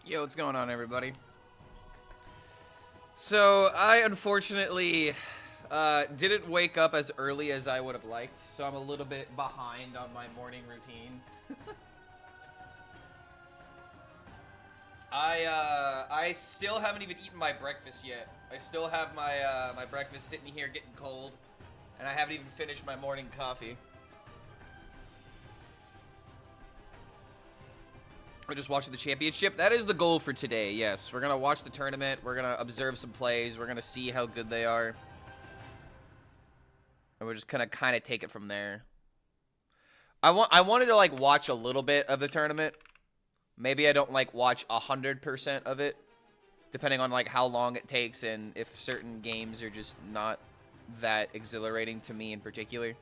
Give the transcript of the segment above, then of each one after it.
Yo, what's going on, everybody? So, I unfortunately didn't wake up as early as I would have liked, so I'm a little bit behind on my morning routine. I still haven't even eaten my breakfast yet. I still have my my breakfast sitting here getting cold, and I haven't even finished my morning coffee. We're just watching the championship. That is the goal for today, yes. We're going to watch the tournament. We're going to observe some plays. We're going to see how good they are. And we're just going to kind of take it from there. I wanted to, like, watch a little bit of the tournament. Maybe I don't, like, watch 100% of it. Depending on, like, how long it takes and if certain games are just not that exhilarating to me in particular.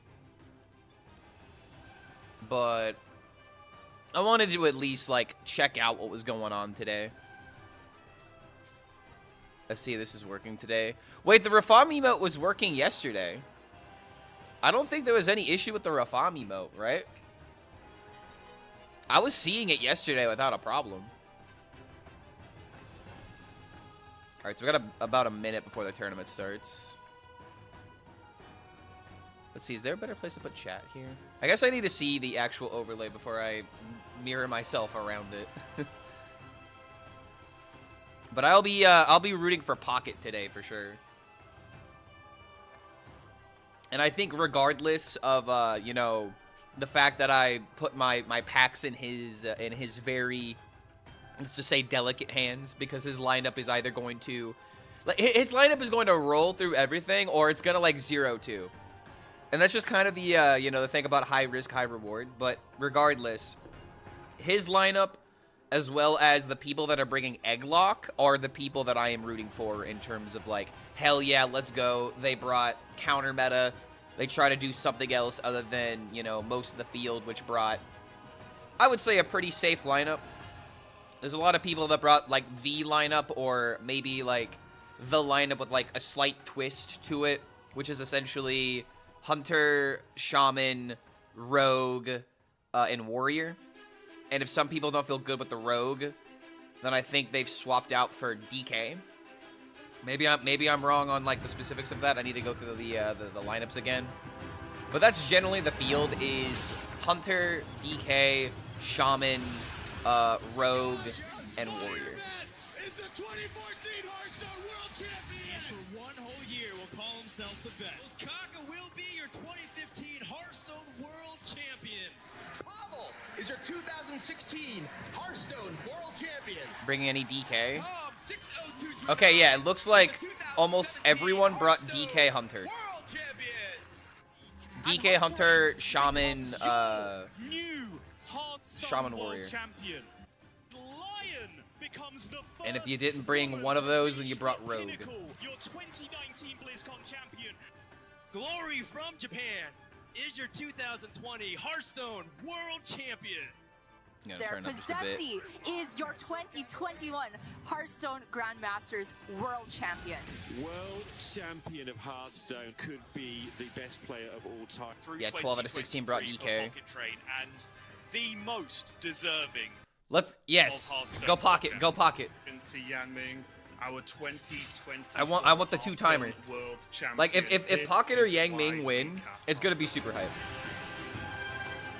But I wanted to at least, like, check out what was going on today. Let's see if this is working today. Wait, the Rafam emote was working yesterday. I don't think there was any issue with the Rafam emote, right? I was seeing it yesterday without a problem. Alright, so we got about a minute before the tournament starts. Let's see, is there a better place to put chat here? I guess I need to see the actual overlay before I mirror myself around it. But I'll be rooting for Pocket today for sure. And I think regardless of you know, the fact that I put my packs in his very, let's just say, delicate hands, because his lineup is either going to, like, his lineup is going to roll through everything, or it's gonna, like, 0-2. And that's just kind of the, you know, the thing about high risk, high reward. But regardless, his lineup, as well as the people that are bringing Egglock, are the people that I am rooting for in terms of, like, hell yeah, let's go. They brought counter meta. They try to do something else other than, you know, most of the field, which brought, I would say, a pretty safe lineup. There's a lot of people that brought, like, the lineup, or maybe, like, the lineup with, like, a slight twist to it, which is essentially Hunter, Shaman, Rogue, and Warrior. And if some people don't feel good with the Rogue, then I think they've swapped out for DK. Maybe I'm wrong on, like, the specifics of that. I need to go through the lineups again. But that's generally the field is Hunter, DK, Shaman, Rogue, and Warrior. Is the 2014 Hearthstone World Champion! For one whole year will call himself the best. Kaka will be your 2015 Hearthstone World Champion. Pavel is your 2016 Hearthstone World Champion. Bringing any DK? Tom, 602 Okay, yeah, it looks like almost everyone brought DK Hunter. World Champion. DK Hunter, Shaman, New Hearthstone Shaman World Warrior. Champion. Lion becomes the And if first you didn't bring one of those, then you brought Rogue. Pinnacle, your 2019 BlizzCon champion. Glory from Japan is your 2020 Hearthstone World Champion. I'm gonna Their turn up just a bit. Possessi is your 2021 Hearthstone Grandmasters World Champion. World Champion of Hearthstone could be the best player of all time. Through Yeah, 12 out of 16 brought 2023 DK. for Pocket Train, and the most deserving Yes, of Hearthstone go Pocket, World go Pocket. To Yang Ming, our 2020. I want the two-timer. World Champion. Like, if This Pocket or is Yang why Ming we win, cast it's gonna be Hearthstone. super hype.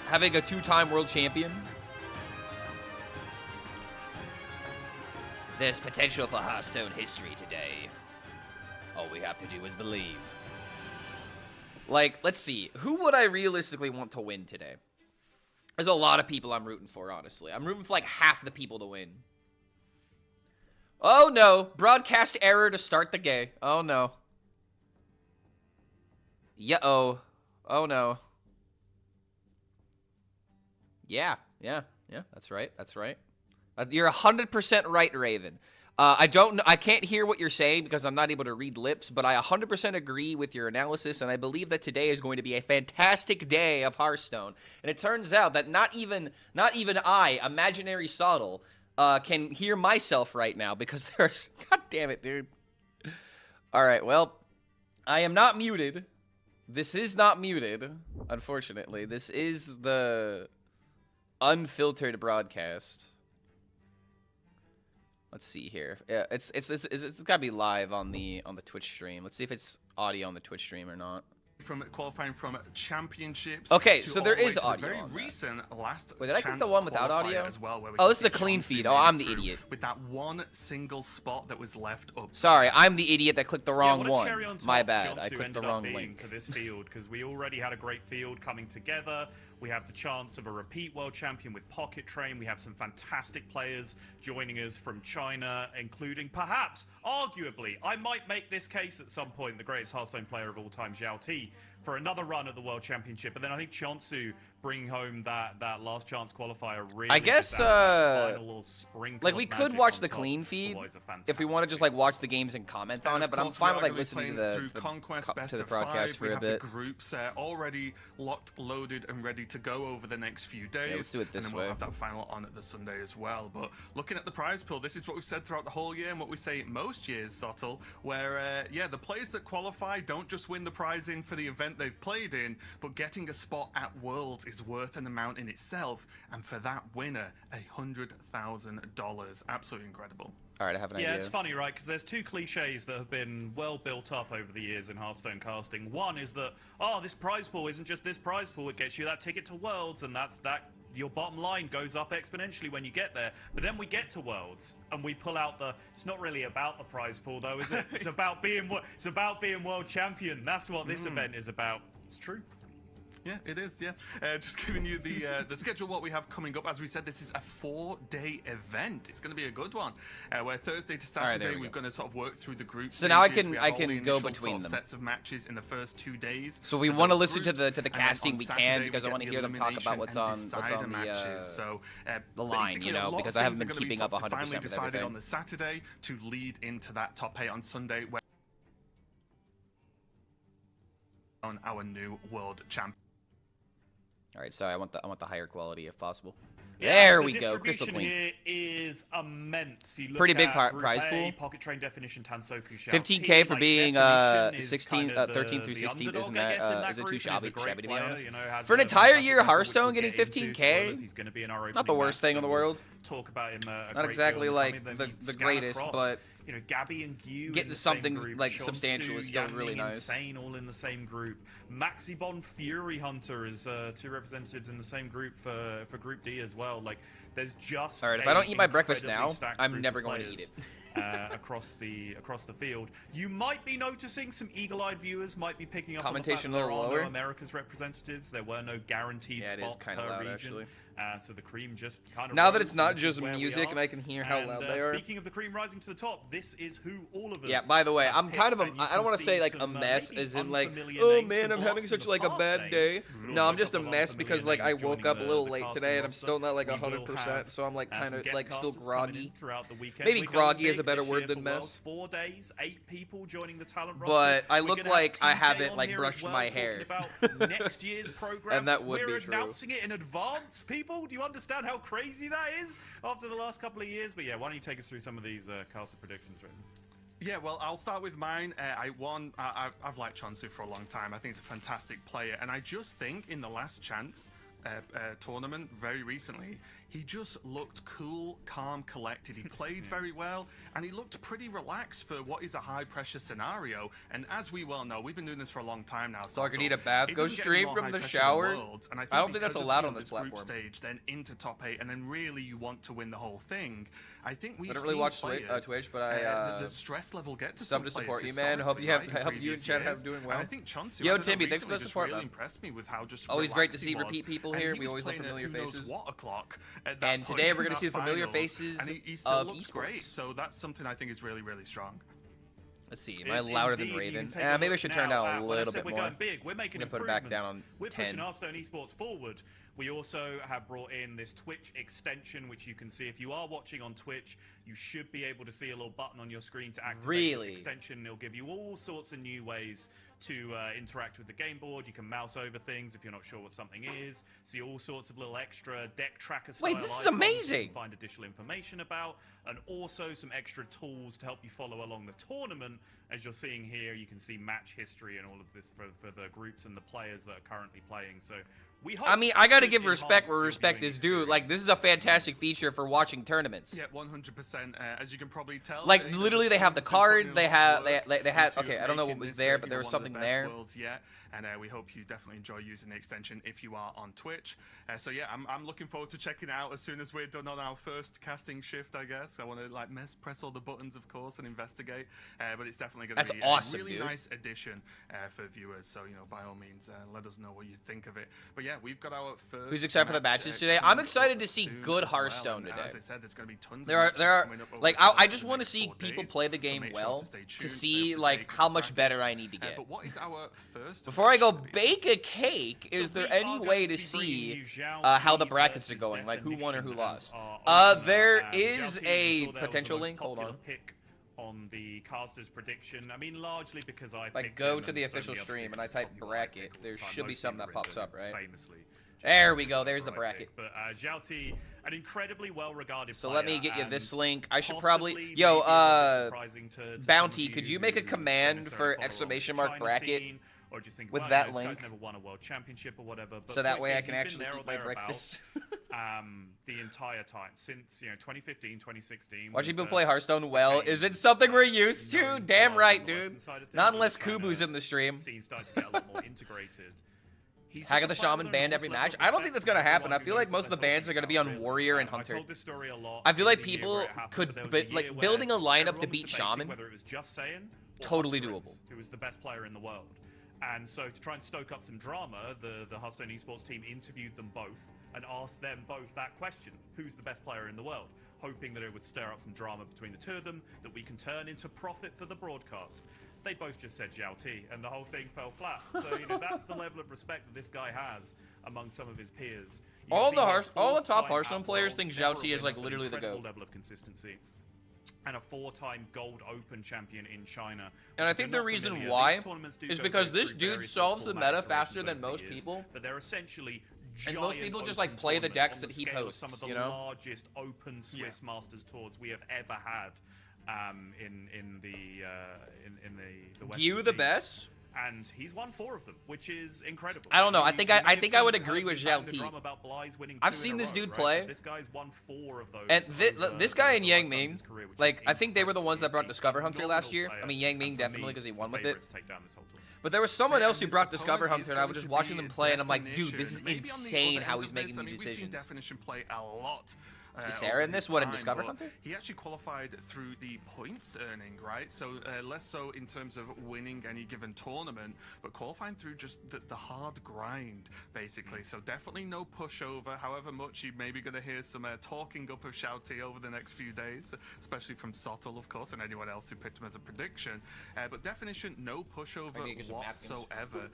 Having a two-time world champion. There's potential for Hearthstone history today. All we have to do is believe. Like, let's see. Who would I realistically want to win today? There's a lot of people I'm rooting for, honestly. I'm rooting for, like, half the people to win. Oh, no. Broadcast error to start the game. Oh, no. Yeah-oh. Oh, no. Yeah. That's right. That's right. You're 100% right, Raven. I can't hear what you're saying because I'm not able to read lips, but I 100% agree with your analysis, and I believe that today is going to be a fantastic day of Hearthstone. And it turns out that not even I, imaginary Sottle, can hear myself right now because there's... God damn it, dude. All right, well, I am not muted. This is not muted, unfortunately. This is the unfiltered broadcast. Let's see here. Yeah, it's gotta be live on the Twitch stream. Let's see if it's audio on the Twitch stream or not. From qualifying from championships. Okay, to so all there the way is to the audio very on that. recent last Wait, did I click chance the one without qualifier audio? as well, where we Oh, could this is the see clean Chonsu feed. Oh, making I'm the through idiot. with that one single spot that was left up. Sorry, I'm the idiot that clicked the wrong what a one. cherry on top My bad. I Chonsu clicked the ended wrong up being link. for this field, because we already had a great field coming together. We have the chance of a repeat world champion with Pocket Train. We have some fantastic players joining us from China, including perhaps, arguably, I might make this case at some point, the greatest Hearthstone player of all time, Zhao Ti, for another run at the World Championship. But then I think Chonsu bringing home that last chance qualifier really. I guess just added that final little sprinkle like we of could magic watch on the top. clean feed Otherwise, a if we want to just like watch the games and comment on it. But I'm fine with like listening to the Conquest Best to the of broadcast 5. for We a have bit. the groups already locked, loaded, and ready to go over the next few days. Yeah, let's do it this and then way. we'll have that final on at the Sunday as well. But looking at the prize pool, this is what we've said throughout the whole year and what we say most years, Sottle, where yeah, the players that qualify don't just win the prize in for the event they've played in, but getting a spot at Worlds is worth an amount in itself. And for that winner, $100,000. Absolutely incredible. All right, I have an idea. Yeah, it's funny, right? Because there's two cliches that have been well built up over the years in Hearthstone casting. One is that, oh, this prize pool isn't just this prize pool, it gets you that ticket to Worlds, and that's that. Your bottom line goes up exponentially when you get there. But then we get to Worlds and we pull out the. It's not really about the prize pool, though, is it? It's about being. It's about being world champion. That's what this event is about. It's true. Yeah, it is, yeah. Just giving you the schedule, what we have coming up. As we said, this is a 4-day event. It's going to be a good one. Where Thursday to Saturday, we're going to sort of work through the group So now I stages. can We I have all the can go initial between sort of them. sets of matches in the first 2 days. So if we for want to those listen to groups, the and then casting, on we Saturday, can because I get want to the hear them talk about elimination what's and on decider matches. So the line, basically, you know, a lot because of I haven't things been are gonna be keeping up sort of 100% finally with decided everything. on the Saturday to lead into that top 8 on Sunday, where on our new world champion. All right, so I want the higher quality if possible. Yeah, There the we go, crystal distribution clean. here is immense. You look Pretty big at Group prize A, pool. Pocket Train definition, Tansoku, Xiao 15K Ti, for like, being definition is 16, kind of 13 through the 16. underdog, Isn't I guess, in that that is it group, too and shabby? he's a great Shabby to be player, honest. you know, has For an a entire fantastic year, record, which Hearthstone we'll getting get into, 15K. spoilers, he's going to be in our Not the opening worst match, thing in the so world. Talk about him. Not exactly like the greatest, but you know, Gabby and Gyu getting in the something same group, like Chonsu, substantial is still really Yanming, nice. Insane all in the same group. Maxibon Fury Hunter is two representatives in the same group for Group D as well. Like, there's just all right. If I don't eat my breakfast incredibly now, stacked I'm group never of going to players, eat it. across the field. You might be noticing some eagle-eyed viewers might be picking up on the fact Commentation that a there little are lower. no America's representatives. There were no guaranteed Yeah, it is spots kinda per loud, region. actually. So the cream just kind of Now that rose, it's not and this is just where we music are. and I can hear how loud they are. Speaking of the cream rising to the top, this is who all of us. Yeah, by the way, I'm picked, kind of and you I can don't want to see say like a some, mess maybe as in like, unfamiliar oh names, man, some I'm having lost such in the like a past bad names, day. but No, also I'm just a couple of mess unfamiliar because like I names woke joining up a little the late casting today and I'm roster. still not like We will 100%, have, so I'm like some kind of guest like still casters coming in groggy. throughout the weekend. Maybe We're going groggy is a big better this word year than for mess. Worlds, 4 days, 8 people joining the talent roster. But I We're look gonna like have I TJ haven't on like here as brushed well, my talking hair. about next year's program. And that would We're be true. announcing it in advance, people. Do you understand how crazy that is after the last couple of years? But yeah, why don't you take us through some of these caster predictions, right? Yeah, well, I'll start with mine. I've liked Chonsu for a long time. I think he's a fantastic player, and I just think in the last chance tournament very recently, he just looked cool, calm, collected. He played very well, and he looked pretty relaxed for what is a high-pressure scenario. And as we well know, we've been doing this for a long time now. So I can Sotto, eat a bath, it go doesn't get straight any more from the high-pressure than shower. Worlds. And I don't think that's because of, allowed you on know, this group platform. stage, then into top 8, and then really you want to win the whole thing. I think we've I don't really seen watch players, Twitch, but I the stress level get to sub some to players support you, man. Hope you historically, have right, in hope you and previous Chad years. have doing And well. I think Chonsu, Yo, I don't know, Timmy, thanks for recently the just support, really man. impressed me with how just Always great to relaxed see he was. repeat people And here. he We was always love playing at familiar who knows faces. what o'clock at that And point today in we're gonna that see the familiar finals, faces and he still of looks great. esports. So that's something I think is really, really strong. Let's see. Am I louder than Raven? Maybe I should turn down a little bit we're more. going big. We're making I'm gonna put it back down on We're 10. pushing Hearthstone esports forward. We also have brought in this Twitch extension, which you can see if you are watching on Twitch. You should be able to see a little button on your screen to activate Really? this extension. It'll give you all sorts of new ways to interact with the game board. You can mouse over things if you're not sure what something is. See all sorts of little extra deck tracker style Wait, this is icons amazing. you can find additional information about, and also some extra tools to help you follow along the tournament. As you're seeing here, you can see match history and all of this for the groups and the players that are currently playing. So I mean, I gotta give respect where respect is due. Like, this is a fantastic feature for watching tournaments. Yeah, 100%. As you can probably tell, like literally, they have the card. They had. Okay, I don't know what was there, but there was something there. Yet, and we hope you definitely enjoy using the extension if you are on Twitch. So yeah, I'm looking forward to checking it out as soon as we're done on our first casting shift. I guess I want to like press all the buttons, of course, and investigate. But it's definitely going to be awesome, a really dude. nice addition for viewers. So by all means, let us know what you think of it. But yeah, we've got our first. Who's excited for the matches today? I'm excited to see good Hearthstone today. As I said, there's going to be tons. There are like I just want to see people play the game well to see like how much better I need to get. But what is our first? Before I go bake a cake, is there any way to see how the brackets are going, like who won or who lost? There is a potential link. Hold on. On the caster's prediction, I mean, largely because I like go to the official stream and I type bracket. There should be something that pops up, right? Famously. There we go. There's the bracket. But Xiaoti, an incredibly well-regarded so player. Let me get you this link. I should probably Bounty. Could you make a command for ! bracket? Or just think, with well, that this link, guy's never won a world championship or whatever. But so that way I can actually eat my breakfast. The entire time since 2015, 2016. Watching people play Hearthstone well isn't something we're used to. Damn right, dude. Not unless Kubu's in the stream. Scene started to get a lot more integrated. Hack of the Shaman banned every match. I don't think that's gonna happen. I feel like most of the bans are gonna be on Warrior and Hunter. I feel like people could like building a lineup to beat Shaman. Whether it was just saying, totally doable. Who was the best player in the world. And so to try and stoke up some drama, the Hearthstone esports team interviewed them both and asked them both that question: who's the best player in the world? Hoping that it would stir up some drama between the two of them that we can turn into profit for the broadcast. They both just said Xiaoti, and the whole thing fell flat. So that's the level of respect that this guy has among some of his peers. All the top Hearthstone players think Xiaoti is like literally the GOAT. Level of consistency. And a 4-time Gold Open champion in China. And I think the reason why is because this dude solves the meta faster than most people. But they're essentially and most people just like play the decks that he posts. Some of the largest open Swiss Masters tours we have ever had in the Western Gyu the best. And he's won 4 of them, which is incredible. I don't know. I think I would agree with Xiaoti. I've seen this dude play. This guy's won 4 of those. And this guy and Yang Ming, like I think they were the ones that brought Discover Hunter last year. I mean, Yang Ming definitely because he won with it. But there was someone else who brought Discover Hunter, and I was just watching them play, and I'm like, dude, this is insane how he's making these decisions. We've seen Definition play a lot. Is Sarah in this? What, in Discover Hunter? He actually qualified through the points earning, right? So less so in terms of winning any given tournament, but qualifying through just the hard grind, basically. So definitely no pushover, however much you may be going to hear some talking up of Xiaoti over the next few days, especially from Sottle, of course, and anyone else who picked him as a prediction. But Definition, no pushover whatsoever.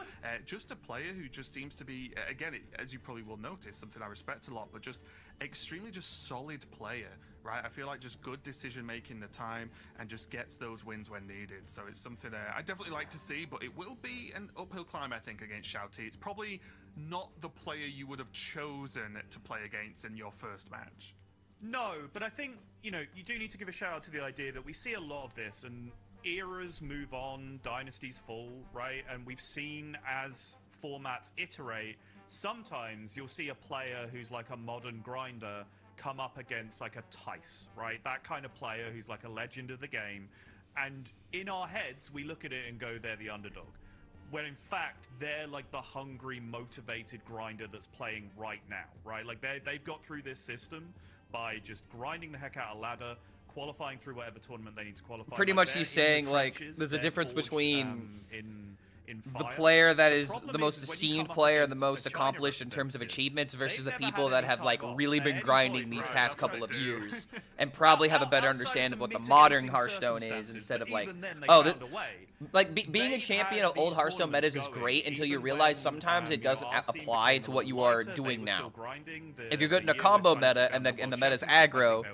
Just a player who just seems to be, again, as you probably will notice, something I respect a lot, but just extremely solid player, right? I feel like just good decision making the time and just gets those wins when needed. So it's something I definitely like to see, but it will be an uphill climb, I think, against Xiaoti. It's probably not the player you would have chosen to play against in your first match. No, but I think, you do need to give a shout out to the idea that we see a lot of this, and eras move on, dynasties fall, right? And we've seen as formats iterate, sometimes you'll see a player who's like a modern grinder come up against like a Tice, right? That kind of player who's like a legend of the game. And in our heads, we look at it and go, they're the underdog. When in fact, they're like the hungry, motivated grinder that's playing right now, right? Like they've got through this system by just grinding the heck out of ladder, qualifying through whatever tournament they need to qualify. Pretty much he's saying like there's a difference between the player that is the most esteemed player, the most accomplished in terms of achievements versus the people that have like really been grinding these past couple of years and probably have a better understanding of what the modern Hearthstone is instead of like, oh, being a champion of old Hearthstone metas is great until you realize sometimes it doesn't apply to what you are doing now. If you're good in a combo meta and the meta's aggro,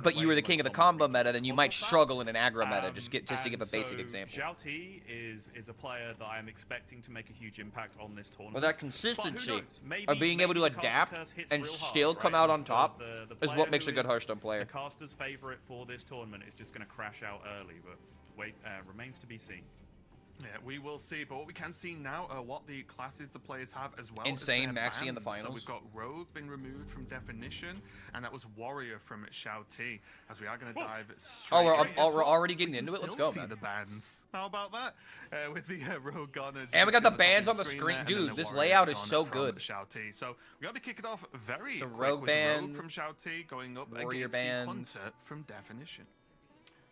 but you were the king of the combo meta, then you might struggle in an aggro meta. Just to give a basic example. Xiaoti is a player that I am expecting to make a huge impact on this tournament. Well, that consistency of being able to adapt and still come out on top is what makes a good Hearthstone player. The caster's favorite for this tournament is just going to crash out early, but remains to be seen. Yeah, we will see. But what we can see now are what the classes the players have as well. Insane as their Maxi in the bans. So finals. we've got Rogue been removed from definition, and that was Warrior from Shao T. As we are going to dive straight. We're already getting into it. Let's go, see man. the bans. How about that? With the Rogue Gunners. And we got the bans on the screen, dude. This layout is so good. Shao T. So we got to kick it off very quick Rogue with ban, Rogue from Shao T going up Warrior against bans. the Hunter from definition.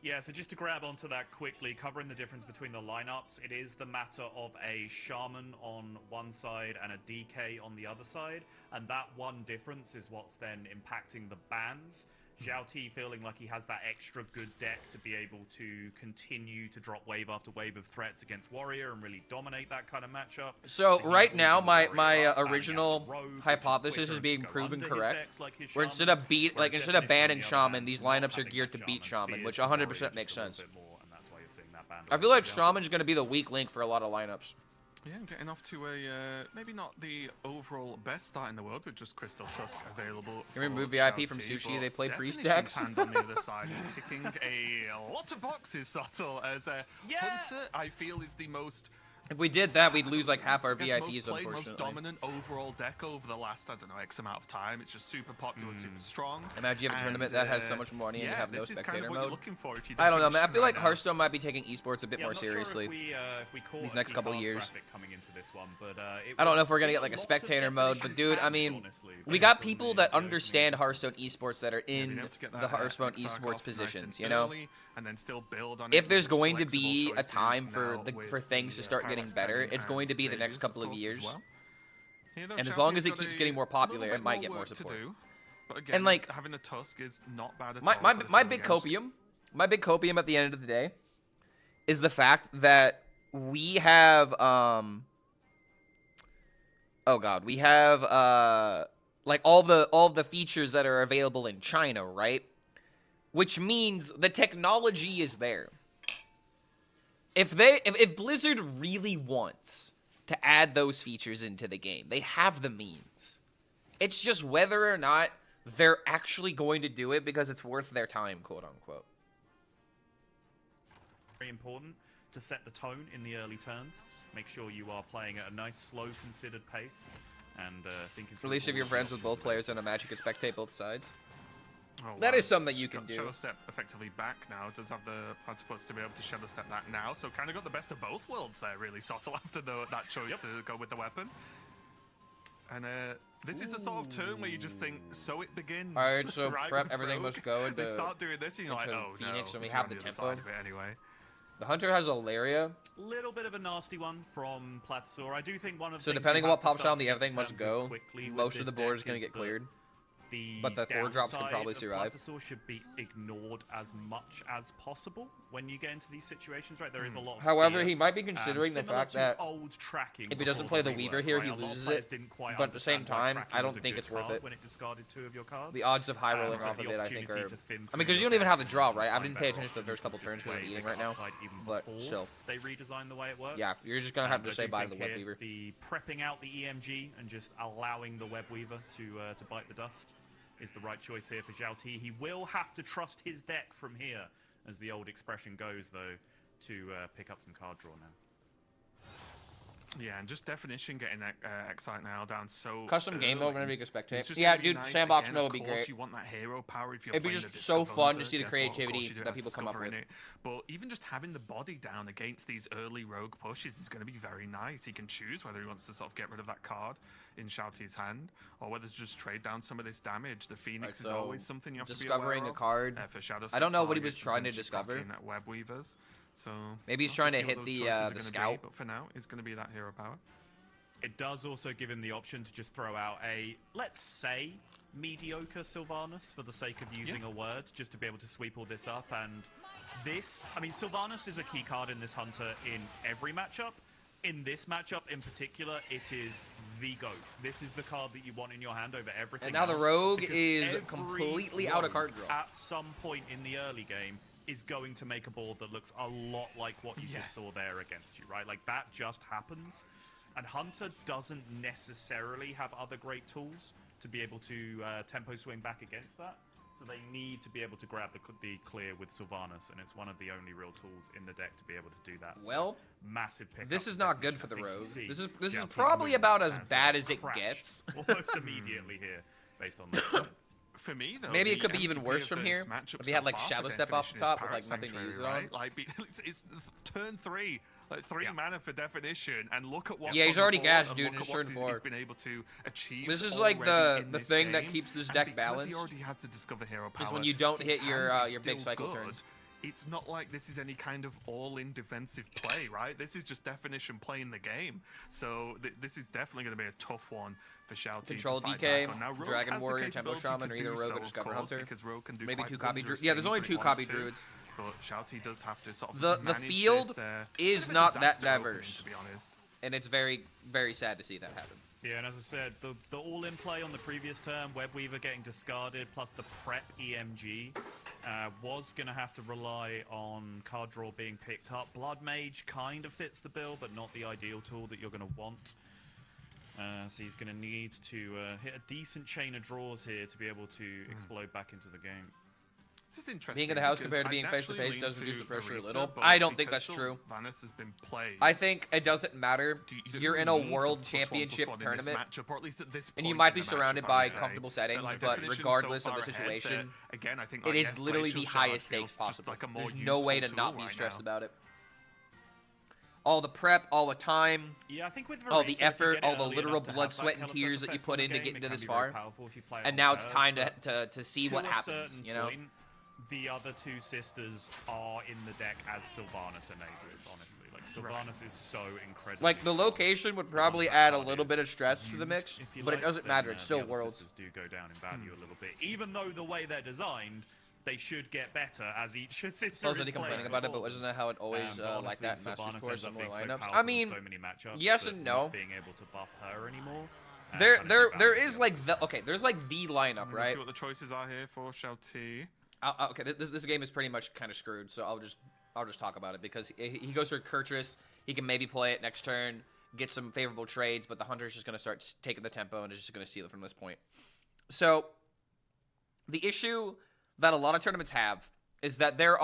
Yeah, so just to grab onto that quickly, covering the difference between the lineups, it is the matter of a Shaman on one side and a DK on the other side, and that one difference is what's then impacting the bans. Zhao T feeling like he has that extra good deck to be able to continue to drop wave after wave of threats against Warrior and really dominate that kind of matchup. So right he's now, leading my the Warrior up, and original the Rogue, which is hypothesis quicker is and being can go proven under his correct. decks like his Where Shaman, instead of whereas banning Definition, on the Shaman, other hand, these not lineups are having geared to that beat Shaman, fears which the 100% Warrior just makes a little sense. bit more, and that's why you're seeing that ban I feel like from Zhao T. Shaman's going to be the weak link for a lot of lineups. Yeah, getting off to a maybe not the overall best start in the world with just Crystal Tusk available. Can we for remove VIP Shao from T, Sushi? but They play priest Definition's decks. hand on the other side is ticking a lot of boxes, Subtle, as Hunter, I feel, is the most... If we did that, we'd lose like half our I guess VIPs, most played, unfortunately. most dominant overall deck over the last, I don't know, X amount of time. It's just super popular, super strong. Imagine you have a tournament that has so much money and you have no this is kind spectator of what mode. you're looking for if you I don't know, man. I Definition feel like right now. Hearthstone might be taking esports a bit Yeah, more I'm not sure seriously. if we caught these a next key couple cards years. graphic coming into this one, but I don't know if we're gonna it get like a lots of spectator mode, but definitions dude, I handled, mean, honestly, we based got on people the that coming understand into Hearthstone esports that are Yeah, being in able to get the that, Hearthstone Exarch esports off nice positions, and you know? early, and then still build on it If with there's going to flexible be a choices time for now with for things to the, start getting Pyrex better, Cannon it's going to be the and next Xavius, couple of course, as years. well. Here, though, And as Shao long as T's it got keeps a getting more popular, little it might bit get more work to support. do, but again, And like having the Tusk is not bad at my all. my for this my one big against- copium at the end of the day is the fact that we have we have like all the features that are available in China, right? Which means the technology is there. If Blizzard really wants to add those features into the game, they have the means. It's just whether or not they're actually going to do it because it's worth their time, quote unquote. very important to set the tone in the early turns. Make sure you are playing at a nice, slow, considered pace, and thinking. Release if you're friends with both players on a match, you can spectate both sides. Oh, That wow. is something that you can Got do. Shadow Step effectively back now. Does have the plan supposed to be able to Shadow Step that now. So kind of got the best of both worlds there, really. Subtle after that choice to go with the weapon. And this is the sort of turn where you just think, so it begins. Alright, so right prep, with everything Rogue. must go They into- start doing this, and you're like, into oh Phoenix, no. and we if have you're the on other tempo. side of it anyway. The Hunter has Alaria. Little bit of a nasty one from Platasaur. I do think one of the So things depending you on what have to pops start out, the to get to everything must terms go. with quickly with Most of this the board deck is going to get that cleared. The But the 4 drops can probably downside survive. of Platasaur should be ignored as much as possible when you get into these situations, right? There is a lot of However, fear. he might be considering the Similar fact to that old tracking if he doesn't before play the rework, Weaver here, right? he A lot of loses players it. didn't quite But at the same understand why time, tracking I don't was a think good it's worth card it. when it discarded 2 of your cards. The odds of high rolling But off the of it, I think, opportunity are... to thin I mean, through because you your don't even have the deck draw, and right? I find didn't pay better attention to the first couple options turns because I'm was eating way right now. bigger upside even But before still. they redesigned the way it works. Yeah, you're just going to have to I say do bye to the think Web here Weaver. the prepping out the EMG and just allowing the Web Weaver to bite the dust is the right choice here for Zhao T. He will have to trust his deck from here, as the old expression goes, though, to pick up some card draw now. Yeah, and just Definition getting Excite now down so Custom game mode early. whenever you can It's spectate. just Yeah, gonna be dude, nice. sandbox Again, mode of would be course great. You want that hero power if you're It'd be playing just the so Disco fun to Hunter. see the Guess what? Of course creativity you do that have people come up Discover in with. it. But even just having the body down against these early rogue pushes is going to be very nice. He can choose whether he wants to sort of get rid of that card in Shao T's hand, or whether to just trade down some of this damage. The Phoenix is so always something you have to be discovering aware a of, card. for Shadow I don't know what he was targets and trying to just discover. blocking at Web Weavers. So Maybe he's we'll trying have to see what hit those the, choices are the gonna scout. be, but for now, it's going to be that hero power. It does also give him the option to just throw out a, let's say, mediocre Sylvanas for the sake of using a word, just to be able to sweep all this up. And this, I mean, Sylvanas is a key card in this Hunter in every matchup. In this matchup in particular, it is the GOAT. This is the card that you want in your hand over everything And now the else, Rogue because is every completely out of card rogue draw. At some point in the early game is going to make a board that looks a lot like what you just saw there against you, right? Like, that just happens. And Hunter doesn't necessarily have other great tools to be able to tempo swing back against that. So that they need to be able to grab the clear with Sylvanas, and it's one of the only real tools in the deck to be able to do that. Well, so, massive pickup. this is not good for the Definition. I rogue. think you This see is Xiao Ti's probably move about as as bad a as it crash gets. almost immediately here, based on that. For me, though, Maybe it the could be even MVP worse of from this here, matchup if he had, so like, far Shadow for Step off the Definition is top with, Parrot like, nothing to Sanctuary, use it on. right? Like, it's turn 3, like 3 mana for Definition, and look at what's Yeah, he's on the already board, gassed, and dude, look in at turn what he's 4. been able to achieve. This is like the already in this thing that game. keeps this And deck because balanced. he already has the Discover Hero power. Is when you don't hit his your hand is big still cycle good. turns. It's not like this is any kind of all-in defensive play, right? This is just Definition playing the game. So this is definitely going to be a tough one for Xiao Ti Control to fight DK, back on. Now, Rogue Dragon has the Warrior, Tempo capability Shaman, to or either do Rogue so, or of Discover course, Hunter. because Rogue can do Maybe quite 2 copy wondrous druids. Yeah, there's things only when he 2 wants copy to. druids. But Xiao Ti does have to sort of The manage field this, is bit of a not that disaster opening, diverse. to be honest. And it's very, very sad to see that happen. Yeah, and as I said, the all-in play on the previous turn, Webweaver getting discarded, plus the prep EMG, was going to have to rely on card draw being picked up. Blood Mage kind of fits the bill, but not the ideal tool that you're going to want. So he's going to need to hit a decent chain of draws here to be able to explode back into the game. This is interesting. Being in the house because compared to I being face to naturally face does lean reduce the to pressure a Theresa, little. but I don't think because that's true. Sylvanas has been played. I think it doesn't matter. You You're in don't a need the world +1/+1 championship in this tournament, matchup, or at least at this and you point might in be the surrounded matchup, I by would say. comfortable settings, Like, but Definition's regardless so of the far ahead situation, that, again, I think, it like, is yeah, literally the Glacial Shard highest feels stakes just possible. like a more There's no way to useful not tool be right stressed now. about it. All the prep, all the time, Yeah, I think with all Veresa, the if you effort, get it all the early literal enough to blood, have that sweat, and Hellas tears that you effect put on in the to game, get it into can this be very far. powerful if you play it And on now it's curve, time but to see to what a happens, certain you know? point, the other two sisters are in the deck as Sylvanas enablers, honestly. Like, Sylvanas is so incredible. Like, the location would probably add a little bit of stress to the mix, but it doesn't matter. It's still Worlds. Sisters do go down in value a little bit. Even though the way they're designed, they should get better as each sister is Supposedly playing complaining about it, but before wasn't that how it always them. like that in Masters Sylvanas Tour, ends up similar being so lineups? powerful I in mean, so many matchups yes that and no. not being able to buff her anymore. There kind of there devalues is the like the there's like the lineup, Let's right? see what the choices are here for Xiao Ti. Okay, this game is pretty much kind of screwed, so I'll just talk about it because he goes for Kurtrus. He can maybe play it next turn, get some favorable trades, but the Hunter's just going to start taking the tempo and is just going to steal it from this point. So the issue that a lot of tournaments have is that there's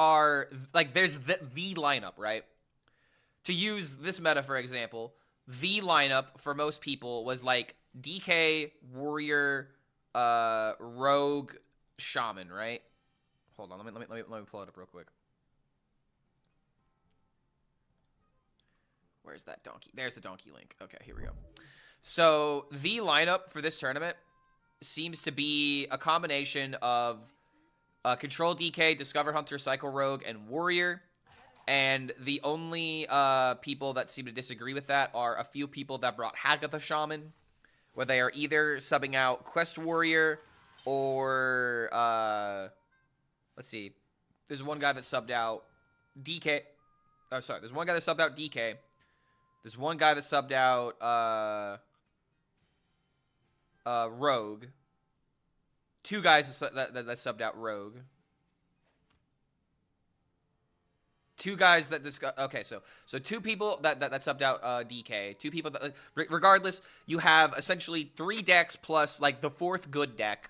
the lineup, right? To use this meta, for example, the lineup for most people was like DK, Warrior, Rogue, Shaman, right? Hold on, let me pull it up real quick. Where's that donkey? There's the donkey link. Okay, here we go. So the lineup for this tournament seems to be a combination of Control DK, Discover Hunter, Cycle Rogue, and Warrior. And the only people that seem to disagree with that are a few people that brought Hagatha Shaman, where they are either subbing out Quest Warrior or let's see. There's one guy that subbed out DK. Oh, sorry. There's one guy that subbed out DK. There's one guy that subbed out Rogue. Two guys that subbed out Rogue. Two guys that discuss. Okay, so two people that subbed out DK. Two people that, regardless, you have essentially 3 decks plus like the 4th good deck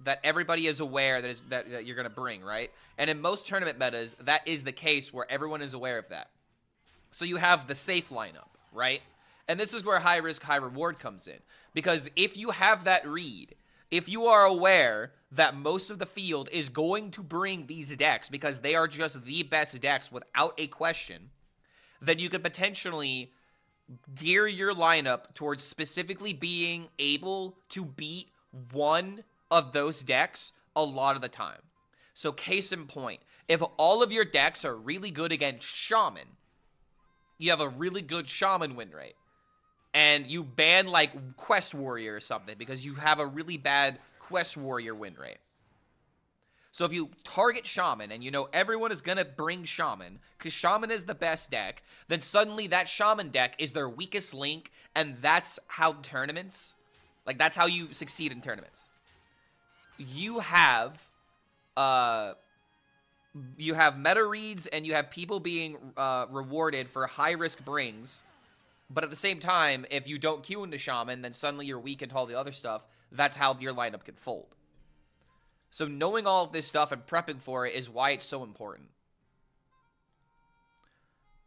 that everybody is aware that you're gonna bring, right? And in most tournament metas, that is the case where everyone is aware of that. So you have the safe lineup, right? And this is where high risk, high reward comes in. Because if you have that read, if you are aware that most of the field is going to bring these decks because they are just the best decks without a question, then you could potentially gear your lineup towards specifically being able to beat one of those decks a lot of the time. So case in point, if all of your decks are really good against Shaman, you have a really good Shaman win rate. And you ban, like, Quest Warrior or something because you have a really bad Quest Warrior win rate. So if you target Shaman and you know everyone is going to bring Shaman because Shaman is the best deck, then suddenly that Shaman deck is their weakest link, and that's how tournaments, like, that's how you succeed in tournaments. You have meta reads and you have people being rewarded for high-risk brings. But at the same time, if you don't queue into Shaman, then suddenly you're weak into all the other stuff. That's how your lineup can fold. So knowing all of this stuff and prepping for it is why it's so important.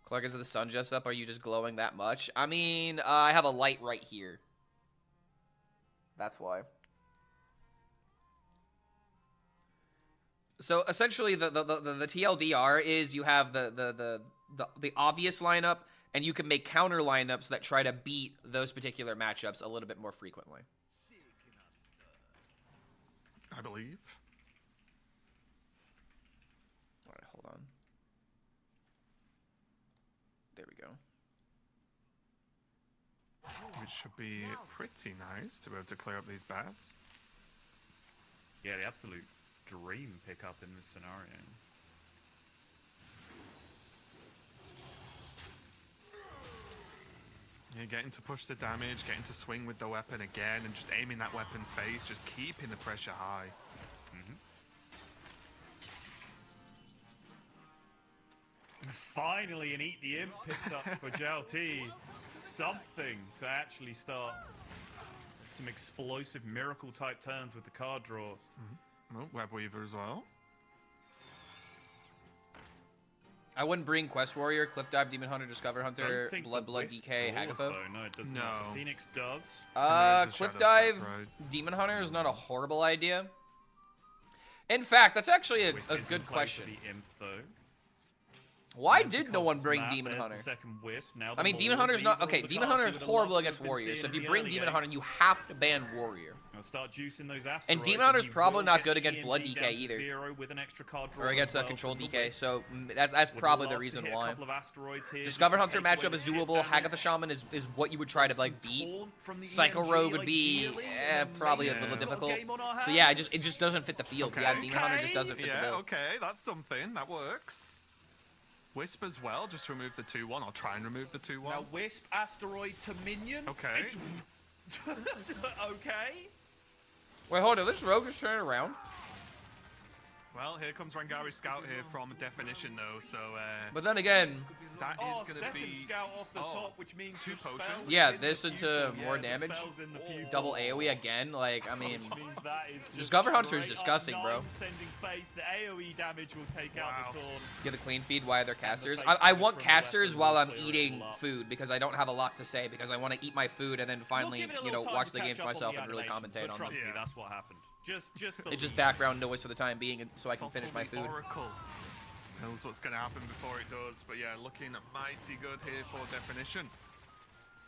Clark, is the sun just up? Are you just glowing that much? I mean, I have a light right here. That's why. So essentially, the TLDR is you have the obvious lineup, and you can make counter lineups that try to beat those particular matchups a little bit more frequently. I believe. All right, hold on. There we go. Which should be pretty nice to be able to clear up these bats. Yeah, the absolute dream pickup in this scenario. Yeah, getting to push the damage, getting to swing with the weapon again, and just aiming that weapon face, just keeping the pressure high. Finally, an Eat the Imp picks up for JLT. Something to actually start some explosive miracle type turns with the card draw. Oh, Web Weaver as well. I wouldn't bring Quest Warrior, Cliff Dive, Demon Hunter, Discover Hunter, Don't think Blood, the Blood, Wisp DK, draws, Hagapho. though. No, it does not. No. The Phoenix does. There is a Cliff Shadow Dive, Step Road. Demon Hunter is not a horrible idea. In fact, that's actually a Wisp is in good play question. for the Imp, though. Why There's the did no one Cultist bring map, Demon there's Hunter? the second Wisp. Now I mean, the Demon Maulers, Hunter's not... these are Okay, all the Demon cards Hunter we is would horrible love to against have been Warrior, seeing so if in you the bring early Demon game. Hunter, you have to ban Warrior. I'll start juicing those asteroids. And Demon Hunter's he probably will not get good against EMG Blood down DK to either. 0 with an extra card draw Or as against well Control from the DK, Wisp. so that's Would probably the love to reason hit a why. couple of asteroids here Discover just to Hunter take matchup away is the doable. chip Hagatha damage. Shaman is what you would try to like Some beat. taunt from the Psycho EMG, Rogue would be ideally, probably a Yeah. little Little difficult. game on our So yeah, it hands. just doesn't fit the field. Okay. Yeah, Demon Hunter just doesn't fit the Yeah, bill. okay, that's something. That works. Wisp as well, just to remove the 2-1. I'll try and remove the 2-1. Now Wisp asteroid to minion. Okay. Okay. Wait, hold on. This rogue is turning around. Well, here comes Rangari Scout here from Definition, though, so But then again, that Oh, is going to second be... scout off the Oh, top, which means 2 the spells potions. Yeah, in the this into pupil. more Yeah, the damage. spells in the pupil. double AoE again. Like, I mean, Which means that is just Discover Hunter is straight disgusting, up bro. 9 sending face. The AoE damage will take out the taunt. get a clean feed while they're casters. face I damage want from the casters weapon while will I'm clear it eating all up. food because I don't have a lot to say because I want to eat my food and then finally, We'll give it a you know, little time watch to the catch games up on myself the and really animations, commentate but on trust them. me, that's what happened. Just It's believe. just background noise for the time being so I can finish my Subtle food. the Oracle knows what's going to happen before it does, but yeah, looking mighty good here for Definition.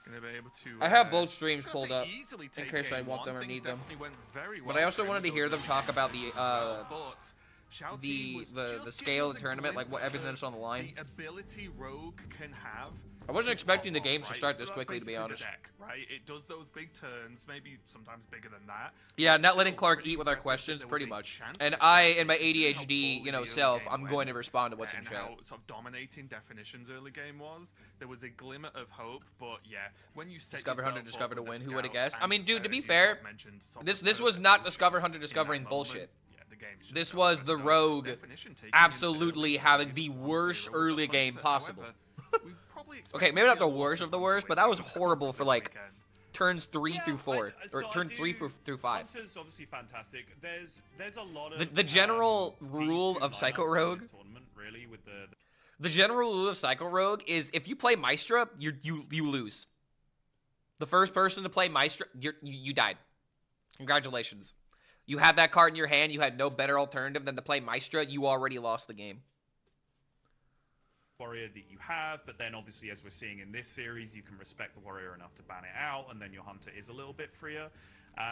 Going to be able to... I have both streams I was gonna pulled say up easily in take case I game want one. them or Things need them. definitely went very But well I also for wanted to him. hear Those them are talk about the as well, but Shouty was the just scale of giving the us a tournament, like what glimpse everything of that's on the line. The ability Rogue can have. I wasn't to expecting the pop off, games to right? start So this that's quickly, to be basically honest. the deck, right? It does those big turns, maybe sometimes bigger than that. Yeah, but not letting still Clark pretty eat with our impressive that questions, there was pretty a much. chance And for I, Shouty, in my considering how ADHD, poorly you know, the early self, game I'm went, going to respond to what's in and chat. how sort of dominating Definition's early game was. There was a glimmer of hope, but yeah, when you set Discover Hunter, yourself Discover up to with win. the Who would have scouts guessed? I and, mean, dude, to be as you fair, sort of mentioned, sort of this the was not perfect Discover Hunter in that discovering moment, bullshit. yeah, the game's just This over. was the So, Rogue Definition taking absolutely it having early the with 1-0 worst with the early punter. game possible. However, we probably Okay, expected maybe not to the see a worst lot of the fun worst, to but that was it horrible for this like weekend. turns 3 through 4, so or I turns do- 3 through 5. Hunter's obviously fantastic. There's a lot of The general these rule two of Psycho lineups in Rogue- this tournament, really, with the The general rule of Psycho Rogue is if you play Maestra, you lose. The first person to play Maestra, you died. Congratulations. You had that card in your hand, you had no better alternative than to play Maestra, you already lost the game. warrior that you have, but then obviously, as we're seeing in this series, you can respect the warrior enough to ban it out, and then your hunter is a little bit freer.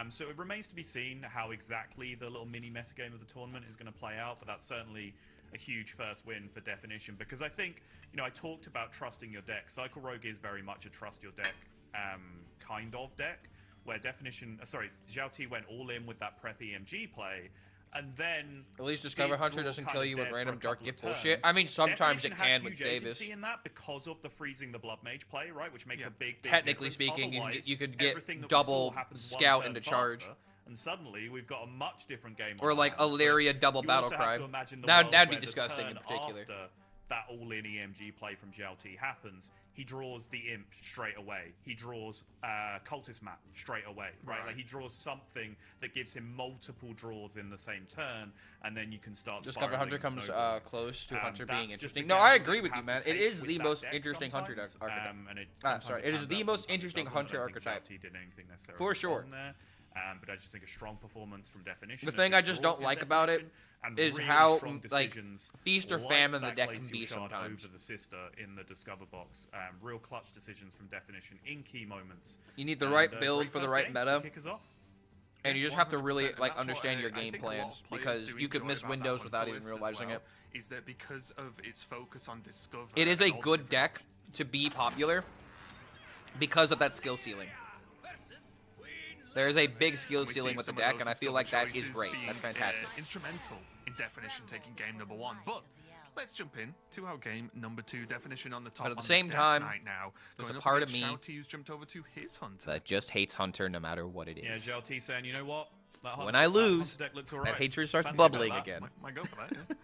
So it remains to be seen how exactly the little mini metagame of the tournament is going to play out, but that's certainly a huge first win for Definition, because I think, you know, I talked about trusting your deck. Cycle Rogue is very much a trust your deck kind of deck, where Definition, Zhao T went all in with that prep EMG play, and then At least Discover did Hunter draw doesn't kind kill of you with dead for random a dark couple of gift bullshit. turns. I mean, sometimes Definition it had can with huge Davis. agency in that because of the freezing the Blood Mage play, right? Which makes Yeah. a big Technically difference. speaking, Otherwise, you could get everything that we double saw happens one scout turn into charge. faster, and suddenly we've got a much different game. Or on like our hands. Illyria But double you battle also have cry. to imagine the That'd world be where the disgusting in turn particular. after that all-in EMG play from GLT happens, he draws the Imp straight away. He draws Cultist Map straight away, right? Like he draws something that gives him multiple draws in the same turn, and then you can start Discover Hunter spiraling, comes snowballing. close to Hunter being That's just interesting. a No, I gamble agree that with you, have man. to It take is with the that most deck interesting Hunter sometimes, archetype. and Sorry, it is pans the out, most sometimes it interesting doesn't. I Hunter don't think archetype. GLT did anything necessarily For sure. wrong there. But I just think a strong performance from Definition. The a thing good I just draw don't from like about it Definition, and is really how, strong like, decisions feast or like famine the that deck can Glacial be Shard sometimes. over the Sister in the Discover box. Real clutch decisions from Definition in key moments. You need the And, right great build for the first right game to meta. kick us off. And you just have to really 100%, like and that's understand what your I game think a lot plans of players because do you could enjoy miss about that windows Hunter without even list as realizing well, it. is that because of its focus on Discover, It is and a all the good different deck to be popular because of that skill ceiling. There is a big skill We see ceiling with the some of deck, those and I feel Discover like that is choices great. being, That's fantastic. Instrumental in Definition taking game number 1, but let's jump in to our game number 2. Definition on the top. But at the on same Death time, Knight now, there's going a up part of against me Shouty, who's jumped over to his Hunter. That just hates Hunter no matter what it Yeah, is. GLT saying, you know what? That When Hunter- I that lose, Hunter deck looked that alright. hatred starts Fancy about bubbling that. again. Might go for that, yeah.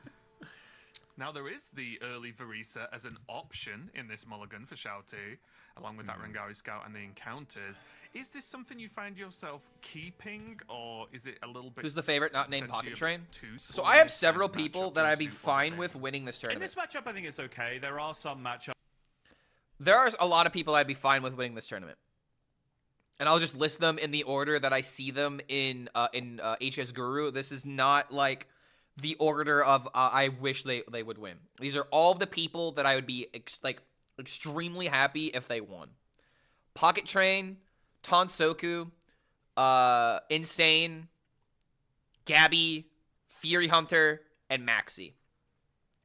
Now there is the early Verisa as an option in this mulligan for Shouty, along with that Rangari Scout and the encounters. Is this something you find yourself keeping, or is it a little bit... Who's the favorite not named potentially Pocket a Train? bit too So slow I have this several kind of people matchup that to I'd be do other fine with things? winning this In tournament. this matchup, I think it's okay. There are some matchups. There are a lot of people I'd be fine with winning this tournament. And I'll just list them in the order that I see them in HS Guru. This is not like the order of I wish they would win. These are all of the people that I would be extremely happy if they won. Pocket Train, Tonsoku, Insane, Gabby, Fury Hunter, and Maxi.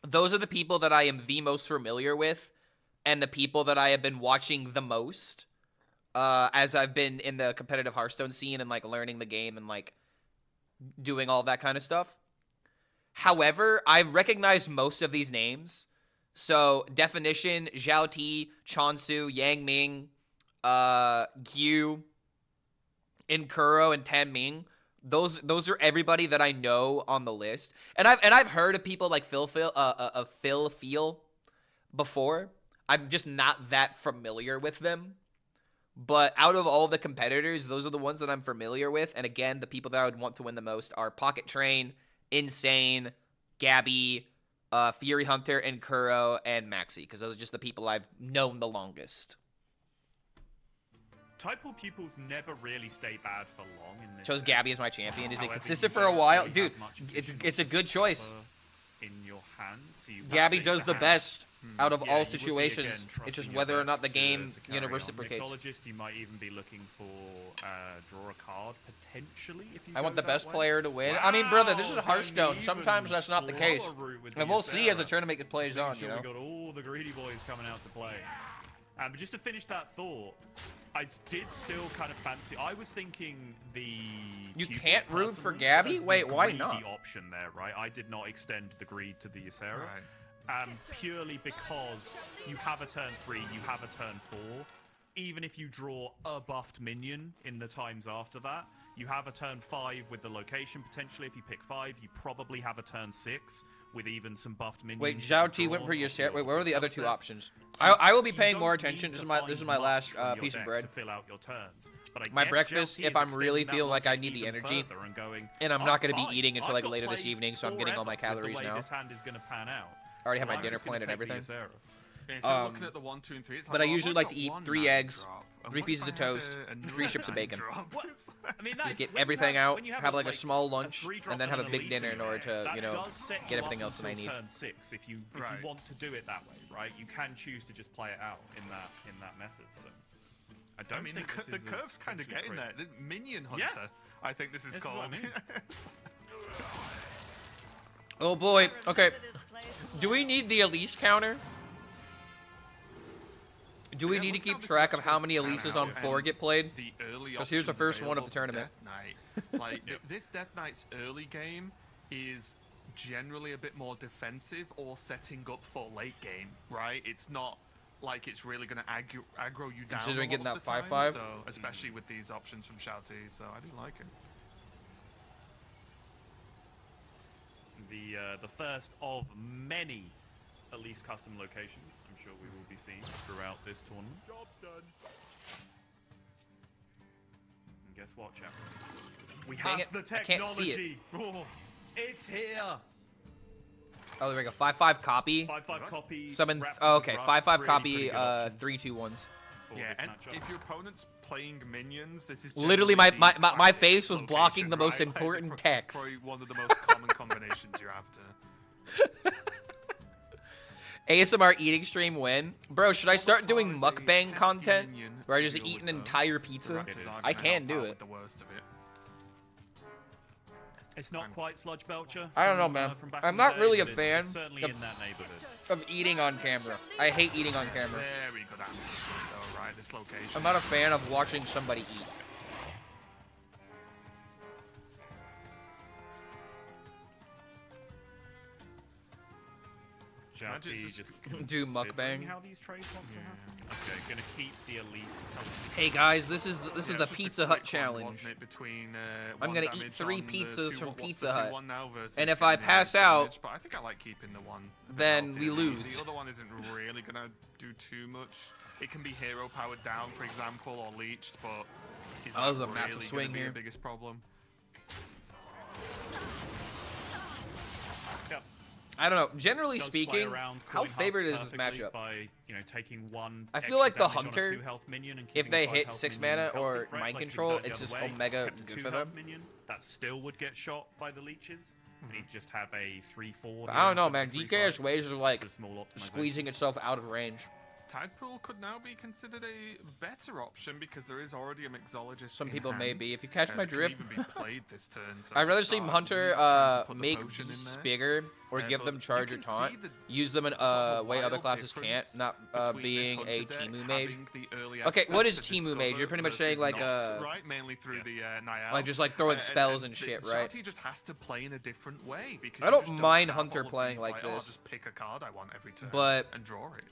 Those are the people that I am the most familiar with and the people that I have been watching the most as I've been in the competitive Hearthstone scene and like learning the game and like doing all that kind of stuff. However, I've recognized most of these names. So Definition, Zhao Ti, Chonsu, Yang Ming, Gyu, Inkuro, and Tan Ming. Those are everybody that I know on the list. And I've heard of people like Phil Feel before. I'm just not that familiar with them. But out of all the competitors, those are the ones that I'm familiar with. And again, the people that I would want to win the most are Pocket Train, Insane, Gabby, Fury Hunter, and Kuro, and Maxi. Because those are just the people I've known the longest. Typal pupils never really stay bad for long in this. Chose deck. Gabby as my champion. Is it However, consistent you for a don't while? really Dude, have much it's vision a of good choice. Discover in your hand, so you Gabby have does to the have- best out of Yeah, all you would be, situations. again, It's trusting just your whether or deck not the game to carry on. reciprocates. Mixologist, you might even be looking for draw a card potentially if you I want go the best that way. player to win. I mean, brother, this is Wow, Hearthstone. going Sometimes even that's not the case. slower route with And the we'll see as the Ysera. tournament plays Just making on, sure you know? we got all the greedy boys coming out to play. But just to finish that thought, I did still kind of fancy. I was thinking the. You Cupid can't root for personally Gabby? as the Wait, why greedy not? option there, right? I did not extend the greed to the Ysera. Right. Purely because you have a turn 3, you have a turn 4. Even if you draw a buffed minion in the times after that, you have a turn 5 with the location potentially. If you pick 5, you probably have a turn 6 with even some buffed minions. Wait, you Zhao can Ti went draw for your off share. Wait, what were the other two concept. options? So I will be you paying don't more need attention. to This is my find last much from your piece of deck bread. to fill out your turns. But I My guess breakfast, GLT if is I'm really extending that feeling like I logic need the even energy, further and going, and I'm not gonna be fine, eating until, I've like, got later this plays evening, so I'm getting all my forever with calories the way now. this hand is going to pan out. I already have So my I'm dinner just gonna planned and take the everything. Ysera. Okay, so looking at the 1, 2, and 3, it's But like, I well, usually I've like got to eat one 3 9 eggs, drop, and 3 what pieces if of I had toast, another 3 strips of 9 bacon. drop? I mean, Just that's, get when you everything have- out, when you have like a like small a lunch, 3-drop and then have a an big dinner in order Elysium, to, you that know, does set get you everything up else that I until need. Turn 6, if you Right. want to do it that way, right? You can choose to just play it out in that method. So I don't I mean, think the curve's kind of getting there. The Minion Hunter, Yeah. I think this is This is what I called. mean. Oh boy. Okay. Do we need the Elise counter? Do we Yeah, need to look how keep this track of actually how many pan Elises out, on floor and get played? The early 'Cause here's the options first one of available the for tournament. Death Knight. Like this Death Knight's early game is generally a bit more defensive or setting up for late game, right? It's not like it's really going to aggro you down. Considering a lot getting of that the time, 5/5? so especially with these options from Shouty, so I do like it. The first of many at least custom locations. I'm sure we will be seeing throughout this tournament. Job's done. And guess what, chap? We Dang have it, the I can't see it. technology. Oh, it's here. Oh, there we go. 5/5 copy. 5/5 copies. Summon. Raptors Oh, with okay. Rust, 5/5 really copy. pretty good option 3/2 for Yeah, this and matchup. if your opponent's playing minions, this is Literally, generally my the face classic was location, blocking the most right? important Like, text. Probably one of the most common combinations you're after. ASMR eating stream win. Bro, should I start doing Avatar is a mukbang pesky content minion where I to just deal eat an with, though. entire The pizza? Raptors are I gonna can help do out it. with the worst of it. It's not quite Sludge Belcher. I don't know, from, man. from back I'm in the not day, really a but fan It's certainly of- in that neighborhood. Of eating on camera. I hate eating on camera. Very good answer to it, though, right? This location. I'm not a fan of watching somebody eat. Imagine Shouty it's just do considering mukbang. how these trades want to happen. Okay, gonna keep the Elise. Hey guys, this is the Yeah, Pizza just a Hut quick one, challenge. wasn't it, between, I'm one gonna eat damage 3 on the pizzas two- from what's Pizza the Hut. 2-1 now versus And if I getting pass damage, out, but I think I like keeping the one. a bit then healthier. we lose. The other one isn't really gonna do too much. It can be hero powered down, for example, or leeched, but is That was a really massive gonna swing be here. the biggest problem? Yep. I don't know. Generally Does play speaking, around how Calling Husk favored is this perfectly matchup? By, taking one I feel extra like the damage on a Hunter, 2-health minion and if keeping they a 5 hit health 6 minion mana healthy, or right? mind Like if he control, done the it's other just way, omega kept a good for 2-health them. Minion, that still would get shot by the leeches. And he'd just have a 3/4. I don't know, man. DK's ways are like It's a small optimization. squeezing itself out of range. Tidepool could now be considered a better option because there is already a mixologist. Some in people may hand, be. If you catch my that can drift, even be played this turn, so I'd if rather you see start Hunter Luke's trying to put the make potion in beasts there, bigger or give but them you charge or can taunt. see the Use them in sort of a way other wild classes can't, difference not between this being Hunter a deck Timu mage. having the early Okay, what is access to Timu mage? discover You're pretty much versus saying like Nox, right? Mainly through Yes. the Niall. like just like throwing spells and shit, right? Shouty just has to play in a different way because I you don't just mind have Hunter all of playing these, like oh, I'll this. just pick a card I want every turn But and draw it.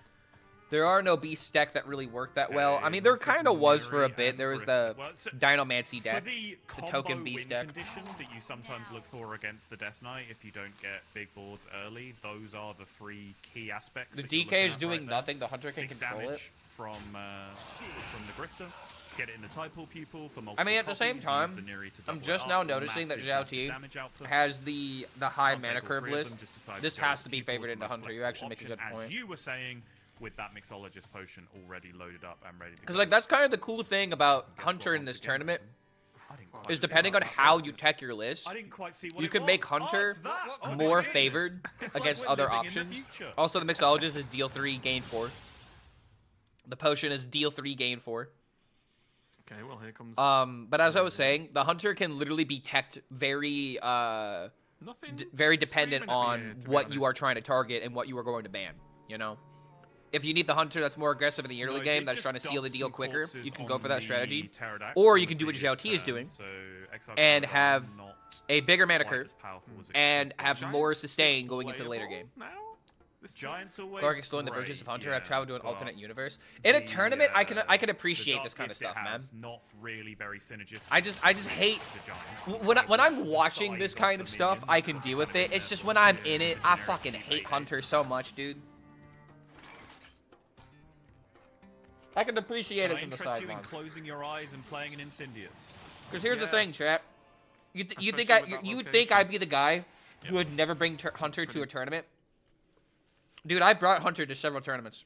there are no beast deck that really work that well. I mean, there kind of was for a bit. There was the Dinomancy For deck, the token combo beast win deck. condition that you sometimes look for against the Death Knight if you don't get big boards early, those are the 3 key aspects. The that you're DK looking is at doing right there. nothing. The Hunter can 6 control damage it. from the Grifter. Get it in the Tidepool pupil for multiple I mean, at the same copies, time, use the Neri to I'm double just it now up, noticing that massive Zhao damage output. has the high Can't mana take all curve 3 of list. them, just decides This go has with to be pupils, favored the into most Hunter. You flexible actually make a good option, point. As you were saying, with that mixologist potion already loaded up and ready to go. Because like that's kind of the cool thing about Guess Hunter what, in once this again, tournament I didn't quite is see depending what on that how was. you tech your list, I didn't quite see what you it can make was. Hunter Oh, it's that. Oh, my more goodness. favored It's like against we're other living in the options. future. Also, the mixologist is deal 3, gain 4. The potion is deal 3, gain 4. Okay, well here comes. But as I was saying, the Hunter can literally be teched very, Nothing. very dependent screaming at on me here, to be what you are honest. trying to target and what you are going to ban. You know, if you need the Hunter that's more aggressive in the early No, game, it that's just trying to seal the dumped deal some quicker, corpses you can on go for that the strategy. Pterodactyl Or on you the can do what previous JLT is turn, doing so Exile and Pterodactyl have not a bigger mana quite curve as powerful as it and could be. have Giants more is sustain going into the later playable game. now? This Giants always Clark exploring the great, virtues of Hunter. yeah, I've traveled to an but alternate universe. In a the, tournament, I can the appreciate dark this kind of gifts it stuff, man. has, Not really very synergistic. I just hate with the Giant. when I'm The watching size this of kind the of stuff, minion, I that's can what deal kind with of it. in It's there just for when the I'm in it, I generic fucking TBA. hate Hunter so much, dude. I can appreciate Can it I from the interest you in sidelines. closing your eyes and playing an Incendious? Because here's the thing, Yes. chat. You Especially think with that you would location. think I'd be the guy who would never bring Hunter to a tournament? Dude, I brought Hunter to several tournaments.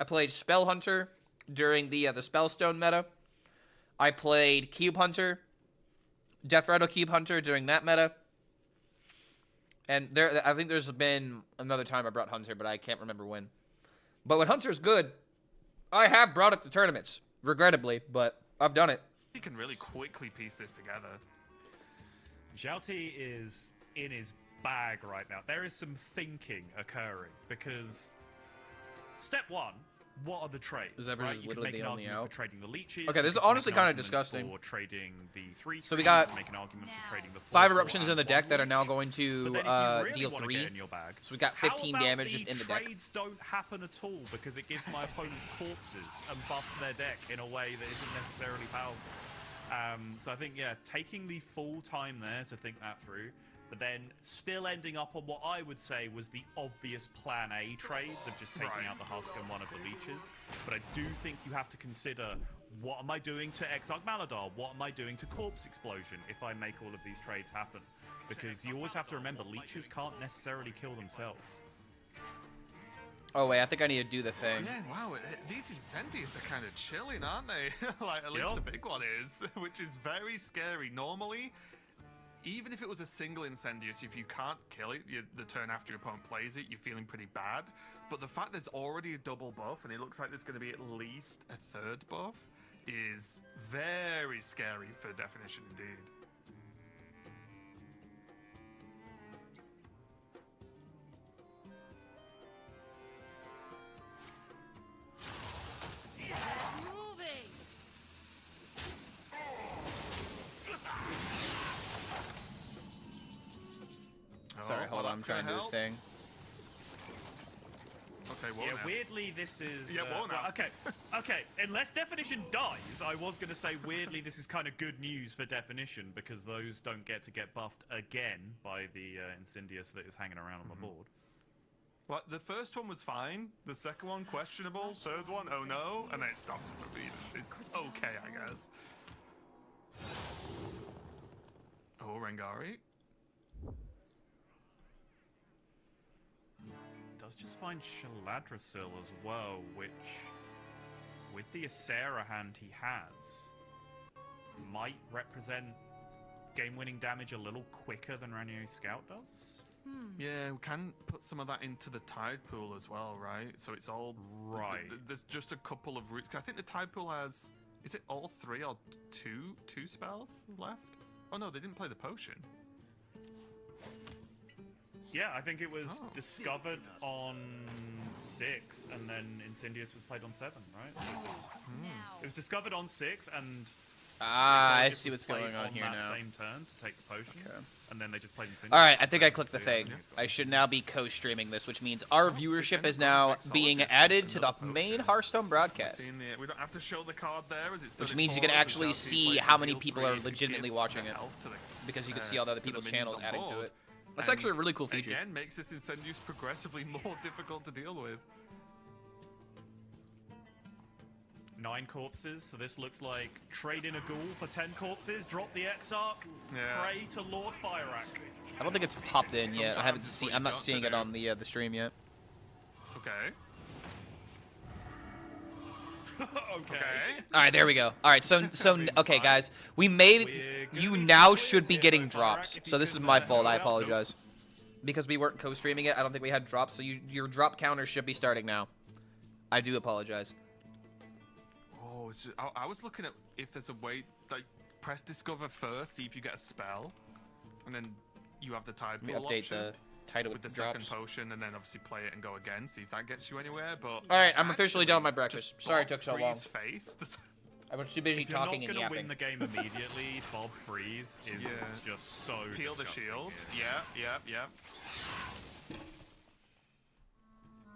I played Spell Hunter during the Spellstone meta. I played Cube Hunter, Death Rattle Cube Hunter during that meta. And I think there's been another time I brought Hunter, but I can't remember when. But when Hunter's good, I have brought it to tournaments, regrettably, but I've done it. You can really quickly piece this together. Zhao is in his bag right now. There is some thinking occurring because step 1, what are the trades? Is that Right? just You can literally make the an only argument out? for trading the leeches. Okay, this is you can make honestly an kinda argument disgusting. For trading the 3/3. So we got you can make an argument for trading the 5 4/4 eruptions in and the deck that are now 1/1. going to But then if you really deal wanna 3. get in your bag, So we got 15 how about damage just in the deck. trades don't happen at all because it gives my opponent corpses and buffs their deck in a way that isn't necessarily powerful. So I think, yeah, taking the full time there to think that through, but then still ending up on what I would say was the obvious plan A trades of just taking out the husk and one of the leeches. But I do think you have to consider, what am I doing to Exarch Maladar? What am I doing to Corpse Explosion if I make all of these trades happen? Because you always have to remember, leeches can't necessarily kill themselves. Oh wait, I think I need to do the thing. Yeah, wow, these Incendies are kind of chilling, aren't they? Like, at least the big one is, which is very scary. Normally, even if it was a single Incendious, if you can't kill it the turn after your opponent plays it, you're feeling pretty bad. But the fact there's already a double buff, and it looks like there's going to be at least a third buff, is very scary for Definition indeed. Sorry, hold on, I'm trying to do the thing. Okay, well, yeah, now. weirdly, this is... Yeah, well, now. okay, unless Definition dies, I was going to say, weirdly, this is kind of good news for Definition, because those don't get to get buffed again by the Incendious that is hanging around on the board. Well, the first one was fine, the second one questionable, third one, oh no, and then it stops with obedience. It's okay, I guess. Oh, Rengari. Does just find Shaladrasil as well, which, with the Asera hand he has, might represent game-winning damage a little quicker than Ranieri's Scout does. Yeah, we can put some of that into the Tide Pool as well, right? So it's all... Right. There's just a couple of routes. I think the Tide Pool has... Is it all three or two spells left? Oh no, they didn't play the potion. Yeah, I think it was discovered on 6, and then Incendious was played on 7, right? It was discovered on 6, and I see what's going on here that now. same turn to take the potion, and then they just played Incendious. All right, I think I clicked the thing. I should now be co-streaming this, which means our viewership is now being added to the main Hearthstone broadcast. We don't have to show the card there, as it's done Which it means you for can us, actually which see LT how plays many deal people 3, are you can legitimately give watching it. health to the, Because you can see all the other to people's minions channels on adding to board. it. That's actually a really cool feature. Again, makes this Incendious progressively more difficult to deal with. 9 corpses, so this looks like trade in a ghoul for 10 corpses, drop the Exarch, pray to Lord Fireack. I don't think it's popped in yet. I haven't seen. I'm not seeing it on the stream yet. Okay. Okay. All right, there we go. All right, so okay, guys, we made. You now should be getting drops. So this is my fault. I apologize. Because we weren't co-streaming it, I don't think we had drops. So your drop counter should be starting now. I do apologize. Oh, I was looking at if there's a way, like, press discover first, see if you get a spell, and then you have the Tide Pool Let me update option the title with the drops. second potion, and then obviously play it and go again, see if that gets you anywhere. But all right, I'm officially done with my breakfast. just Sorry it Bob took so long. Freeze face. I was too busy If you're talking not and going to yapping. win the game immediately, Bob Freeze is just so Peel the disgusting shields. here. Yeah.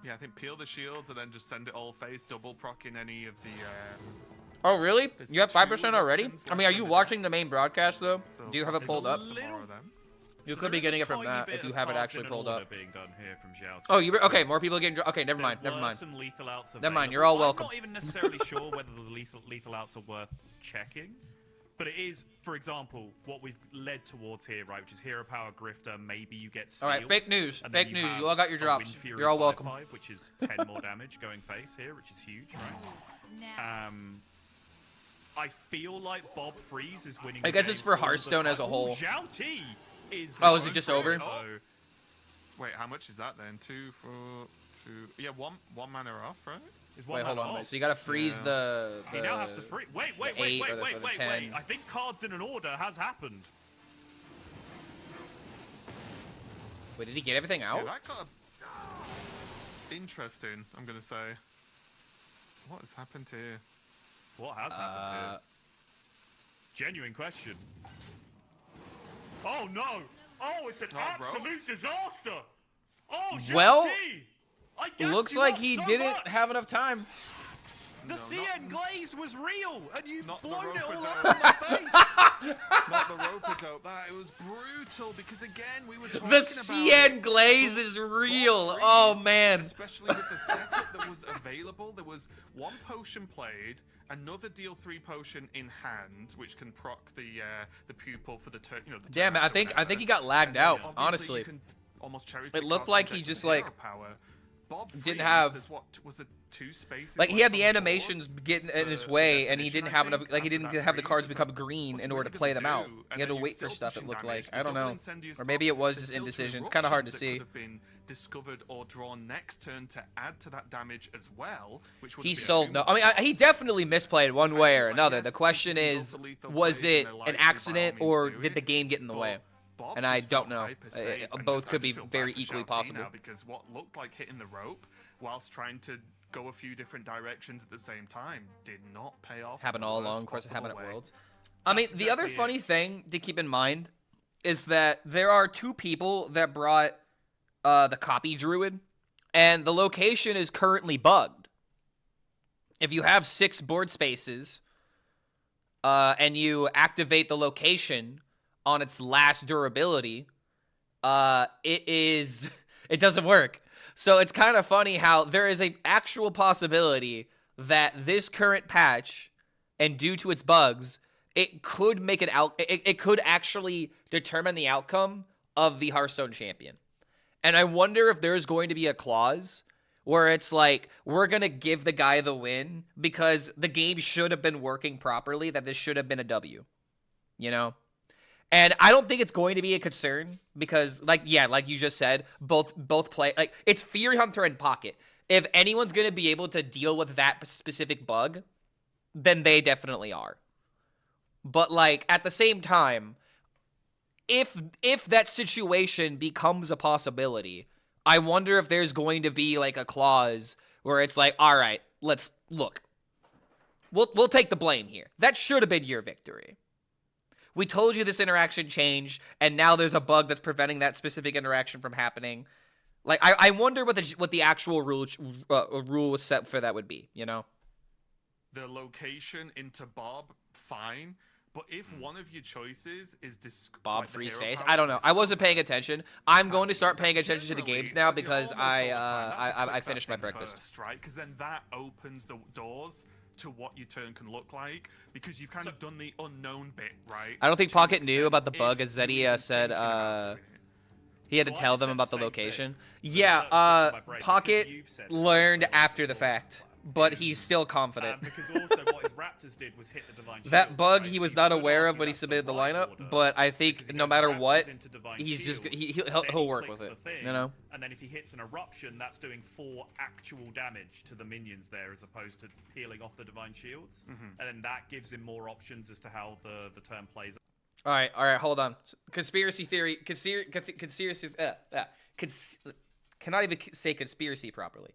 Yeah, I think peel the shields and then just send it all face, double proccing any of the... Oh, really? There's You have 5% 2 already? options I mean, are left you in watching the main broadcast, though? So Do you have it there's pulled a up? little more of them. You So could be there is getting a it from tiny that bit if you of have it cards actually in an pulled order up. being done here from Zhao Oh, you okay? because More people are getting. Okay, never mind. there Never were mind. some lethal outs Never mind, available. you're all welcome. I'm not even necessarily sure whether the lethal outs are worth checking, but it is, for example, what we've led towards here, right? Which is Hero Power Grifter. Maybe you get Steel. All right, fake news. And then Fake news. have You all got your a drops. Wind Fury You're all welcome. 5/5, which is 10 more damage going face here, which is huge, right? I feel like Bob Freeze is winning. I the guess game it's for all the Hearthstone as a time. whole. Ooh, Zhao Ti is. Oh, is it going just for over? though. Wait, how much is that then? 2 for 2. Yeah, one mana off, right? Is one Wait, hold mana on. Wait, off. so you gotta freeze the. He now has to free. Wait. the 8 or the 10. I think cards in an order has happened. Wait, did he get everything out? Yeah, that got interesting, I'm gonna say. What has happened here? What has happened here? Genuine question. Oh no! Oh, it's an absolute disaster! Oh, Well, Zhao Ti! I gassed looks you like up he so didn't much! have enough time. The CN glaze was real, and you've Not the blown it all rope-a-dope. up in my face. Not the rope-a-dope. That it was brutal because again we were talking The about CN it. glaze is real. Freeze, Oh man. Especially with the setup that was available, there was one potion played, another deal 3 potion in hand, which can proc the pupil for the turn. You know, the Damn it, turn I after think whatever. he got lagged And then out, obviously honestly. you can almost cherry It pick looked cards like from he deck just, with like, hero power. Bob didn't Freeze, have- there's what was it, 2 spaces Like he left had the on board animations getting in his for way, and he definition, didn't I have enough. think, Like he after didn't that have the freeze. cards It's become like, green what's in it order to really play gonna them out. do? You And had to then wait you're for still stuff. It pushing looked damage. like I don't There's double know, incendious or maybe bomb. it was There's just still 2 indecision. It's kind of hard to eruptions that see. could have been discovered or drawn next turn to add to that damage as well, which would He have been sold too no. much. I mean, he definitely misplayed one I way feel or like, another. yes, The you question can go is, for lethal was plays it and they're an likely by all accident means or do did the it, game get in the but way? Bob And I just don't felt know. hyper safe, and Both I could be just feel very bad for equally Shao T possible. now because what looked like hitting the rope whilst trying to go a few different directions at the same time did not pay off. Happened in the all worst along. Of course, it happened at possible way. Worlds. I mean, That's the other exactly funny it. thing to keep in mind is that there are 2 people that brought the copy druid, and the location is currently bugged. If you have 6 board spaces, and you activate the location on its last durability, it doesn't work. So it's kind of funny how there is a actual possibility that this current patch, and due to its bugs, it could make it out. It could actually determine the outcome of the Hearthstone champion. And I wonder if there's going to be a clause where it's like, we're going to give the guy the win because the game should have been working properly, that this should have been a W, you know? And I don't think it's going to be a concern because, like you just said, both play, like, it's Fury Hunter and Pocket. If anyone's going to be able to deal with that specific bug, then they definitely are. But, like, at the same time, if that situation becomes a possibility, I wonder if there's going to be, like, a clause where it's like, all right, let's look. We'll take the blame here. That should have been your victory. We told you this interaction changed, and now there's a bug that's preventing that specific interaction from happening. Like, I wonder what the actual rule was set for that would be, you know? The location into Bob, fine. But if one of your choices is Bob like the Freeze hero face. power I don't to know. I wasn't discover, paying attention. I'm going to start paying that attention to the generally, games now like, because almost all the time, that's a I click finished that my thing breakfast. first, right? Because then that opens the doors to what your turn can look like because you've kind of done the unknown bit, right? I don't think to an Pocket knew extent, about the if bug, as you were Zeddy even said. thinking about doing it. He had So to I tell just them said about the the same location. thing, but Yeah, instead of switching my brain, Pocket because you've said it, learned that's after the fact, but he's still confident. Because also what his Raptors did was hit the Divine Shield. That bug right? he So was you not could aware of argue when he that's submitted the right lineup, order, but I because think he no goes matter Raptors what, into Divine he's just Shields, he'll then he work clicks with it, the thing, you know? And then if he hits an eruption, that's doing 4 actual damage to the minions there, as opposed to peeling off the Divine Shields, and then that gives him more options as to how the turn plays. All right, hold on. Conspiracy theory, cannot even say conspiracy properly.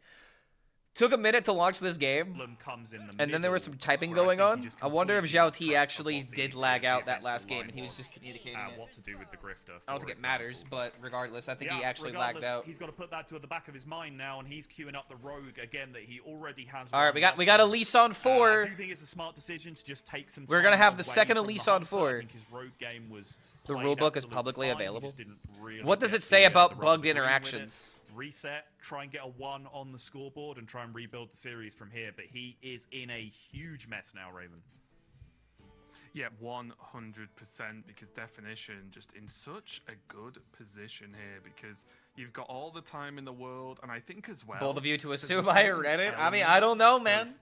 Took a minute to launch this game, Comes in the and then there was middle, some typing where I going think he on. just I wonder if completely Zhao lost T track of actually what did the lag out that eventual last game, line and he was was, just communicating it. what to do with the grifter. I don't for think it example. matters, but regardless, I think Yeah, he actually lagged regardless, out. He's got to put that to the back of his mind now, and he's queuing up the rogue again that he already has. All right, one we got option. Elise on 4. I do think it's a smart decision to just take some. We're gonna time have the away second from Elise the on Hunter. 4. I think his rogue game was The played rulebook is absolutely publicly fine, he available. just didn't really What does get it say the about rubber bugged green with it. interactions? Reset, try and get a 1 on the scoreboard, and try and rebuild the series from here. But he is in a huge mess now, Raven. Yeah, 100%, because definition just in such a good position here because you've got all the time in the world, and I think as well. Bold of you to there's assume a I certain read it. I mean, element I don't know, of man.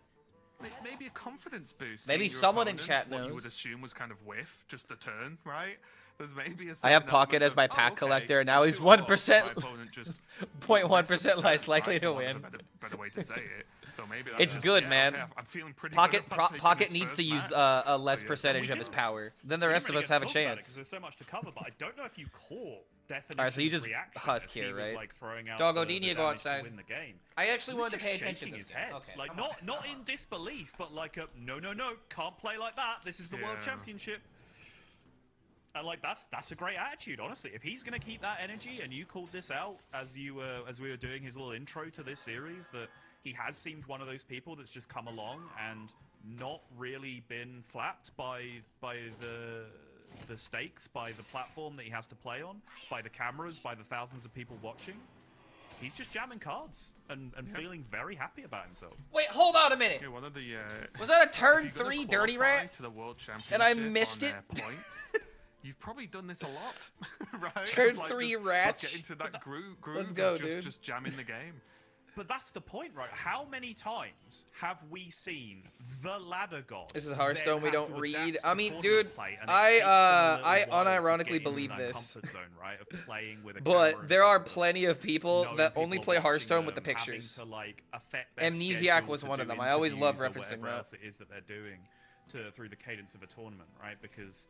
Maybe a confidence boost. Maybe seeing your someone in opponent, chat what you knows. would assume was kind of whiff, just a turn, right? There's maybe a I have certain Pocket element as my of, pack okay, collector, and now he's 2-0, 1%, my opponent just 0.1% less turn, likely right, to for want of win. a better way to say it. So maybe It's that's good, yeah, man. okay, I'm feeling pretty Pocket good about taking Pocket this needs first to use match. a less So, yeah. percentage We of his didn't- power. Then the We rest didn't of us really have a get to talk about it 'cause chance. there's so much to cover, but I don't know if you caught Definition's Alright, so you just reaction husk as he here, was, right? like, throwing out Doggo, the do you need to go damage outside? win the game. I actually He was wanted to pay just attention shaking to his this head, game. Okay, like come on. not in disbelief, but like a no, can't play like that. This is the world Yeah. championship. And like that's a great attitude, honestly. If he's gonna keep that energy, and you called this out as we were doing his little intro to this series, that he has seemed one of those people that's just come along and not really been flapped by the stakes, by the platform that he has to play on, by the cameras, by the thousands of people watching. He's just jamming cards and feeling very happy about himself. Wait, hold on a minute. Yeah, one of the, Was that a turn if you're gonna 3 dirty qualify rat? to the World Championship And I missed on, it? Points. You've probably done this a lot, right? Turn Of, like, 3 just rats. get into that groove Let's go, of dude. just jamming the game. But that's the point, right? How many times have we seen the ladder god? This is Hearthstone, we then have don't to read. adapt I to mean, tournament dude, play, and it I takes them a little while to unironically get into believe that this. comfort zone, right, of playing with a camera But in there are front of them, plenty of people knowing that people only are play watching Hearthstone with the them, having pictures. to, like, affect their Amnesiac schedule was to one of do them. I always love interviews or referencing whatever that. else it is that they're doing through the cadence of a tournament, right? Because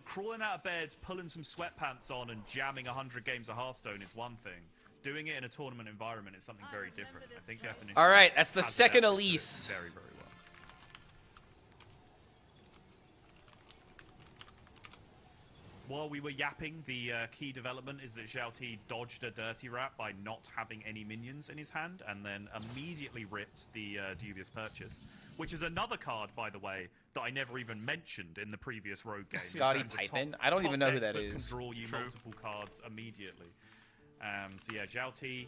crawling out of bed, pulling some sweatpants on, and jamming 100 games of Hearthstone is one thing. Doing it in a tournament environment is something very different. I think definition. All right, that's the has second adapted to it Elise. very, very well. While we were yapping, the key development is that Zhao Ti dodged a dirty rat by not having any minions in his hand, and then immediately ripped the Dubious Purchase, which is another card, by the way, that I never even mentioned in the previous Rogue game. Scotty in terms of Pippen? top- I don't top even know who decks that Can is. draw you multiple cards immediately. So yeah, Zhao Ti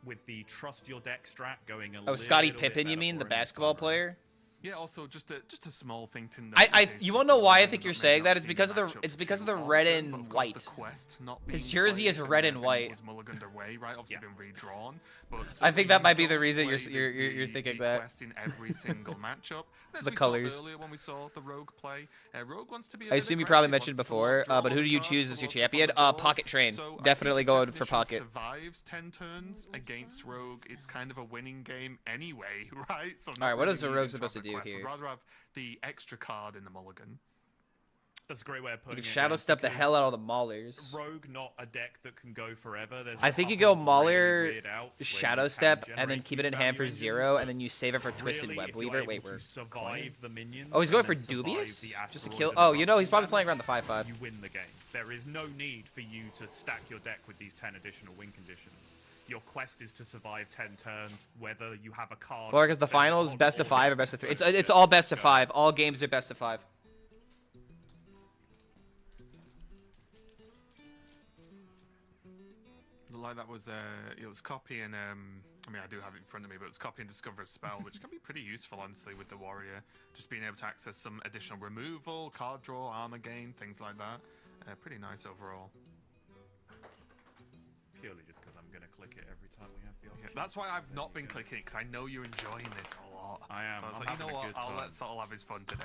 with the trust your deck strat going a Oh, Scotty little bit Pippen, you better mean for the him this basketball time around. player? Yeah, also just a small thing to note. You wanna know why I think you're saying that? It's because of the red and white. His jersey is red and white. Was mulliganed away, right? Obviously been redrawn, but I think that might be the don't reason play you're thinking the that. quest in every single matchup. As The we colors. saw earlier when we saw the Rogue play, Rogue wants to be. I assume you probably mentioned before, but who do you choose as your champion? Pocket Train. Definitely going for Pocket. Survives 10 turns against Rogue. It's kind of a winning game anyway, right? So All right, what really is the needing Rogue to supposed to have a do quest. here? Would rather have the extra card in the mulligan. That's a great way of You putting can it. shadow yeah, step the hell because out of the Maulers. Rogue, not a deck that can go forever. There's I a think you couple go of Mauler, really weird outs where Shadow you can Step, and then generate keep it in huge hand for value 0, engines, and then you save it for Twisted really, Web if you're Weaver. able Wait, to we're survive the minions. Oh, he's going and for then survive Dubious? the Just to asteroid kill. and Oh, the you know, he's probably damage, playing around the 5/5. You win the game. There is no need for you to stack your deck with these 10 additional win conditions. Your quest is to survive 10 turns, whether you have a card. Clark, is the that says it finals on best of or 5 or not. best of 3? So It's just all best of go. 5. All games are best of 5. Like that was it was copying. I mean, I do have it in front of me, but it's copy and discover a spell, which can be pretty useful, honestly, with the warrior. Just being able to access some additional removal, card draw, armor gain, things like that. Pretty nice overall. Purely just because I'm going to click it every time we have the option. Yeah, that's why I've not been clicking it, because I know you're enjoying this a lot. I am. So I was I'm like, you know having a what? good I'll time. let Subtle have his fun today.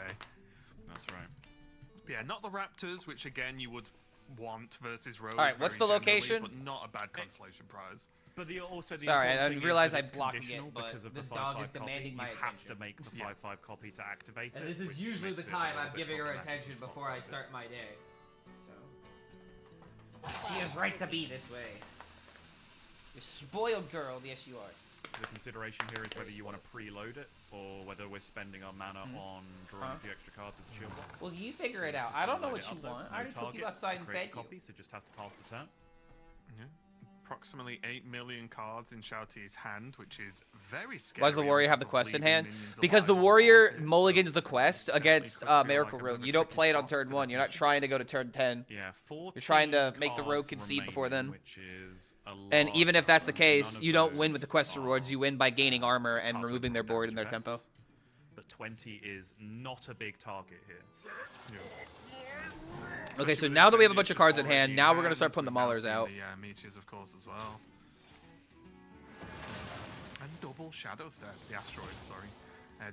That's right. But yeah, not the Raptors, which again you would want versus Rogue. All right, what's very the generally, location? But not a bad consolation prize. But also the Sorry, important I thing is realized that I it's blocked it, conditional but because of this the dog 5/5 is demanding copy. my You have to attention. make the 5/5 copy to activate it. And this is which usually makes the it a time little I'm bit giving her problematic attention in spots before I like start this. my day. So she has right to be this way. You spoiled girl, yes you are. So the consideration here is whether you want to preload it or whether we're spending our mana on drawing a few extra cards with the shield block. Well, you figure it out. Just I don't know load what it you up, though. want. No I already took target you outside to and create fed a copy, you. so just has to pass the turn. Yeah. Approximately 8 million cards in Shouty's hand, which is very scary. Why does the warrior on have the top of quest in leaving hand? minions Because the alive on warrior board here, mulligans so the quest definitely against could feel Miracle like a bit Rogue. of a You don't tricky play it on spot turn for 1. You're not definition. trying to go to turn 10. Yeah, 14 You're trying to make the rogue cards concede before then. remaining, which is a And large even if that's the amount. case, None you of don't win with the those quest are rewards. You win by gaining armor and cards with removing their top board and their damage tempo. effects. But 20 is not a big target here. Okay, so Especially now with that we have a Zenya's bunch of just cards in already hand, now we're in going to start hand, putting the we've now Maulers seen out. The Meeches, of course, as well. And double Shadow Step, the Asteroids, sorry.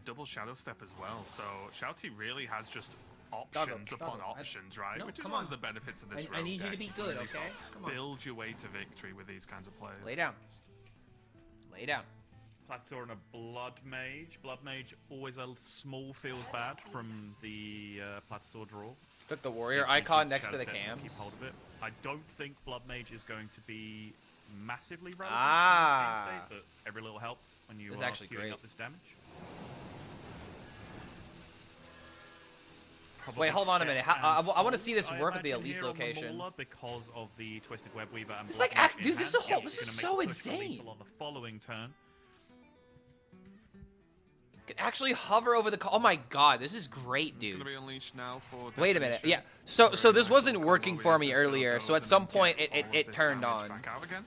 Double Shadow Step as well. So Shouty really has just options upon Doggo. options, right? No, Which is come one on. of the benefits of this I rogue need you to deck. be can good, really sort okay? of Come on. Build your way to victory with these kinds of players. Lay down. Lay down. Platzor and a Blood Mage. Blood Mage always a small feels bad from the Platzor draw. Put the warrior His icon uses next to Shadow the Step Keep cams. hold of it. I don't think Blood Mage is going to be massively relevant Ah. in this game state, but every little helps when you This are is actually queuing great. up this damage. probably Wait, hold on a step minute. and I want to see this hold, work at the imagine Elise here on the location. Mauler because of the Twisted Web Weaver and It's Blood like, Mage in dude, this is a hand. whole. Yeah, This he's is gonna so make the push for insane. lethal on the following turn. Can actually hover over the. Oh my god, this is great, It's dude. gonna be unleashed now for Wait a minute. Definition. Yeah. So Very this nice wasn't little working combo for where me you just build earlier. those So at and some then point get all of it this turned damage on. back out again.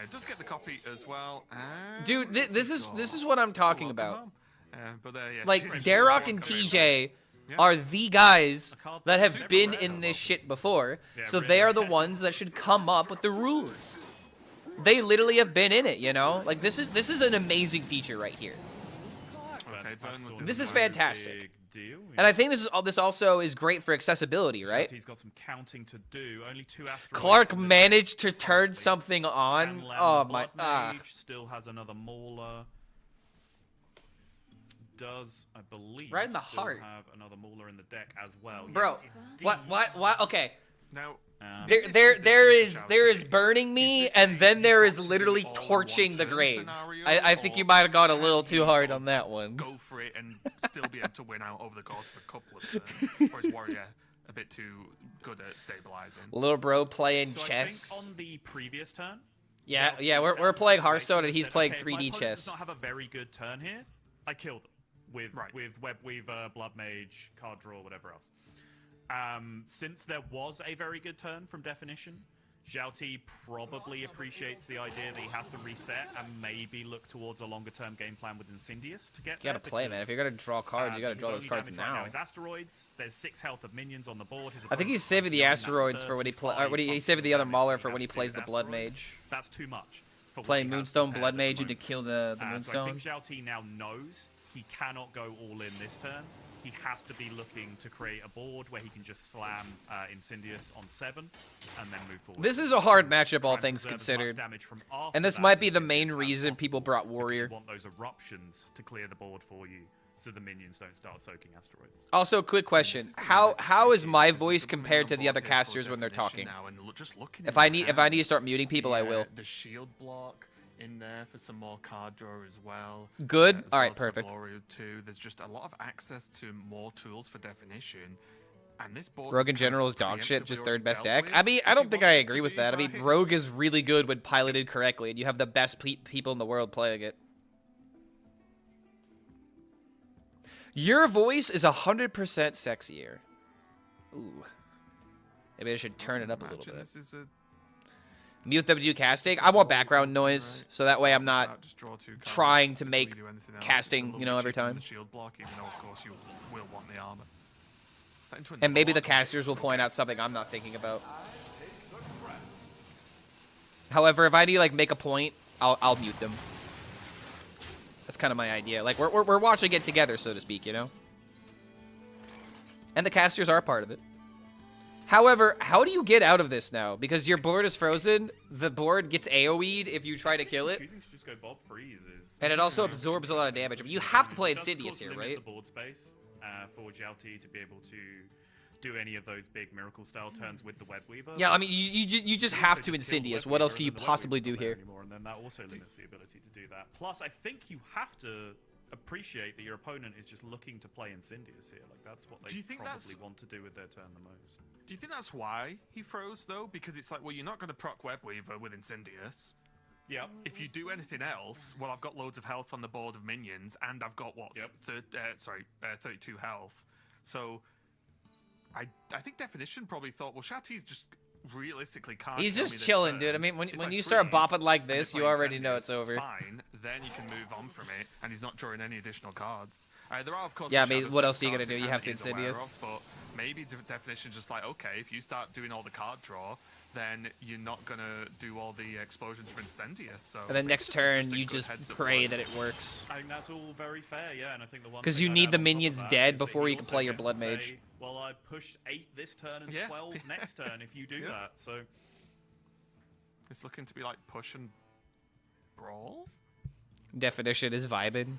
It does get the copy as well. And Dude, this we've is got- what I'm talking welcome about. home. But yeah, Like Shimmer's Darok just and walking away. TJ Yeah. are the guys A card that that's have super been rare, in though. this shit before. Yeah, So really. they are the ones that should come up with the rules. They literally have been in it, you know? Like this is an amazing feature right here. Okay, Burn was in This the is way. fantastic. Big deal. And I think this also is great for accessibility, right? He's got some counting to do. Only 2 asteroids. Clark on this managed to board. turn something on. And Lamb Oh the my Blood Mage still has another Mauler. Does, I believe, Right in the still heart. have another Mauler in the deck as well. Bro, Yes, what? Okay. Now, There this is position, burning me, this and saying then you've there got is to do literally all in one torching the turn grave. scenario, I think you or might have gone a little can too you hard sort on of that one. Go for it and still be able to win out over the course of a couple of turns. Or is Warrior a bit too good at stabilizing? Little bro playing So chess. I think on the previous turn. Yeah, Shelty yeah, we're set playing the Hearthstone situation and he's said, playing okay, if my 3D opponent chess. does not have a very good turn here, I kill them with Web Weaver, Blood Mage, card draw, whatever else. Since there was a very good turn from Definition, Xiaoti probably appreciates the idea that he has to reset and maybe look towards a longer-term game plan with Insidious to get You gotta there, play, man. If you're gonna draw cards, you gotta his draw those only cards damage right now. is asteroids. There's 6 health of minions on the board. His I think he's opponent's saving the 29, that's asteroids for when he he's saving the other Mauler for when he plays the Blood Mage. That's too much. For what Playing he has Moonstone prepared Blood at the Mage to moment. kill the So I Moonstone. think Xiaoti now knows he cannot go all in this turn. He has to be looking to create a board where he can just slam Insidious on 7 and then move forward. This is a hard matchup, all Try and things preserve as much considered. damage from after And this that might be the Insidious main as reason possible, people brought because Warrior. You want those eruptions to clear the board for you, so the minions don't start soaking asteroids. Also, quick question: How is my voice compared to the other casters when they're talking? If I need to start muting people, I will. The shield block in there for some more card draw as well. Good? As All well right, as for perfect. Glory too. There's just a lot of access to more tools for Definition. And this board Rogue is in kind general of is dog shit, just preemptively third best dealt deck. with I mean, I if don't he think I wants it agree to with be, that. I mean, right? Rogue is really good when piloted correctly, and you have the best people in the world playing it. Your voice is 100% sexier. Ooh. Maybe I should turn it up a little Imagine bit. This is a Mute W casting. I want background noise, so that way I'm not just draw 2 cards trying to before make you do anything else. casting, It's a you know, little every bit cheaper than time. The shield block, even though of course you will want the armor. And maybe the casters will point out something I'm not thinking about. However, if I need to like make a point, I'll mute them. That's kind of my idea. Like we're watching it together, so to speak, you know. And the casters are part of it. However, how do you get out of this now? Because your board is frozen. The board gets AoE'd if you try to kill it, Choosing to just go Bob Freeze is... and it also absorbs a lot of damage. I mean, you have to play It does, of Insidious course, here, limit right? the board space for Xiaoti to be able to do any of those big miracle style turns with the Web Weaver. Yeah, I mean, you just You have also to just kill the Insidious. Web What else Weaver can you and then the Web possibly Weaver's do not there here? anymore, and then that also limits the ability to do that. Plus, I think you have to appreciate that your opponent is just looking to play Insidious here. Like that's what they Do you think probably that's- want to do with their turn the most. Do you think that's why he froze though? Because it's like, well, you're not going to proc Webweaver with Insidious. Yeah. If you do anything else, well, I've got loads of health on the board of minions, and I've got what? Yep. 32 health. So, I think Definition probably thought, well, Shati's just realistically can't. He's kill just me this chilling, turn. dude. I mean, when It's you like start freeze, bopping like and this, they you play already know it's Incendious, over. Fine, then you can move on from it, and he's not drawing any additional cards. There are, of course, Yeah, the I mean, Shadow what Step else are you gonna cards do? in You hand have to that he's aware Insidious. of, but maybe Definition's just like, okay, if you start doing all the card draw, then you're not gonna do all the explosions for Incendious. So And then maybe next this is turn, a you good just heads-up pray play. that it works. I think that's all very fair, yeah, and I think the one 'Cause thing you I'd need add the on top of minions that dead is that before he you can also play your gets to Blood say, Mage. well, I pushed 8 this turn and Yeah. 12 next turn if you do Yeah. that. So It's looking to be like push and brawl Definition is vibing.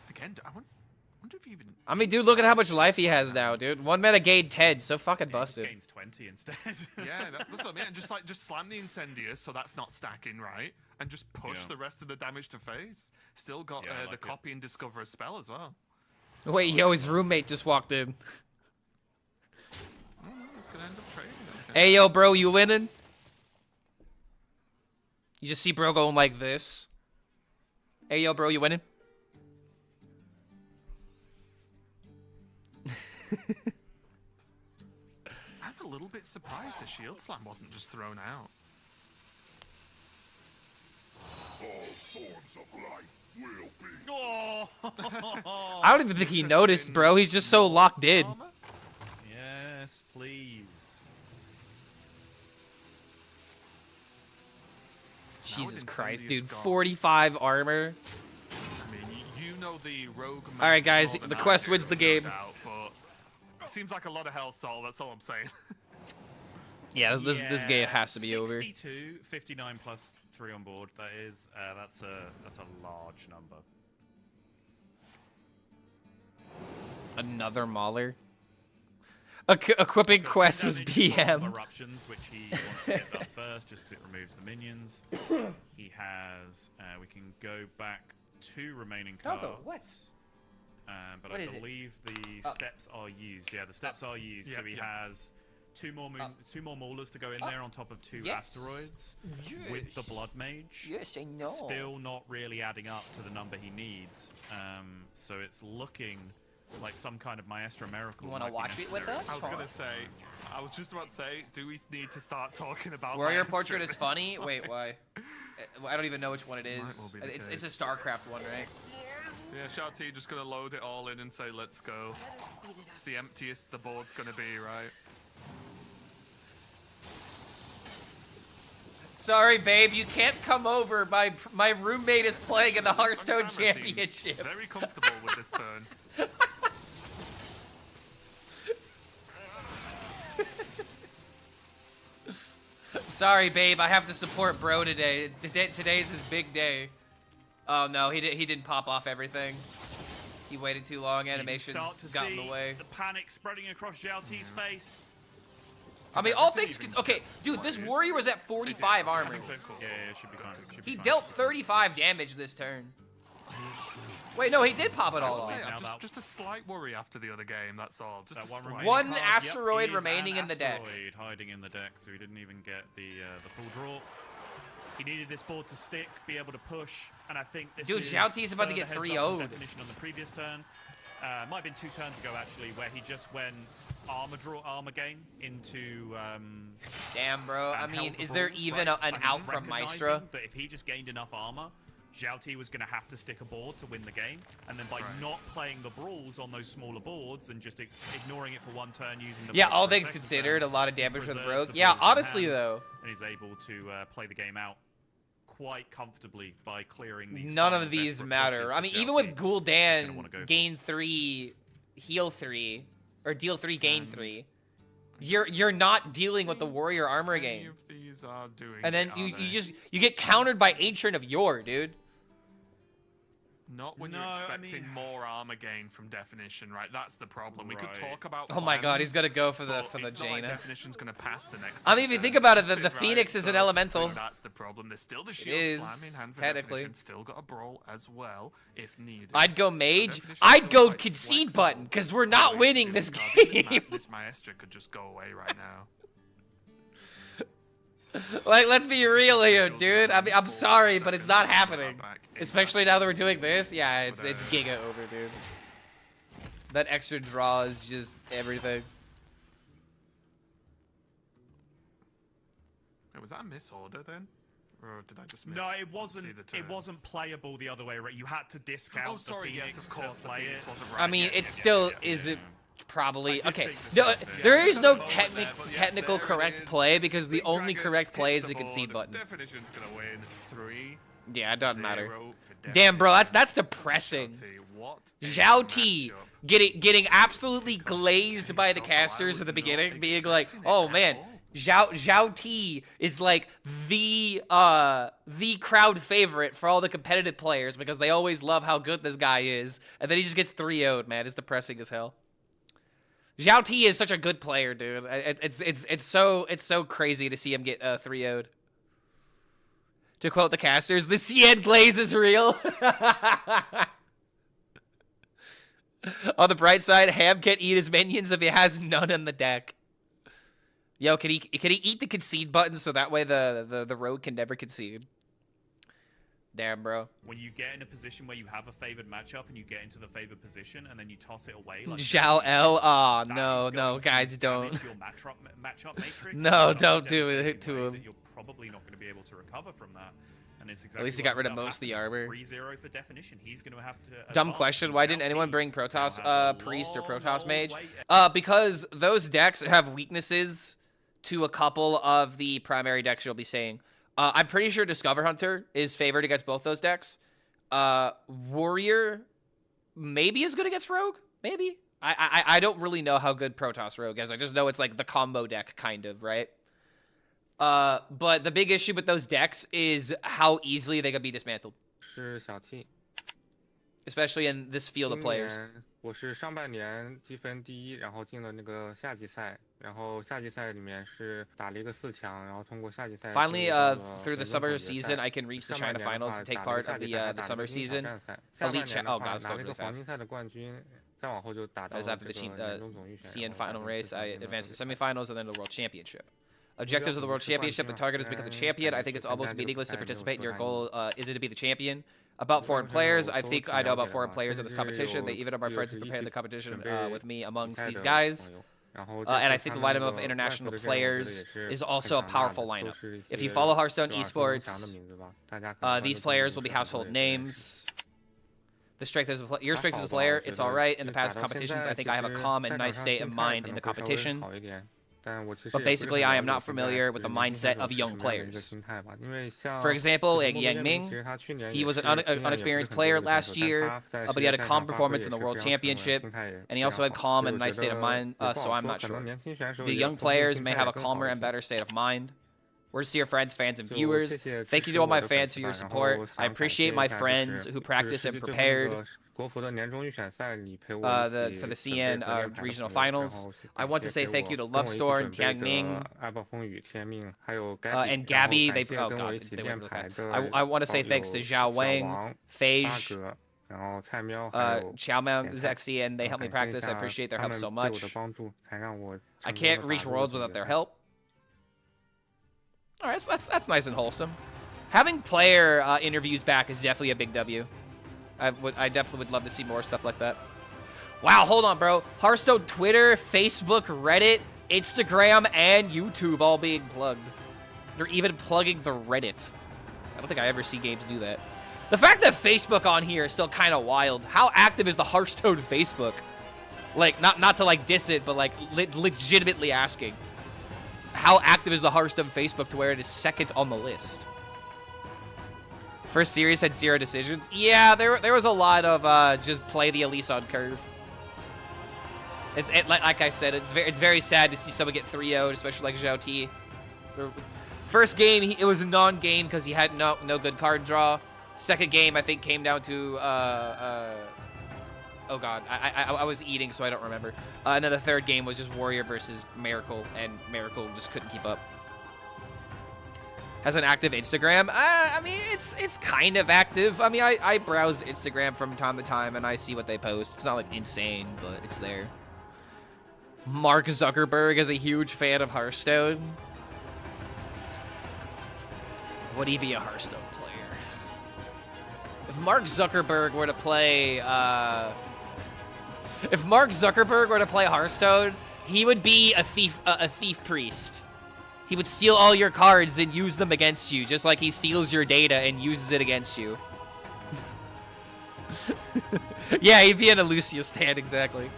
again. I wonder if he even. I mean, dude, look at how much life he has now, dude. 1 mana gained 10, so fucking he busted. gains 20 instead. Yeah, that's what I mean. Just slam the Incendious, so that's not stacking, right? And just push Yeah. the rest of the damage to face. Still got Yeah, I the like it. copy and discover a spell as well. Wait, yo, his roommate just walked in. just gonna end up trading it. Hey, yo, bro, you winning? You just see bro going like this. Hey, yo, bro, you winning? I'm a little bit surprised the Shield Slam wasn't just thrown out. Oh. I don't even think he noticed, bro. He's just so locked in. Yes, please. Jesus Christ, Incendious dude. gone. 45 armor. I mean, you know the rogue. All right, guys, Northern the quest Army, wins the no game. doubt, but it seems like a lot of health, Sol. That's all I'm saying. Yeah, this game has to be over. 62, 59 plus 3 on board. That is, that's a large number. Another Mauler. Equipping quest was BM. Eruptions, which he wants to get done first, just because it removes the minions. He has. We can go back 2 remaining cards. West. But What I is it? believe the steps are used. Yeah, the steps are used. So he has 2 more Maulers to go in there on top of 2 asteroids with the Blood Mage. Yes, I know. Still not really adding up to the number he needs. So it's looking like some kind of Maestro miracle. You want to watch it with us? I was just about to say, do we need to start talking about Warrior Maestro Portrait is at this funny? point? Wait, why? I don't even know which one it is. Might well be the It's case. a StarCraft one, right? Yeah, Shao T just gonna load it all in and say, let's go. It's the emptiest the board's gonna be, right? Sorry, babe, you can't come over. My roommate is playing in the Hearthstone Camera seems Championship. very comfortable with this turn. Sorry, babe, I have to support bro today. Today's his big day. Oh no, he didn't pop off everything. He waited too long. Animations got in the way. The panic spreading across Zhao T's face. I mean, all things. Okay, dude, this warrior was at 45 armor. Yeah, it should be fine. He dealt 35 damage this turn. Wait, no, he did pop it all off. Say, I'm just a slight worry after the other game, that's all. Just That a one slight- remaining One card. asteroid Yep, he is remaining an in the deck. asteroid hiding in the deck, so he didn't even get the full draw. He needed this board to stick, be able to push, and I think this Dude, is Zhao T's about to further get heads up 3-0'd. from definition on the previous turn. Might have been 2 turns ago actually, where he just went armor gain into. Damn, bro. I and held mean, the is there brawls, even right? an I mean, out from recognizing Maestra? that if he just gained enough armor, Zhao T was going to have to stick a board to win the game, and then by not playing the brawls on those smaller boards and just ignoring it for 1 turn using the Yeah, board all for a things second considered, turn, a lot of damage with preserves Rogue. the Yeah, balls in honestly, hand, though. and he's able to play the game out quite comfortably by clearing these. None final of these desperate matter. pushes I for mean, Zhao even T. with Gonna wanna go Gul'dan, for gain 3, heal 3, or deal 3, gain 3. You're not dealing with the warrior armor Any gain. of these are doing And then it, you are they? you get countered by Ancient of Yore, dude. Not when No, you're I expecting mean- more armor gain from definition, right? That's the problem. We could Right. talk about. Oh my god, he's plans, gonna go for the but it's not like Jaina. definition's gonna pass the next. I mean, if two you think turns, about it, the right? Phoenix is an So, elemental. That's the problem. There's still the shield is, slam in hand for technically. definition. Still got a brawl as well if needed. I'd go mage. definition's I'd still go quite concede flexible button because we're in not ways of winning doing this cards. game. This Maestra could just go away right now. Like, let's be real here, dude. I mean, I'm sorry, but it's not happening. Especially now that we're doing this. Yeah, it's giga over, dude. That extra draw is just everything. Wait, was that a misorder then? Or did I just miss? No, it see wasn't. the It turn? wasn't playable the other way. Right, you had to discount Oh, sorry. the Phoenix Yes, of course. to The play Phoenix it. wasn't right. I mean, Yeah, it yeah, still yeah, isn't I probably did okay. think the No, same thing. there Yeah, is just no a moment there, but yeah, technical there it correct is. play because the Big only Dragon correct play hits is the concede board. button. Definition's gonna win 3. Yeah, it doesn't matter. 0 for Damn, bro, that's Definition. depressing. Zhao T, what a Zhao T matchup. getting absolutely Because glazed by the so I casters was at the not beginning, being like, expecting it "Oh at man, all." Zhao T is like the crowd favorite for all the competitive players because they always love how good this guy is, and then he just gets 3-0'd, man. It's depressing as hell. Zhao T is such a good player, dude. It's so crazy to see him get 3-0'd. To quote the casters, the Cien glaze is real. On the bright side, Ham can't eat his minions if he has none in the deck. Yo, can he eat the concede button so that way the rogue can never concede? Damn, bro. When you get in a position where you have a favored matchup and you get into the favored position and then you toss it away, like Zhao L. Aw, that no, is no, going to guys, damage don't. Your matchup matrix. No, in such a don't do it devastating to way him. that you're probably not going to be able to recover from that. And it's exactly At least he what got rid of ended up most of the armor. happening. 3-0 for definition. He's going to have to. Dumb advance. question. The Why Zhao didn't anyone team bring now Protoss has a Priest or long, Protoss long Mage? way- Because those decks have weaknesses to a couple of the primary decks you'll be saying. I'm pretty sure Discover Hunter is favored against both those decks. Warrior maybe is good against Rogue. Maybe. I don't really know how good Protoss Rogue is. I just know it's like the combo deck, kind of, right? But the big issue with those decks is how easily they could be dismantled. 是小 T， Especially in this field of 今 players. 年我是上半年积分第1，然后进了那个夏季赛，然后夏季赛里面是打了一个4强，然后通过夏季赛。 Finally, 进入到了 through the 本轮 summer 总决赛 season, I can reach the 上半 China 年的 finals 话 and take 打了 part 一个 of 夏季 the 赛， the 打了一 summer 个英挑 season. 战赛，下半 Elite 年 Cha- 的 oh 话 god, it's 拿 going 了一 really 个黄 fast. 金赛的冠军，再往后就打到 That was 了 after 这 the 个年终总预选， CN 然后 final 打 race, 了 I 4强 advanced to 进 semifinals and then the world championship. Objectives of the world championship, the target is to become the champion. I think it's almost meaningless to participate in your goal. Is it to be the champion? About foreign players, I think I know about foreign players in this competition. They even are my friends who prepare the competition with me amongst these guys. And I think the lineup of international players is also a powerful lineup. If you follow Hearthstone esports, these players will be household names. The strength as your strength as a player, it's all right. In the past competitions, I think I have a calm and nice state of mind in the competition. But basically, I am not familiar with the mindset of young players. For example, Yang Ming, he was an unexperienced player last year, but he had a calm performance in the World Championship, and he also had calm and a nice state of mind, so I'm not sure. The young players may have a calmer and better state of mind. Where's to your friends, fans, and viewers? Thank you to all my fans for your support. I appreciate my friends who practice and prepared. For the CN regional finals. I want to say thank you to Lovestorm, Tiang Ming, and Gabby. They went really fast. I want to say thanks to Zhao Wang, Phage, Xiao Mao, Zexi, and they helped me practice. I appreciate their help so much. I can't reach Worlds without their help. All right, that's nice and wholesome. Having player interviews back is definitely a big W. I definitely would love to see more stuff like that. Wow, hold on, bro. Hearthstone Twitter, Facebook, Reddit, Instagram, and YouTube all being plugged. They're even plugging the Reddit. I don't think I ever see games do that. The fact that Facebook on here is still kind of wild. How active is the Hearthstone Facebook? Like, not to like diss it, but like legitimately asking. How active is the Hearthstone Facebook to where it is second on the list? First series had 0 decisions. Yeah, there was a lot of just play the Elise on curve. Like I said, it's very sad to see someone get 3-0'd, especially like Zhao T. First game, it was a non-game because he had no good card draw. Second game, I think, came down to oh god, I was eating, so I don't remember. And then the third game was just Warrior versus Miracle, and Miracle just couldn't keep up. Has an active Instagram? I mean, it's kind of active. I mean, I browse Instagram from time to time, and I see what they post. It's not, like, insane, but it's there. Mark Zuckerberg is a huge fan of Hearthstone. Would he be a Hearthstone player? If Mark Zuckerberg were to play, if Mark Zuckerberg were to play Hearthstone, he would be a thief priest. He would steal all your cards and use them against you, just like he steals your data and uses it against you. Yeah, he'd be in a Lucius stand, exactly.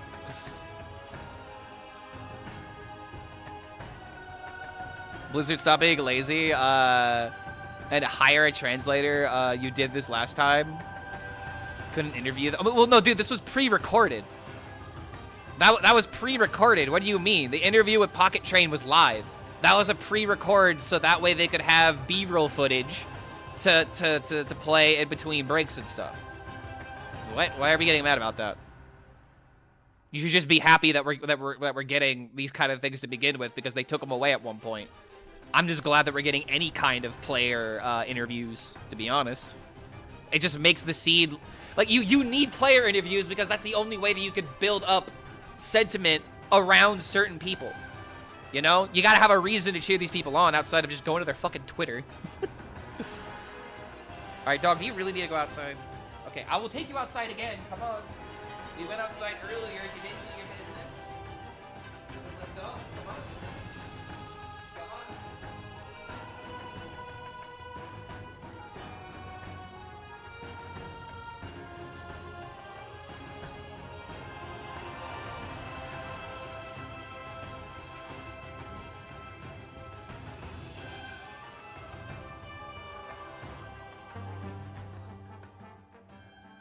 Blizzard, stop being lazy and hire a translator. You did this last time. Couldn't interview them. Well, no, dude, this was pre-recorded. That was pre-recorded. What do you mean? The interview with Pocket Train was live. That was a pre-record, so that way they could have B-roll footage to play in between breaks and stuff. Why are we getting mad about that? You should just be happy that we're getting these kind of things to begin with, because they took them away at one point. I'm just glad that we're getting any kind of player interviews, to be honest. It just makes the scene like you need player interviews, because that's the only way that you can build up sentiment around certain people. You know, you gotta have a reason to cheer these people on outside of just going to their fucking Twitter. All right, dog, do you really need to go outside? Okay, I will take you outside again. Come on. We went outside earlier. You didn't do your business. Let's go. Come on. Come on.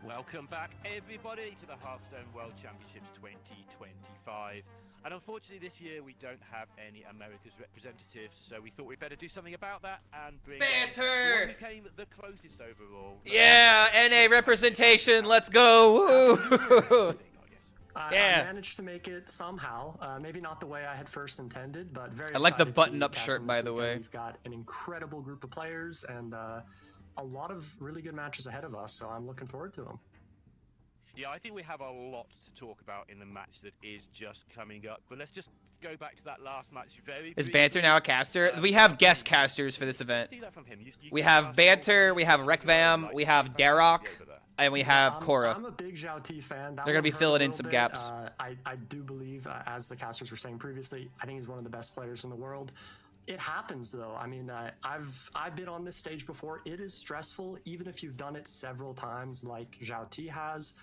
Welcome back, everybody, to the Hearthstone World Championships 2025. And unfortunately, this year we don't have any America's representatives, so we thought we'd better do something about that and bring Banter! on who came the closest overall. Yeah, NA representation. Let's go. Woo. I Yeah. managed to make it somehow. Maybe not the way I had first intended, but very I like the excited to button-up cast shirt, them by this the weekend. way. We've got an incredible group of players and a lot of really good matches ahead of us, so I'm looking forward to them. Yeah, I think we have a lot to talk about in the match that is just coming up. But let's just go back to that last match very Is briefly. Banter now a caster? We have guest casters for this event. See that from him. You We can have ask Banter, all we have kinds of Rekvam, we have Darok, and we have Korra. I'm a big Zhao T fan. That They're gonna one be hurt filling a in little some bit. gaps. I do believe, as the casters were saying previously, I think he's one of the best players in the world. It happens though. I mean, I've been on this stage before. It is stressful, even if you've done it several times, like Zhao T has.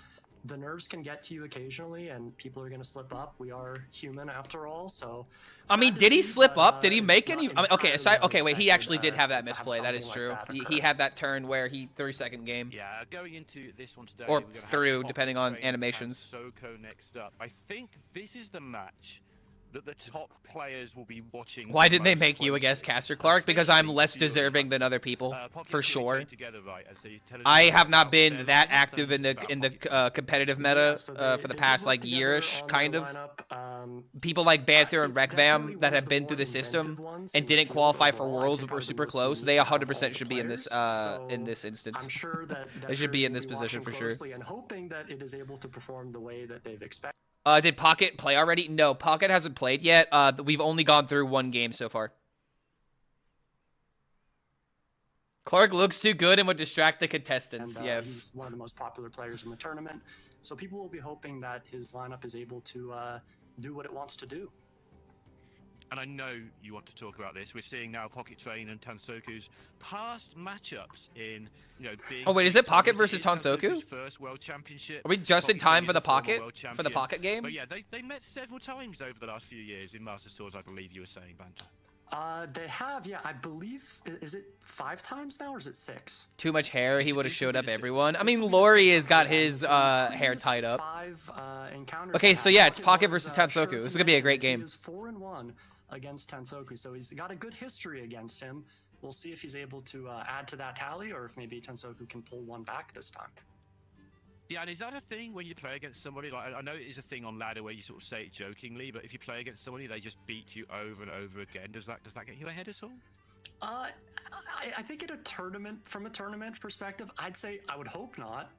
The nerves can get to you occasionally, and people are going to slip up. We are human after all, so. I mean, sad to did he see, slip but, up? Did he it's make not any? I mean, okay, entirely aside, okay, wait. He unexpected, actually did have that to misplay. That is something true. like that He occur. had that turn where he 30-second game. Yeah, going into this one today, Or we're gonna have through, Pocket depending on Train and animations. Soko next up. I think this is the match that the top players will be watching. Why the didn't they most make you a closely. guest caster, Clark? Because I'm less deserving than other people, Pocket for Train sure. trained together, right, as they tell us I about have not their been that lineup, active in the about Pocket Train. competitive Yeah, meta so for the they past did work like together yearish, on kind their of. lineup. People like Banter and It's definitely Rekvam one that of have the been more through the system inventive ones and in the didn't field qualify for overall. I'd Worlds say but were probably the super most close. They unique out of all 100% the should be in this players. So in this instance. I'm sure that They should be in Fury this will be position watching for sure. closely and hoping that it is able to perform the way that they've expected. Did Pocket play already? No, Pocket hasn't played yet. We've only gone through one game so far. Clark looks too good and would distract the contestants. And, Yes. he's one of the most popular players in the tournament, so people will be hoping that his lineup is able to do what it wants to do. And I know you want to talk about this. We're seeing now Pocket Train and Tansoku's past matchups in, big. Oh, wait, is it Pocket tournaments. versus It is Tansoku? Tansoku's first World Championship. Are we just in Pocket time Train for is the a former Pocket world for the champion. Pocket game? But yeah, they met several times over the last few years in Masters Tours, I believe you were saying, Banter. They have, yeah, I believe, is it 5 times now or is it 6? Too much hair. He would have showed up This everyone. I will mean, be the Lori 6th has got of his the round, so the hair previous tied up. 5 encounters Okay, they so had, yeah, it's Pocket was, versus sure Tansoku. to This is gonna be a mention great that he game. is 4-1 against Tansoku, so he's got a good history against him. We'll see if he's able to add to that tally, or if maybe Tansoku can pull one back this time. Yeah, and is that a thing when you play against somebody? Like, I know it is a thing on ladder where you sort of say it jokingly, but if you play against somebody, they just beat you over and over again. Does that get you ahead at all? I think from a tournament perspective, I'd say I would hope not.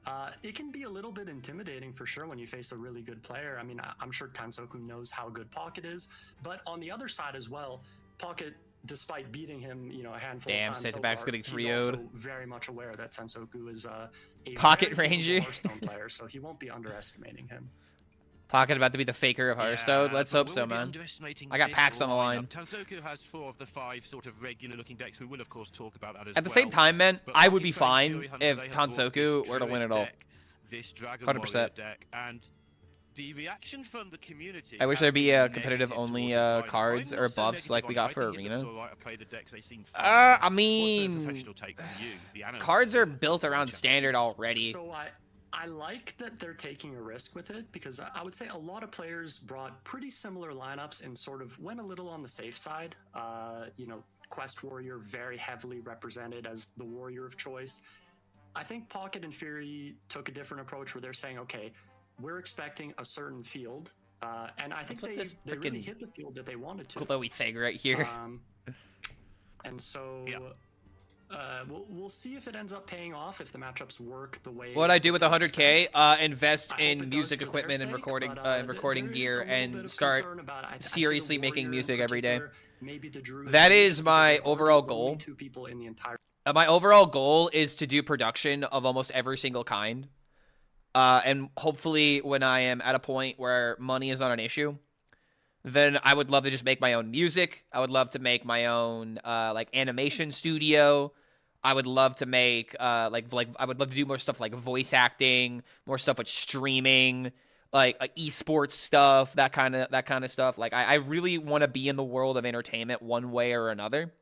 It can be a little bit intimidating for sure when you face a really good player. I mean, I'm sure Tansoku knows how good Pocket is, but on the other side as well, Pocket, despite beating him, a handful of times so Back's far, getting he's 3-0'd. also very much aware that Tansoku is a Pocket very Ranger. capable Hearthstone player, so he won't be underestimating him. Pocket about to be the faker of Hearthstone. Let's hope so, man. I got packs on the line. Tansoku has 4 of the 5 sort of regular-looking decks. We will, of course, talk about that as well. At the same time, man, But I would Pocket be Train, fine Fury Hunter, if they have brought Tansoku this were to win Druid it all. deck, this Dragon 100%. Warrior deck, and the reaction from the community. I wish has there'd be been competitive negative only towards this lineup. cards I'm or not so buffs like we got negative for on it. I think it Arena. looks all right. I play the decks, they seem fun. I What's the mean, professional take from you, the analyst? cards are built around standard already. So I like that they're taking a risk with it, because I would say a lot of players brought pretty similar lineups and sort of went a little on the safe side. Quest Warrior very heavily represented as the warrior of choice. I think Pocket and Fury took a different approach where they're saying, okay, we're expecting a certain field, and I think they really hit the field that they wanted to. Glowy thing right here. And so We'll see if it ends up paying off, if the matchups work the way. What I do with they 100K, invest in it music does for their equipment and sake, recording, but, recording there is gear, a little bit and of start concern about, I'd say the seriously making Warrior in music every day. particular, maybe the Druid That too, is just because my they are the overall only goal. two people in the entire. My overall goal is to do production of almost every single kind. And hopefully when I am at a point where money is not an issue, then I would love to just make my own music. I would love to make my own like animation studio. I would love to make I would love to do more stuff like voice acting, more stuff with streaming, like esports stuff, that kind of stuff. Like I really want to be in the world of entertainment one way or another.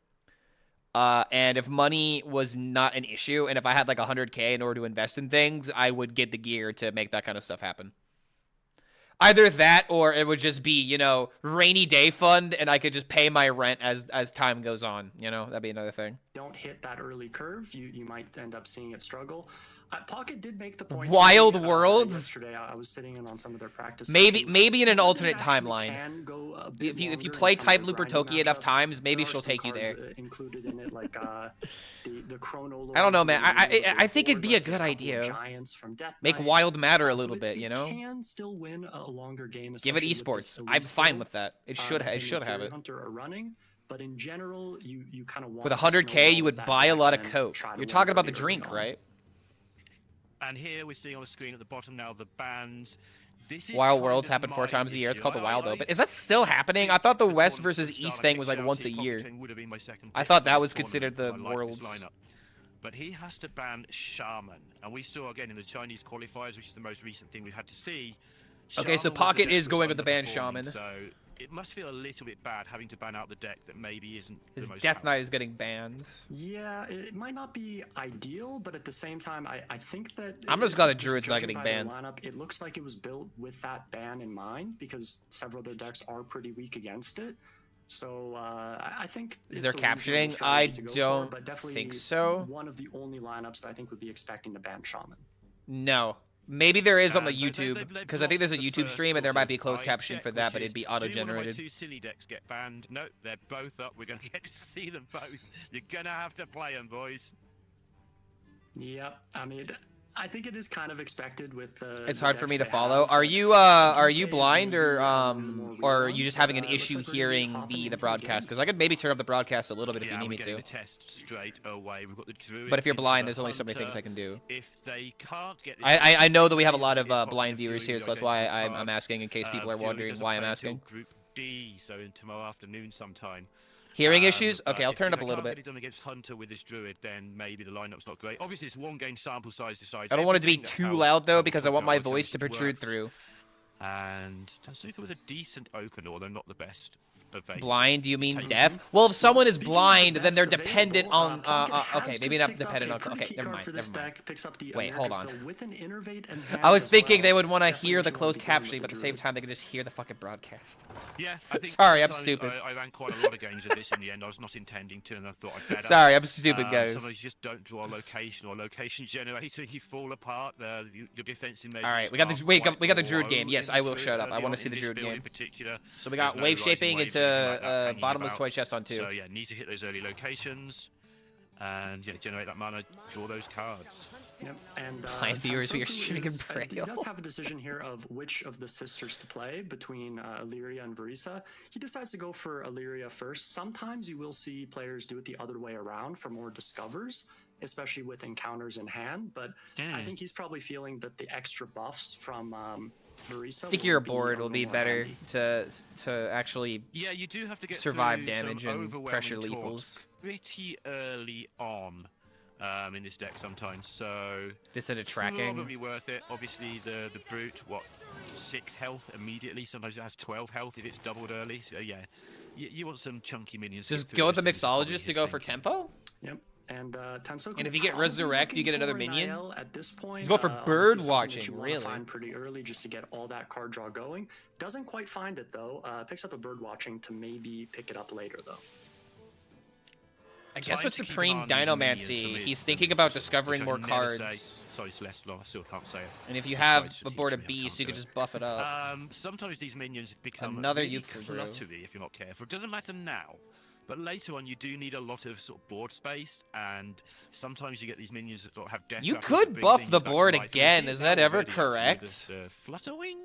And if money was not an issue, and if I had like 100K in order to invest in things, I would get the gear to make that kind of stuff happen. Either that, or it would just be, you know, rainy day fund, and I could just pay my rent as time goes on. You know, that'd be another thing. Don't hit that early curve, you might end up seeing it struggle. Pocket did make the point. Wild Worlds. Yesterday, I was sitting in on some of their practice. Maybe in an alternate actually timeline. If you longer play in some Type of the Looper grinding Toki enough matchups. times, maybe There are she'll some take you cards, there. included in it, like the Chrono. I don't know, Lords man. or the I think it'd Lord, be a let's say good couple of idea. Giants from Death Make Knight. Wild matter a So little bit, you know. Can still win a longer game. Give it especially with this esports. elite I'm fine skill, with that. It that should Hidden have Fury it. Hunter are running. But in general, you kind of want With to 100K, snowball you would that buy a deck lot of and Coke. try to You're win talking about the early drink, on. right? And here we're seeing on the screen at the bottom now the bands. This is Wild kind Worlds of happen 4 my times a year. It's issue. called the Wild I Open. Is that still happening? I thought the West versus East thing was like once a year. I thought that was considered the Worlds. But he has to ban Shaman. And we saw again in the Chinese qualifiers, which is the most recent thing we've had to see. Okay, so Shaman was Pocket deck is that going was with the ban underperforming, Shaman. So it must feel a little bit bad having to ban out the deck that maybe isn't His the most Death powerful. Knight is getting banned. Yeah, it might not be ideal, but at the same time, I think that I'm just glad the Druid's not judging getting by their banned. Lineup, it looks like it was built with that ban in mind because several of their decks are pretty weak against it. So I think Is it's there a reasonable captioning? strategy I to go for, don't but definitely think so. One of the only lineups that I think would be expecting to ban Shaman. No. Maybe there is on the They've YouTube, because I think there's a lost the YouTube first stream and there sort might of be a closed eye caption check, for that, which but is, it'd be do one of my auto-generated. 2 silly decks get banned? No, they're both up. We're going to get to see them both. You're going to have to play them, boys. Yep, I mean, I think it is kind of expected with It's the hard for me decks to they follow. have, Are but you 2K is blind maybe, or one of the more or are real you just ones, having an but, looks issue like we're gonna be hearing hopping the into the broadcast? game. Because I could maybe turn up the broadcast a little bit if Yeah, you need me we're getting to. the test straight away. We've got the Druid But if you're into blind, the there's only so many Hunter. things I can do. If they can't get this I know that we have a lot it's of Pocket blind and viewers Fury, here, so the that's why identical I'm cards. asking in case people are Fury wondering doesn't why I'm play until asking. Group D, so in tomorrow afternoon sometime. Hearing issues? But Okay, I'll if turn it up they a little can't bit. get it done against Hunter with this Druid, then maybe the lineup's not great. Obviously, it's one game sample size decides. I don't want it to be everything. That's too how loud though, World because I want Cup my World voice to Championship protrude works. through. And Tansuka with a decent opener, although not the best. Available. Blind? Do you mean Take- deaf? Well, if someone is Speaking of blind, the then they're best dependent available, on. Pocket has Okay, maybe just not picked up dependent a on. pretty Okay, key never card mind. for Never this mind. deck, picks up the Wait, hold on. America, so with an Innervate in I was hand as thinking well, they would want to definitely hear the what you wanna closed be doing with captioning, but at the the same Druid. time they can just hear the fucking broadcast. Yeah, I think Sorry, I'm sometimes stupid. I ran quite a lot of games of this in the end. I was not intending to, and I thought I'd better. Sorry, I'm stupid, guys. Sometimes you just don't draw a location or location generator, you fall apart. Your defensive measures. All right, we got the we got the Druid game. Yes, I will shut up. I want to see the Druid game. So we got wave shaping into bottomless toy chest on 2. So yeah, need to hit those early locations, and yeah, generate that mana, draw those cards. Yep. And Blind viewers, we are Tansoku streaming is, in he Braille. does have a decision here of which of the sisters to play between Illyria and Verisa. He decides to go for Illyria first. Sometimes you will see players do it the other way around for more discovers, especially with encounters in hand. But I think he's probably feeling that the extra buffs from Verisa Stickier will be board a will little be more better handy. to actually Yeah, you do have to get survive through damage some and overwhelming pressure taunts lethals. pretty early on in this deck sometimes. So This is a tracking. probably worth it. Obviously, the brute, 6 health immediately. Sometimes it has 12 health if it's doubled early. So yeah, you want some chunky minions. to Just get go through with the those things, probably mixologist to his go thing. for tempo. Yep. And Tansoku And if you get probably Resurrect, you looking get another for an minion. IL at this point. Just go for obviously bird something that watching, you wanna really. find pretty early just to get all that card draw going. Doesn't quite find it though. Picks up a bird watching to maybe pick it up later though. I guess Trying with to keep Supreme an eye on these minions Dynomancy, for me, he's thinking about which discovering I more can never cards. say. Sorry, Celeste, I still can't say it. And if you It's have quite a board of strategic, I bees, can't you could do it. just buff it up. Sometimes these minions become Another really Youthful Brew. cluttery if you're not careful. It doesn't matter now. But later on, you do need a lot of sort of board space, and sometimes you get these minions that sort of have death. You could buff the board again. Is that ever correct? Flutterwing?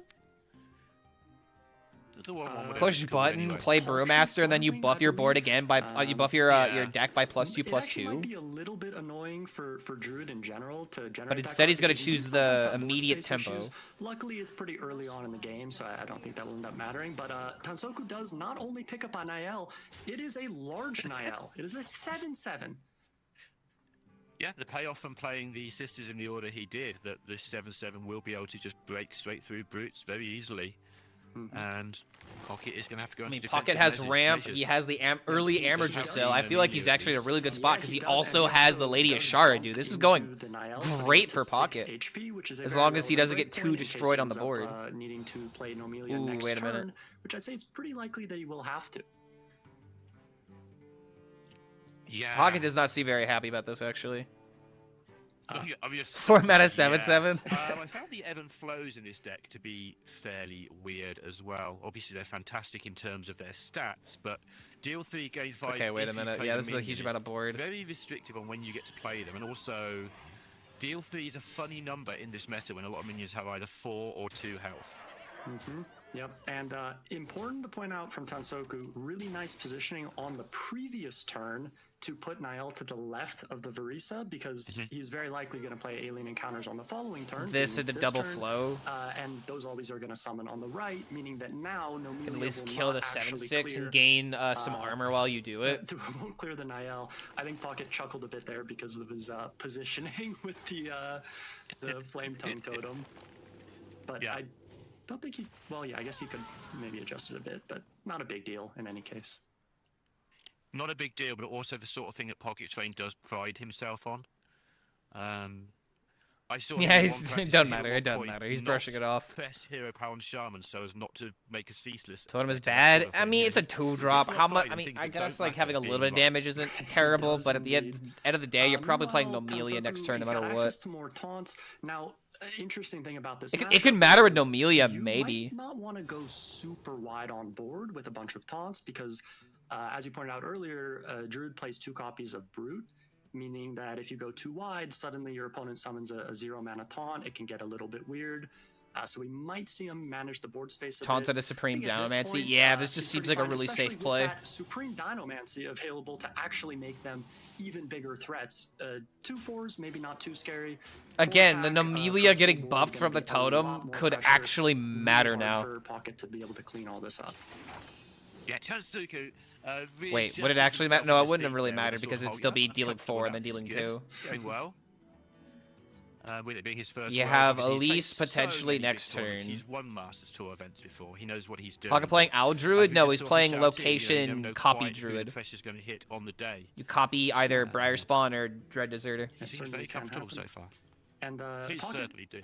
Push button, play Brewmaster, and then you buff your board again by you buff your deck by +2/+2. It might be a little bit annoying for Druid in general to generate. But instead, he's going to choose the immediate space tempo. issues. Luckily, it's pretty early on in the game, so I don't think that will end up mattering. But Tansoku does not only pick up a Niall, it is a large Niall. It is a 7/7. Yeah, the payoff from playing the Sisters in the order he did, that this 7/7 will be able to just break straight through brutes very easily. And Pocket is going to have to go into Pocket has ramp. He has the early Amager still. I feel like he's actually in a really good spot because he also has the Lady Ashara, dude. This is going great for Pocket. As long as he doesn't get too destroyed on the board. Needing to play Nomelia Ooh, next wait a minute. turn, which I'd say it's pretty likely that he will have to. Yeah. Pocket does not seem very happy about this, actually. Obviously, 4 mana 7/7. I found the ebb and flows in this deck to be fairly weird as well. Obviously, they're fantastic in terms of their stats, but deal 3, gain 5. Okay, wait a minute. Yeah, this is a huge amount of board. Very restrictive on when you get to play them, and also deal 3 is a funny number in this meta when a lot of minions have either 4 or 2 health. Yep, and important to point out from Tansoku, really nice positioning on the previous turn to put Niall to the left of the Verisa, because he's very likely going to play Alien Encounters on the following turn. This and the double turn, flow. and those always are going to summon on the right, meaning that now Nomelia At least will kill not the actually 7/6 clear, and gain some armor while you do it. won't clear the Niall. I think Pocket chuckled a bit there because of his positioning with the Flame Tongue Totem. But I don't think he... Well, yeah, I guess he could maybe adjust it a bit, but not a big deal in any case. Not a big deal, but also the sort of thing that Pocket Train does pride himself on. I saw Yeah, him it doesn't matter. It doesn't matter. He's brushing it off. Press Hero Pound Shaman so as not to make a ceaseless. Totem is bad. I mean, it's a 2-drop. How much? I mean, I guess like having a little bit of damage isn't terrible, but at the end of the day, you're probably playing Nomelia next turn no matter what. Access to more taunts. Now, interesting thing about this, it can matter with Nomelia, you maybe. might not want to go super wide on board with a bunch of taunts because, as you pointed out earlier, Druid plays 2 copies of Brute, meaning that if you go too wide, suddenly your opponent summons a 0 mana taunt. It can get a little bit weird. So we might see him manage the board space a Taunt bit. at a Supreme I think at this Dinomancy. point, Yeah, this just it's seems pretty like a fine, really especially safe with play. that Supreme Dinomancy available to actually make them even bigger threats. 2/4s, maybe not too scary. Again, the 4-pack, Nomelia first getting board buffed gonna from the be a lot totem more could pressure. actually matter Really hard now. for Pocket to be able to clean all this up. Yeah, Tansuku. Really Wait, would it adjusted actually matter? himself No, in it the wouldn't have seat really there mattered with because sort it'd of still be holding dealing up, 4 and then comfortable dealing out, 2. which is good. Going well. With it being his first You Worlds, have obviously he's Elise played so potentially many next big tournaments. turn. He's won Masters Tour events before. He knows what he's doing. Pocket playing Owl As Druid? we No, just he's saw from playing Shouty, you never Location know Copy quite who Druid. the pressure's going to hit on the day. You copy either Briar Spawn or Dread Deserter. He seems very comfortable so far. And He Pocket, certainly do.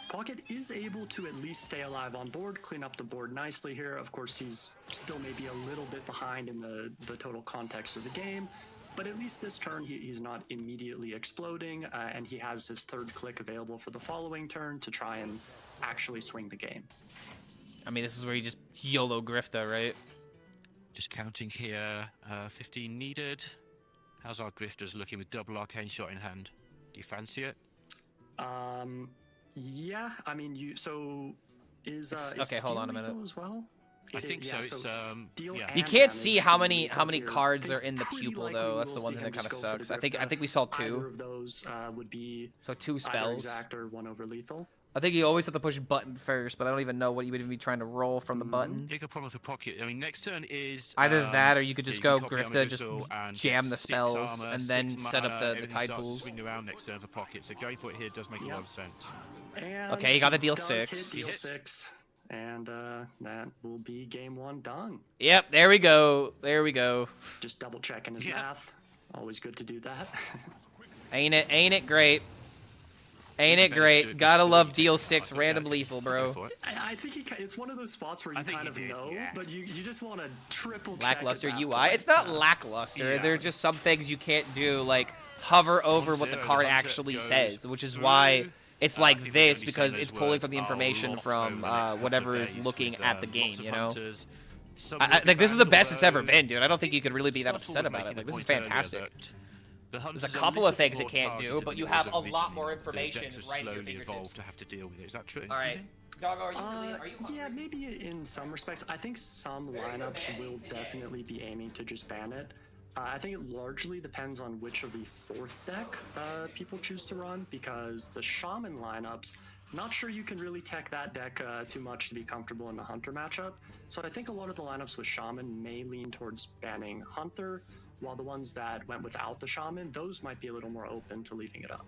Pocket is able to at least stay alive on board, clean up the board nicely here. Of course, he's still maybe a little bit behind in the total context of the game, but at least this turn he's not immediately exploding, and he has his 3rd click available for the following turn to try and actually swing the game. I mean, this is where you just YOLO Grifta, right? Just counting here, 15 needed. How's our Grifters looking with double Arcane Shot in hand? Do you fancy it? Yeah, I mean, is okay, hold on a minute. as well? I think so. It's Steel yeah. You and can't damage see how many lethal here. cards I are in the think pupil pretty though. likely That's the we'll one see thing him that kind of just go for sucks. the I Grifta. think we saw Either 2. of those would be So 2 either spells. exact or 1 over lethal. I think you always have to push button first, but I don't even know what you would even be trying to roll from the button. Bigger problem for Pocket. I mean, next turn is Either that or you could yeah, just you go can copy Grifta, just Armadillo and jam get the 6 spells, armor, and then 6 set up mana, the everything tide starts to pools. swing around next turn for Pocket. So going for it here does make a lot of sense. And Okay, you got the deal does 6. hit deal 6, and that will be game 1 done. Yep, there we go. There we go. Just double checking his math. Always good to do that. Ain't it great? Ain't it great? Gotta love deal 6 random lethal, bro. I think it's one of those spots where you kind of know, but you just want to triple check. Lackluster at that UI. point. It's not lackluster. There are just some things you can't do, like hover over what the card actually says, which is why it's like this, because it's pulling from the information from whatever is looking at the game, you know? Like, this is the best it's ever been, dude. I don't think you could really be that upset about it. Like, this is fantastic. There's a couple of things it can't do, but you have a lot more information right at your fingertips. To have to deal with it. Is that true? All right. Doggo, are you yeah, maybe in some respects. I think some lineups will definitely be aiming to just ban it. I think it largely depends on which of the fourth deck people choose to run, because the Shaman lineups, not sure you can really tech that deck too much to be comfortable in the Hunter matchup. So I think a lot of the lineups with Shaman may lean towards banning Hunter, while the ones that went without the Shaman, those might be a little more open to leaving it up.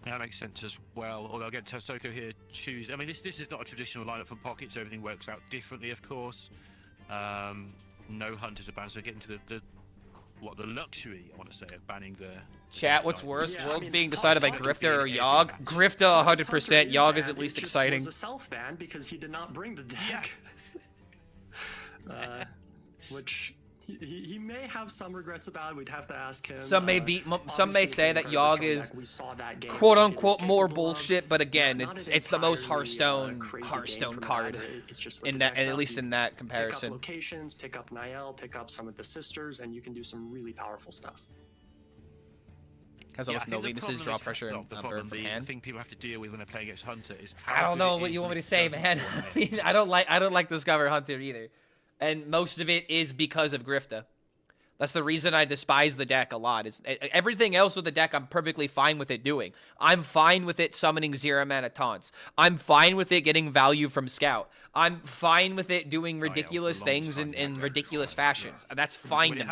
That makes sense as well. Although again, Tansoko here choose. I mean, this is not a traditional lineup from Pocket, so everything works out differently, of course. No Hunter to ban, so getting to the luxury, I want to say, of banning the... Chat, what's worse? Worlds being decided by Grifta or Yogg? Grifta 100%, Yogg is at least exciting. It was a self-ban because he did not bring the deck. Which... He may have some regrets about. We'd have to ask him. Some may say that Yogg is quote unquote more bullshit, but again, it's the most Hearthstone card in that, at least in that comparison. Pick up locations, pick up Niall, pick up some of the sisters, and you can do some really powerful stuff. Has almost no weaknesses, draw pressure, and burn from hand. The thing people have to deal with when they're playing against Hunter is I don't know what you want me to say, man. I mean, I don't like Discover Hunter either. And most of it is because of Grifta. That's the reason I despise the deck a lot. Is everything else with the deck I'm perfectly fine with it doing. I'm fine with it summoning 0-mana taunts. I'm fine with it getting value from Scout. I'm fine with it doing ridiculous things in ridiculous fashions. That's fine to me.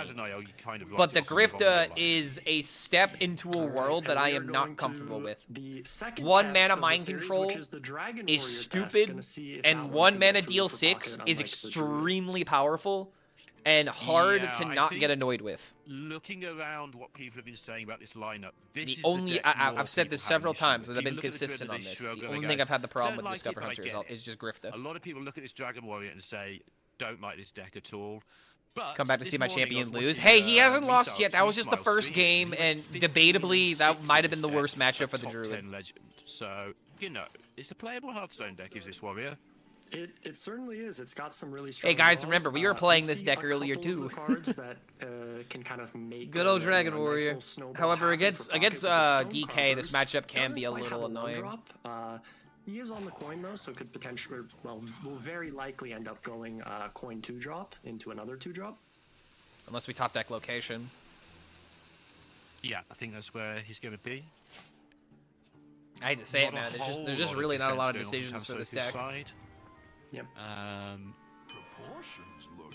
But the Grifta is a step into a world that I am not comfortable with. 1-mana mind control is stupid, and 1-mana deal 6 is extremely powerful and hard to not get annoyed with. Looking around what people have been saying about this lineup, I've said this several times, and I've been consistent on this. The only thing I've had the problem with Discover Hunter is just Grifta. A lot of people look at this Dragon Warrior and say, don't like this deck at all. But come back to see my champion lose. Hey, he hasn't lost yet. That was just the first game, and debatably, that might have been the worst matchup for the Druid. So, you know, it's a playable Hearthstone deck, is this Warrior? It certainly is. It's got some really strong. Hey guys, remember we were playing this deck earlier too. Cards that can kind of make good old Dragon Warrior. However, against DK, this matchup can be a little annoying. He is on the coin though, so could potentially, well, will very likely end up going coin 2-drop into another 2-drop. Unless we top deck location. Yeah, I think that's where he's going to be. I hate to say it, man. There's just really not a lot of decisions for this deck. Yep. Proportions look.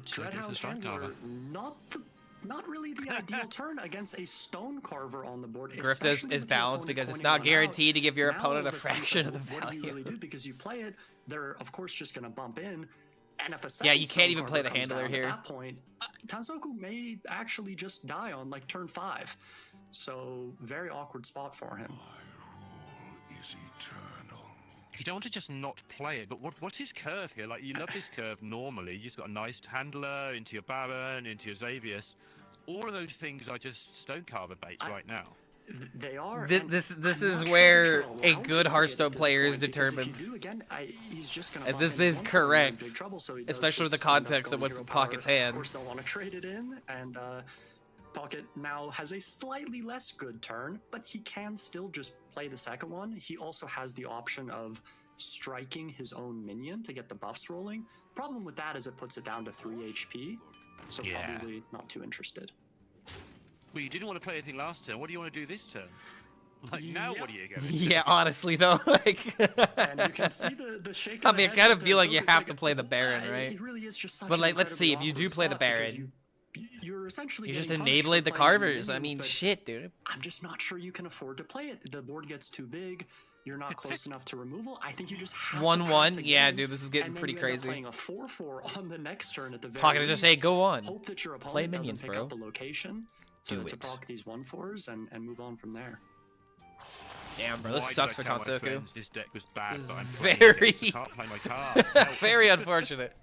Dreadhound Handler, not really the ideal turn against a Stone Carver on the board. Grifta is balanced because it's not guaranteed to give your opponent a fraction of the value. What do you really do? Because you play it, they're of course just going to bump in. And if a you can't even play the handler here. At that point, Tansoku may actually just die on like turn 5. So very awkward spot for him. My rule is eternal. You don't want to just not play it, but what's his curve here? Like, you love this curve normally. You've got a nice handler into your Baron, into your Xavius. All of those things are just Stone Carver bait right now. They are. This is where a good Hearthstone player is determined. And this is correct, especially with the context of what's in Pocket's hand. Of course, they'll want to trade it in, and Pocket now has a slightly less good turn, but he can still just play the second one. He also has the option of striking his own minion to get the buffs rolling. Problem with that is it puts it down to 3 HP, so probably not too interested. Well, you didn't want to play anything last turn. What do you want to do this turn? Like, now what are you going to do? Yeah, honestly, though, like... And you can see the shake. I mean, I kind of feel like you have to play the Baron, right? He really is just such but, like, let's see, if you do play the Baron... You're essentially just enabling the Carvers. I mean, shit, dude. I'm just not sure you can afford to play it. The board gets too big. You're not close enough to removal. I think you just have 1-1. Yeah, dude, this is getting pretty crazy. Playing a 4-4 on the next turn at the very Pocket is just say, go on. Hope that your opponent play minions, doesn't pick up a location to proc these 1-4s and move on from there. Damn, bro, this sucks for Tansoku. This deck was bad. This is very, can't play my cards. very unfortunate.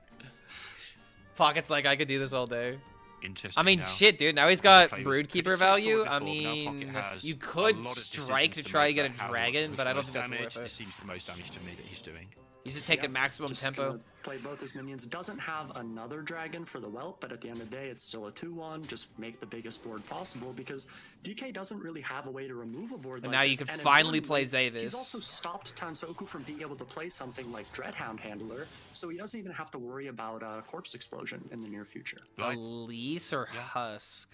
Pocket's like, I could do this all day. Interesting. I mean, shit, dude. Now he's got Broodkeeper value. I mean, you could strike to try to get a dragon, but I don't think that's worth it. This seems the most damage to me that he's doing. He's just taking maximum just tempo. gonna play both his minions. Doesn't have another dragon for the whelp, but at the end of the day, it's still a 2-1. Just make the biggest board possible because DK doesn't really have a way to remove a board And like now you this. can And finally play importantly, He's Zavis. also stopped Tansoku from being able to play something like Dreadhound Handler, so he doesn't even have to worry about Corpse Explosion in the near future. Elise or Husk?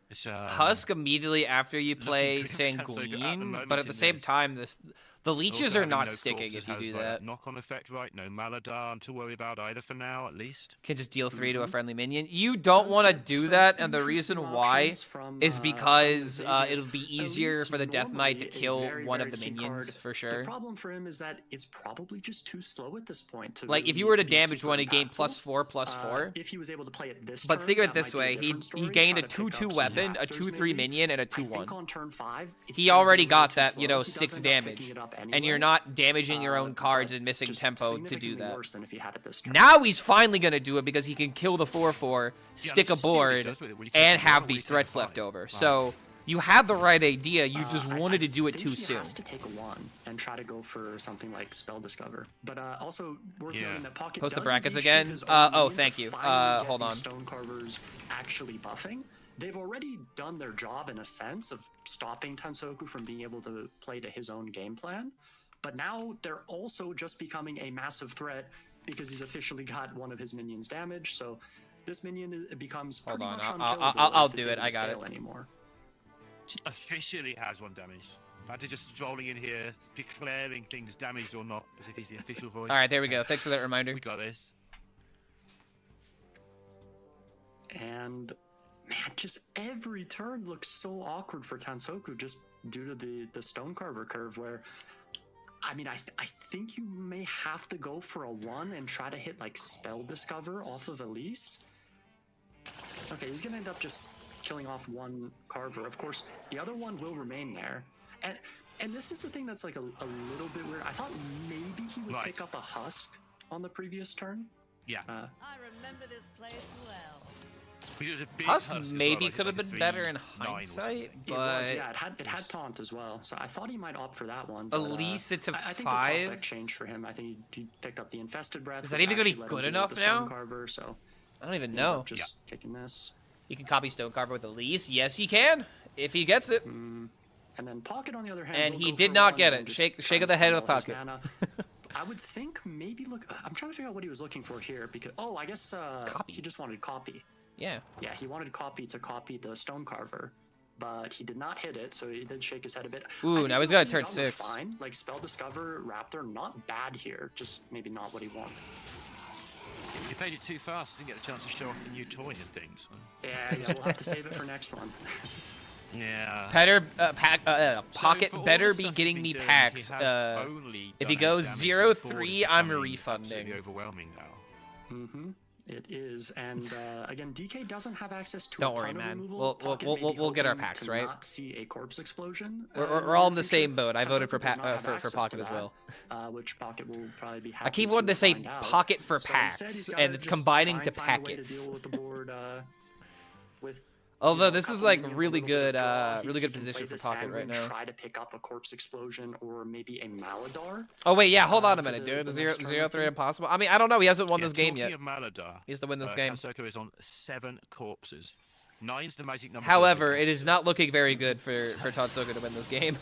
It's, Husk immediately after you play good for Tansoku at the Sanguine, moment but at the in same this. time, the leeches Also are having not no sticking corpses if you has, do like, that. knock-on effect, right? No Maladar to worry about either for now, at least. Can just deal 3 to a friendly minion. You don't want to do that, and the reason why is because it'll be easier for the Death Knight to kill one of the minions, for The sure. problem for him is that it's probably just too slow at this point. To Like, if really you were to be damage super one, he gained impactful. +4/+4. If he was able to play it this But turn, think of it that this might be way, different he story. gained a Try to pick 2/2 up some weapon, a raptors 2/3 maybe. minion, and a I think 2/1. on turn 5, it's He still already gonna be got too that, slow. you know, He does 6 end up damage. picking it up And anyway, you're not damaging your own cards but and missing just tempo to do significantly that. worse than if he had it this turn. Now he's finally going to do it because he can kill the 4/4, stick a let's see what he board, does with it when he takes and it have down, these when he threats takes it left five. over. Right. So you had the right idea, you just wanted to do it think too he soon. has to take a 1 and try to go for something like Spell Discover. But also, worth Yeah. noting that Pocket Post the does brackets indeed again. shoot his own Oh, minion to thank you. finally get Hold these on. Stone Carvers actually buffing. They've already done their job in a sense of stopping Tansoku from being able to play to his own game plan. But now they're also just becoming a massive threat because he's officially got one of his minions damaged. So this minion becomes pretty Hold on, much I'll unkillable if do it's it. able I to got scale it. anymore. Officially has 1 damage. Imagine just strolling in here, declaring things damaged or not, as if he's the official voice. All right, there we go. Thanks for that reminder. We got this. And man, just every turn looks so awkward for Tansoku just due to the Stone Carver curve where I mean, I think you may have to go for a 1 and try to hit like Spell Discover off of Elise. Okay, he's gonna end up just killing off 1 Carver. Of course, the other one will remain there. And this is the thing that's like a little bit weird. I thought maybe he would pick up a Husk on the previous turn. Yeah. I remember this place well. It was a big Husk as maybe well, could have like been a better in 3-9 or hindsight, something. It was, but yeah, it had taunt as well, so I thought he might opt for that one. But, Elise it to I think the top 5. deck changed for him. I think he picked up the Infested Breath. Is that which even gonna be actually let good him deal with enough the Stone now? Carver, so I don't even he ends know. up just taking this. You can copy Stone Carver with Elise. Yes, he can, if he gets it. And then Pocket, on the other hand, And will he go did for not 1 get and it. just Shake try of and the head of spend the all his pocket. mana. I would think maybe I'm trying to figure out what he was looking for here because I guess he just wanted copy. Yeah. Yeah, he wanted copy to copy the Stone Carver, but he did not hit it, so he did shake his head a bit. Ooh, I think now he's the got a opening turn gun was 6. Fine. Like Spell Discover, Raptor, not bad here, just maybe not what he wanted. You played it too fast, didn't get the chance to show off the new toy and things. Yeah, we'll have to save it for next one. Yeah. Pocket for all better the be stuff getting he's me been doing, packs. he has only If done he 8 goes damage 0-3, before it's I'm becoming refunding. absolutely overwhelming now. Mm-hmm. It is, and again, DK doesn't have access to Don't a ton worry, of man. removal. Pocket may be We'll get our hoping packs, to right? Not see a corpse explosion. We're all in the future. same boat. I voted for Tansoku does not have for access Pocket to as that, well. which Pocket will probably be happy I keep wanting to say find out. Pocket for So instead, he's packs, gotta and it's just combining try to and find a way to packets. deal with the board, with Although a this is couple like minions, a really little bit of good, draw. He really good can position play for the Pocket right Sanguine, now. Try to pick up a corpse explosion or maybe a Maladar. Oh wait, yeah, hold on a for minute, the- dude. the Zero next turn, I 3 think. impossible. I mean, I don't know. He hasn't won this game yet. Talking of Maladar, He has to win this game. Tansoku is on 7 corpses. 9's the magic number. However, it is not looking very good for Tatsuka to win this game.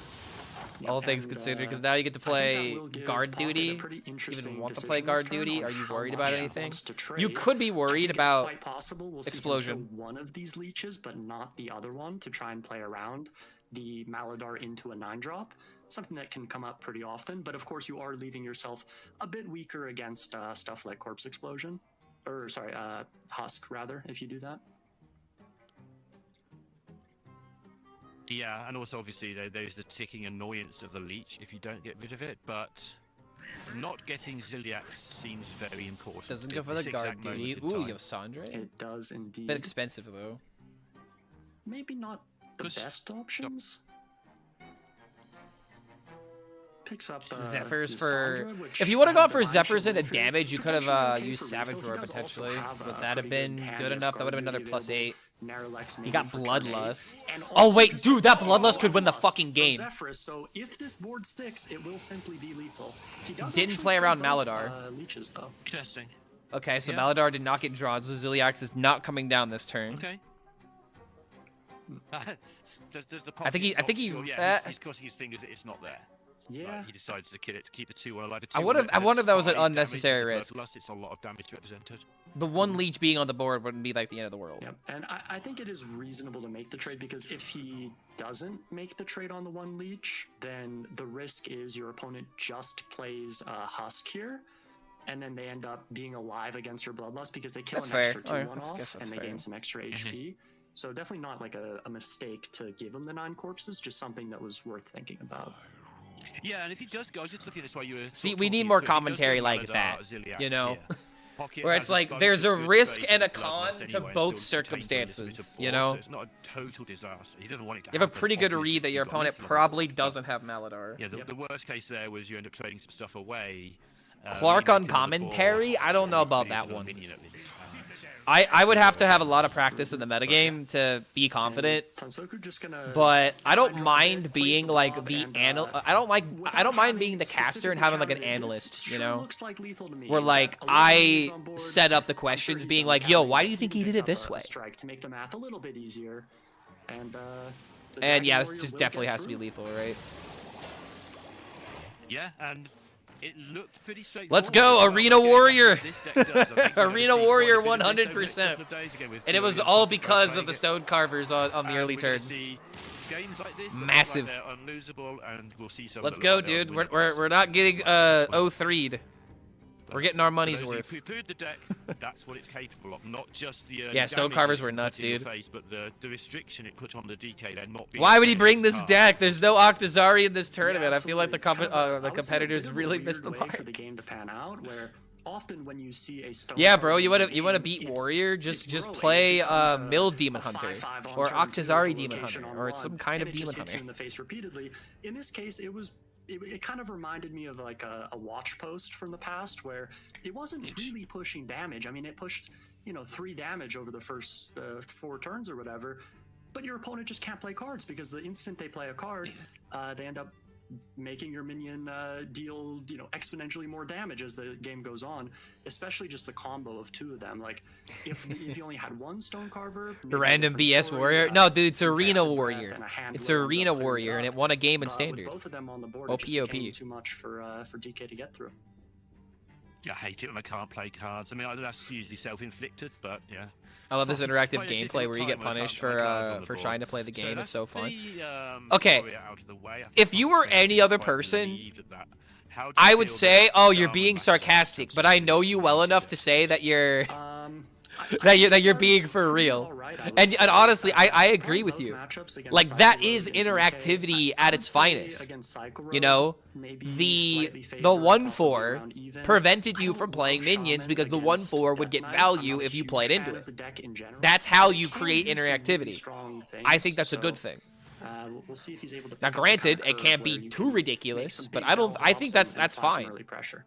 All things and, considered, because now you get to play will give guard Pocket a duty. pretty Even interesting want to play decision guard this turn duty? on Are you how worried much about he anything? wants to You trade. could be I worried think it's about quite possible we'll see him explosion. kill one of these leeches, but not the other one to try and play around the Maladar into a 9-drop. Something that can come up pretty often, but of course you are leaving yourself a bit weaker against stuff like Corpse Explosion. Or, sorry, Husk, rather, if you do that. Yeah, and also obviously there's the ticking annoyance of the leech if you don't get rid of it, but not getting Ziliax seems very important. Doesn't go at for this the guard exact moment duty. in Ooh, time. you have Sandre. It does indeed. Bit expensive though. Maybe not the best options. Picks up Zephyrs the for. Sandra, which If you would have gone for Divine Zephyrs Shield into for you. damage, you could have Potentially okay used for Savage refill. He Roar does also potentially. have a Would that have pretty been hand good as enough? That would have guard been another duty +8. available, He got Bloodlust. Oh wait, dude, that Bloodlust could win the fucking game. So if this board sticks, it will simply be lethal. He Didn't play around Maladar. Leeches, though. Interesting. Okay, so Maladar did not get drawn, so Ziliax is not coming down this turn. Okay. Does the I think he. yeah, he's crossing his fingers that it's not there. Yeah. Like, he decided to kill it to keep the 2-1 alive. I wonder if that was an unnecessary risk. It's a lot of damage represented. The one leech being on the board wouldn't be like the end of the world. Yep. And I think it is reasonable to make the trade, because if he doesn't make the trade on the one leech, then the risk is your opponent just plays Husk here, and then they end up being alive against your Bloodlust because they kill an extra 2-1 off and they gain some extra HP. So definitely not like a mistake to give him the 9 corpses, just something that was worth thinking about. Yeah, and if he does go, I was just looking at this while you were... See, we need more commentary like that, you know? Where it's like, there's a risk and a con to both circumstances, you know? It's not a total disaster. He doesn't want it to You have a pretty good read that your opponent probably doesn't have Maladar. Yeah, the worst case there was you end up trading some stuff away. Clark on commentary? I don't know about that one. I would have to have a lot of practice in the metagame to be confident, but I don't mind being like the I don't mind being the caster and having like an analyst, you know, where like I set up the questions, being like, "Yo, why do you think he did it this way?" To make the math a little bit easier, and yeah, this just definitely has to be lethal, right? Yeah, and it looked pretty straightforward. Let's go, Arena Warrior! Arena Warrior 100%. And it was all because of the Stone Carvers on the early turns. Massive. Let's go, dude. We're not getting 0-3'd. We're getting our money's worth. The deck, that's what it's capable of, not just the yeah, Stone Carvers were nuts, dude. Face, but the restriction it put on the DK, then not being Why would he bring this deck? There's no Octazari in this tournament. I feel like the competitors really missed the mark. For the game to pan out, where often when you see a Stone yeah, bro, you want to beat Warrior? Just play Mill Demon Hunter or Octazari Demon Hunter or some kind of Demon Hunter. In the face repeatedly. In this case, it kind of reminded me of like a watch post from the past, where it wasn't really pushing damage. I mean, it pushed, 3 damage over the first 4 turns or whatever, but your opponent just can't play cards, because the instant they play a card, they end up making your minion deal, exponentially more damage as the game goes on, especially just the combo of 2 of them. Like, if you only had 1 Stone Carver... Random BS Warrior? No, dude, it's Arena Warrior. It's Arena Warrior, and it won a game in Standard. Both of them on the board, OP. too much for DK to get through. Yeah, I hate it when I can't play cards. I mean, that's usually self-inflicted, but yeah. I love this interactive gameplay where you get punished for trying to play the game. It's so fun. Okay, if you were any other person, I would say, "Oh, you're being sarcastic," but I know you well enough to say that you're that you're being for real. And honestly, I agree with you. Like, that is interactivity at its finest. You know, the 1/4 prevented you from playing minions because the 1/4 would get value if you played into it. That's how you create interactivity. I think that's a good thing. We'll see if he's able to. Now, granted, it can't be too ridiculous, but I think that's fine.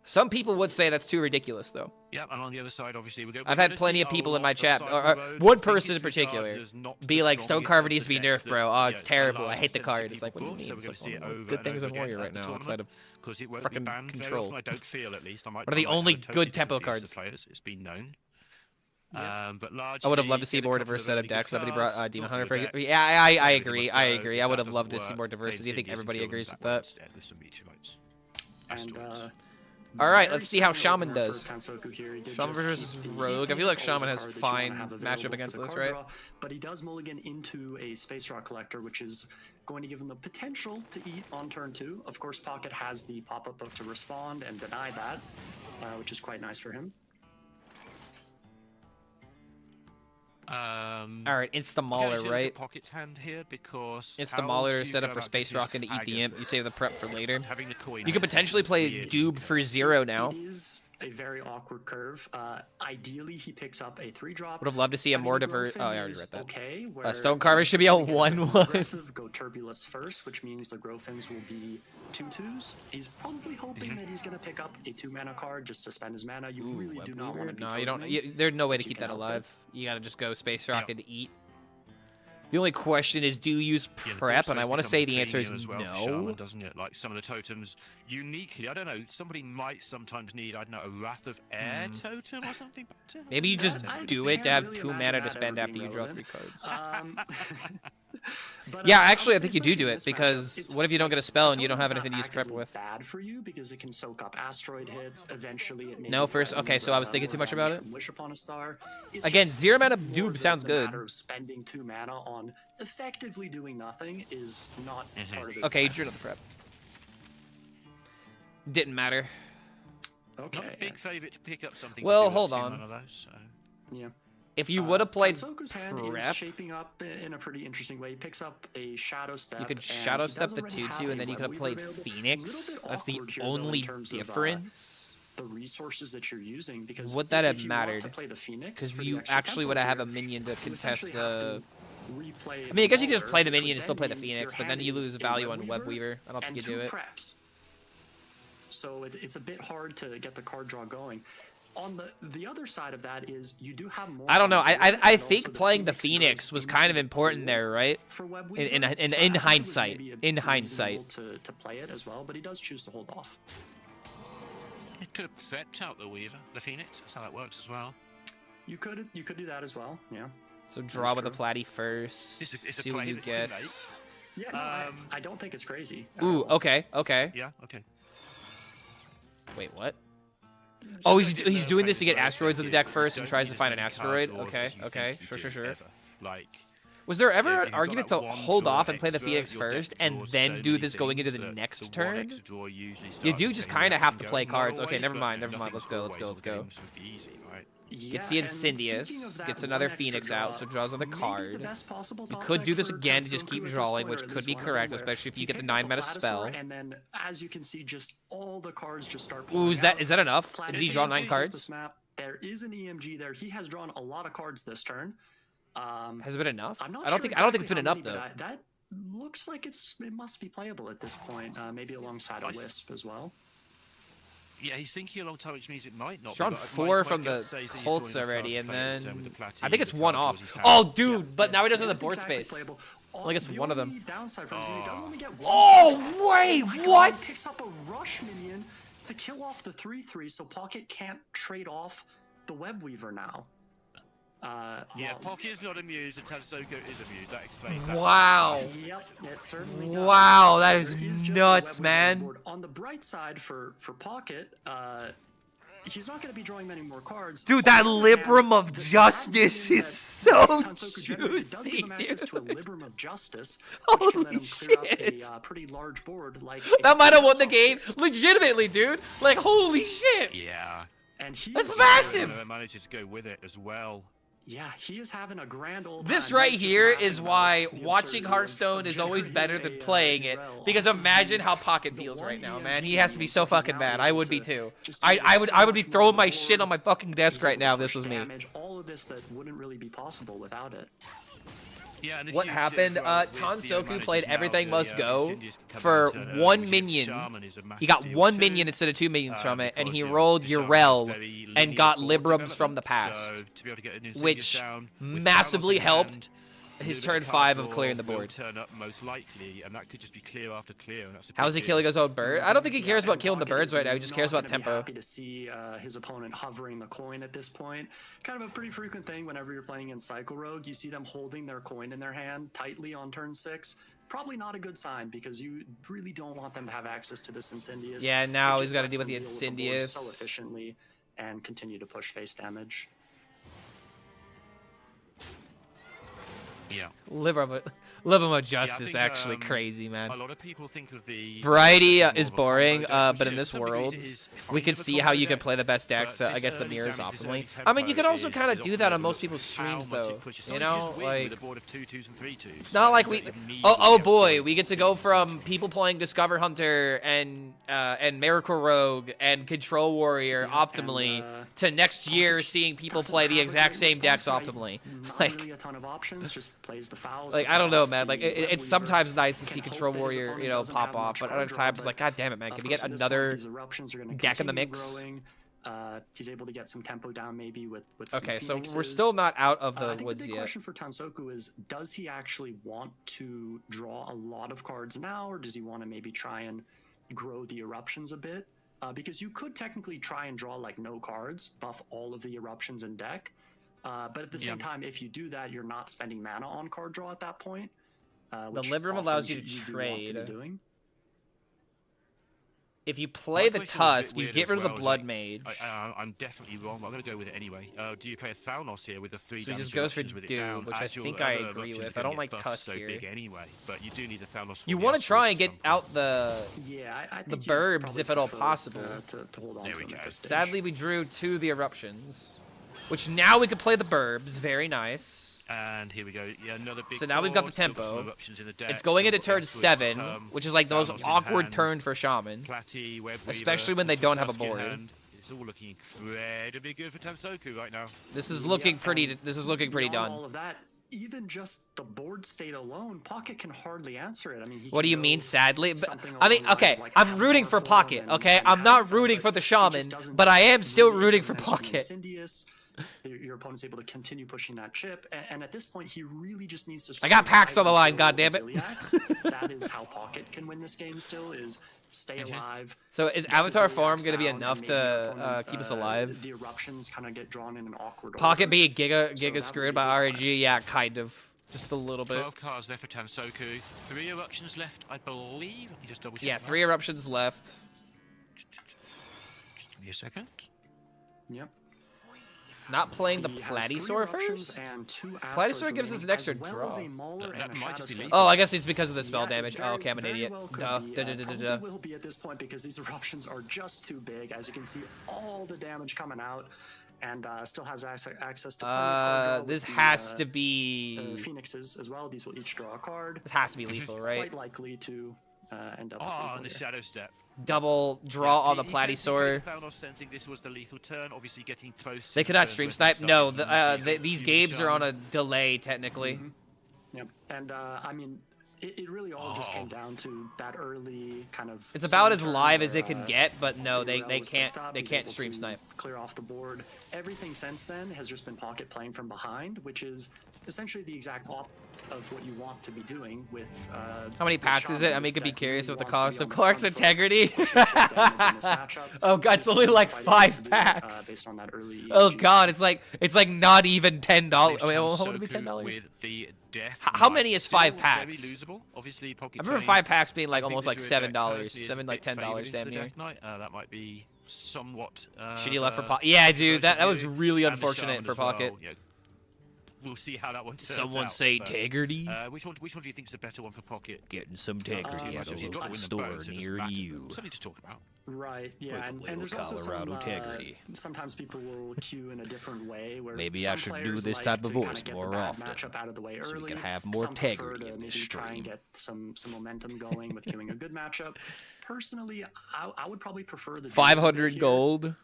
Some people would say that's too ridiculous, though. Yeah, and on the other side, obviously, I've had plenty of people in my chat, or one person in particular, be like, "Stone Carver needs to be nerfed, bro. Oh, it's terrible. I hate the card." It's like, what do you mean? It's like, well, good things in Warrior right now outside of fucking Control. I don't feel, at least. What are the only good tempo cards? It's been known. Yeah. But I would have loved to see more diverse set of decks. Somebody brought Demon Hunter for. Yeah, I agree. I agree. I would have loved to see more diversity. I think everybody agrees with that. All right, let's see how Shaman does. Shaman versus Rogue. I feel like Shaman has fine matchup against this, right? But he does mulligan into a Space Rock Collector, which is going to give him the potential to eat on turn 2. Of course, Pocket has the pop-up book to respond and deny that, which is quite nice for him. All right, Insta Mauler, right? Pocket's hand here, because Insta Mauler set up for Space Rock and to eat the Imp. You save the prep for later. You could potentially play Doob for 0 now. It is a very awkward curve. Ideally, he picks up a 3-drop. Would have loved to see a more diverse. Oh, I already read that. Okay, Stone Carver should be a 1/1. Go Turbulus first, which means the Growthins will be 2/2s. He's probably hoping that he's going to pick up a 2-mana card just to spend his mana. You really do not want to be. No, you don't. There's no way to keep that alive. You got to just go Space Rock and eat. The only question is, do you use prep? And I want to say the answer is no. Shaman, doesn't it? Like some of the totems, uniquely, I don't know. Somebody might sometimes need, I don't know, a Wrath of Air totem or something. Maybe you just do it to have 2 mana to spend after you draw 3 cards. Yeah, actually, I think you do it because what if you don't get a spell and you don't have anything to use prep with? Bad for you because it can soak up asteroid hits. Eventually, it No, first. Okay, so I was thinking too much about it. Wish upon a star. Again, 0 mana Doob sounds good. Matter of spending 2 mana on effectively doing nothing is not part of this. Okay, you drew another prep. Didn't matter. Okay. Not a big favorite to pick up something. Well, to do hold up to on. none of those, so. Yeah. If you would have played Tansoku's hand is prep, shaping up in a pretty interesting way. He picks up a Shadow Step. you could and Shadow he Step does the already 2/2, have and then a you could have Web played Weaver available. Phoenix. A little bit That's the awkward here, though, in only terms of, difference. the resources that you're using, because Would that if have you want mattered? to play the Phoenix Because for the you extra actually tempo would have here, a minion to you contest essentially have the. to replay I mean, I guess you could just Waller, play the which minion would and still play the then mean Phoenix, your but then hand you is lose a value on Web Weaver. I don't think and you do 2 it. preps. So it's a bit hard to get the card draw going. On the other side of that is you do have more. I don't know. I and think also the playing the Phoenix Phoenix was goes kind of into important there, right? for Web In Weaver. So I think it was hindsight, maybe a in bit hindsight. reasonable to play it as well, but he does choose to hold off. You could have threat out the Weaver, the Phoenix. That's how that works as well. You could do that as well. Yeah. So draw with a Platy first. It's a See what play you that you get. can make. Yeah. No, I don't think it's crazy. at Ooh, all. okay, okay. Yeah, okay. Wait, what? Oh, he's doing this to get asteroids in the deck first and tries to find an asteroid. Okay, okay, sure. Like, Was there ever if an you've got argument that to one hold draw off and play the extra, Phoenix your deck first and draws then so do many this going into things the that next the one turn? extra draw usually You starts do to just say, kind of "Well, have you to can play go." cards. Not Okay, always, never but mind. Let's nothing's go. always, Let's go. games would be easy, right? Gets Yeah, the and speaking Incendius, of gets that another one extra Phoenix draw, out, so draws another maybe card. the best possible You top could deck do this for again to just Tansoku keep at this drawing, point, which or at could least be one of them, correct, where especially if he you get the picked 9 up mana Platysaur, spell. And then, as you can see, just all the cards just start Ooh, pouring is that out. enough? Platysaur Did he draw 9 flip cards? this map. There is an EMG there. He has drawn a lot of cards this turn. Has it been enough? I'm not I don't sure think exactly it's been how enough many, though. but that looks like it must be playable at this point. Maybe alongside a Wisp as well. Yeah, he's thinking a long time, which means it might not. He's drawn be, but 4 my from gut the says that he's Colts drawing enough already, and cards to play this turn then with the Platy, I think it's the one card off. draws he's Oh, had. dude! But now he doesn't have the It's board exactly space. playable. Only gets The one of only them. downside for him is he does only get one. Oh wait, Oh my God, what? he picks up a rush minion to kill off the 3/3, so Pocket can't trade off the Web Weaver now. Yeah, Pocket is not amused, and Tansoku is amused. That explains that. Wow. Yep, it certainly does. Wow, that So is there just a nuts, Web Weaver on man. board. On the bright side for Pocket, he's not going to be drawing many more cards. Dude, that On the other hand, Librum of the Justice minion is that so Tansoku generated does give juicy, him access to a dude. Librum of Justice, which can Holy let him clear up shit. a pretty large board. Like That might have won the game, legitimately, dude. Like, holy shit. Yeah. And he That's is massive. Managed to go with it as well. Yeah, he is having a grand old This time. right He's just here laughing is about why the watching absurdity Hearthstone of is always better than generating playing it. URL Because off of imagine the- how Pocket the feels one right now, EMG man. He has to be means so that he's fucking now mad. I able would be to too. just I take would so I would be much more throwing on my the shit board. on my fucking desk He's right able now to if this push was me. damage, all of this that wouldn't really be possible without it. Yeah, and the What huge bit happened? as well with the Tansoku managers played now, Everything the, Must Go Incendies can come for in turn early, 1 which is minion. Shaman is a He massive got deal 1 too, minion instead of 2 minions from it, and because, he you know, rolled the Shaman Urel has very and linear got board Librums from the development, past, so to be able to get an Incendius which down with massively Thanos in helped hand, his a little turn bit 5 of hardcore clearing the will board. turn up most likely, and that could just be clear after clear. And that's a How's big he killing deal. his own bird? I don't think he cares about And killing the Pocket birds is right now. He just cares not about gonna be tempo. happy to see his opponent hovering the coin at this point. Kind of a pretty frequent thing whenever you're playing in Cycle Rogue. You see them holding their coin in their hand tightly on turn 6. Probably not a good sign because you really don't want them to have access to this Incendius. Yeah, now It he's just got to lets deal with them the board so Incendius. efficiently and continue to push face damage. Yeah. Librum of Justice think, is actually crazy, man. A lot of people think of the Variety more is of a boring, combo deck, which, but in yeah, this to some degrees world, it is we kind can of a see combo how you can deck, play the best decks but against the this mirrors early damage, this optimally. early I mean, you tempo can also is kind of do that on overlooked most people's how streams, much it though. pushes. You Sometimes know, just win like. with a board of 2/2s and 3/2s. It's not like You we. don't immediately Oh have boy, to we get to go from people playing Discover Hunter and Miracle Rogue and Control Warrior optimally to next year seeing people play the exact same decks optimally. Not Like, really a ton of options, just plays the fouls. like to I don't cut know, off man. Like the Web it's Weaver, sometimes nice to can see hope Control that his Warrior, opponent doesn't pop have off, much but card other draw, times but like, God damn it, man, of can we course get at this point, another these eruptions are gonna deck in the continue mix? growing. He's able to get some tempo down maybe with some Okay, so we're Phoenixes. still not out of the I think woods the big yet. question for Tansoku is, does he actually want to draw a lot of cards now, or does he want to maybe try and grow the eruptions a bit? Because you could technically try and draw like no cards, buff all of the eruptions in deck. But at the same time, if you do that, you're not spending mana on card draw at that point. The live room allows you to trade. Doing. If you play the Tusk, you get rid of the Blood Mage. Mage. I'm definitely wrong, but I'm going to go with it anyway. Do you play a Thalnos here with the 3 So he damage just goes for eruptions with it Doom, down, which I as your think I other agree eruptions with. are I gonna don't like get buffed Tusk so here. big anyway, but you do need the Thalnos. You want to try and get out the I the think you'd burbs probably if at all prefer, possible. To hold on There to we him go. at this stage. Sadly, we drew 2 of the eruptions, which now we can play the burbs. Very nice. And here we go. Yeah, another big. So now we've got the board, still got some tempo. eruptions in the deck, It's going still into got turn the afterwards 7, to come. which is like the most Thalnos in awkward hand, turn for Shaman. Platy, Web Especially Weaver, when they also don't have a Tusk in board. hand. It's all looking incredibly good for Tansoku right now. This is looking pretty. This is looking pretty Beyond done. all of that, even just the board state alone, Pocket can hardly answer it. I mean, he What can do you go mean, sadly? But, something I mean, along the lines okay, of, like, I'm rooting for Avatar Pocket, form okay? and I'm not Avatar, rooting but for the it just Shaman, doesn't but I am still really rooting for get the messaging Pocket. Incendious. Your opponent's able to continue pushing that chip, and at this point, he really just needs to. I got Pax on the line, survive goddammit. until Ziliax. That is how Pocket can win this game. Still, is stay alive. So is get the Avatar Ziliax form going to be down, enough and maybe your to opponent, keep us alive? The eruptions kind of get drawn in an awkward Pocket order. being giga that would screwed be by his RNG? Yeah, kind of. Just a little bit. 12 cards left for Tansoku. 3 eruptions left, I believe. Let me just double check. Yeah, that. 3 eruptions left. Just give me a second. Yep. Not playing the He has 3 Platysaur eruptions first? and 2 Platysaur Astros gives us an remaining, extra as well draw. as a Mauler That and a might just be Shadow lethal. Oh, I guess it's because of the spell Yeah, damage. very- Oh, okay, I'm an very idiot. well could Duh. be. Probably will be at this point because these eruptions are just too big. As you can see, all the damage coming out, and still has access to plenty of card draw with This the, has to be. Phoenixes as well. These will each draw a card. This has to be lethal, right? Quite likely to end up. with Oh, lethal and the here. Shadow Step. Double draw on the He sensing Platysaur. Thanos sensing this was the lethal turn, obviously getting close to They the could not turn stream where snipe. he No, started using these Human games are on a Shaman. delay, technically. Yep. And I mean, it really all just came down to that early kind of. It's about as turn live as where, it can get, but no, they Durrell was can't picked up, they he's can't able stream to snipe. Clear off the board. Everything since then has just been Pocket playing from behind, which is essentially the exact opposite of what you want to be doing with. How many with packs is it? Shaman. I mean, This could be deck curious really of the wants cost to be of on the Clark's front foot, integrity. pushing chip damage in this matchup. Oh god, it's only like Quite 5 easy to do, packs. based on that early Oh EG. god, it's like not even $10. I There's mean, well, what would be Tansoku $10? with the Death How Knight. many is Still 5 very packs? losable. Obviously, Pocket I remember Tony, 5 packs being like I think almost the like Druid deck $7, personally is a $7 like bit $10 favoured damn into the near. Death Knight. That might be somewhat. Shitty luck for of a Pocket. Yeah, dude, that was version really and the unfortunate Shaman for as well. Pocket. Yeah. We'll see how that one turns Someone out. say but, Tegrity? Which one do you think is the better one for Pocket? Getting some Pretty Tegrity much, at a you've got to local win them store both, so it doesn't near matter, you. but something to talk about. Right, yeah, With a and little there's also Colorado some, integrity. sometimes people will queue in a different way. Where Maybe I some should do players this like type of to kinda voice get the more bad often, matchup out of the way so we early. can have more Some prefer integrity to in maybe this try and stream. get some momentum going with queuing a good matchup. Personally, I would probably prefer the 500 here. gold.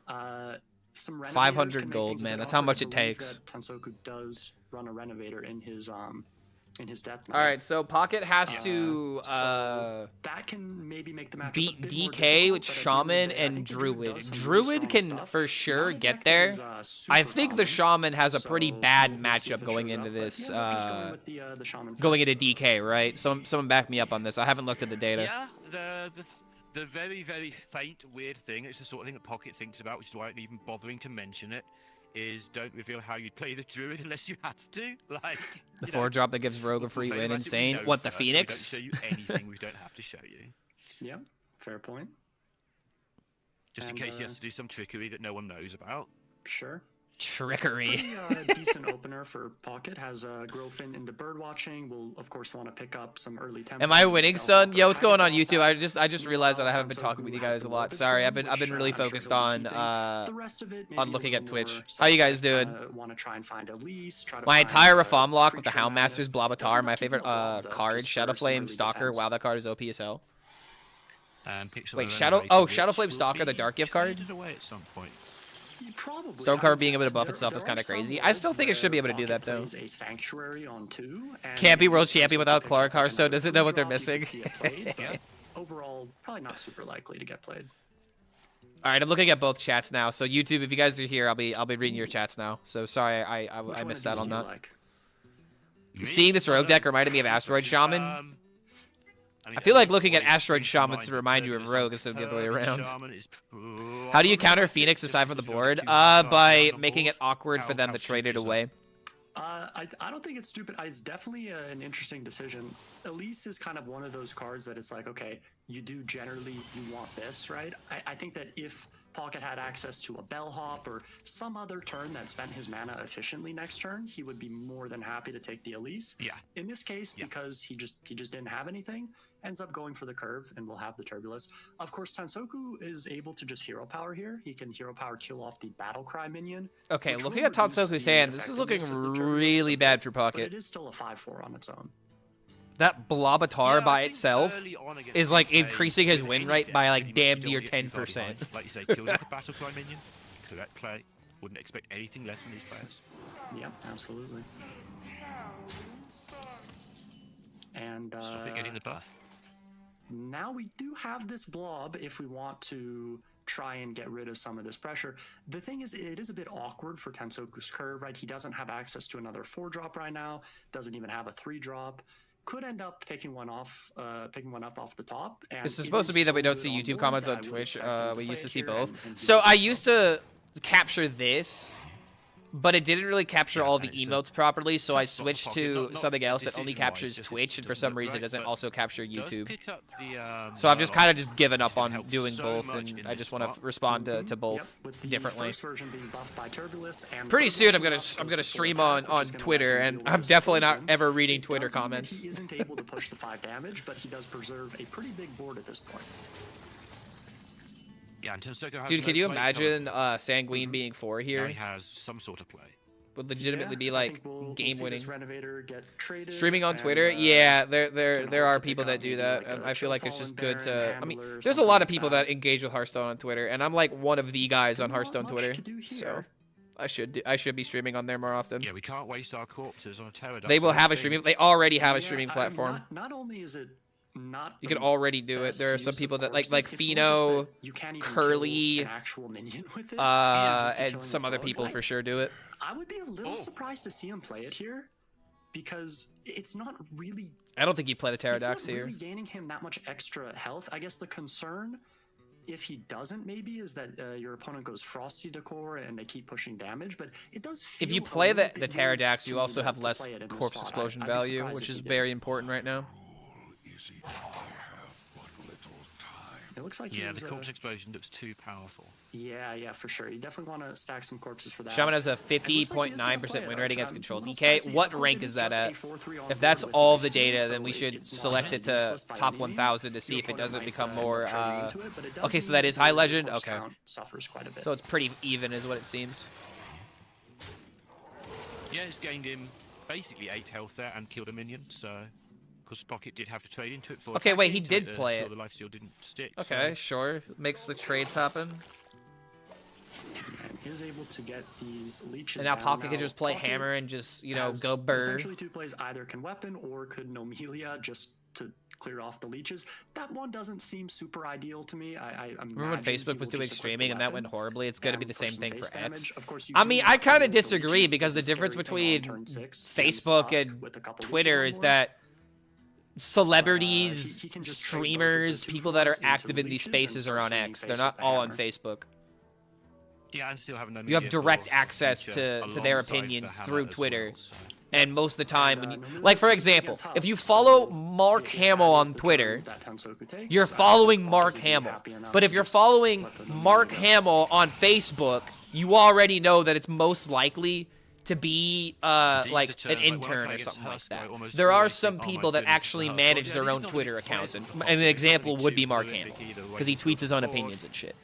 Some renovators 500 can make gold, things a man. bit That's how awkward. much I it believe takes. that Tansoku does run a renovator in his death. All right, so Pocket has to so that can maybe make the matchup a beat bit more DK with difficult, but at the end of the Shaman day, I and think the Druid Druid. does some really Druid strong can stuff. for sure Not a get deck there. that is, I super think the common, Shaman has a pretty so bad we'll see if matchup it going shows into up, but this. he ends up just going with the Shaman Going first. into DK, right? Someone back me up on this. I haven't looked at the data. Yeah, the very, very faint, weird thing, it's the sort of thing that Pocket thinks about, which is why I'm even bothering to mention it, is don't reveal how you'd play the Druid unless you have to. Like The you know, 4-drop that gives Rogue a free play win. the matchup we Insane. know What, the first, so Phoenix? We don't show you anything we don't have to show you. Yeah, fair point. Just in case he has to do some trickery that no one knows about. Sure. Trickery. Pretty decent opener for Pocket. Has Growfin into birdwatching. Will of course want to pick up some early tempo. Am I winning, They'll son? have Yo, what's to going on haggle YouTube? off I just realized that I haven't been Tansoku talking with you has guys the a lot. Locust Sorry, form, I've been which, really I'm sure focused he'll be on keeping. The rest of it, maybe on a looking little at Twitch. more How you guys suspect, doing? Want to try and find Elise. Try to My find, entire Reform lock with the Creature Houndmaster's Madness. Blabatar, my Doesn't favorite keep a lot, though, card, just for some Shadowflame early Stalker. defense. Wow, that card is OP as hell. And pick Wait, someone Shadowflame which Stalker, will the be Dark Gift card? traded away at some point. Probably. Stone I Cover would being say able to buff there- itself is there kind are of crazy. some I still worlds think it should be where able to do Pocket that, though. plays a Sanctuary on 2, and Can't be World Tansoku Champion without picks Clark up Hearthstone. another Doesn't know what they're free drop, you missing. could see it played, but overall, probably not super likely to get played. All right, I'm looking at both chats now. So YouTube, if you guys are here, I'll be reading your chats now. So sorry, I missed out on that. Seeing this rogue deck reminded me of Asteroid Shaman. I feel like looking at Asteroid Shaman to remind you of Rogue instead of the other way around. How do you counter Phoenix aside from the board? By making it awkward for them to trade it away. I don't think it's stupid. It's definitely an interesting decision. Elise is kind of one of those cards that it's like, okay, you want this, right? I think that if Pocket had access to a bellhop or some other turn that spent his mana efficiently next turn, he would be more than happy to take the Elise. Yeah. In this case, because he just didn't have anything, ends up going for the curve and will have the Turbulus. Of course, Tensoku is able to just hero power here. He can hero power kill off the Battle Cry minion. Okay, looking at Tensoku's hand, this is looking really bad for Pocket. But it is still a 5/4 on its own. That Blobatar by itself is like increasing his win rate by like damn near 10%. Like you say, kills like a Battle Cry minion. Correct play. Wouldn't expect anything less from these players. Yep, absolutely. And stop it getting the buff. Now we do have this blob if we want to try and get rid of some of this pressure. The thing is, it is a bit awkward for Tensoku's curve, right? He doesn't have access to another 4-drop right now, doesn't even have a 3-drop. Could end up picking one up off the top. And this is supposed to be that we don't see YouTube comments on Twitch. We used to see both. So I used to capture this, but it didn't really capture all the emotes properly, so I switched to something else that only captures Twitch, and for some reason it doesn't also capture YouTube. So I've just kind of just given up on doing both, and I just want to respond to both differently. Pretty soon I'm gonna stream on Twitter, and I'm definitely not ever reading Twitter comments. He isn't able to push the 5 damage, but he does preserve a pretty big board at this point. Yeah, dude, can you imagine Sanguine being 4 here? Now he has some sort of play. Would legitimately be like game-winning. We'll Streaming on Twitter, yeah, there are people that do that, and I feel like it's just good to. I mean, there's a lot of people that engage with Hearthstone on Twitter, and I'm like one of the guys on Hearthstone Twitter, so I should be streaming on there more often. Yeah, we can't waste our corpses on a Pterodactyl. They will have a streaming. They already have a streaming platform. Not only is it you can already do it. There are some people that like Fino, Curly, and some other people for sure do it. I would be a little surprised to see him play it here, because it's not really. I don't think you play the Pterodactyl here. It's not really gaining him that much extra health. I guess the concern, if he doesn't, maybe, is that your opponent goes Frosty Decor and they keep pushing damage. But it does. If you play the Pterodactyl, you also have less Corpse Explosion value, which is very important right now. It looks like the Corpse Explosion looks too powerful. Yeah, for sure. You definitely want to stack some corpses for that. Shaman has a 50.9% win rate against Control DK. What rank is that at? If that's all of the data, then we should select it to top 1,000 to see if it doesn't become more. Okay, so that is High Legend. Okay, so it's pretty even, is what it seems. Yeah, it's gained him basically 8 health there and killed a minion. So. Because Pocket did have to trade into it for. Okay, wait, he did play it. The lifesteal didn't stick. Okay, sure. Makes the trades happen. And is able to get these leeches. And now Pocket can just play Hammer and just, you know, go burr. Essentially 2 plays, either can weapon or could Nomelia just to clear off the leeches. That one doesn't seem super ideal to me. I remember when Facebook was doing streaming and that went horribly. It's going to be the same thing for X. Of course, I mean, I kind of disagree, because the difference between Facebook and Twitter is that celebrities, streamers, people that are active in these spaces are on X. They're not all on Facebook. Yeah, and still have no. You have direct access to their opinions through Twitter. And most of the time, when you, like for example, if you follow Mark Hamill on Twitter, you're following Mark Hamill. But if you're following Mark Hamill on Facebook, you already know that it's most likely to be like an intern or something like that. There are some people that actually manage their own Twitter accounts, and an example would be Mark Hamill, because he tweets his own opinions and shit.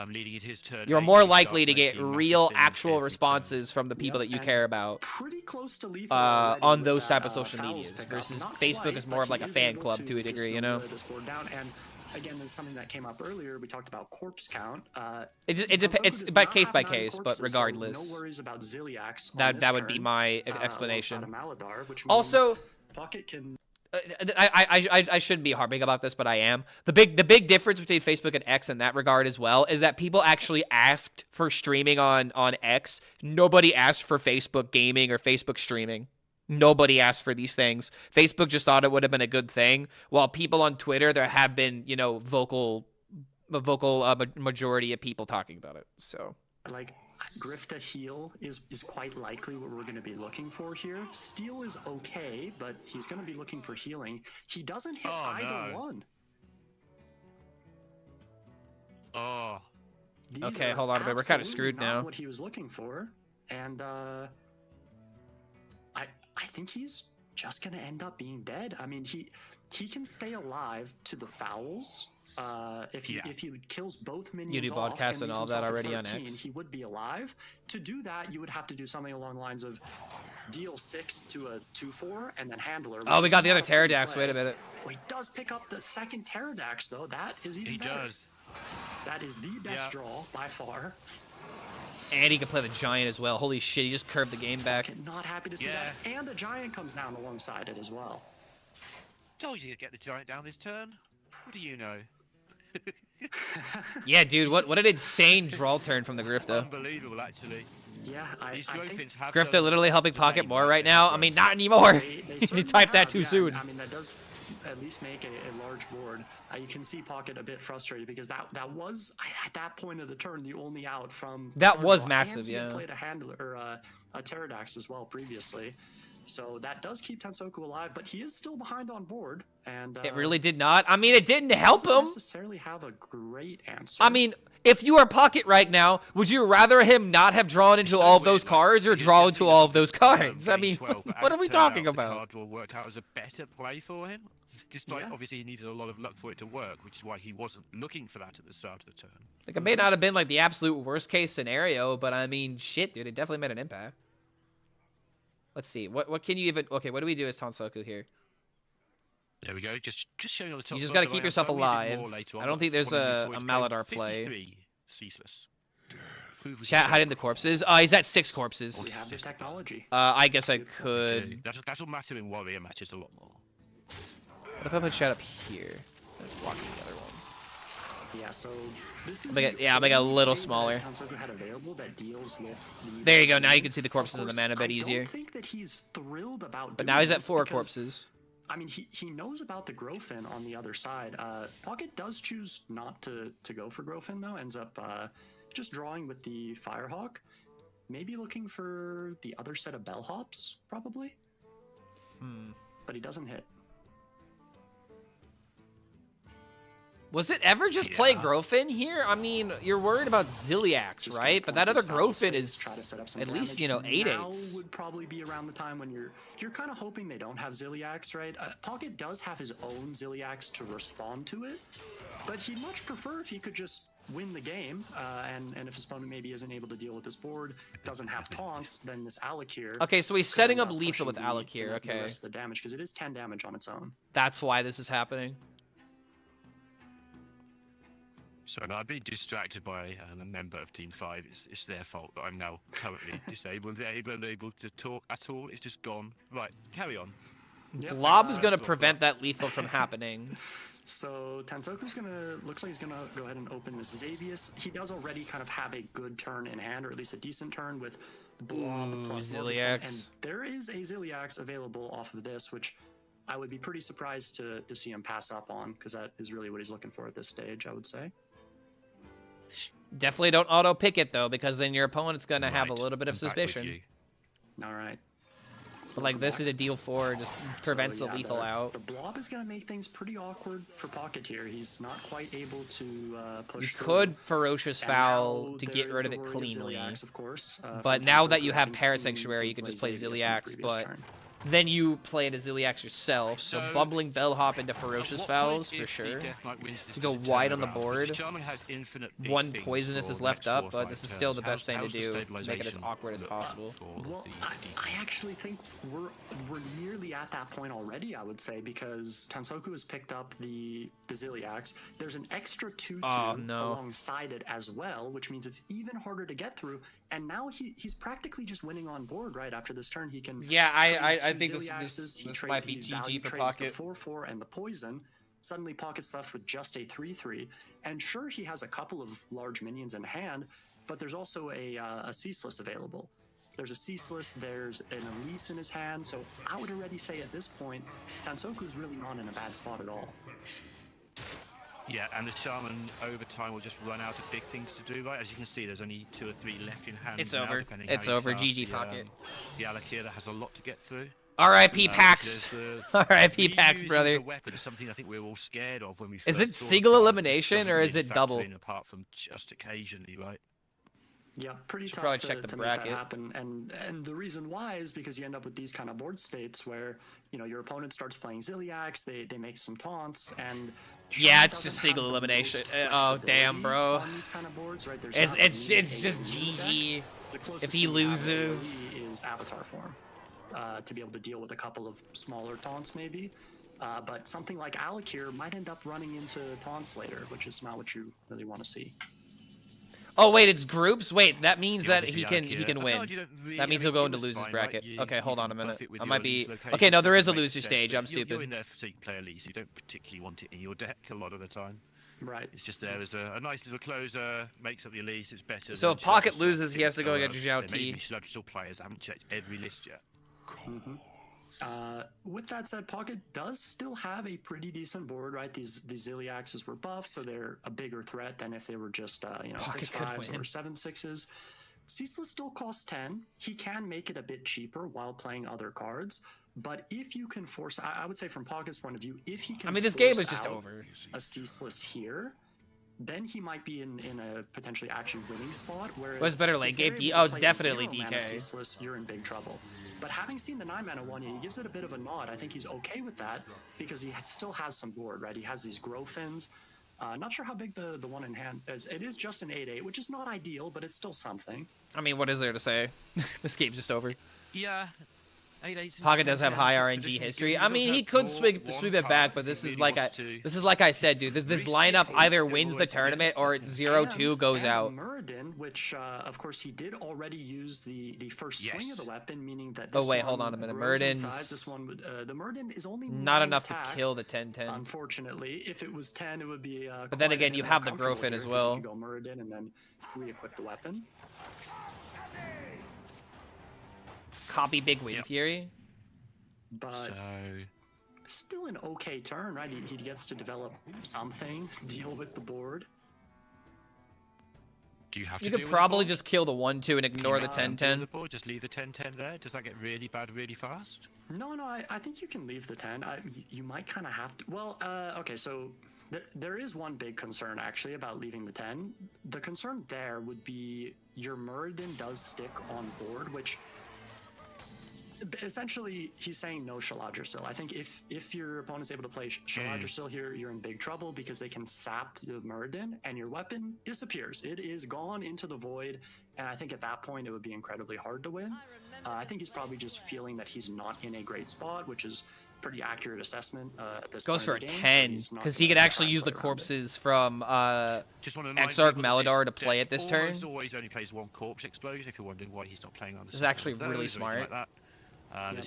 Leading it his turn. You're more likely to get real, actual responses from the people that you care about on those type of social medias, versus Facebook is more of like a fan club to a degree, you know? Again, this is something that came up earlier. We talked about corpse count. It's by case by case, but regardless, no worries about Ziliax that would be my explanation. Maladar, which also, Pocket can I shouldn't be harping about this, but I am. The big difference between Facebook and X in that regard as well is that people actually asked for streaming on X. Nobody asked for Facebook gaming or Facebook streaming. Nobody asked for these things. Facebook just thought it would have been a good thing. While people on Twitter, there have been, you know, vocal majority of people talking about it. So like, Grifta heal is quite likely what we're going to be looking for here. Steal is okay, but he's going to be looking for healing. He doesn't hit either one. Oh. These okay, are hold on a bit. We're kind of absolutely screwed not now. What he was looking for, and I think he's just going to end up being dead. I mean, he can stay alive to the fouls. If he kills both minions you do off podcasts and leaves all that himself at already on 13, X. he would be alive. To do that, you would have to do something along the lines of deal 6 to a 2/4 and then handler. Oh, we got the other not a pretty Pterodax. play. Wait a minute. Oh, he does pick up the second Pterodax though. That is even better. He does. That is the best draw by far. And he can play the Giant as well. Holy shit, he just curved the game back. Not happy to see that. And the Giant comes down alongside it as well. Told you to get the Giant down this turn. What do you know? Yeah, dude, what an insane draw turn from the Grifta. Unbelievable, actually. Yeah, These Growthins have Grifta done- literally helping Pocket more right now. I mean, not anymore. He typed that too soon. I mean, that does at least make a large board. You can see Pocket a bit frustrated because that was at that point of the turn the only out from. That was Draw. massive, And he had yeah. played a handler or a Pterodax as well previously, so that does keep Tensoku alive, but he is still behind on board. And It really did not. I mean, it didn't help doesn't him. necessarily have a great answer. I mean, if you are Pocket right now, would you rather him not have drawn into all of those cards or draw into all of those cards? I mean, what are we talking about? The card draw worked out as a better play for him. Despite obviously he needed a lot of luck for it to work, which is why he wasn't looking for that at the start of the turn. Like, it may not have been like the absolute worst case scenario, but I mean, shit, dude, it definitely made an impact. Let's see. What can you even... Okay, what do we do as Tensoku here? There we go. Just showing on the top. You just got got to keep yourself alive. I don't think there's a Maladar play. Ceaseless. Chat, hide in the corpses. He's at 6 corpses. We have the technology. I guess I could... That'll matter in Warrior matches a lot more. What if I put chat up here? That's blocking the other one. Yeah, so this is I'll make it a little smaller. Tensoku had available that deals with the There you go. Now you can see the corpses in the mana a bit I easier. don't think that he's thrilled about But doing now he's at this 4 because, corpses. I mean, he knows about the Growfin on the other side. Pocket does choose not to go for Growfin, though. Ends up just drawing with the Firehawk. Maybe looking for the other set of Bellhops, probably. But he doesn't hit. Was it ever just play Growfin here? I mean, you're worried about Ziliax, right? But that other Growfin is at least, you know, 8/8s. Now would probably be around the time when you're kind of hoping they don't have Ziliax, right? Pocket does have his own Ziliax to respond to it, but he'd much prefer if he could just win the game, and if his opponent maybe isn't able to deal with this board, doesn't have taunts, then this Alakir. Okay, so he's could setting end up up lethal with pushing Alakir, the okay. rest of the damage, because it is 10 damage on its own. That's why this is happening. So no, I've been distracted by a member of Team 5. It's their fault that I'm now currently disabled. They're unable to talk at all. It's just gone. Right, carry on. Blob's going to prevent that lethal from happening. So Tensoku's looks like he's gonna go ahead and open this Xavius. He does already kind of have a good turn in hand, or at least a decent turn with Blob plus Ziliax. and there is a Ziliax available off of this, which I would be pretty surprised to see him pass up on, because that is really what he's looking for at this stage, I would say. Definitely don't auto pick it though, because then your opponent's going to have a little bit of suspicion. All right. But like this is a deal 4, just prevents So, the lethal out. The Blob is going to make things pretty awkward for Pocket here. He's not quite able to push You through. could Ferocious And Foul now to there get is rid of the it worry cleanly. Ziliax, of course, But from now that Tensoku you have having Parrot seen Sanctuary, you him can just play play Xavius in the Ziliax, previous but turn. then you played a Ziliax yourself, so So, bumbling Bellhop into Ferocious Fouls for sure. To go wide on the board. One Poisonous is left up, but this is still the best thing to do to make it as awkward as possible. Well, I actually think we're nearly at that point already, I would say, because Tensoku has picked up the Ziliax. There's an extra 2/2 alongside it as well, which means it's even harder to get through. And now he's practically just winning on board right after this turn. He can Yeah, I think Ziliaxes, this might be he GG value for trades Pocket. the 4/4 and the poison. Suddenly, Pocket's left with just a 3/3, and sure, he has a couple of large minions in hand, but there's also a Ceaseless available. There's a Ceaseless, there's an Elise in his hand, so I would already say at this point, Tansoku's really not in a bad spot at all. Yeah, and the Shaman over time will just run out of big things to do, right? As you can see, there's only 2 or 3 left in hand. It's now, over. depending It's how you over. cast GG the, Pocket. The Alakir that has a lot to get through. R.I.P. Pax. R.I.P. Pax, Reusing brother. The weapon is something I think we were all scared of when we Is first it saw the single card. elimination Doesn't or is really it factor double? in apart from just occasionally, right? Yeah, pretty Should tough probably to, check the to bracket. make that happen. And the reason why is because you end up with these kind of board states where, you know, your opponent starts playing Ziliax, they make some taunts, and Yeah, it's doesn't just have single the elimination. most Oh damn, flexibility bro. on these kind of boards, right? There's It's not it's really it's a just winning GG. deck. The closest If he thing we have loses. really is Avatar form, to be able to deal with a couple of smaller taunts maybe. But something like Alakir might end up running into taunts later, which is not what you really want to see. Oh wait, it's groups. Wait, that means Yeah, that obviously, he can I win. told you don't really- That means I mean, he'll go it into was losers fine, bracket. right? Okay, hold on a minute. buff it with I your might be. Elise location Okay, no, there stuff, is a it makes loser sense, stage. but I'm you're stupid. in there so you can play Elise. You don't particularly want it in your deck a lot of the time. Right. It's just there as a nice little closer, makes up the Elise. It's better. So than if Pocket Shadowstone. loses, he has to go against Zhao There may T. be Shadowstone players. I haven't checked every list yet. With that said, Pocket does still have a pretty decent board, right? These Ziliaxes were buffed, so they're a bigger threat than if they were just Pocket 6/5s could or win. 7/6s. Ceaseless still costs 10. He can make it a bit cheaper while playing other cards, but if you can force, I would say from Pocket's point of view, if he can, I mean, this game force is just out over. a Ceaseless here, then he might be in a potentially actually winning spot. Whereas What's better, late if they're game? able to Oh, it's play definitely 0 mana DK. Ceaseless, you're in big trouble. But having seen the 9-mana one, he gives it a bit of a nod. I think he's okay with that because he still has some board, right? He has these grow fins. Not sure how big the one in hand is. It is just an 8/8, which is not ideal, but it's still something. I mean, what is there to say? This game's just over. Yeah. Pocket does have high RNG history. I mean, he could sweep it back, but this is like I said, dude. This lineup either wins the tournament or it's 0-2 goes out. Muradin, which of course he did already use the first swing of the weapon, meaning that. Oh This wait, one hold on a minute. grows in Muradin's size. This one would, the Muradin is only not 9 enough attack, to kill the 10-10. Unfortunately, if it was 10, it would be. But then quite a again, bit you more have the comfortable Growfin here, as 'cause well. You can go Muradin and then re-equip the weapon. Copy Big Win Fury. But still an okay turn, right? He gets to develop something, deal with the board. Do you have You to could deal with probably the board? just kill the 1-2 and ignore the Deal with 10-10. the board, just leave the 10-10 there. Does that get really bad really fast? No, I think you can leave the 10. You might kind of have to. Well, okay, so there is one big concern actually about leaving the 10. The concern there would be your Muradin does stick on board, which essentially he's saying no Shaladra I think if your opponent's able to play Shaladra here, you're in big trouble because they can sap the Muradin and your weapon disappears. It is gone into the void, and I think at that point it would be incredibly hard to win. I think he's probably just feeling that he's not in a great spot, which is pretty accurate assessment at this Goes point for in a the game, 10 so because he could actually use the corpses from Just want to remind Exarch people that Maladar to this play deck it this turn. almost always only plays one corpse explosion. If you're wondering why he's not playing on the This is actually really smart.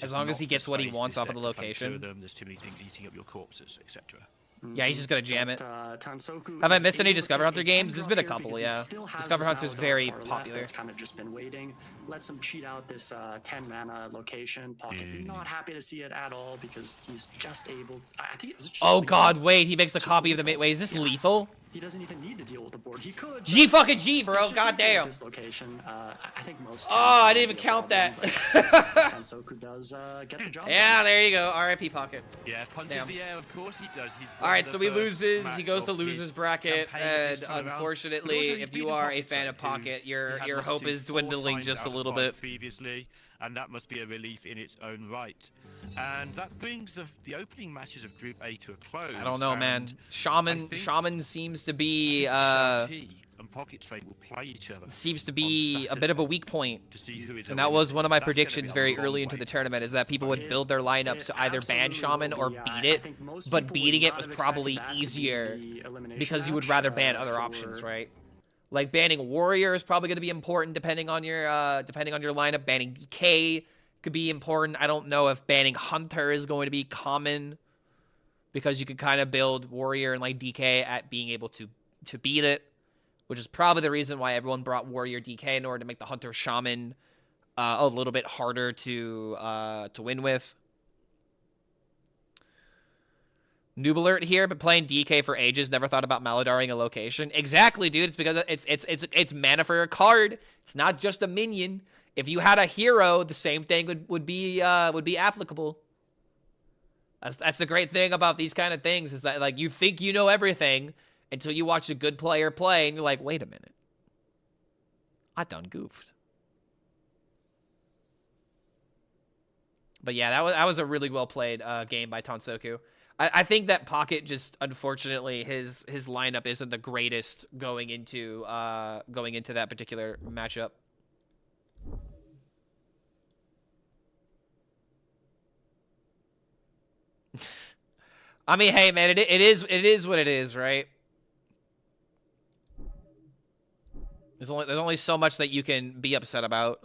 As long as he gets what he wants off of the location. There's too many things eating up your corpses, etc. Yeah, he's just gonna jam it. Tansoku Have I is missed any able to Discover take Hunter a games? hand There's draw been a here couple, because he yeah. still has Discover this Hunter's Maladar very far left popular. That's kind of just been waiting. Lets him cheat out this 10 mana location. Pocket not happy to see it at all because he's just able. I think it's just Oh lethal. god, wait, he makes a Just copy of the lethal. Wait, is this lethal? He doesn't even need to deal with the board. He could. G but fucking G, bro. it's just God lethal at damn. This location. I think most. Oh, times I it didn't would even be a count problem, that. but Tansoku does get the job Yeah, done. there you go. R.I.P. Pocket. Yeah, punches Damn. the air, of course he does. He's All right, so he loses. He goes to losers bracket, and unfortunately, if you are a fan of Pocket, your hope is dwindling just a little bit. Previously, and that must be a relief in its own right. And that brings the opening matches of Group A to a close. I don't know, man. and Shaman seems to be and Pocket Trade will play each other. seems to be a bit of a weak point. To see who is And a that was winner. one of my That's gonna predictions be a very long early into wait. the tournament, is that people would build their lineups to either ban Shaman or beat it, but beating it was probably easier because you would rather ban other options, right? Like banning Warrior is probably going to be important depending on your lineup. Banning DK, could be important. I don't know if banning Hunter is going to be common, because you could kind of build Warrior and like DK at being able to beat it, which is probably the reason why everyone brought Warrior DK in order to make the Hunter Shaman a little bit harder to win with. Noob alert here, but playing DK for ages, never thought about Maladarring a location. Exactly, dude. It's because it's mana for a card. It's not just a minion. If you had a hero, the same thing would be applicable. That's the great thing about these kind of things, is that like you think you know everything until you watch a good player play and you're like, wait a minute, I done goofed. But yeah, that was a really well played game by Tansoku. I think that Pocket just, unfortunately, his lineup isn't the greatest going into that particular matchup. I mean, hey man, it is what it is, right? There's only so much that you can be upset about.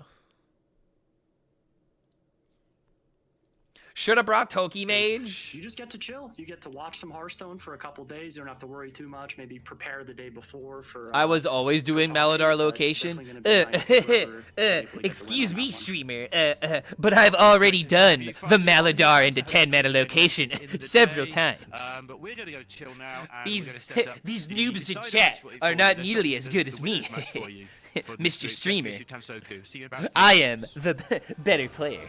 Should have brought Toki Mage. You just get to chill. You get to watch some Hearthstone for a couple days. You don't have to worry too much. Maybe prepare the day before for... I was always doing Maladar location. Excuse me, streamer, but I've already done the Maladar into 10 mana location several times. But we're going to go chill now. These noobs in chat are not nearly as good as me. Mr. Streamer, I am the better player.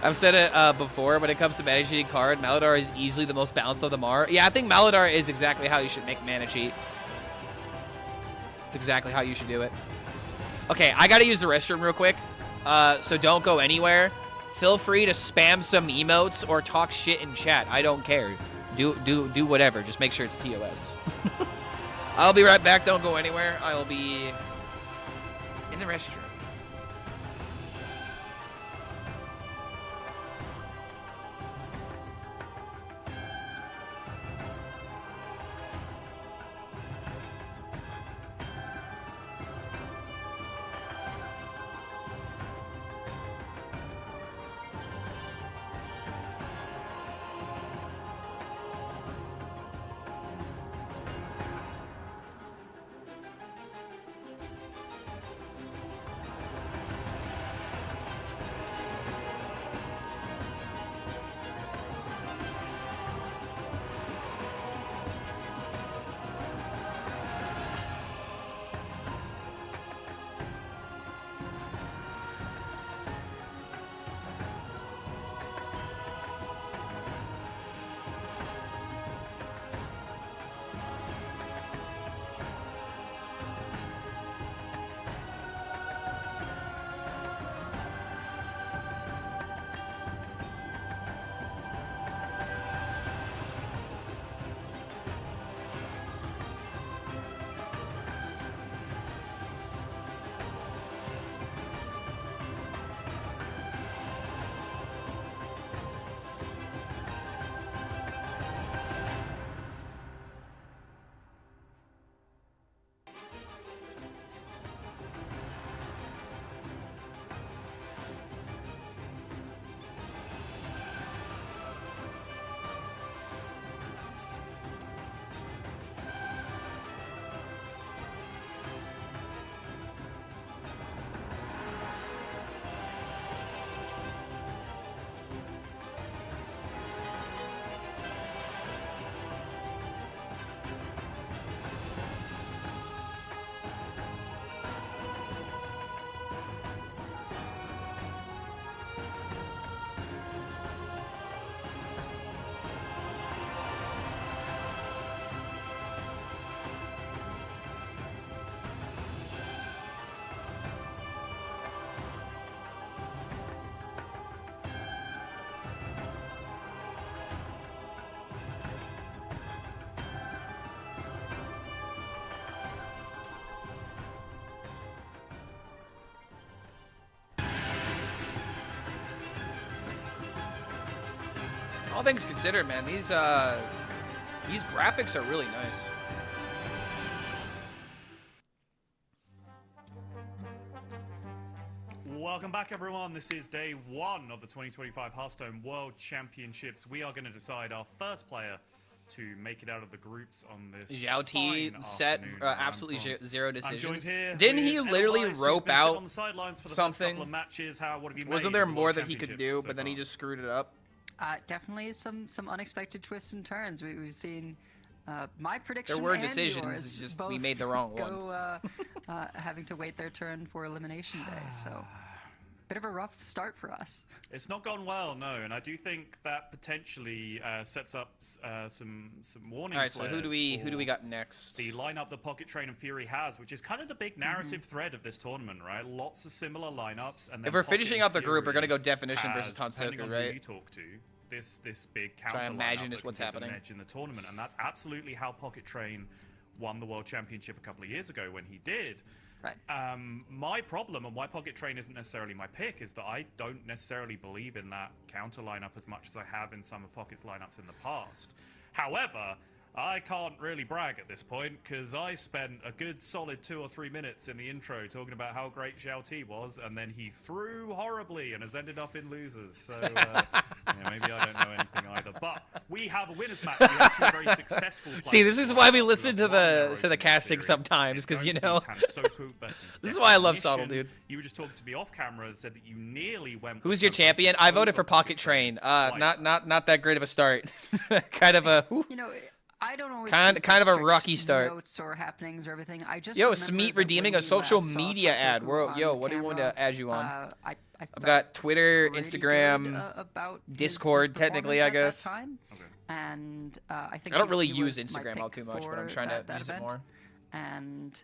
I've said it before, when it comes to mana cheating card, Maladar is easily the most balanced of them all. Yeah, I think Maladar is exactly how you should make mana cheat. It's exactly how you should do it. Okay, I gotta use the restroom real quick, so don't go anywhere. Feel free to spam some emotes or talk shit in chat. I don't care. Do whatever. Just make sure it's TOS. I'll be right back. Don't go anywhere. I will be in the restroom. All things considered, man, these These graphics are really nice. Welcome back, everyone. This is day 1 of the 2025 Hearthstone World Championships. We are going to decide our first player to make it out of the groups on this Zhao T set absolutely zero decisions. Here Didn't he literally rope out on the sidelines for the something? First couple of matches. Wasn't there more that he could do, but then he just screwed it up? Definitely some unexpected twists and turns. We've seen my prediction. There were and decisions. yours It's just both we made the wrong go, having to wait their turn for elimination day. So. Bit of a rough start for us. It's not gone well, no, and I do think that potentially sets up some warning. All right, so who do we got next? The lineup that Pocket Train and Fury has, which is kind of the big narrative thread of this tournament, right? Lots of similar lineups, and then if we're Pocket finishing and out the group, Fury we're gonna go Definition has, versus depending Tansoku, on right? Who you talk to, this big counter Try to imagine lineup is what's that can give them happening. an edge in the tournament, and that's absolutely how Pocket Train won the World Championship a couple of years ago when he did. Right. My problem and why Pocket Train isn't necessarily my pick is that I don't necessarily believe in that counter lineup as much as I have in some of Pocket's lineups in the past. However, I can't really brag at this point because I spent a good solid 2 or 3 minutes in the intro talking about how great Zhao T was, and then he threw horribly and has ended up in losers. So maybe I don't know anything either. But we have a winners match. We have 2 very successful players. See, this is why we listen to the casting sometimes, because you know. This is why I love Subtle, dude. You were just talking to me off camera and said that you nearly went. Who's your champion? I voted for Pocket Train. Not that great of a start. Kind of a. You know. I don't always kind of a rocky start. Notes or happenings or everything. I just Smeet redeeming a social media ad. Yo, what do you want to add you on? I've got Twitter, Instagram, Discord, technically, I guess. And I think I don't really use Instagram all too much, but I'm trying to use it more. And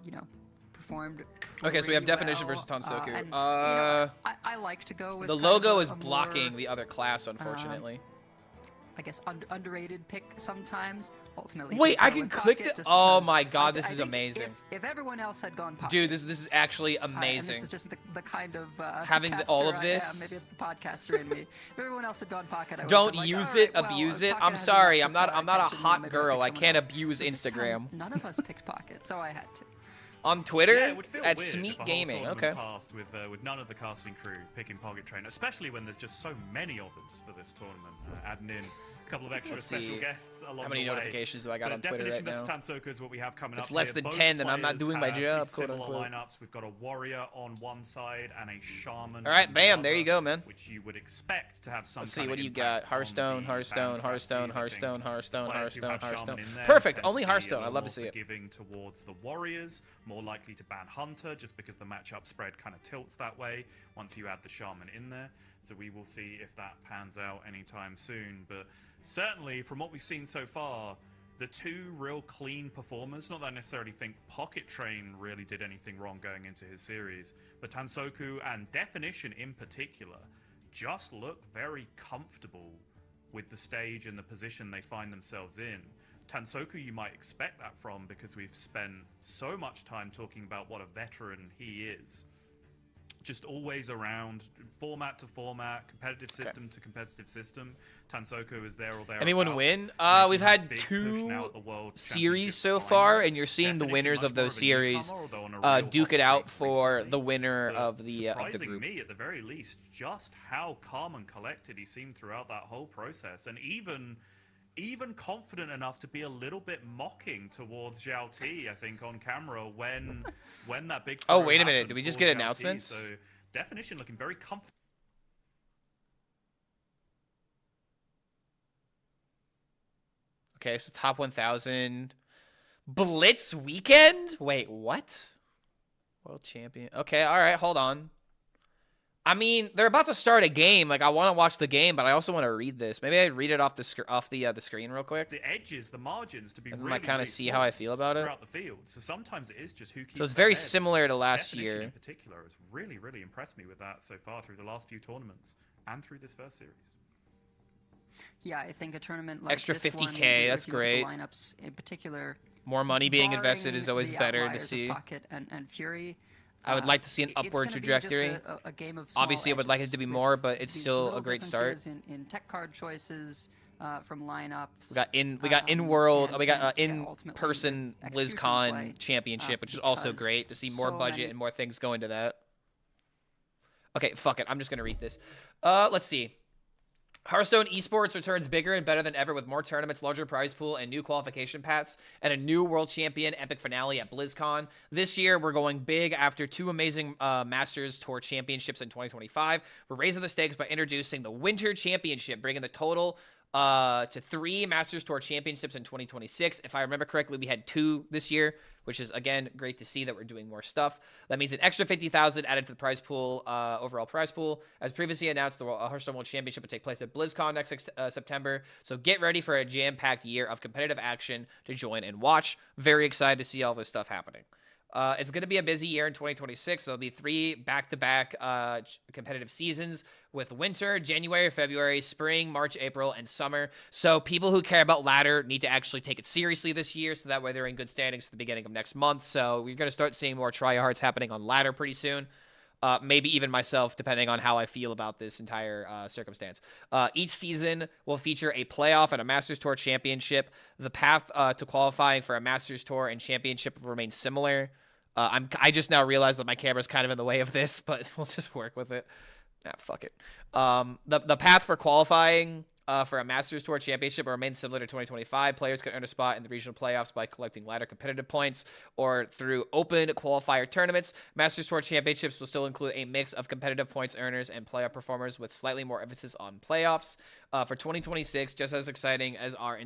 you know, performed. Okay, so we have Definition versus Tansoku. And, you know, I like to go with the logo is blocking the other class, unfortunately. I guess underrated pick sometimes. Ultimately, wait, I can click it. Oh my god, this is amazing. If everyone else had gone Pocket, dude, this is actually amazing. And this is just the kind of having all of this. Maybe it's the podcaster in me. If everyone else had gone Pocket, I would don't have use been it, abuse it. I'm sorry, I'm not a hot girl. I can't abuse Instagram. None of us picked Pocket, so I had to. On Twitter, it would feel at weird Smeet if a Gaming, whole okay. Passed with none of the casting crew picking Pocket Train, especially when there's just so many of us for this tournament. Adding in a couple of extra special guests along the way. How many notifications do I got on Twitter right now? Definition versus Tansoku is what we have coming up. It's less than 10, then I'm not doing my job, quote unquote. Lineups. We've got a warrior on one side and a shaman. All right, bam, there you go, man. Which you would expect to have some. Let's see, what do you got? Hearthstone. Perfect, only Hearthstone. I'd love to see it. Giving towards the warriors, more likely to ban Hunter, just because the matchup spread kind of tilts that way once you add the shaman in there. So we will see if that pans out anytime soon. But certainly, from what we've seen so far, the 2 real clean performers, not that I necessarily think Pocket Train really did anything wrong going into his series, but Tansoku and Definition in particular just look very comfortable with the stage and the position they find themselves in. Tansoku, you might expect that from, because we've spent so much time talking about what a veteran he is. Just always around, format to format, competitive system to competitive system. Tansoku is there or there. Anyone win? We've had 2 series so far, and you're seeing the winners of those series duke it out for the winner of the group. Surprising me, at the very least, just how calm and collected he seemed throughout that whole process, and even confident enough to be a little bit mocking towards Zhao T, I think, on camera when that big. Oh, wait a minute! Did we just get announcements? So Definition looking very comfortable. Okay, so top 1,000 Blitz weekend. Wait, what? World champion. Okay, all right, hold on. I mean, they're about to start a game. Like, I want to watch the game, but I also want to read this. Maybe I read it off the screen real quick. The edges, the margins to be and really, I kind of see how I feel about it throughout the field. So sometimes it is just who keeps. So it's very ahead. similar to last Definition year. In particular has really, really impressed me with that so far through the last few tournaments and through this first series. Yeah, I think a tournament like extra this 50K. One, That's great. The lineups in particular. More money being invested is always better to see. Pocket and Fury. I would like to see an upward trajectory. A game of obviously, I would like it to be more, but it's still a great start. In tech card choices, from lineups. We got in world, and- we got and, yeah, in ultimately person with execution BlizzCon play, championship, which is also because great to see more so budget many- and more things go into that. Okay, fuck it. I'm just gonna read this. Let's see. Hearthstone esports returns bigger and better than ever with more tournaments, larger prize pool, and new qualification paths, and a new world champion epic finale at BlizzCon. This year, we're going big after 2 amazing Masters Tour championships in 2025. We're raising the stakes by introducing the Winter Championship, bringing the total to 3 Masters Tour championships in 2026. If I remember correctly, we had 2 this year, which is, again, great to see that we're doing more stuff. That means an extra 50,000 added to the prize pool, overall prize pool. As previously announced, the Hearthstone World Championship will take place at BlizzCon next September. So get ready for a jam-packed year of competitive action to join and watch. Very excited to see all this stuff happening. It's going to be a busy year in 2026. There'll be 3 back-to-back competitive seasons with winter, January, February, spring, March, April, and summer. So people who care about ladder need to actually take it seriously this year, so that way they're in good standings at the beginning of next month. So we're going to start seeing more tryhards happening on ladder pretty soon. Maybe even myself, depending on how I feel about this entire circumstance. Each season will feature a playoff and a Masters Tour championship. The path to qualifying for a Masters Tour and championship will remain similar. I just now realized that my camera's kind of in the way of this, but we'll just work with it. Fuck it. The path for qualifying for a Masters Tour championship will remain similar to 2025. Players can earn a spot in the regional playoffs by collecting ladder competitive points or through open qualifier tournaments. Masters Tour championships will still include a mix of competitive points earners and playoff performers with slightly more emphasis on playoffs. For 2026, just as exciting as our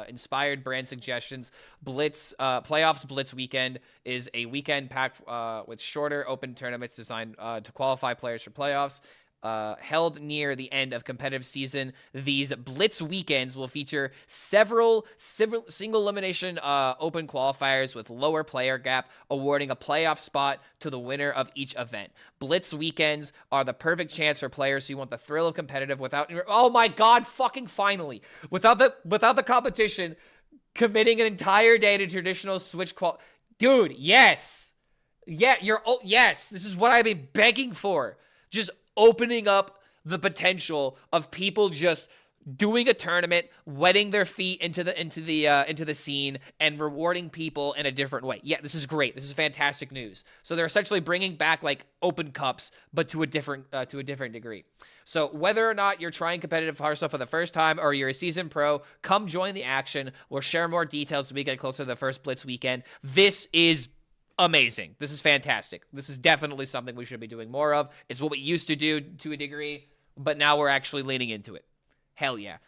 inspired brand suggestions, Playoffs Blitz Weekend is a weekend packed with shorter open tournaments designed to qualify players for playoffs. Held near the end of competitive season, these Blitz weekends will feature several single elimination open qualifiers with lower player gap, awarding a playoff spot to the winner of each event. Blitz weekends are the perfect chance for players who want the thrill of competitive without, oh my god, fucking finally, without the competition, committing an entire day to traditional Switch Dude, yes. Yeah, yes, this is what I've been begging for. Just opening up the potential of people just doing a tournament, wetting their feet into the scene, and rewarding people in a different way. Yeah, this is great. This is fantastic news. So they're essentially bringing back like open cups, but to a different degree. So whether or not you're trying competitive Hearthstone for the first time or you're a seasoned pro, come join the action. We'll share more details as we get closer to the first Blitz weekend. This is amazing. This is fantastic. This is definitely something we should be doing more of. It's what we used to do to a degree, but now we're actually leaning into it. Hell yeah.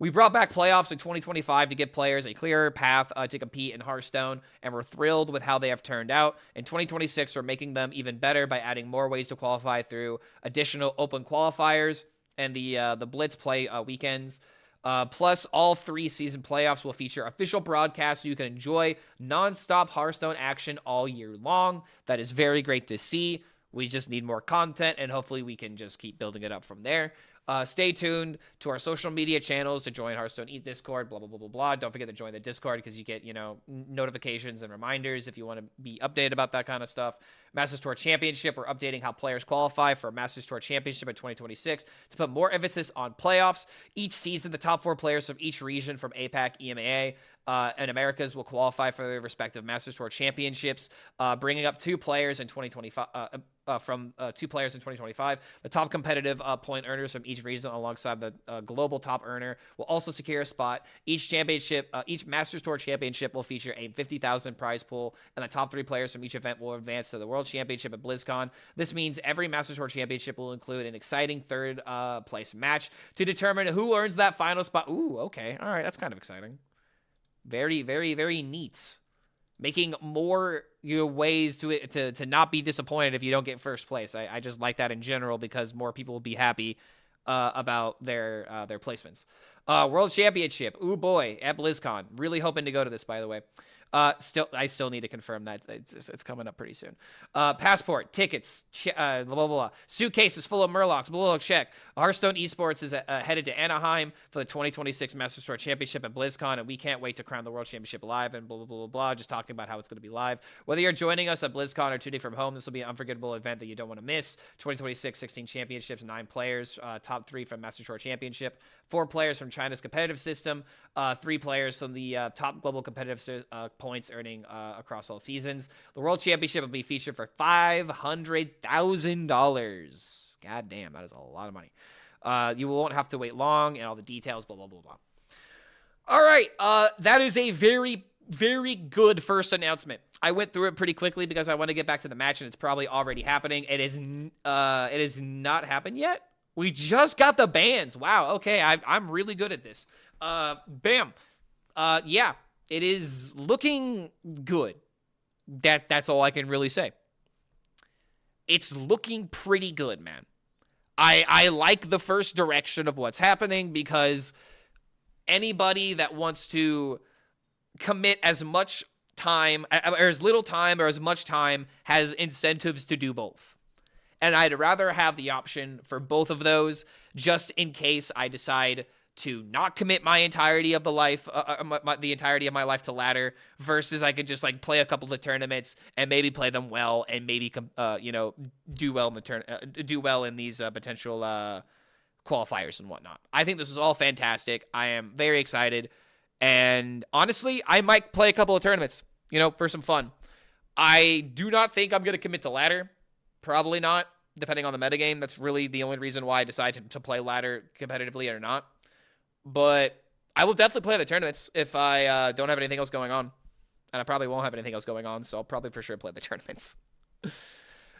We brought back playoffs in 2025 to give players a clearer path to compete in Hearthstone, and we're thrilled with how they have turned out. In 2026, we're making them even better by adding more ways to qualify through additional open qualifiers and the Blitz play weekends. Plus, all 3 season playoffs will feature official broadcasts so you can enjoy non-stop Hearthstone action all year long. That is very great to see. We just need more content, and hopefully we can just keep building it up from there. Stay tuned to our social media channels to join Hearthstone Eat Discord, blah, blah, blah, blah, blah. Don't forget to join the Discord because you get, notifications and reminders if you want to be updated about that kind of stuff. Masters Tour Championship, we're updating how players qualify for Masters Tour Championship in 2026 to put more emphasis on playoffs. Each season, the top 4 players from each region from APAC, EMEA, and Americas will qualify for their respective Masters Tour Championships, bringing up 2 players in 2025. From 2 players in 2025. The top competitive point earners from each region alongside the global top earner will also secure a spot. Each Masters Tour Championship will feature a 50,000 prize pool, and the top 3 players from each event will advance to the World Championship at BlizzCon. This means every Masters Tour Championship will include an exciting 3rd place match to determine who earns that final spot. Ooh, okay. All right, that's kind of exciting. Very, very, very neat. Making more ways to not be disappointed if you don't get first place. I just like that in general because more people will be happy about their placements. World Championship. Ooh boy, at BlizzCon. Really hoping to go to this, by the way. I still need to confirm that. It's coming up pretty soon. Passport, tickets, blah, blah, blah. Suitcases full of Murlocs, blah, blah, check. Hearthstone Esports is headed to Anaheim for the 2026 Master Sword Championship at BlizzCon, and we can't wait to crown the World Championship live and blah, blah, blah, blah, blah. Just talking about how it's going to be live. Whether you're joining us at BlizzCon or tuning from home, this will be an unforgettable event that you don't want to miss. 2026, 16 championships, 9 players, top 3 from Master Sword Championship, 4 players from China's competitive system, 3 players from the top global competitive points earning across all seasons. The World Championship will be featured for $500,000. God damn, that is a lot of money. You won't have to wait long, and all the details, blah, blah, blah, blah. All right, that is a very, very good first announcement. I went through it pretty quickly because I want to get back to the match, and it's probably already happening. It is not happened yet. We just got the bans. Wow, okay, I'm really good at this. Bam. Yeah, it is looking good. That's all I can really say. It's looking pretty good, man. I like the first direction of what's happening because anybody that wants to commit as much time, or as little time, or as much time, has incentives to do both. And I'd rather have the option for both of those just in case I decide to not commit my entirety of the life, the entirety of my life to ladder, versus I could just like play a couple of tournaments and maybe play them well and maybe do well in the do well in these potential qualifiers and whatnot. I think this is all fantastic. I am very excited, and honestly, I might play a couple of tournaments, for some fun. I do not think I'm gonna commit to ladder. Probably not, depending on the metagame. That's really the only reason why I decide to play ladder competitively or not. But I will definitely play the tournaments if I don't have anything else going on. And I probably won't have anything else going on, so I'll probably for sure play the tournaments.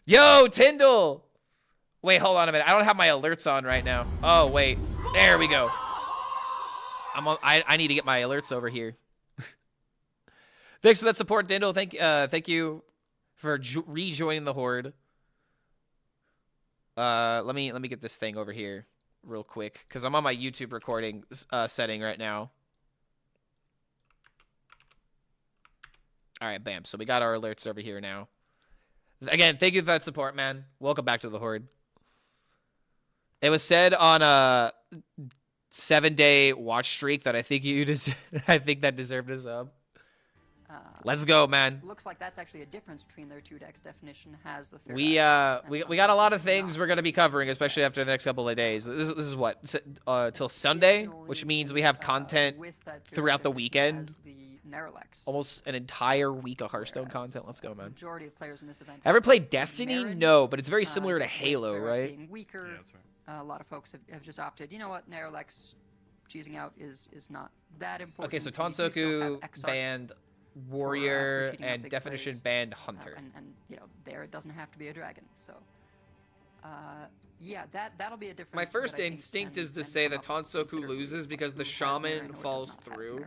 Yo, Tyndall! Wait, hold on a minute. I don't have my alerts on right now. Oh, wait. There we go. I need to get my alerts over here. Thanks for that support, Tyndall. Thank you for rejoining the Horde. Let me get this thing over here real quick, because I'm on my YouTube recording setting right now. All right, bam. So we got our alerts over here now. Again, thank you for that support, man. Welcome back to the Horde. It was said on a 7-day watch streak that I think I think that deserved a sub. Let's go, man. Looks like that's actually a difference between their two decks. Definition has the fair we got a lot of things we're going to be covering, especially after the next couple of days. This is what till Sunday, which means we have content throughout the weekend. Almost an entire week of Hearthstone content. Let's go, man. Majority of players in this event. Ever played Destiny? No, but it's very similar to Halo, right? Being weaker, yeah, that's right. A lot of folks have just opted. You know what? Narrowlex cheesing out is not that important. Okay, so Tonsoku banned Warrior and Definition banned Hunter. And there it doesn't have to be a dragon. So yeah, that'll be a difference. My first instinct is to say that Tonsoku loses because the Shaman falls through.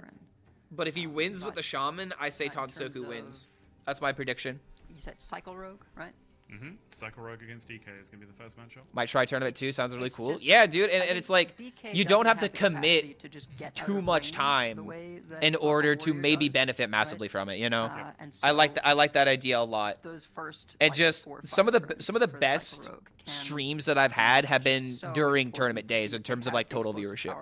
But if he wins with the Shaman, I say Tonsoku wins. That's my prediction. You said Cycle Rogue, right? Mm-hmm. Cycle Rogue against DK is going to be the first matchup. Might try tournament 2. Sounds really cool. Yeah, dude. And it's like, you don't have to commit too much time in order to maybe benefit massively from it, I like that idea a lot. And just some of the best streams that I've had have been during tournament days in terms of like total viewership.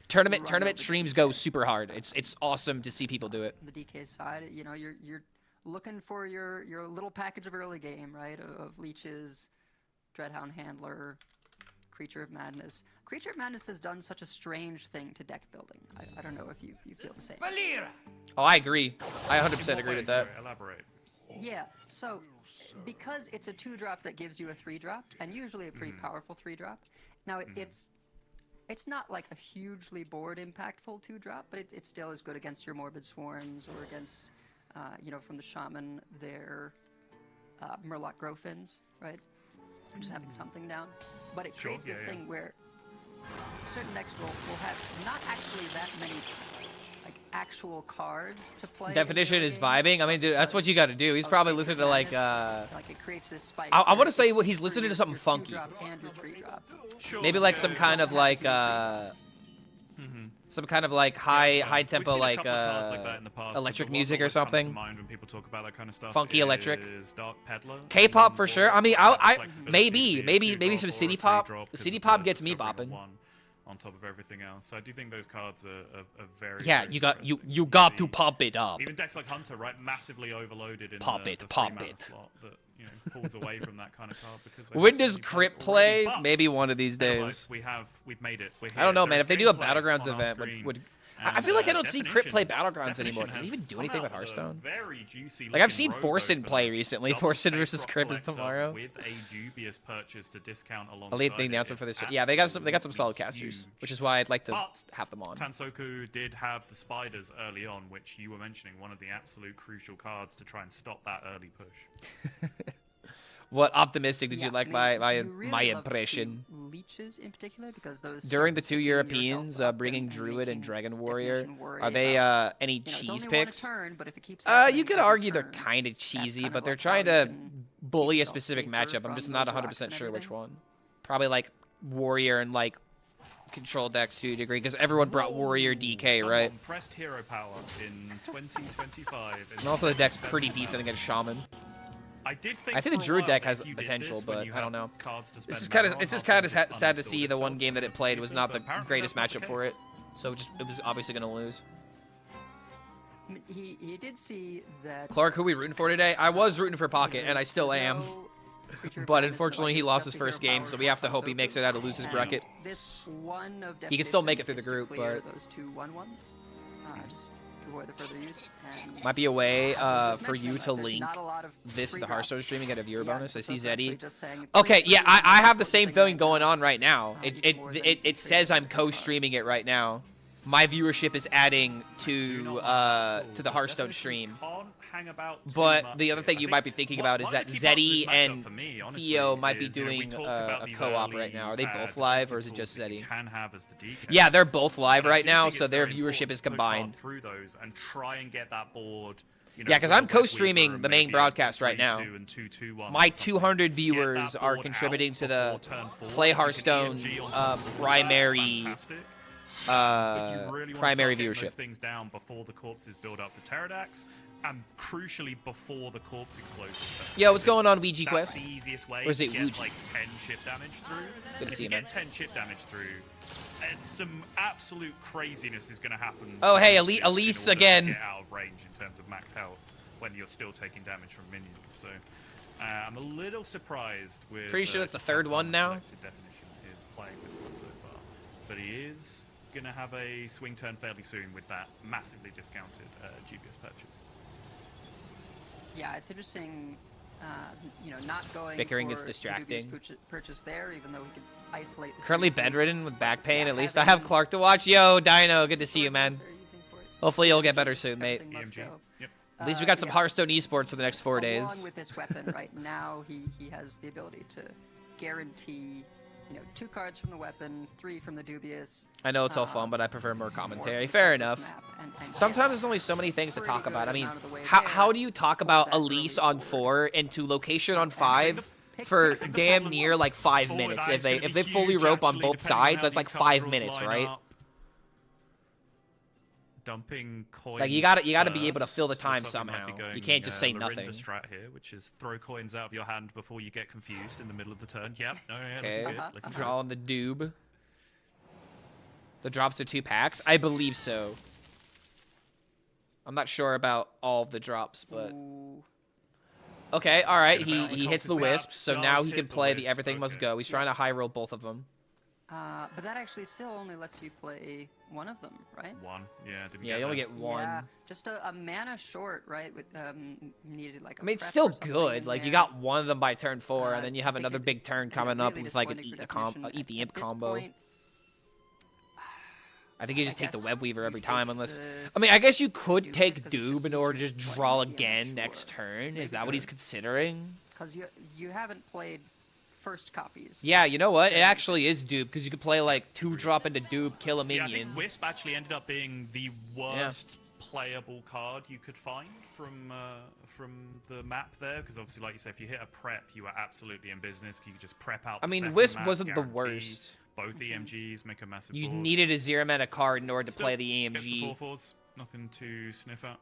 Tournament streams go super hard. It's awesome to see people do it. The DK side, you're looking for your little package of early game, right? Of leeches, Dreadhound Handler, Creature of Madness. Creature of Madness has done such a strange thing to deck building. I don't know if you feel the same. Oh, I agree. I 100% agree with that. Elaborate. Yeah, so because it's a 2-drop that gives you a 3-drop, and usually a pretty powerful 3-drop. Now, it's not like a hugely board impactful 2-drop, but it still is good against your Morbid Swarms or against... from the Shaman, their Murloc Growfins, right? Just having something down. But it creates this thing where certain decks will have not actually that many actual cards to play. Definition is vibing. I mean, dude, that's what you got to do. He's probably listening to like it creates this spike. I want to say what he's listening to something funky. And your 3-drop. Maybe like some kind of like Some kind of like high tempo We've seen a like couple of cards like that in the past, electric but the one music that or always comes to something. mind when people talk about that kind of stuff Funky electric. is Dark Peddler. K-pop for sure. I mean, I Flexibility maybe to be a some 2-drop city or a pop. 3-drop The 'cause city of pop the gets me discovery of bopping. one on top of everything else. So I do think those cards are very Yeah, very you got to pop it up. Even decks like Hunter, right, massively overloaded in Pop the it, 3 pop mana it. slot that pulls away from that kind of card because they When have so does many Crit cards play? already. But Maybe one of these otherwise, days. we've made it. We're I don't know, here. man. There's If they do a gameplay Battlegrounds on our event, screen. would I And, feel like I don't see Crit play Definition- Battlegrounds anymore. Definition Does he even has do come anything out with a Hearthstone? very juicy Like I've seen looking Forsen robo play for recently. double Forsen face versus drop Crip is collector tomorrow. with a dubious purchase to discount I'll alongside leave the it. announcement for this. It's Yeah, they got some solid absolutely casters, huge. which is why I'd like to But have them on. Tansoku did have the spiders early on, which you were mentioning, one of the absolute crucial cards to try and stop that early push. What optimistic did you like my you really my love to see impression? leeches in particular because those During the start two picking your Europeans health up bringing and Druid and making Dragon Warrior, Definition worry are they about, any it's cheese only picks? one a turn, but if it keeps happening You could every argue they're turn, kind of cheesy, kind but of they're like trying how you to can bully a keep yourself specific safer matchup. I'm from just not those 100% rocks and sure which everything. one. Probably like Warrior and like control decks to a degree, because everyone brought Warrior DK, Someone right? pressed hero power in 2025. And also the deck's pretty decent against Shaman. I did think I think the for a Druid while deck that has if you did potential, this when but you I don't had know. cards to It's spend just kind mana of on, it's just Hearthstone kind of just sad to see uninstalled the one itself game that it played was not the but apparently greatest that's not matchup the for it. case. So it was obviously going to lose. I mean, he did see that. Clark, who we rooting for today? I was rooting for Pocket, and I still am. But unfortunately, he lost his first game, so we have to hope he makes it out of losers bracket. This one of He can still make it through definitions the is to group, clear but those 2/1/1s. Just to avoid the further use. And might be a way as I was just for you mentioning, to there's link not a lot of this to free the Hearthstone drops. streaming at a viewer Yeah, bonus. I so see it's actually Zeddy. just saying Okay, free yeah, I have the important same thing thing right going now. on right now. You can more than It says I'm co-streaming it right now. My viewership is adding to the Hearthstone stream. Can't hang about too But much the other here. thing I you think might be thinking about is one that of the key parts of Zeddy this matchup and for me, honestly, Theo might be is, you know, we doing talked about a these co-op early, right now. Are they both defensive live, or is it tools just that you Zeddy? can have as the DK. Yeah, they're both live And I right do now, think so it's their very viewership important is to push hard combined. through those and try and get that board. You know, Yeah, because with I'm a web weaver co-streaming and the main maybe a broadcast right 3-2 now. and 2-2-1 or My something. 200 Get viewers that are board contributing out to the before turn 4. Play If you can Hearthstone's EMG on top of that, primary fantastic. But you really want primary to start getting those viewership. things down before the corpses build up for Pterodactyls, and crucially before the corpse explodes. Yo, what's going on, Ouija That's Quest? the easiest way Or is to it get Ouija? like 10 chip damage through. Good to And if see you you, man. get 10 chip damage through, it's some absolute craziness is going to happen. Oh, hey, with chips in Elise order to again. Get out of range in terms of max health when you're still taking damage from minions. So I'm a little surprised with. Pretty sure that's the third one now. Definition is playing this one so far, but he is going to have a swing turn fairly soon with that massively discounted dubious purchase. Yeah, it's interesting, you know, not going Bickering for gets the dubious distracting. purchase there, even though he could isolate the Currently 3/3. bedridden with back pain. Yeah, At least I have Clark to watch. Yo, Dino, good to see you, man. they're using for it. Hopefully you'll get better soon, mate. Everything must go. Yep. At least we got some yeah. Hearthstone esports for the next 4 Along days. with this weapon right now, he has the ability to guarantee, you know, 2 cards from the weapon, 3 from the dubious. I know it's all fun, but I prefer more more commentary. from Fair this enough. map, and Sometimes there's only so many things to pretty talk good about. I mean, amount of the way how there do you talk about that Elise early on forward. 4 into location on 5 for damn near like 5 minutes? If they fully rope on both sides, that's like 5 minutes, right? Dumping coins. Like you gotta be able to fill the first. time Looks like we might somehow. be going, You can't just say Lorinda nothing. strat here, which is throw coins out of your hand before you get confused in the middle of the turn. Yep. No, yeah, Okay, looking good, looking draw on the doob. The drops are 2 packs? I believe so. I'm not sure about all of the drops, but... Okay, alright, he hits the wisp, so now he can play the everything must go. He's trying to high roll both of them. But that actually still only lets you play one of them, right? One, yeah. Didn't Yeah, get you only that. get one. Yeah, just a mana short, right? With needed like. I mean, it's still good. Like, you got one of them by turn 4, and then you have think another it's, big turn you know, coming up really with, like, an disappointing eat for the definition. eat the At imp this combo. point, I think you just I take the guess Web Weaver every time, unless... the I mean, I guess you could Doob take because it's Doob just in order to easier just to draw play. Yeah, again sure. next turn. Is Maybe that what he's considering? because you haven't played first copies. Yeah, you know what? It actually is Doob, because you could play, like, 2-drop into Doob, kill a Yeah, I minion. think Wisp actually ended up being the worst playable card you could find from the map there, because obviously, like you say, if you hit a prep, you are absolutely in business. You could just prep out. I the mean, second Wisp map, wasn't the guarantee. worst. Both EMGs make a massive You board. needed a 0-mana card in order to Still, play the gets the EMG. 4/4s. Nothing to sniff at.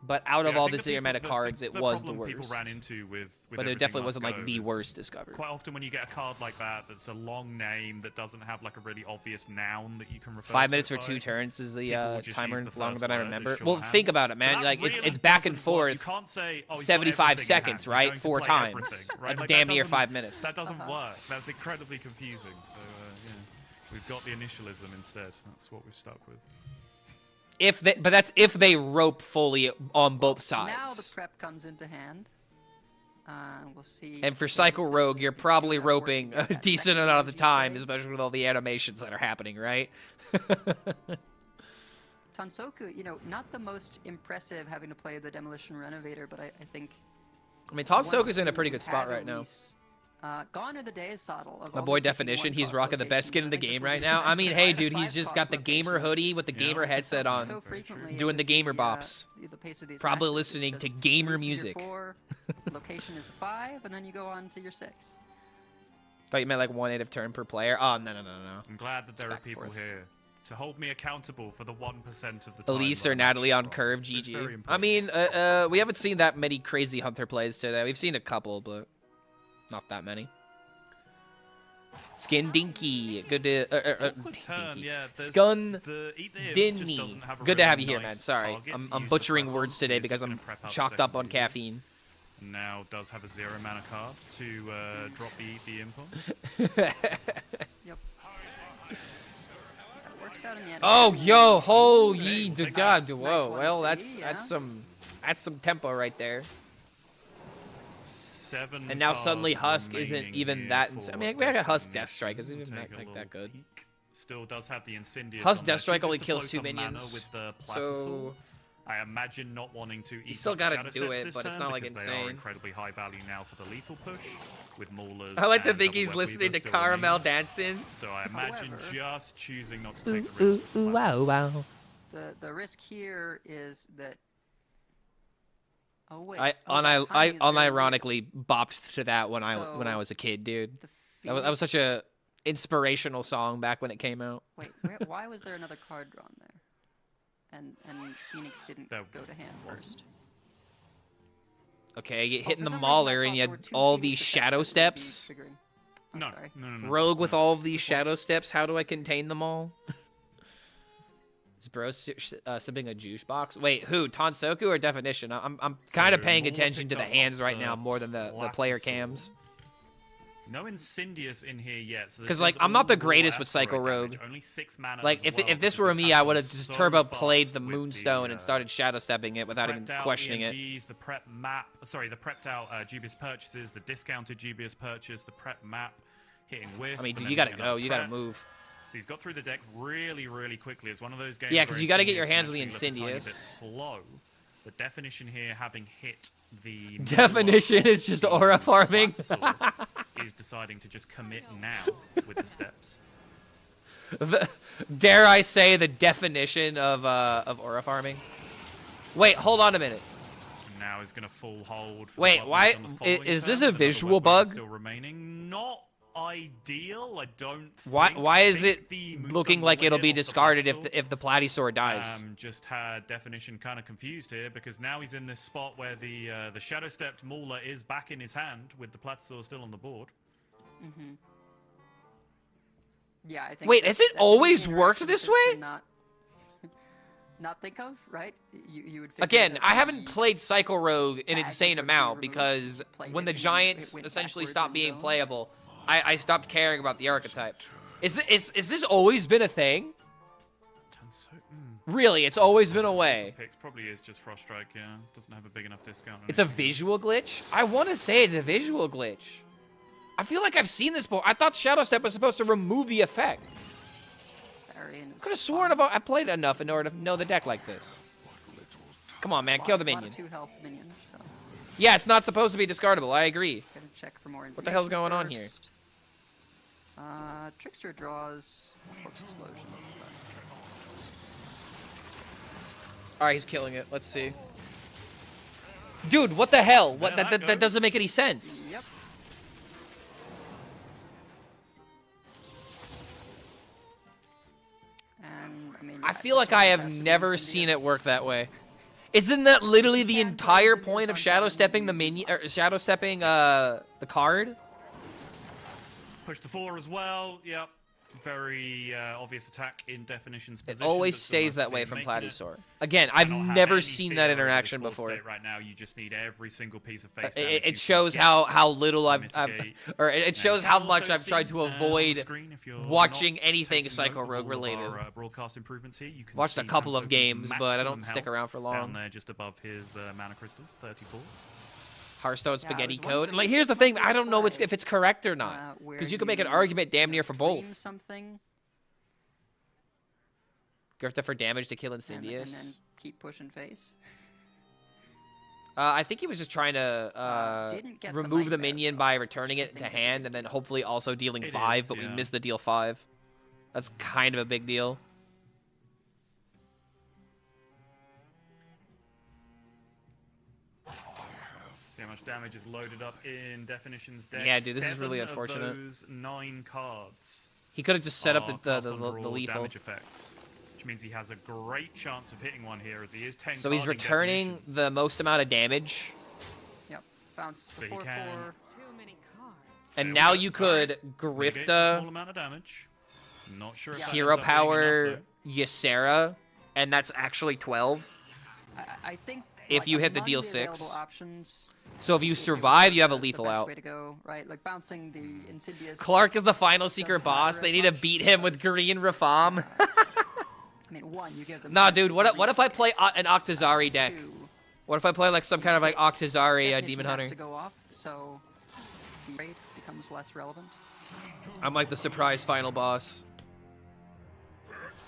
But out of Yeah, I all think the 0-mana cards, it was the problem worst. people ran into with But it Everything definitely Must wasn't like Go the is worst discovered. Quite often when you get a card like that that's a long name that doesn't have like a really obvious noun that you can refer 5 to minutes it for by, 2 turns is the people will just timer use the long first that I word as remember. Well, shorthand. think about it, man. But Like that it's really back and doesn't work. forth. You can't say, oh, he's got 75 everything in seconds, hand. He's right? going to 4 play times. everything, right? That's Like, damn that near doesn't- 5 minutes. That doesn't work. That's incredibly confusing. So yeah, we've got the initialism instead. That's what we've stuck with. But that's if they rope fully on both sides. Now the prep comes into hand. We'll see. And for Cycle Rogue, you're probably roping a decent amount of the time, especially with all the animations that are happening, right? Tansoku, you know, not the most impressive having to play the Demolition Renovator, but I think... I mean, Tansoku's in a pretty good spot right now. Gone are the days, Soddle. My boy Definition, he's rocking the best skin in the game right now. I mean, hey, dude, he's just got the gamer hoodie with the gamer headset on, doing the gamer bops. Probably listening to gamer music. 4, location is the 5, and then you go on to your 6. Thought you meant like 1 native turn per player. Oh, no. I'm glad that there are people here to hold me accountable for the 1% of the time. Elise or Natalie on curve, GG. I mean, we haven't seen that many crazy Hunter plays today. We've seen a couple, but not that many. Skin Dinky, good to Skun Dinny. Good to have you here, man. Sorry, I'm butchering words today because I'm chalked up on caffeine. Now does have a 0-mana card to drop the impulse. Yep. So it works out in the end. Oh, yo, holy god, whoa. Well, that's some tempo right there. 7 and now suddenly cards Husk isn't remaining even here that. for I mean, we had a Husk definition. Deathstrike. Isn't even Take a like that good. peek. Still does have the Incendious. Husk on there. Deathstrike Chooses only to kills float 2 on mana minions, with the so Platysaur. I imagine not wanting to eat still up gotta Shadow do Steps it, this but it's turn not, like, because they are insane. incredibly high value now for the lethal push with Maulers. I like to and think double he's Web listening to Weavers still Caramel remaining. dancing. So I imagine However- just choosing not to take a risk. Wow. The risk here is that... Oh, wait. I unironically bopped to that when I was a kid, dude. That was such a inspirational song back when it came out. Wait, why was there another card drawn there? And Phoenix didn't go to hand first. Okay, you get Oh, hitting for the some reason I Mauler thought and you there had were 2 all Phoenix these effects shadow that would be steps. triggering. No, sorry. no. Rogue with all of these shadow steps. How do I contain them all? Is bro sipping a juice box? Wait, who? Tansoku or Definition? I'm kind of paying attention to the hands right now more than the player cams. No Incendious in here yet. So Because like I'm not the greatest with Psycho Rogue. Only 6 mana Like as if well, this because were this me, I would have happens just so turbo fast played the with Moonstone and started shadow stepping it without even prepped out questioning it. EMGs, the prep map. Sorry, the prepped out dubious purchases, the discounted dubious purchase, the prep map, hitting Wisp. I mean, and dude, then you gotta hitting go. another You gotta prep. move. So he's got through the deck really, really quickly. It's one of those games. Yeah, where 'cause you gotta get your Incendious hands on the can actually look a tiny bit Incendious. slow. The Definition here, having hit the Definition is just aura farming. is deciding to just commit now with the steps. Dare I say the definition of aura farming? Wait, hold on a minute. Now he's gonna full hold. For Wait, the why on the following is this turn, a another visual Web Weaver bug? Still remaining. Not ideal. I don't. Why is it the looking like it'll be discarded if the Platysaur dies? Just had Definition kind of confused here because now he's in this spot where the Shadow Stepped Mauler is back in his hand with the Platysaur still on the board. Mm-hmm. Yeah, I think. Wait, has it always worked this way? Not think of, right? You would figure Again, that I haven't the played Psycho Rogue an tag insane sort of amount removed, because played when it, the and Giants it went essentially backwards stopped in being zones. playable, I stopped caring about the archetype. Is this always been a thing? Really, it's always been a way. Picks probably is just Frost Strike, yeah. Doesn't have a big enough discount. on It's a anything. visual glitch? I want to say it's a visual glitch. I feel like I've seen this before. I thought Shadow Step was supposed to remove the effect. Could have sworn I played enough in order to know the deck like this. Come on, man, kill the A lot minion. of 2 health minions. So Yeah, it's not supposed to be discardable. I agree. gonna check for more. What the hell's going on here? first. Trickster draws Corpse Explosion. All right, he's killing it. Let's see. Dude, what the hell? What Yeah, that doesn't make any sense. Yep. I feel like I have never seen it work that way. Isn't that literally the entire point of shadow stepping the minion, or shadow stepping the card? Push the 4 as well. Yep. Very obvious attack in Definition's It position. always but still stays nice to that see way him from making it. Platysaur. Again, I've Cannot have never any seen fear that over interaction this board before. state right now, you just need every single piece of face damage It you shows can get how little to I've mitigate. or it Now, shows you how can much also I've tried see, to on the avoid screen, if you're watching not anything taking Psycho note of Rogue all of related. our, broadcast improvements here, you can Watched a see couple of Tansoku's games, but I don't maximum stick health around for long. Down there, just above his mana crystals, 34. Hearthstone Yeah, I spaghetti was code. And wondering like, if here's the this thing: might I don't know apply, if it's correct or not, where because you can make an argument damn near for dream both. something Grifta for damage to kill and then Insidious. keep pushing face. I think he was just trying to Didn't get the remove the nightmare, minion though, by which returning I it to think is a hand, big and then deal. hopefully also dealing It 5, is, but we yeah. missed the deal 5. That's kind of a big deal. See how much damage is loaded up in Definition's deck. Yeah, dude, this is really 7 unfortunate. Of those 9 cards He could have just set up are the cast on draw lethal. damage effects, which means he has a great chance of hitting one here, as he is 10. So he's carding returning Definition. the most amount of damage, Yep. Bounce So the he 4/4. can- Too many cards. and There we now go. you could Mitigates a small Grifta, amount of damage. Not sure if Yeah. that Hero ends up being Power, enough, Ysera, and that's actually 12. I think If like, you hit the among deal available 6. Options, So if you it was survive, you have a the lethal best out. way to go, right? Like bouncing the Insidious. Clark is the final secret doesn't matter boss. They as need to much beat him with because, Green Rafam. I mean, one, you give them. Nah, dude, what if I play an Octazari deck? Two, What if I play like some kind of like Octazari Definition Demon has Hunter? to go off, so the raid becomes less relevant. I'm like the surprise final boss.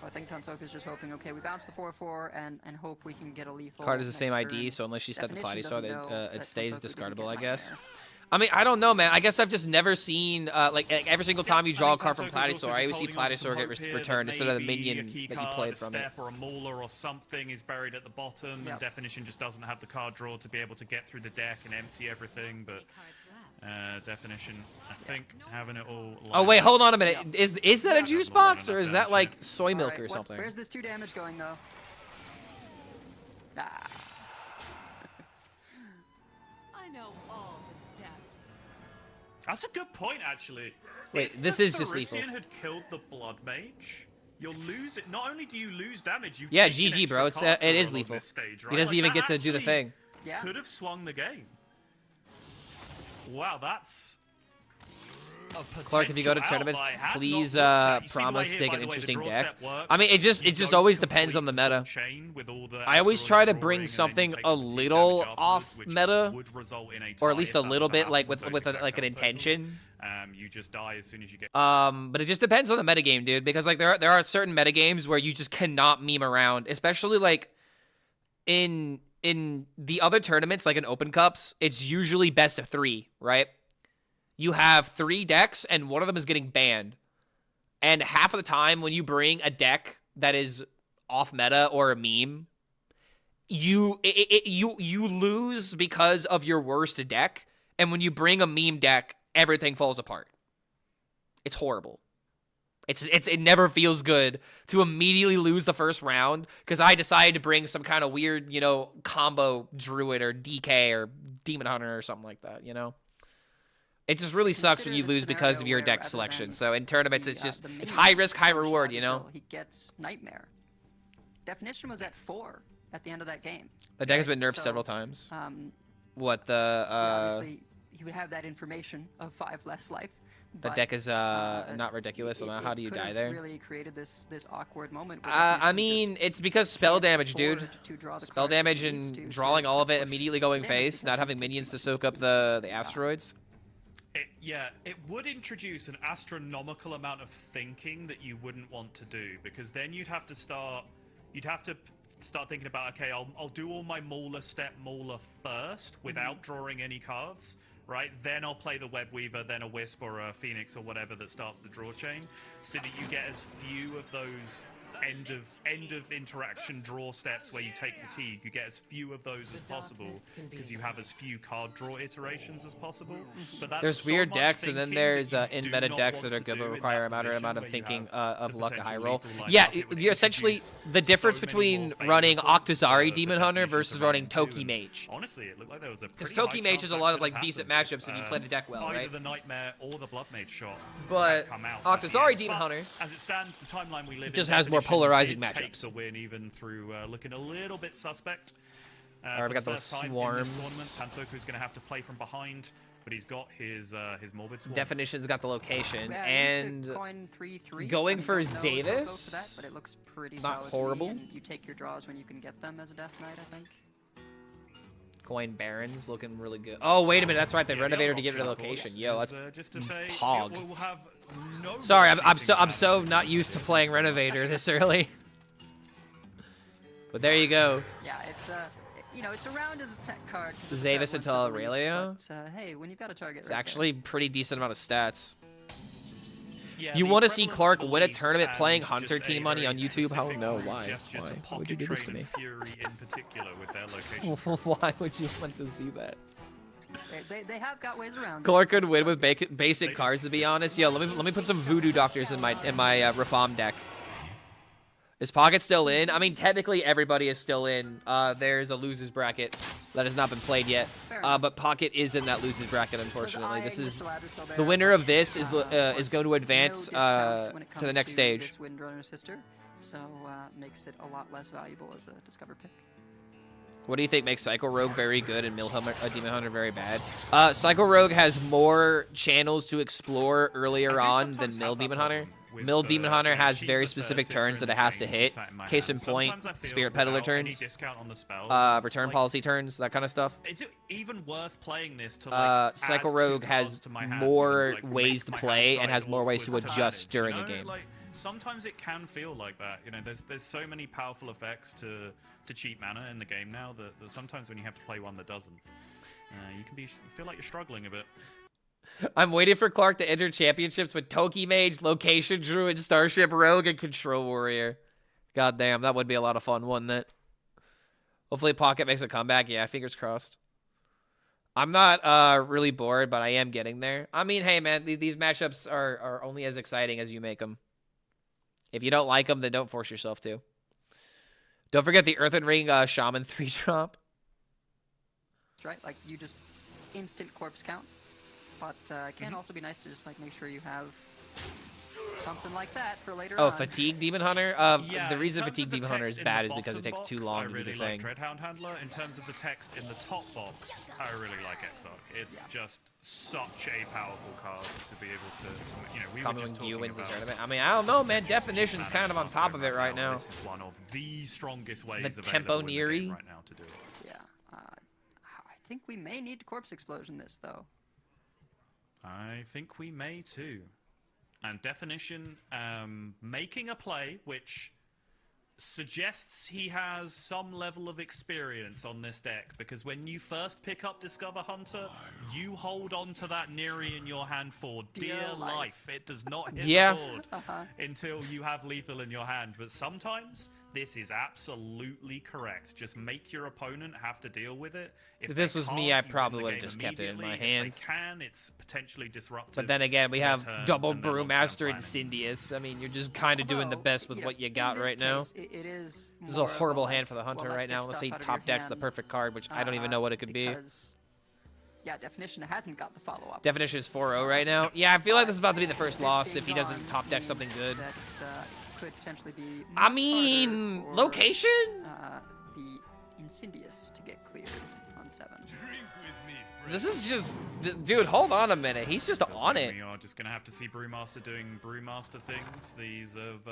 So I think Tansoku's just hoping, okay, we bounce the 4/4 and hope we can get a lethal. Card is the same next ID, turn. so unless you step the Definition Platysaur, doesn't know it that stays Tansoku didn't discardable, get I guess. Nightmare. I mean, I don't know, man. I guess I've just never seen, like every single time you I draw a think card from Tansoku's also Platysaur, just I always see holding on to some Platysaur get hope here that returned instead of the maybe minion a key that you card, played a from it. step or a mauler or something is buried at the bottom, Yep. and Definition just doesn't have the card draw to be able to get through the deck and empty everything. But Definition, I think, having it all. Oh lined wait, up. hold on a minute. Is that a juice box or is that damage like yet. soy milk Alright, or something? Where's this 2 damage going though? Ah. I know all the steps. That's a good point, actually. Wait, If this the is just lethal. Thirisian had killed the Blood Mage, you'll lose it. Not only do you lose damage, you Yeah, take an GG, bro. extra It card is draw on lethal. this stage, He right? doesn't Like, even that get to do the actually thing. Yeah. Could have swung the game. Wow, that's. Clark, if you go to tournaments, please promise to take an interesting deck. I mean, it just always depends on the meta. I always try to bring something a little off meta, or at least a little bit, like with like an intention. You just die as soon as you get. But it just depends on the metagame, dude. Because like there are certain metagames where you just cannot meme around, especially like in the other tournaments, like in Open Cups, it's usually best of 3, right? You have 3 decks, and one of them is getting banned. And half of the time, when you bring a deck that is off meta or a meme, you lose because of your worst deck. And when you bring a meme deck, everything falls apart. It's horrible. It never feels good to immediately lose the first round because I decided to bring some kind of weird, combo Druid or DK or Demon Hunter or something like that, It just really sucks when you lose because of your deck selection. So in tournaments, it's high risk, high reward, He gets Nightmare. Definition was at 4 at the end of that game. The deck has been nerfed So, several times. Yeah, obviously, he would have that information of 5 less life. The deck is not ridiculous. So how do you die there? Really created this awkward moment. where I Definition mean, it's because spell damage, dude. afford to draw the Spell cards that damage he needs and to drawing all of it, push immediately going damage face, because not he having can minions keep to it soak up to the asteroids. It would introduce an astronomical amount of thinking that you wouldn't want to do, because then you'd have to start thinking about, okay, I'll do all my Mauler first without drawing any cards, right? Then I'll play the Web Weaver, then a Wisp or a Phoenix or whatever that starts the draw chain, so that you get as few of those end of interaction draw steps where you take fatigue. You get as few of those as possible because you have as few card draw iterations as possible. But that's there's so weird much decks, and then thinking there's that you in do meta not decks want that are to good but do in require a that matter amount of position where you thinking have of the luck at potential high roll. lethal lineup. Yeah, It would you're essentially introduce the difference so many between more running favourable Octazari for Demon Hunter definition versus to running into, Toki and Mage. Honestly, it looked like there was a Because pretty Toki high Mage chance has a that lot of could have like decent happened matchups if you if, play the deck well, either right? the Nightmare or the Blood Mage shot But had come out at the Octazari end. Demon But Hunter as it stands, the timeline we live in just has more definition polarizing did take matchups. the win even through looking a little bit suspect. Alright, For we the got those first time swarms. in this tournament, Tansoku's going to have to play from behind, but he's got his Morbid Swarm. Definition's got the location, Yeah, and coin 3/3. going for don't know if they'll go for Zavis, that, but it looks pretty not solid to me, horrible. and you take your draws when you can get them as a Death Knight, I think. Coin Barons looking really good. Oh, wait a minute, that's right, the Yeah, Renovator other to get rid of option, of location. course, Yo, is, that's just to say, hog. it will have no Sorry, I'm shooting so not used to playing Renovator this early. But there you go. Yeah, you know, it's around as a tech card. Zavis until Aurelio. But, hey, when you've got a target It's right actually pretty decent amount of stats. Yeah, You the want to see prevalence Clark of win a Elise tournament playing and Hunter just a Team money very on YouTube? Hell specific no, why? gesture to Why Pocket would you do this to Train me? and Fury in particular with their location. Why would you want to see that? They have got ways around. Clark could win with basic cards, to be honest. Yo, let me put some Voodoo Doctors in my Reform deck. Is Pocket still in? I mean, technically everybody is still in. There's a losers bracket that has not been played yet, but Pocket is in that losers bracket. Unfortunately, this is the winner of this is going to advance to the next stage. This Windrunner sister, so makes it a lot less valuable as a Discover pick. What do you think makes Psycho Rogue very good and Demon Hunter very bad? Psycho Rogue has more channels to explore earlier on than Mill Demon Hunter. Mill Demon Hunter has very specific turns that it has to hit. Case in point, Spirit Peddler turns, Return Policy turns, that kind of stuff. Is it even worth playing this to like Psycho Rogue has more ways to play and has more ways to adjust during a game. Like, sometimes it can feel like that. You know, there's so many powerful effects to cheat mana in the game now that sometimes when you have to play one that doesn't, you can feel like you're struggling a bit. I'm waiting for Clark to enter championships with Toki Mage, Location Druid, Starship Rogue, and Control Warrior. God damn, that would be a lot of fun, wouldn't it? Hopefully Pocket makes a comeback. Yeah, fingers crossed. I'm not really bored, but I am getting there. I mean, hey, man, these matchups are only as exciting as you make them. If you don't like them, then don't force yourself to. Don't forget the Earthen Ring Shaman 3-drop. That's right, like you just instant corpse count. But it can also be nice to just like make sure you have something like that for later on. Oh, Fatigue Demon Hunter? Yeah, the reason in terms Fatigue of the Demon Hunter is text in bad the is because it takes bottom too box, long I to really do the like thing. Dreadhound Handler. In terms of the text in the top box, I really like Exarch. It's just such a powerful card to be able to you know, we were just talking Yu wins the about tournament. I mean, I don't know, man. Definition's kind of on top of it right now. This is one of the strongest ways The available Tempo in the Neri. game right now to do it. Yeah, I think we may need Corpse Explosion this though. I think we may too. And Definition making a play which suggests he has some level of experience on this deck, because when you first pick up Discover Hunter, you hold on to that Neri in your hand for dear life. It does not hit the board until you have lethal in your hand. But sometimes this is absolutely correct. Just make your opponent have to deal with it. If this was me, I probably would have just kept it in my hand. If they can, it's potentially disruptive. But then again, we have double Brewmaster and planning. Syndius. I mean, you're just kind of doing the best with what you got right now. It is. This is a horrible hand for the Hunter right now. Unless he top decks the perfect card, which I don't even know what it could be. Yeah, Definition hasn't got the follow-up. Definition is 4-0 right now. Yeah, I feel like this is about to be the first loss if he doesn't top deck something good. That could potentially be. I mean, location? The Insidious to get cleared on 7. This is just, dude. Hold on a minute. He's just on it. We are just gonna have to see Brewmaster doing Brewmaster things. These have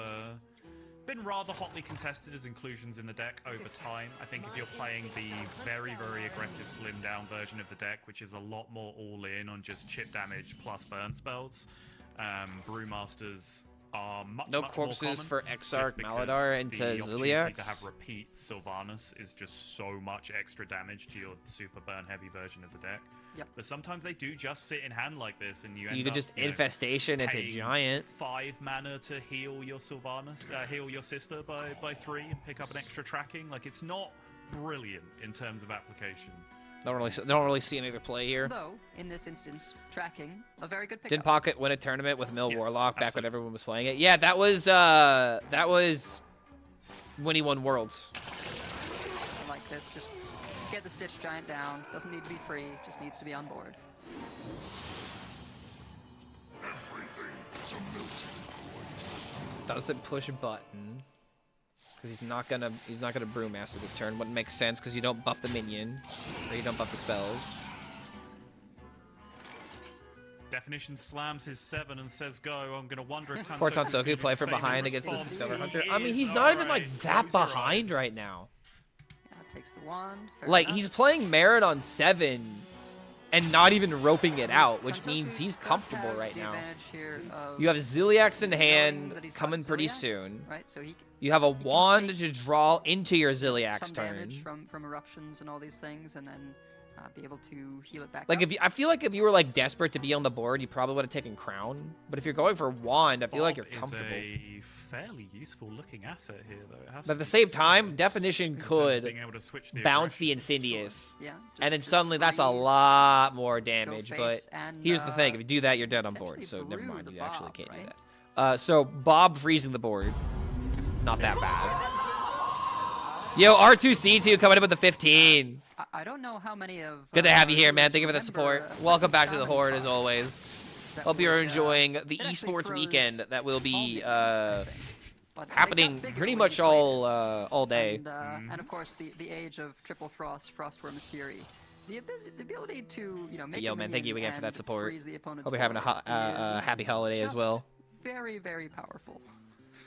been rather hotly contested as inclusions in the deck over time. I think if you're playing the very, very aggressive slim down version of the deck, which is a lot more all in on just chip damage plus burn spells, Brewmasters are much No much corpses more common, for Exarch, just because Maladar into the opportunity Ziliax. to have repeat Sylvanas is just so much extra damage to your super burn heavy version of the deck. Yep. But sometimes they do just sit in hand like this, and you end You could up, just you know, infestation into paying giant. 5 mana to heal your Sylvanas, heal your sister by 3 and pick up an extra tracking. Like, it's not brilliant in terms of application. Don't really see any other play here. Though, in this instance, tracking, a very good pickup. Did Pocket win a tournament with Mill Yes, Warlock back when absolutely. everyone was playing it? Yeah, that was when he won Worlds. I like this. Just get the Stitch Giant down. Doesn't need to be free. Just needs to be on board. Doesn't push button because he's not gonna Brewmaster this turn. Wouldn't make sense because you don't buff the minion or you don't buff the spells. Definition slams his 7 and says go. I'm gonna wonder if Poor Tansoku's gonna Tansoku do play the from same in behind against this response. Discover Hunter. He I mean, he's is. not even like Alright, that close your behind eyes. right now. Yeah, takes the wand. Fair Like enough. he's playing Merit on 7 and not even roping it out, which Tansoku means he's does comfortable have right the now. advantage here of You have Ziliax in knowing hand that he's got coming pretty Ziliax, soon. Right, so he You have a can wand take to draw into your some Ziliax turn. damage from eruptions and all these things, and then be able to heal it back Like up. I feel like if you were like desperate to be on the board, you probably would have taken Crown. But if you're going for Wand, I feel like you're Bob comfortable. is a fairly useful looking asset here, though. It has But to at the be same said, time, Definition in terms of could being able to switch the bounce the aggression, sure. Insidious. Yeah, And then just suddenly that's a freeze, lot more damage. But face, and, here's the thing, if you do that, you're dead on board. potentially So never brew mind, the you actually Bob, can't do right? that. So Bob freezing the board. Not that bad. Yo, R2C2 coming up with the 15. I don't know how many of. Good to have you here, man. viewers Thank you for the remember, support. a Welcome second back to the salmon Horde, as card always. that Hope you're would, enjoying the it actually esports froze weekend that will all be minions, I think. But they got happening bigger pretty when much you played it. all day. And of course, the age of Triple Frost, Frostworm's Fury. The ability to, make Yo, a man, thank you minion again for that and support. freeze the opponent's Hope you're having a board is happy holiday as just well. Very, very powerful.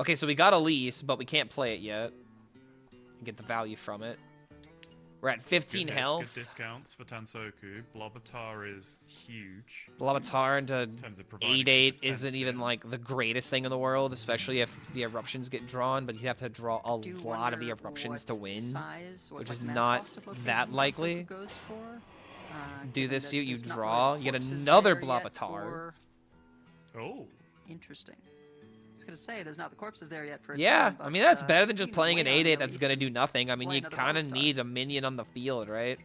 Okay, so we got Elise, but we can't play it yet. Get the value from it. We're at 15 Good hits, health. Good discounts for Tansoku. Blobatar is huge. Blobatar into terms of providing some 8/8 defense, isn't even like the greatest thing in the world, especially if the eruptions get drawn. But you have to draw a Do lot of the wonder eruptions to what win, size, what, which like, is mana not cost of location that Tansoku likely. goes for. Do Given this, that you there's not draw, really you get corpses another there yet Blobatar. for- Oh. Interesting. I was gonna say there's not the corpses there yet for a Yeah, turn, I mean but, that's better than you just can playing an wait on it 8/8 at that's least. gonna do nothing. I mean, Play you another kind of Blobatar. need a minion on the field, right?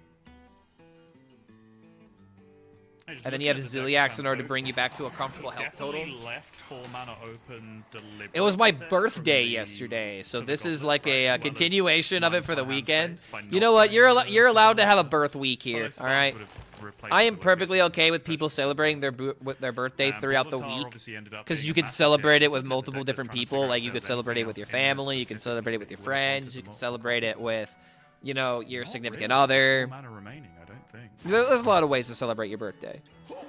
Hey, just And then looking you have at the deck, Ziliax in order to Tansoku bring you back to a comfortable health total. definitely left 4 mana open deliberately. It was my there birthday from the- yesterday, so from the this is goblet, like right, a as well as continuation of it minus for the my hand weekend. space by You not know what? playing the You're allowed to have a Ziliax. birth week here, Although all Spars right? would have replaced I the am perfectly location, okay with so people that's celebrating just their birthday throughout the Blobatar week, obviously ended up because being you a could massive celebrate difference it with because the multiple deck was different trying to people. figure out Like if you there could was celebrate it anything with your else in there family, you can specifically celebrate it that with your would have friends, pointed you them can up. celebrate it with, your Not significant really. other. 4 mana remaining, I don't think. There's a lot of ways to celebrate your birthday.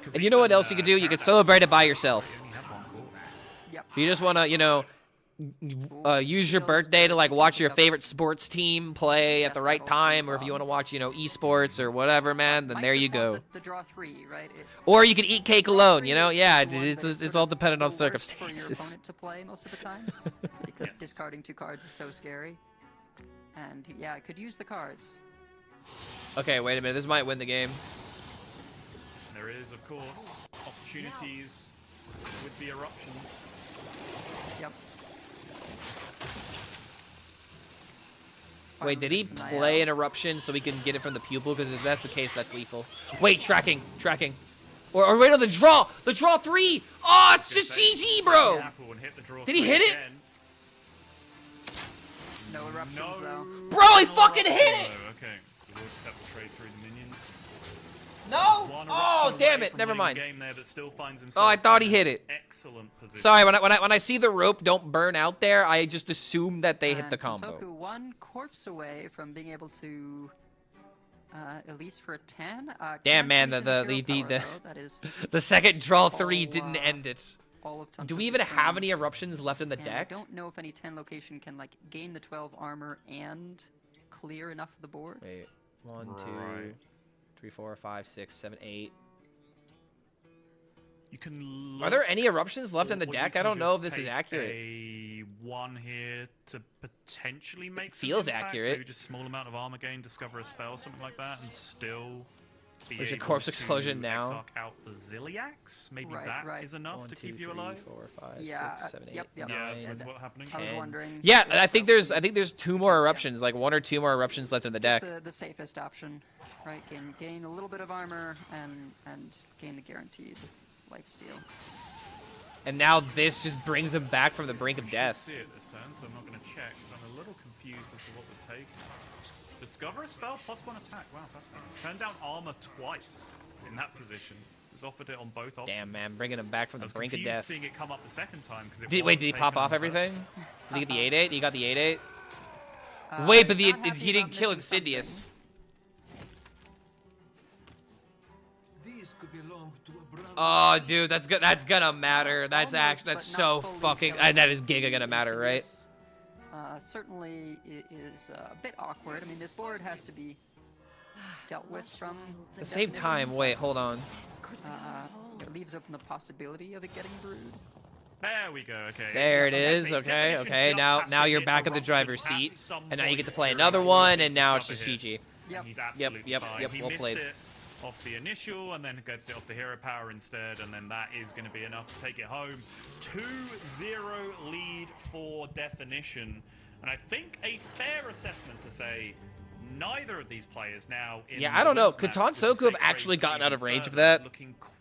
'Cause And you know what even, else you could do? You could Taradas celebrate it by yourself. only had 1 core. Yep. If you just want to, use your Steals birthday to very like good watch your pickup. favorite sports team play at the right Death Battle time, from or if you Bob. want to watch, esports or whatever, man, then Might there just you go. want the draw 3, right? Or you can eat cake alone, Draw 3 is yeah, the one that is it's sort all of dependent on the worst for your circumstances. opponent to play most of the time, because Yes. discarding 2 cards is so scary. And yeah, I could use the cards. Okay, wait a minute, this might win the game. There is, of course, opportunities with the eruptions. Yep. Wait, did he Finally play missed an eruption so we can get it from the pupil? Because if that's the case, that's lethal. Wait, tracking. Or wait, no, the draw 3. Oh, it's just GG, bro. Apple and hit the draw Did he 3 hit it? again. No eruptions though. Bro, he fucking hit it. Oh, okay, so we'll just have to trade through the minions. No. One Oh, eruption damn away it. from Never winning mind. the game there that still finds Oh, himself I thought he in hit an it. Excellent position. Sorry, when I see the rope don't burn out there, I just assume that they hit the And combo. Tansoku 1 corpse away from being able to at least for a 10. Damn, can't man, squeeze the in hero power, though. That is the second draw 3 all, didn't end it. all of Do we Tansoku's even have turn. any eruptions left in the And deck? I don't know if any 10 location can like gain the 12 armor and clear enough of the board. Wait, 1, 2, Right. 3, 4, 5, 6, 7, 8. You can Are there any eruptions left in the or you deck? I can don't know if just this is take accurate. A 1 here to potentially make some feels impact, accurate. Maybe just small amount of armor gain, discover a spell, something like that, and still be There's a able corpse to explosion now. Exarch out the Zilliax. Maybe that is enough 1, to 2, keep you 3, alive. 4, 5, Yeah, 6, 7, 8, yep. 9, Yeah, that's what's happening. I was 10. wondering. Yeah, if I think probably- there's 2 more eruptions, like 1 or 2 more eruptions left in the deck. Just the safest option, right? Gain a little bit of armor and gain the guaranteed lifesteal. And now this just brings him back from the brink of I death. should see it this turn, so I'm not going to check. But I'm a little confused as to what was taken. Discover a spell, +1 attack. Wow, fascinating. Turn down armor twice in that position. Was offered it on both options. Damn, man, bringing him back from the brink of confused death. seeing it come up the second time because Wait, did he pop off everything? Did he get the 8/8? He got the 8/8. Uh, Wait, but not happy he didn't about kill missing something. Insidious. Oh, dude, that's good. That's gonna matter. That's Almost, actually that's but so not fully fucking. killing That is giga gonna matter, right? Insidious, certainly is a bit awkward. I mean, this board has to be dealt with from At the same time, wait, hold on. It leaves open the possibility of it getting brewed. There we go. Okay. There it is. Okay, okay. Now you're back in the driver's seat, and now you get to play another one, and now it's just GG. Yep. He's absolutely Yep. fine. He Well missed played. it off the initial, and then gets it off the hero power instead, and then that is going to be enough to take it home. 2-0 lead for Definition, and I think a fair assessment to say neither of these players now. Yeah, I don't know. Could Tansoku have actually gotten out of range of that,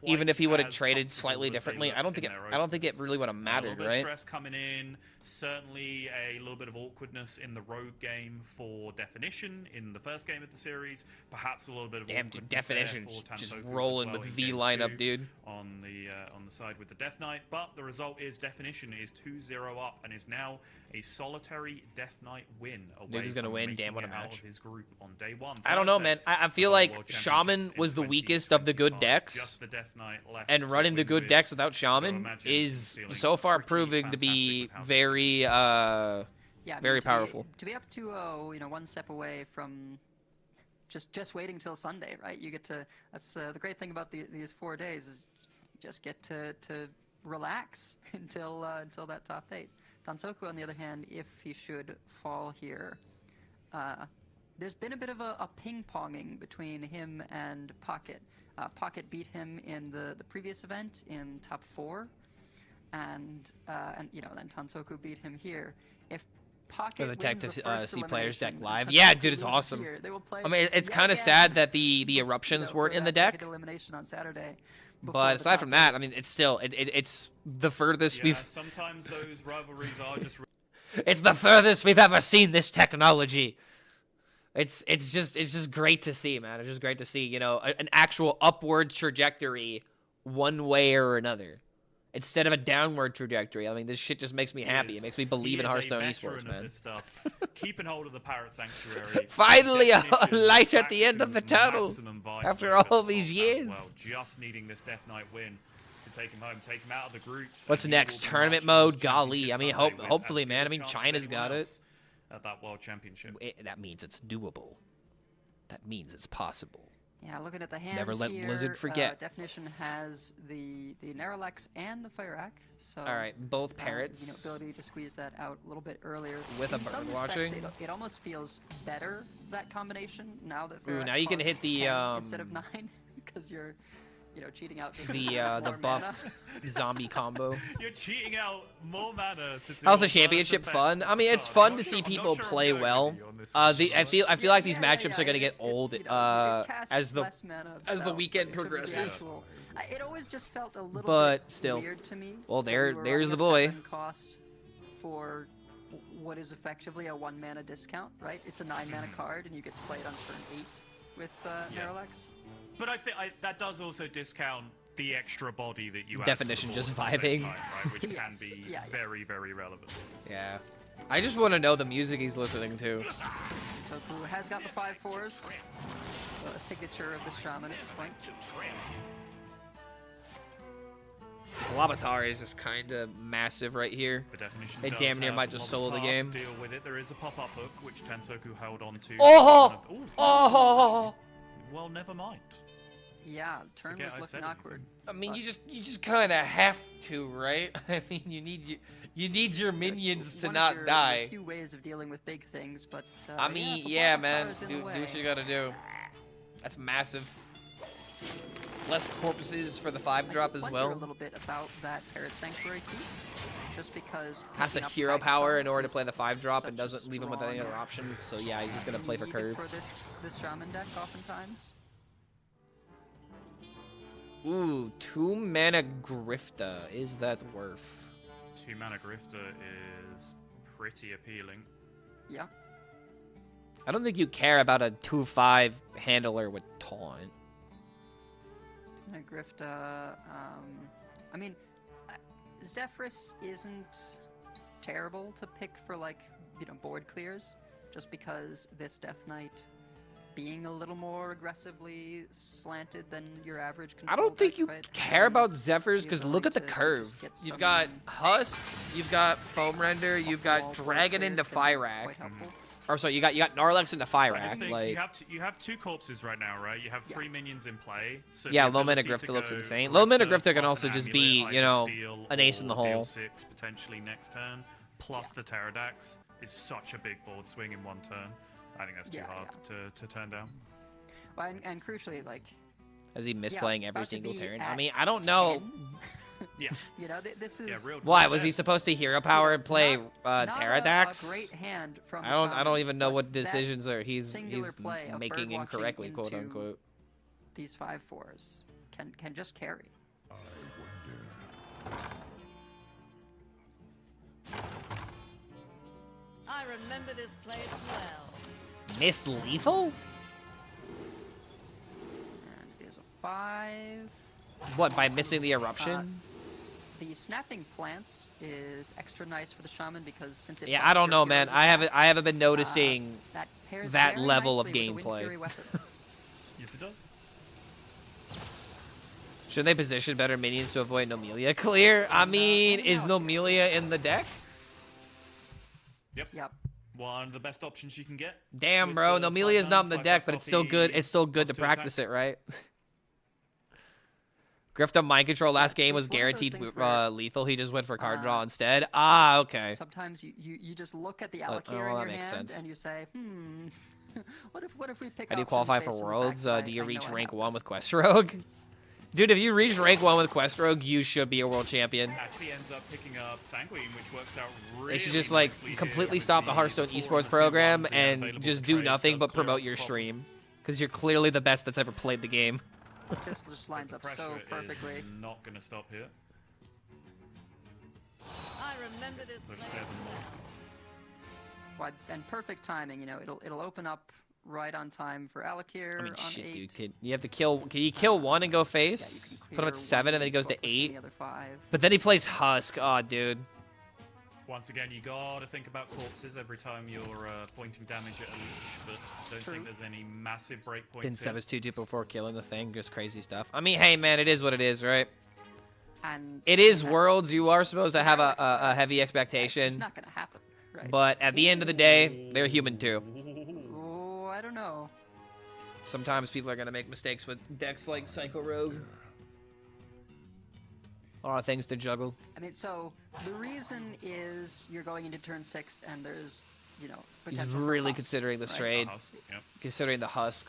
even if he would have traded slightly differently? I don't think it really would have mattered, A little bit right? of stress coming in. Certainly a little bit of awkwardness in the rogue game for Definition in the first game of the series. Perhaps a little bit of Damn, dude, awkwardness there Definition for just Tansoku as rolling well with in V game lineup, 2 dude. on the side with the Death Knight. But the result is Definition is 2-0 up and is now a solitary Death Knight win away Who's gonna from win? making Damn, what a it out match. of his group on day 1. I don't know, Thursday, man. I feel for the like World Shaman Championships was in the weakest of the good 2025. decks, Just the Death Knight left and to running the win good with. decks without So Shaman imagine is feeling so far pretty proving to be fantastic with how this very, series Yeah, I mean, very to powerful. to be up 2-0, one step away from just waiting till Sunday, right? You get to. That's the great thing about these 4 days is you just get to relax until that top 8. Tansoku, on the other hand, if he should fall here, there's been a bit of a ping-ponging between him and Pocket. Pocket beat him in the previous event in top 4, and then Tansoku beat him here. If Pocket the tech wins to the first see players deck elimination live. and Yeah, Tansoku dude, it's loses awesome. here, they will play I mean, it's yet kind of again, sad that the eruptions for weren't in the that second deck. elimination on Saturday. before But the aside top from 8. that, I mean, it's still it's the furthest Yeah, we've sometimes those rivalries are just. it's the furthest we've ever seen this technology. It's just great to see, man. It's just great to see, an actual upward trajectory one way or another, instead of a downward trajectory. I mean, this shit just makes me happy. It makes me believe in Hearthstone esports, man. Keeping hold of the Parrot Sanctuary. Finally, a Definition light at back the end to of the tunnel maximum vibe after mode all at these the top years. as well. Just needing this Death Knight win to take him home, take him out of the groups. What's and he next? will be Tournament marching mode? towards Golly, I mean, Championship Sunday with hopefully, as man. I good a mean, chance as China's anyone got it. else at that World Championship. That means it's doable. That means it's possible. Yeah, looking at the hands Never let here, Blizzard forget. Definition has the Narrowlex and the Fireack, so All right, both parrots. ability to squeeze that out a little bit earlier. With a In some bird respects, watching? it almost feels better, that combination, now that Ooh, Fireack now you can costs hit the, 10 instead of 9, because you're cheating out just The more buffed mana. zombie combo. You're cheating out more mana to do How's the a worse championship effect. fun? I mean, it's I'm fun not to sure- see I'm not people sure I'm play going with well. you on this I one. feel like these matchups are gonna get old it casts as the less mana of as the spells, weekend but in terms of the progresses. actual- it always just felt a little But bit still. weird to me. Well, that there's we were the running a boy. 7 cost for what is effectively a 1 mana discount, right? It's a 9 mana card, and you get to play it on turn 8 with Narrowlex. But I think that does also discount the extra body that you add Definition to the just board at the same vibing. time, right? Which Yes, can be yeah. very, very relevant. Yeah. I just want to know the music he's listening to. So Pooh has got the 5/4s, a signature of the Shaman at this point. Labatari is just kind of massive right here. The Definition They does damn near have might just solo the Lobatar game. to deal with it. There is a pop-up hook which Tensoku held on to. Oh! Ooh. Oh! Well, never mind. Yeah, turn Forget was I looking said awkward. I mean, you just kind of have to, right? I mean, you need your minions to One of not your die. few ways of dealing with big things, but I mean, if a yeah, Labatar man. is in Do the what way, you gotta do. That's massive. Less corpses for the 5-drop as I well. wonder a little bit about that Parrot Sanctuary key, just because Has the picking up hero power Microphone in order to is play the 5-drop and such a doesn't leave him with any strong other options. So yeah, he's just gonna play for need curve. for this Shaman deck oftentimes. Ooh, 2-mana Grifta. Is that worth? 2-mana Grifter is pretty appealing. Yeah. I don't think you care about a 2/5 handler with taunt. Grifta, I mean, Zephyrus isn't terrible to pick for, like, you know, board clears, just because this Death Knight being a little more aggressively slanted than your average control I don't think deck, you right? care And about Zephyrs the because look at the ability to curve. just get You've some got Husk, you've got Foam Render, you've got off-wall Dragon board into clears can be Fyrak. quite helpful. Or sorry, you got Narlex into I just Fyrak. think Like, you have 2 corpses right now, right? You have 3 minions in play. So yeah, the low mana ability to Grifter looks go insane. Low mana Grifter can plus also an just amulet, be, you either know, steal an ace in the or deal hole. 6 potentially next turn. Plus the Pterodax is such a big board swing in one turn. I think that's too hard to turn down. Well, and crucially, like, Is he yeah, misplaying every about to single be turn? at I mean, I don't know. 10. Yeah. You know, this is Why was he supposed to hero power and play not Pterodax? a great hand from I don't Shaman, even know but what that decisions are he's singular play of making bird watching incorrectly, quote into unquote. These 5/4s can just carry. I remember this place well. Missed lethal? And it is a 5. What, by missing the eruption? The snapping plants is extra nice for the Shaman because since it Yeah, buffs I don't your know, man. hero's I haven't been noticing that pairs that very level of nicely with the Wind gameplay. Fury weapon. Yes, it does. Should they position better minions to avoid Nomelia clear? I mean, is Nomelia in the deck? Yep. One of the best options you can get. Damn, with bro. the Nomelia's 5/9, not in the 5/5 deck, but it's still good. copy, It's still good to plus 2 practice attack. it, right? Grifta Mind Control last game was it's one of those guaranteed things where, lethal. He just went for card draw instead. Ah, okay. Sometimes you just look at the Oh, allocator in that your makes hand sense. and you say, what if we pick How do you options qualify based for on the Worlds? fact Do I you know reach I rank have 1 this? with Quest Rogue? Dude, if you reach rank 1 with Quest Rogue, you should be a world champion. Actually ends up picking up Sanguine, which works out really They should just like nicely completely here stop with the Hearthstone 4 esports and the 2 program ones they have and available just for do trades, nothing does but clear promote up your the problem. stream. Because you're clearly the best that's ever played the game. This just lines up so Pressure perfectly. is not going to stop here. I remember this Push place 7 more. And perfect timing, you know, it'll open up right on time for Alakir I mean, on shit, 8. dude. You have to kill. Can you kill 1 and go face? Put him at 7 and then he goes to 8. But then he plays Husk. Oh, dude. Once again, you gotta think about corpses every time you're pointing damage at a leech, but don't think there's any massive breakpoints Didn't here. stab his 2-2 before killing the thing. Just crazy stuff. I mean, hey, man, it is what it is, right? And It is Worlds. You are supposed to have a heavy It's expectation. not gonna happen, right? But at the end of the day, they're human too. Oh, I don't know. Sometimes people are going to make mistakes with decks like Psycho Rogue. A lot of things to juggle. I mean, so the reason is you're going into turn 6 and there's, you know, He's potential for really Husk, considering this right? trade. Husk, yep. Considering the Husk.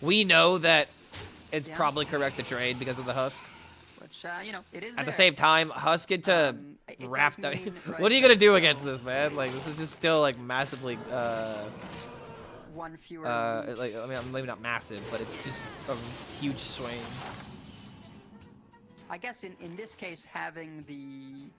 We know that it's Yeah. probably correct to trade because of the Husk. Which, you know, it is At the there. same time, Husk get to it does wrap that. mean, right, What are you going to do so- against this, man? Like, this is just still, like, massively, one fewer like, I mean, maybe not massive, but it's just a huge swing. I guess in this case, having the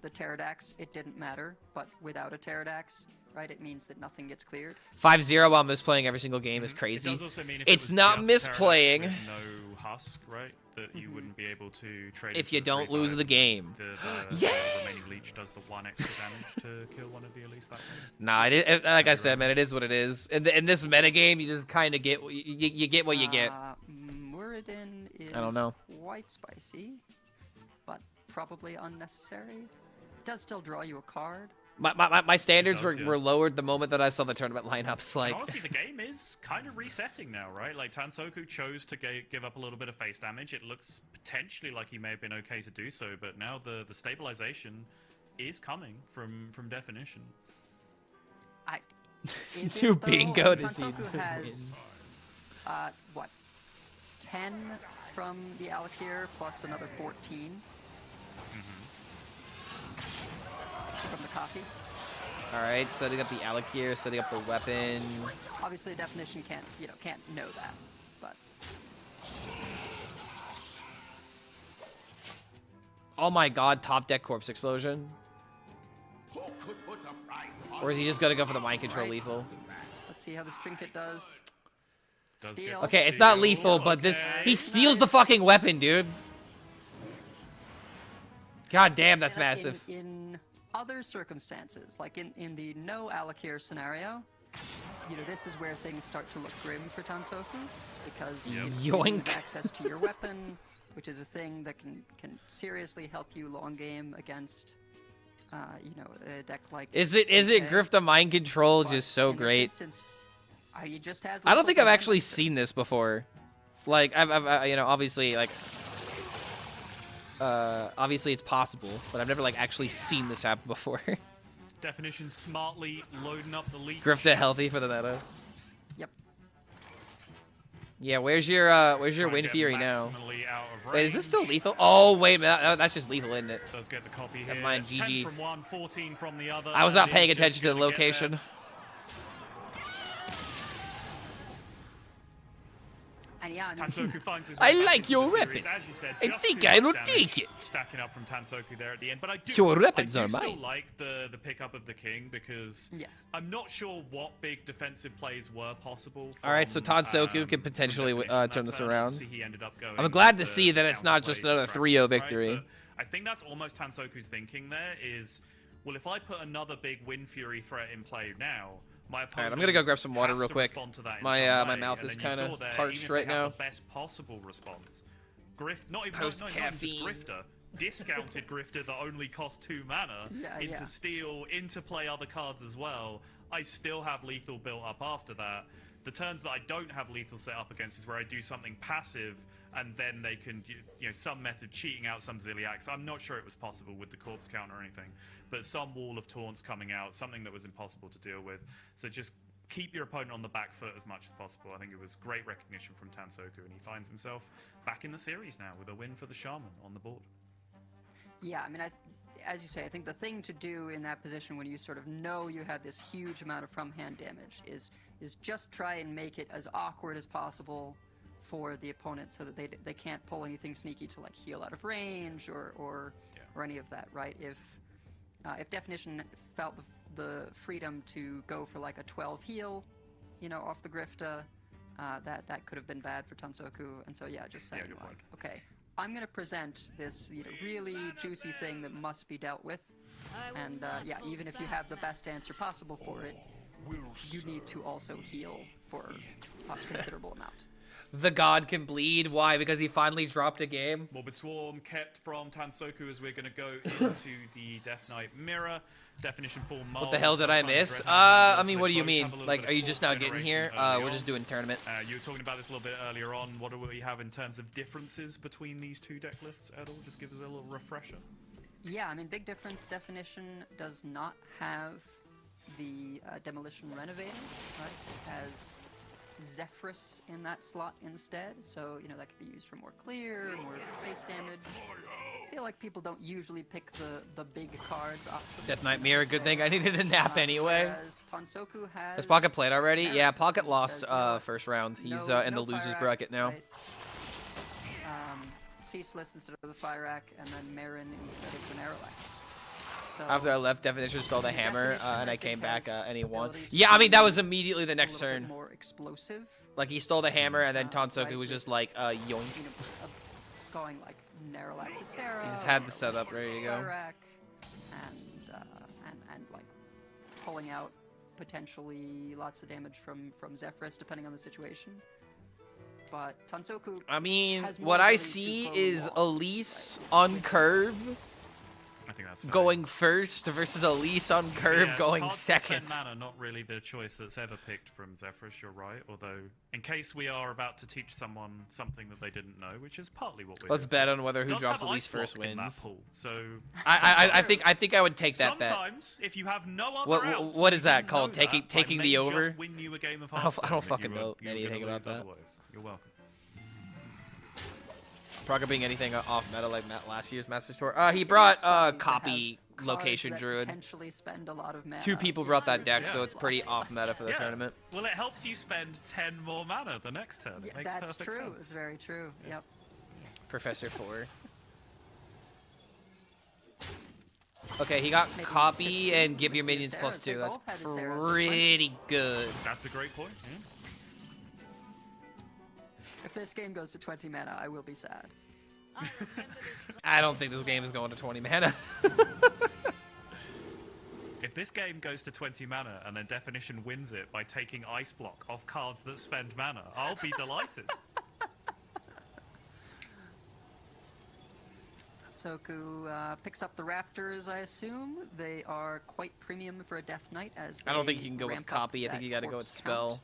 Pterodax, it didn't matter. But without a Pterodax, right, it means that nothing gets cleared. 5-0 while misplaying every single game is It crazy. does also mean if It's it was not just misplaying. Pterodax with no Husk, right? That you wouldn't be able to trade If into you the don't 3/5. lose the game. The remaining leech does the 1 extra damage to kill one of the elites that way. Nah, like I said, man, it is what it is. In this metagame, you just kind of get you get what you get. Muradin is I don't know. quite spicy, but probably unnecessary. Does still draw you a card. My standards It does, were lowered the moment that I saw the tournament lineups. Like, And honestly, the game is kind of resetting now, right? Like, Tansoku chose to give up a little bit of face damage. It looks potentially like he may have been okay to do so, but now the stabilization is coming from definition. Is Do it, though? bingo to see Tansoku who has wins. what 10 from the Alakir plus another 14 from the copy. All right, setting up the Alakir, setting up the weapon. Obviously, definition can't know that, but Oh my god, top deck corpse explosion. Or is he just gonna go for the mind control lethal? Let's see how this trinket does. Steal. Okay, it's not lethal, but this he steals the fucking weapon, dude. God damn, that's massive. In other circumstances, like in the no Alakir scenario, you know, this is where things start to look grim for Tansoku, because you lose access to your weapon, which is a thing that can seriously help you long game against, you know, a deck like. Is it Grifta mind control just so great? Instance, he just has I don't think I've actually seen this before. Like I've you know, obviously like obviously it's possible, but I've never like actually seen this happen before. Definition smartly loading up the leech. Grifta healthy for the meta. Yep. Yeah, where's your Wind Fury now? Wait, is this still lethal? Oh wait a minute, that's just lethal, isn't it? Does get the copy here. Never mind, 10 GG. from one, 14 from the other. I was not and paying is attention just to the gonna get location. there. And yeah, Tansoku finds his I way back like into your the series, weapon. as you said, I just think too I much will damage take it. Stacking up from Tansoku there at the end, but I do. Your weapons I are do still mine. like the pickup of the king because I'm not sure what big defensive plays were possible. All right, so from, Tansoku could potentially turn this around. Obviously, he ended up going I'm glad to with see the that it's not just counterplay another distraction, 3-0 victory. Right? But I think that's almost Tansoku's thinking there is, well, if I put another big Wind Fury threat in play now, my opponent Alright, I'm gonna go grab some water has real to quick. respond to that in My some my way, mouth and is then you kind saw of there, parched even if right they have now. The best possible response. Not even Post just caffeine. Grifter. Discounted Grifter that only costs 2 mana into steal, into play other cards as well. I still have lethal built up after that. The turns that I don't have lethal set up against is where I do something passive and then they can, you know, some method cheating out some Ziliax. I'm not sure it was possible with the corpse count or anything, but some wall of taunts coming out, something that was impossible to deal with. So just keep your opponent on the back foot as much as possible. I think it was great recognition from Tansoku, and he finds himself back in the series now with a win for the Shaman on the board. Yeah, I mean, as you say, I think the thing to do in that position when you sort of know you have this huge amount of from-hand damage is just try and make it as awkward as possible for the opponent so that they can't pull anything sneaky to like heal out of range or any of that, right? If Definition felt the freedom to go for like a 12 heal, you know, off the Grifta, that could have been bad for Tansoku. And so yeah, just saying like, okay, I'm gonna present this, you know, really juicy thing that must be dealt with, and yeah, even if you have the best answer possible for it, you need to also heal for a considerable amount. The god can bleed. Why? Because he finally dropped a game. Morbid Swarm kept from Tansoku as we're going to go into the Death Knight mirror. Definition full Mars. What the hell did I miss? I mean, what do you mean? Like, are you just now getting here? We're just doing tournament. You were talking about this a little bit earlier on. What do we have in terms of differences between these two deck lists at all? Just give us a little refresher. Yeah, I mean, big difference. Definition does not have the Demolition Renovating, right? It has Zephyrus in that slot instead, so you know that could be used for more clear, more face damage. I feel like people don't usually pick the big cards off. Death Knight Mirror, good thing I needed a nap anyway. Tansoku has. Has Pocket played already? Yeah, Pocket lost first round. He's in the losers Fire bracket now. Right? Ceaseless instead of the Fire Rack, and then Marin instead of the Neralax. So After I left, Definition stole the hammer, and I came back, and he won. Yeah, I mean, that was immediately the next turn. More explosive. Like, he stole the hammer, and then Tansoku was just like, yoink. You know, going like Neralax Sarah. He just had the setup ready to go. Fire Rack, and like pulling out potentially lots of damage from Zephyrus, depending on the situation. But Tansoku. I mean, has what more I ability to see go is long, Elise on curve I think that's going first versus Elise on curve going cards that second. spend mana, not really the choice that's ever picked from Zephyrus, you're right. Although, in case we are about to teach someone something that they didn't know, which is partly what we're Let's here bet for, on whether who does drops have Elise Ice Block first in that wins. pool, so I think I would take that bet. sometimes, if you have no other outs, What you is that can called? know that Taking I the may over? just win you a game of I don't Hearthstone if fucking you were- know you were anything gonna about lose that. otherwise. You're welcome. Praga being anything off meta like last year's Masters Tour. He brought copy location druid. Potentially spend a lot of mana. 2 people brought that deck, so it's pretty off meta for the tournament. Well, it helps you spend 10 more mana the next turn. It makes That's perfect true. sense. It's very true. Yep. Professor 4. Okay, he got copy and give your minions +2. That's pretty good. That's a great point. Yeah. If this game goes to 20 mana, I will be sad. I don't think this game is going to 20 mana. If this game goes to 20 mana and then Definition wins it by taking Ice Block off cards that spend mana, I'll be delighted. Tatsoku picks up the Raptors, I assume. They are quite premium for a Death Knight as I don't think you can go with copy. I think you got to go with spell.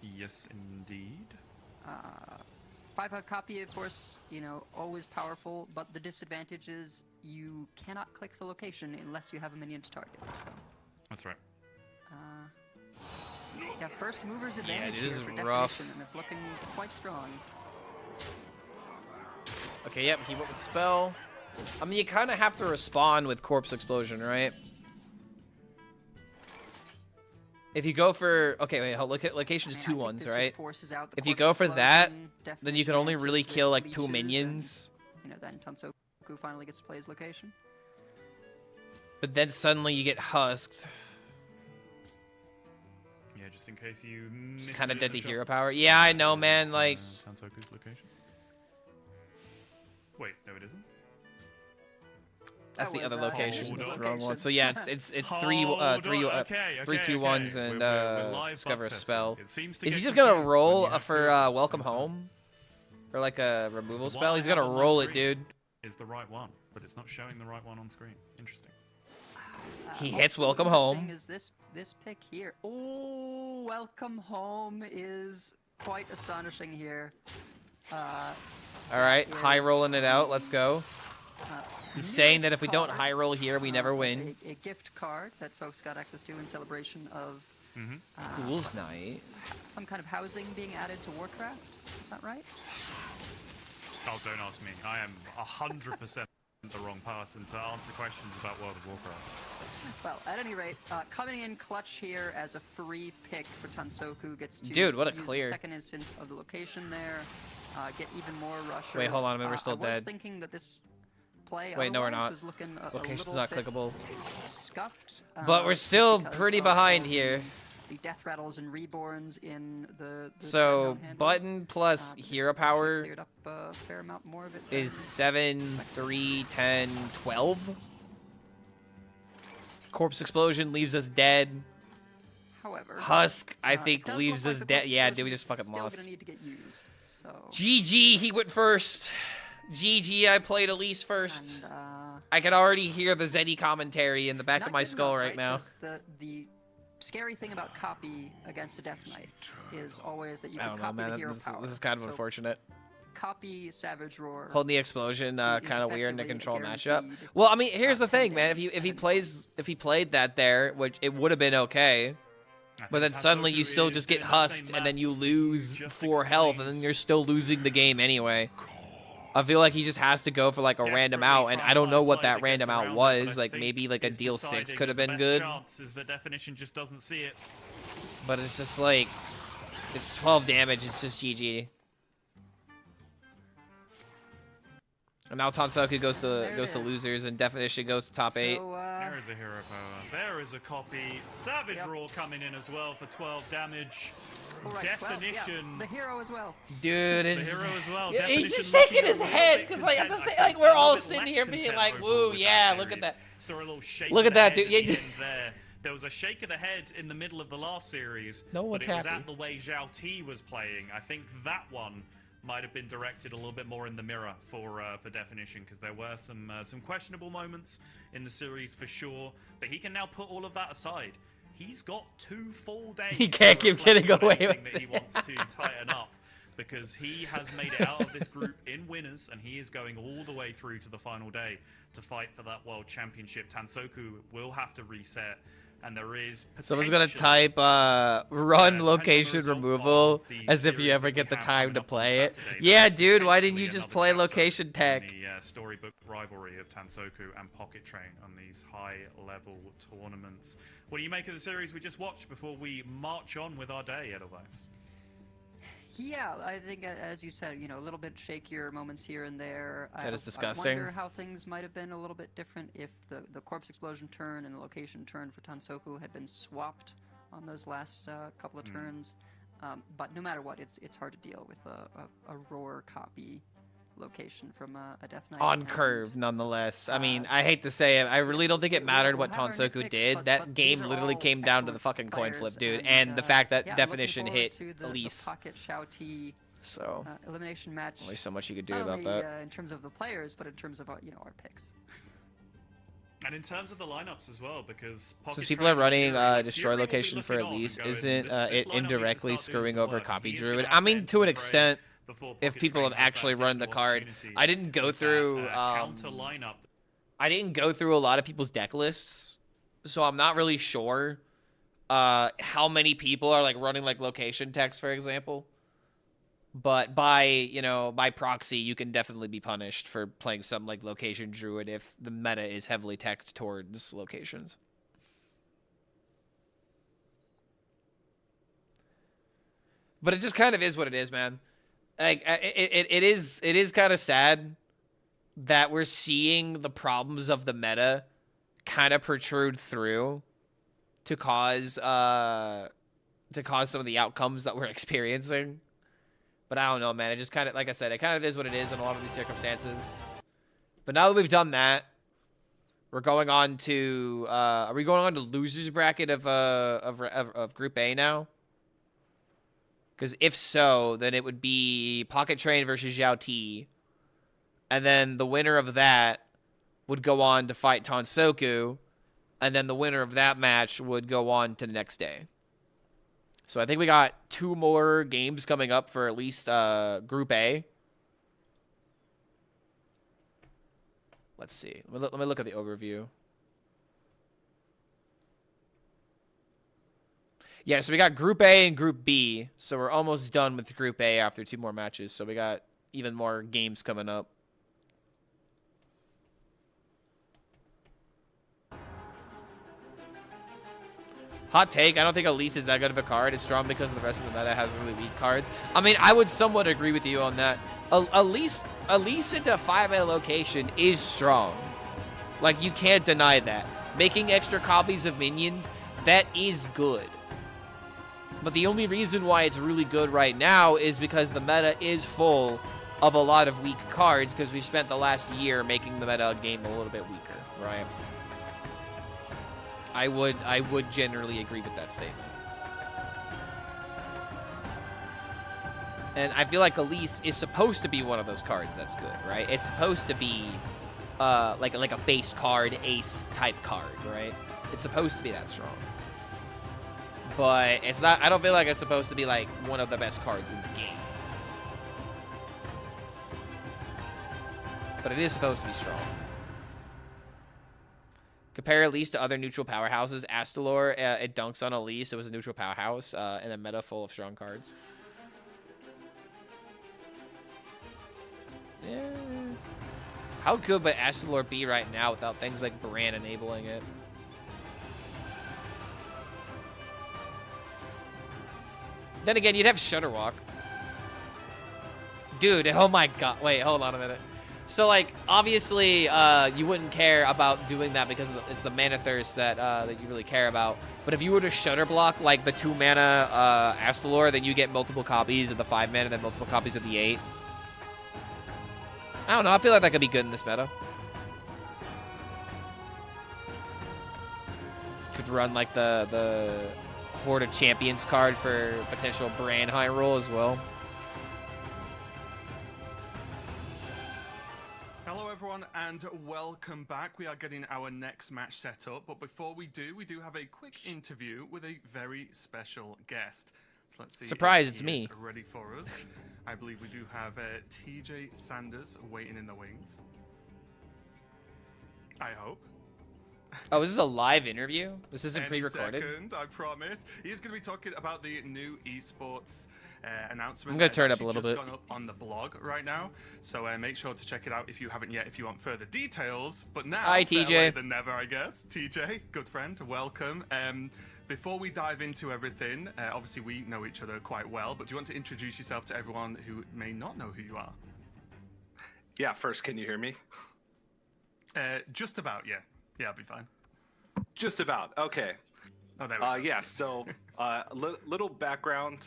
Yes, indeed. 5/5 copy, of course, you know, always powerful, but the disadvantage is you cannot click the location unless you have a minion to target. So. That's right. Yeah, first mover's advantage this here is for rough. Definition, and it's looking quite strong. Okay, yep, he went with spell. I mean, you kind of have to respond with Corpse Explosion, right? If you go for... Okay, wait, look at location's 2/1s, right? If you go for that, then you can only really kill, like, 2 minions. And, you know, then Tatsoku finally gets to play his location. But then suddenly you get husked. Yeah, just in case you It's kind of dead to hero power. Yeah, I know, man, like... Tatsoku's location. Wait, no it isn't. That's the other location. That's the wrong location. one. So yeah, it's 3 2/1s and discover a spell. Is he just gonna roll for Welcome Home, or like a removal spell? He's gonna roll it, dude. Is the right one, but it's not showing the right one on screen. Interesting. He hits Also Welcome Home. interesting is this pick here. Oh, Welcome Home is quite astonishing here. All right, high rolling it out. Let's go. He's saying that if we don't high roll here, we never win. A gift card that folks got access to in celebration of Ghouls Night. some kind of housing being added to Warcraft. Is that right? Oh, don't ask me. I am 100% the wrong person to answer questions about World of Warcraft. Well, at any rate, coming in clutch here as a free pick for Tatsoku gets to Dude, what a use clear. the second instance of the location there, get even more rushers. Wait, hold on a minute, we're still I was dead. thinking that this play Wait, no, we're otherwise not. was looking a Location's little not bit clickable. scuffed. But we're just still because pretty of behind all here. The death rattles and reborns in the So Dreadnought handle. button plus This hero actually power cleared up a fair amount more of it is than 7, 3, 10, 12. Corpse Explosion leaves us dead. However, Husk, I it think, does leaves look us like the dead. Corpse Yeah, dude, we Explosion just is fucking still lost. gonna need to get used. So GG, he went first. GG, I played Elise first. and, I can already hear the Zeddy commentary in the back not of my good skull enough, right now. 'Cause the scary thing about copy against a Death Knight is always that you I can don't know, copy man. the hero This power. is kind of So unfortunate. Copy Savage Roar. Holding the explosion, is kind of weird in a effectively control a matchup. guaranteed, Well, I mean, here's the 10 thing, man. If he played that there, which it would have been okay. But then suddenly you still just get husked, and then you lose 4 health, and then you're still losing the game anyway. I feel like he just has to go for like a random out, and I don't know what that random out was. Like maybe like a deal 6 could have been good. Chances the Definition just doesn't see it. But it's just like, it's 12 damage. It's just GG. And now Tatsoku goes to losers, and Definition goes to top 8. So, There is a hero power. There is a copy. Savage Roar coming in as well for 12 damage. all right, Definition. the hero as well. Dude, The hero as well. Yeah, he's Definition just shaking looking his a little head bit because, like, I have to content. say, I like, think we're a all bit sitting less here being content like, overall "Woo, with yeah, that look at series. that." Saw a little shake. Look of at the that, head dude. at the Yeah. end there. There was a shake of the head in the middle of the last series. No one's but it was happy. at the way Zhao Ti was playing. I think that one might have been directed a little bit more in the mirror for Definition, because there were some questionable moments in the series for sure. But he can now put all of that aside. He's got 2 full days. He can't to keep getting reflect on away with anything that he wants to tighten up, because he has made it out of this group in winners, and he is going all the way through to the final day to fight for that World Championship. Tatsoku will have to reset. and there is Someone's gonna potentially- type run location removal as if you ever get the time to play it. Yeah, dude, why didn't you just play location tech? The storybook rivalry of Tansoku and Pocket Train on these high-level tournaments. What do you make of the series we just watched before we march on with our day, Edelweiss? Yeah, I think as you said, you know, a little bit shakier moments here and there. That is disgusting. I wonder how things might have been a little bit different if the corpse explosion turn and the location turn for Tansoku had been swapped on those last couple of turns. But no matter what, it's hard to deal with a roar copy location from a Death Knight. On curve, nonetheless. I mean, I hate to say it, I really don't think it mattered what Tansoku did. That game literally came down to the fucking coin flip, dude, and the fact that definition hit Elise. The Pocket Shouty So elimination match. only so much you could do not about only, that. in terms of the players, but in terms of our picks. And in terms of the lineups as well, because Since people are running destroy location for Elise, isn't it indirectly screwing over copy druid? I mean, to an extent. If people have actually run the card, I didn't go through. I didn't go through a lot of people's deck lists, so I'm not really sure how many people are like running like location text, for example. But by proxy, you can definitely be punished for playing some like location druid if the meta is heavily text towards locations. But it just kind of is what it is, man. Like it is kind of sad that we're seeing the problems of the meta kind of protrude through to cause some of the outcomes that we're experiencing. But I don't know, man. It just kind of, like I said, it kind of is what it is in a lot of these circumstances. But now that we've done that, we're going on to are we going on to losers bracket of Group A now? Because if so, then it would be Pocket Train versus Zhao Ti. And then the winner of that would go on to fight Tansoku. And then the winner of that match would go on to the next day. So I think we got 2 more games coming up for at least Group A. Let's see. Let me look at the overview. Yeah, so we got Group A and Group B. So we're almost done with Group A after 2 more matches. So we got even more games coming up. Hot take, I don't think Elise is that good of a card. It's strong because the rest of the meta has really weak cards. I mean, I would somewhat agree with you on that. Elise into 5-mana location is strong. Like, you can't deny that. Making extra copies of minions, that is good. But the only reason why it's really good right now is because the meta is full of a lot of weak cards because we spent the last year making the meta game a little bit weaker, right? I would generally agree with that statement. And I feel like Elise is supposed to be one of those cards that's good, right? It's supposed to be like a face card, ace type card, right? It's supposed to be that strong. But it's not. I don't feel like it's supposed to be like one of the best cards in the game. But it is supposed to be strong. Compare Elise to other neutral powerhouses. Astalor, it dunks on Elise. It was a neutral powerhouse in a meta full of strong cards. Yeah. How good would Astalor be right now without things like Baran enabling it? Then again, you'd have Shutterwalk. Dude, oh my god. Wait, hold on a minute. So, like, obviously, you wouldn't care about doing that because it's the mana thirst that you really care about. But if you were to Shutter Block, like, the 2-mana Astalor, then you get multiple copies of the 5-mana and then multiple copies of the 8. I don't know. I feel like that could be good in this meta. Could run, like, the Horde of Champions card for potential Bran high roll as well. Hello everyone and welcome back. We are getting our next match set up, but before we do have a quick interview with a very special guest. So let's see. Surprise, if it's he me. is ready for us. I believe we do have TJ Sanders waiting in the wings. I hope. Oh, is this a live interview? This isn't Any pre-recorded? second, I promise. He's going to be talking about the new esports announcement. I'm going to turn it up a It's little just bit. gone up on the blog right now, so make sure to check it out if you haven't yet, if you want further details. But now, Hi, better TJ. late than never, I guess. TJ, good friend, welcome. Before we dive into everything, obviously we know each other quite well, but do you want to introduce yourself to everyone who may not know who you are? Yeah, first, can you hear me? Just about, yeah. Yeah, I'll be fine. Just about. Okay. Oh, there we go. Yeah, so little background.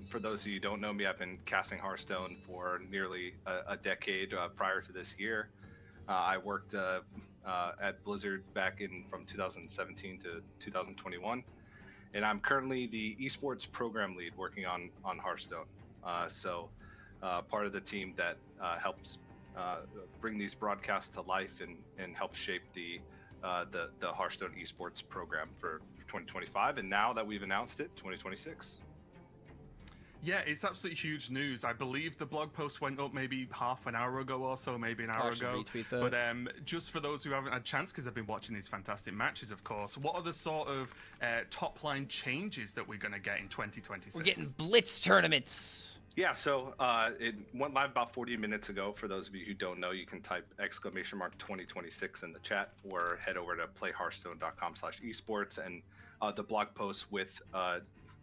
For those of you who don't know me, I've been casting Hearthstone for nearly a decade prior to this year. I worked at Blizzard back from 2017 to 2021, and I'm currently the esports program lead working on Hearthstone. So part of the team that helps bring these broadcasts to life and help shape the Hearthstone esports program for 2025, and now that we've announced it, 2026. Yeah, it's absolutely huge news. I believe the blog post went up maybe half an hour ago or so, maybe an hour ago. But just for those who haven't had a chance, because they've been watching these fantastic matches, of course, what are the sort of top-line changes that we're going to get in 2026? We're getting blitz tournaments. Yeah, so it went live about 40 minutes ago. For those of you who don't know, you can type !2026 in the chat or head over to playhearthstone.com/esports, and the blog post with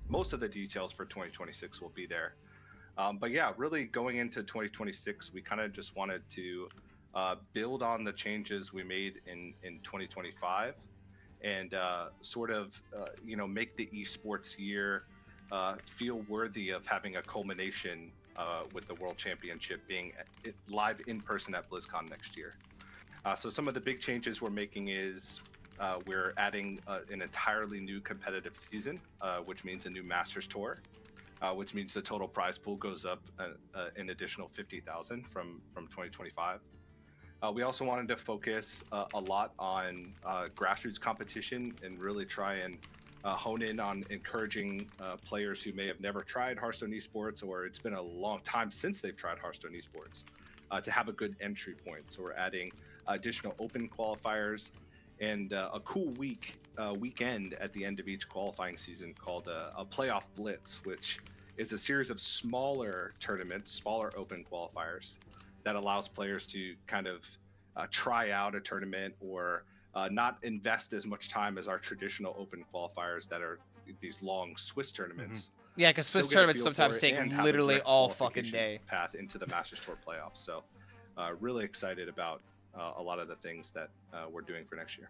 most of the details for 2026 will be there. But yeah, really going into 2026, we kind of just wanted to build on the changes we made in 2025 and sort of, make the esports year feel worthy of having a culmination with the World Championship being live in person at BlizzCon next year. So some of the big changes we're making is we're adding an entirely new competitive season, which means a new Masters Tour, which means the total prize pool goes up an additional 50,000 from 2025. We also wanted to focus a lot on grassroots competition and really try and hone in on encouraging players who may have never tried Hearthstone esports, or it's been a long time since they've tried Hearthstone esports, to have a good entry point. So we're adding additional open qualifiers and a cool weekend at the end of each qualifying season called a playoff blitz, which is a series of smaller tournaments, smaller open qualifiers that allows players to kind of try out a tournament or not invest as much time as our traditional open qualifiers that are these long Swiss tournaments. Yeah, because Swiss tournaments sometimes take literally all fucking day. Path into the Masters Tour playoffs. So really excited about a lot of the things that we're doing for next year.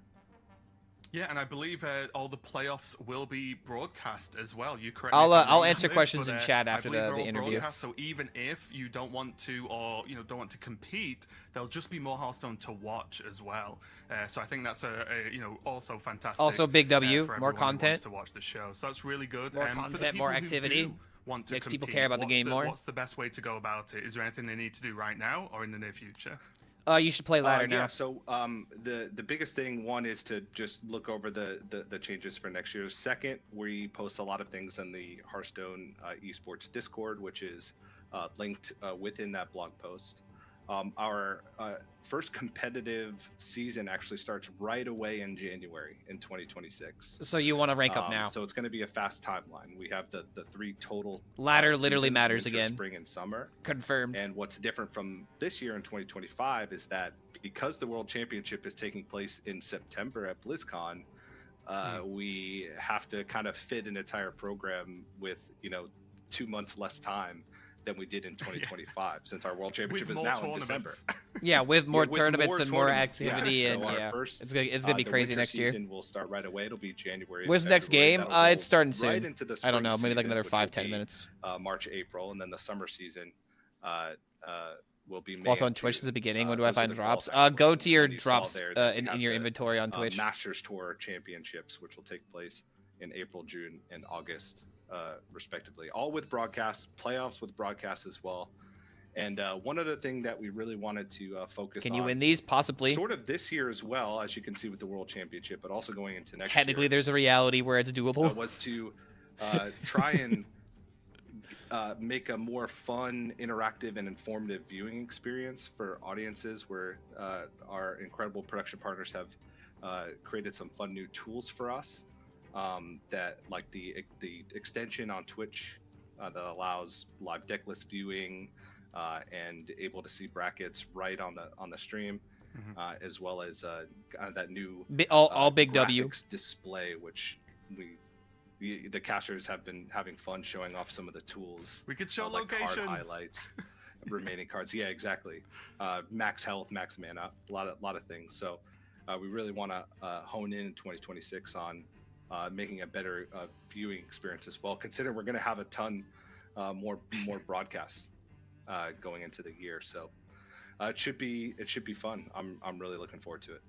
Yeah, and I believe all the playoffs will be broadcast as well. You correct? I'll answer questions in chat after the interview. So even if you don't want to, or don't want to compete, there'll just be more Hearthstone to watch as well. So I think that's also fantastic. Also, big W, for more everyone who wants content to watch the show. So that's really good. More For the content, people more who activity. do want to Makes compete, people care about the game more. What's the best way to go about it? Is there anything they need to do right now or in the near future? You should play ladder now. Yeah, so the biggest thing, one, is to just look over the changes for next year. Second, we post a lot of things on the Hearthstone esports Discord, which is linked within that blog post. Our first competitive season actually starts right away in January in 2026. So you want to rank up now. So it's going to be a fast timeline. We have the three total ladder literally matters winter, again. Spring and summer. Confirmed. And what's different from this year in 2025 is that because the World Championship is taking place in September at BlizzCon, we have to kind of fit an entire program with 2 months less time than we did in 2025, since our World Championship is now in December. Yeah, with more tournaments and more activity, yeah. and so yeah, first, it's gonna be crazy next year. We'll start right away. It'll be January. Where's the next game? It's starting soon. Right into the I don't know, maybe like season, another which 5-10 will minutes. be, March, April, and then the summer season will be May. Also on Twitch is the beginning. When do I those are find the drops? qualifying Go weekends. to your And you saw drops there that we in have your the, inventory on Twitch. Masters Tour Championships, which will take place in April, June, and August, respectively. All with broadcasts, playoffs with broadcasts as well. And one other thing that we really wanted to focus on. Can you win these? Possibly. Sort of this year as well, as you can see with the World Championship, but also going into next Technically, year. there's a reality where it's doable. Was to try and make a more fun, interactive, and informative viewing experience for audiences where our incredible production partners have created some fun new tools for us that like the extension on Twitch that allows live deck list viewing and able to see brackets right on the stream, as well as that new all big W display, which the casters have been having fun showing off some of the tools. We could show like locations, card highlights, remaining cards. Yeah, exactly. Max health, max mana, a lot of things. So we really want to hone in 2026 on making a better viewing experience as well. Considering we're going to have a ton more broadcasts going into the year, so it should be fun. I'm really looking forward to it.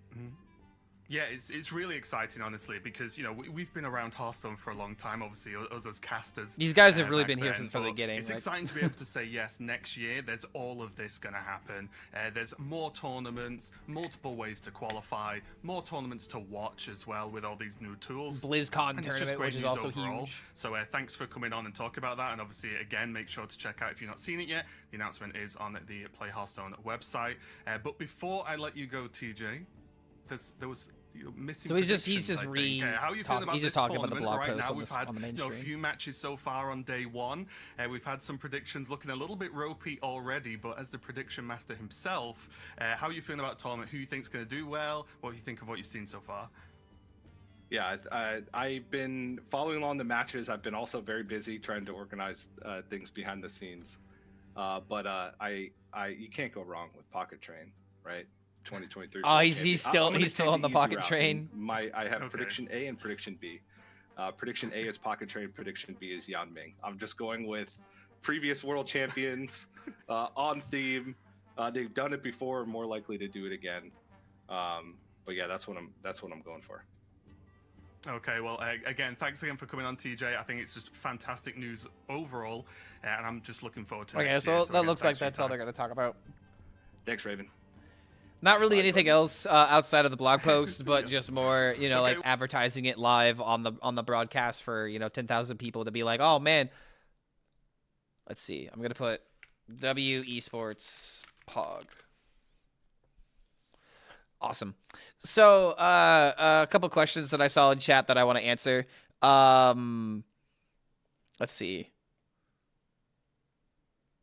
Yeah, it's really exciting, honestly, because, you know, we've been around Hearthstone for a long time, obviously, us as casters. These guys have really been here from the beginning. It's exciting to be able to say, yes, next year, there's all of this going to happen. There's more tournaments, multiple ways to qualify, more tournaments to watch as well with all these new tools. BlizzCon tournament, which is also huge. So thanks for coming on and talk about that. And obviously, again, make sure to check out if you've not seen it yet. The announcement is on the Play Hearthstone website. But before I let you go, TJ, there was missing. So he's just how are you feeling about this tournament right now? We've had a few matches so far on day one. We've had some predictions looking a little bit ropey already, but as the prediction master himself, how are you feeling about the tournament? Who you think's going to do well? What do you think of what you've seen so far? Yeah, I've been following along the matches. I've been also very busy trying to organize things behind the scenes, but you can't go wrong with Pocket Train, right? 2023. Oh, he's still on the Pocket Train. I have prediction A and prediction B. Prediction A is Pocket Train. Prediction B is Yan Ming. I'm just going with previous world champions on theme. They've done it before, more likely to do it again. But yeah, that's what I'm going for. Okay, well, again, thanks again for coming on, TJ. I think it's just fantastic news overall, and I'm just looking forward to next year. So that looks like that's all they're going to talk about. Thanks, Raven. Not really anything else outside of the blog post, but just more, you know, like advertising it live on the broadcast for, you know, 10,000 people to be like, oh man. Let's see. I'm gonna put W Esports Pog. Awesome. So a couple questions that I saw in chat that I want to answer. Let's see.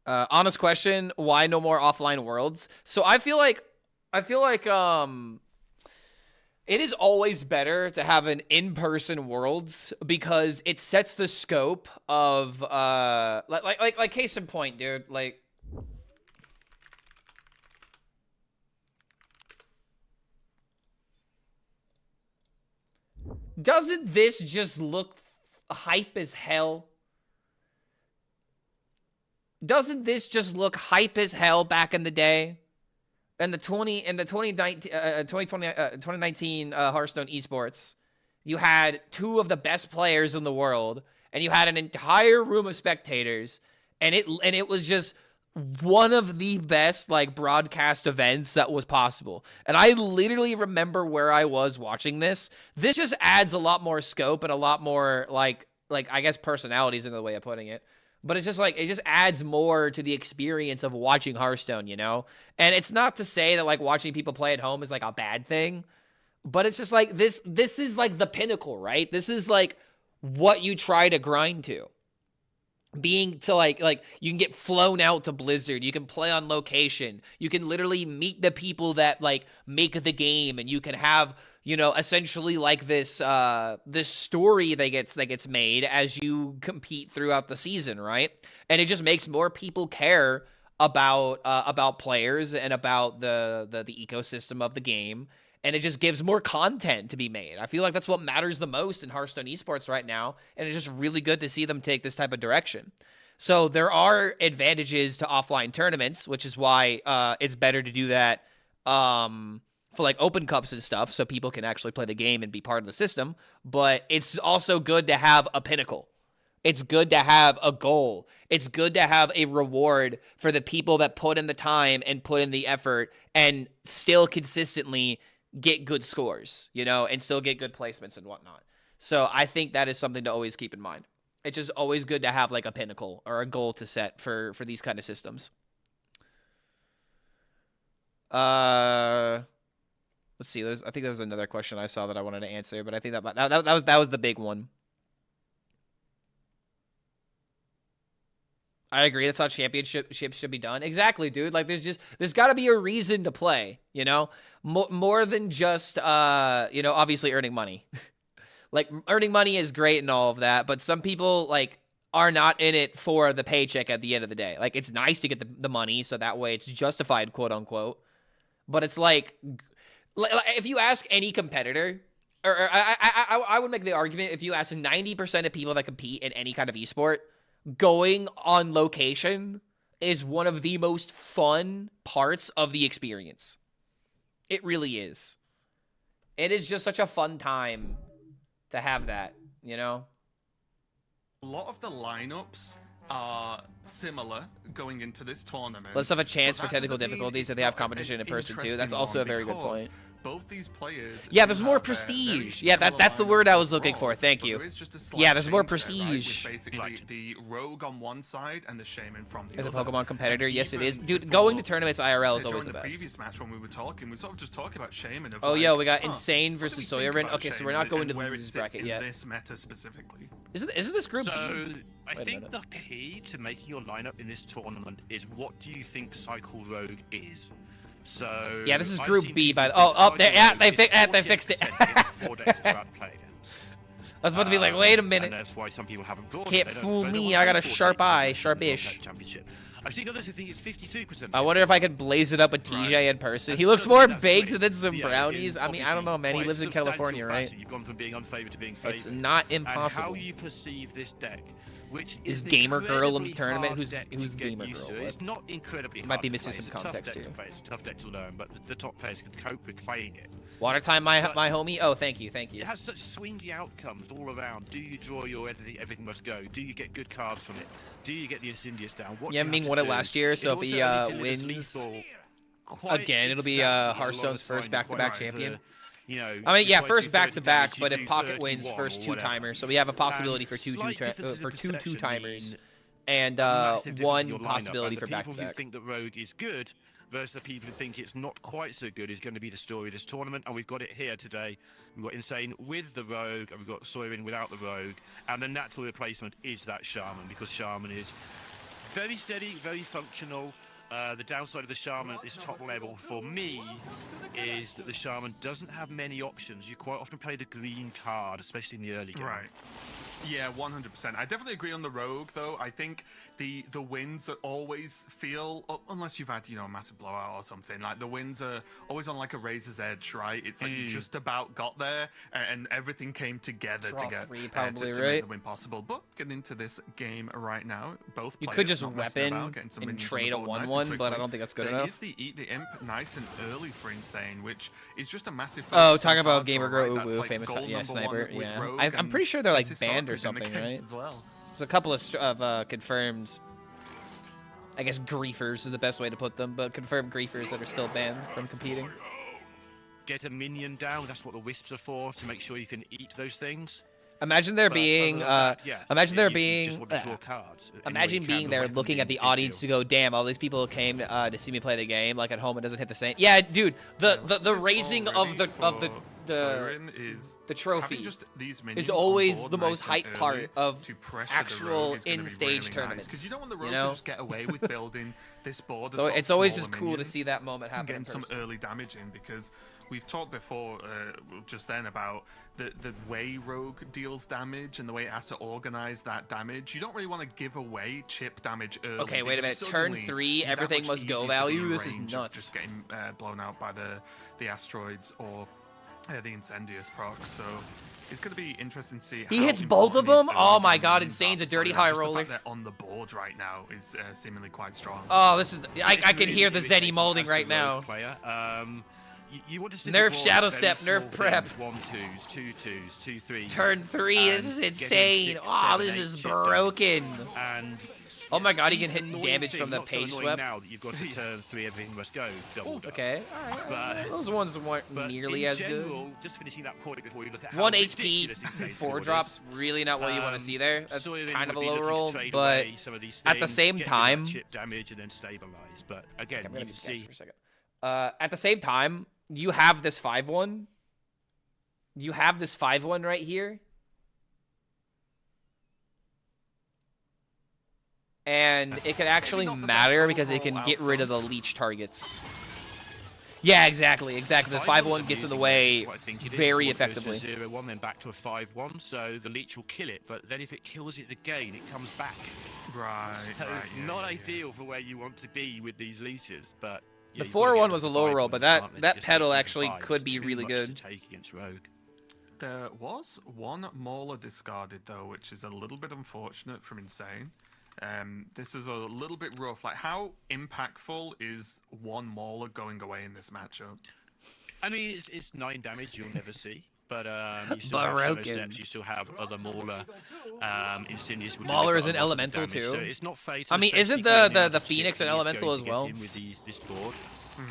Honest question: why no more offline worlds? So I feel like it is always better to have an in-person worlds because it sets the scope of like case in point, dude. Like, doesn't this just look hype as hell? Doesn't this just look hype as hell back in the day? In the 2019 Hearthstone esports, you had two of the best players in the world, and you had an entire room of spectators, and it was just one of the best like broadcast events that was possible. And I literally remember where I was watching this. This just adds a lot more scope and a lot more like I guess personality is another way of putting it. But it's just like, it just adds more to the experience of watching Hearthstone, you know? And it's not to say that like watching people play at home is like a bad thing, but it's just like this is like the pinnacle, right? This is like what you try to grind to. Being to like you can get flown out to Blizzard, you can play on location, you can literally meet the people that like make the game, and you can have, you know, essentially like this story that gets made as you compete throughout the season, right? And it just makes more people care about players and about the ecosystem of the game, and it just gives more content to be made. I feel like that's what matters the most in Hearthstone esports right now, and it's just really good to see them take this type of direction. So there are advantages to offline tournaments, which is why it's better to do that for like open cups and stuff, so people can actually play the game and be part of the system. But it's also good to have a pinnacle. It's good to have a goal. It's good to have a reward for the people that put in the time and put in the effort and still consistently get good scores, you know, and still get good placements and whatnot. So I think that is something to always keep in mind. It's just always good to have like a pinnacle or a goal to set for these kind of systems. Let's see. I think there was another question I saw that I wanted to answer, but I think that was the big one. I agree. That's how championships should be done. Exactly, dude. Like, there's got to be a reason to play. You know, more than just obviously earning money. Like, earning money is great and all of that, but some people like are not in it for the paycheck at the end of the day. Like, it's nice to get the money, so that way it's justified, quote unquote. But it's like if you ask any competitor, or I would make the argument, if you ask 90% of people that compete in any kind of esport, going on location is one of the most fun parts of the experience. It really is. It is just such a fun time to have that, you know? A lot of the lineups are similar going into this tournament. Let's have a chance for technical difficulties if they have competition in person too. That's also a very good point. Both these players, yeah, there's more prestige. Yeah, that's the word I was looking for. Thank you. Yeah, there's more prestige. There, right? Basically, the rogue on one side and the shaman from the other. As a other. Pokemon competitor, yes, it is. Dude, going to tournaments IRL is always the best. During the previous match when we were talking, we sort of just talking about shaman. Oh, like, yo, we got Insane versus Soyerin. Okay, so we're not going to the losers bracket yet. This meta specifically. Isn't this group? So I think the key to making your lineup in this tournament is what do you think Cycle Rogue is? So yeah, this is Group B. By they fixed it. 4 days to play against. I was about to be like, wait a minute. And that's why some people haven't brought Can't fool me. I got a sharp eye, sharpish. I've seen others who think it's 52%. I wonder if I could blaze it up with TJ in person. And he looks more baked than some brownies. I mean, I don't know, man. He lives in California, right? You've gone from being unfavored to being favored. It's not impossible. And how you perceive this deck, which is Gamer Girl in the tournament? Who's Gamer Girl? It's not incredibly hard. Might be missing some context here. It's a tough deck to learn, but the top players can cope with playing it. Water time, my homie. Oh, thank you. It has such swingy outcomes all around. Do you draw your everything must go? Do you get good cards from it? Do you get the Incendious down? Yeah, Ming won it last year, so if he wins again, it'll be Hearthstone's first back-to-back champion. You know, I mean, yeah, first back-to-back, but if Pocket wins, first two-timer. So we have a possibility for two two-timers, and one possibility for back-to-back. People who think that Rogue is good versus the people who think it's not quite so good is going to be the story of this tournament, and we've got it here today. We've got Insane with the Rogue, and we've got Soyerin without the Rogue, and the natural replacement is that Shaman, because Shaman is very steady, very functional. The downside of the Shaman at this top level for me is that the Shaman doesn't have many options. You quite often play the green card, especially in the early game. Right. Yeah, 100%. I definitely agree on the Rogue, though. I think the wins always feel, unless you've had, a massive blowout or something, like the wins are always on like a razor's edge, right? It's like you just about got there and everything came together to get probably, to make the win possible. But getting into this game right now, both you players could just not weapon about, and trade a 1/1, but I don't think that's good enough. There is the Eat the Imp nice and early for Insane, which is just a massive talking about Gamer Girl Uwu, like famous sniper. Yeah, I'm pretty sure they're like banned or something, right? Well. There's a couple of confirmed, I guess griefers is the best way to put them, but confirmed griefers that are still banned from competing. Get a minion down, that's what the wisps are for, to make sure you can eat those things. Imagine there being, imagine being there looking at the audience to go, damn, all these people came to see me play the game, like at home it doesn't hit the same. Yeah, dude, the raising of the trophy is always the most hype part of actual in-stage tournaments. Because you don't want the Rogue to just get away with building this board. So it's always just cool to see that moment happen. Getting some early damage in, because we've talked before just then about the way Rogue deals damage and the way it has to organize that damage. You don't really want to give away chip damage early. Okay, wait a minute. Turn 3, everything must go value. This is nuts. Just getting blown out by the asteroids or the Incendious procs. So it's going to be interesting to see. He hits both of them? Oh my god, Insane's a dirty high roller. The fact that on the board right now is seemingly quite strong. Oh, this is. I can hear the Zeni molding right now. You want to stick Nerf with Shadow very Step, small nerf prep. things, 1-2s, 2-2s, 2-3s. Turn 3, this is insane. Oh, this is broken. And oh my god, he these can hit annoying damage things, from the not so page annoying swept. now that you've got to turn 3, everything must go. Doubled up. Okay, alright. Those ones weren't nearly in as general, good. just finishing that point before you look at how 1 ridiculous HP, insane 4 squad drops, is. really not what you want to see there. That's Soylent kind of a would be low looking to roll, trade but away some of these at the things, same get rid of that time... chip damage and then stabilize. But again, I'm you gonna can be sketchy see... for a second. At the same time, you have this 5-1. You have this 5-1 right here. And it could actually matter because it can get rid of the leech targets. Yeah, exactly. The 5-1 gets in the way very effectively. 0-1, then back to a 5-1, so the leech will kill it. But then if it kills it again, it comes back. Right. So not ideal for where you want to be with these leeches, but. The 4-1 was a low roll, but that pedal actually could be really good. There was one Mauler discarded though, which is a little bit unfortunate from Insane. This is a little bit rough. Like, how impactful is one Mauler going away in this matchup? I mean, it's 9 damage you'll never see. But you still have Shadow Steps, you still have other Mauler, Insidious. Mauler is an elemental too. So it's not fatal. I mean, isn't the Phoenix an elemental as well? With this board.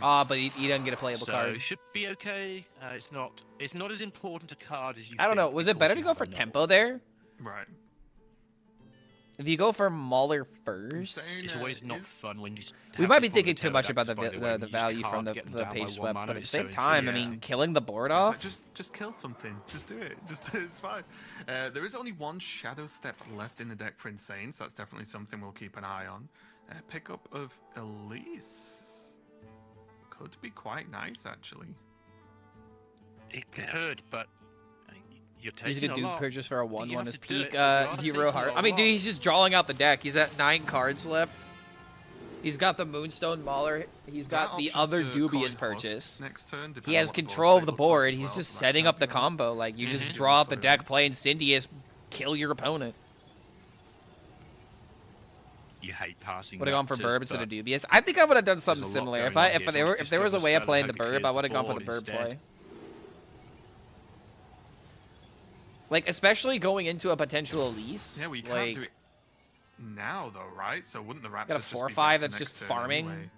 But he doesn't get a playable card. So should be okay. It's not as important a card as you. I don't know. Was it better to go for tempo there? Right. If you go for Mauler first, it's always not fun when you. We might be thinking too much about the value from the page swept, but at the same time, I mean, killing the board off. Just kill something. Just do it. It's fine. There is only one Shadow Step left in the deck for Insane, so that's definitely something we'll keep an eye on. Pickup of Elise could be quite nice, actually. It could, but. He's a good dude purchase for a 1-1 his peak hero heart. I mean, dude, he's just drawing out the deck. He's at 9 cards left. He's got the Moonstone Mauler. He's got the other dubious purchase. Next turn, he has control of the board. He's just setting up the combo. Like, you just draw out the deck, play Insidious, kill your opponent. You hate passing. Would have gone for Burb instead of dubious. I think I would have done something similar. If there was a way of playing the Burb, I would have gone for the Burb play. Like, especially going into a potential Elise. Yeah, well, you can't do it now, though, right? So wouldn't the Raptors got a 4/5 that's just farming? Anyway,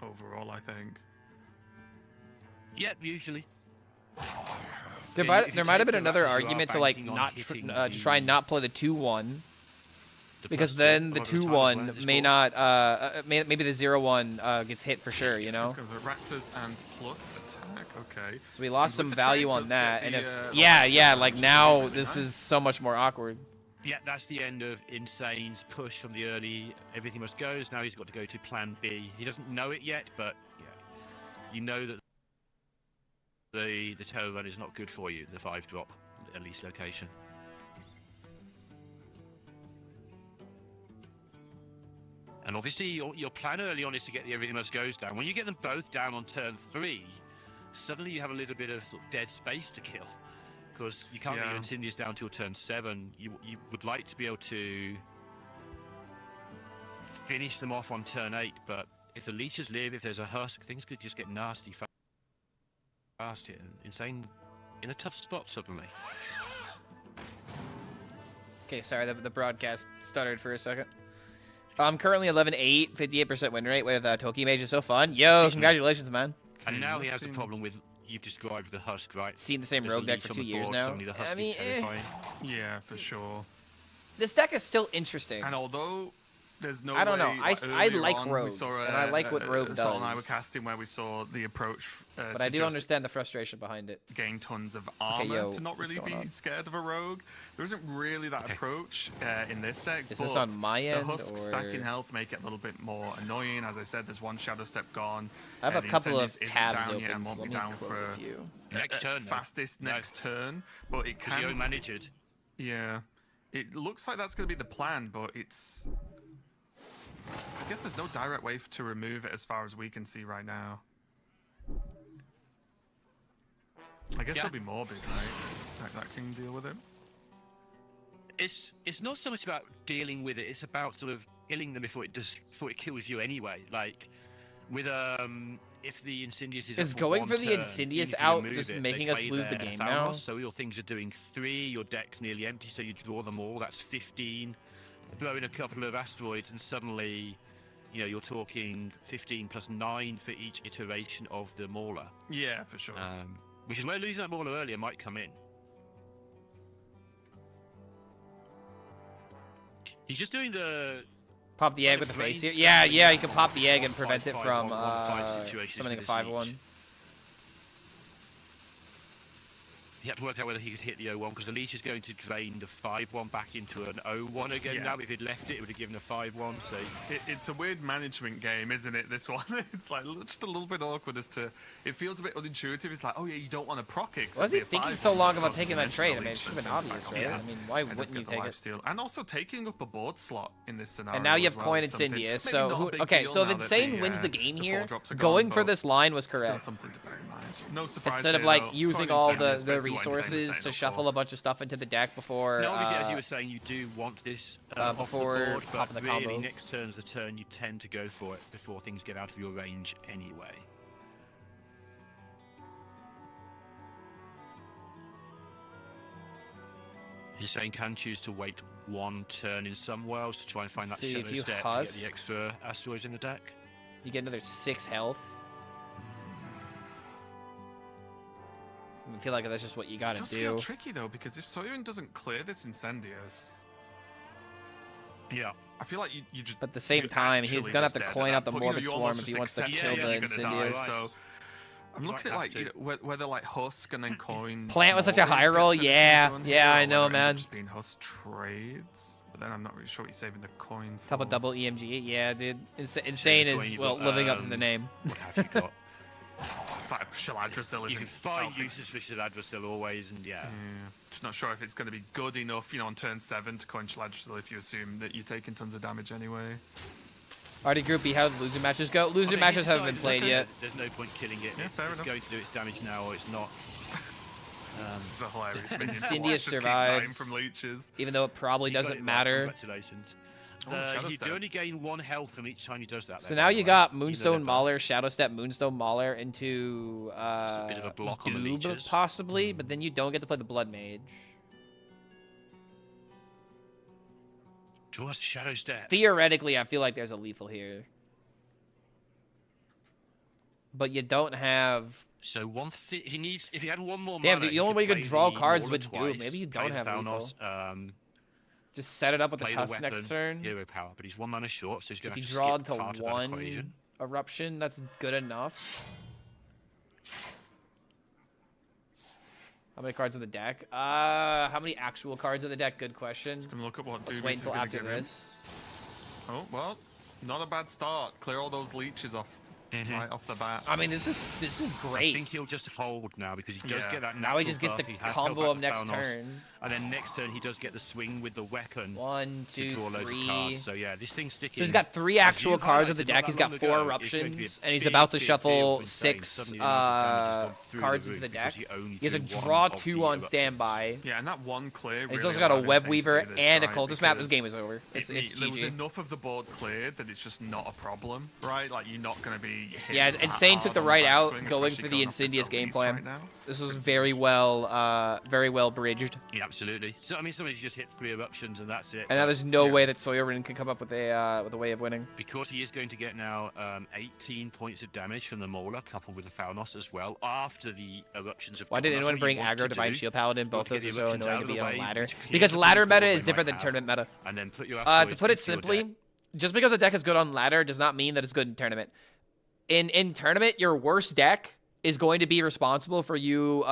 overall, I think. Yep, usually. There might have been another argument to, like, not try and not play the 2-1. Because then the 2-1 may not, maybe the 0-1 gets hit for sure, you know? Raptors and plus attack, okay. So we lost some value on that, and if, like now this is so much more awkward. Yeah, that's the end of Insane's push from the early everything must go. Now he's got to go to plan B. He doesn't know it yet, but yeah, you know that the tail run is not good for you, the 5-drop, at least location. And obviously, your plan early on is to get the everything must goes down. When you get them both down on turn 3, suddenly you have a little bit of dead space to kill. Because you can't get your Incendies down till turn 7. You would like to be able to finish them off on turn 8, but if the leeches live, if there's a husk, things could just get nasty fast here. Insane in a tough spot suddenly. Okay, sorry, the broadcast stuttered for a second. I'm currently 11-8, 58% win rate with Toki Mage is so fun. Yo, congratulations, man. And now he has a problem with, you've described the husk, right? Seen the same rogue deck for 2 years now. I mean, yeah, for sure. This deck is still interesting. And although there's no I don't know. way, I like Rogue, and I like what Rogue does. Sol and I were casting where we saw the approach. But I do understand the frustration behind it. Gain tons of armor to not really be scared of a Rogue. There isn't really that approach in this deck. Is this on my end? The husk stacking health make it a little bit more annoying. As I said, there's one Shadow Step gone. I have a couple of tabs down open, yet and won't be down for next turn. Fastest next turn, but it can. You manage it. Yeah, it looks like that's going to be the plan, but it's. I guess there's no direct way to remove it as far as we can see right now. I guess there'll be Morbid, right? That can deal with it. It's not so much about dealing with it. It's about sort of killing them before it kills you anyway. Like, with if the Insidious is Is up going one for the turn, Insidious even if you out remove just it, making they us play lose the their game Thanos, now? So your things are doing 3, your deck's nearly empty, so you draw them all. That's 15. Throw in a couple of asteroids, and suddenly, you know, you're talking 15 plus 9 for each iteration of the Mauler. Yeah, for sure. Which is where losing that Mauler earlier might come in. He's just doing the... Pop the egg with the face here. Yeah, yeah, you can pop the egg and prevent it from summoning a 5-1. He had to work out whether he could hit the 0-1 because the leech is going to drain the 5-1 back into an 0-1 again. Yeah. Now, if he'd left it, it would have given a 5-1. So it's a weird management game, isn't it? This one, it's like just a little bit awkward as to. It feels a bit unintuitive. It's like, oh yeah, you don't want to proc it. Why was he thinking so long about taking that trade? I mean, it should have been obvious, right? Yeah. I mean, why wouldn't you take it? Steal. And also taking up a board slot in this scenario. And now you as have well Coin is something- Insidious. maybe So not a big okay, deal so if now that Insane wins the game the here, 4-drops are going gone, for but this line was still correct. something to bear in mind. No surprise Instead of here, like though. using Coin all Insidious, the basically what Insane was resources saying to before. shuffle a bunch of stuff into the deck before. no, obviously, as you were saying, you do want this off before the board, but popping the really, combo. next turn's the turn you tend to go for it before things get out of your range anyway. He's saying can choose to wait 1 turn in some worlds to try and find that See, if shadow you step to get husk- the extra asteroids in the deck. You get another 6 health. I feel like that's just what you It gotta does do. feel tricky though, because if Soyeon doesn't clear this Incendious, yeah, I feel like you just. But at the same you're time, he's actually gonna have just to dead at coin that out the point. Morbid You Swarm almost if he just wants to accept kill it, the you're gonna die, Insidious. So I'm You looking might at like have to. whether like Husk and then Coin. Plant was such a Morbid high roll, gets everything yeah, done yeah, here, I or know, whether it ends up man. Just being Husk trades, but then I'm not really sure what he's saving the coin for. Double EMG, yeah, dude. Insane coin, is you've well got, living up to the name. What have you got? It's like Shaladra You isn't. can find uses for Shaladra always, and yeah. Just not sure if it's going to be good enough, you know, on turn 7 to coin Shaladra if you assume that you're taking tons of damage anyway. Alrighty, Group B, how did losing matches go? Losing I mean, matches he haven't been decided played yet. There's no point killing it. Yeah, fair it's enough. going to do its damage now, or it's not. This is a hilarious minion. Insidious Just keep dying survives, from leeches. even though it probably You got doesn't it right, matter. Congratulations. Oh, Shadow You Step. do only gain 1 health from each time he does that. So though, now by the you way. got Even though Moonstone they're Mauler, Shadow Step, Moonstone Mauler into a bit of a block on the Gloob, leeches. possibly, but then you don't get to play the Blood Mage. Draws Shadow Step. Theoretically, I feel like there's a lethal here. But you don't have... So he needs. If he had 1 more Damn, mana, dude, he the only could way you play could draw the cards Mauler with Doom. twice, Maybe you play don't the have Thanos, Just set it up with the play Tusk weapon, next turn. Hero power, but he's 1 mana short, so he's going If to you have draw to skip part into of that equation. 1 Eruption, that's good enough. How many cards in the deck? How many actual cards in the deck? Good question. Just gonna look at what Let's Doobies wait is until gonna after give him. this. Oh well, not a bad start. Clear all those leeches off right off the bat. I mean, this is I great. think he'll just hold now because he does Yeah. get that. Now he natural just gets buff. to He has combo held him back next the Thanos, turn. and then next turn he does get the swing with the weapon. 1, to 2, draw loads of 3. cards. So yeah, this thing's sticking. So he's got 3 As actual you cards of the highlighted deck. not He's that got long 4 ago, it's going to be a eruptions, and he's big, about to big deal shuffle for Insane. 6 Suddenly the amount of damage has gone through cards the into the roof deck. because he only He has a drew one draw of 2 the on eruptions. standby. Yeah, and that 1 clear. And Really he's also got a allowed Web Insane to Weaver do this, and a right? Cultist Map. This Because game is over. It's there was GG. enough of the board cleared that it's just not a problem, right? Like you're not going to be. Hit Yeah, that Insane hard took the on right out, backswing, going especially for the coming off this Insidious game Elise plan. right now. This was very well bridged. Yeah, absolutely. So I mean, somebody's just hit 3 eruptions and that's it. And now there's no way that Soyeon can come up with a way of winning. Because he is going to get now 18 points of damage from the Mauler, coupled with the Thanos as well, after the eruptions of. Why did That's anyone what bring you want aggro to Divine do. Shield Paladin? You Both want those to are get so the eruptions annoying out to of the be on way, ladder. which clears Because the ladder people meta they is different might than have, tournament meta. And then put your To asteroids put it into your simply, deck. just because a deck is good on ladder does not mean that it's good in tournament. In tournament, your worst deck is going to be responsible for you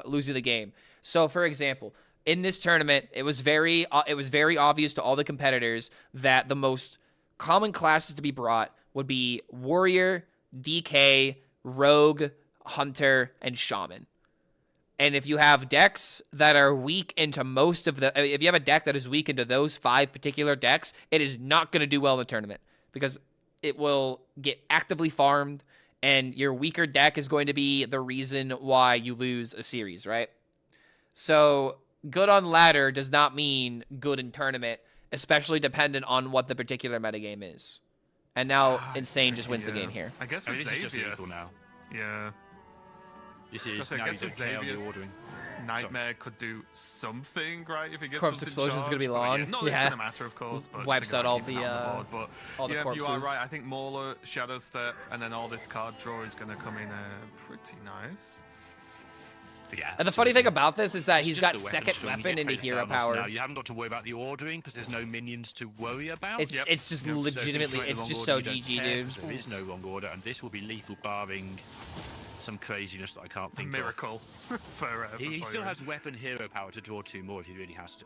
losing the game. So, for example, in this tournament, it was very obvious to all the competitors that the most common classes to be brought would be Warrior, DK, Rogue, Hunter, and Shaman. And if you have decks that are weak into most of the... If you have a deck that is weak into those 5 particular decks, it is not going to do well in the tournament. Because it will get actively farmed, and your weaker deck is going to be the reason why you lose a series, right? So, good on ladder does not mean good in tournament, especially dependent on what the particular metagame is. And now Insane just wins the game here. I guess I mean, with this is just Xavier, lethal now. yeah. This Because is I now guess you with don't care Xavier, the ordering. Nightmare could do something, right? If he gets Corpse something Explosion is gonna be charged, but long. Yeah, not that it's gonna matter, of course, but Wipes just thinking out about all keeping the, it on the board. But all the yeah, you are corpses. right. I think Mauler, Shadow Step, and then all this card draw is gonna come in pretty nice. Yeah. And the funny thing about this is that It's he's just got the second string, you weapon get into paid hero bonus power. Now. You haven't got to worry about the ordering because there's no minions to worry about. It's just So if you legitimately, throw it in the it's wrong just order, so you don't GG, care, dude. 'cause there is no wrong order, and this will be lethal barring some craziness that I can't think Miracle for He still Sawyer. has weapon hero power to draw 2 more if he really has to.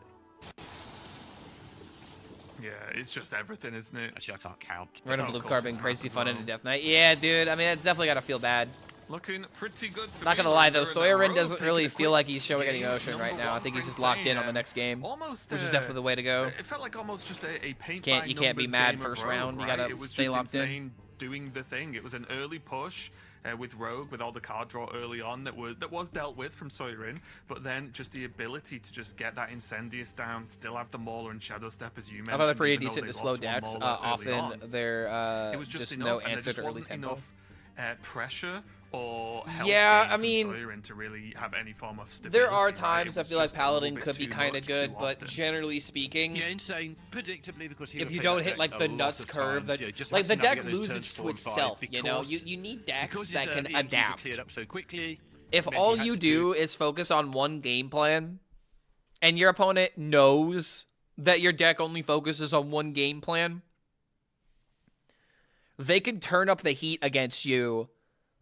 Yeah, it's just everything, isn't it? Actually, I can't count. Red and Oh, blue Cultist card being map crazy as fun well. into Death Knight. Yeah, dude. I mean, it's definitely gotta feel bad. Looking pretty good to Not me. gonna lie though, We're in the Soyerin road, doesn't taking really a feel quick like he's showing any game, emotion right number now. I one think he's for just locked in Insane, on the next game, almost, which is definitely the way to go. It felt like almost just a paint Can't- by you can't be numbers mad game of first Rogue, round, you right? gotta It was stay just locked in. Insane doing the thing. It was an early push with Rogue, with all the card draw early on that was dealt with from Soyerin, but then just the ability to just get that Incendius down, still have the Mauler and Shadow Step as you mentioned. I thought they're pretty even though decent they to slow lost one decks. Mauler early on. Often they're It was just enough, no and there answer just to early wasn't tempo. enough pressure or health Yeah, gain I from mean, Soyerin to really have any form of stability. There are right? times It I was feel like just a little Paladin bit could be too kind of much, good, too but often. generally speaking, Yeah, Insane, predictably, because he if you don't hit like the nuts curve, that like the deck loses to itself. You know, you need decks that can adapt. Cleared up so quickly. If meant all he had you to do is focus on one game plan, and your opponent knows that your deck only focuses on one game plan, they can turn up the heat against you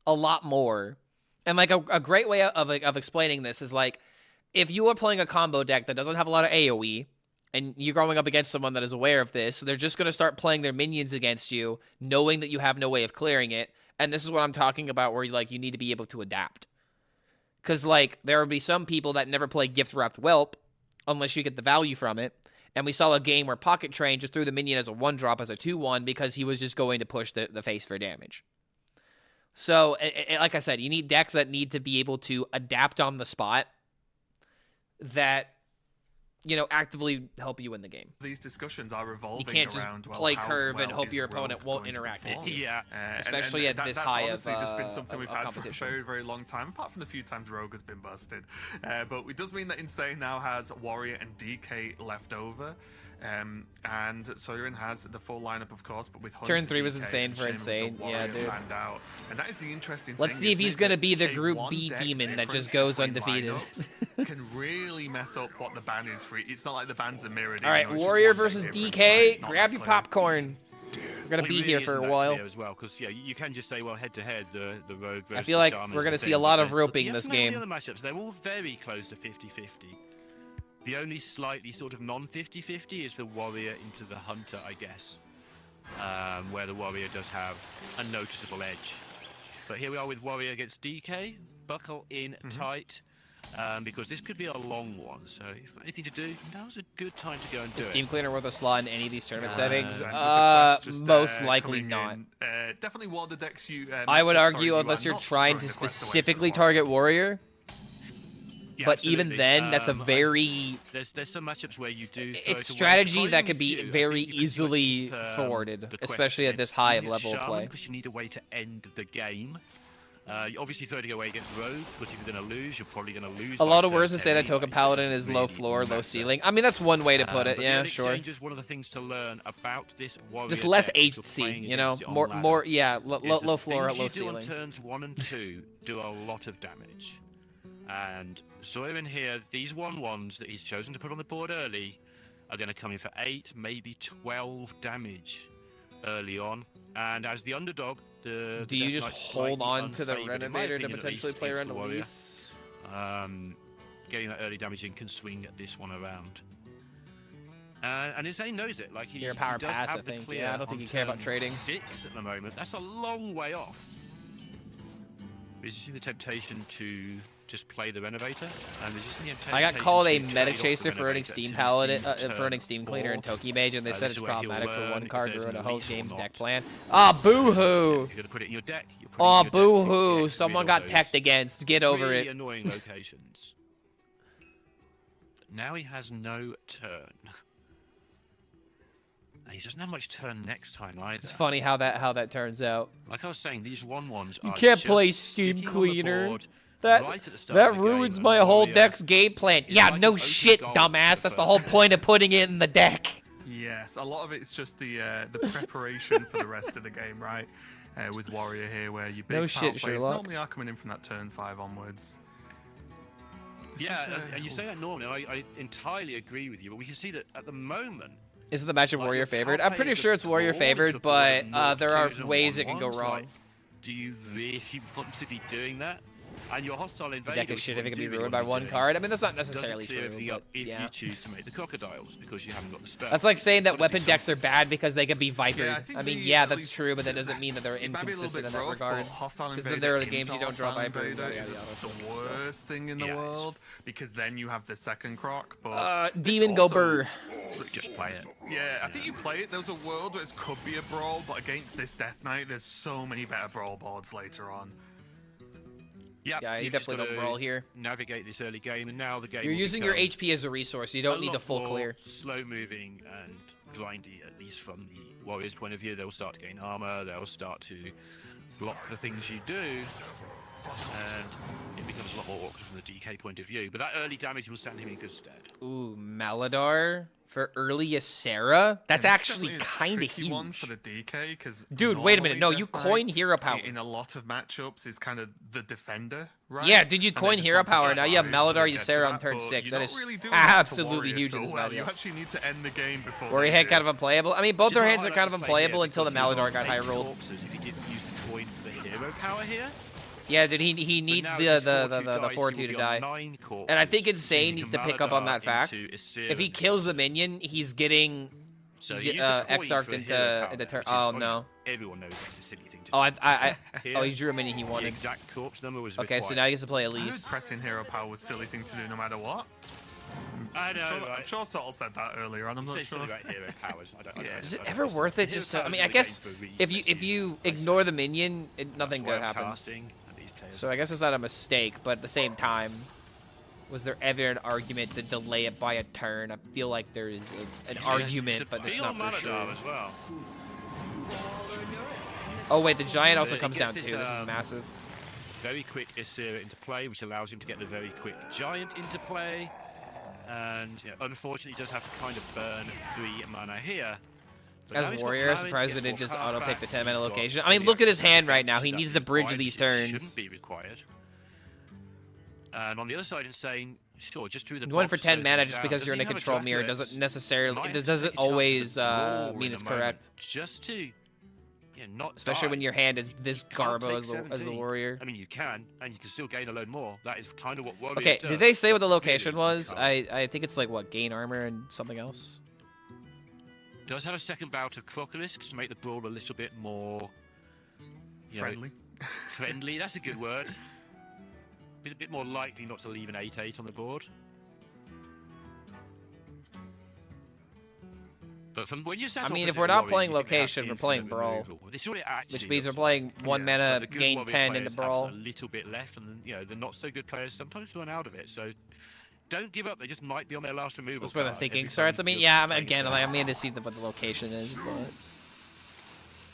a lot more. And like a great way of explaining this is like, if you are playing a combo deck that doesn't have a lot of AoE, and you're going up against someone that is aware of this, they're just going to start playing their minions against you, knowing that you have no way of clearing it. And this is what I'm talking about, where you need to be able to adapt. Because, like, there will be some people that never play Gift Wrapped Whelp unless you get the value from it. And we saw a game where Pocket Train just threw the minion as a 1-drop, as a 2-1, because he was just going to push the face for damage. So, like I said, you need decks that need to be able to adapt on the spot that, actively help you win the game. These discussions are revolving You can't just around play how curve and well hope is your opponent Rogue won't going to interact. perform. Yeah. Especially at this that's high honestly of, just been something of we've had for a competition. very, very long time, apart from the few times Rogue has been busted. But it does mean that Insane now has Warrior and DK left over. And Soyerin has the full lineup, of course, but with Hunter, Turn 3 was DK, insane and for Shin with the Insane. Yeah, Warrior dude. planned out. And that is the interesting Let's thing. see if isn't he's it, going to that be the a Group one B deck demon that just difference goes between undefeated. lineups can really mess up what the ban is for. It's not like the bans are mirrored. All right, it's just Warrior one deck versus difference, right? DK. It's not Grab that your clear. popcorn. We're going to be here for a while. As well, because you can just say, well, head to head, the Rogue versus I feel like the Shaman we're is going to the see a thing, lot but of then- roping but this you have to game. know the other matchups, they're all very close to 50-50. The only slightly sort of non-50-50 is the Warrior into the Hunter, I guess, where the Warrior does have a noticeable edge. But here we are with Warrior against DK. Buckle in tight, because this could be a long one. So if you've got anything to do, now's a good time to go and do Is it. Team Cleaner worth a slot in any of these tournament settings? And with the quest just, Most likely coming not. in, definitely one of the decks you. I would matchups, argue, sorry, you unless are you're not trying throwing to the quest away for the specifically Warrior. target Warrior. Yeah, But even absolutely. then, that's a very... There's some matchups where you do. throw It's it away. strategy Surprisingly that could be few. I very think you pretty much easily keep, forwarded, the quest especially at dead. this high You of need level of Shaman play. Because you need a way to end the game. You obviously throwing away against Rogue, because if you're going to lose, you're probably going to lose. A lot of like words to say that anyway, Token so Paladin it is doesn't low really floor, low matter. ceiling. I mean, that's one way to put it. But Yeah, the sure. exchange is one of the things to learn about this Warrior Just less deck if you're HC, playing you know, against it on more, ladder, yeah, is low the floor, things low you do on ceiling. turns 1 and 2 do a lot of damage. And Soyerin here, these 1/1s that he's chosen to put on the board early are going to come in for 8, maybe 12 damage early on. And as the underdog, the Do you Death just Knight's hold slightly on to the unfavoured, in my Renovator to opinion, at potentially least, play against the around Warrior. Elise? Getting that early damage in can swing this one around. And Insane knows it. Like You're a power he does pass, have I the think. clear Yeah, I don't think on you care about turn trading. 6 at the moment. That's a long way off. Resisting the temptation to just play the Renovator, and resisting the temptation I got called a to meta trade off the chaser for earning Renovator Steam to Paladin, receive for earning turn Steam Cleaner and 4. Toki Mage, and they said This it's is where he'll problematic for learn one if card there's to ruin a an whole Elise or game's not. deck plan. Ah, boo-hoo! You're gonna put it in your deck. You're putting it Oh, in your deck to boo-hoo! get Someone rid got of teched those against. Get over really it. annoying locations. Now he has no turn. He doesn't have much turn next time either. It's funny how that turns out. Like I was saying, these 1/1s You are can't just play Steam sticking on the Cleaner. board That right at the start that of the ruins game, my and whole Warrior deck's game plan. is Yeah, like no an open shit, goal dumbass. for That's the whole point of putting it in the deck. Yes, a lot of it's just the preparation for the rest of the game, right? With Warrior here, where your big No power shit, players Sherlock. normally are coming in from that turn 5 onwards. This Yeah, is, and you say that normally, and I entirely agree with you, but we can see that at the moment, Isn't the matchup like, Warrior your favored? power I'm pretty players sure are it's Warrior born favored, to but put more there are twos and ways it can go 1/1s, wrong. like, do you really want to be doing that? And your hostile The invader, deck is which shit what if it can you be do ruined really by wanna one do, card. I mean, that's not doesn't necessarily clear true. everything up But, if yeah. you choose to make the crocodiles because you haven't got the spell. That's like saying that Gotta do weapon something. decks are bad because they can be vipered. Yeah, I mean, the- yeah, at that's least true, but that doesn't mean that they're it might be a little inconsistent bit in that rough, regard. but Hostile Because Invader there are the into games you don't draw Hostile viper. Invader Yeah, is yeah, the worst thing in the world, because then you have the second croc. But this Demon Go also- Burr. Just play it. Yeah, I think you play it. There's a world where it could be a brawl, but against this Death Knight, there's so many better brawl boards later on. Yeah, you you've just definitely don't gotta brawl here. Navigate this early game, and now the game. You're will using your become HP as a resource. You don't a need to lot full more clear. slow moving and grindy, at least from the Warriors' point of view. They'll start to gain armor. They'll start to block the things you do, and it becomes a lot more awkward from the DK point of view. But that early damage will stand him in good stead. Ooh, Maladar for early Ysera? That's And it's actually definitely a kind of tricky huge. one for the DK, because Dude, wait a minute. No, you coin hero power. in a lot of matchups is kind of the defender, right? Yeah, dude, you And they coin just hero want to power. Now you have survive to Maladar get to Ysera on that, turn but 6. you That don't is really do that to absolutely Warrior huge so in this well. matchup. You actually need to end the game before Warrior they head do. kind of unplayable. I mean, both Which their is hands why are I kind of like to play unplayable here, until the because he was Maladar on got high 8 rolled. corpses if he didn't use the coin for the hero power here. Yeah, dude, he needs now the if his the Fortitude dies, he fortitude will to be die. on 9 corpses, And I think which Insane means needs you to can pick up on that Maladar fact. into Ysera If he and kills the minion, he's getting So you use a coin exarched for a into hero power, turn. which is Oh funny. no. Everyone knows it's a silly thing to Oh, do. oh, he drew a minion he The wanted. exact corpse number was Okay, so required. now he gets to play I heard Elise. pressing hero power was a silly thing to do no matter what. I know, I'm right? sure Sorrel said that earlier on. I'm You not say sure. something about hero powers. I don't Is it I don't ever know. worth it Hero just to? I powers mean, are I the guess game for reasons, if let's you use it. ignore the minion, nothing That's why good I'm happens. casting at these players. So I guess it's not a mistake, but at the same time, was there ever an argument to delay it by a turn? I feel like there is an argument, but it's not for sure. As well. Oh wait, the giant also He comes gets down this, too. This is massive. Very quick Ysera into play, which allows him to get the very quick giant into play. And unfortunately, he does have to kind of burn 3 mana here. But now As he's got Warrior, Clarence, surprised we gets didn't more just cards auto pick back, the 10 mana he's got location. I some mean, look at his extra hand right now. effects He that needs are to bridge required, these which turns. shouldn't be required. And on the other side, Insane, sure, just drew the Going for box, 10 slows mana things just down. because you're in a Doesn't even control have mirror Dracula. doesn't necessarily, Might it have to doesn't take a chance with always the draw mean in it's a moment, correct. Just to, not Especially die. when your hand is this You can't garbo take as the 17. warrior. I mean, you can, and you can still gain a load more. That is kind of what Warrior Okay, does. did they say what the Really, location you was? can't. I think it's like, what, gain armor and something else? Does have a second bout of Crocalisks to make the brawl a little bit more Friendly. Friendly, that's a good word. A bit more likely not to leave an 8/8 on the board. But from when you set I mean, if opposite we're not Warrior, playing you think they have location, we're infinite playing brawl. removal. This is what it actually Which means we're looks playing like. 1 But mana, the good gain Warrior 10 players into have brawl. a little bit left, and the not so good players sometimes run out of it. So don't give up. They just might be on their last removal. That's where the card thinking every starts. I time mean, you're yeah, playing again, a like, I mean to see what the location is, but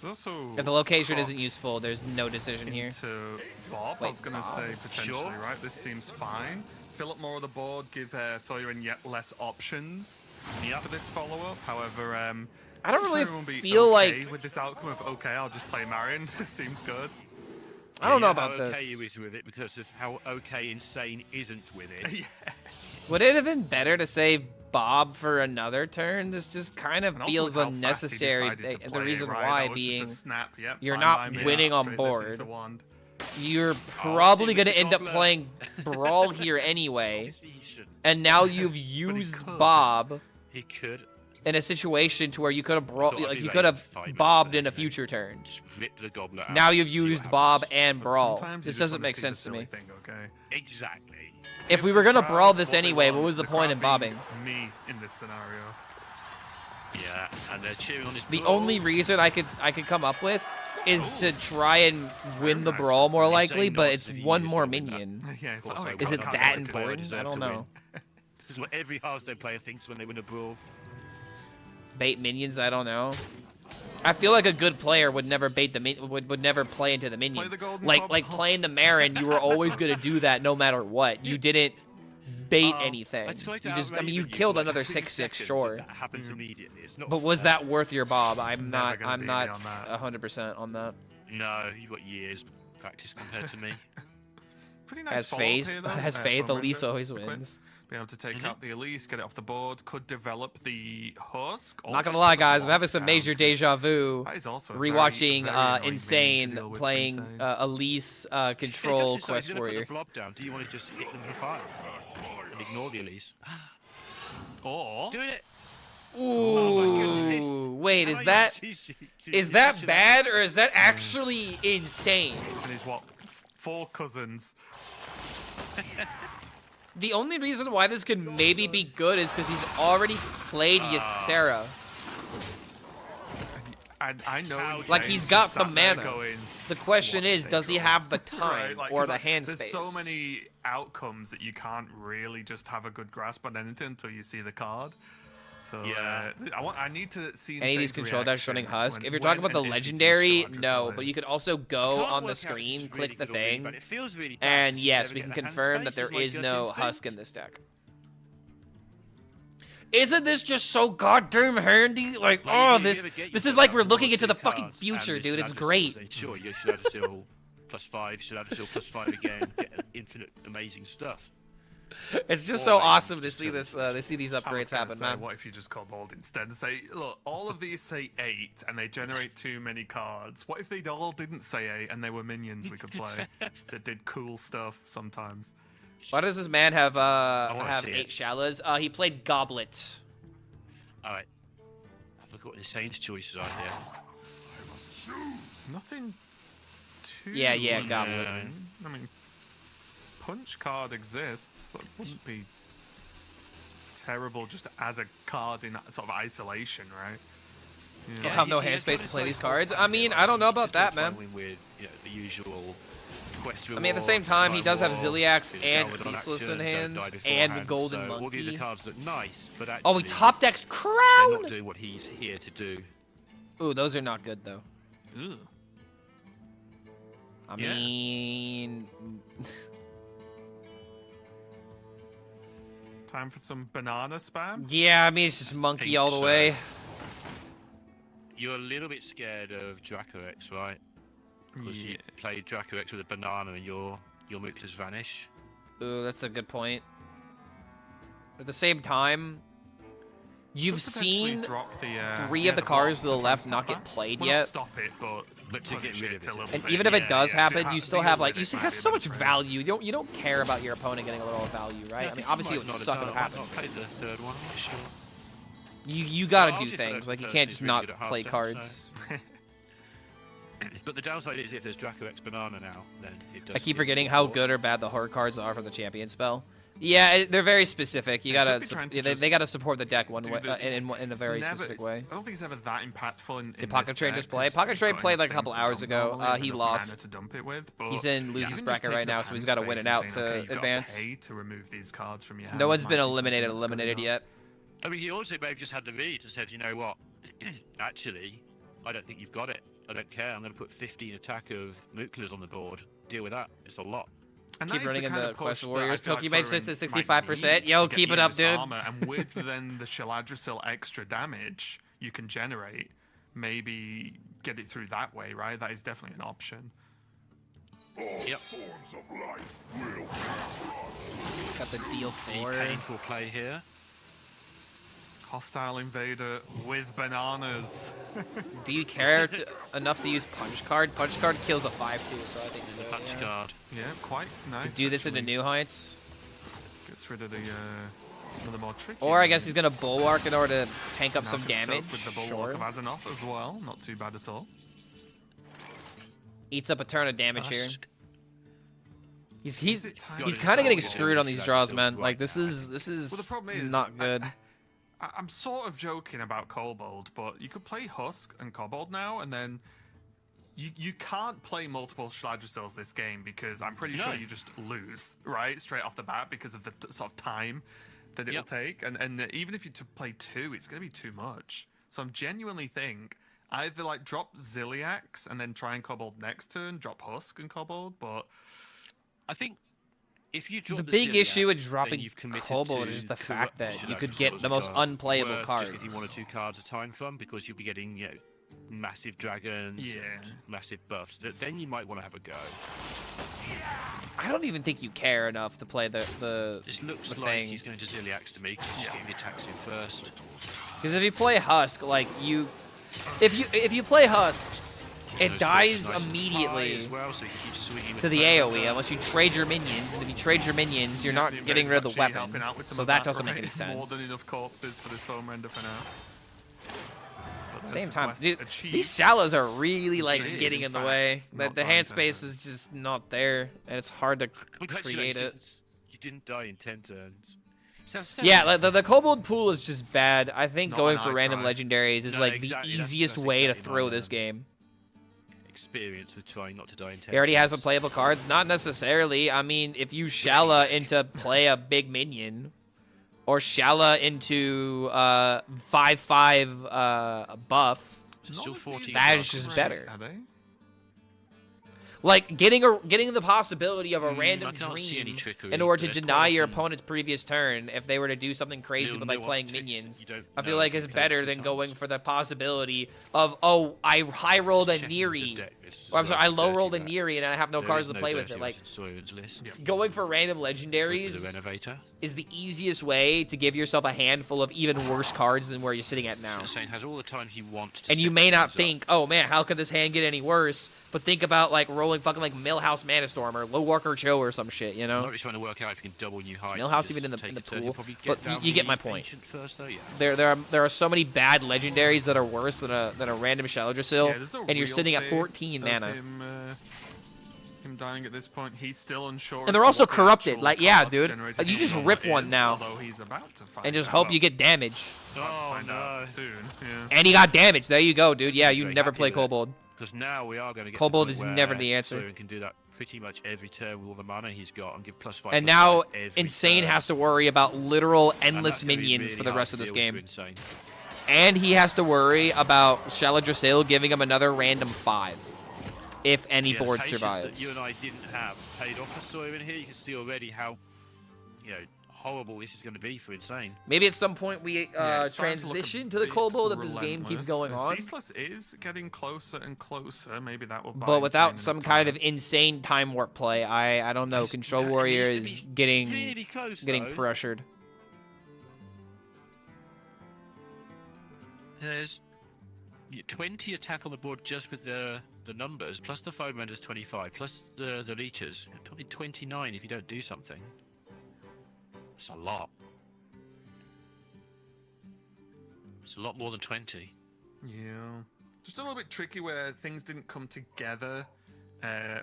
There's also if the location isn't useful, there's no decision here. To Bob, I was going to say potentially, right? This seems fine. Fill up more of the board, give Sawyer and yet less options for this follow-up. However, I don't really everyone be feel okay like- with this outcome of okay, I'll just play Marion. Seems good. I don't know how about okay this. he is with it because of how okay Insane isn't with it. Would it have been better to save Bob for another turn? This just kind of And also feels with how fast he unnecessary. decided to The play it, reason right? why That was just a being snap. Yep, you're fine not by me. winning on Straight this board. into wand. You're see probably with going to the end up Gobbler. playing Brawl here anyway. Obviously he shouldn't. And now you've used could. Bob He could in a situation to where you could have thought I'd like be you late could have 5 minutes bobbed there, in a you know. future turn. just rip the Gobbler out. Now you've see what used happens. Bob and But Brawl. sometimes you This just doesn't wanna make see the sense to silly me. thing, okay? Exactly. If we Give were the gonna crowd brawl this what they anyway, what want, was the the point in crowd bobbing? being Me in this scenario. Yeah, and they're cheering on his The brawl. only reason I could come up with is to try and win the nice brawl more one. likely, Say but not it's if he one is more gonna win that. minion. Yeah, it's Of like, course oh, I Is it can't that win the player important? I deserve don't to win. know. This is what every Hearthstone player thinks when they win a brawl. Bait minions? I don't know. I feel like a good player would never bait the would never play into the minion. Like playing the Marin, you were always gonna do that no matter what. You didn't bait anything. You just, I mean, you killed another 6/6, sure. That happens immediately. It's not. But was that worth your bob? I'm not 100% 100% on that. No, you've got years practice compared to me. Pretty nice Has follow-up faith, here, though, has faith. from Elise Render. always Quick. wins. Be able to take out the Elise, get it off the board, could develop the Husk. Or Not gonna just lie, put the guys, I'm block having some down, major 'cause deja vu. that is also a very, Rewatching very annoying Insane minion to deal with for playing Insane. Elise You don't Control decide Quest you're gonna Warrior. put the blob down. Do you want to just hit them for 5 and ignore the Elise? Or doing it. Ooh, wait, is that bad or is that actually insane? And he's what, 4 cousins. The only reason why this could maybe be good is because he's already played Ysera. And I know Like, he's got the sat there mana. going, The question is, does he have the time Right, like, or 'cause, the like, hand there's space? so many outcomes that you can't really just have a good grasp on anything until you see the card. So I need to see Any of these Insane's control decks running reaction Husk? when- If you're talking when about the and if he sees legendary, Shadra no, Soleil. but you could also go Can't on the work out if screen, it's click really the good or really thing, bad. It feels really bad and to yes, never we get can the hand confirm that space, there is is my no gut Husk in instinct. this deck. Isn't this just so goddamn handy? Like, Like, oh, if you this ever get this your is like out we're of looking one or into the two fucking cards, future, and dude. this It's Shadra great. Soul, sure, you should have seal +5, Shadra Seal +5 again, get infinite amazing stuff. It's just Or so maybe awesome to just see this. To see these I was upgrades gonna happen, say, man. what if you just kobold instead and say, look, all of these say 8 and they generate too many cards. What if they all didn't say 8 and they were minions we could play that did cool stuff sometimes? Why does this man have wanna see 8 it. Shalas? He played Goblet. All right, have a look at what Insane's choices are here. Nothing too. Yeah, insane. Goblet. I mean, punch card exists. It wouldn't be terrible just as a card in sort of isolation, right? We'll have no hand space to play these cards. I mean, I don't know about that, man. With, you know, the usual quest I mean, at the same time, he does have Ziliax and Ceaseless in hands, and Golden All the Monkey. other cards look nice, but actually, Oh, he top decks they're Crown! not doing what he's here to do. Ooh, those are not good, though. Ugh. I Yeah. mean... Time for some banana spam? Yeah, I mean, it's just Monkey Think all the so. way. You're a little bit scared of Dracorex, right? Because you played Dracorex with a banana and your Mooklers vanish. Ooh, that's a good point. At the same time, you've Could potentially seen drop the, 3 yeah, of the the cards to block the try and left stop not get that. played Well, not yet. stop it, but to get rid of a little And bit. even if it does happen, to you still deal have with like you it still might have be a so better much phrase. value. You don't care about your opponent getting a little value, right? I mean, obviously it would suck if it happened. Not played the third one, for sure. You gotta I'll do defer things to like you person can't who's just really not good at play Hearthstone, cards. But the downside is if there's Dracorex banana now, then it does. I keep forgetting how good or bad the horror cards are for the champion spell. Yeah, they're very specific. You gotta they gotta support the deck one way in a very specific way. I don't think it's ever that impactful in Did Pocket Trade just play? Pocket Trade played like a couple hours ago. He lost. To dump it with, but He's in you losers can just bracket take right the now, so he's hand got to win space it out and say, okay, to you've gotta advance. pay to remove these cards from your hand. No one's Might been be something eliminated that's going on. yet. I mean, he also may have just had the read and said, you know what? Actually, I don't think you've got it. I don't care. I'm going to put 15 attack of Mooklers on the board. Deal with that. It's a lot. And Keep that is running in kind the of Quest push Warriors. that I feel Pokemon like sits Soren at might 65%. need Yo, to get keep you it up, this dude. armor, and with then the Sheladrisil extra damage you can generate, maybe get it through that way, right? That is definitely an option. Yep. Got the deal for. Painful play here. Hostile invader with bananas. Do you care enough to use Punch Card? Punch Card kills a 5/2, so I think so. Punch yeah. card. Yeah, quite nice. Do this into actually. New Heights. Gets rid of the some of the more tricky. Or I guess he's gonna Bulwark in order to tank up Now some if it's damage. soaked with the Bulwark Sure. of Azzinoth as well. Not too bad at all. Eats up a turn of damage here. He's it time he's to kind of getting solve screwed on these that draws, feels man. right Like this now. is Well, the problem is not good. I'm sort of joking about Kobold, but you could play Husk and Kobold now, and then you can't play multiple Shladrisils this game because I'm pretty sure you just lose, right? Straight off the bat because of the sort of time that it will take. And even if you play 2, it's going to be too much. So I'm genuinely think either like drop Ziliax and then try and Kobold next turn, drop Husk and Kobold, but I think if you drop The big issue with Ziliax, dropping then you've committed Kobold to is just the corrupt fact that you could Ziliax get resources the most are unplayable worth cards. Just getting 1 or 2 cards a time from, because you'll be getting, you know, massive dragons and massive buffs. Then you might want to have a go. I don't even think you care enough to play the This looks the like thing. he's going to Ziliax to me, because he's getting the attacks in first. Because if you play Husk, like if you play Husk, it dies immediately As well, so you can keep swinging to with the both. AoE unless you trade your minions, and if you trade your minions, you're not getting rid of the Actually weapon. helping out with some So of that doesn't make right? any sense. More than enough corpses for this foam render for now. But there's Same the time, quest dude, achieved. these shallows are really like It is, getting in in the fact, way. not The dying hand 10 space turns. is just not there, and it's hard to create it. Congratulations, you didn't die in 10 turns. Yeah, like, the Kobold pool is just bad. I think Not going an for eye random try. legendaries is No, like exactly, the easiest that's way to exactly throw my, this game. experience with trying not to die in 10 He already has turns. some playable cards. Not necessarily. I mean, if you Shala into play a big minion, or Shala into 5/5 buff, Still 14 that is buffs. just better. Are they? Like getting the possibility of a random I can't see any dream trickery, in order but to there's quite deny your often opponent's previous turn if they were to do something crazy little with like playing nuanced tricks that minions. you don't I feel know like until it's you play it a better few than going for the possibility of, oh, I high rolled a Neri. Or I'm sorry, I low rolled a Neri and I have no cards to play with it. Like going for random legendaries With a renovator. is the easiest way to give yourself a handful of even worse cards than where you're sitting at now. Saying has all the time he wants to And you set may not things up. think, oh man, how could this hand get any worse? But think about like rolling fucking like Millhouse Manastorm or Low Walker Cho or some shit, you know? I'm trying to work out if you can double new heights. Millhouse just even in the take a turn. pool? You'll probably But get down you get the my point. ancient first, though, yeah. There are so many bad legendaries that are worse than a random Shaladrasil, Yeah, there's no and you're real sitting at fear 14 of mana. Him dying at this point. He's still unsure. And as they're to also what the corrupted. actual Like, yeah, card dude. generated You just number rip one is, now. although he's about to find And just out. hope Well, you get damage. about to Oh, find out no. soon. Yeah. And he got damage. There you go, dude. Yeah, you Very never happy play with it. Kobold. Because now we are going to get Kobold to the is point never where the answer. Soren can do that pretty much every turn with all the mana he's got and give +5. And now every Insane turn. has to worry about literal And endless that's gonna be minions really for the hard rest to of this deal with game. for Insane. And he has to worry about Shaladrasil giving him another random 5. If any Yeah, the board patience survives. that you and I didn't have paid off for Soren here. You can see already how, horrible this is going to be for Insane. Maybe at some point we Yeah, it's starting to look a transition to the bit Kobold if this game keeps relentless. going on. Ceaseless is getting closer and closer. Maybe that will buy But without Insane some enough kind time. of insane time warp play, I don't know. Control Warrior is getting really close, getting though. pressured. There's 20 attack on the board just with the numbers, plus the foam render's 25, plus the leeches. Probably 29 if you don't do something. It's a lot. It's a lot more than 20. Yeah. Just a little bit tricky where things didn't come together.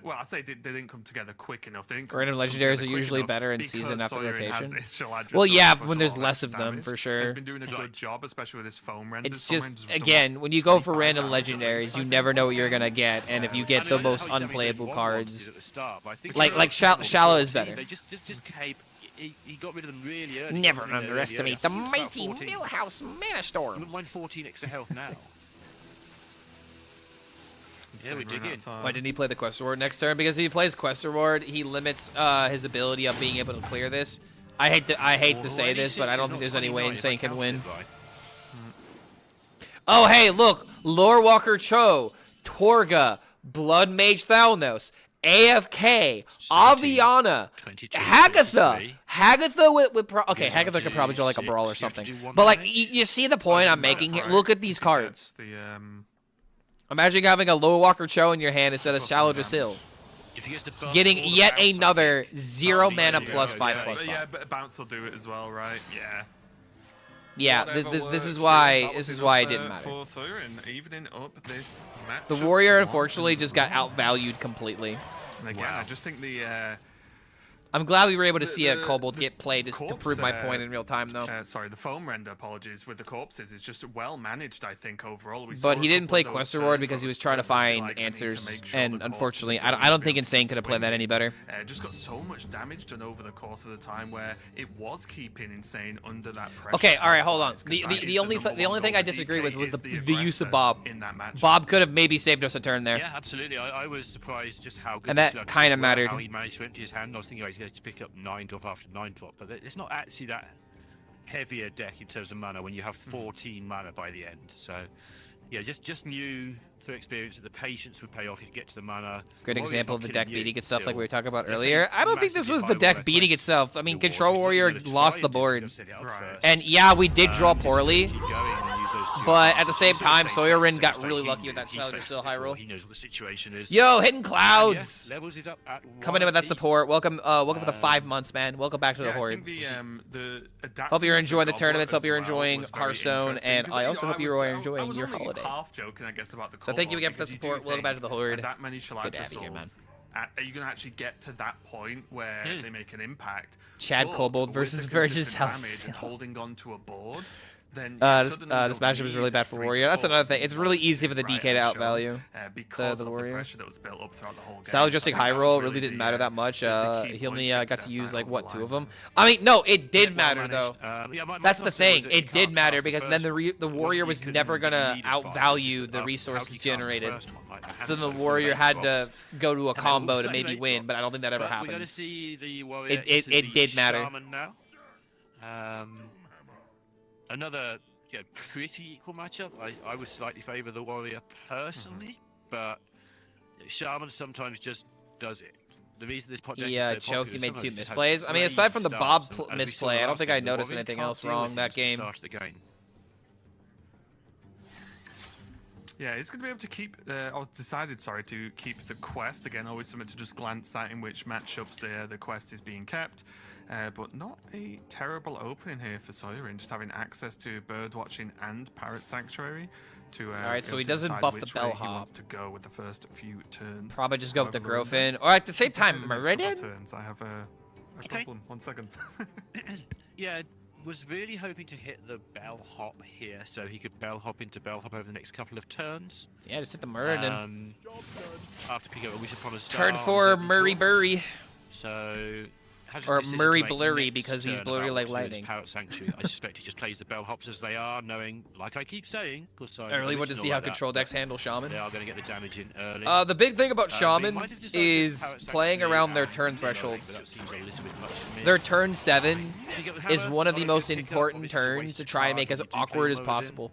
Well, I say they didn't come together quick enough. They didn't come Random together legendaries are quick usually enough better in because season after Soren has rotation. this Shaladrasil Well, yeah, that puts when a there's lot of less of them, damage. for sure. He's been doing a good job, especially with his foam renders. It's Foam just, renders have done, again, when you go for random legendaries, you never know what you're going to get. And if you get the I know most how damage unplayable those cards, one-ones is at the start, but I think like Soren- Shallow is better. They just cape. He got rid of them really early. Never Got rid of them really underestimate early. the I think it's mighty about 14. Millhouse Manastorm. Wouldn't mind 14 extra health now. Yeah, we dig in. Why didn't he play the Quest Reward next turn? Because if he plays Quest Reward, he limits his ability of being able to clear this. I hate to say this, but I don't think there's any way Insane can win. Oh, hey, look! Lore Walker Cho, Torga, Blood Mage Thalnos, AFK, Aviana, Hagatha. Hagatha with okay, Hagatha could probably draw like a brawl or something. But like, you see the point I'm making here? Look at these cards. Imagine having a Low Walker Cho in your hand instead of Shaladrasil. If he gets to buff Getting all the yet bounce, another 0 mana Yeah, plus yeah, 5/5. Yeah, but bounce will do it as well, right? Yeah. Yeah, Whatever this is works, why that was it enough, didn't matter. For Thurin, evening up this match. The Warrior unfortunately just got outvalued completely. And again, I just think the I'm glad we were able to see a kobold get played just to prove my point in real time, though. Sorry, the foam render, apologies, with the corpses is just well managed, I think, overall. But he didn't play Quest Reward because he was trying to find answers, and unfortunately, I don't think Insane could have played that any better. Just got so much damage done over the course of the time where it was keeping Insane under that pressure. Okay, all right, hold on. The only thing I disagree with was the use of Bob. Bob could have maybe saved us a turn there. Yeah, absolutely. I was surprised just how good. And that kind of mattered. How he managed to empty his hand. I was thinking, oh, he's going to pick up 9 drop after 9 drop, but it's not actually that heavier deck in terms of mana when you have 14 mana by the end. So, yeah, just knew through experience that the patience would pay off if you get to the mana. Great example of the deck beating itself like we were talking about earlier. I don't think this was the deck beating itself. I mean, Control Warrior lost the board. And yeah, we did draw poorly. But at the same time, Soyerin got really lucky with that still high roll. He knows what the situation is. Yo, Hidden Clouds! Yeah, levels it up at coming in with that support. Welcome for the 5 months, man. Welcome back to the Horde. Hope you're enjoying the tournaments. Hope you're enjoying Hearthstone. And I also hope you're enjoying your holiday. Joking, I guess, about the so thank you again for the support. Welcome back to the Horde. That many Good to have you here, man. Are you going to actually get to that point where they make an impact? Chad Kobold versus damage, holding on to a board. Then this matchup is really bad for Warrior. That's another thing. It's really easy for the DK to outvalue the Warrior. Sal adjusting high roll really didn't matter that much. He only got to use like what, 2 of them. I mean, no, it did matter though. That's the thing. It did matter because then the Warrior was never gonna outvalue the resources generated. So the Warrior had to go to a combo to maybe win, but I don't think that ever happened. It did matter. Another pretty equal matchup. I would slightly favour the Warrior personally, but Shaman sometimes just does it. The reason this pot deck is so choked. He popular, made 2 misplays. I mean, aside from the Bob misplay, I don't think I noticed anything else wrong that game. Yeah, he's going to be able to keep, or decided, sorry, to keep the quest. Again, always something to just glance at in which matchups the quest is being kept. But not a terrible opening here for Soyerin, just having access to Bird Watching and Parrot Sanctuary to Alright, so he doesn't buff the bellhop. He wants to go with the first few turns. Probably just go with the Grofin. Or at the same time, Meridian? I have a problem. 1 second. Yeah, was really hoping to hit the bellhop here so he could bellhop into bellhop over the next couple of turns. Yeah, just hit the Meridian. After picking up a Wish Upon a Star. Turn 4 Murray Burry. So... Or Murray Blurry because he's blurry like lightning. Parrot Sanctuary. I suspect he just plays the bellhops as they are, knowing, like I keep saying, because I really want to see how control decks handle Shaman. They are going to get the damage in early. The big thing about Shaman is playing around their turn thresholds. Their turn 7 is one of the most important turns to try and make as awkward as possible.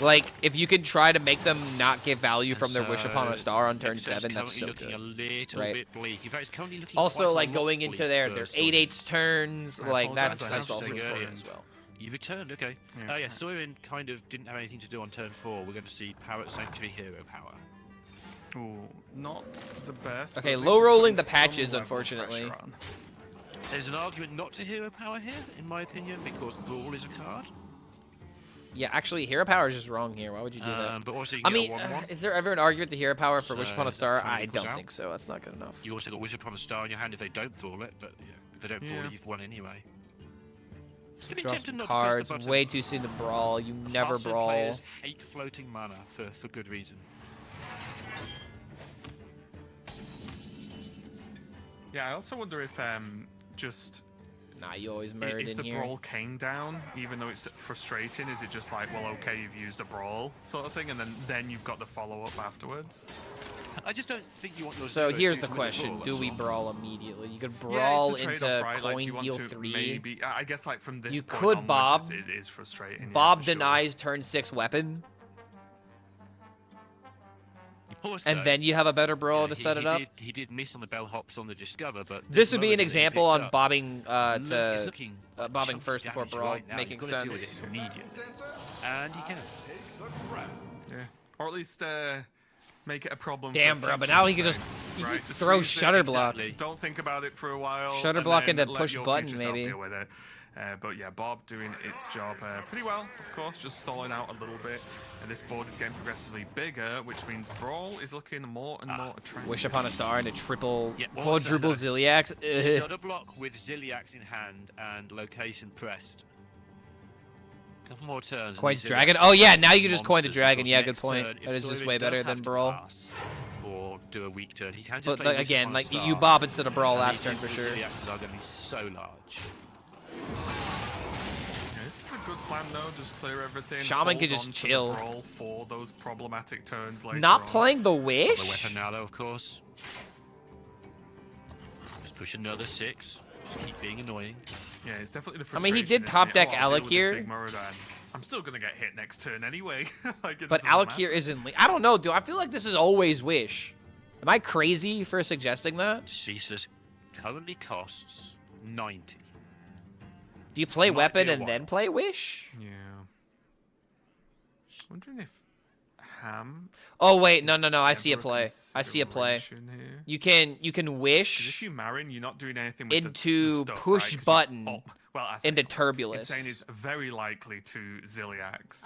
Like, if you can try to make them not get value from their Wish Upon a Star on turn 7, that's so good. Right. Also, like, going into their 8/8 turns, like, that's also important as well. You returned, okay. Yeah, Soyerin kind of didn't have anything to do on turn 4. We're going to see Parrot Sanctuary Hero Power. Ooh, not the best. Okay, low rolling the patches, unfortunately. There's an argument not to Hero Power here, in my opinion, because Brawl is a card. Yeah, actually, Hero Power is just wrong here. Why would you do that? But also you I can mean, get a 1/1. is there ever an argument to Hero Power for Wish Upon a Star? I don't think so. That's not good enough. You also got Wish Upon a Star in your hand if they don't brawl it, but if they don't brawl it, you've won anyway. Draw some cards. Way too soon to brawl. You never brawl. Players hate floating mana for good reason. Yeah, I also wonder if just... Nah, you always murdered in here. If the brawl came down, even though it's frustrating, is it just like, well, okay, you've used a brawl sort of thing, and then you've got the follow-up afterwards? I just don't think you want your... So here's the question: do we brawl immediately? You could brawl into right? coin like, deal 3. Maybe I guess like from this you point could onwards, Bob. It is frustrating. Bob yeah, denies turn 6 weapon. Also, and then you have a better brawl to set it up. He did miss on the bellhops on the Discover, but this would be an example on bobbing bobbing first before brawl, making sense. Deal with it immediately. And he can. Yeah, or at least make it a problem. Damn, bro, but now he can just throw Shutter Block. Exactly. Don't think about it for a while. Shutter Block into push button, maybe. Deal with it. But yeah, Bob doing its job pretty well, of course, just stalling out a little bit. And this board is getting progressively bigger, which means Brawl is looking more and more attractive. Wish Upon a Star and a triple, Yeah, quadruple also, Ziliax. Shut a block with Ziliax in hand and location pressed. Couple more turns. Coin's Dragon. Oh yeah, now you can just coin the Dragon. Yeah, good point. That is just way better than Brawl. Or do a weak turn. He can just But play like, again, Wish like Upon a you Star, bop instead of Brawl and last these turn for sure. Ziliaxes are going to be so large. Yeah, this is a good plan though. Just clear everything. Shaman hold can just on to chill. the Brawl for those problematic turns later Not on. playing the The Wish. weapon now, though, of course. Just push another 6. Just keep being annoying. Yeah, it's definitely the I mean, he frustration, did top isn't it? deck Oh, I'll deal with this Alakir. big Murder, I'm still gonna get hit next turn anyway. Like, it But doesn't Alakir matter. isn't. I don't know, dude. I feel like this is always Wish. Am I crazy for suggesting that? Jesus currently costs 90. Do you play Might Weapon be a and while. then play Wish? Yeah. Wondering if Ham. Oh wait, no. I see a ever play. I see a play. consideration here. You can 'Cause Wish if you Marin, you're not doing anything with the into stuff, push right? 'Cause you button op. Well, I say into ops. Turbulus. Insane is very likely to Ziliax.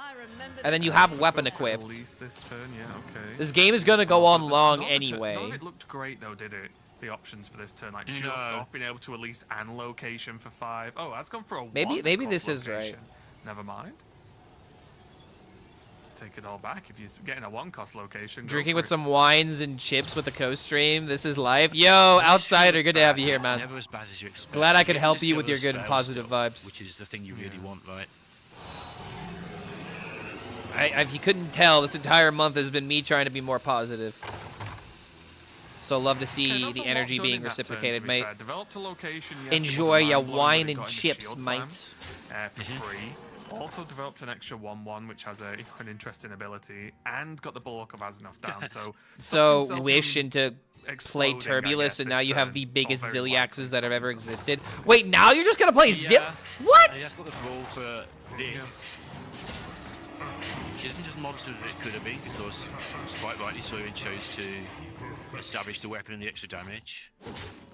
And then you have Weapon Go for equipped. Release this turn, yeah, okay. This game is gonna go on long None of anyway. it looked great though, did it? The options for this turn, like No. just off being able to release and location for 5. Oh, that's gone for a Maybe 1 cost this is right. location. Never mind. Take it all back if you're getting a 1-cost location. go Drinking for with it. some wines and chips with the co-stream. This is life. Yo, Outsider, good to have you here, man. Never as bad as you expect. Glad I could You help just you with go your to good and spell positive still, vibes. Which is the thing you really want, right? If you couldn't tell, this entire month has been me trying to be more positive. So love to Okay, see that's a the lot energy done being in that turn, reciprocated, to be mate. fair. Developed a location, yes, it was a Enjoy your 9-1, but wine it and got into chips, Shield mate. Slam, for free. Also developed an extra 1-1, which has an interesting ability, and got the Bulwark of Aznaroth down. So, So stopped Wish himself into from play exploding, I Turbulus, guess, and this now you have turn, the or biggest very Ziliaxes likely that have ever stopping himself. existed. Wait, now you're just gonna play Zil? What? He has got the brawl for this. Which isn't as monster as it could have been, because quite rightly Sorin chose to establish the weapon and the extra damage.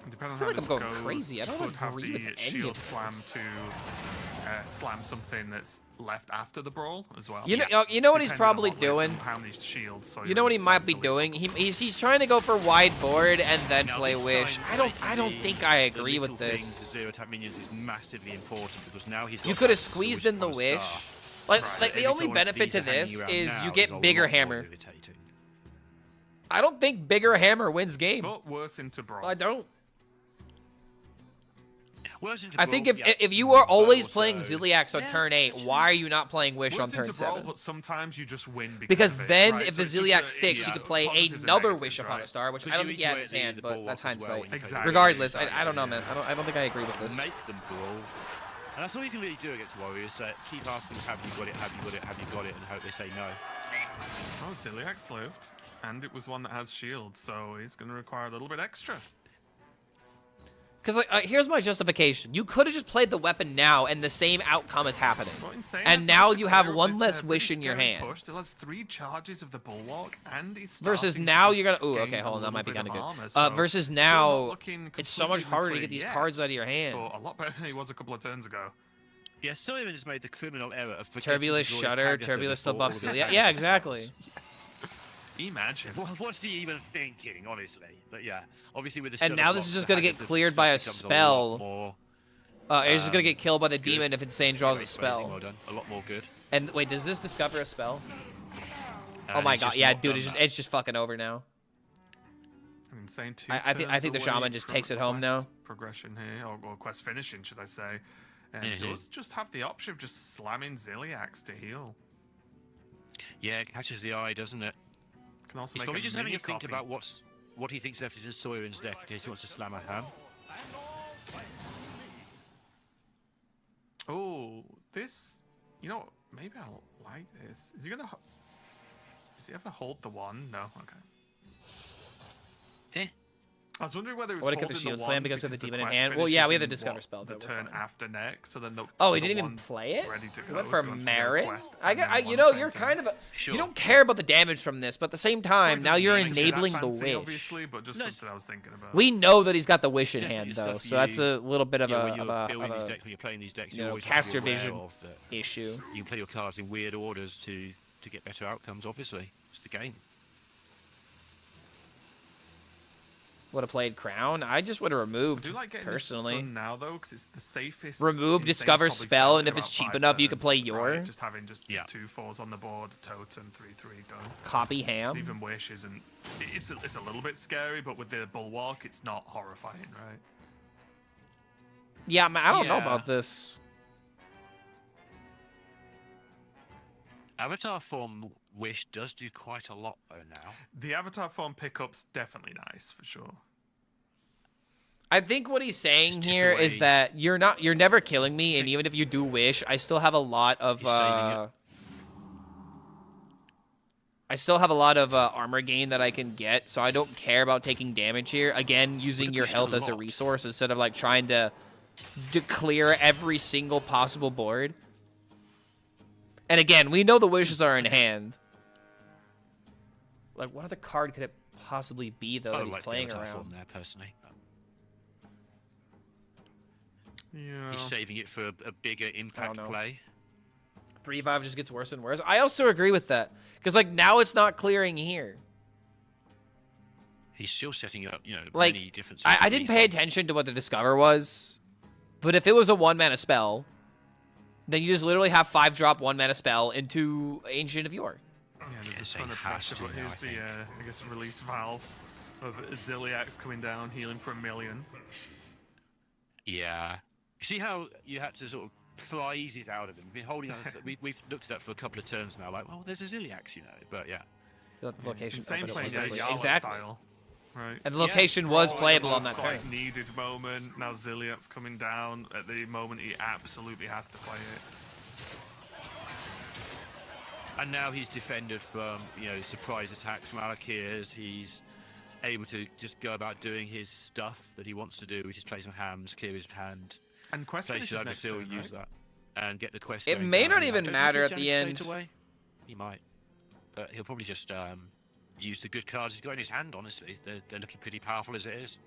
Depending on feel how like this I'm going goes, crazy. I don't could have agree with the any shield of slam this. to slam something that's left after the brawl as well. You know what he's Depending on probably what lives doing? and how many shields, so You know what he might be doing? He's trying to go for wide board and then Now, play this Wish. time, I don't think I the agree with little thing this. to zero attack minions is massively important, because now he's got You could have access to squeezed Wish in the Upon a Wish. Star. Like Right. the Every only time benefit these to are hanging this around is now you is get a bigger lot more hammer. irritating. I don't think bigger hammer wins game. But worse into brawl. I don't. Worse into I think brawl, if you are always also- playing Ziliax on turn 8, why are you not playing Wish on Worse turn into brawl, 7? but sometimes you just win Because of it, then right? if So the it's just Ziliax a- sticks, yeah, you could play positives and another negatives, Wish upon a right? star, which I Because don't you think he had in his iterate hand, the but ball that's off as well hindsight. when you play Exactly. Regardless, I Exactly, don't know, yeah. man. I don't think I agree with this. Make them brawl. And that's all you can really do against Warriors. Keep asking, have you got it, have you got it, have you got it, and hope they say no. Oh, Ziliax lived, and it was one that has shield, so it's going to require a little bit extra. Because here's my justification. You could have just played the weapon now, and the same outcome is happening. But insane, And as now much you to have clear up one this, less pretty Wish in your scary hand. Push still has 3 charges of the Bulwark, and he's Versus starting now to you're gonna. just Ooh, gain okay, a hold on. That little might be bit kind of of good. armor, so Versus still now, not looking it's so much completely harder to clear get these yet, cards out of your hand. But a lot better than he was a couple of turns ago. Yeah, Sorin has made the criminal error of forgetting to Turbulus draw his Shudder, Pagata Turbulus still before buffs all the Ziliax. Yeah, exactly. Imagine. What's he even thinking, honestly? But yeah, obviously with the And Shudder now this block, is just the gonna get Pagata cleared by a becomes lot spell. more, It's just gonna get killed by the good. demon if Insane draws a Very phrasing, spell. well done. A lot more good. And wait, does this discover a spell? Oh And my he's god, just yeah, not dude, done it's just, that. it's just fucking over now. Insane. I think the Shaman just takes it home now. Progression here, or quest finishing, should I say? And does just have the option of just slamming Ziliax to heal. Yeah, it catches the eye, doesn't it? Can also He's make probably a just having mini a think copy. about what he thinks left is in Sorin's deck in case he wants to slam a ham. Oh, this. You know, maybe I'll like this. Is he gonna? Does he ever hold the one? No. Okay. Eh. I was wondering whether it was What if holding the shield one slam because of the demon in quest hand? Well, yeah, finishes we have the in discover spell. the Though, turn after next, so then the oh, he the didn't even one's play it. ready to He go went if for he wants to do a Marin. quest I and then you one know, same you're turn. kind of Sure. you don't care about the damage from this, but at the same time, now you're enabling the fancy, wish. obviously, but just something I was thinking about. We know that he's got the wish in Definitely hand though, stuff so that's you- a little bit of yeah, a when you're building these decks, when you're playing these decks, you you know, always have to caster be aware vision of that. issue. You can play your cards in weird orders to get better outcomes. Obviously, it's the game. Would have played Crown. I just would have removed I do like getting personally. this done now though, because it's the safest. Remove Insane Discover probably Spell, felt and in if it's about cheap 5 enough, you can play turns, your. right? Just having just 2 4s on the board, totem 3/3 done. Copy ham. 'Cause even Wish isn't. It's a little bit scary, but with the Bulwark, it's not horrifying, right? Yeah, I don't know Yeah. about this. Avatar form Wish does do quite a lot though now. The Avatar form pickup's definitely nice for sure. I think what he's saying here is that you're never killing me, and even if you do wish, I still have a lot of armor gain that I can get, so I don't care about taking damage here. Again, using your health as a resource instead of like trying to clear every single possible board. And again, we know the wishes are in hand. Like, what other card could it possibly be though that he's playing around? There, personally. Yeah. He's saving it for a bigger impact play. 3-5 just gets worse and worse. I also agree with that. Because, like, now it's not clearing here. He's still setting up, you know, like, many different... I didn't pay attention to what the Discover was. But if it was a 1-mana spell, then you just literally have 5-drop 1-mana spell into Ancient of Yore. Yeah, there's a ton of pressure, but here's the, I guess, release valve of Ziliax coming down, healing for 1 million. Yeah. You see how you had to sort of prize it out of him? We've been holding on. We've looked at that for a couple of turns now. Like, well, there's a Ziliax, you know. But yeah. The location Same play, exactly. style. Right. And the location was playable on that turn. Like needed moment. Now Ziliax coming down at the moment he absolutely has to play it. And now he's defended from, you know, surprise attacks from Alakirs. He's able to just go about doing his stuff that he wants to do, which is play some hams, clear his hand. And quest finishes next turn, use that and get the quest. It going may down. not I even don't know matter if at he'll the jam it end. straight away. He might, but he'll probably just use the good cards he's got in his hand. Honestly, they're looking pretty powerful as it is.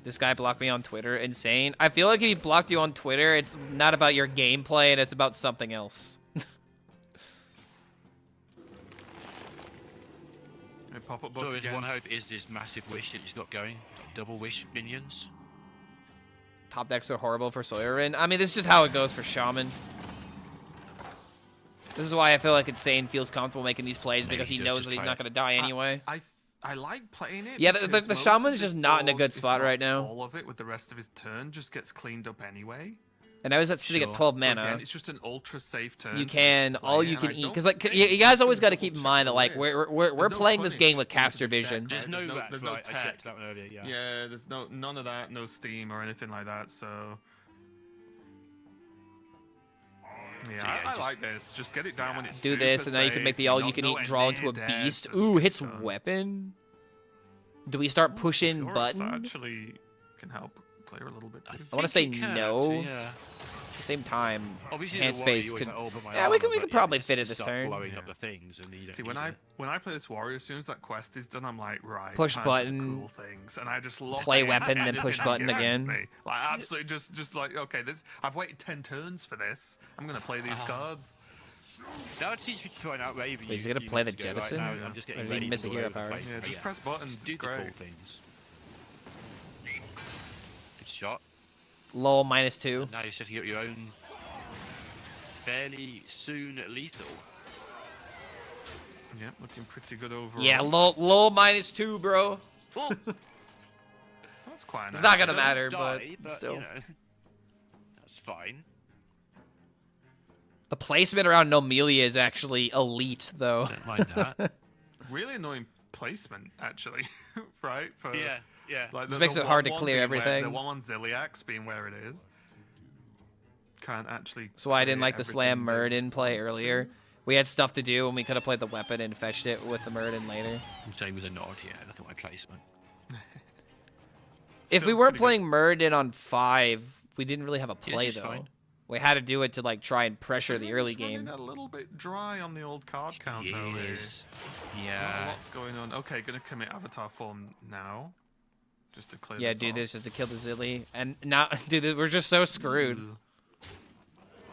This guy blocked me on Twitter. Insane. I feel like if he blocked you on Twitter, it's not about your gameplay and it's about something else. Pop-up So book his again. one hope is this massive wish that he's got going. Double wish minions. Top decks are horrible for Soyerin. I mean, this is just how it goes for Shaman. This is why I feel like Insane feels comfortable making these plays, because he knows that he's not going to die anyway. I like playing it. Yeah, because the most Shaman of is his just not in a board, good if spot not right now. All of it with the rest of his turn just gets cleaned up anyway. And I was sitting at 12 So mana. again, it's just an ultra safe turn. You to can just all play, you and can I eat, don't because like think you guys always got to people keep in mind that like we're There's no playing this game with punish caster into this vision. deck, There's right? no there's no I tech. checked that one earlier. Yeah. Yeah, there's none of that, no steam or anything like that. So yeah, I like this. Just get it down when it's Do this, and now you can make the all you can eat draw into a beast. Ooh, hits weapon. Do we start pushing button? Actually can help player a little bit too. I want to say it can, no. actually, yeah. At the same time, Obviously, hand the warrior, space you could. always like, oh, but my Yeah, we armor, could but probably just fit to it this start turn. blowing up the things, and you don't See, need when I play this warrior, as soon as that quest is done, I'm like, right, Push time for the button, cool things, and I just lock play in weapon, then anything push I button get again. me. Like absolutely, just like okay, this I've waited 10 turns for this. I'm gonna play these cards. That would teach me to try and out Raven. Wait, is he gonna play the Jettison? Right now, I'm just getting Or did he ready miss to a go hero over the power? place. Yeah, Oh, just press buttons. Just do It's the cool great. things. Good shot. Lol -2. Now you're setting up your own fairly soon lethal. Yeah, looking pretty good overall. Yeah, lol -2, bro. That's quite nice. It's not gonna It doesn't matter, die, but still. You know, that's fine. The placement around Nomelia is actually elite, though. Don't mind that. Really annoying placement, actually, right? For, Yeah. Like This makes it hard to clear being everything. the one on Ziliax being where it is. Can't actually. That's why I didn't clear like the Slam everything that Muradin play you want earlier. to. We had stuff to do, and we could have played the weapon and fetched it with the Muradin later. Same as a nod, yeah. Look at my placement. If we weren't playing Muradin on 5, we didn't really have a Yeah, play, it's just though. fine. We had to do it to, like, try and pressure the early It's running game. a little bit dry on the old card count, though. It here. is. Not Yeah. a lot's going on. Okay, gonna commit avatar form now. Just to clear Yeah, this do off. this just to kill the Zilly. And now, dude, we're just so screwed.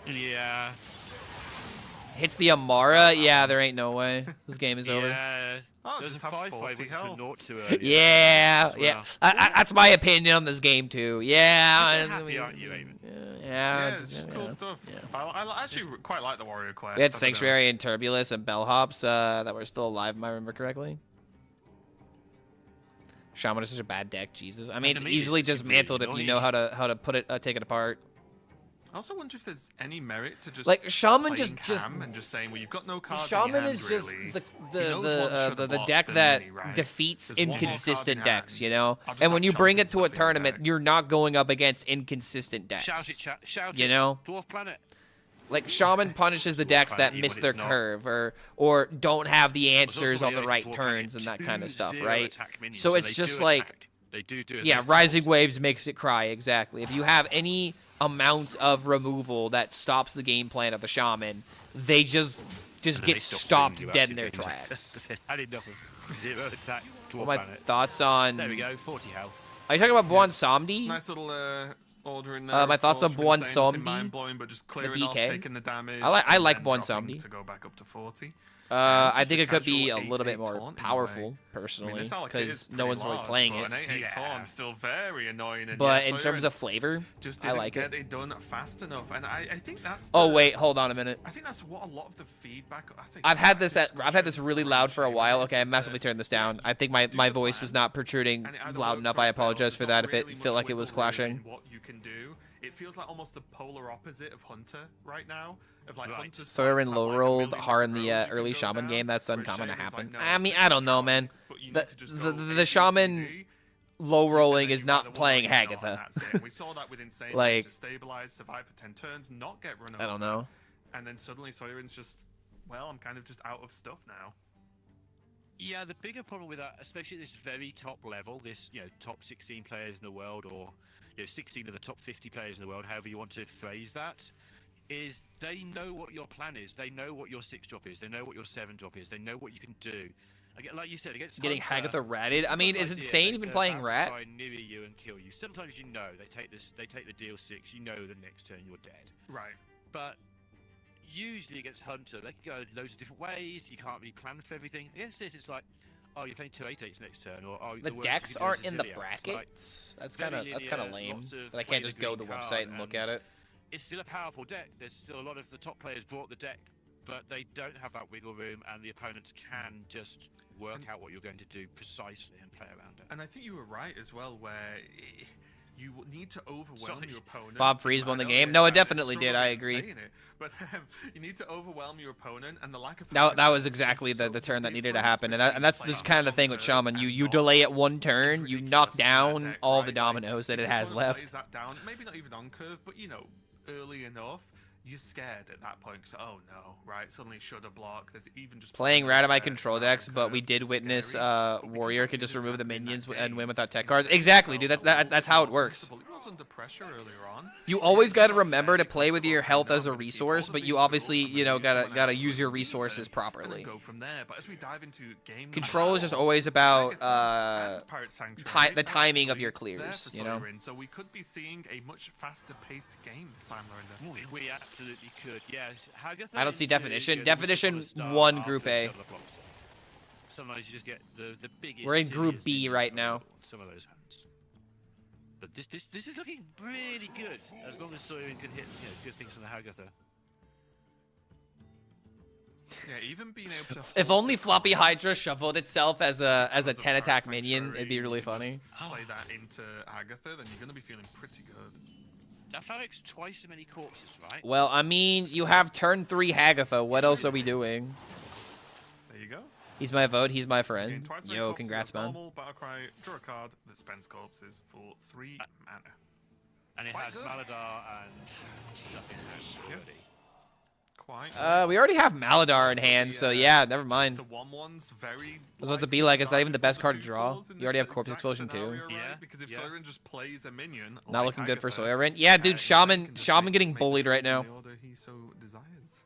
Yeah. Hits the Amara. Yeah, there ain't no way. This game is over. Yeah. Oh, There's a just have 5-5 40 went for health. naught too early. Yeah, as well. yeah. That's my opinion on this game too. Yeah. You're still happy, aren't you, Eamon? Yeah, Yeah, it's just cool stuff. I actually quite like the Warrior Quest. We had I don't know. Sanctuary and Turbulus and Bellhops that were still alive, if I remember correctly. Shaman is such a bad deck, Jesus. I mean, it's to me, it's easily super dismantled if you know annoying. how to put it, take it apart. I also wonder if there's any merit to just Like, Shaman playing just ham and just saying, well, you've got no cards Shaman in your hand, is just really. the He knows one should the block deck the that mini, right? defeats There's one more card inconsistent in decks, hand. you know. I'll just And when start you bring chucking it to a stuff in your tournament, deck. you're not going up against inconsistent decks. Shout it, shout You it. know? Dwarf Planet. Like, Shaman punishes the decks that Even miss when their it's not. curve or don't have the There's also answers on the the right Dwarf turns Planet and that kind of 2 stuff, zero right? attack minions, So and it's they just do like, attack. They do it. yeah, Rising Waves makes it cry, exactly. If you have any amount of removal that stops the game plan of the Shaman, they just get stopped dead in their tracks. Had enough of zero attack. Dwarf What are my Planet. thoughts on... There we go, 40 health. Are you talking about Buon Samdi? Nice little order in there. My of thoughts on course, Buon been saying nothing Samdi, mind-blowing, but just clearing off, DK. taking the damage. I and like then Buon dropping Samdi. to go back up to 40. I Just think a it could be a casual little bit 8-8 more taunt in a way. powerful, I mean, personally, this allocated is because no one's pretty really large, playing but it. An 8-8 taunt's still very annoying. And But yeah, in terms of flavor, just I didn't like get it. it done fast enough, and I think that's. Oh the- wait, hold on a minute. I think that's what a lot of the feedback. I've had this really loud for a while. Okay, I massively turned this down. I think my voice was not protruding loud enough. I apologize for that if it felt like it was clashing. What you can do, it feels like almost the polar opposite of Hunter right now. Of like Hunter's So we're in plans have, low like, a rolled million hard in different the roads you early can go Shaman down, game. That's whereas uncommon to Shaman's happen. like, no, I mean, this I is don't know, strong, man. but you The need to just go the Shaman low rolling is not playing Hagatha. We saw that with Insane. Like, to stabilize, survive for 10 turns, not get run over. I don't know. And then suddenly Soirin's just, well, I'm kind of just out of stuff now. Yeah, the bigger problem with that, especially at this very top level, this top 16 players in the world, or 16 of the top 50 players in the world, however you want to phrase that, is they know what your plan is. They know what your 6-drop is. They know what your 7-drop is. They know what you can do. Again, like you said, against Getting Hunter, Hagatha ratted. I mean, is Insane even playing Rat? Try and nibby you and kill you. Sometimes you know they take the deal 6. You know the next turn you're dead. Right. But usually against Hunter, they can go loads of different ways. You can't really plan for everything. Against this, it's like, oh, you're playing 2 8/8s next turn, or oh, The worst decks you can do aren't is in the Zillia. It's brackets. like That's kind of linear, lame. lots of That I can't ways just of go to doing the card, website and look at it. It's still a powerful deck. There's still a lot of the top players brought the deck, but they don't have that wiggle room, and the opponents can just work out what you're going to do precisely and play around it. And I think you were right as well, where you need to overwhelm your opponent. Bob Freeze won the game. No, it definitely did. I agree. But you need to overwhelm your opponent, and the lack of That was exactly the turn that needed to happen, and that's just kind of the thing with Shaman. You delay it one turn, you knock down all the dominoes that it has left. Plays that down, maybe not even on curve, but early enough. You're scared at that point because, oh no, right, suddenly shoulda block. There's even just Playing Rat of my control decks, but we did witness Warrior could just remove the minions and win without tech cards. Exactly, dude. That's how it works. He was under pressure earlier on. You always got to remember to play with your health as a resource, but you obviously, gotta use your resources properly. Go from there. But as we dive into game Control is just always about the timing of your there clears, for you know. Soirin, so we could be seeing a much faster paced game this time, Lorinda. We absolutely could, yeah. Hagatha I don't see is definition. good. Definition We sort of 1, start Group after A. several blocks. Sometimes you just get the biggest. We're in Group silliest B minions right available now. on some of those hands. But this is looking really good as long as Soirin can hit good things from the Hagatha. Yeah, even being able to. If only Floppy Hydra shuffled itself as a 10 attack minion, it'd be really funny. Play that into Agatha, then you're gonna be feeling pretty good. That Phalanx twice as many corpses, right? Well, I mean, you have turn 3 Hagatha. What else are we doing? There you go. He's my vote. He's my Again, friend. twice as many Yo, corpses congrats, as man. normal Battlecry, draw a card that spends corpses for 3 mana. And it Quite has good. Maladar and stuff in hand already. Quite quite We already have Maladar in hand, so yeah, never mind. The 1/1's very. I was about to be like, it's not even the best card to draw. You already have Corpse Explosion too. Yeah. Because if Soirin just plays a minion, Not like looking good for Agatha, Soirin. Yeah, dude, Insane can just Shaman getting make the bullied right trades in now. the order he so desires.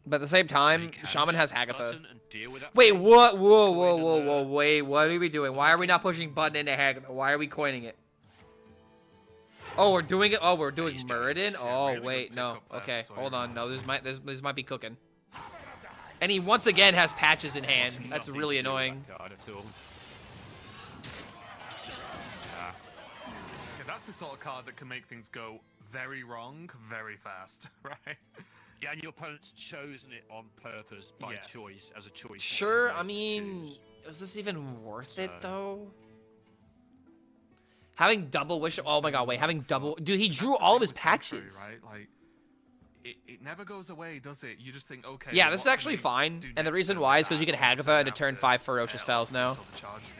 But at the same time, Shaman has Agatha. Button and deal with that Wait, thing. what? Whoa, wait, what are we doing? Why are we not pushing button into Agatha? Why are we coining it? Oh, we're doing it. Oh, we're doing Muradin. Oh, wait, no. Okay, hold on. No, this might be cooking. And he once again has patches in hand. That's really annoying. Yeah, that's the sort of card that can make things go very wrong, very fast, right? Yeah, and your opponent's chosen it on purpose by choice, as a choice. Sure, I mean, is this even worth it though? Having double wish. Oh my god, wait, having double. Dude, he drew all of his patches. Right? Like, it never goes away, does it? You just think, okay. Yeah, this is actually fine. And the reason why is because you can Agatha into turn 5 Ferocious Fells now.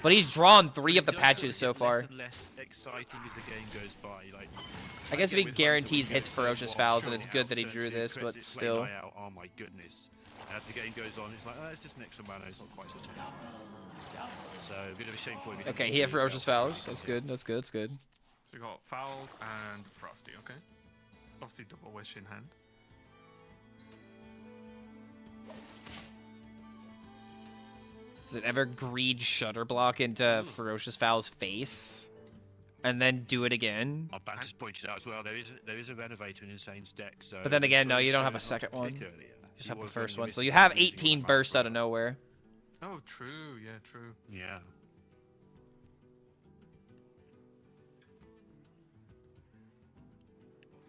But he's drawn 3 of the patches so far. Less and less exciting as the game goes by. Like, I guess if he guarantees hits Ferocious Fouls, and it's good that he drew this, but still. Oh my goodness. And as the game goes on, it's like, oh, it's just an extra mana, it's not quite so tough. So, a bit of a shame for him. Okay, he had Ferocious Fouls. That's good, that's good, that's good. So you got Fouls and Frosty, okay? Obviously double wish in hand. Does it ever greed Shutter Block into Ferocious Fowl's face? And then do it again? Our Banter's pointed out as well, there is a Renovator in Insane's deck, so... But then again, no, you don't have a second one. You just have the first one. So you have 18 bursts out of nowhere. Oh, true. Yeah, true. Yeah.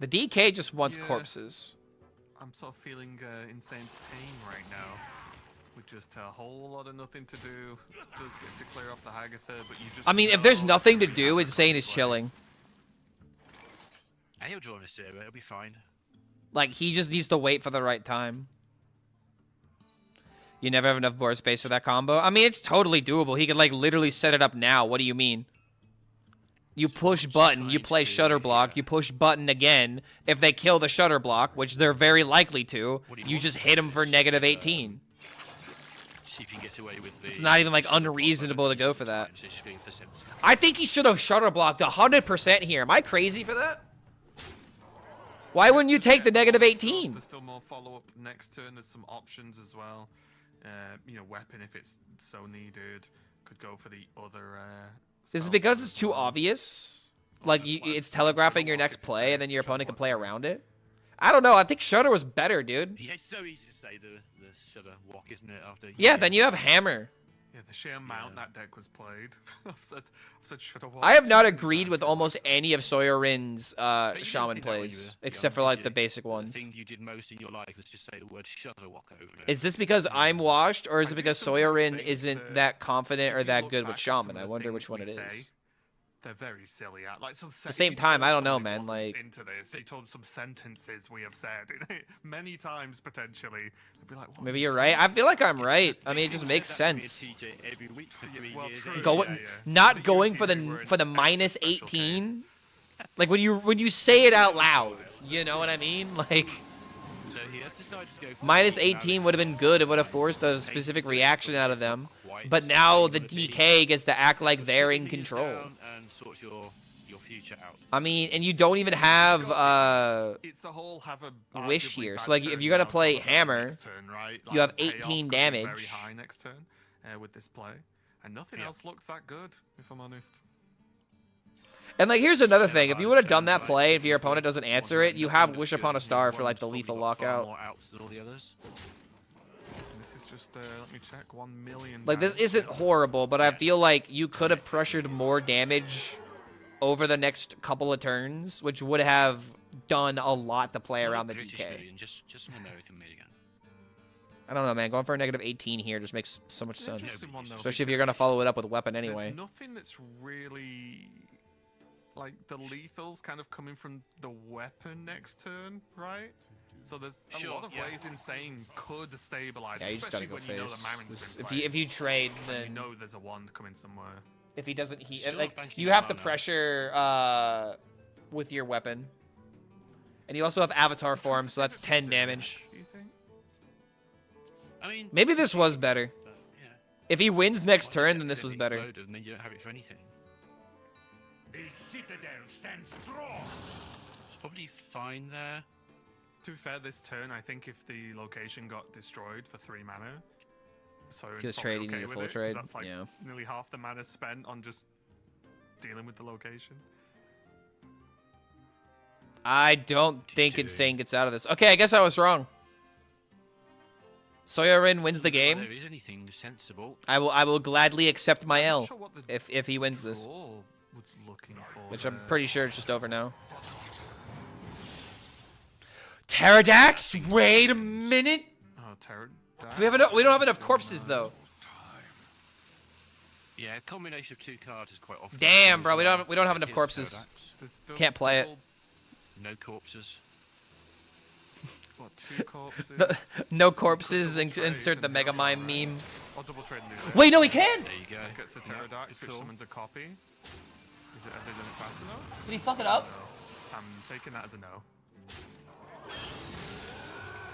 The DK just wants corpses. I'm sort of feeling Insane's pain right now. With just a whole lot of nothing to do. Does get to clear off the Hagatha, but you just... I mean, if there's nothing to do, Insane is chilling. And he'll draw in a Sierra, it'll be fine. Like, he just needs to wait for the right time. You never have enough board space for that combo? I mean, it's totally doable. He could, like, literally set it up now. What do you mean? You push button, you play Shutter Block, you push button again. If they kill the Shutter Block, which they're very likely to, you just hit him for negative 18. See if he gets away with the... It's not even, like, unreasonable to go for that. I think he should have Shutter Blocked 100% here. Am I crazy for that? Why wouldn't you take the negative 18? There's still more follow-up next turn. There's some options as well. You know, weapon if it's so needed. Could go for the other... Is it because it's too obvious? Like, it's telegraphing your next play, and then your opponent can play around it? I don't know. I think Shutter was better, dude. Yeah, it's so easy to say the Shutter walk, isn't it? After Yeah, then you have Hammer. Yeah, the sheer amount that deck was played. I've said Shutter walk. I have not agreed with almost any of Soirin's Shaman plays, except for, like, the basic ones. The thing you did most in your life was just say the word Shutter walk over it. Is this because I'm washed, or is it because Soirin isn't that confident or that good with Shaman? I wonder which one it is. They're very silly. Like some At the same time, I don't know, man. Like, into this, you told some sentences we have said many times potentially. They'd be like, what maybe you're right. I feel like I'm right. I mean, it just makes sense. Not going for the minus 18. Like when you say it out loud, you know what I mean? Like, minus 18 would have been good. It would have forced a specific reaction out of them. But now the DK gets to act like they're in control. I mean, and you don't even have it's the whole have a wish here. So like, if you're gonna play Hammer, you have 18 damage. Very high next turn with this play, and nothing else looked that good, if I'm honest. And like, here's another thing: if you would have done that play, if your opponent doesn't answer it, you have Wish Upon a Star for like the lethal lockout. This is just let me check, 1 million. Like, this isn't horrible, but I feel like you could have pressured more damage over the next couple of turns, which would have done a lot to play around the DK. Just an American million. I don't know, man. Going for a negative 18 here just makes so much sense. Especially if you're going to follow it up with a weapon anyway. There's nothing that's really... Like, the lethal's kind of coming from the weapon next turn, right? So there's a lot of ways Insane could stabilize, yeah, you just gotta especially go when you know face. the Marin's been played. If you trade, then... You know there's a wand coming somewhere. If he doesn't... like, you have to pressure with your weapon. And you also have Avatar form, so that's 10 damage. Do you think? I mean, Maybe this was better. but, yeah. If he wins next Once turn, it then this was better. exploded, and then you don't have it for anything. The citadel stands strong. It's probably fine there. To be fair, this turn, I think if the location got destroyed for 3 mana, so He was trading you a full trade. That's like Yeah. nearly half the mana spent on just dealing with the location. I don't think Insane gets out of this. Okay, I guess I was wrong. Soyorin wins the If game. there is anything sensible. I will gladly accept my L Sure what the if he wins this, draw was looking for which I'm there. pretty sure it's just over now. Pterodax? Wait a minute. Oh, Pterodax. We don't have enough corpses though. Yeah, a combination of 2 cards is quite often. Damn, bro, we used don't have if enough it's corpses. Pterodax. There's still Can't play it. double- No corpses. What, 2 corpses? No corpses. Double trade Insert the and Megamind double- meme. Or double trade and do that. Wait, no, he can. There you go. Gets the Yeah, Pterodax, it's which cool. summons a copy. Is it? Have they done it fast enough? Did he fuck it up? No. I'm taking that as a no.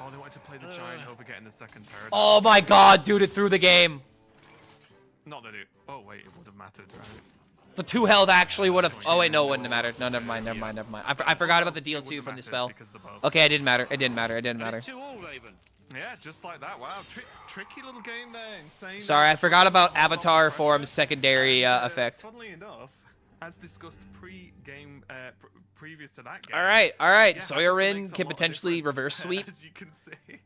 Oh, they wanted to play the giant over getting the second Pterodax. Oh my god, dude, it threw the game. Not that it. Oh wait, it would have mattered, right? The 2 health actually would have. Oh wait, no, it wouldn't have mattered. No, never mind. I forgot about the deal 2 from the spell. Okay, it didn't matter. It didn't matter. It's 2-all, Laban. Yeah, just like that. Wow, tricky little game there. Insane. Sorry, I forgot about Avatar form's secondary effect. Funnily enough, as discussed pre-game, previous to that game. All right. yeah, Soyorin makes a can lot of potentially difference, reverse sweep. As you can see. Being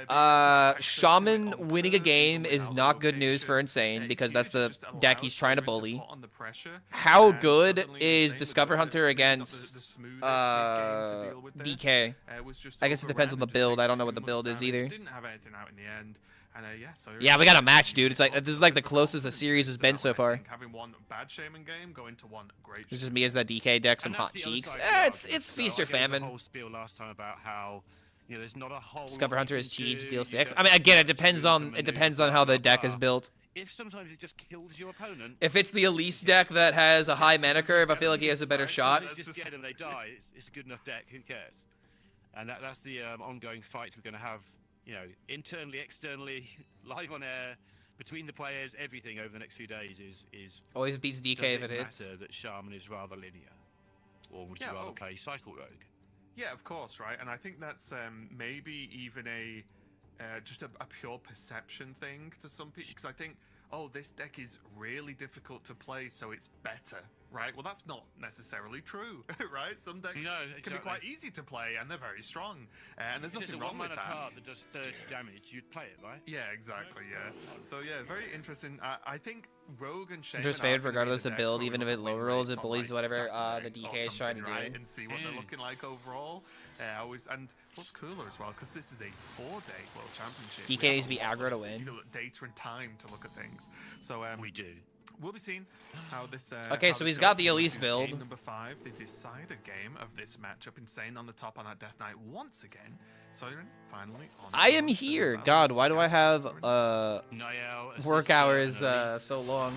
able to have access to it Shaman on winning a curve, game even is without not good news location. for Insane It's because huge. that's It the just deck allows he's trying to Soyorin bully. put on the pressure, How and good suddenly is Insane, Discover with Hunter the against smoothest mid-game to deal with this, DK? was just I guess it depends on the overran and just build. I take don't know too what the much build is damage. either. Didn't have anything out in the end. And Yeah, we got a match, dude. It's like this is like the closest the series has been so far. Having one bad Shaman game, going to one great. It's just me as that DK deck, some And that's hot the other cheeks. side of the It's argument. feast So or I gave the famine. whole spiel last time about how there's not a whole. Discover lot Hunter you is can cheat do. DLC You X. don't I mean, have again, it much depends room to on maneuver, how the blah, deck blah, is blah. built. If sometimes it just kills your opponent. If it's the Elise deck that has a high mana curve, I feel like he has a better shot. If it's just get them, they die. It's a good enough deck. Who cares? And that's the ongoing fight we're going to have. Internally, externally, live on air, between the players, everything over the next few days is Always beats DK does if it it hits. matter that Shaman is rather linear, or would you rather play Cycle Rogue? Yeah, of course, right. And I think that's maybe even just a pure perception thing to some people, because I think, this deck is really difficult to play, so it's better, right? Well, that's not necessarily true, right? Some decks can be quite easy to play, and they're very strong, and there's If nothing there's a wrong with one-mana that. card that does 30 damage, you'd play it, right? Yeah, exactly. Yeah. So yeah, very interesting. I think Rogue and Shaman Just are favored gonna be regardless the of decks build, where even we're if it gonna win low rolls, rates it on, bullies like, whatever Saturday the or DK is trying to something, right? do. And see what they're looking like overall. And what's cooler as well, because this is a 4-day World Championship. DK we have needs to be a lot aggro to of, win. Data and time to look at things. So we do. We'll be seeing how this. Okay, how so this he's got goes. the Elise build. Game number 5, the decider game of this matchup. Insane on the top on that Death Knight once again. Soyorin finally on. I am here. God, why do I have Niall, work hours so long?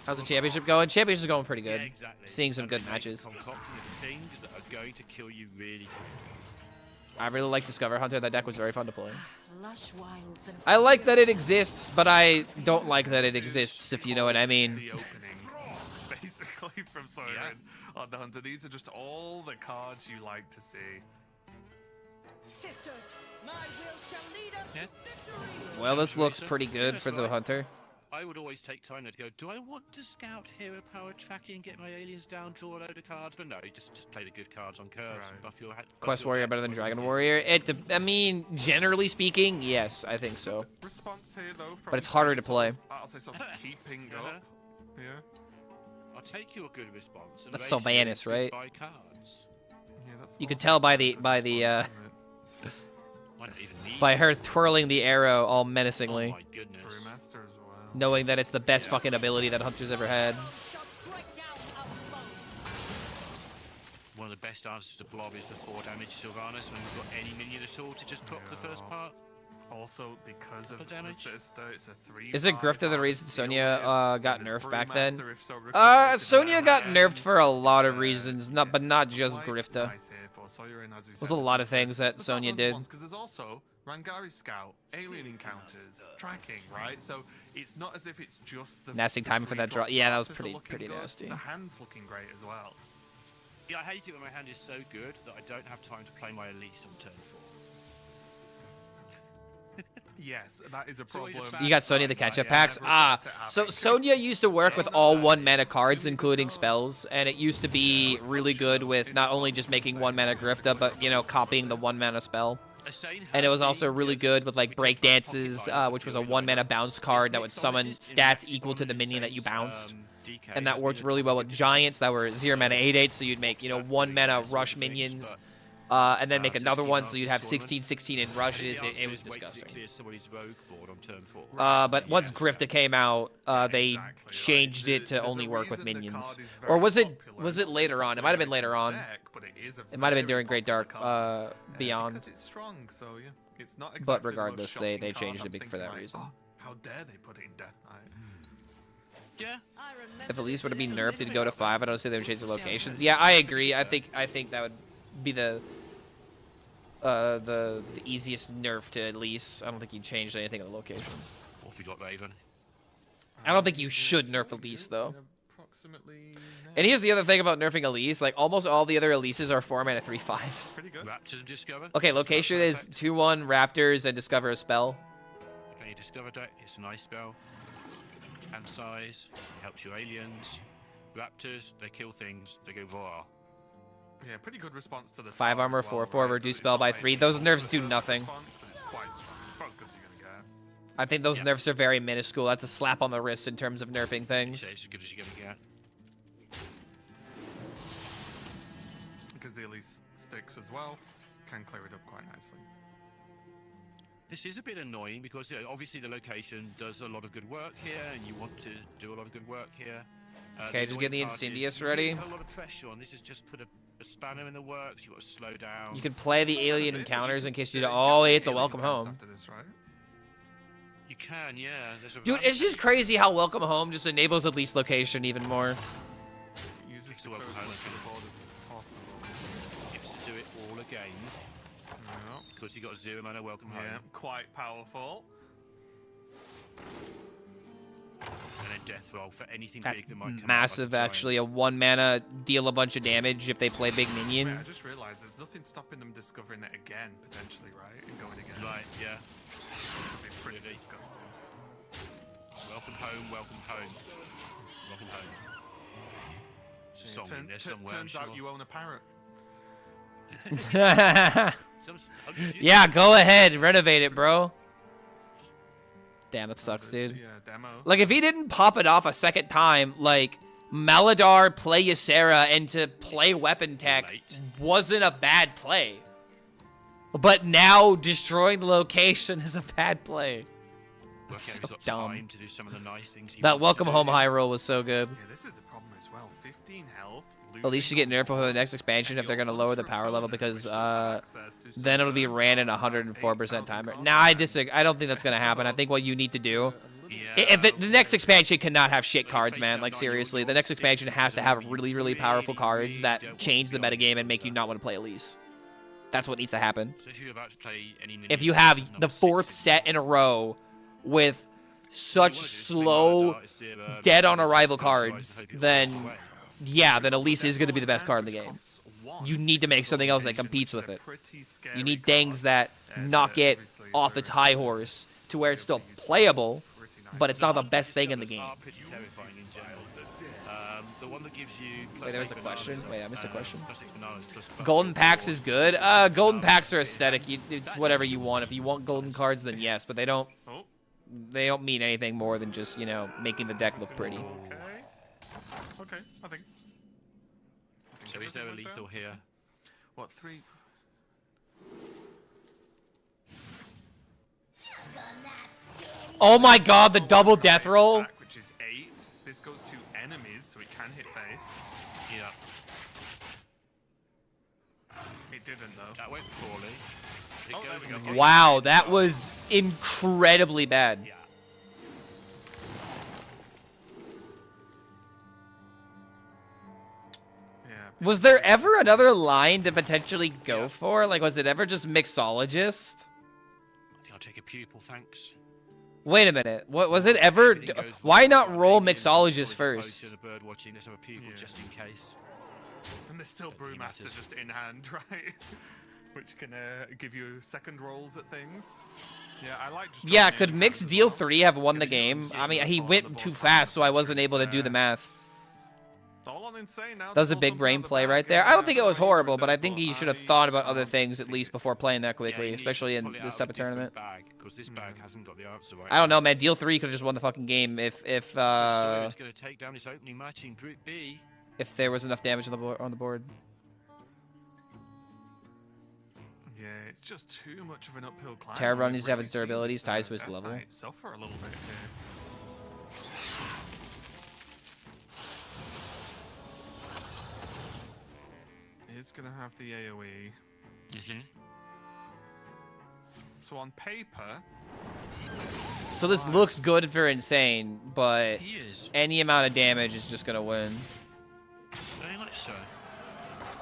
How's the championship going? Championship's going pretty good. Yeah, exactly. Seeing some And good they make matches. concoction of things that are going to kill you really quickly. I really like Discover Hunter. That deck was very fun to play. Lush wilds and I like that it exists, but I don't like that it exists, if you know what I mean. The opening, basically, from Soyorin on the Hunter. These are just all the cards you like to see. sisters, my will shall lead us to victory. Well, this looks pretty good for the Hunter. I would always take time to go, do I want to scout hero power tracking, get my aliens down, draw a load of cards? But no, just play the good cards on curves and buff your Quest Warrior better than Dragon Warrior? I mean, generally speaking, yes, I think so. Response here, though, from But it's harder to sort of, play. I'll say sort of keeping up. Yeah. I'll take your good response. And That's raise you Sylvanas, right? goodbye cards. Yeah, that's You could awesome. tell by Good the response, isn't it? I don't even need by it. her twirling the arrow all Oh menacingly, my goodness. Brewmaster as well. knowing that it's the best fucking ability that Hunter's ever had. Shall strike down our foes. One of the best answers to Blob is the 4 damage Sylvanas when we've got any minion at all to just pop the first part. Also, because of the sister, it's a 3. Is it Grifter the reason Sonya got nerfed back then? Brewmaster, if so required, Sonya got nerfed for a lot of reasons, but not just quite Grifter. nice here for Sawyer, and as we There's said, a this lot is of things that the Sonya top did. ones, 'cause there's also Rangari Scout, alien encounters, tracking, right? So it's not as if it's just the Nasty timing for that draw. drop Yeah, that was starters are pretty looking good. nasty. The hand's looking great as well. Yeah, I hate it when my hand is so good that I don't have time to play my Elise on turn 4. Yes, that is a It's always problem. a You got Sonya the catch-up packs? never expect it So happening. Sonya used to work with all 1-mana cards, including spells, and it used to be really good with not only just making 1-mana Grifta, but, you know, copying the 1-mana spell. And it was also really good with, like, Break Dances, which was a 1-mana bounce card that would summon stats equal to the minion that you bounced. And that worked really well with Giants that were 0-mana 8/8, so you'd make, you know, 1-mana rush minions. And then make another one, so you'd have 16/16 in rushes. It was disgusting. But once Grifta came out, they changed it to only work with minions. Or was it later on? It might have been later on. It might have been during Great Dark Beyond. Because it's strong, so yeah, it's not exactly But the most regardless, they shocking card. changed I'm it big for thinking that like, reason. oh, how dare they put it in Death Knight? Yeah. If Elise were to be nerfed, it'd go to 5. I don't see they would change the locations. Yeah, I agree. I think that would be the easiest nerf to Elise. I don't think you'd change anything in the locations. What have we got, Raven? I don't think you should nerf Elise, though. And here's the other thing about nerfing Elise. Like, almost all the other Elises are 4-mana 3/5s. Pretty good. Raptors and Discover. Okay, location is 2/1 Raptors and discover a spell. Okay, you discover deck. It's a nice spell. Hand size. Helps your aliens. Raptors, they kill things. They go raw. Yeah, pretty good response to the 5 tar armor, as well, 4/4, right? reduce It's spell not by like 3. Those the nerfs do first nothing. response, but it's quite strong. It's about as good as you're gonna get. I think those nerfs are very minuscule. That's a slap on the wrist in terms of nerfing things. It's as good as you're gonna get. Because the Elise sticks as well, can clear it up quite nicely. This is a bit annoying because obviously the location does a lot of good work here, and you want to do a lot of good work here. Okay, just get the annoying part is Incendious you ready. put a lot of pressure on. This has just put a spanner in the works. You got to slow down. You can play the alien encounters in case you don't. Oh, it's a welcome home. After this, right? You can, yeah. There's a Dude, it's just crazy how welcome home just enables Elise location even more. Use this It's to the close as welcome much home. of the board as possible. Gets to do it all again Yeah. because you got 0 mana welcome home. Yeah, quite powerful. And then death roll for anything That's big that might come out, like massive, giant. actually. A 1-mana deal a bunch of damage if they play big Wait, minion. I just realised there's nothing stopping them discovering it again, potentially, right? And going again. Right, yeah. That'd be pretty Really. disgusting. Welcome home, welcome home. Welcome home. There's a song in there somewhere, Turns I'm out sure. you own a parrot. I'm just used Yeah, to it. go ahead. Renovate it, bro. Damn, that sucks, There's dude. the demo. Like, if he didn't pop it off a second time, like, Maladar, play Ysera, and to play Weapon Tech Late. wasn't a bad play. But now destroying the location is a bad play. Work out so he's got dumb. time to do some of the nice things he That wants Welcome to Home do. high roll was so good. Yeah, this is the problem as well. 15 health. At least you get nerfed before the next expansion if they're going to lower the power level because then it'll be ran in 104% timer. Nah, I disagree. I don't think that's going to happen. I think what you need to do... If the next expansion cannot have shit cards, man. Like, seriously. The next expansion has to have really, really powerful cards that change the metagame and make you not want to play Elise. That's what needs to happen. So if you're about to play any If you minions, have number the 6 fourth is- set in a row with such slow, dead on arrival cards, then... Yeah, then Elise is going to be the best card in the game. You need to make something else that competes with it. You need things that knock it off its high horse to where it's still playable, but it's not the best thing in the game. Are pretty terrifying in general, but, the one that gives you Wait, there was a +8 question? bananas, Wait, I missed a question. +6 bananas, +5 Golden packs or- is good. Golden packs are aesthetic. It's whatever you want. If you want golden cards, then yes, but they don't mean anything more than just, you know, making the deck look pretty. Okay, I think. So is there a lethal here? What, 3? Oh my god, the double death roll. Attack, which is 8. This goes to enemies, so it can hit face. Yeah. It didn't though. That went poorly. It Oh, there goes we in go. the Wow, that was incredibly bad. Yeah. Was there ever another line to potentially go for? Like, was it ever just mixologist? I think I'll take a pupil, thanks. Wait a minute. What was it ever? Why not roll mixologist first? To the bird watching, let's have a pupil just in case. And there's still Brewmaster just in hand, right? Which can give you second rolls at things. Yeah, I like just. Yeah, could Mix deal 3 have won the game? I mean, he went too fast, so I wasn't able to do the math. That was a big brain play right there. I don't think it was horrible, but I think he should have thought about other things at least before playing that quickly, especially in this type of tournament. This bag hasn't got the answer right. I don't know, man. Deal 3 could have just won the fucking game if it's going to take down this opening match in Group B. If there was enough damage on the board. Yeah, it's just too much of an uphill climb. Terravon needs to have its durabilities ties to his level. Suffer a little bit here. It's gonna have the AoE. So on paper. So this looks good for Insane, but any amount of damage is just gonna win. Very much so.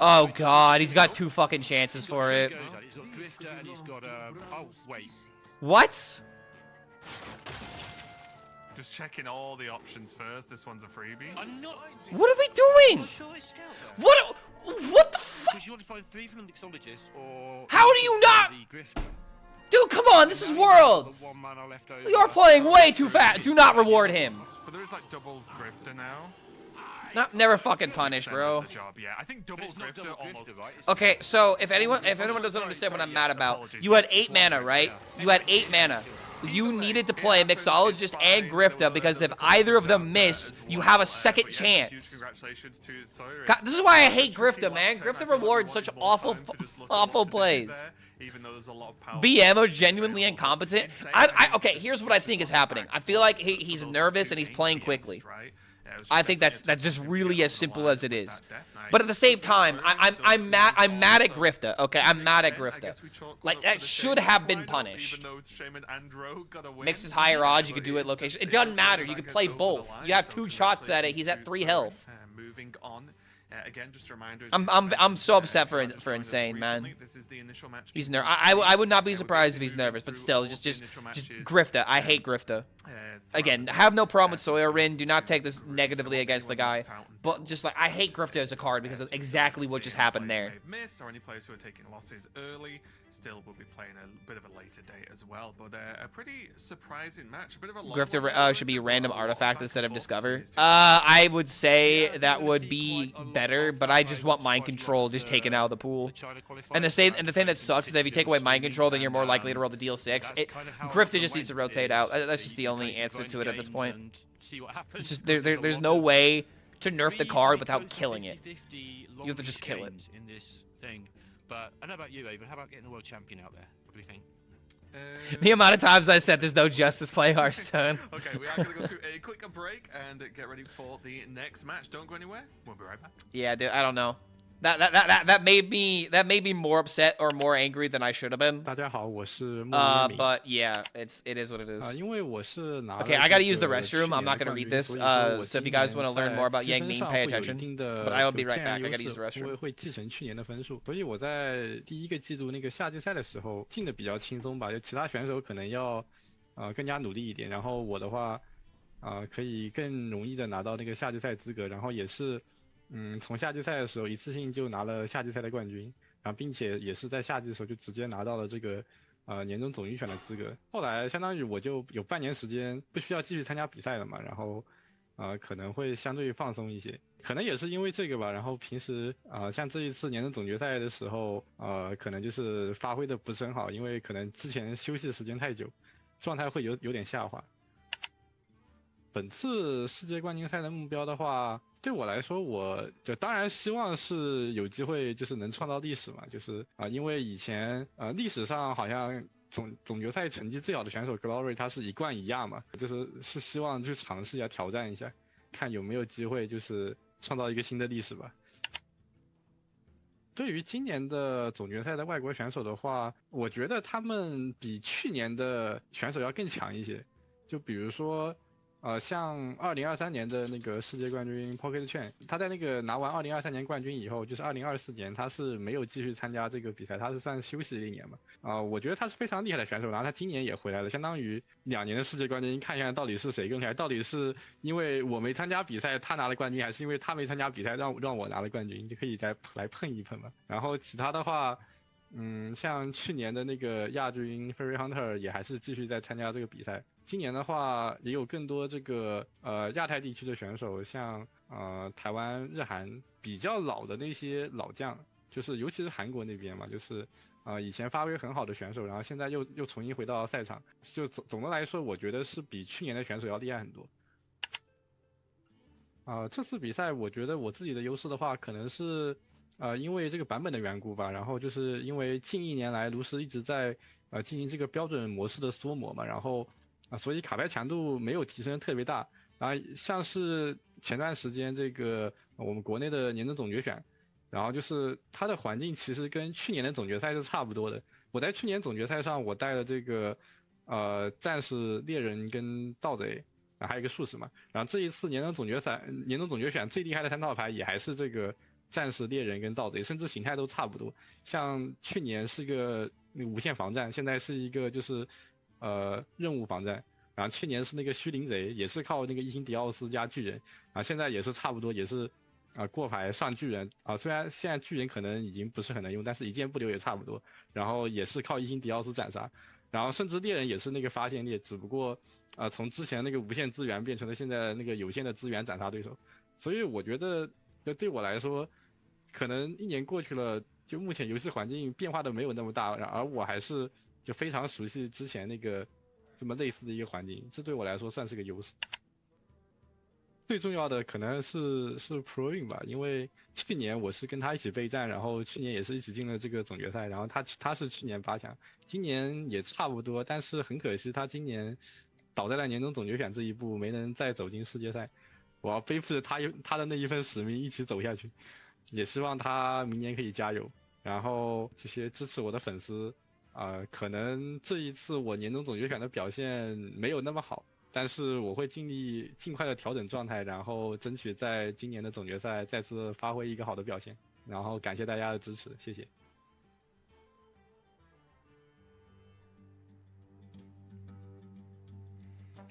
Oh god, he's got 2 fucking chances for it. He's got Drifter and he's got oh wait. What? Just checking all the options first. This one's a freebie. I'm not. What are we doing? What the fuck? Because you want to find 3 from the mixologist, or how do you not? Dude, come on, this is Worlds. You're playing way too fast. Do not reward him. But there is like double Grifter now. Never fucking punish, bro. Yeah, I think double Grifter almost. Okay, so if anyone doesn't understand what I'm mad about, you had 8 mana, right? You had 8 mana. You needed to play Mixologist and Grifta because if either of them missed, you have a second chance. Congratulations to God, this is why I hate Grifta, man. Grifta rewards such awful plays. Even though there's a lot of power. BM are genuinely incompetent. Okay, here's what I think is happening. I feel like he's nervous and he's playing quickly. I think that's just really as simple as it is. But at the same time, I'm mad at Grifta. Okay, I'm mad at Grifta. Like that should have been punished. Mix is higher odds. You could do it location. It doesn't matter. You could play both. You have 2 shots at it. He's at 3 health. Moving on. Again, just a reminder. I'm so upset for Insane, man. He's nervous. I would not be surprised if he's nervous, but still, just Grifta. I hate Grifta. Again, have no problem with Sawyer Rin. Do not take this negatively against the guy. But just like I hate Grifta as a card because of exactly what just happened there. Missed or any players who are taking losses early still will be playing a bit of a later date as well. But a pretty surprising match. A bit of a Grifta should be random artifact instead of discover. I would say that would be better, but I just want mind control just taken out of the pool. And the thing that sucks is that if you take away mind control, then you're more likely to roll the deal 6. Grifta just needs to rotate out. That's just the only answer to it at this point. It's just there's no way to nerf the card without killing it. You have to just kill it. In this thing. But I don't know about you, Avon. How about getting a world champion out there? What do you think? The amount of times I said there's no justice play Hearthstone. Okay, we are going to go to a quick break and get ready for the next match. Don't go anywhere. We'll be right back. Yeah, dude, I don't know. That made me more upset or more angry than I should have been. But yeah, it is what it is. Okay, I gotta use the restroom. I'm not gonna read this. So if you guys want to learn more about Yang Ming, pay attention. But I will be right back. I gotta use the restroom. 所以我在第一个季度那个夏季赛的时候进的比较轻松吧，就其他选手可能要更加努力一点，然后我的话可以更容易的拿到那个夏季赛资格，然后也是。从夏季赛的时候一次性就拿了夏季赛的冠军，然后并且也是在夏季的时候就直接拿到了这个年终总预选的资格。后来相当于我就有半年时间不需要继续参加比赛了嘛，然后可能会相对放松一些，可能也是因为这个吧。然后平时像这一次年终总决赛的时候可能就是发挥的不是很好，因为可能之前休息的时间太久，状态会有点下滑。本次世界冠军赛的目标的话。对我来说，我就当然希望是有机会，就是能创造历史嘛，就是因为以前历史上好像总决赛成绩最好的选手 Glory 他是1冠1亚嘛，是希望去尝试一下挑战一下，看有没有机会就是创造一个新的历史吧。对于今年的总决赛的外国选手的话，我觉得他们比去年的选手要更强一些。就比如说，像2023年的那个世界冠军 Pocket Chen，他在那个拿完2023年冠军以后，就是2024年他是没有继续参加这个比赛，他是算休息了一年嘛。我觉得他是非常厉害的选手，然后他今年也回来了，相当于2年的世界冠军，看一下到底是谁更厉害，到底是因为我没参加比赛他拿了冠军，还是因为他没参加比赛让我拿了冠军，就可以再来碰一碰嘛。然后其他的话，像去年的那个亚军 Fairy Hunter 也还是继续在参加这个比赛。今年的话也有更多这个亚太地区的选手，像台湾、日韩比较老的那些老将，就是尤其是韩国那边嘛，就是以前发挥很好的选手，然后现在又重新回到赛场。就总的来说，我觉得是比去年的选手要厉害很多。这次比赛我觉得我自己的优势的话，可能是因为这个版本的缘故吧，然后就是因为近1年来炉石一直在进行这个标准模式的缩模嘛，然后所以卡牌强度没有提升特别大。然后像是前段时间这个我们国内的年度总决选，然后就是它的环境其实跟去年的总决赛是差不多的。我在去年总决赛上我带了这个战士、猎人跟盗贼，还有一个术士嘛。然后这一次年度总决选最厉害的3套牌也还是这个战士、猎人跟盗贼，甚至形态都差不多。像去年是个无限防战，现在是一个就是任务防战。然后去年是那个虚灵贼，也是靠那个一星迪奥斯加巨人，然后现在也是差不多，也是过牌上巨人虽然现在巨人可能已经不是很能用，但是一剑不留也差不多。然后也是靠一星迪奥斯斩杀，然后甚至猎人也是那个发现猎，只不过从之前那个无限资源变成了现在那个有限的资源斩杀对手。所以我觉得对我来说，可能1年过去了，就目前游戏环境变化的没有那么大，而我还是就非常熟悉之前那个这么类似的一个环境，这对我来说算是个优势。最重要的可能是 Pro Win 吧，因为去年我是跟他一起备战，然后去年也是一起进了这个总决赛，然后他是去年8强，今年也差不多，但是很可惜他今年倒在了年终总决选这一步，没能再走进世界赛。我要背负着他的那一份使命一起走下去，也希望他明年可以加油。然后这些支持我的粉丝可能这一次我年终总决选的表现没有那么好，但是我会尽快的调整状态，然后争取在今年的总决赛再次发挥一个好的表现。然后感谢大家的支持，谢谢。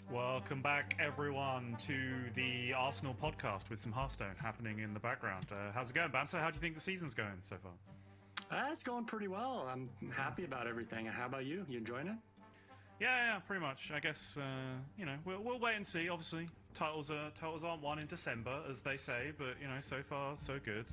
Welcome back, everyone, to the Arsenal podcast with some Hearthstone happening in the background. How's it going, Banter? How do you think the season's going so far? It's going pretty well. I'm happy about everything. How about you? You enjoying it? Yeah, pretty much. I guess we'll wait and see. Obviously, titles aren't won in December, as they say, but so far so good.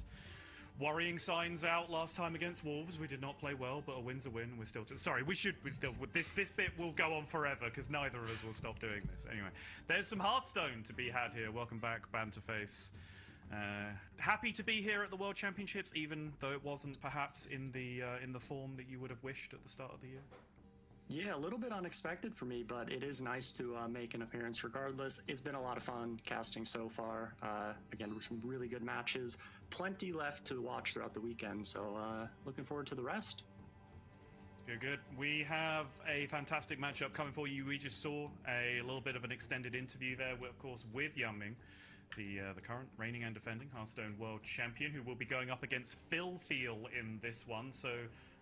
Worrying signs out last time against Wolves. We did not play well, but a win's a win. We're still sorry. This bit will go on forever because neither of us will stop doing this. Anyway, there's some Hearthstone to be had here. Welcome back, Banterface. Happy to be here at the World Championships, even though it wasn't perhaps in the form that you would have wished at the start of the year. Yeah, a little bit unexpected for me, but it is nice to make an appearance regardless. It's been a lot of fun casting so far. Again, some really good matches. Plenty left to watch throughout the weekend, so looking forward to the rest. Good. We have a fantastic matchup coming for you. We just saw a little bit of an extended interview there, of course, with Yangming, the current reigning and defending Hearthstone World Champion, who will be going up against Phil in this one. So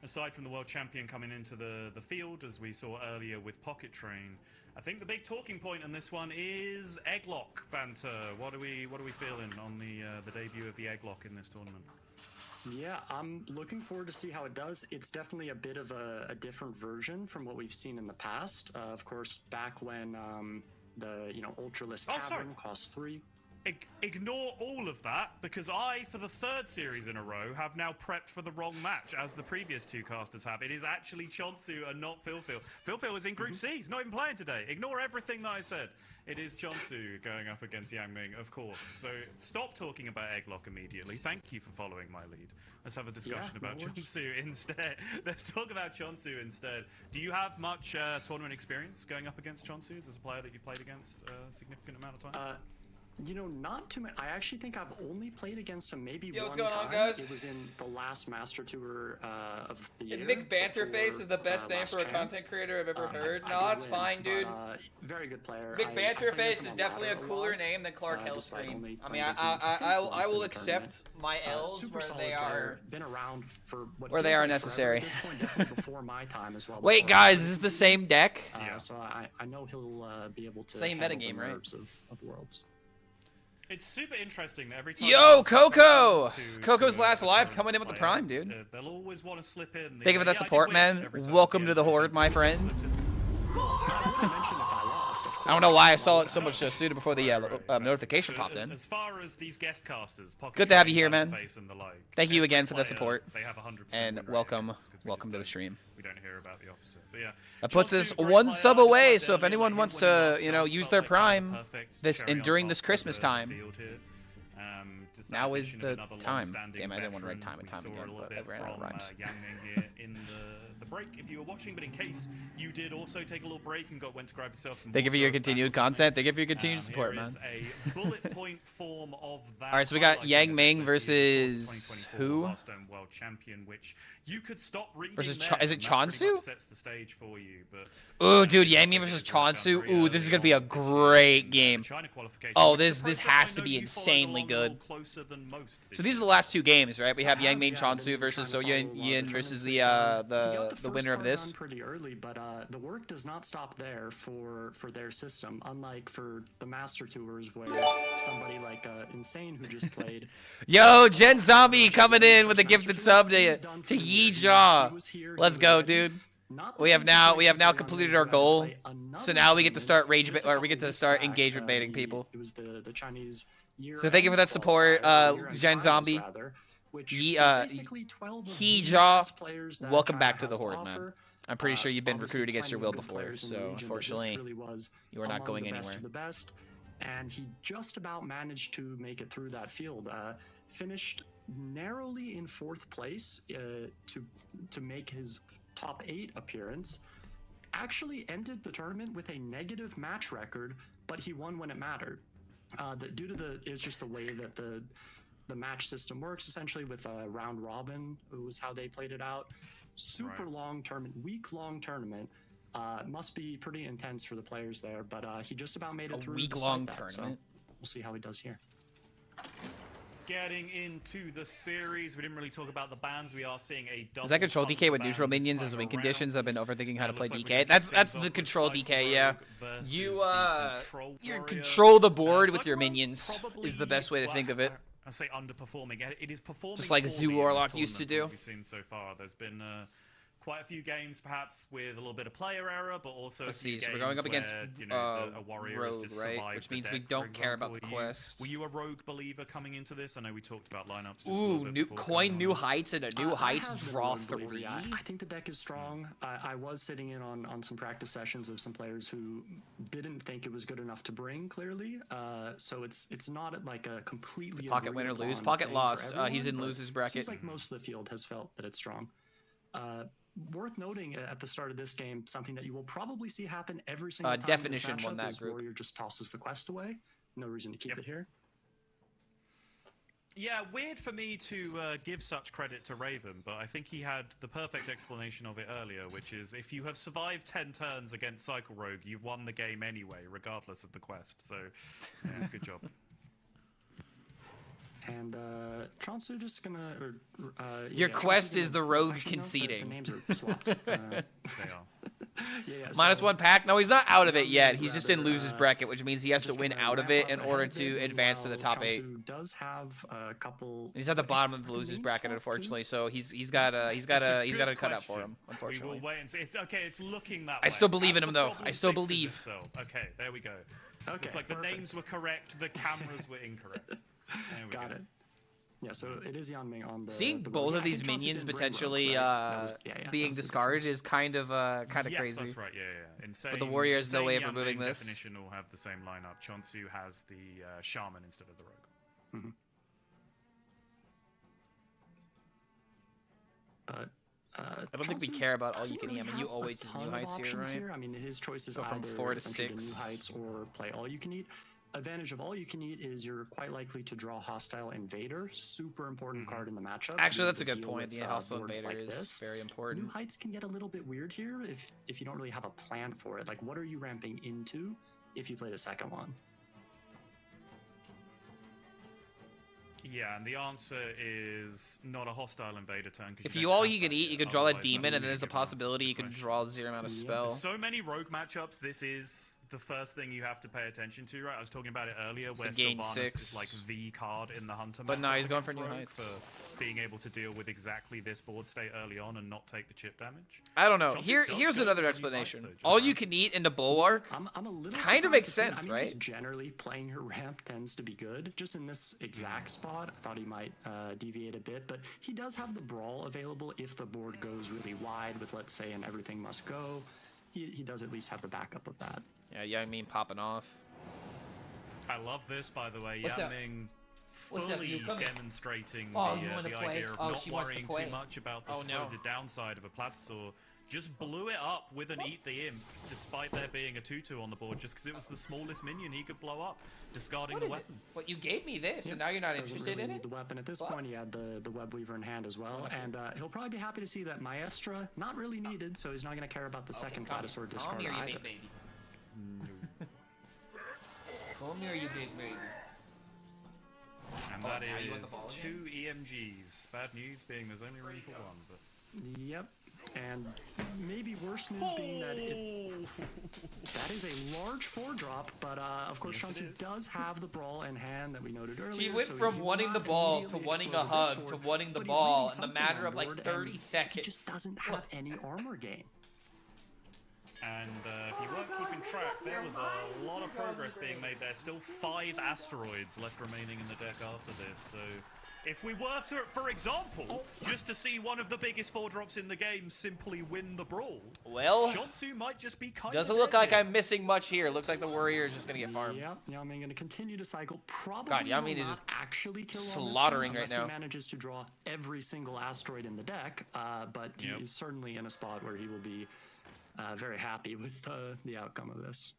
aside from the World Champion coming into the field, as we saw earlier with Pocket Train, I think the big talking point in this one is Egglock, Banter. What are we feeling on the debut of the Egglock in this tournament? Yeah, I'm looking forward to see how it does. It's definitely a bit of a different version from what we've seen in the past. Of course, back when the Ultralisk Cavern cost 3. Ignore all of that, because I, for the 3rd series in a row, have now prepped for the wrong match, as the previous 2 casters have. It is actually Chonsu and not Phil. Phil is in Group C. He's not even playing today. Ignore everything that I said. It is Chonsu going up against Yangming, of course. So stop talking about Egglock immediately. Thank you for following my lead. Let's have a discussion about Chonsu instead. Let's talk about Chonsu instead. Do you have much tournament experience going up against Chonsu as a player that you've played against a significant amount of time? You know, not too many. I actually think I've only played against him maybe Yo, one what's going time. on, guys? It was in the last Master Tour of the year. And Mick Banterface is the best name Last for a Chance. content creator I've ever heard. I No, did that's win, fine, dude. But, very good player. Mick I played Banterface against him is on definitely a ladder cooler lot, name than Clark despite Hellscream. only I playing mean, against him, I think, I once will in a accept my L's super where solid they player, are been around for what where they feels are like necessary. forever. At this point, definitely before my time as well. Wait, before I guys, played is this the PvP. same deck? So I know he'll be able to Same handle metagame, the right? nerves of Worlds. It's super interesting that every time. Yo, Coco! Coco's last live coming in with the prime, dude. They'll always want to slip in. Thank you for that support, man. Welcome to the Horde, my friend. I don't know why I saw it so much sooner before the notification popped in. As far as these guest casters, Good to have you here, man. and the like, Thank you every again for the player, support. They have 100% And win rate welcome against, 'cause we welcome just to the don't- stream. We don't hear about the opposite. But yeah. That puts us Chonsu, great one player, sub I away, described so if earlier, anyone like, wants when he to, lost you know, Chance use felt their like kind of prime the perfect this cherry and on during top this of Christmas the time. field here. Just that Now is addition of the another time. long-standing Damn, I didn't want to write veteran. time and We time saw a again, little but I bit ran out of from, rhymes. Yang Ming here in the break if you were watching, but in case you did also take a little break and went to grab yourself some. Thank you for your Warfare or continued Stack or content. Thank you for your continued something. support, Here man. is a bullet point form of that. All right, so we got highlighting Yang the Ming Hearthstone versus 2024 who? Hearthstone World Champion, which you could stop reading Versus there, is it and that pretty Chonsu? much sets the stage for you, but Ooh, dude, Yang Ming versus Chonsu. Ooh, this is gonna be a great game. Oh, this has to be insanely good. So these are the last two games, right? We have Yang Ming Chonsu versus So Yin versus the winner of this. Pretty early, but the work does not stop there for their system. Unlike for the Master Tours, where somebody like Insane who just played. Yo, Gen Zombie coming in with a gifted sub to Yeejaw. Let's go, dude. We have now completed our goal. So now we get to start engagement baiting people. It was the Chinese year. So thank you for that support, Gen Zombie. Heejaw, welcome back to the Horde, man. I'm pretty sure you've been recruited against your will before, so unfortunately, you are not going anywhere. And he just about managed to make it through that field. Finished narrowly in 4th place to make his top 8 appearance. Actually ended the tournament with a negative match record, but he won when it mattered. It's just the way that the match system works, essentially with a round robin. It was how they played it out. Super long tournament, week-long tournament. Must be pretty intense for the players there, but he just about made it through. A week-long tournament. So we'll see how he does here. Getting into the series, we didn't really talk about the bans. We are seeing a double. Is that control DK with neutral minions as win conditions? I've been overthinking how to play DK. That's the control DK, yeah. You control the board with your minions is the best way to think of it. I say underperforming. It is performing just like Zoo Warlock used to do. We've seen so far. There's been quite a few games, perhaps with a little bit of player error, but also let's see. So we're going up against a warrior rogue, right? Which means we don't care about the quest. Were you a rogue believer coming into this? I know we talked about lineups. Ooh, new heights and a new heights draw 3. I think the deck is strong. I was sitting in on some practice sessions of some players who didn't think it was good enough to bring. Clearly, so it's not like a completely pocket win or lose. Pocket lost. He's in losers bracket. Seems like most of the field has felt that it's strong. Worth noting at the start of this game, something that you will probably see happen every single time. Definition won that group. Warrior just tosses the quest away. No reason to keep it here. Yeah, weird for me to give such credit to Raven, but I think he had the perfect explanation of it earlier, which is if you have survived 10 turns against Cycle Rogue, you've won the game anyway, regardless of the quest. So, yeah, good job. And Chonsu just gonna. Your quest is the rogue conceding. The names are swapped. They are. -1 pack? No, he's not out of it yet. He's just in losers bracket, which means he has to win out of it in order to advance to the top 8. Does have a couple. He's at the bottom of the losers bracket, unfortunately. So he's got a cut out for him, unfortunately. We will wait and see. It's looking that way. I still believe in him, though. I still believe. Okay, there we go. Okay, it's like the names were correct, the cameras were incorrect. Got it. Yeah, so it is Yang Ming on the. Seeing both of these minions potentially being discarded is kind of crazy. Yes, that's right. Yeah. Insane, but the Warrior has no way of removing this. Definition will have the same lineup. Chonsu has the Shaman instead of the Rogue. I don't think we care about all you can eat. I mean, you always use new heights here, right? I mean, his choice is go from either 4 to essentially the 6. new heights or play all you can eat. advantage of all you can eat is you're quite likely to draw Hostile Invader, super important card in the matchup. Actually, that's a to good deal point. with, The Hostile boards Invader like is this. very important. New heights can get a little bit weird here if you don't really have a plan for it. Like, what are you ramping into if you play the second one? Yeah, and the answer is not a Hostile Invader turn. If you all you can eat, you could draw that demon, and then there's a possibility you can draw zero amount of spell. So many rogue matchups, this is the first thing you have to pay attention to, right? I was talking about it earlier, where gain Sylvanas 6. is like the card in the Hunter But matchup no, he's going for against new rogue heights. for being able to deal with exactly this board state early on and not take the chip damage. I don't know. Johnson does Here's go another for new explanation. heights, though, All just you can eat into Bulwark I'm a little kind of makes surprised to see- sense, I mean, right? Just generally, playing her ramp tends to be good. Just in this exact spot, I thought he might deviate a bit, but he does have the Brawl available if the board goes really wide with, let's say, an Everything Must Go. He does at least have the backup of that. Yeah, Yang Ming popping off. I love this, by the way. What's Yang up? Ming What's up? fully You coming? demonstrating Oh, you the wanna play? idea of Oh, not she wants to worrying play. too much about the Oh, no. supposed downside of a Platosaur. Just blew it up with an Eat the Imp, despite there being a 2/2 on the board, just because it was the smallest minion he could blow up, discarding What the is it? weapon. What, you gave me this, Yep. and now you're not Doesn't interested really in need it? the weapon at this What? point. He had the Web Weaver in hand as well, and he'll probably be happy to see that Maestra not really needed, so he's not going to care about the second Platosaur discard Come here, you either. big baby. Come here, you big baby. And Oh, that now you want the is ball 2 EMGs. Bad news being there's only room for one, but... Yep. And maybe worse news being that that is a large 4-drop, but of course Yes, it Shansu is. does have the Brawl in hand that we noted earlier. He went so from will wanting the not ball to immediately wanting a explode this hug board, to wanting the but he's ball leaving in the something matter on of like board, 30 and seconds. He just doesn't have any armor gain. And if you weren't keeping track, there was a lot of progress being made there. Still 5 asteroids left remaining in the deck after this. So if we were to, for example, just to see one of the biggest 4-drops in the game simply win the brawl, Well, Shansu might just be kind doesn't of look dead like here. I'm missing much here. Looks like the Warrior is just gonna get farmed. Yeah, Yang Ming going to continue to cycle. Probably God, Yang Ming will is not just actually kill on this slaughtering turn right unless now. he manages to draw every single asteroid in the deck, but he is certainly in a spot where he will be very happy with the outcome of this.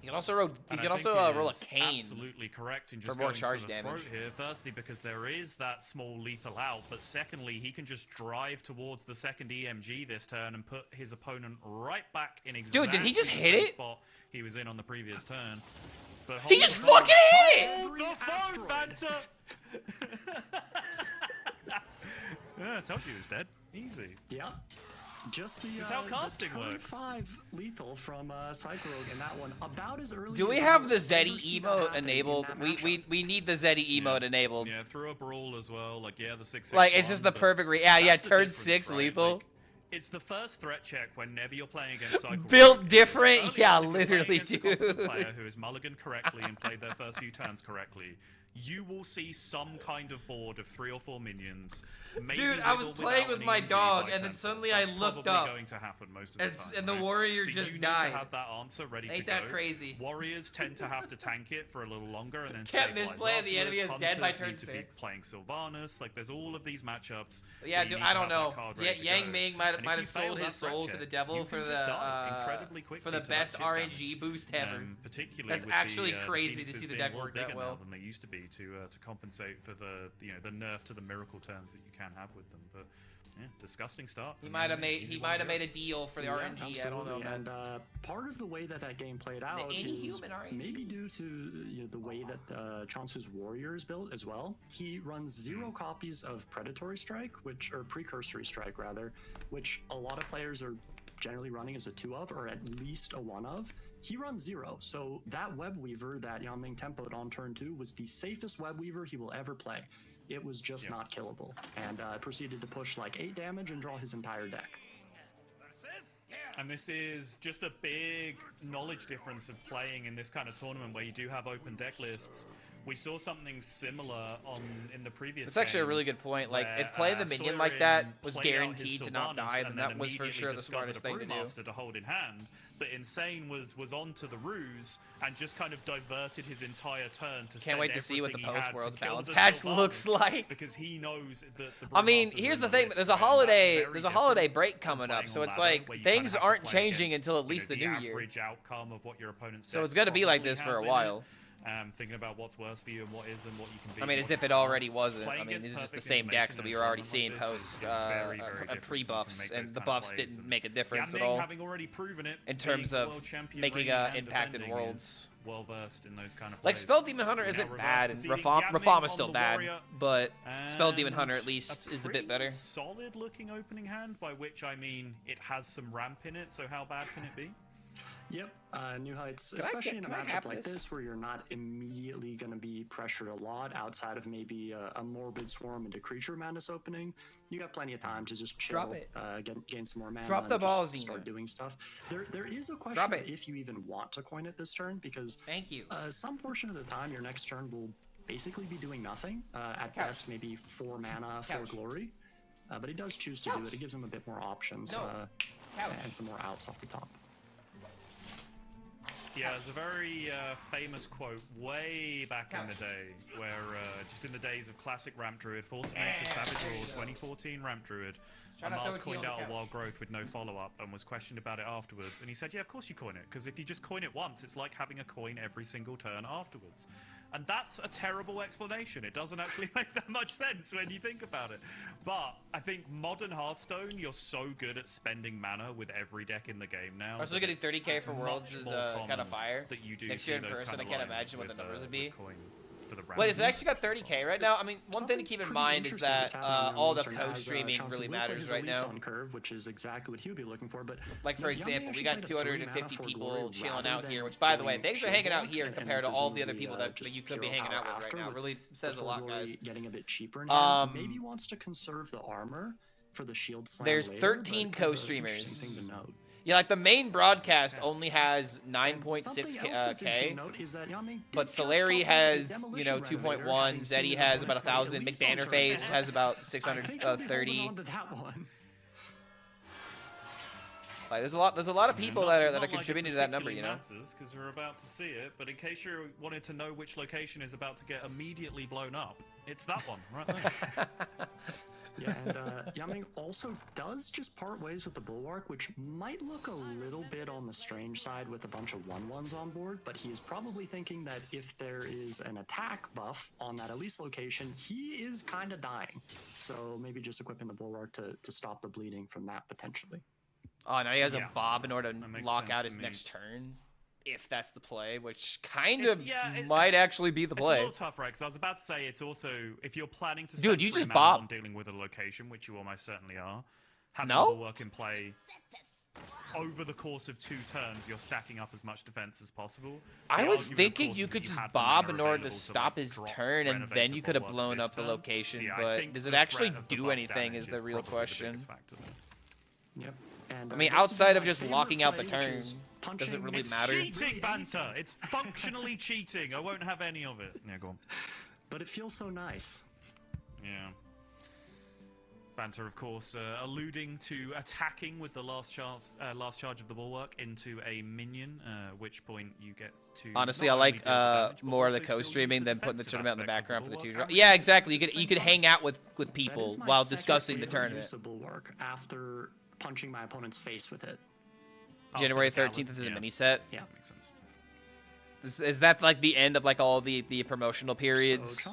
You can also roll. You And can I also think roll a is cane. Absolutely correct in just for more going charge for the damage. throat here. Firstly, because there is that small lethal out, but secondly, he can just drive towards the second EMG this turn and put his opponent right back in exactly Dude, did he just the hit same it? spot he was in on the previous turn. But He hold just the phone. fucking hit it! Hold the phone, Banter! Yeah, I told you he was dead. Easy. Yeah. Just the, This is how the casting turn works. 5 lethal from Cyclorogue in that one. About as early Do we as have you the will ever Zeddy see that emote happen in enabled? that We need the Zeddy emote enabled. Yeah, through a brawl as well. Like, yeah, the 6-6. Like, it's just the perfect yeah, that's the turn difference, 6 right? lethal. Like, it's the first threat check whenever you're playing against Cycle. Built different? Early Yeah, on, if you're playing literally, against a competent dude. player who has mulliganed correctly and played their first few turns correctly, you will see some kind of board of 3 or 4 minions. Maybe Dude, I was with or playing without with an my EMG dog, by and then 10. suddenly That's I looked probably up, going to happen most of the time, and the right? warrior So just you need died. to have that answer ready Ain't to that go. crazy? Warriors tend to have to tank it for a little longer and then Kept stabilize misplaying the enemy afterwards. is dead by Hunters turn need to be 6. playing Sylvanas. Like, there's all of these matchups. Yeah, where you dude, need I to don't have that know. card Yeah, ready to Yang go. Ming might And if have you fail sold his that threat soul to check, the devil you for can the just die incredibly quickly for the to that best chip RNG damage. boost ever. Particularly That's with actually the crazy to Phoenixes see the being deck a lot work that bigger well. now than they used to be to compensate for the the nerf to the miracle turns that you can have with them. But yeah, disgusting start. He for might have Minions, made easy he ones might have to made go. a deal for the Yeah, RNG. I don't know, absolutely. man. And part of the way that that game played out is Inhuman RNG. maybe due to the way that Chansu's Warrior is built as well. He runs 0 copies of Predatory Strike, or Precursory Strike rather, which a lot of players are generally running as a 2 of, or at least a 1 of. He runs 0, so that Web Weaver that Yang Ming tempoed on turn 2 was the safest Web Weaver he will ever play. It was just not killable, and proceeded to push like 8 damage and draw his entire deck. And this is just a big knowledge difference of playing in this kind of tournament where you do have open deck lists. We saw something similar in the previous That's actually a game really good point. Like, where, if playing the minion like that was played out his guaranteed to not Sylvanas die, then and that was for immediately sure the discovered smartest a thing to do. Brewmaster to hold in hand. But Insane was onto the ruse and just kind of diverted his entire turn to Can't wait to see what the everything he had post-Worlds to kill balance the patch Sylvanas, looks like. because he knows that the I mean, Brewmasters are here's in the thing. list, There's a and that's holiday. very There's a holiday different break from coming up, playing so on it's ladder, like where you kinda things have to aren't play changing against, until at least the the new year. average outcome of what your opponent's So deck it's gonna be like probably this for has a in it. while. thinking about what's worse for you and what isn't, what you can be. I mean, as if it already wasn't. I mean, this is just the same decks that we were already seeing post pre-buffs, and the buffs didn't make a difference at all having already proven it, in terms of making an impact in Worlds. Well versed in those kind of like plays. Spell Demon Hunter isn't bad, and Rafam is still bad, but Spell Demon Hunter at least is a bit better. Solid looking opening hand, by which I mean it has some ramp in it, so how bad can it be? Yep, New Heights, especially in a matchup like this where you're not immediately going to be pressured a lot outside of maybe a Morbid Swarm into Creature Madness opening. You got plenty of time to just chill, gain some more mana, Drop the and balls, just start doing stuff. There is a question of if you even want to coin it this turn, because some portion of the time your next turn will basically be doing nothing. At best, maybe 4 mana, 4 glory. But he does choose to do it. It gives him a bit more options and some more outs off the top. Yeah, there's a very famous quote way back in the day where just in the days of classic Ramp Druid, Force of Nature Savage War 2014 Ramp Druid, Mars coined out a Wild Growth with no follow-up and was questioned about it afterwards. And he said, yeah, of course you coin it, because if you just coin it once, it's like having a coin every single turn afterwards. And that's a terrible explanation. It doesn't actually make that much sense when you think about it. But I think modern Hearthstone, you're so good at spending mana with every deck in the game now. Also getting 30k for Worlds is kind of fire. That you do next year in person, kind I of can't imagine what the numbers would be. Wait, has it actually got 30k right now? I mean, one thing to keep in mind is that all the co-streaming really matters right now. Curve, which is exactly what he would be looking for. But like for example, we got 250 people chilling out here, which by the way, thanks for hanging out here compared to all the other people that you could be hanging out with right now. Really says a lot, guys. Getting a bit cheaper now. Maybe wants to conserve the armor for the shield slam. There's 13 co-streamers. Yeah, like the main broadcast only has 9.6k, but Solari has, you know, 2.1, Zeddy has about 1,000, McBannerface has about 630. Like, there's a lot of people that are contributing to that number, you know. Because we're about to see it, but in case you wanted to know which location is about to get immediately blown up, it's that one right there. Yeah, and Yaming also does just part ways with the Bulwark, which might look a little bit on the strange side with a bunch of 1/1s on board, but he is probably thinking that if there is an attack buff on that Elise location, he is kind of dying. So maybe just equipping the Bulwark to stop the bleeding from that potentially. Oh, now he has a Bob in order to lock out his next turn. If that's the play, which kind of might actually be the play. It's a little tough, right? Because I was about to say it's also, if you're planning to spend you free just mana Bob on dealing with a location, which you almost certainly are, having the work in play over the course of 2 turns, you're stacking up as much defense as possible. I was thinking you could just Bob in order to stop his turn, and then you could have blown up the location, but does it actually do anything is the real question. Yep. And, I mean, outside of just locking out the turn, does it really matter? It's cheating, Banter! It's functionally cheating! I won't have any of it. Yeah, go on. But it feels so nice. Yeah. Banter, of course, alluding to attacking with the last charge of the Bulwark into a minion, which point you get to... Honestly, I like more of the co-streaming than putting the tournament in the background for the 2-drop. Yeah, exactly. You could hang out with people while discussing the tournament. Bulwark after punching my opponent's face with it. January 13th is a mini set. Yeah, makes sense. Is that like the end of like all the promotional periods?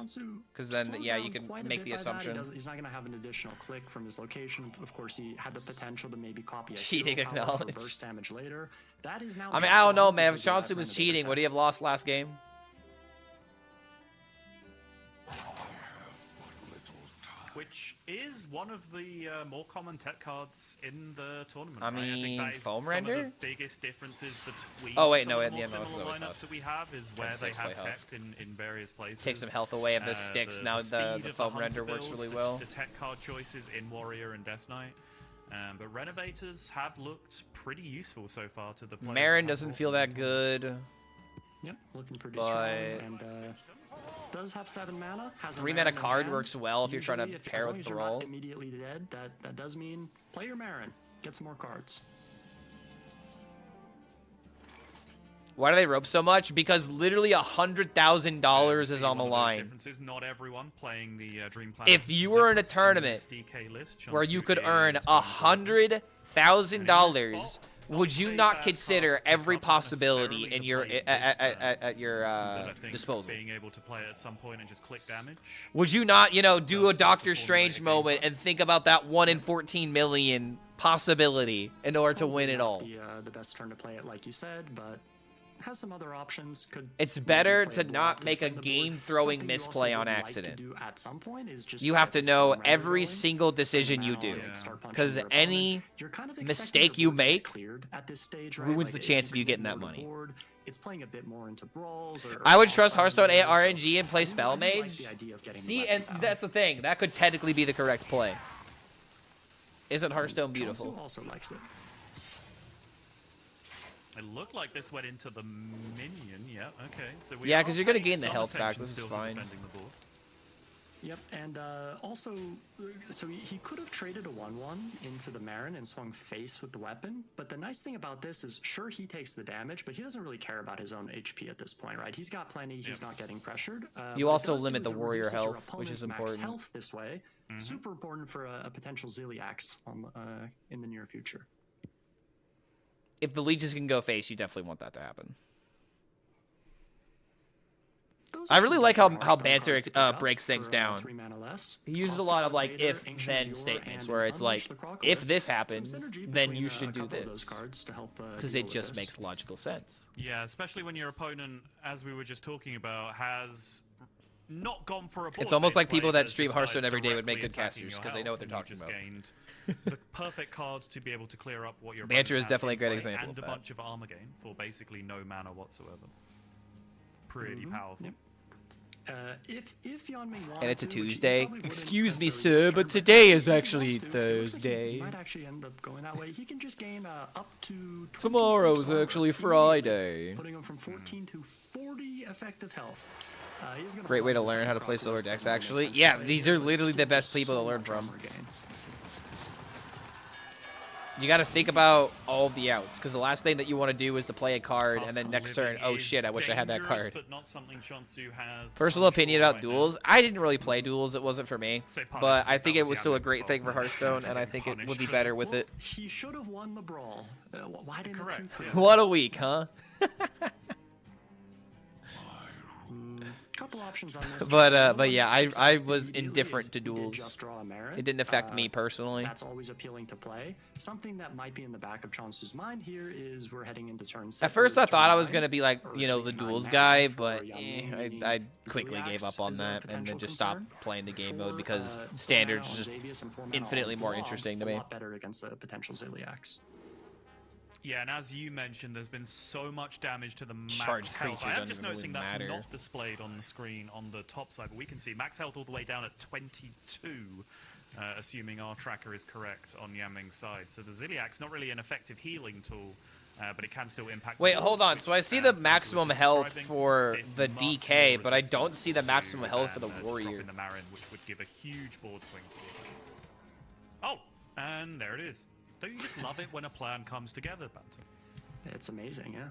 Because then you can make the assumption. He's not going to have an additional click from his location. Of course, he had the potential to maybe copy a cheating acknowledged. Reverse damage later. That is now. I mean, I don't know, man. If Chonsu was cheating, would he have lost last game? Which is one of the more common tech cards in the tournament. I mean, I think that is foam some render? of the biggest differences between no, the more similar lineups that we have is where they have tech in various places. Take some health away of the sticks. Now the foam render works really well. The tech card choices in Warrior and Death Knight. But Renovators have looked pretty useful so far to the players. Marin doesn't feel that good. Yep, looking pretty strong. And does have 7 mana. Has 3 mana card works well if you're trying to pair with the roll. Immediately dead. That does mean play your Marin. Get some more cards. Why do they rope so much? Because literally $100,000 is on the line. Not everyone playing the Dream Planet. If you were in a tournament where you could earn $100,000 would you not consider every possibility in your at your disposal? Being able to play it at some point and just click damage. Would you not, you know, do a Doctor Strange moment and think about that 1 in 14 million possibility in order to win it all? The best turn to play it, like you said, but has some other options. It's better to not make a game-throwing misplay on accident. You have to know every single decision you do, because any mistake you make ruins the chance of you getting that money. It's playing a bit more into brawls. I would trust Hearthstone RNG and play Spell Mage. See, and that's the thing. That could technically be the correct play. Isn't Hearthstone beautiful? Also likes it. It looked like this went into the minion. Yeah, okay. So we yeah, because you're going to gain the health back. This is fine. Yep, and also, so he could have traded a 1/1 into the Marin and swung face with the weapon, but the nice thing about this is, sure, he takes the damage, but he doesn't really care about his own HP at this point, right? He's got plenty, he's not getting pressured. You also limit the warrior health, which is important. Health this way, super important for a potential Ziliax in the near future. If the leeches can go face, you definitely want that to happen. I really like how Banter breaks things down. He uses a lot of like if-then statements where it's like, if this happens, then you should do this. Because it just makes logical sense. Yeah, especially when your opponent, as we were just talking about, has not gone for a It's almost like people that stream Hearthstone every day would make good casters because they know what they're talking about. Gained the perfect cards to be able to clear up what your Banter is definitely a great example and of a bunch of armor gain for basically no mana whatsoever. Pretty powerful. Yep. If Yanming wanted and it's a to, which he Tuesday. probably Excuse wouldn't me, necessarily sir, start but with today that, is but if he actually wants to, it looks like Thursday. He might actually end up going that way. He can just gain up to 26 Tomorrow's armor actually immediately, Friday. putting him from 14 to 40 effective health. He's gonna Great way to hold learn this how to play proc solar list decks, that really makes actually. sense to Yeah, play, these are but literally the still best people to so learn much from. armor gain. You got to think about all the outs, because the last thing that you want to do is to play a card, and then next turn, oh shit, I wish I had that card. But not something Chonsu has Personal opinion about duels, I didn't really play duels, it wasn't for me. But I think it was still a great thing for Hearthstone, and I think it would be better with it. He should have won the brawl. Why didn't it 2-3? What a week, huh? Couple options on this. But yeah, I was indifferent to duels. It didn't affect me personally. That's always appealing to play. Something that might be in the back of Chonsu's mind here is we're heading into turn 7. At first I thought I was going to be like, you know, the duels guy, but I quickly gave up on that and then just stopped playing the game mode because standard is just infinitely more interesting to me. A lot better against a potential Ziliax. Yeah, and as you mentioned, there's been so much damage to the Charged max health. creatures I am don't just even noticing really that's matter. not displayed on the screen on the top side, but we can see max health all the way down at 22, assuming our tracker is correct on Yanming's side. So the Ziliax, not really an effective healing tool, but it can still impact. Wait, hold on. So I see the maximum health for the DK, but I don't see the maximum health for the warrior. The Marin, which would give a huge board swing to it. Oh, and there it is. Don't you just love it when a plan comes together, Banter? It's amazing, yeah.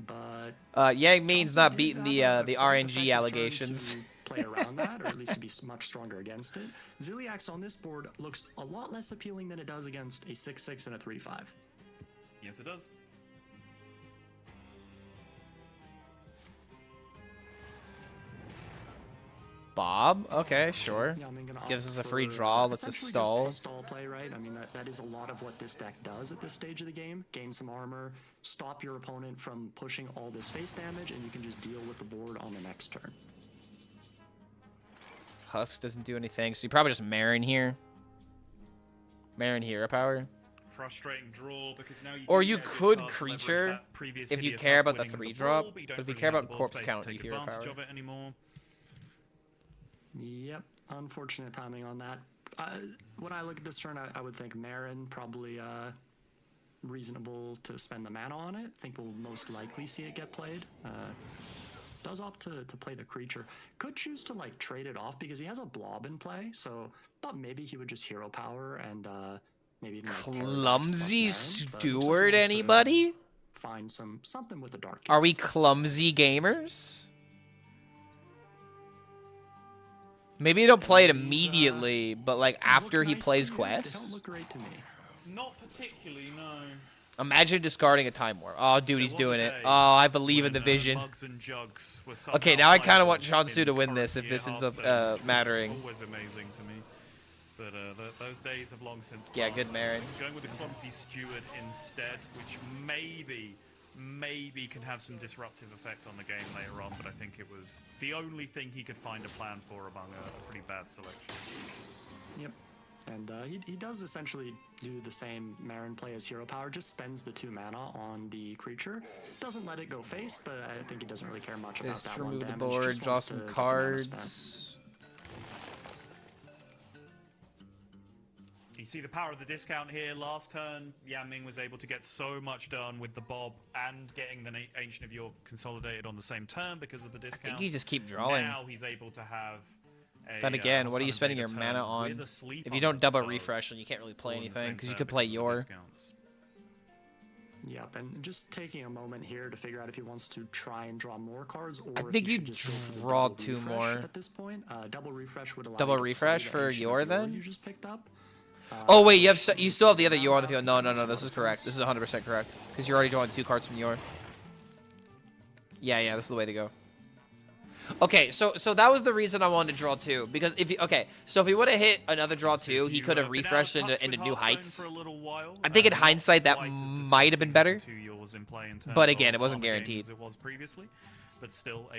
But Yang means not beating the RNG allegations. Play around that, or at least to be much stronger against it. Ziliax on this board looks a lot less appealing than it does against a 6-6 and a 3-5. Yes, it does. Bob? Okay, sure. Yeah, Gives us a free draw, lets us stall. Stall play, right? I mean, that is a lot of what this deck does at this stage of the game. Gain some armor, stop your opponent from pushing all this face damage, and you can just deal with the board on the next turn. Husk doesn't do anything, so you probably just Marin here. Marin hero power. Frustrating draw because now you or you could creature if you care about the 3-drop, but if you care about corpse count, you hero power. Of it anymore. Yep, unfortunate timing on that. When I look at this turn, I would think Marin probably reasonable to spend the mana on it. I think we'll most likely see it get played. Does opt to play the creature. Could choose to like trade it off because he has a blob in play. So thought maybe he would just hero power and maybe even like clumsy steward. Anybody? Find something with the dark. Are we clumsy gamers? Maybe you don't play it immediately, but like after he plays quests. They don't look great to me. Not particularly, no. Imagine discarding a Time War. Oh, dude, he's doing it. Oh, I believe in the vision. Mugs and Jugs were Okay, now I kind of playable want Chonsu in to win current this if year this ends up Hearthstone, which was mattering. Always amazing to me. But those days have long since passed. Yeah, good Marin. Going with the Clumsy Steward instead, which maybe can have some disruptive effect on the game later on, but I think it was the only thing he could find a plan for among a pretty bad selection. Yep. And he does essentially do the same Marin play as Hero Power, just spends the 2 mana on the creature. Doesn't let it go face, but I think he doesn't really care much about that one remove the damage. board, Just draw wants to some get the mana spent. cards. You see the power of the discount here. Last turn, Yanming was able to get so much done with the Bob and getting the Ancient of Yore consolidated on the same turn because of the discount. I think you just keep drawing. Now he's able to have Then again, what are you spending your mana on? If you don't double refresh, then you can't really play anything because you could play your. Yep, and just taking a moment here to figure out if he wants to try and draw more cards, or I if think he you should just go for the draw double 2 refresh more. at this point. Double refresh would allow Double you to refresh play the for Ancient of Yor Yore then? you just picked up. Oh wait, you still have the other Yor on the field. No, this is correct. This is 100% correct because you're already drawing 2 cards from Yor. Yeah, this is the way to go. Okay, so that was the reason I wanted to draw 2 because if he would have hit another draw 2, he could have refreshed into new heights. I think in hindsight that might have been better, but again, it wasn't guaranteed.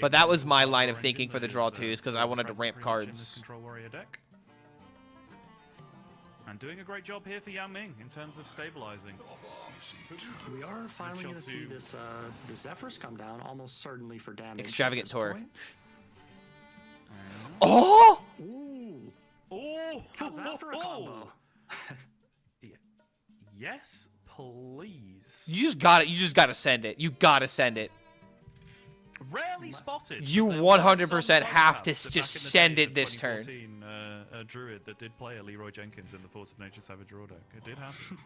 But that was my line of thinking for the draw 2s because I wanted to ramp cards. And doing a great job here for Yanming in terms of stabilizing. We are finally going to see this Zephyrs come down, almost certainly for damage. Extravagant Tour. Point. Oh! Ooh. Oh! How's that for a combo? Yes, please. You just gotta send it. You gotta send it. Rarely spotted. You 100% have to just send it this turn. A druid that did play a Leroy Jenkins in the Force of Nature Savage Raw deck. It did happen.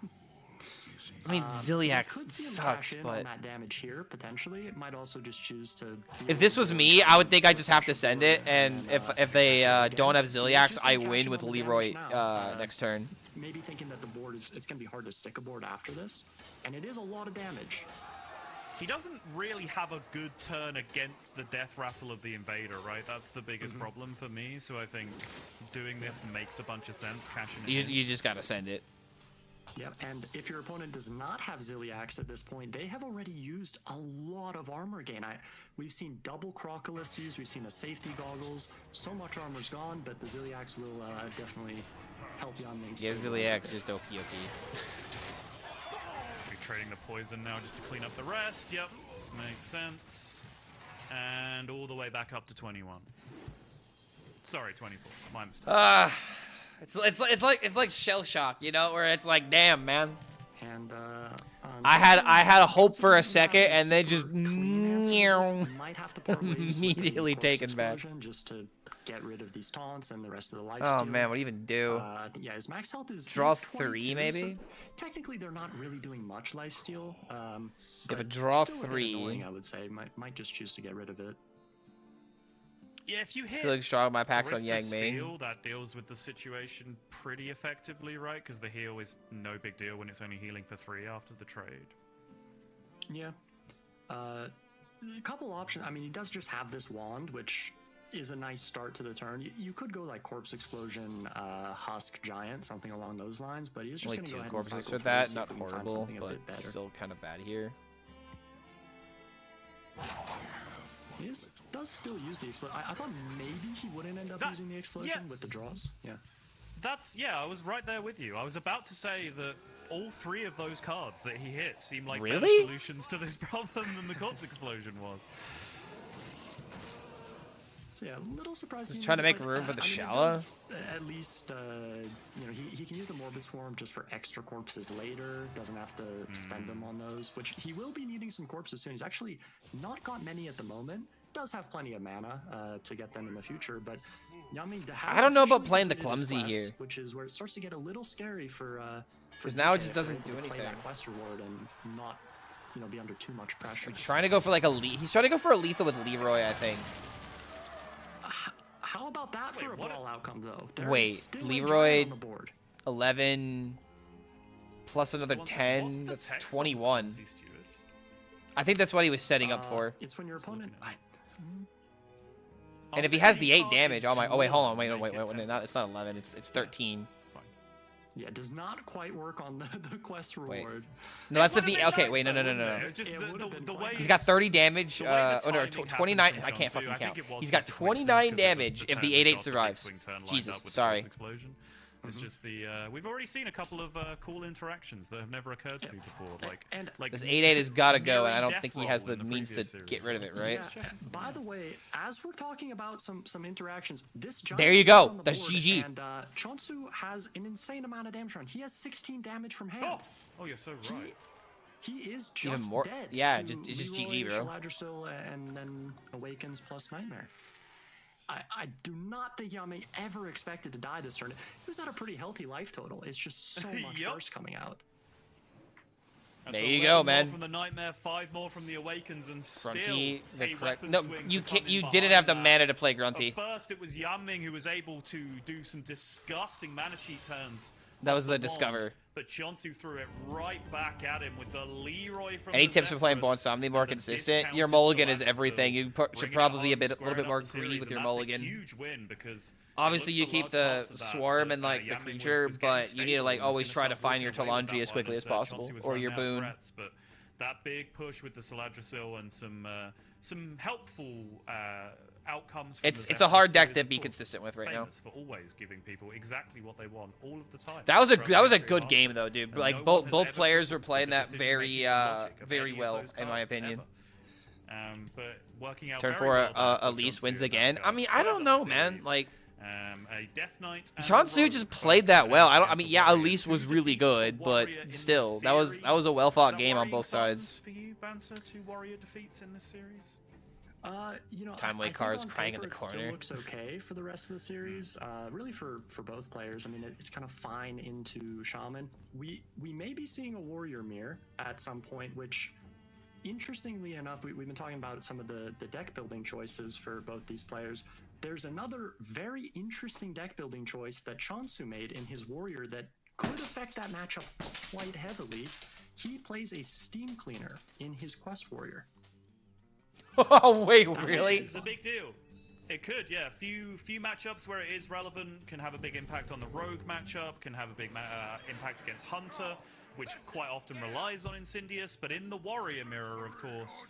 I mean, Ziliax could see him sucks, cash in but on that damage here potentially. It might also just choose to. if this was me, I would think I just have to send it, and if they don't have Ziliax, I win with Leroy next turn. Maybe thinking that the board is it's going to be hard to stick a board after this, and it is a lot of damage. He doesn't really have a good turn against the death rattle of the invader, right? That's the biggest problem for me. So I think doing this makes a bunch of sense. Cashing it in. You just gotta send it. Yep, and if your opponent does not have Ziliax at this point, they have already used a lot of armor gain. We've seen double Crocalus used, we've seen a safety goggles. So much armor's gone, but the Ziliax will definitely help Yanming. Yeah, Ziliax just OP. Trading the poison now just to clean up the rest. Yep, this makes sense. And all the way back up to 21. Sorry, 24. My mistake. It's like shell shock, you know, where it's like, damn, man. And I had a hope for a second, and they just might have to part ways immediately with the taken back. just to get rid of these taunts and the rest of the life. Oh man, what do you even do? Yeah, his max health is draw is 3 22, maybe. So technically, they're not really doing much lifesteal. If a but draw still a bit 3, annoying, I would say might just choose to get rid of it. Yeah, if you hit Felix strong my packs on Griff to Yang Ming. steal, that deals with the situation pretty effectively, right? Because the heal is no big deal when it's only healing for 3 after the trade. Yeah. A couple options. I mean, he does just have this wand, which is a nice start to the turn. You could go like Corpse Explosion, Husk Giant, something along those lines, but he's just Only going to 2 go ahead corpses and for cycle that, through, see not if we can find horrible, something a but bit better. still kind of bad here. He does still use the explosion. I thought maybe he wouldn't end up using the explosion with the draws. Yeah. I was right there with you. I was about to say that all 3 of those cards that he hit seem like better Really? solutions to this problem than the Corpse Explosion was. So yeah, a little surprising. Just trying to make room for the Shala. At least, you know, he can use the Morbid Swarm just for extra corpses later. Doesn't have to spend them on those, which he will be needing some corpses soon. He's actually not got many at the moment. Does have plenty of mana to get them in the future, but Yanming has I don't know about officially playing the completed his clumsy quest, here. which is where it starts to get a little scary for Because now it DK just if they're doesn't able do to play anything. that quest reward and not, you know, be under too much pressure. He's trying to go for like he's trying to go for a lethal with Leroy, I think. How about that for a brawl outcome, though? There is Wait, still a Leroy giant on the board. 11 plus another One 10. second, what's the That's text on 21. Chauncey Stewart? I think that's what he was setting up for. It's when your opponent. And if he has the 8 damage, oh my! Oh wait, hold on, wait, not, it's not 11. It's 13. Yeah, it does not quite work on the quest reward. No, that's the okay. Wait, no. It's just the way He's got 30 damage. Oh no, 29. I can't fucking count. He's got 29 damage if the 8/8 survives. Jesus, sorry. It's just the we've already seen a couple of cool interactions that have never occurred to me before. Like This 8/8 has got to go, and I don't think he has the means to get rid of it, right? Yeah. By the way, as we're talking about some interactions, this giant There you sits go. on the That's board, GG. And Chonsu has an insane amount of damage on. He has 16 damage from hand. Oh, you're so right. He is Even just more. dead. Yeah, to it's just Leroy, GG, bro. Shaladrsil, and then Awakens plus Nightmare. I do not think Yami ever expected to die this turn. He was at a pretty healthy life total. It's just so much burst coming out. There you go, 11 man. more from the Nightmare, 5 more from the Awakens, and still Grunty, the a correct. weapon No, swing you to can't. come You in didn't have the behind mana that. to play Grunty. At first, it was Yanming who was able to do some disgusting mana cheat turns. That was off the Bond, Discover. But Chonsu threw it right back at him with the Leroy from Any the tips for playing Zephyrus Bond? Be more and the consistent. Your discounted mulligan is Selector, everything. so You should bringing it probably be a home, little squaring bit up more the greedy series, with your and that's mulligan. A huge win because Obviously, you it looked keep for the large parts of that, swarm and like the Yanming creature, was getting but you need to like stable, was always gonna try to start find your walking away with Talandri that as one quickly as possible, Chauncey was or your running out of boon. threats, but that big push with the Saladrisil and some helpful outcomes. From It's a hard deck to be consistent with right now. Famous for always giving people exactly what they want all of the time. That was a From good game though, dude. And Like no one both has both ever players were put playing the that very decision-making logic of very any of well those in my cards opinion. ever. But working out Turn very 4, well there for Elise Chonsu wins in that again. I regard. mean, I Squares don't up know, the man. series. Like A Death Knight and a Chonsu Rogue just both played that went well. out I against mean, the yeah, Warrior. Elise was 2 really defeats for good, but Warrior in this still, that was a well series. fought Is that game on worrying both signs sides. for you, Banter, 2 Warrior defeats in this series? You know, Time I Wait think Cars on crying in paper the it corner. still looks okay for the rest of the series. Really for both players. I mean, it's kind of fine into Shaman. We may be seeing a Warrior Mirror at some point, which, interestingly enough, we've been talking about some of the deck building choices for both these players. There's another very interesting deck building choice that Chonsu made in his Warrior that could affect that matchup quite heavily. He plays a Steam Cleaner in his Quest Warrior. Oh wait, really? It's a big deal. It could, yeah. Few matchups where it is relevant can have a big impact on the Rogue matchup, can have a big impact against Hunter, which quite often relies on Insidious, but in the Warrior Mirror, of course,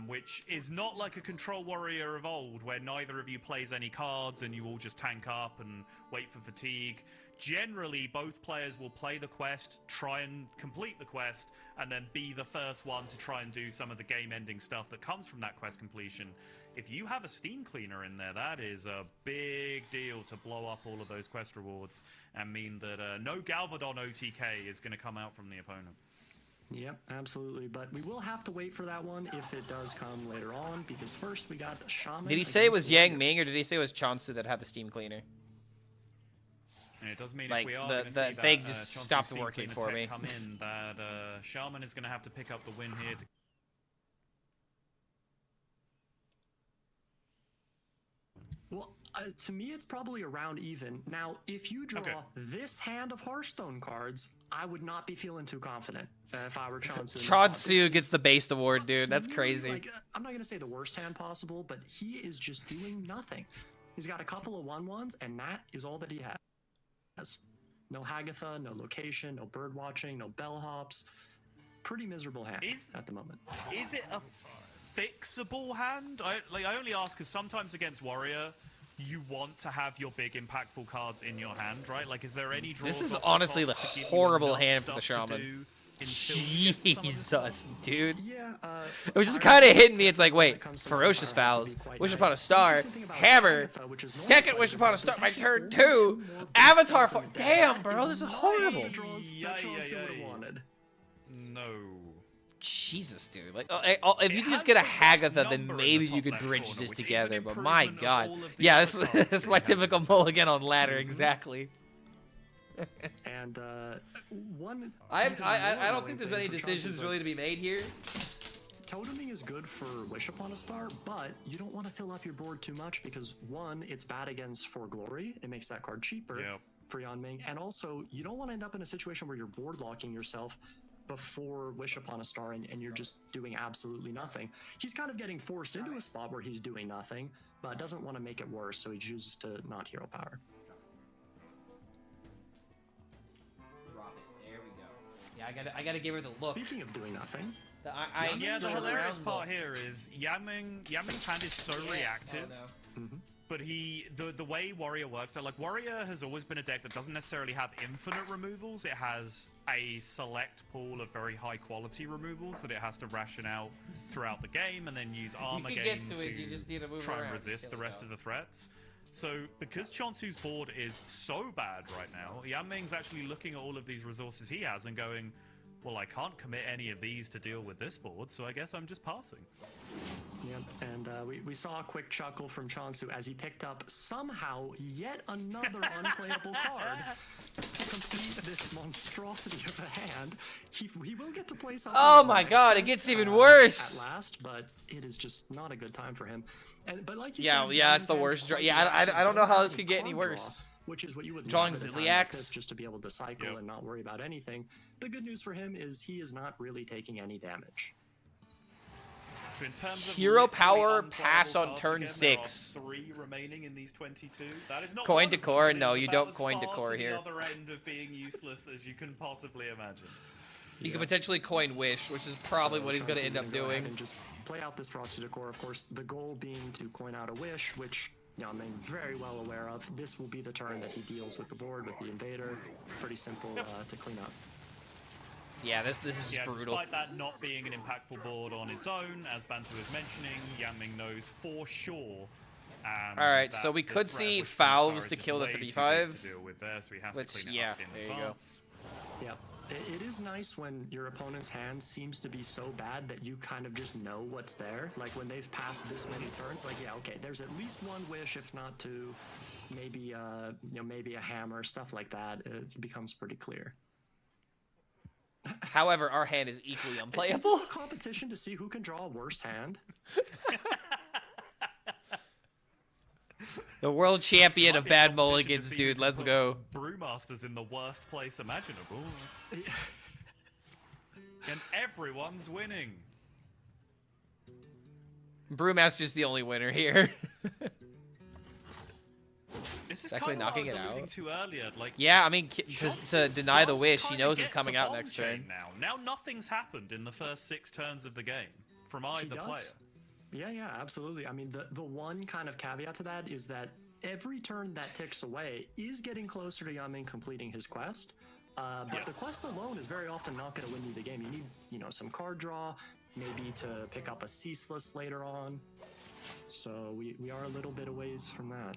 which is not like a Control Warrior of old, where neither of you plays any cards and you all just tank up and wait for fatigue. Generally, both players will play the quest, try and complete the quest, and then be the first one to try and do some of the game-ending stuff that comes from that quest completion. If you have a Steam Cleaner in there, that is a big deal to blow up all of those quest rewards and mean that no Galvadon OTK is going to come out from the opponent. Yep, absolutely. But we will have to wait for that one if it does come later on, because first we got Shaman. Did he say it was against Yang Warrior. Ming, or did he say it was Chonsu that had the Steam Cleaner? And it does mean Like, if we are the going to see that thing just Chonsu stopped Steam working Cleaner for tech me. come in, that Shaman is going to have to pick up the win here. Well, to me, it's probably around even. Now, if you draw this hand of Hearthstone cards, I would not be feeling too confident if I were Chonsu. in this spot. Chonsu gets the Based Award, dude. That's Really, crazy. like, I'm not going to say the worst hand possible, but he is just doing nothing. He's got a couple of 1/1s, and that is all that he has. No Hagatha, no location, no bird watching, no bellhops. Pretty miserable hand at the moment. Is it a fixable hand? I only ask because sometimes against Warrior, you want to have your big impactful cards in your hand, right? Like, is there any draws? This is off the honestly top the to give you horrible enough hand for the stuff to Shaman. do until you get to some of this Jesus, dude. Yeah, It was just kind of hitting me. It's like, wait, Ferocious Fouls, Wish Upon a Star, Hammer, second Wish Upon a Star, my turn 2, Avatar. Damn, bro, this is horrible. No. Jesus, dude. Like, if you could just get a Hagatha, then maybe you could bridge this together. But my God, yeah, this is my typical mulligan on ladder, exactly. And one. I don't think there's any decisions really to be made here. Toteming is good for Wish Upon a Star, but you don't want to fill up your board too much because one, it's bad against For Glory. It makes that card cheaper. Yep. for Yanming, and also you don't want to end up in a situation where you're board locking yourself before Wish Upon a Star and you're just doing absolutely nothing. He's kind of getting forced into a spot where he's doing nothing, but doesn't want to make it worse, so he chooses to not hero power. Drop it. There we go. Yeah, I gotta give her the look. Speaking of doing nothing, the hilarious part here is Yanming's hand is so reactive. Oh, no. But the way Warrior works, like Warrior has always been a deck that doesn't necessarily have infinite removals. It has a select pool of very high quality removals that it has to ration out throughout the game, and then use armor gain to try and resist the rest of the threats. So because Chonsu's board is so bad right now, Yanming's actually looking at all of these resources he has and going, well, I can't commit any of these to deal with this board, so I guess I'm just passing. Yep, and we saw a quick chuckle from Chonsu as he picked up somehow yet another unplayable card to complete this monstrosity of a hand. He will get to play something. Oh my god, it gets even worse. At last, but it is just not a good time for him. But like you said, that's the worst draw. Yeah, I don't know how this could get any worse. Which is what you would drawing Ziliax just to be able to cycle and not worry about anything. The good news for him is he is not really taking any damage. So in terms of hero power pass on turn again, 6. There are 3 remaining in these 22. That is not coin one of decor. them. No, It is you about don't as coin far decor to here. the other end of being useless as you can possibly imagine. You could potentially coin Wish, which is probably what he's going to end up doing. And just play out this Frosty Decor. Of course, the goal being to coin out a Wish, which I'm very well aware of. This will be the turn that he deals with the board with the Invader. Pretty simple to clean up. Yeah, this is brutal. Despite that not being an impactful board on its own, as Bantu was mentioning, Yanming knows for sure. Alright, so we could see Fouls to kill the 35. Which, yeah, there you go. Yeah. It is nice when your opponent's hand seems to be so bad that you kind of just know what's there. Like when they've passed this many turns, like, yeah, okay, there's at least one Wish, if not 2, maybe maybe a hammer, stuff like that. It becomes pretty clear. However, our hand is equally unplayable. Is this a competition to see who can draw a worse hand? The world champion of bad mulligans, dude. Let's go. Brewmaster's in the worst place imaginable. And everyone's winning. Brewmaster's the only winner here. This is actually kind of knocking what I it was alluding out. to earlier. Like, yeah, I mean, to deny the Wish, he knows it's coming out bomb next chain turn. Now nothing's happened in the first 6 turns of the game from either player. Yeah, absolutely. I mean, the one kind of caveat to that is that every turn that ticks away is getting closer to Yanming completing his quest. But the quest alone is very often not going to win you the game. You need, some card draw, maybe to pick up a Ceaseless later on. So we are a little bit a ways from that.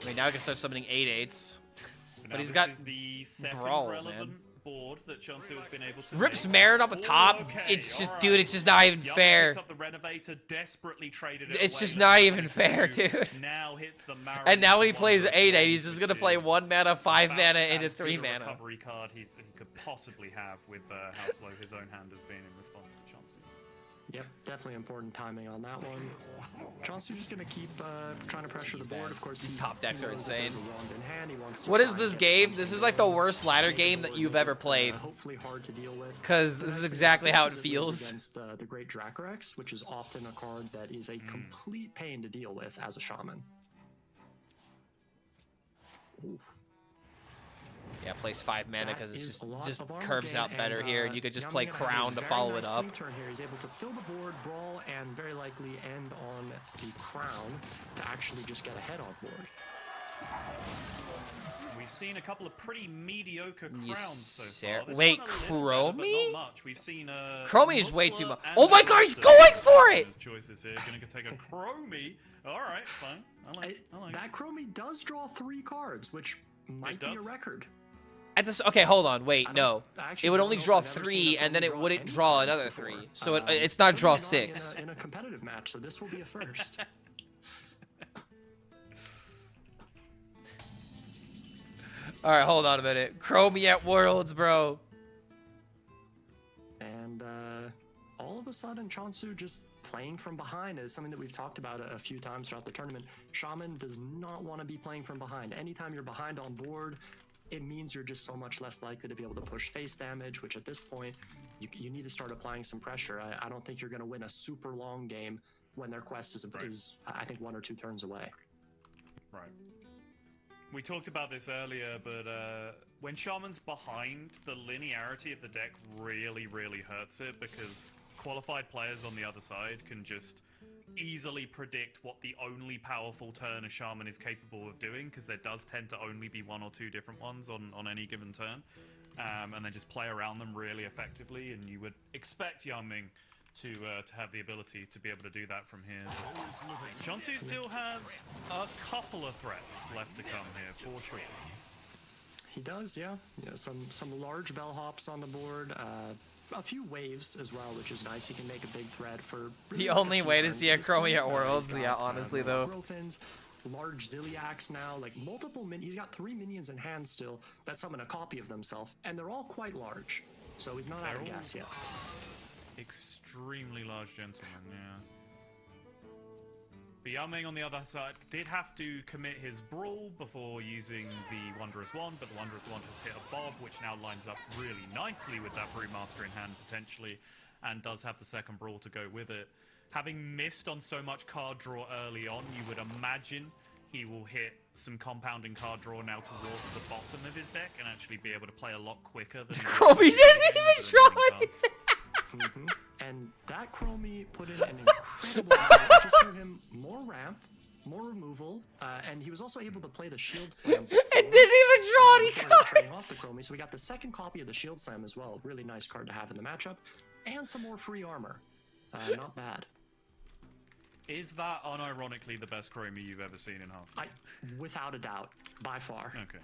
I mean, now I can start summoning 8/8s. But he's this got is the second Brawl, relevant man. board that Chonsu has been able to Rips make. Merit off the top. Okay, It's just, alright. dude, it's just not even Young fair. picked up the Renovator, desperately traded it It's away, just let not him even take fair, it through. dude. Now hits the Marrow And now when he into plays one of 8/8, those he's just gonna play which 1 mana, 5 about mana, into as good 3 a mana. recovery card he could possibly have with how slow his own hand has been in response to Chonsu. Yep, definitely important timing on that one. Chonsu's just going to keep trying to pressure the board. Of course, These top decks are knows that insane. there's a wand in hand. He wants to What is try and this get game? something This is like the going. worst ladder game that you've ever played. Hopefully hard to deal with. 'Cause The this is nice thing exactly how it is feels. goes against the Great Dracorex, which is often a card that is a complete pain to deal with as a shaman. Ooh. Yeah, plays 5 mana because That it's is a lot just of armor curves gain, out better and, here, and you could just Yanming play gonna have a Crown to very follow nice it up. lead turn here. He's able to fill the board, brawl, and very likely end on the Crown to actually just get ahead on board. We've seen a couple of pretty mediocre crowns so Sir- far. This wait, one a little better, but Chromie? not much. We've seen Chromie is way too Mutla much. and Oh my god, he's Hearthstone going for it! as choices here. Gonna take a Chromie. All right, fine. I like That Chromie does draw 3 cards, which might be a does. record. At this, okay, hold on, wait, no. I actually It would don't only know if draw I've ever seen 3, a and then Chromie it draw wouldn't any draw cards another before. 3. So it's not Certainly draw not 6. in a competitive match, so this will be a first. Alright, hold on a minute. Chromie at Worlds, bro. And all of a sudden, Chonsu just playing from behind is something that we've talked about a few times throughout the tournament. Shaman does not want to be playing from behind. Anytime you're behind on board, it means you're just so much less likely to be able to push face damage, which at this point, you need to start applying some pressure. I don't think you're going to win a super long game when their quest is I think 1 or 2 turns away. Right. We talked about this earlier, but when Shaman's behind, the linearity of the deck really, really hurts it, because qualified players on the other side can just easily predict what the only powerful turn a Shaman is capable of doing, because there does tend to only be 1 or 2 different ones on any given turn, and then just play around them really effectively, and you would expect Yangming to have the ability to be able to do that from here. Chonsu still has a couple of threats left to come here, for sure. He does, yeah. Some large bellhops on the board, a few waves as well, which is nice. He can make a big threat for... The only way to see a Chromie at Worlds, yeah, honestly, though. Grofins, large Zilliacs now, like multiple he's got 3 minions in hand still that summon a copy of themselves, and they're all quite large. So he's not out of gas yet. Extremely large gentleman, yeah. But Yangming on the other side did have to commit his Brawl before using the Wondrous Wand, but the Wondrous Wand has hit a Bob, which now lines up really nicely with that Brewmaster in hand, potentially, and does have the second Brawl to go with it. Having missed on so much card draw early on, you would imagine he will hit some compounding card draw now towards the bottom of his deck and actually be able to play a lot quicker than... Chromie didn't even try! And that Chromie put in an incredible amount. It just gave him more ramp, more removal, and he was also able to play the Shield Slam before. It didn't even draw any trading off the Chromie, so we got the second copy of the Shield Slam as well. Really nice card to have in the matchup. And some more free armor. Not bad. Is that unironically the best Chromie you've ever seen in Hearthstone? Without a doubt. By far. Okay.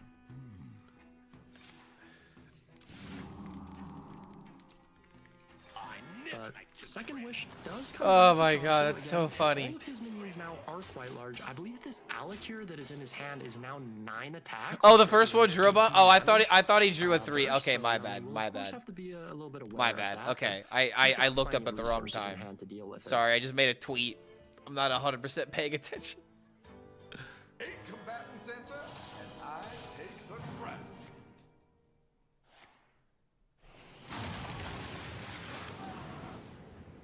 Second Wish does come. Oh my god, that's so funny. All of his minions now are quite large. I believe this Alakir that is in his hand is now 9 attack. Oh, the first one drew a bunch? Oh, I thought he drew a 3. Okay, my bad. My bad. Have to be a little bit aware my bad. Okay, I looked up at the wrong time. Sorry, I just made a tweet. I'm not 100% paying attention. 8 combatant center, and I take the breath.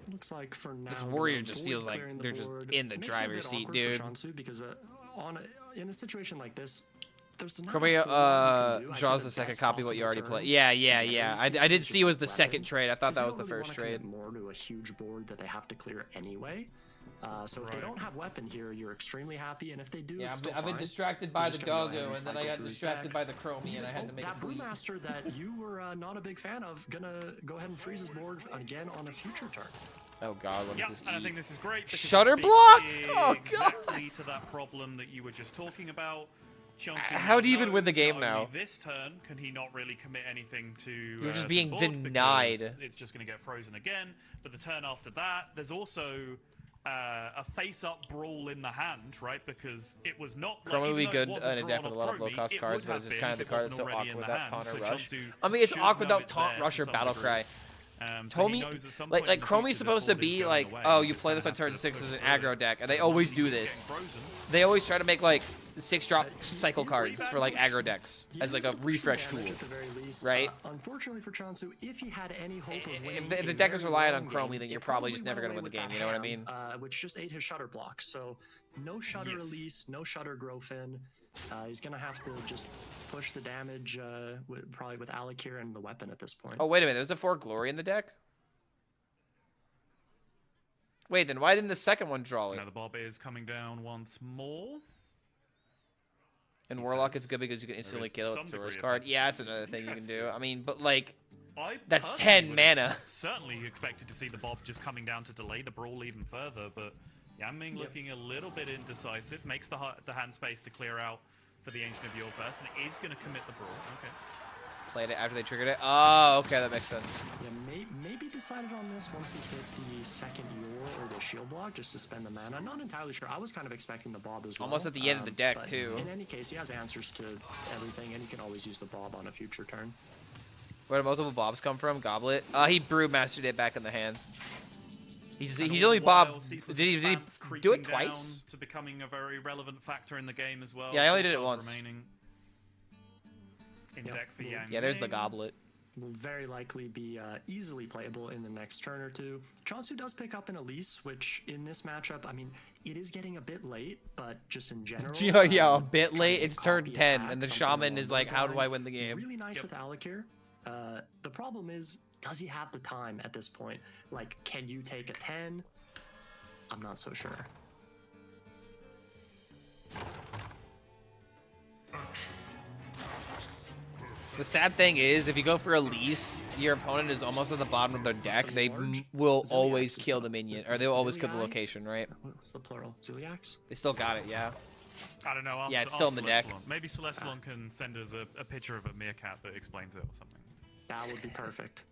Looks like for now, this warrior just feels like they're just in the driver's seat, dude. Because in a situation like this, there's Chromie draws the second copy of what you already played. Yeah. I did see it was the second trade. I thought that was the first trade. More to a huge board that they have to clear anyway. So if they don't have weapon here, you're extremely happy, and if they do, yeah, it's still I've been fine. distracted by the doggo, and then I got distracted by the Chromie, and I had to make that a tweet. Brewmaster that you were not a big fan of, gonna go ahead and freeze his board again on a future turn. Oh god, what is this? And I think this is great. because Shutter it speaks block? Oh god. Exactly to that problem that you were just talking about. How do you even win the game now? This turn, can he not really commit anything to? You're just to being the board denied. because It's just going to get frozen again. But the turn after that, there's also a face-up Brawl in the hand, right? Because it was not. Chromie would be good in a deck with a lot of low-cost cards, but it's just kind of the card that's so awkward without Taunt or Rush. I mean, it's awkward without Taunt, Rush, or Battlecry. Like Chromie's supposed to be like, oh, you play this on turn 6 as an aggro deck, and they always do this. They always try to make like 6-drop cycle cards for like aggro decks as like a refresh tool, right? Unfortunately for Chonsu, if he had any hope of winning, if the deck is reliant on Chromie, then you're probably just never gonna win the game. You know what I mean? Which just ate his Shutter block. So no Shutter release, no Shutter Grofin. He's gonna have to just push the damage, probably with Alakir and the weapon at this point. Oh wait a minute, there's a 4 Glory in the deck. Wait, then why didn't the second one draw it? Now the Bob is coming down once more. And Warlock is good because you can instantly kill it with the Tourist card. Yeah, that's another thing you can do. I mean, but like, that's 10 mana. Certainly expected to see the Bob just coming down to delay the Brawl even further, but Yangming looking a little bit indecisive, makes the hand space to clear out for the Ancient of Yore first, and is going to commit the Brawl. Okay. Played it after they triggered it. Oh, okay, that makes sense. Yeah, maybe decided on this once he hit the second Yore or the shield block just to spend the mana. I'm not entirely sure. I was kind of expecting the Bob as well. Almost at the end of the deck, too. In any case, he has answers to everything, and he can always use the Bob on a future turn. Where do multiple Bobs come from? Goblet? He Brewmastered it back in the hand. He's And only all the bobbed. while, Ceaseless Did he Expanse do it creeping twice? down to becoming a very relevant factor in the game as well. Yeah, I only 4 did it cards once. remaining in Yep. deck for Yang. Yeah, there's the Ming. goblet. Will very likely be easily playable in the next turn or two. Chonsu does pick up an Elise, which in this matchup, I mean, it is getting a bit late, but just in general. Yeah, a bit late. It's turn copy 10, attack, and the something shaman along is like, those how do I lines. win the game? Really nice with Alec here. The problem is, does he have the time at this point? Like, can you take a 10? I'm not so sure. The sad thing is, if you go for Elise, your opponent is almost at the bottom of their deck. They will always kill the minion, or they will always kill the location, right? What's the plural? Ziliax? They still got it, yeah. I don't know. Yeah, it's still in the deck. Maybe Celestalon can send us a picture of a meerkat that explains it or something. That would be perfect.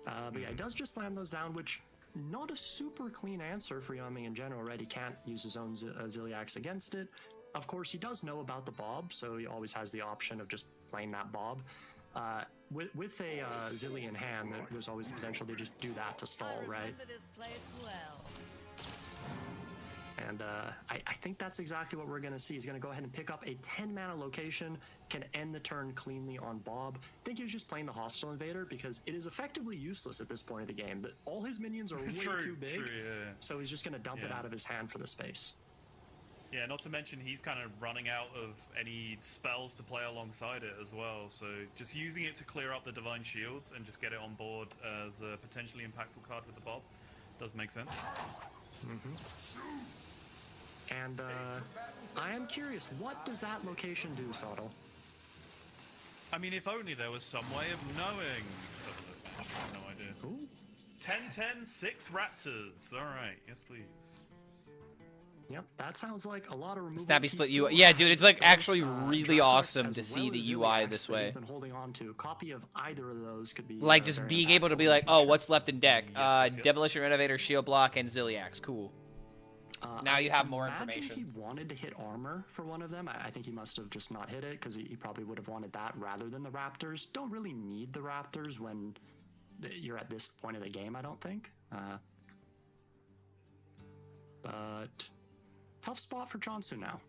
But yeah, he does just slam those down, which not a super clean answer for Yaming in general, right? He can't use his own Ziliax against it. Of course, he does know about the Bob, so he always has the option of just playing that Bob. With a Zilli in hand, there's always the potential to just do that to stall, right? And I think that's exactly what we're going to see. He's going to go ahead and pick up a 10-mana location, can end the turn cleanly on Bob. I think he was just playing the Hostile Invader because it is effectively useless at this point of the game. But all his minions are way too big, so he's just going to dump it out of his hand for the space. Yeah, not to mention he's kind of running out of any spells to play alongside it as well. So just using it to clear up the Divine Shields and just get it on board as a potentially impactful card with the Bob does make sense. And I am curious, what does that location do, Sottle? I mean, if only there was some way of knowing. I have no idea. Ooh. 10-10, 6 Raptors. All right, yes please. Yep, that sounds like a lot of removal. Snappy split UI. Yeah, dude, it's like actually really awesome to see the UI this way. He's been holding on to. A copy of either of those could be Like just being able to be like, oh, what's left in deck? Demolition Renovator, Shield Block, and Ziliax. Cool. Now you have more information. He wanted to hit armor for one of them. I think he must have just not hit it because he probably would have wanted that rather than the Raptors. Don't really need the Raptors when you're at this point of the game, I don't think. But tough spot for Chonsu now.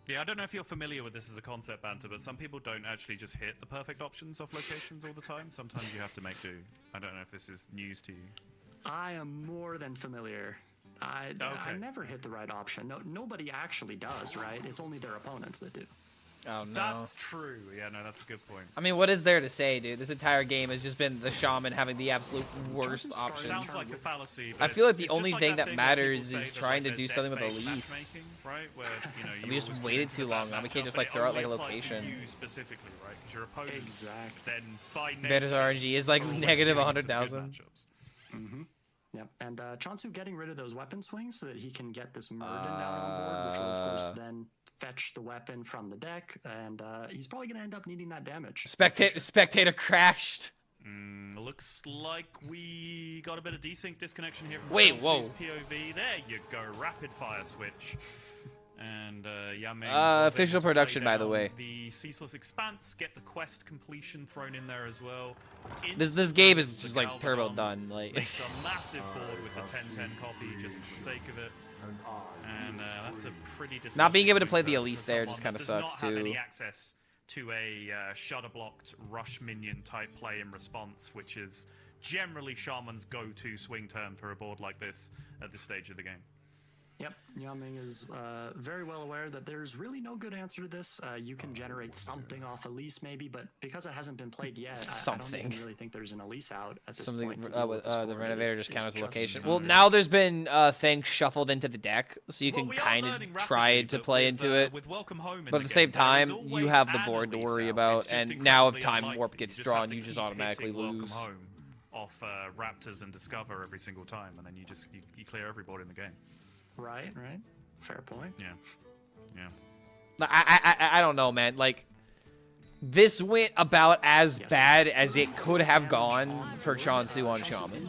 Yeah, I don't know if you're familiar with this as a concept, Banter, but some people don't actually just hit the perfect options off locations all the time. Sometimes you have to make do. I don't know if this is news to you. I am more than familiar. I never hit the right option. No, nobody actually does, right? It's only their opponents that do. Oh, no. That's true. Yeah, no, that's a good point. I mean, what is there to say, dude? This entire game has just been the shaman having the absolute worst options. Sounds like a fallacy. I feel like the only thing that matters is trying to do something with Elise. Right? Where, we just waited too long. Now we can't just like throw out like a location. You specifically, right? Because your opponents then by Betta's RNG is like negative 100,000. Yep, and Chonsu getting rid of those weapon swings so that he can get this Murden down on board, which will of course then fetch the weapon from the deck, and he's probably going to end up needing that damage. Spectator crashed. Looks like we got a bit of desync disconnection here from Wait, Chelsea's POV. There you go, rapid fire switch. And Yaming official production, by the way. The Ceaseless Expanse, get the quest completion thrown in there as well. This game is just like turbo done. Like makes a massive board with the 10-10 copy just for the sake of it. And that's a pretty disgusting not being able to play swing the turn Elise for there someone just kind of that sucks does not have too. any access to a shutter blocked rush minion type play in response, which is generally Shaman's go-to swing turn for a board like this at this stage of the game. Yep, Yaming is very well aware that there's really no good answer to this. You can generate something off Elise maybe, but because it hasn't been played yet, I don't even really think there's an Elise out at this point. The Renovator just counters the location. Well, now the's been things shuffled into the deck, so you can kind of try to play into it. But at the same time, you have the board to worry about, and now if Time Warp gets drawn, you just automatically lose. Off Raptors and Discover every single time, and then you clear every board in the game. Right. Fair point. Yeah. I don't know, man. Like, this went about as bad as it could have gone for Chonsu on Shaman.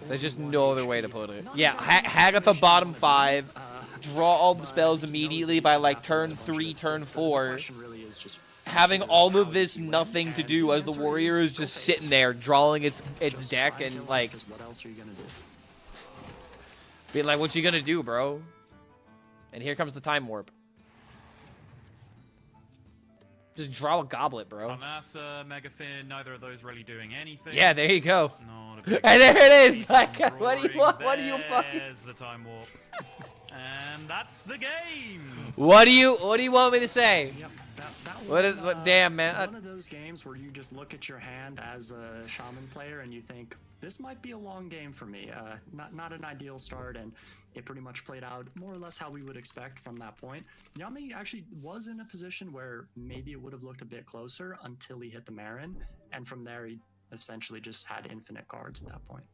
There's just no other way to put it. Yeah, Hagatha bottom 5, draw all the spells immediately by like turn 3, turn 4. Having all of this nothing to do as the warrior is just sitting there drawing its deck and like... Be like, what you gonna do, bro? And here comes the time warp. Just draw a goblet, bro. Kamasa, Megafin, neither of those really doing anything. Yeah, there you go. Not a big And there it is. Like, drawing. what do you want? What do you fucking? There's the time warp. And that's the game. What do you want me to say? Yep, that What was, is? What? Damn, man. one of those games where you just look at your hand as a shaman player and you think, this might be a long game for me. Not an ideal start, and it pretty much played out more or less how we would expect from that point. Yami actually was in a position where maybe it would have looked a bit closer until he hit the Marin, and from there he essentially just had infinite cards at that point.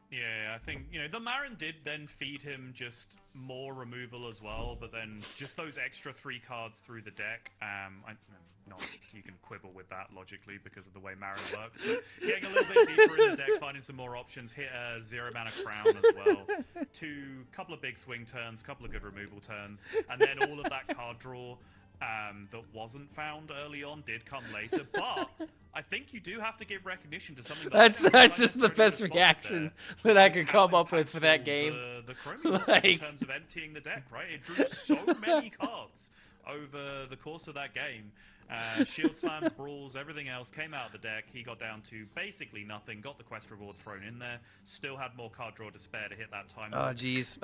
Yeah, I think, you know, the Marin did then feed him just more removal as well, but then just those extra 3 cards through the deck. You can quibble with that logically because of the way Marin works, but getting a little bit deeper in the deck, finding some more options, hit a 0-mana crown as well. Couple of big swing turns, couple of good removal turns, and then all of that card draw that wasn't found early on did come later, but I think you do have to give recognition to something That's just the best reaction that I could come up with for that game. The Chromium in terms of emptying the deck, right? It drew so many cards over the course of that game. Shield slams, brawls, everything else came out of the deck. He got down to basically nothing, got the quest reward thrown in there, still had more card draw to spare to hit that time. Oh, jeez.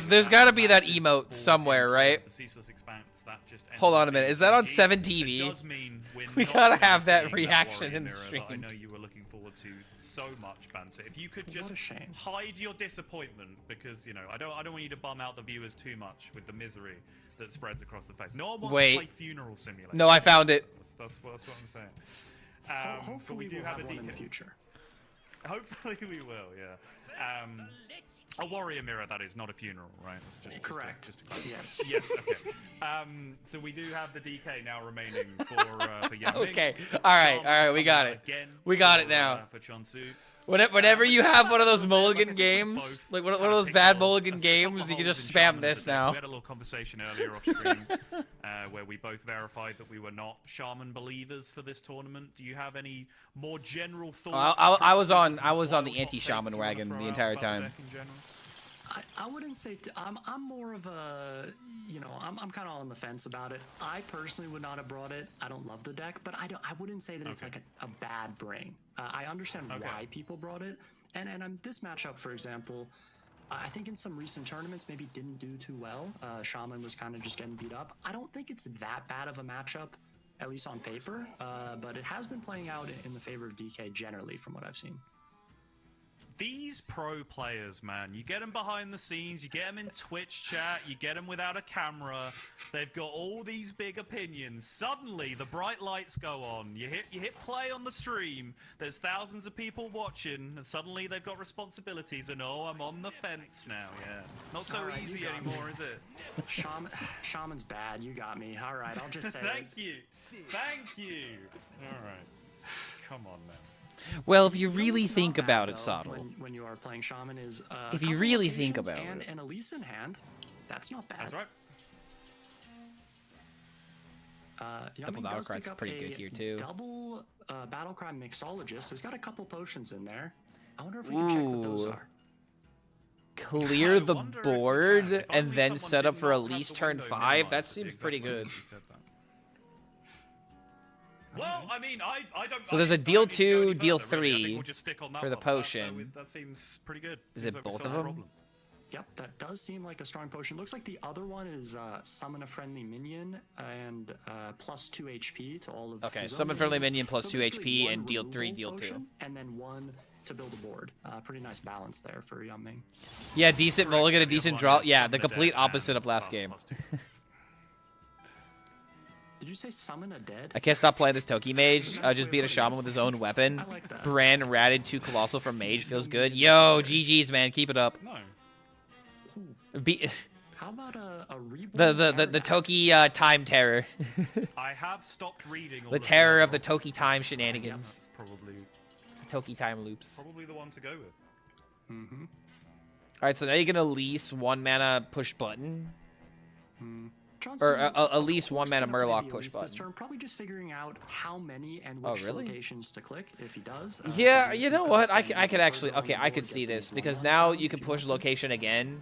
There's got to be that emote somewhere, right? The Ceaseless Expanse, that just Hold on a minute. Is that on 7 TV? It does mean We gotta have that reaction in the stream. I know you were looking forward to so much banter. If you could just hide your disappointment, because, you know, I don't want you to bum out the viewers too much with the misery that spreads across the face. No one wants to play Funeral Simulator. No, I found it. That's what I'm saying. Hopefully but we do we'll have have a one in DK. the future. Hopefully we will, yeah. A warrior mirror, that is, not a funeral, right? That's just correct. Yes. Yes. Okay. So we do have the DK now remaining for Yang Ming. Okay. All right. We got it. We got it now. For Chonsu. Whenever you have one of those mulligan games, like one of those bad mulligan games, you can just spam this now. We had a little conversation earlier off stream where we both verified that we were not shaman believers for this tournament. Do you have any more general thoughts? I was on the anti-shaman wagon the entire time. I wouldn't say I'm more of a, you know, I'm kind of on the fence about it. I personally would not have brought it. I don't love the deck, but I wouldn't say that it's like a bad bring. I understand why people brought it, and this matchup, for example, I think in some recent tournaments maybe didn't do too well. Shaman was kind of just getting beat up. I don't think it's that bad of a matchup, at least on paper, but it has been playing out in the favor of DK generally from what I've seen. These pro players, man, you get them behind the scenes, you get them in Twitch chat, you get them without a camera, they've got all these big opinions. Suddenly, the bright lights go on, you hit play on the stream, there's thousands of people watching, and suddenly they've got responsibilities, and oh, I'm on the fence now, yeah. Not so easy anymore, is it? Shaman's bad, you got me. All right, I'll just say Thank you. All right. Come on, man. Well, if you really think about it, Sottle. When you are playing Shaman is if you really think about and it. an Elise in hand, that's not bad. That's right. Double Battle Cry's pretty good here too. Double Battlecry Mixologist. So he's got a couple potions in there. I wonder if we can check what those are. Clear the board and then set up for Elise turn 5. That seems pretty good. Well, I mean, I don't. So there's a deal 2, deal further, really. I 3 think we'll just stick on that for the one. potion. That seems pretty good. Is Seems it like we both solved of the them? problem. Yep, that does seem like a strong potion. Looks like the other one is summon a friendly minion and plus 2 HP to all of. Okay, his summon own friendly minions. minion plus So 2 basically HP one and deal 3, removal deal 2. potion, and then one to build a board. Pretty nice balance there for Yuming. Yeah, decent mulligan, a decent draw. Yeah, the complete opposite of last game. Did you say summon a dead? I can't stop playing this Toki Mage. Just beat a shaman with his own weapon. I like that. Brand ratted 2 Colossal from Mage feels good. Yo, GG's, man. Keep it up. No. How about a reborn the Toki time terror. I have stopped reading all The terror of the Toki time shenanigans. That's probably Toki time loops. the one to go with. Mm-hmm. Alright, so now you're gonna lease 1 mana push button. Or at least 1 mana Murloc push This button. turn, probably just figuring out how many and which really? locations to click if he does. Yeah, you know what? I could actually... Okay, I could see this. Because now you can push location again.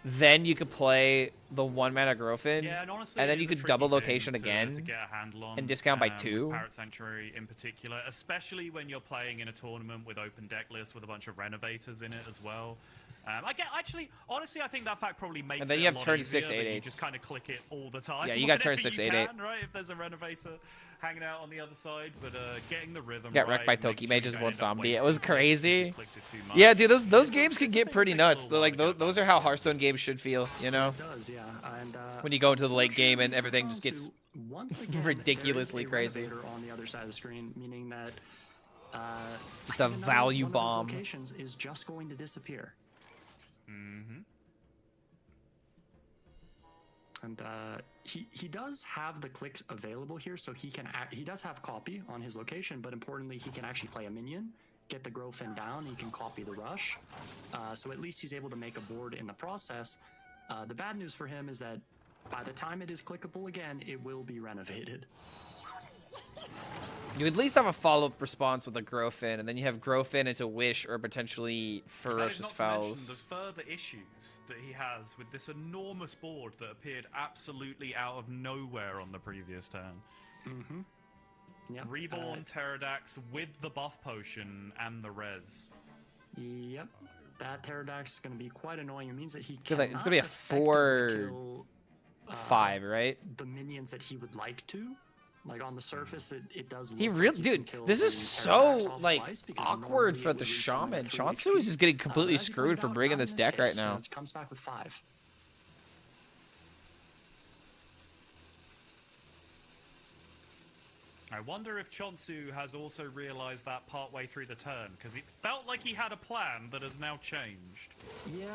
Then you could play the 1 mana Growfin. Yeah, and honestly, and then it you is a could double tricky location thing again. to get a handle on, And discount by with 2. Parrot Sanctuary in particular, especially when you're playing in a tournament with open deck lists with a bunch of renovators in it as well. Honestly, I think that fact probably makes And then it you have a lot turn easier 6, that 8, you 8. just kind of click it all the time. Yeah, you got turn whenever 6, you 8, 8. can, right? If there's a renovator hanging out on the other side, but getting the rhythm Got right, wrecked by making Toki sure you Mage's don't one end up zombie. It wasting was points because you crazy. clicked it too much. Yeah, dude, those games can get pretty nuts. They're like those are how Hearthstone games should feel, you know? It does, yeah. And, when you go into the late game and everything just gets once again, ridiculously there is a crazy. renovator on the other side of the screen, meaning that The I think value one of those bomb. locations is just going to disappear. Mm-hmm. And he does have the clicks available here, so he does have copy on his location, but importantly, he can actually play a minion, get the Growfin down, he can copy the rush. So at least he's able to make a board in the process. The bad news for him is that by the time it is clickable again, it will be renovated. You at least have a follow-up response with a Growfin, and then you have Growfin into Wish or potentially Ferocious Fouls. The further issues that he has with this enormous board that appeared absolutely out of nowhere on the previous turn. Mm-hmm. Yep. Reborn Pterodax with the buff potion and the res. Yep. That Pterodax is going to be quite annoying. It means that he It's cannot gonna be a effectively 4/5, right? The minions that he would like to. Like on the surface, it does. He look really, like he can dude, kill this the is Pterodax so off like twice, because awkward normally for it the would respawn Shaman. at 3 Chonsu is just getting completely But as you screwed pointed for out, bringing not this in deck right case. now. It comes back with 5. I wonder if Chonsu has also realized that partway through the turn, because it felt like he had a plan that has now changed. Yeah,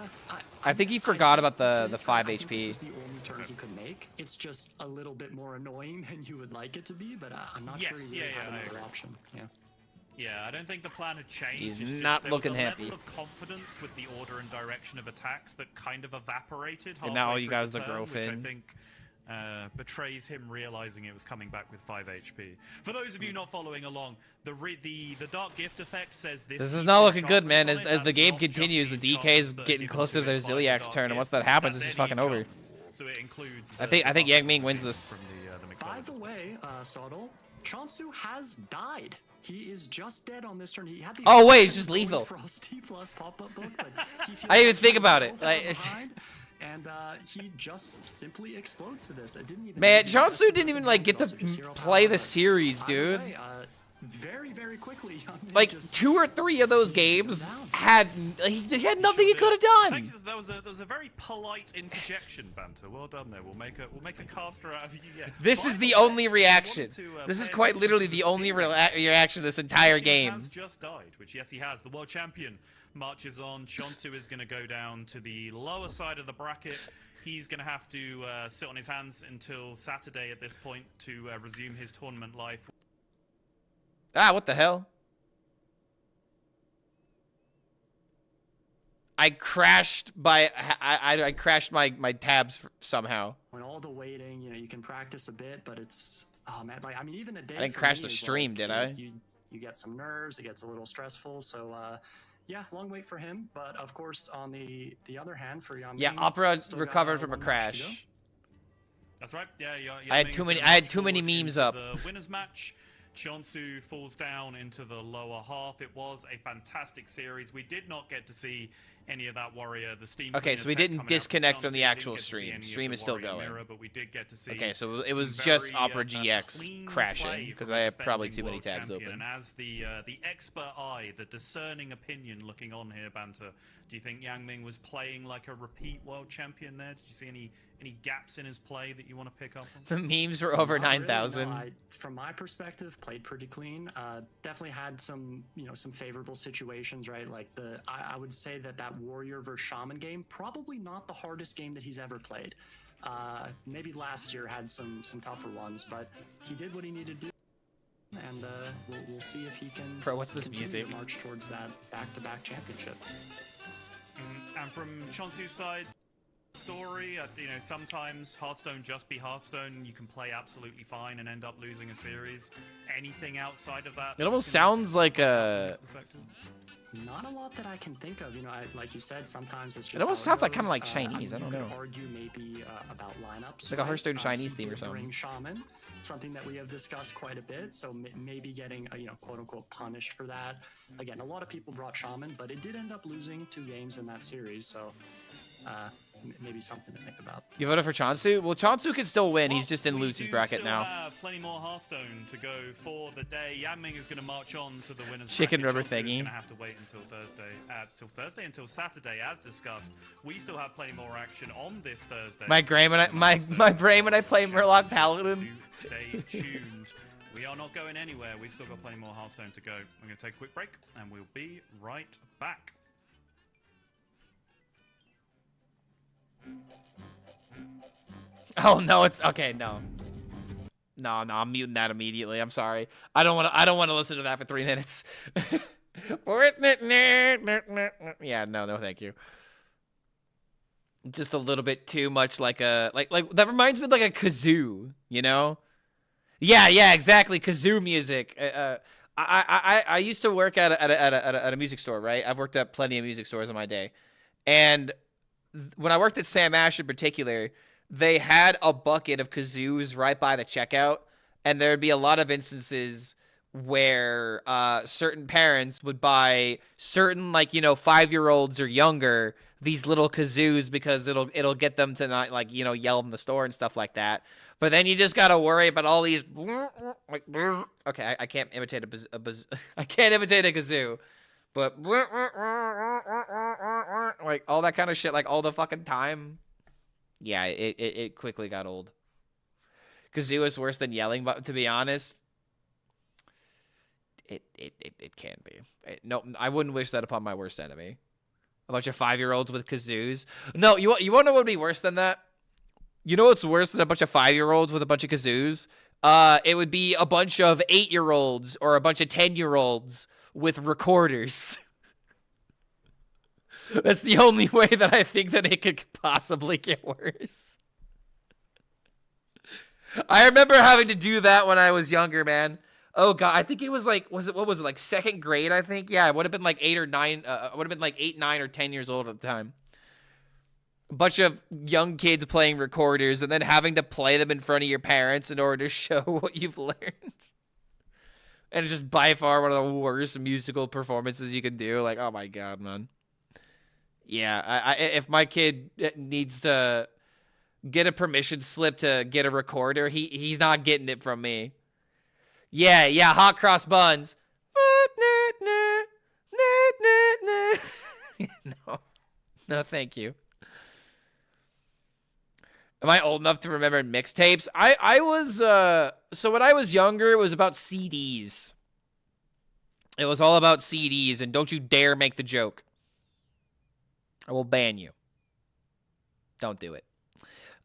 I think he forgot about the this 5 turn, I think HP. This was the only turn he could make. It's just a little bit more annoying than you would like it to be, but I'm not sure he really had another option. Yeah. Yeah, I don't think the plan had changed. He's It's not just, there looking was a happy. level of confidence with the order and direction of attacks that kind of evaporated halfway And now you through guys the the turn, which I Growfin. think betrays him realizing it was coming back with 5 HP. For those of you not following along, the Dark Gift effect says this. This is keeps not looking good, enchantments man. on it. As the That's game not just continues, the DK is enchantments that getting are closer to their given by the Ziliak's Dark turn, and Gift. once that happens, That's it's just any fucking over. enchantments. So it includes I think Yang Ming wins from this. the By the way, Sodal, Chonsu has died. He is just dead on this turn. He had the Oh, wait, it's just lethal. Frosty plus pop-up book, but he feels I didn't even like think he about was it. so Like, far it's- behind, and he just simply explodes to this. It didn't even. Man, need Chonsu to didn't even like get to also just hero play power, the but series, either dude. way, very, very quickly. Young Ming Like just 2 or 3 of those games he had nothing he could have done. Thanks, that was a very polite interjection, Banter. Well done there. We'll make a caster out of you. Yeah. This is the only reaction. This is quite literally the only reaction this entire game. Has just died, which yes he has. The world champion marches on. Chonsu is going to go down to the lower side of the bracket. He's going to have to sit on his hands until Saturday at this point to resume his tournament life. Ah, what the hell? I crashed I crashed my tabs somehow. When all the waiting, you can practice a bit, but it's man, like I mean, even a day. I didn't for crash me the is stream, like, did I? You get some nerves. It gets a little stressful. So yeah, long wait for him. But of course, on the other hand, for Yang Yeah, Ming, Opera still got, recovered from a 1 match to go. crash. That's right. Yeah, I had too many. I had too many memes up. The winners match. Chonsu falls down into the lower half. It was a fantastic series. We did not get to see any of that Warrior. The Steam. Okay, so we Cleaner tech didn't coming out disconnect Chonsu. from the We didn't actual get to see stream. any of Stream the is still Warrior going. Mirror, but we did get to see Okay, so it some was just very, Opera that GX clean crashing play because from I a have probably defending too many world tabs champion. open. And as the expert eye, the discerning opinion looking on here, Banter, do you think Yang Ming was playing like a repeat world champion there? Did you see any gaps in his play that you want to pick up on? The memes were over Not really, 9,000. no. From my perspective, played pretty clean. Definitely had some, some favorable situations, right? Like I would say that Warrior versus Shaman game, probably not the hardest game that he's ever played. Maybe last year had some tougher ones, but he did what he needed to do. And we'll see if he can. Bro, what's this continue music? to march towards that back-to-back championship. And from Chonsu's side, story. You know, sometimes Hearthstone just be Hearthstone. You can play absolutely fine and end up losing a series. Anything outside of that? It almost sounds like a... Not a lot that I can think of. You know, like you said, sometimes it's just. It almost sounds like kind of like Chinese. I don't know. You could argue maybe about lineups. Like a Hearthstone Chinese theme or something. Bring Shaman, something that we have discussed quite a bit. So maybe getting quote unquote punished for that. Again, a lot of people brought Shaman, but it did end up losing 2 games in that series. So maybe something to think about. You voted for Chansu? Well, Chansu can still win. He's just in We Lucy's do bracket still now. Have plenty more Hearthstone to go for the day. Yanming is going to march on to the winners. Chicken bracket. rubber Chansu is thingy. going to have to wait until Saturday, as discussed. We still have plenty more action on this Thursday. My brain when I play Murloc Paladin. Stay tuned. We are not going anywhere. We've still got plenty more Hearthstone to go. We're going to take a quick break, and we'll be right back. Oh no, it's okay. No, I'm muting that immediately. I'm sorry. I don't want to listen to that for 3 minutes. Yeah, no, thank you. Just a little bit too much like a like that reminds me of like a kazoo, you know? Yeah, exactly. Kazoo music. I used to work at a music store, right? I've worked at plenty of music stores in my day, and when I worked at Sam Ash in particular, they had a bucket of kazoos right by the checkout, and there'd be a lot of instances where certain parents would buy certain 5-year-olds or younger these little kazoos because it'll get them to not yell in the store and stuff like that. But then you just gotta worry about all these okay, I can't imitate I can't imitate a kazoo, but like all that kind of shit all the fucking time. Yeah, it quickly got old. Kazoo is worse than yelling, but to be honest, it can be. No, I wouldn't wish that upon my worst enemy. A bunch of 5-year-olds with kazoos. No, you want to know what would be worse than that? You know what's worse than a bunch of 5-year-olds with a bunch of kazoos? It would be a bunch of 8-year-olds or a bunch of 10-year-olds with recorders. That's the only way that I think that it could possibly get worse. I remember having to do that when I was younger, man. Oh god, I think it was what was it, like 2nd grade, I think? Yeah, it would have been like 8 or 9, would have been like 8, 9, or 10 years old at the time. A bunch of young kids playing recorders and then having to play them in front of your parents in order to show what you've learned. And it's just by far one of the worst musical performances you can do. Like, oh my god, man. Yeah, if my kid needs to get a permission slip to get a recorder, he's not getting it from me. Yeah, hot cross buns. No, thank you. Am I old enough to remember mixtapes? I was, so when I was younger, it was about CDs. It was all about CDs, and don't you dare make the joke. I will ban you. Don't do it.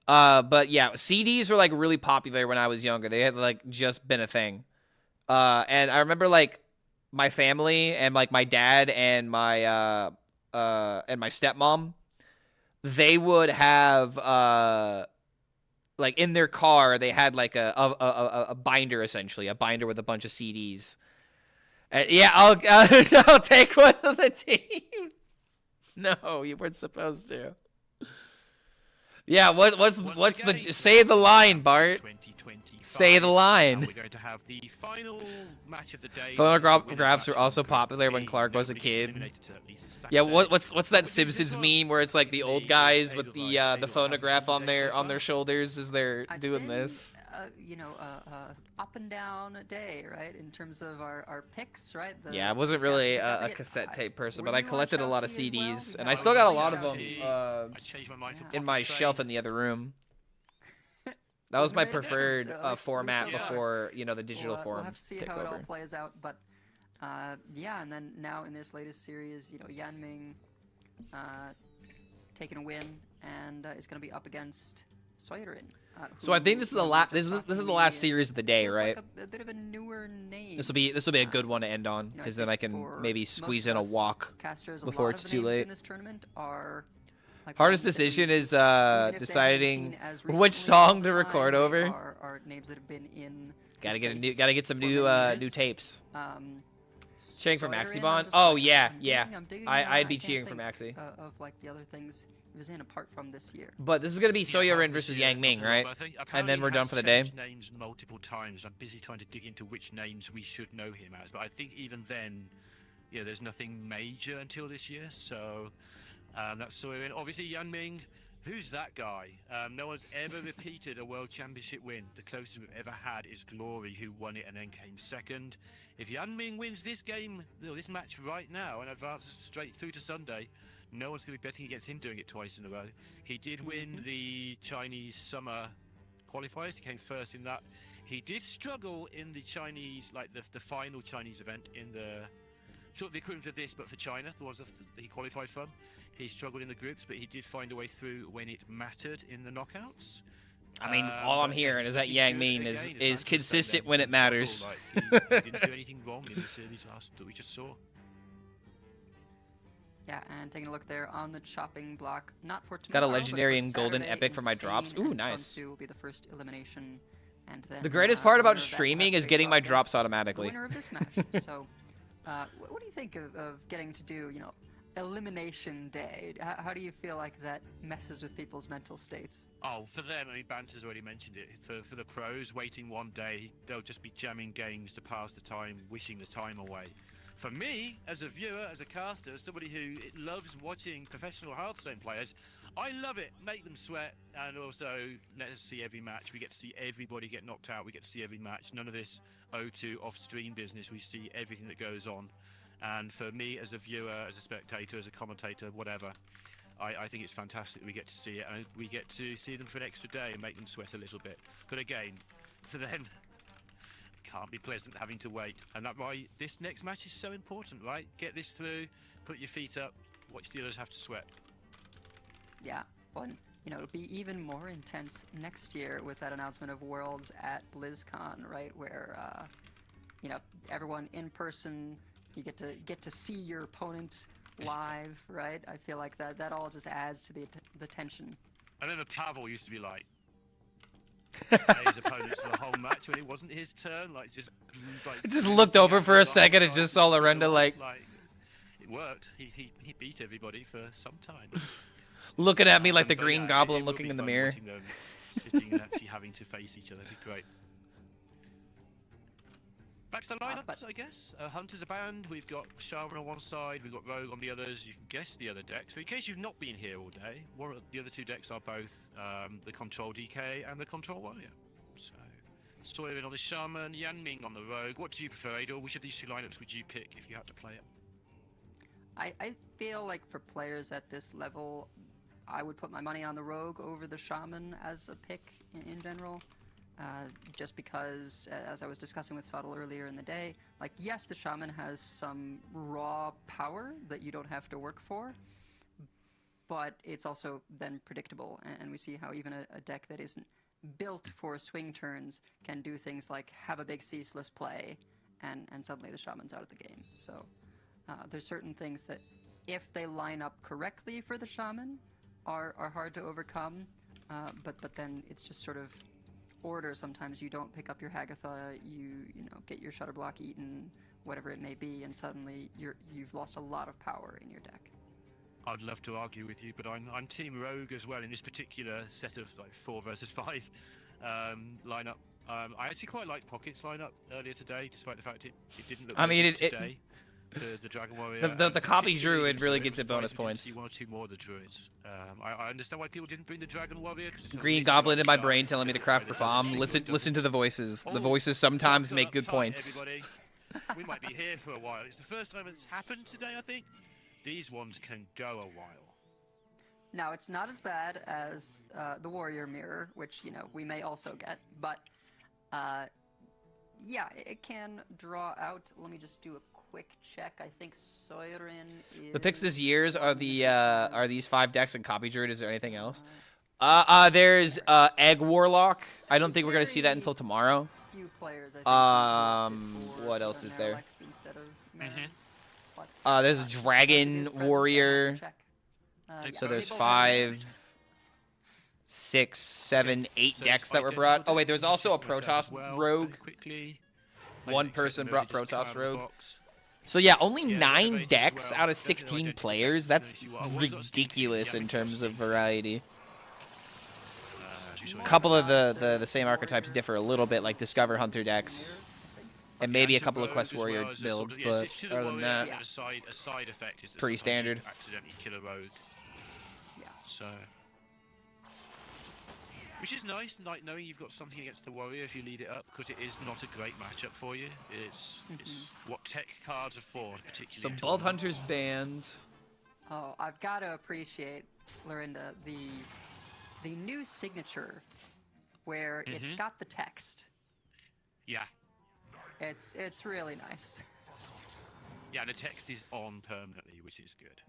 But yeah, CDs were really popular when I was younger. They had just been a thing. And I remember my family and my dad and my stepmom, they would have in their car they had a binder, essentially a binder with a bunch of CDs. Yeah, I'll take one of the team. No, you weren't supposed to. Yeah, what's the say the line, Bart? Say the line. We're going to have the final match of the day. Phonographs were also popular when Clark was a kid. Yeah, what's that Simpsons meme where it's the old guys with the phonograph on their shoulders as they're doing this? Up and down day, right? In terms of our picks, right? Yeah, I wasn't really a cassette tape person, but I collected a lot of CDs, and I still got a lot of them in my shelf in the other room. That was my preferred format before, the digital form. We'll have to see how it all plays out, but yeah, and then now in this latest series, Yanming taking a win and is going to be up against Soirin. So I think this is the last. This is the last series of the day, right? A bit of a newer name. This will be a good one to end on, because then I can maybe squeeze in a walk before it's too late. In this tournament are Like Hardest ones that we- decision is even if they haven't been deciding seen as which recently all song the to record time, they over. are names that have been in the Gotta get a new, space gotta get some for new many new years. tapes. Cheering for Soirin, I'm Maxibon? just Oh like, yeah, I'm yeah. digging, I'd be can't cheering for think, Maxi. of like the other things he was in apart from this year. But this is gonna be Soyerin versus Yang Ming, right? And then we're done for the day. Names multiple times. I'm busy trying to dig into which names we should know him as, but I think even then, yeah, there's nothing major until this year. So that's Soyerin. Obviously, Yan Ming. Who's that guy? No one's ever repeated a World Championship win. The closest we've ever had is Glory, who won it and then came second. If Yan Ming wins this game, this match right now, and advances straight through to Sunday, no one's going to be betting against him doing it twice in a row. He did win the Chinese Summer qualifiers. He came first in that. He did struggle in the Chinese, like the final Chinese event in the sort of the equivalent of this, but for China, the ones that he qualified from. He struggled in the groups, but he did find a way through when it mattered in the knockouts. I mean, all I'm hearing is that Yang Ming is consistent when it matters. He didn't do anything wrong in the series last that we just saw. Yeah, and taking a look there on the chopping block, not for Got a tomorrow, but legendary for and golden Saturday, epic for my drops. Insane Ooh, and nice. Sun Tzu will be the first elimination, and then The greatest part winner about of that will streaming have is to getting face my off drops against automatically. The winner of this match. So, what do you think of getting to do, elimination day? How do you feel like that messes with people's mental states? Oh, for them, I mean, Banter's already mentioned it. For the pros, waiting one day, they'll just be jamming games to pass the time, wishing the time away. For me, as a viewer, as a caster, as somebody who loves watching professional Hearthstone players, I love it. Make them sweat, and also let us see every match. We get to see everybody get knocked out. We get to see every match. None of this O2 off-stream business. We see everything that goes on. And for me, as a viewer, as a spectator, as a commentator, whatever, I think it's fantastic that we get to see it, and we get to see them for an extra day and make them sweat a little bit. But again, for them, can't be pleasant having to wait. And that's why this next match is so important, right? Get this through, put your feet up, watch the others have to sweat. Yeah, well, it'll be even more intense next year with that announcement of Worlds at BlizzCon, right? Where, everyone in person, you get to see your opponent live, right? I feel like that all just adds to the tension. I remember Pavel used to be like his opponents for the whole match when it wasn't his turn, just looked over for a second and just saw Lorenda like it worked. He beat everybody for some time. Looking at me like the But Green yeah, Goblin it will looking be in the fun mirror. watching them sitting and actually having to face each other. It'd be great. Back to the lineups, I guess. Hunters are banned. We've got Shaman on one side. We've got Rogue on the others. You can guess the other decks. But in case you've not been here all day, the other two decks are both the Control DK and the Control Warrior. So, Soyerin on the Shaman, Yan Ming on the Rogue. What do you prefer, Adol? Which of these two lineups would you pick if you had to play it? I feel like for players at this level, I would put my money on the Rogue over the Shaman as a pick in general. Just because, as I was discussing with Sottle earlier in the day, yes, the Shaman has some raw power that you don't have to work for, but it's also then predictable, and we see how even a deck that isn't built for swing turns can do things like have a big ceaseless play, and suddenly the Shaman's out of the game. So there's certain things that, if they line up correctly for the Shaman, are hard to overcome, but then it's just sort of order. Sometimes you don't pick up your Hagatha, you get your Shutter Block eaten, whatever it may be, and suddenly you've lost a lot of power in your deck. I'd love to argue with you, but I'm Team Rogue as well in this particular set of 4 versus 5 lineup. I actually quite liked Pocket's lineup earlier today, despite the fact it didn't look good today. The Dragon Warrior. The copy druid really gets it bonus points. See one or two more of the druids. I understand why people didn't bring the Dragon Warrior. Green Goblin in my brain telling me to craft for farm. Listen to the voices. The voices sometimes make good points. We might be here for a while. It's the first time it's happened today, I think. These ones can go a while. Now, it's not as bad as the Warrior Mirror, which, we may also get, but yeah, it can draw out. Let me just do a quick check. I think Soyerin is... The picks this year's are these 5 decks and Copy Druid. Is there anything else? There's Egg Warlock. I don't think we're gonna see that until tomorrow. Few players, I think, what else is there? instead of Mirror. There's a Dragon Warrior. So there's 5, 6, 7, 8 decks that were brought. Oh wait, there's also a Protoss Rogue. One person brought Protoss Rogue. So yeah, only 9 decks out of 16 players. That's ridiculous in terms of variety. A couple of the same archetypes differ a little bit, like Discover Hunter decks. And maybe a couple of Quest Warrior builds, but other than that, a side effect is that pretty sometimes you standard. accidentally kill a rogue. Yeah. So, which is nice, like knowing you've got something against the warrior if you lead it up, because it is not a great matchup for you. It's what tech cards are for, particularly. So in both tournaments. hunters banned. Oh, I've got to appreciate, Lorinda, the new signature where it's got the text. Yeah. It's really nice. Yeah, and the text is on permanently, which is good.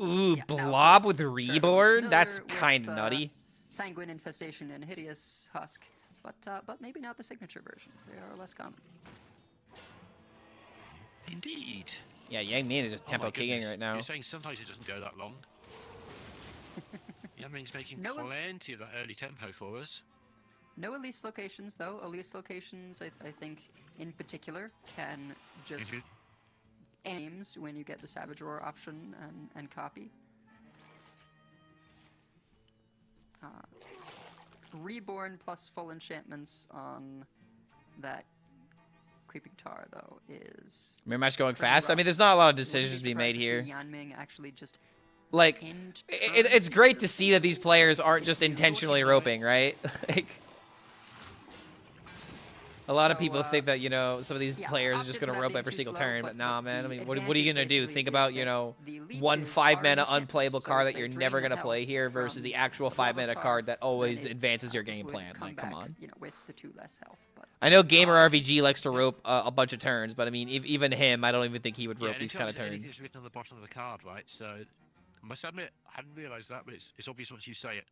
Ooh, Yeah, now, Blob of with course, Reborn? That's familiar kind of with, nutty. Sanguine Infestation and Hideous Husk, but maybe not the signature versions. They are less common. Indeed. Yeah, Yang Min is just tempo kicking right now. You're saying sometimes it doesn't go that long. Yang Ming's making plenty of that early tempo for us. No Elise locations, though. Elise locations, I think, in particular, can just aims when you get the Savage Roar option and copy. Reborn plus full enchantments on that Creeping Tar, though, is... Mirror match going pretty fast. I rough. mean, there's not a lot of Wouldn't be decisions to be surprised made to here. see Yan Ming actually just Like, it's great to see that these players aren't just intentionally roping, right? Like, a lot of people think that, you know, some of these players are just going to rope every single turn, but nah, man. I mean, what are you going to do? Think about, you know, one 5-mana unplayable card that you're never going to play here versus the actual 5-mana card that always advances your game plan. Like, come on. You know, with the 2 less health. But I know Gamer RVG likes to rope a bunch of turns, but I mean, even him, I don't even think he would rope these kind of turns. It's written on the bottom of the card, right? So, I must admit, I hadn't realised that, but it's obvious once you say it.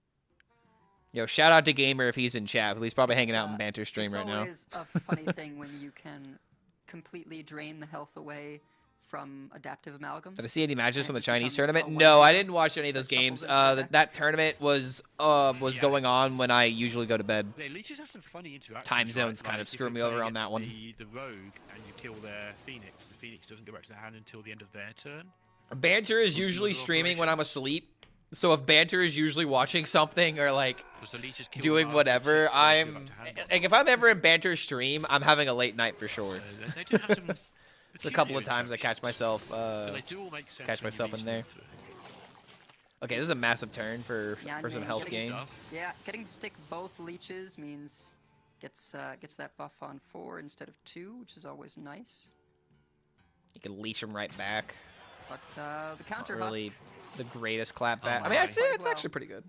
Yo, shout out to Gamer if he's in chat. He's probably hanging out in Banter stream right now. It's always a funny thing when you can completely drain the health away from Adaptive Amalgam. Did I see any matches from the just Chinese becomes tournament? a No, I 1-2 didn't watch any of those that games. shuffles into the That tournament was going on when I usually go to bed. Yeah, leeches have some funny interactions. Time zones right? kind Like, of if screw you're me over playing on that one. against the rogue and you kill their phoenix, the phoenix doesn't go back to their hand until the end of their turn. Banter is usually streaming when I'm asleep. So if Banter is usually watching something or like doing whatever, like if I'm ever in Banter stream, I'm having a late night for sure. They do have some There's a couple of times I catch myself they do all make sense when you in reach there. them through. Okay, this is a massive turn for Yan some Ming health getting- gain. Yeah, getting to stick both leeches means gets that buff on 4 instead of 2, which is always nice. You can leech him right back. But the counter Not really husk. the greatest clap back. Oh I mean, my. I'd say it's actually pretty good.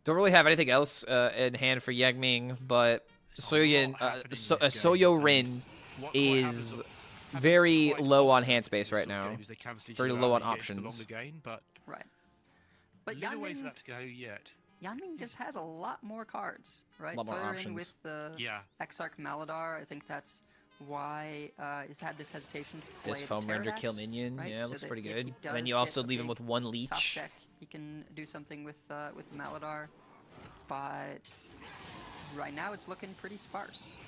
Don't really have anything else in hand for Yang Ming, but Soyo Rin is very low on hand space right now. Very low on options. Right. But Little Yan way for Ming, that to go yet. Yan Ming just has a lot more cards, right? Lot more Soyo Rin options. with the Exarch Maladar, I think that's why he's had this hesitation to play This foam render kill Pterodax, minion, right? yeah, So looks that pretty if good. he And then does you also get a leave him big with 1 top leech. deck, he can do something with Maladar, but right now it's looking pretty sparse.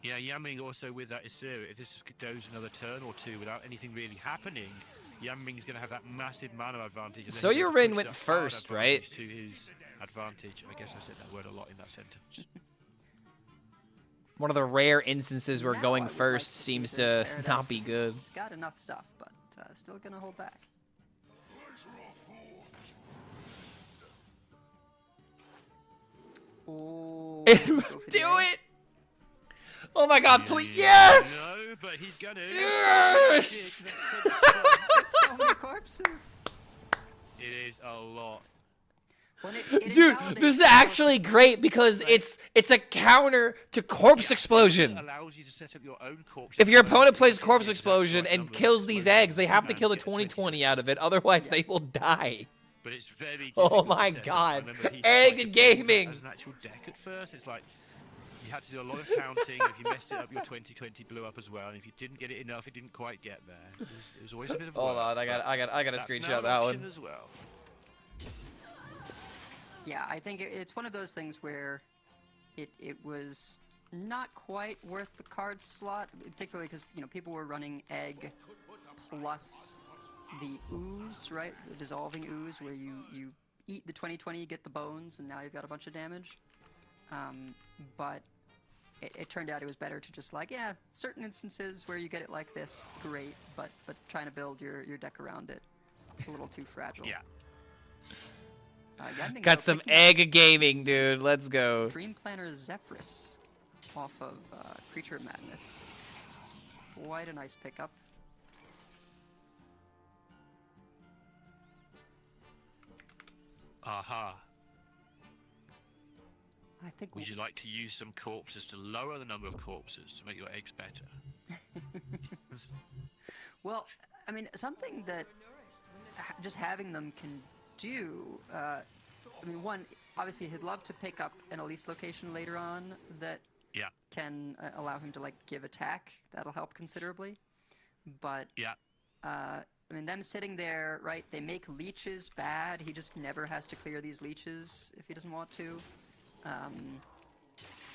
Yeah, Yan Ming also with that Isira, if this goes another turn or 2 without anything really happening, Yan Ming's going to have that massive mana advantage. And then So he's your going to Rin push went that hard first, right? advantage to his advantage. I guess I said that word a lot in that sentence. One of the rare instances where Now I going would like first to see seems the to Pterodax. not be good. He's got enough stuff, but still gonna hold back. Oh, Do it! Oh my god, please, yes! No, but he's gonna. Yes! So many corpses. It is a lot. Dude, this is actually great because it's a counter to Corpse Explosion. Allows you to set up your own corpse. If your opponent plays Corpse Explosion and kills these eggs, they have to kill the 20/20 out of it, otherwise they will die. But it's very Oh difficult my to set up. god. I remember he Egg tried to build gaming! it as an actual deck at first. It's like You had to do a lot of counting. If you messed it up, your 2020 blew up as well. And if you didn't get it enough, it didn't quite get there. It was always a bit of Hold work, on, I got to that's screenshot now an that option one. as well. Yeah, I think it's one of those things where it was not quite worth the card slot, particularly because people were running egg plus the ooze, right? The dissolving ooze, where you eat the 2020, you get the bones, and now you've got a bunch of damage. But it turned out it was better to just certain instances where you get it like this, great, but trying to build your deck around it, it's a little too fragile. Yeah. Got some egg gaming, dude. Let's go. Dream Planner Zephyrus off of Creature Madness. Quite a nice pickup. Aha. I think. Would you like to use some corpses to lower the number of corpses to make your eggs better? Well, I mean, something that just having them can do. I mean, one, obviously, he'd love to pick up an Elise location later on that can allow him to give attack. That'll help considerably. But I mean, them sitting there, right? They make leeches bad. He just never has to clear these leeches if he doesn't want to.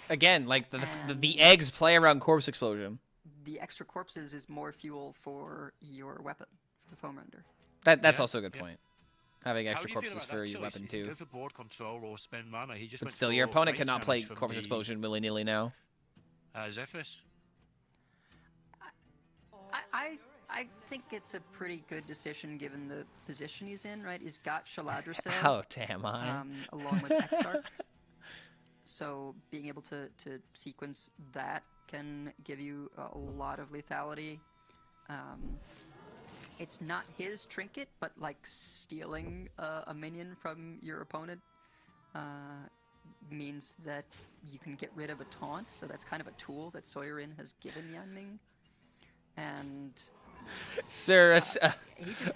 Again, the eggs play around Corpse Explosion. The extra corpses is more fuel for your weapon, for the foam render. That's also a good point. Having extra corpses for your weapon too. Go for board control or spend mana. He just but still, your opponent cannot play Corpse Explosion willy-nilly now. Zephyrus. I think it's a pretty good decision given the position he's in, right? He's got Shaladricel. Oh, damn I. Along with Exarch. So being able to sequence that can give you a lot of lethality. It's not his trinket, but stealing a minion from your opponent means that you can get rid of a taunt. So that's kind of a tool that Soyerin has given Yanming. And sir,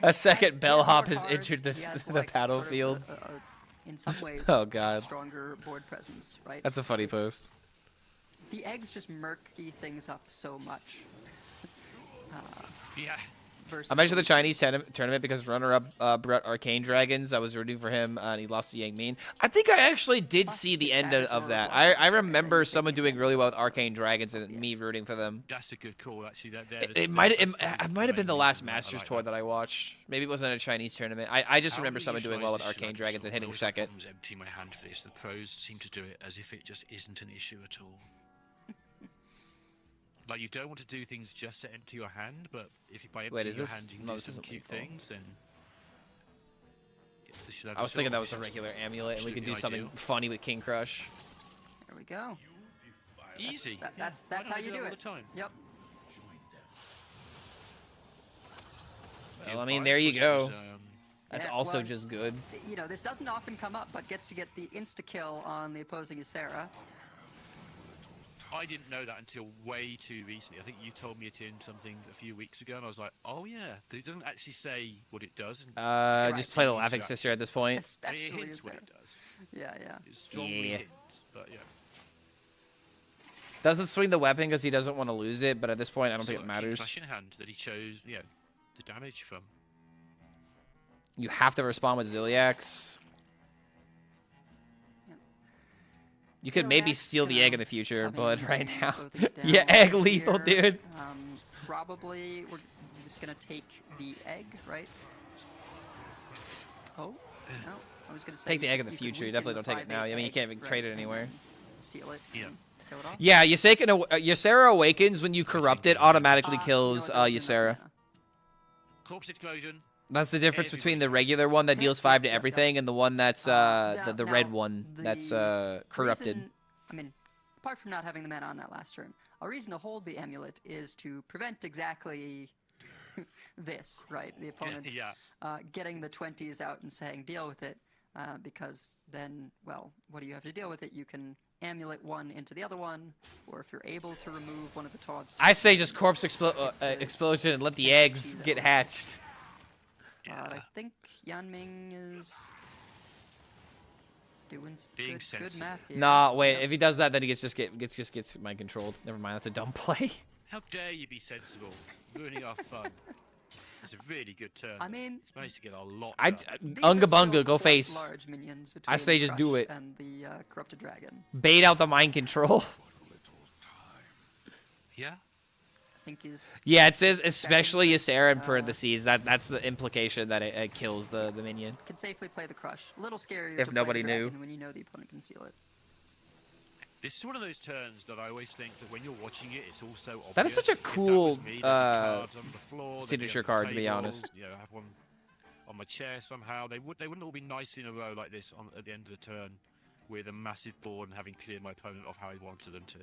a second bellhop has cards. entered the He battlefield. Sort of in some ways, oh god, stronger board presence, right? That's a funny post. The eggs just murky things up so much. Yeah. I mentioned the Chinese tournament because runner-up brought Arcane Dragons. I was rooting for him, and he lost to Yang Min. I think I actually did see the end of that. I remember someone doing really well with Arcane Dragons and me rooting for them. That's a good call, actually. It might have been the last Masters tour that I watched. Maybe it wasn't a Chinese tournament. I just remember someone doing well with Arcane Dragons and hitting second. Empty my hand for this. The pros seem to do it as if it just isn't an issue at all. You don't want to do things just to empty your hand, but if you by emptying your hand you can do some cute things, then... I was thinking that was a regular amulet, and we could do something funny with King Crush. There we go. Easy. That's how you do it. Yep. Well, I mean, there you go. That's also just good. This doesn't often come up, but gets to get the insta-kill on the opposing Ysera. I didn't know that until way too recently. I think you told me it in something a few weeks ago, and I was like, oh yeah. It doesn't actually say what it does. Just play the Laughing Sister at this point. Especially it hints what it does. Yeah. It strongly hints, but yeah. Doesn't swing the weapon because he doesn't want to lose it, but at this point, I don't think it matters. Flash in hand that he chose, the damage from. You have to respond with Ziliax. You could maybe steal the egg in the future, but right now... yeah, egg lethal, dude. Probably we're just going to take the egg, right? Oh, no. I was going to say... Take the egg in the future. You definitely don't take it now. I mean, you can't even trade it anywhere. Steal it. Yeah. Kill it off. Yeah, Ysera Awakens, when you corrupt it, automatically kills Ysera. Corpse Explosion. That's the difference between the regular one that deals 5 to everything and the one that's the red one that's corrupted. I mean, apart from not having the mana on that last turn, a reason to hold the amulet is to prevent exactly this, right? The opponent getting the 20s out and saying deal with it, because then, well, what do you have to deal with it? You can amulet one into the other one, or if you're able to remove one of the taunts. I say just Corpse Explosion and let the eggs get hatched. I think Yanming is doing some Being good sensitive. math here. Nah, wait. Yep. If he does that, then he gets mind controlled. Never mind. That's a dumb play. How dare you be sensible, ruining our fun. It's a really good turn. I mean, it's managed to get a lot. these Unga are still bunga, go quite face. large minions I say just do Crush it. And the corrupted dragon. Bait out the mind control. Yeah. I think he's. Yeah, it says especially Ysera in parentheses. That's the implication that it kills the minion. Can safely play the Crush. A little scarier If to nobody play the knew. dragon when you know the opponent can steal it. This is one of those turns that I always think that when you're watching it, it's also obvious. That is such a If that cool was me, there'd be cards on the floor, they'd be signature under the card, to be table, honest. You know, I have one on my chair somehow. They wouldn't all be nice in a row like this at the end of the turn, with a massive board and having cleared my opponent off how he wanted them to.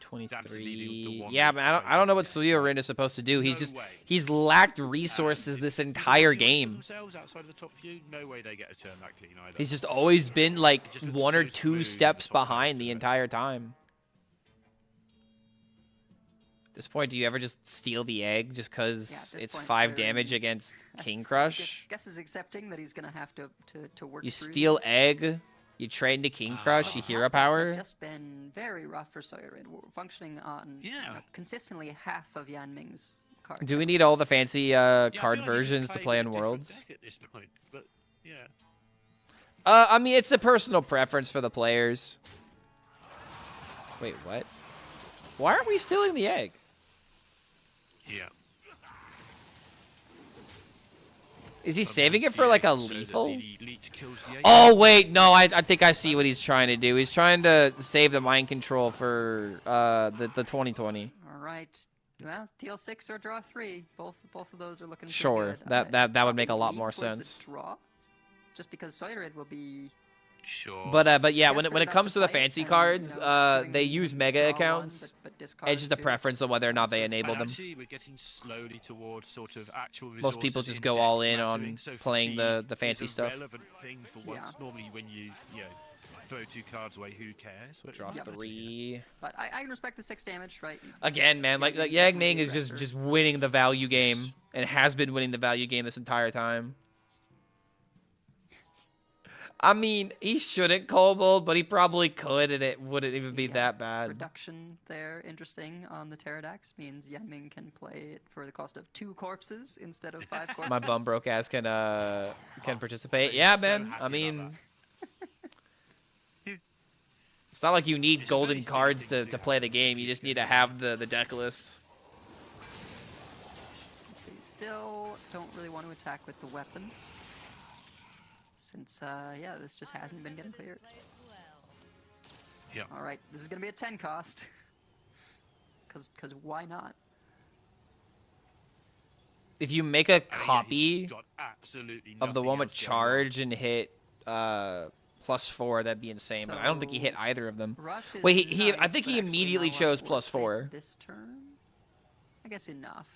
23. Yeah, but I don't know what Suyorin is supposed to do. He's lacked resources this entire game. Themselves outside of the top few, no way they get a turn that clean either. He's just always been like one or two steps behind the entire time. At this point, do you ever just steal the egg just because it's 5 damage against King Crush? Guess is accepting that he's gonna have to work. You through steal these. egg, you trade into King Crush, you hero Top decks have power. just been very rough for Soyerin. We're functioning on consistently half of Yanming's card. Do we need all the fancy card versions to play in Worlds? At this point, but yeah. I mean, it's a personal preference for the players. Wait, what? Why aren't we stealing the egg? Yeah. Is he saving it for like a lethal? Leech kills the egg. Oh wait, no, I think I see what he's trying to do. He's trying to save the mind control for the 2020. All right. Well, deal 6 or draw 3. Both of those are looking pretty Sure, good. that would make a lot lean more towards the sense. Draw, just because Soyerin will be. Sure. But yeah, when desperate it enough comes to the play it fancy and, cards, giving they use him mega draw 1, accounts. but discard It's just a 2. preference on whether or not they enable And them. actually, we're getting slowly towards sort of actual Most people resources just in go deck all in mattering. on So playing fatigue the fancy is a stuff. relevant thing for once. Normally, when you throw 2 cards away, who cares? But Draw yeah. 3. But I can respect the 6 damage, right? Again, man, like Yang Ming is just winning the value game and has been winning the value game this entire time. I mean, he shouldn't kobold, but he probably could, and it wouldn't even be that bad. Reduction there, interesting on the Pterodax, means Yanming can play it for the cost of 2 corpses instead of 5 corpses. My bum broke ass can participate. Yeah, man. I mean, it's not like you need golden cards to play the game. You just need to have the deck list. Let's see, still don't really want to attack with the weapon. Since, yeah, this just hasn't been getting cleared. Yeah. Alright, this is going to be a 10 cost. Because why not? If you make a copy got absolutely of the nothing one with else going on. charge and hit +4, that'd be insane. But I don't think he hit either of them. Rush is Wait, I nice, think but he actually immediately not a lot chose of workspace +4. This turn? I guess enough.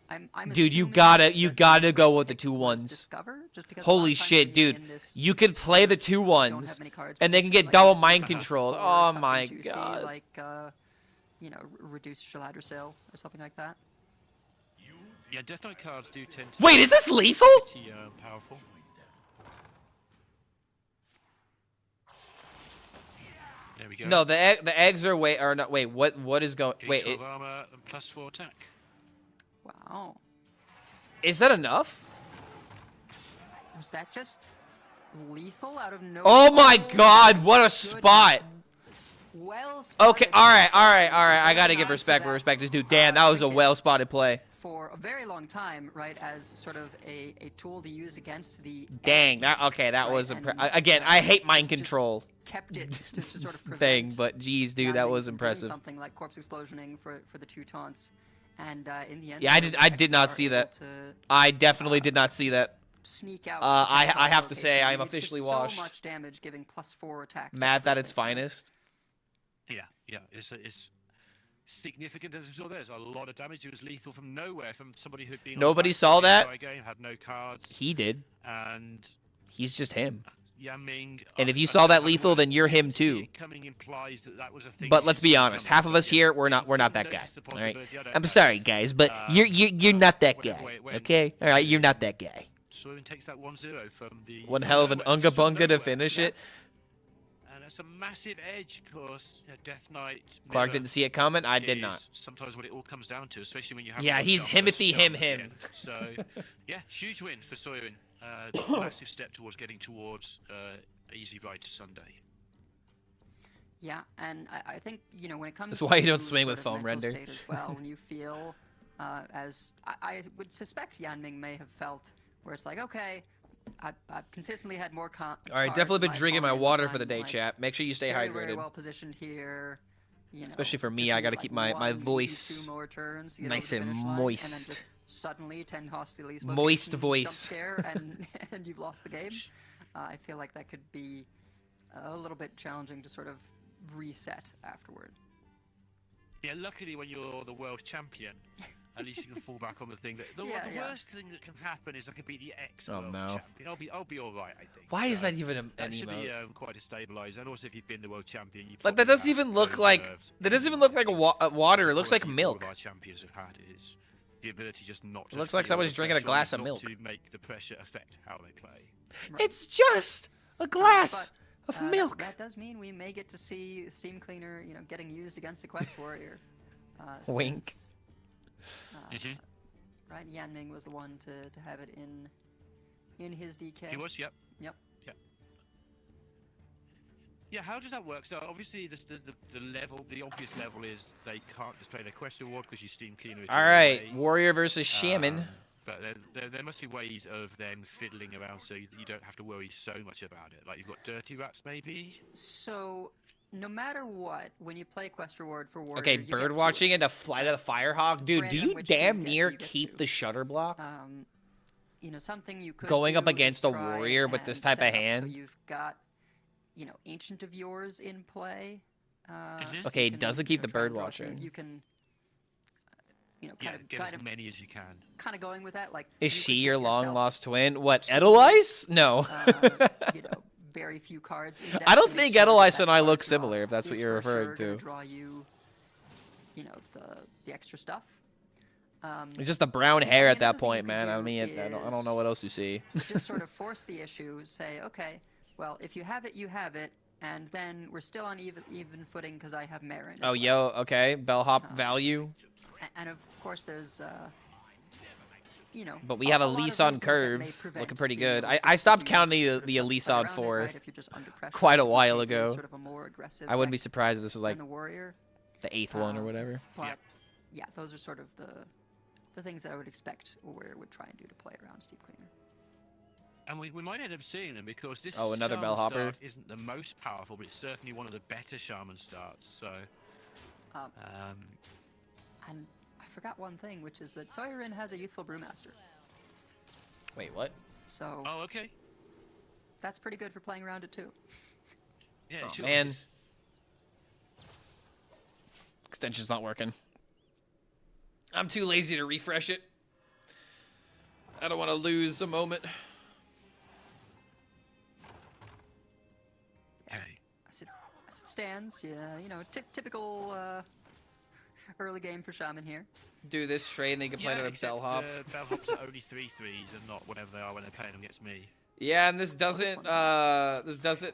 I'm Dude, you assuming gotta go with the 2-1s. Discover, just because a lot Holy of times shit, when you're dude! in this You could play the 2-1s, many cards and they can positioned, get like, double just mind like controlled. or Oh something my juicy, god! Like, you know, reduced Shaladra or something like that. Yeah, Death Knight cards do tend to Wait, is this lethal? pretty, powerful. There we go. No, the eggs are wait, what is going? Gain Wait, 12 armor and +4 attack. Wow. is that enough? Was that just lethal out of nowhere? Oh my god, what a spot! Well Okay, all right. I gotta give respect where respect is due. Damn, that was a well spotted play. For a very long time, right, as sort of a tool to use against the Dang, that was again. I hate mind control. Kept it to sort of thing, but geez, dude, that was impressive. Something like corpse explosioning for the 2 taunts, and in the end, Yeah, I did not see that. I definitely did not see that. Sneak out. I have to say, I am officially washed. So much damage, giving +4 attack. Math at its finest. Yeah, it's significant as we saw. There's a lot of damage. It was lethal from nowhere from somebody who'd been. Nobody saw that. Game, had no cards. He did. And he's just him. Yanming. And if you saw that lethal, then you're him too. But let's be honest, half of us here, we're not that guy. All right. I'm sorry, guys, but you're not that guy. Okay. All right, you're not that guy. Soren takes that 1-0 from the... One hell of an Unga Bunga to finish it. And that's a massive edge, of course. Death Knight. Clark didn't see it coming. I did not. Sometimes what it all comes down to, especially when you have... Yeah, he's Himothy him. So, yeah, huge win for Soren. Massive step towards getting towards easy ride to Sunday. Yeah, and I think, you know, when it comes That's to why you don't swing sort with of foam mental render. state as well, when you feel, as I would suspect Yanming may have felt, where it's like, okay, I've consistently had more All right, definitely been drinking my water for the day, like, chat. Make sure you stay very, hydrated. very well positioned here. You know, Especially for me, just I got to need, keep like, my one, maybe voice two more turns, you know, nice to the and finish line, moist. And then just suddenly 10 hostilities Moist jump voice. scare and you've lost the game. I feel like that could be a little bit challenging to sort of reset afterward. Yeah, luckily when you're the world champion, at least you can fall back on the thing that the worst thing that can happen is I could be the ex-world champion. I'll be all right, I think. Why is that even an that should be emote? quite a stabilizer. And also, if you've been the world champion, you Like that doesn't even look like water. It looks like All milk. of our champions have had is the ability just not to It looks like feel someone's the drinking a pressure, glass of not milk. to make the pressure affect how they play. It's just a glass of But, milk. That does mean we may get to see Steam Cleaner, you know, getting used against a Quest Warrior. Wink. Since, right, Yanming was the one to have it in his DK. He was, yep. Yep. Yeah, how does that work? So obviously the level, the obvious level is they can't display their quest reward because you Steam Cleaner it All right, Warrior versus Shaman. But there must be ways of them fiddling around so you don't have to worry so much about it. Like you've got Dirty Rats, maybe? So, no matter what, when you play Quest Reward for Warrior, Okay, you get bird two watching and a Flight of the Firehawk. Dude, do random you which do you damn get, near you get keep two. the shutter block? You know, something you could Going up do against is a try warrior with this and type set of up hand? So you've got, you know, Ancient of Yours in play. So Okay, you it can, doesn't you keep know, the try and bird draw watching. You can, you know, Yeah, kind get of as many as you can. kind of going with that. Like, Is you she could your get long yourself lost twin? What, Edelweiss? No. you know, very few cards. In deck I don't to make think sure Edelweiss that and I card look draw similar, if that's what is you're for sure referring gonna to. Draw you, you know, the extra stuff. It's just the brown hair at that another thing you point, can man. I do mean, I don't know what else you see. Just sort of force the issue. Say, okay, well, if you have it, you have it, and then we're still on even footing because I have Marin. Oh, yo, okay, bellhop value. And of course, there's you know. But we have a lot of Elise on reasons that may curve, prevent looking pretty being good. able to I stopped continue counting sort of the stuff Elise play on around it, for right? If you're just under pressure, quite a because while maybe it's ago. Sort of a more aggressive I wouldn't be deck surprised if this was like than the Warrior. the 8th one or whatever. But yeah, those are sort of the things that I would expect a Warrior would try and do to play around Steam Cleaner. And we might end up seeing them because this another Shaman bellhopper. start isn't the most powerful, but it's certainly one of the better Shaman starts. So, And I forgot one thing, which is that Soirin has a Youthful Brewmaster. Wait, what? So. Oh, okay. That's pretty good for playing around it too. Yeah, Oh, sure man. is. Extension's not working. I'm too lazy to refresh it. I don't want to lose a moment. As it stands, yeah, you know, typical early game for Shaman here. Do this trade and they can play another except, bellhop. Bellhops are only 3/3s and not whatever they are when they're playing them against me. Yeah, and this doesn't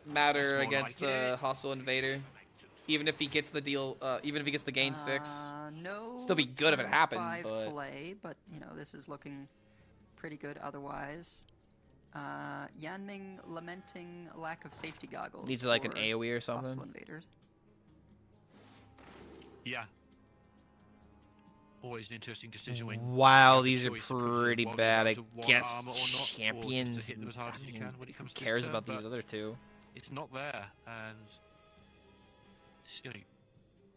matter more against like the it. hostile invader. Even if he gets the deal, even if he gets the gain 6. No. Still be good if it turn happened, 5 but play, but you know this is looking pretty good otherwise. Yanming lamenting lack of safety goggles. needs like an for AoE or hostile something. invaders. Yeah. Always an interesting decision when you Wow, have the these are choice to put your pretty one bad. I down to one guess armor or not, or just to champions. hit them as hard as you can when it comes to this cares turn, about but these other two? It's not there, and it's going to be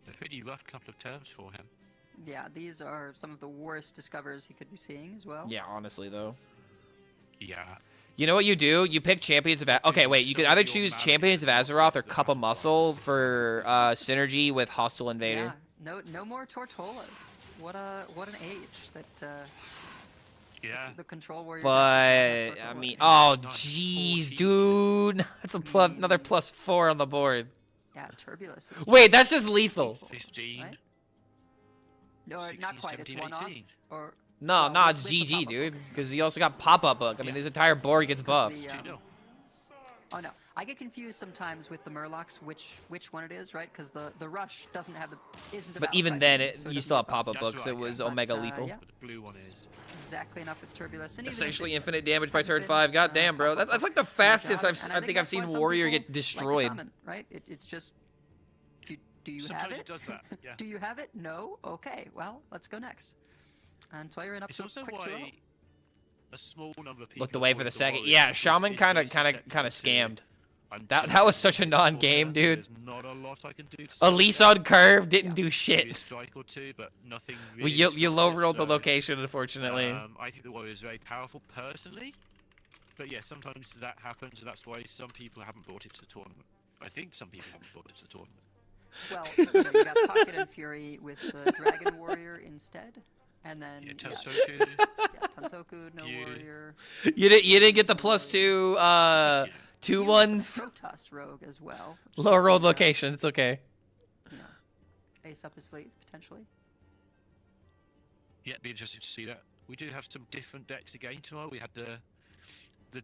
a pretty rough couple of terms for him. Yeah, these are some of the worst discovers he could be seeing as well. Yeah, honestly though. Yeah. You know what you do? You pick Champions of okay, wait. You could either choose Champions of Azeroth or Cup of Muscle for synergy with Hostile Invader. Yeah, no more Tortolas. What an age that. Yeah. The control warrior. But I mean, oh jeez, dude, that's a another +4 on the board. Yeah, Turbulence. Is Wait, that's just lethal. 15. Right? No, 16, not quite. It's 17, one off. 18. Or No, Well, it's with the GG, pop-up dude. book, it's Because you also got pop-up book. I mean, this entire board gets buffed. Oh no, I get confused sometimes with the Murlocs, which one it is, right? Because the rush doesn't have isn't. But about even fighting, then, so it you doesn't still get have pop-up buffed. books. It was But, Omega lethal. Yeah. The blue one is. Exactly enough with Turbulus. And even if Essentially it infinite damage by turn been, 5. God damn, bro. pop-up That's like book, the fastest good job. I And think I've that's seen why some Warrior people get like the destroyed. Shaman, right? It's just. Do you Sometimes have it it? does that, yeah. Do you have it? No. Okay. Well, let's go next. And so you're in up It's to also quick why 2-0. a small number of people Looked away for the avoid second. Warrior Yeah, because Shaman it's kind very of susceptible to scammed. unjust That was such a behavior non-game, beforehand, so dude. There's not a lot I can do to Elise stop on curve didn't do Maybe a shit. strike or two, but nothing Well, really you stops it, low-rolled the so, location, unfortunately. I think the Warrior is very powerful personally, but yeah, sometimes that happens, and that's why some people haven't brought it to the tournament. I think some people haven't brought it to the tournament. Well, you got Pocket and Fury with the Dragon Warrior instead, and then Tansoku. yeah, Tansoku, no Warrior. You didn't get the +2 2 ones. Protoss Rogue as well. Low rolled location. It's okay. You know, ace up his sleeve potentially. Yeah, it'd be interesting to see that. We do have some different decks again tomorrow. We had the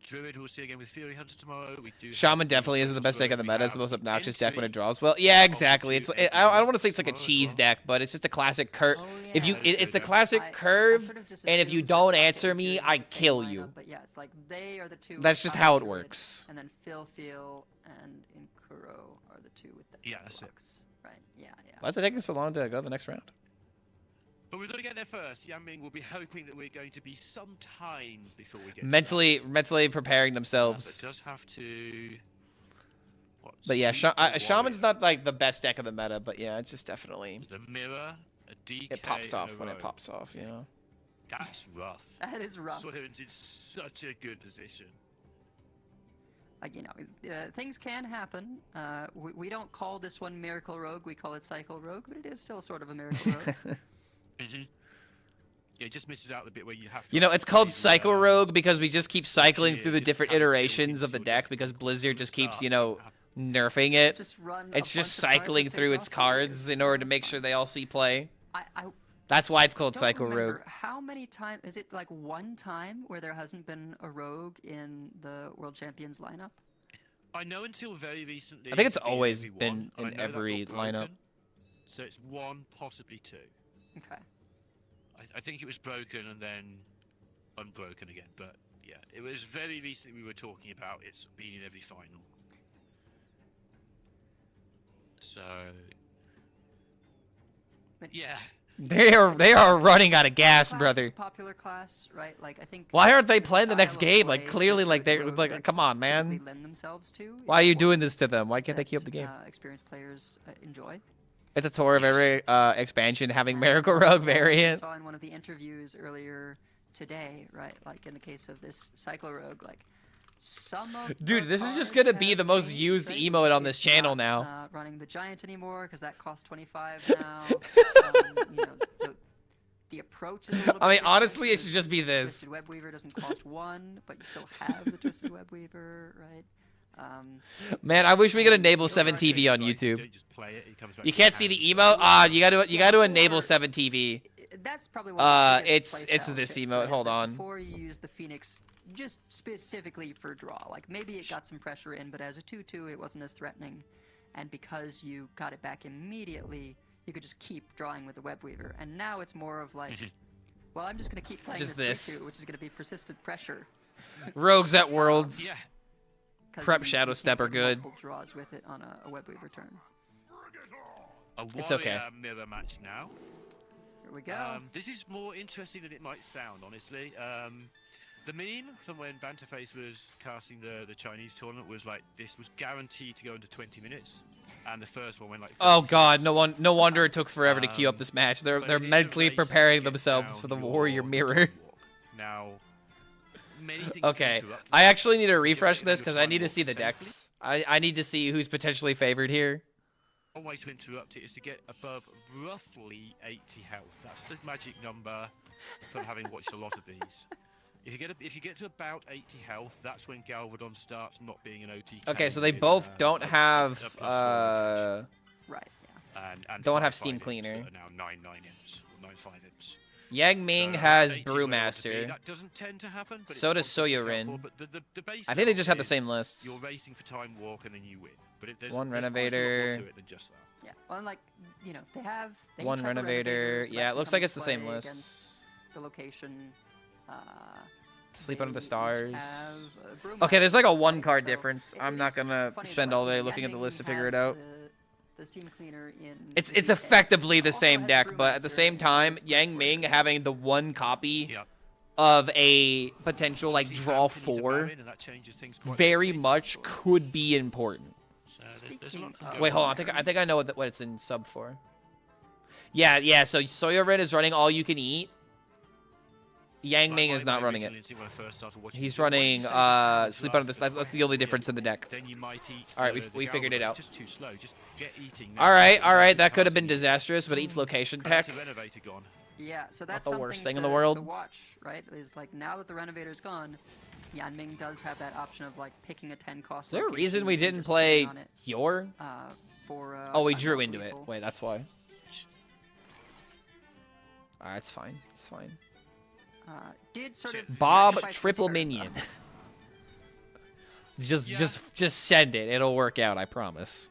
Druid we'll see again with Fury Hunter tomorrow. We do Shaman definitely isn't the best deck in the meta. It's the most obnoxious deck when it draws well. Yeah, exactly. It's I don't want to say it's like a cheese deck, but it's just a classic curve. If you, it's the classic curve, and if you don't answer me, I kill you. But yeah, it's like they are the two. That's just how it works. And then Feel and Inkuro are the two with the that's it. Right. Yeah. Why is it taking so long to go to the next round? But we've got to get there first. Yanming will be hoping that we're going to be some time before we get Mentally preparing But themselves. does have to. But yeah, Shaman's not like the best deck of the meta, but yeah, it's just definitely. The mirror, a DK. It pops in off a when it row. pops off, you know. That's rough. That is rough. Slytherin's in such a good position. Like, you know, things can happen. We don't call this one Miracle Rogue. We call it Cycle Rogue, but it is still sort of a Miracle Rogue. Yeah, it just misses out the bit where you have to. You know, it's called Cycle Rogue because we just keep cycling through the different iterations of the deck because Blizzard just keeps, you know, nerfing it. It's just cycling through its cards in order to make sure they all see play. That's why it's called don't Cycle remember Rogue. How many times is it? Like one time where there hasn't been a rogue in the World Champions lineup? I know until very recently. I think it's been always every been one, and I in know that every got broken, lineup. So it's one, possibly two. Okay. I think it was broken and then unbroken again, but yeah, it was very recently we were talking about it's been in every final. So yeah. They are running out of gas, brother. It's a popular class, right? Like I think. Why aren't they playing the next style of game? Like play clearly, that like they're rogue like, decks come on, typically man. lend themselves to Why are you is doing one this to them? Why can't they that, keep up the game? Experienced players enjoy. It's a tour of every expansion having Miracle Rogue variant. I saw in one of the interviews earlier today, right? Like in the case of this Cyclo Rogue, like some of Dude, the this is just cards gonna be have the most changed used things. emote on this It's channel not, now. running the Giant anymore because that costs 25 now. You know, the approach is a little bit I mean, different honestly, it because should just be this. Twisted Web Weaver doesn't cost 1, but you still have the Twisted Web Weaver, right? Man, I wish we could enable 7TV on YouTube. You can't see the emote. You gotta enable 7TV. That's probably one of the it's biggest playstyle this shifts, emote. right? Hold Is that on. Before you use the Phoenix, just specifically for draw, like maybe it got some pressure in, but as a 2/2, it wasn't as threatening, and because you got it back immediately, you could just keep drawing with the Web Weaver. And now it's more of like, well, I'm just gonna keep playing Just this this. 3/2, which is gonna be persistent pressure. Rogues at Worlds. Yeah. 'Cause Prep you Shadow can't Step are get good. multiple draws with it on a Web Weaver turn. It's okay. Warrior mirror match now. Here we go. This is more interesting than it might sound, honestly. The meme from when Banterface was casting the Chinese tournament was like, this was guaranteed to go into 20 minutes, and the first one went like. Oh God, no wonder it took forever to queue up this match. They're mentally preparing themselves for the Warrior Mirror. Now, many things Okay, can interrupt I you. actually need to refresh If this you're because I trying need to walk see the safely. decks. I need to see who's potentially favored here. One way to interrupt it is to get above roughly 80 health. That's the magic number from having watched a lot of these. If you get to about 80 health, that's when Galvadon starts not being an OTK. Okay, so they with, both don't a have Right. and don't have five Steam imps Cleaner. that are now 9.9 imps or 9.5 imps. Yang Ming So, has AT's where it ought to be. Brewmaster. That doesn't tend to happen, but So it's does one to look out Soyorin. for, but the base I think they just have the is same lists. You're racing for time walk and then you win. But there's One there's quite a lot more Renovator. to it than just that. Yeah, well, like, you know, they have... They One each have a Renovator. so Yeah, that it looks can like it's the play same against list. The location. Sleep Under the they each Stars. have, Okay, there's like a one right? card So difference. it I'm is not gonna funny spend that, all like, day looking at the Yang list to Ming figure it has out. The Steam Cleaner in It's the UK. effectively the Also same has deck, but at the Brewmaster same and time, has Yang Switch Ming Players. having the one copy of a potential like draw Falcon, he's a 4 Baron, and that changes things quite very quickly. much could be important. So there's a lot Speaking going Wait, hold on. there. I think I know what it's in sub for. Yeah. So Soyorin is running all you can eat. Yang Ming is not running it. He's running Sleep Under the. That's the only difference in the deck. Then you might eat All right, the we figured it Galvan, out. It's just too slow. Just get eating. All right. That could have been disastrous, but it eats location tech. That's the Renovator gone. Yeah, so that's the something worst thing to, in the world. to watch, right? Is like now that the Renovator's gone, Yan Ming does have that option of like picking a 10 cost. Is there a location reason we and didn't just play sitting on it, Yor? For Oh, we timeout drew into it. lethal. Wait, that's why. Alright, it's fine. It's fine. Did sort of Bob sacrifice his triple turn. minion. Just send it. It'll work out, I promise.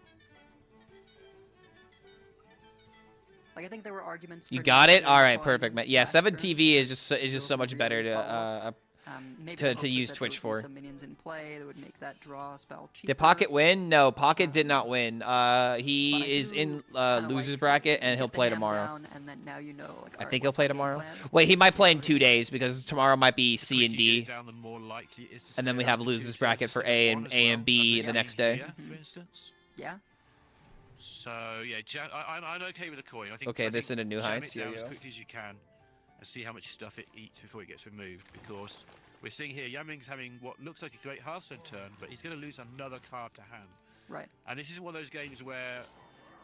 Like I think there were arguments. You for got it? Nintendo All right, going perfect, man. Yeah, faster. 7TV is just so much really better follow. Maybe the hope to was use that there Twitch would be for. some minions in play that would make that draw spell cheaper. Did Pocket win? No, Pocket did not win. He But I is do in kinda losers like bracket and get he'll the play hand tomorrow. down, and then now you know, like, I alright, think he'll what's play my game tomorrow. plan? Wait, he might play in 2 days because tomorrow might be C and D, Down, the more likely it is to and then stay we down have for losers 2 bracket stages for instead A of and one as A and well, B as the we're next seeing day. here, for instance. Yeah. So yeah, I'm okay with the coin. I think. Okay, I this think into New jam Heights, it down yo, as yo. quickly as you can, and see how much stuff it eats before it gets removed. Because we're seeing here, Yaming's having what looks like a great Hearthstone turn, but he's going to lose another card to hand. Right. And this is one of those games where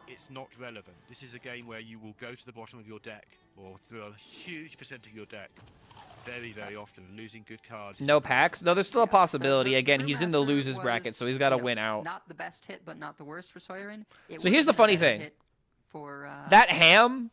it's not relevant. This is a game where you will go to the bottom of your deck, or through a huge percent of your deck, very, very often, losing good cards. No packs? No, there's still a possibility. The Again, he's in the Brewmaster losers bracket, was, so he's got to you know, win out. Not the best hit, but not the worst for Soyorin. It So would here's have the been a funny better thing. hit for, That ham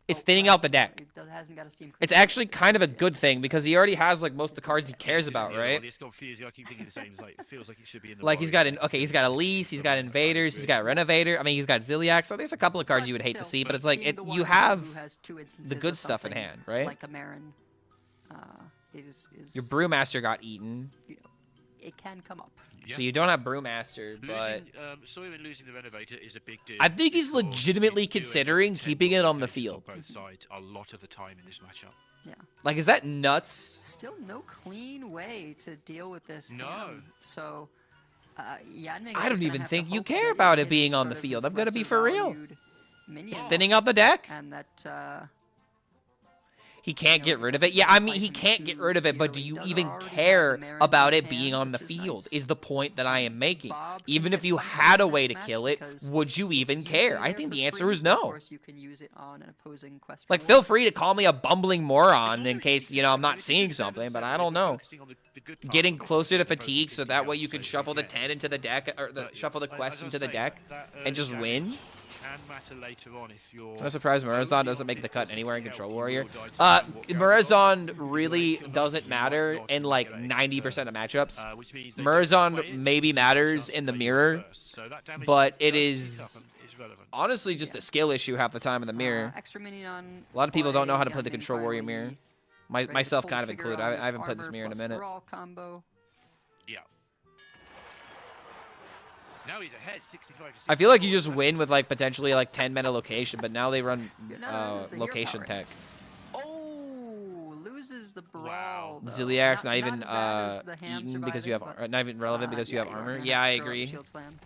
is thinning out the deck. it hasn't got a Steam It's Cleaner. actually kind of a good thing because he already has like most of the cards he cares about, right? It's got fears. I keep thinking the same. Like, it feels like it should be in the Like he's bottom. got he's got Elise, he's got Invaders, he's got Renovator. I mean, he's got Ziliax. So there's a couple of cards you would hate to see, but it's like being the one you who have has two instances the good of stuff in something hand, right? Like a Marin, is Your Brewmaster got eaten, you know, it can come up. so you don't have Brewmaster, but Soyorin losing the Renovator is a big deal. I think he's because legitimately you do end up considering with 10 keeping it on the locations field. Both sides a lot of the time in this matchup. Yeah. Like, is that nuts? Still no clean way to deal with this. No. hand. So, Yan Ming I is don't just gonna even have think to you hope care that about it hits being on sort the of field. his I'm gonna be lesser for real. valued minions, He's thinning out the deck. and that He can't get rid of it. Yeah, I mean, he can't get rid of it, but do you even care about it being on the field is the point that I am making. Even if you had a way to kill it, would you even care? I think the answer is Of no. course, you can use it on an opposing quest. Like, feel free to call me a bumbling moron in case, you know, I'm not seeing something, but I don't know. Getting closer to fatigue so that way you can shuffle the 10 into the deck, or shuffle the quest into the deck, and just win. Can matter later on if you're. I'm surprised Murazon doesn't make the cut anywhere in Control Warrior. Murazon really doesn't matter in like 90% of matchups. Murazon maybe matters in the mirror, but it is honestly just a skill issue half the time in the mirror. Extra minion on A lot of people don't know how to play, play the Yan Ming Control Warrior finally mirror. ready to Myself pull kind the of trigger included. on I this haven't played this armor mirror in a plus minute. brawl combo. Yeah. Now he's ahead, 65. I feel like you just win with like potentially like 10 mana location, but now they run No, it's a hero location power. tech. Oh, loses the brawl. though. Ziliax not even as bad as the ham eaten because you have surviving, not even relevant but, because you have you're armor. gonna Yeah, have I to throw up agree. Shield Slam.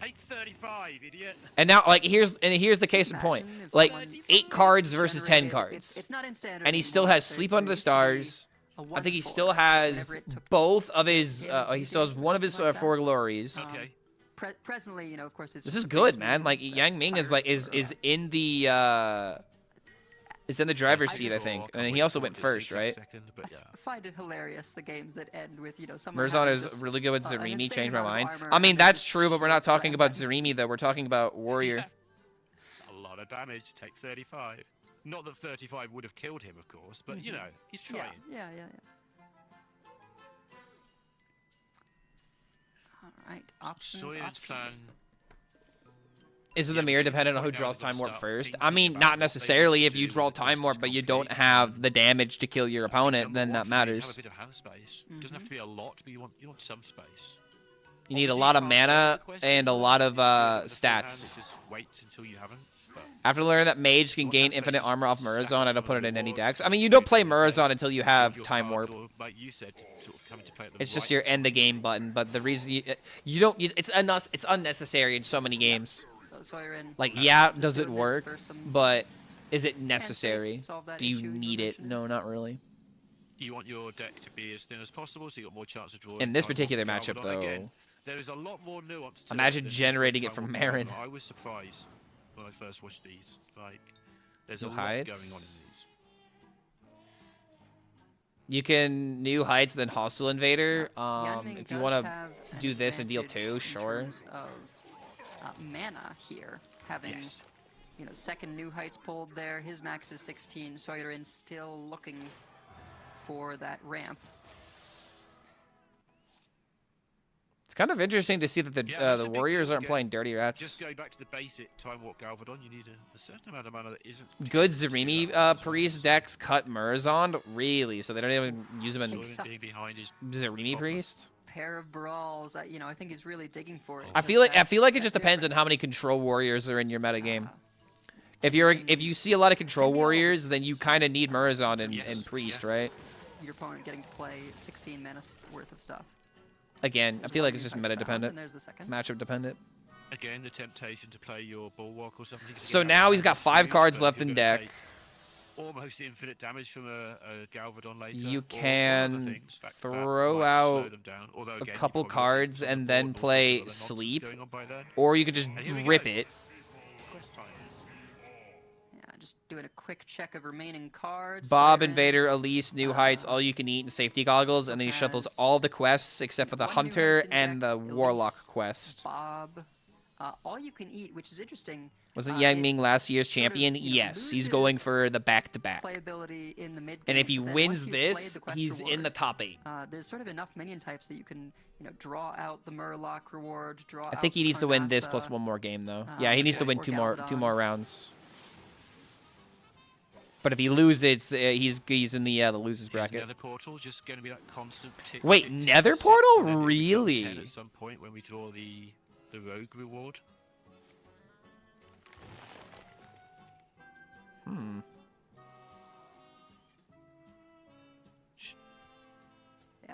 835, idiot. And now like here's the case in point. Imagine if Like someone 8 cards versus 10 generated- cards. It's not in standard And he still anymore, has so Sleep there Under the used to be Stars. a I think he 1/4 still has whenever it took both of his damage he still has or one of his something like that. 4 glories. Okay. Presently, you know, of course, it's This just is a good, base man. minion Like that Yang Ming is like is in the driver's seat, I think. And he also went first, right? I find it hilarious, the games that end with, you know, someone Murzon having is just, really good with an Zarimi. insane Changed my amount of mind. armor I mean, and then that's just true, but we're not shield talking about slam. Zarimi though. We're talking about Warrior. A lot of damage. Take 35. Not that 35 would have killed him, of course, but you know, he's trying. Yeah. All right, options. Plan. Isn't the mirror dependent on who draws Time Warp first? I mean, not necessarily. If you draw Time Warp, but you don't have the damage to kill your opponent, then that matters. Have a bit of hand space. Doesn't have to be a lot, but you want some space. You need a lot of mana and a lot of stats. Just wait until you haven't. After learning that Mage can gain infinite armor off Murazon, I don't put it in any decks. I mean, you don't play Murazon until you have Time Warp. Like you said, sort of coming to play at the It's just your end the game button. But the reason you don't, it's unnecessary in so many games. So you're in. Like, yeah, does it work? But is it necessary? Do you need it? No, not really. You want your deck to be as thin as possible, so you got more chance of drawing. In this particular matchup, though, again, there is a lot more nuance to imagine generating it from Marin. I was surprised when I first watched these. Like, there's a New lot Heights? going on in these. You can New Heights, then Hostile Invader. Yanming If you does want to have an do this and deal advantage 2, in sure. terms of, mana here, having you know, second New Heights pulled there. His max is 16. Soirin still looking for that ramp. It's kind of interesting to see that the Warriors aren't playing Dirty Rats. Just going back to the basic Time Warp Galvadon, you need a certain amount of mana that isn't Good Zarimi Priest decks cut Murazon, really, so they don't even use him in being behind is Zarimi Priest. Pair of brawls. You know, I think he's really digging for it. I feel like it just depends on how many control warriors are in your metagame. If you see a lot of control warriors, then you kind of need Murazon and Priest, right? Your opponent getting to play 16 mana worth of stuff. Again, I feel like it's just meta dependent, and there's the second. matchup dependent. Again, the temptation to play your Bulwark or something. So now he's got 5 cards left in deck. Almost infinite damage from a Galvadon later. You can throw out a couple cards and then play Sleep, or you could just rip it. Just doing a quick check of remaining cards. Bob, Invader, Elise, New Heights, All You Can Eat, and Safety Goggles, and then he shuffles all the quests except for the Hunter and the Warlock quest. Bob, All You Can Eat, which is interesting. Wasn't Yang Ming last year's champion? Yes, he's going for the back-to-back. Playability in the mid And if he but then wins once you've this, played the quest he's in the top 8. There's sort of enough minion types that you can, you know, draw out the Murloc reward. I think he needs to win this plus one more game, though. Yeah, he needs to win two more rounds. But if he loses, he's in the losers bracket. Nether portal just going to be that constant tick. Wait, tick, Nether tick, portal? tick, Really? At some point when we draw the rogue reward. Yeah,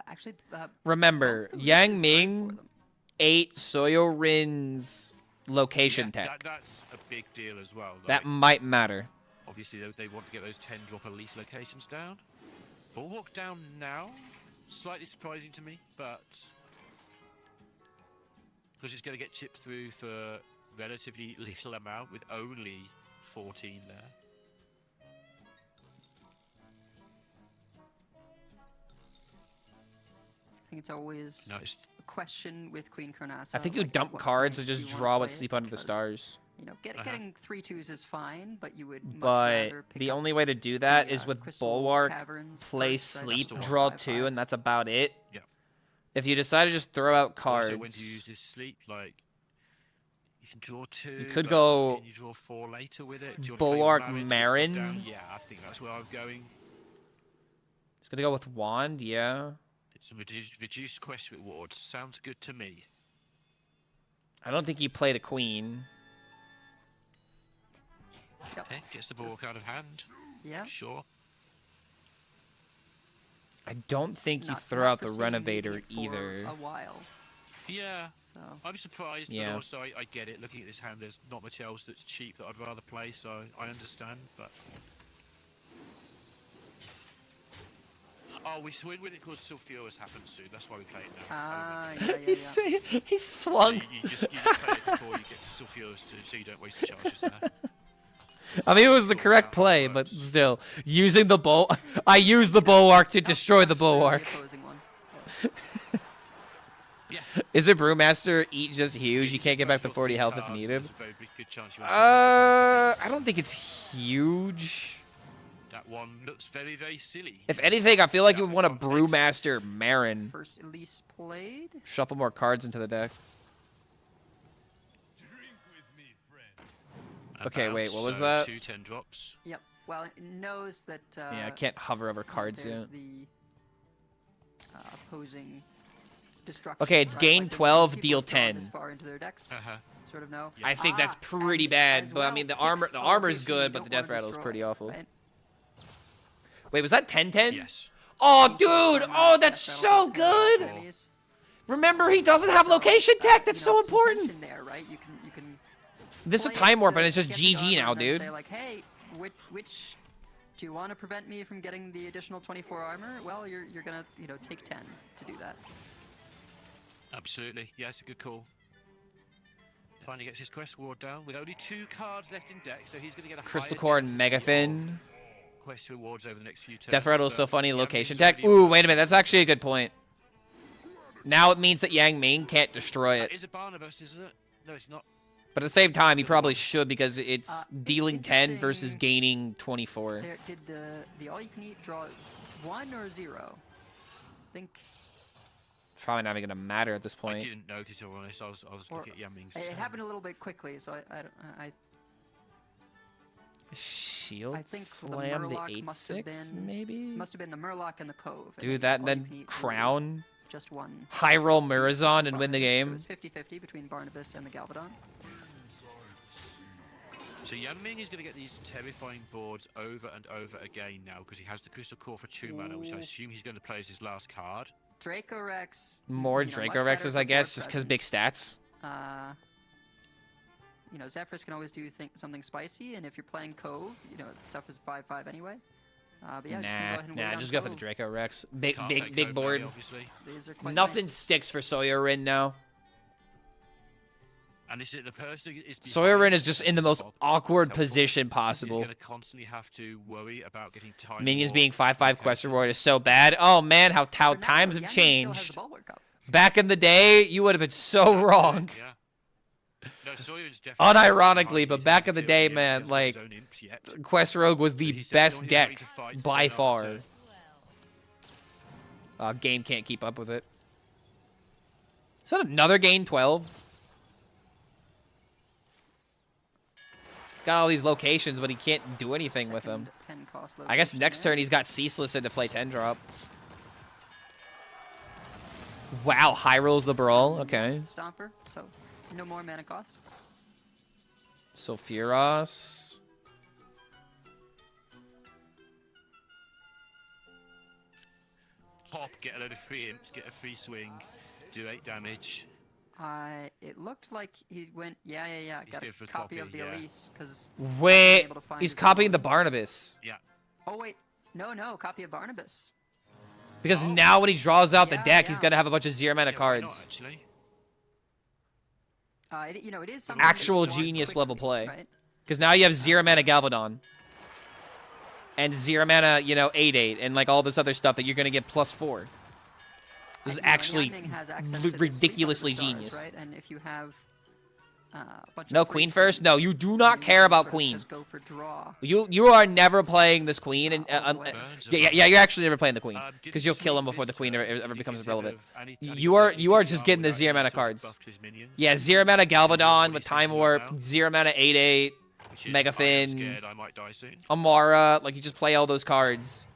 actually. Remember, Yang Ming ate Soyo Rin's location tech. That's a big deal as well. That might matter. Obviously, they want to get those 10-drop Elise locations down. Bulwark down now. Slightly surprising to me, but because it's going to get chipped through for relatively little amount with only 14 there. I think it's always a question with Queen Carnassa. I think you dump cards and just draw with Sleep Under the Stars. You know, getting 3/2s is fine, but you would much But rather pick the up only way to do that the, is with Crystal Bulwark, Caverns play first, right? Sleep, That's the draw 5/5s. 2, and that's about it. Yeah. If you decide to just throw out cards, Also, when to use this Sleep, like you can draw 2. you could but go Can you draw 4 later with it? Do you want Bulwark to play Marin. Down? Yeah, I think that's where I'm going. It's gonna go with Wand, yeah. It's a reduced quest reward. Sounds good to me. I don't think you play the Queen. Yep. Okay, gets the Bulwark out of hand. Yeah. Sure. I don't think you throw out the Renovator either. A while. Yeah. So I'm surprised, Yeah. but also I get it. Looking at this hand, there's not much else that's cheap that I'd rather play, so I understand. But oh, we swing with it because Sulfuras happens soon. That's why we play it now. Yeah. He's swung. So you just play it before you get to Sulfuras so you don't waste the charges there. I mean, it was the correct play, but still, using the I used the Bulwark to destroy the Bulwark. Is it Brewmaster eat just huge? You can't get back to 40 health if needed. There's a very good chance you I don't think it's huge. That one looks very, very silly. If anything, I feel like you would want a Brewmaster Marin. First Elise played. Shuffle more cards into the deck. Okay, wait, what was that? 2 10 drops. Yep. Well, it knows that. Yeah, I can't hover over cards there's yet. the opposing destruction. Okay, it's right? gain Like, 12, people deal have drawn 10. This far into their decks, sort of know. I think that's pretty bad, but I mean the armor's good, but the death rattle is pretty awful. Right? Wait, was that 10-10? Yes. Oh, dude! Oh, that's so good! Remember, he doesn't have location tech. That's so important. There, right? You can. This is a play time it warp, to and it's just get the GG armor now, and then dude. Say like, hey, which do you want to prevent me from getting the additional 24 armor? Well, you're gonna take 10 to do that. Absolutely. Yeah, it's a good call. Finally gets his Quest Ward down with only 2 cards left in deck, so he's going to get a Crystal higher Core and density Megafin. of Quest rewards over the next few turns. Death rattle is so but funny. Yang Location Ming's tech. already Ooh, on wait a minute. That's actually a good point. Now it means that Yang Ming can't destroy it. That is a Barnabas, isn't it? No, it's not. But at the same time, he probably should because it's dealing 10 interesting- versus gaining 24. Did the all-you-can-eat draw 1 or 0? I think. It's probably not even gonna matter at this I point. didn't notice, to be honest. I was looking at Yang Ming's It turn. happened a little bit quickly, so I Shield think slam the the Murloc must have 8-6 been maybe. Must have been the Murloc and the Cove. and Do then that and then all-you-can-eat drew crown. Just one. High roll Murazon and win the Barnabas, game. So it was 50-50 between Barnabas and the Galvadon. So Yang Ming is going to get these terrifying boards over and over again now because he has the Crystal Core for 2 mana, which I assume he's going to play as his last card. Draco Rex. More much Draco better Rexes, for I guess, board just because big presence. stats. Zephyrus can always do something spicy, and if you're playing Cove, stuff is 5/5 anyway. But yeah, just gonna go ahead and wait on just go for the Cove. Draco Rex. Big Can't take big Cove board. Melee, obviously. These are quite Nothing nice. sticks for Soyorin now. And this is the person who is Soyorin is just in the most awkward helpful. position He's possible. going to constantly have to worry about getting time. Minions being 5/5 quest reward is so bad. Oh man, how times have changed. Back in the day, you would have been so wrong. Yeah. No, Soyorin's definitely Unironically, but back in the day, man, like Quest Rogue was the best deck by far. Game can't keep up with it. Is that another gain 12? He's got all these locations, but he can't do anything with them. 10 cost I guess location next there. turn he's got Ceaseless in to play 10 drop. Wow, high rolls the brawl. Okay. Stomper, so no more mana costs. Sulfuros. Pop, get a load of free imps, get a free swing, do 8 damage. It looked like he went, yeah. Got good for a copy of copy, the yeah. Elise, because... Wait, he's copying the Barnabas. Yeah. Oh, wait. No, copy of Barnabas. Because now when he draws out the Yeah, deck, he's yeah. going to have a bunch of 0 mana Yeah, why not, cards. actually? It is something Actual that's drawn genius level quickly, play. right? Because now you have 0 mana Galvadon. And 0 mana, 8/8, and like all this other stuff that you're going to get +4. This is And actually Yang Ming has access to the Sleep of the ridiculously Stars, genius. Right? And if you have a bunch No of free queen first? things, No, you do then not you care can about sort of queen. Just go for draw. You are never playing this queen, and yeah, you're actually never playing the queen because you'll kill him before the queen ever becomes relevant. You are just getting the 0 mana cards. Yeah, 0 mana Galvadon with Time Warp, 0 mana 8/8, Megafin, I might die soon. Amara. Like you just play all those cards,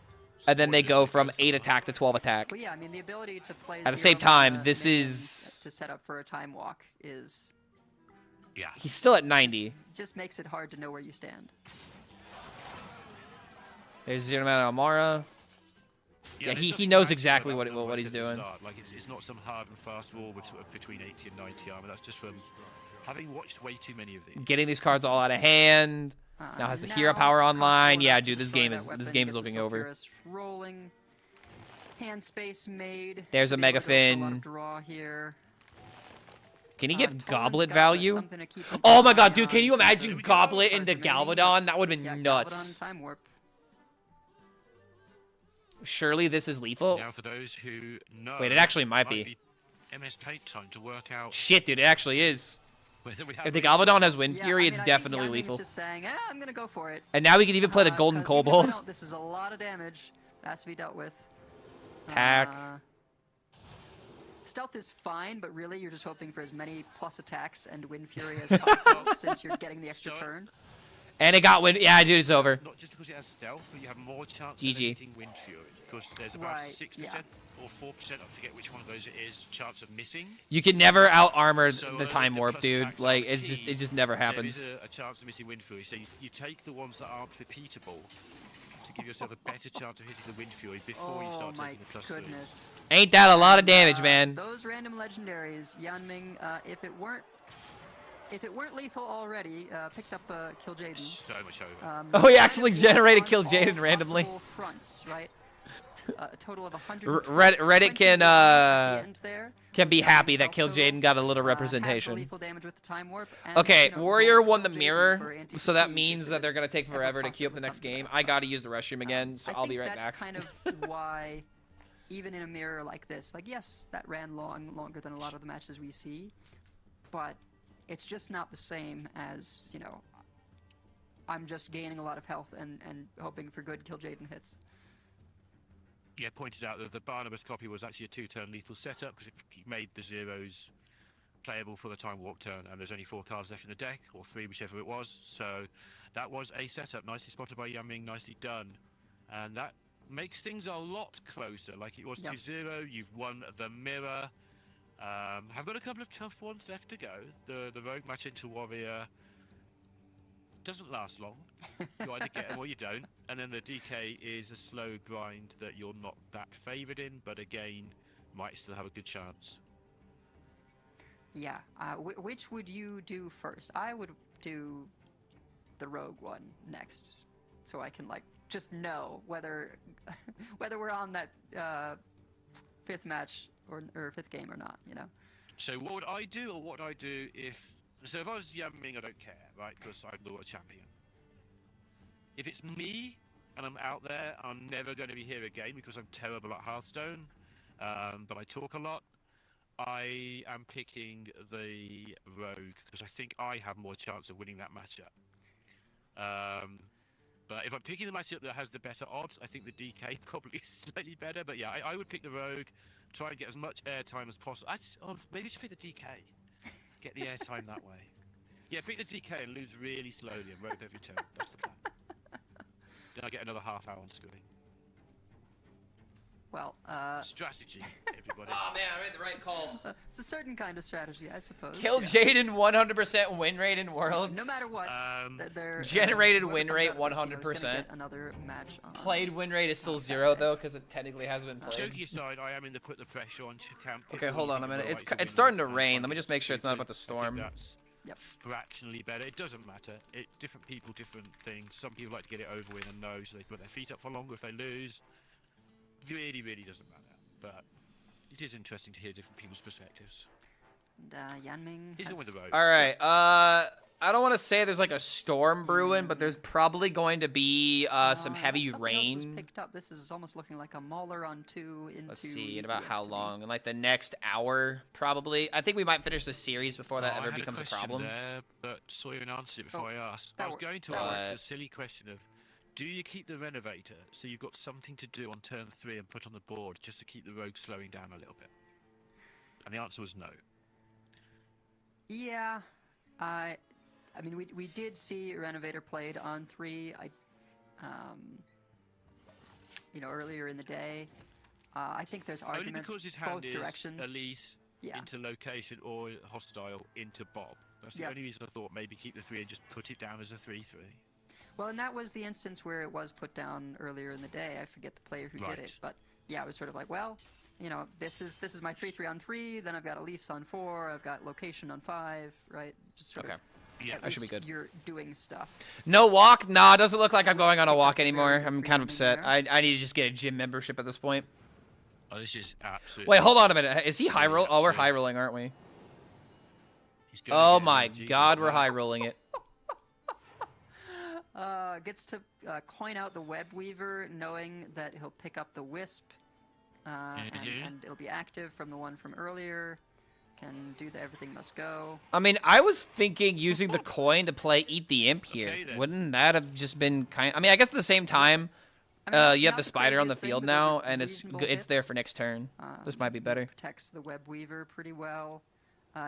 and then they go from 8 attack to 12 attack. But yeah, I mean the ability to play At the 0 same time, mana this minions is to set up for a time walk is Yeah. he's still at 90. just makes it hard to know where you stand. There's 0 mana Amara. Yeah, there's he nothing knows maxed exactly out what about he's at the doing. start. Like it's not some hard and fast wall between 80 and 90 armor. That's just from having watched way too many of these. Getting these cards all out of hand. Now has the hero power online. Yeah, dude, this game is looking over. Rolling. Hand space made. There's a to be able to go for a lot Megafin. of draw here. Can he get Toland's Goblet got value? something to keep an Oh my eye god, dude, can on. you imagine Here we go. Goblet Cards into remaining. Galvadon? That would have been Yeah, nuts. Galvadon, time warp. Surely this is lethal. Now for those who know. Wait, it actually might be. MS Paint time to work out. Shit, dude, it actually is. If the Galvadon has Wind Yeah, Fury, I it's mean, I think definitely Yangming's lethal. just saying, I'm gonna go for it. And now we can even play the Golden 'cause even if I Kobold. don't, this is a lot of damage that has to be dealt with. Pack. Stealth is fine, but really you're just hoping for as many plus attacks and Wind Fury as possible since you're getting the extra turn. And it got Wind. Yeah, dude, it's over. Not just because it has stealth, but you have more chance GG. of hitting Wind Fury because there's about Right, 6% yeah. or 4%, I forget which one of those it is, chance of missing. You can never out armor So, the Time Warp, plus dude. attacks Like are it key. just never There happens. is a chance of missing Wind Fury, so you take the ones that aren't repeatable to give yourself a better chance of hitting the Wind Fury before you start taking the plus goodness. Ain't that a lot of damage, man? Those random legendaries, Yanming, if it weren't lethal already, picked up Kill Jaden. So much over. Oh, he actually generated Kill Jaden randomly. Possible fronts, right? A total of 100. Reddit can be happy that Kill Jaden got a little representation. Lethal damage with the Time Warp. And, Okay, you know, Warrior rolled won the Kill Jaden mirror, for anti-fatigue so that if means it that they're gonna take ever forever to queue up the possibly next come to game. that. I gotta use the restroom again, so I'll be right back. I think that's kind of why, even in a mirror like this, like yes, that ran longer than a lot of the matches we see, but it's just not the same as, you know, I'm just gaining a lot of health and hoping for good Kill Jaden hits. Yeah, pointed out that the Barnabas copy was actually a 2-turn lethal setup because it made the zeros playable for the Time Warp turn, and there's only 4 cards left in the deck, or 3, whichever it was. So that was a setup, nicely spotted by Yanming, nicely done, and that makes things a lot closer. Like it was 2-0, you've won the mirror. I've got a couple of tough ones left to go. The Rogue match into Warrior doesn't last long. You either get them or you don't. And then the DK is a slow grind that you're not that favoured in, but again, might still have a good chance. Yeah. Which would you do first? I would do the Rogue one next, so I can like just know whether we're on that 5th match or 5th game or not. You know. So what would I do, or what would I do if... So if I was Yanming, I don't care, right? Because I'm the world champion. If it's me, and I'm out there, I'm never going to be here again because I'm terrible at Hearthstone, but I talk a lot. I am picking the Rogue because I think I have more chance of winning that matchup. But if I'm picking the matchup that has the better odds, I think the DK probably is slightly better. But yeah, I would pick the Rogue, try and get as much airtime as possible. Maybe I should pick the DK. Get the airtime that way. Yeah, pick the DK and lose really slowly and rope every turn. That's the plan. Then I get another half hour on schooling. Well, strategy, everybody. Oh man, I made the right call. It's a certain kind of strategy, I suppose. Kill Jaden 100% win rate in Worlds. No matter what, generated whoever win comes rate out of this, you know, is gonna 100%. get another match on. Played win rate is still 0 though, because it technically hasn't been played. Joking aside, I am in the put the pressure on Camp. Okay, hold on a minute. It's starting to rain. Let me just make sure it's not about to storm. That's fractionally better. It doesn't matter. Different people, different things. Some people like to get it over with and know, so they put their feet up for longer if they lose. Really, really doesn't matter. But it is interesting to hear different people's perspectives. And Yanming He's on with the road. All right. I don't want to say there's like a storm brewing, but there's probably going to be some heavy something else was rain. picked up. This is almost looking like a Mauler on 2 into. Let's see, in about how long? In like the next hour, probably. I think we might finish the series before that ever becomes a problem. There, but saw you answered it before I asked. I was going to ask the silly question of, do you keep the Renovator so you've got something to do on turn 3 and put on the board just to keep the Rogue slowing down a little bit? And the answer was no. Yeah, I mean, we did see Renovator played on 3. You know, earlier in the day. I think there's Only arguments because his hand both is directions. Elise into location or hostile into Bob. That's the only reason I thought maybe keep the 3 and just put it down as a 3-3. Well, and that was the instance where it was put down earlier in the day. I forget the player who did it, but yeah, it was sort of like, well, you know, this is my 3-3 on 3. Then I've got Elise on 4. I've got location on 5. Right? Just sort of. Yeah, that should be good. You're doing stuff. No walk? Nah, it doesn't look like I'm going on a walk anymore. I'm kind of upset. I need to just get a gym membership at this point. Oh, this is absolutely... Wait, hold on a minute. Is he high roll? Oh, we're high rolling, aren't we? Oh my god, we're high rolling it. Gets to coin out the Web Weaver, knowing that he'll pick up the Wisp, and it'll be active from the one from earlier. can do the everything must go. I mean, I was thinking using the coin to play Eat the Imp here. Okay, Wouldn't that have just been kind? I mean, I guess at the same time, you have the spider on the field now, and it's there for next turn. This might be better. Protects the Web Weaver pretty well.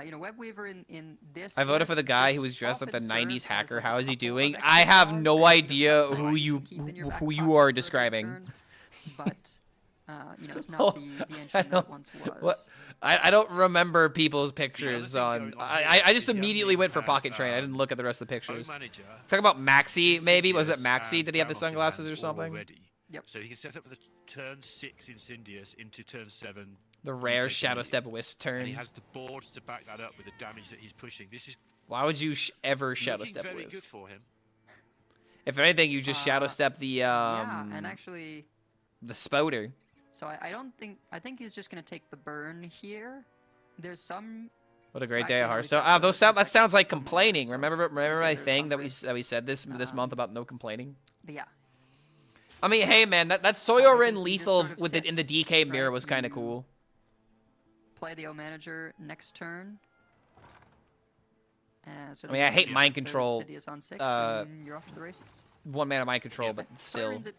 You know, Web Weaver in this. I voted for the list guy who just was dressed like the often 90s serves as, hacker. like, How a is he couple of doing? extra I have cards no that, idea something who that you can keep in your back who you pocket are for a describing. turn, but you know, it's not the engine that once was. What? I don't remember people's pictures on. I just immediately went for Pocket Train. I didn't look at the rest of the pictures. Talk about Maxi, maybe? Was it Maxi? Did he have the sunglasses or something? Yep. So he can set up for the turn 6 Incendious into turn 7. The rare Shadow Step Wisp turn. And he has the boards to back that up with the damage that he's pushing. This is Why would you ever Shadow looking Step very Wisp? good for him. If anything, you just Shadow Step the yeah, and actually, the Spoder. so I don't think he's just gonna take the burn here. There's some. What a great day Actually, at no, Hearthstone. he does, Those it's sound, just that sounds like a molar, complaining. so Remember my there's thing some that risk. we said this month about no complaining. But yeah. I mean, hey man, that Soyorin think he just lethal sort of with it in the sits, DK mirror right? was kind of You cool. Play the O manager next turn. So I mean, I hate the mind control. City is on 6, and you're off to the races. One man of mind control, but still, Soyorin's at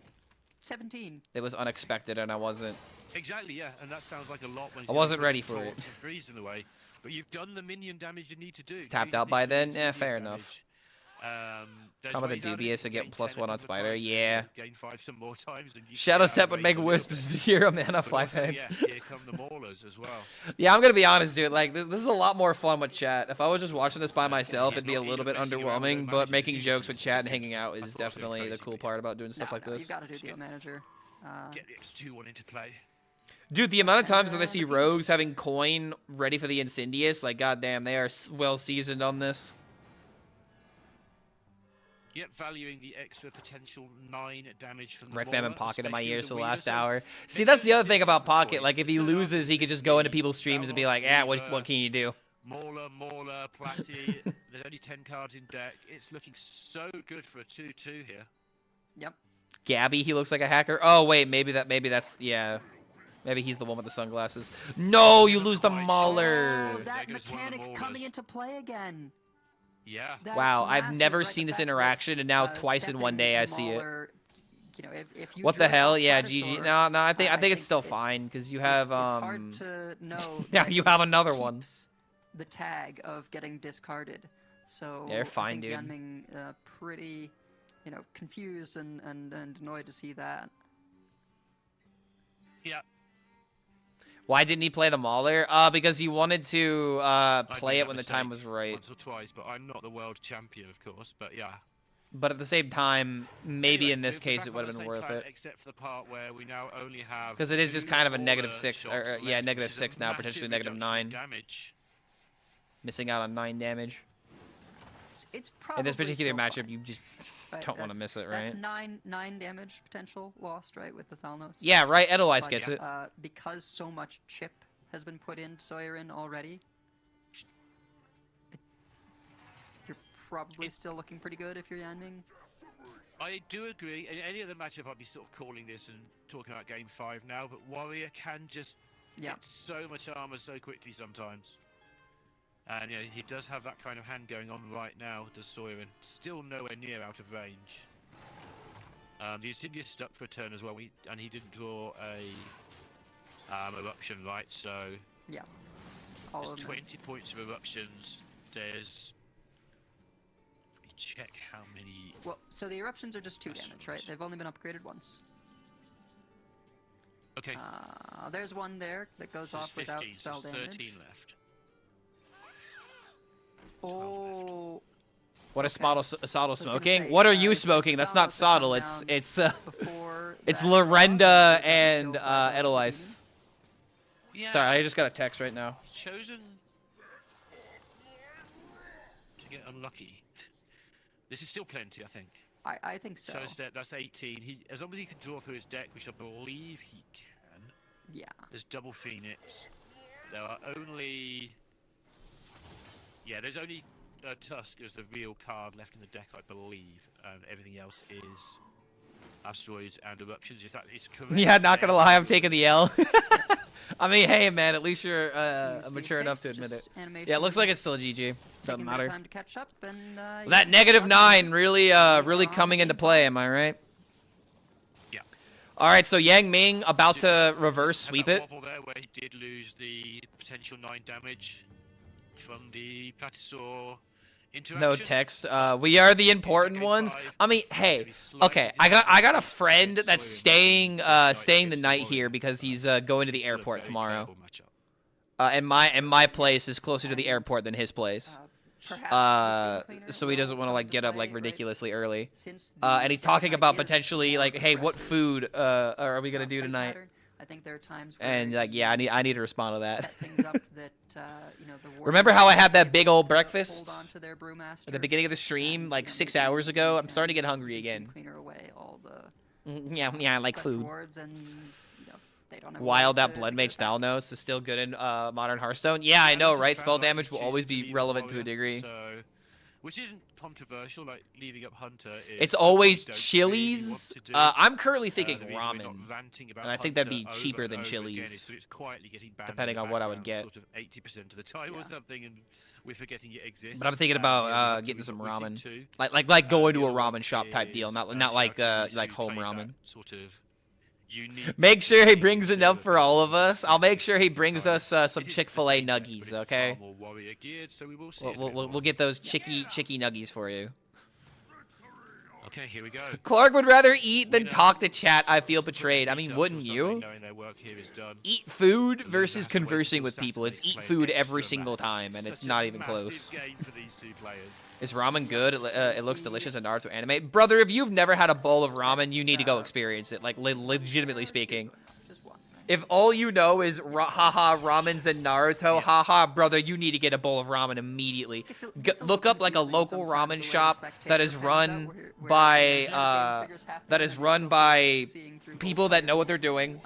17. it was unexpected, and I wasn't. Exactly, yeah, and that sounds like a lot when I wasn't ready for it. Freeze in the way, but you've done the minion damage you need to do. It's tapped out by then. Yeah, fair enough. There's How about the ways out of it. dubious to You get gain +1 10 on a couple of Spider? times, Yeah. Gain 5 some more times, and you Shadow get out Step of would range make a Wisp little bit. 0 mana But 5 also, head. yeah, here come the maulers as well. Yeah, I'm gonna be honest, dude. Like, this is a lot more fun with chat. If I was just watching this by myself, it'd be a little bit underwhelming. But making jokes with chat and hanging out is definitely the cool part about doing stuff like this. You gotta do the O manager. Get the X2-1 into play. Dude, the amount of times that I see rogues having coin ready for the Incendious, like, goddamn, they are well seasoned on this. Yet valuing the extra potential 9 damage from the Red Mauler, Famine Pocket in my especially ears with for the the Weaver, last so hour. makes See, that's the sense other thing to about use Pocket. the Like, if he point. loses, he could just go into people's streams and be like, "Yeah, what can you do?" Mauler, Platy. There's only 10 cards in deck. It's looking so good for a 2-2 here. Yep. Gabby, he looks like a hacker. Oh wait, maybe that's yeah. Maybe he's the one with the sunglasses. No, you lose the Mauler. Oh, that mechanic coming into play again. Yeah. Wow, I've never seen this interaction, and now twice in one day I see it. You know, if you What the hell? drew Yeah, Predator, GG. No, I think it's still it- fine because you have it's hard to know. Yeah, that you it have another one. keeps the tag of getting discarded. So Yeah, you're fine, I think dude. Yanming, pretty, you know, confused and annoyed to see that. Yeah. Why didn't he play the Mauler? Because he wanted to play it when the time was right. Once or twice, but I'm not the world champion, of course. But yeah. But at the same time, maybe Anyway, in this we're case back it on would have the been same worth plan, it. Except for the part where we now only have. Because it is just kind of a Mauler -6, shots or left, yeah, which is a -6 now, potentially massive reduction in -9. Damage. Missing out on 9 damage. It's probably In this particular still matchup, fine. you just But don't want to that's- miss it, right? That's nine damage potential lost, right, with the Thalnos. Yeah, right, Edelweiss But, gets it. Because so much chip has been put in Soyorin already, you're probably still looking pretty good if you're Yanming. I do agree. In any other matchup, I'd be sort of calling this and talking about Game 5 now, but Warrior can just get so much armor so quickly sometimes. And yeah, he does have that kind of hand going on right now, does Soyorin. Still nowhere near out of range. The Incendious stuck for a turn as well, and he didn't draw a eruption, right? So yeah, there's 20 points of eruptions. There's let me check how many. Well, so the eruptions are just 2 damage, right? They've only been upgraded once. Okay. There's one there that goes So off there's without 15, so spell there's damage. 13 left. Oh. What is Soddle gonna smoking? say, What are you smoking? That's not Thalnos Soddle. have come It's down before it's that Lorenda and Edelweiss. Yeah. Sorry, I just got a text right now. Chosen to get unlucky. This is still plenty, I think. I think so. So that's 18. As long as he can draw through his deck, which I believe he can. Yeah. There's double Phoenix. There are only. Yeah, there's only Tusk as the real card left in the deck, I believe, and everything else is asteroids and eruptions, if that is correct. Yeah, not gonna lie, I'm taking the L. I mean, hey man, at least you're mature enough to admit it. Yeah, it looks like it's still a GG. Doesn't matter. Time to catch up and, That -9 really really coming into play, am I right? Yeah. All right, so Yang Ming about to reverse sweep it. Wobble there where he did lose the potential 9 damage from the Platosaur interaction. No text. We are the important ones. I mean, hey, okay. I got a friend that's staying the night here because he's going to the airport tomorrow. And my place is closer to the airport than his place. So he doesn't want to like get up like ridiculously early. And he's talking about potentially like, hey, what food are we gonna do tonight? I think there are times where And like, yeah, I need to respond to that. set things up that you know, the Remember how I had that big old hold breakfast on to their brewmaster at the beginning of the stream, like 6 hours ago? I'm starting to get hungry and again. clear away all the Yeah, I like quest food. rewards and, you know, they don't have a Wild way that to Blood get Mage it back. Thalnos is still good in modern Hearthstone. Yeah, I know, right? Spell damage will always be relevant to a degree. So, which isn't controversial, like leaving up Hunter. It's always Chili's. I'm currently thinking ramen, and I think that'd be cheaper than Chili's, depending on what I would get. Sort of 80% of the time or something, and we're forgetting it exists. But I'm thinking about getting some ramen, like going to a ramen shop type deal, not like home ramen. Sort of unique. Make sure he brings enough for all of us. I'll make sure he brings us some Chick-fil-A nuggies, okay? We'll get those chicky nuggies for you. Okay, here we go. Clark would rather eat than talk to chat. I feel betrayed. I mean, wouldn't you? Eat food versus conversing with people. It's eat food every single time, and it's not even close. Is ramen good? It looks delicious in Naruto anime. Brother, if you've never had a bowl of ramen, you need to go experience it. Like, legitimately speaking. If all you know is haha ramens and Naruto, haha brother, you need to get a bowl of ramen immediately. Look up like a local ramen shop that is run by people that know what they're doing.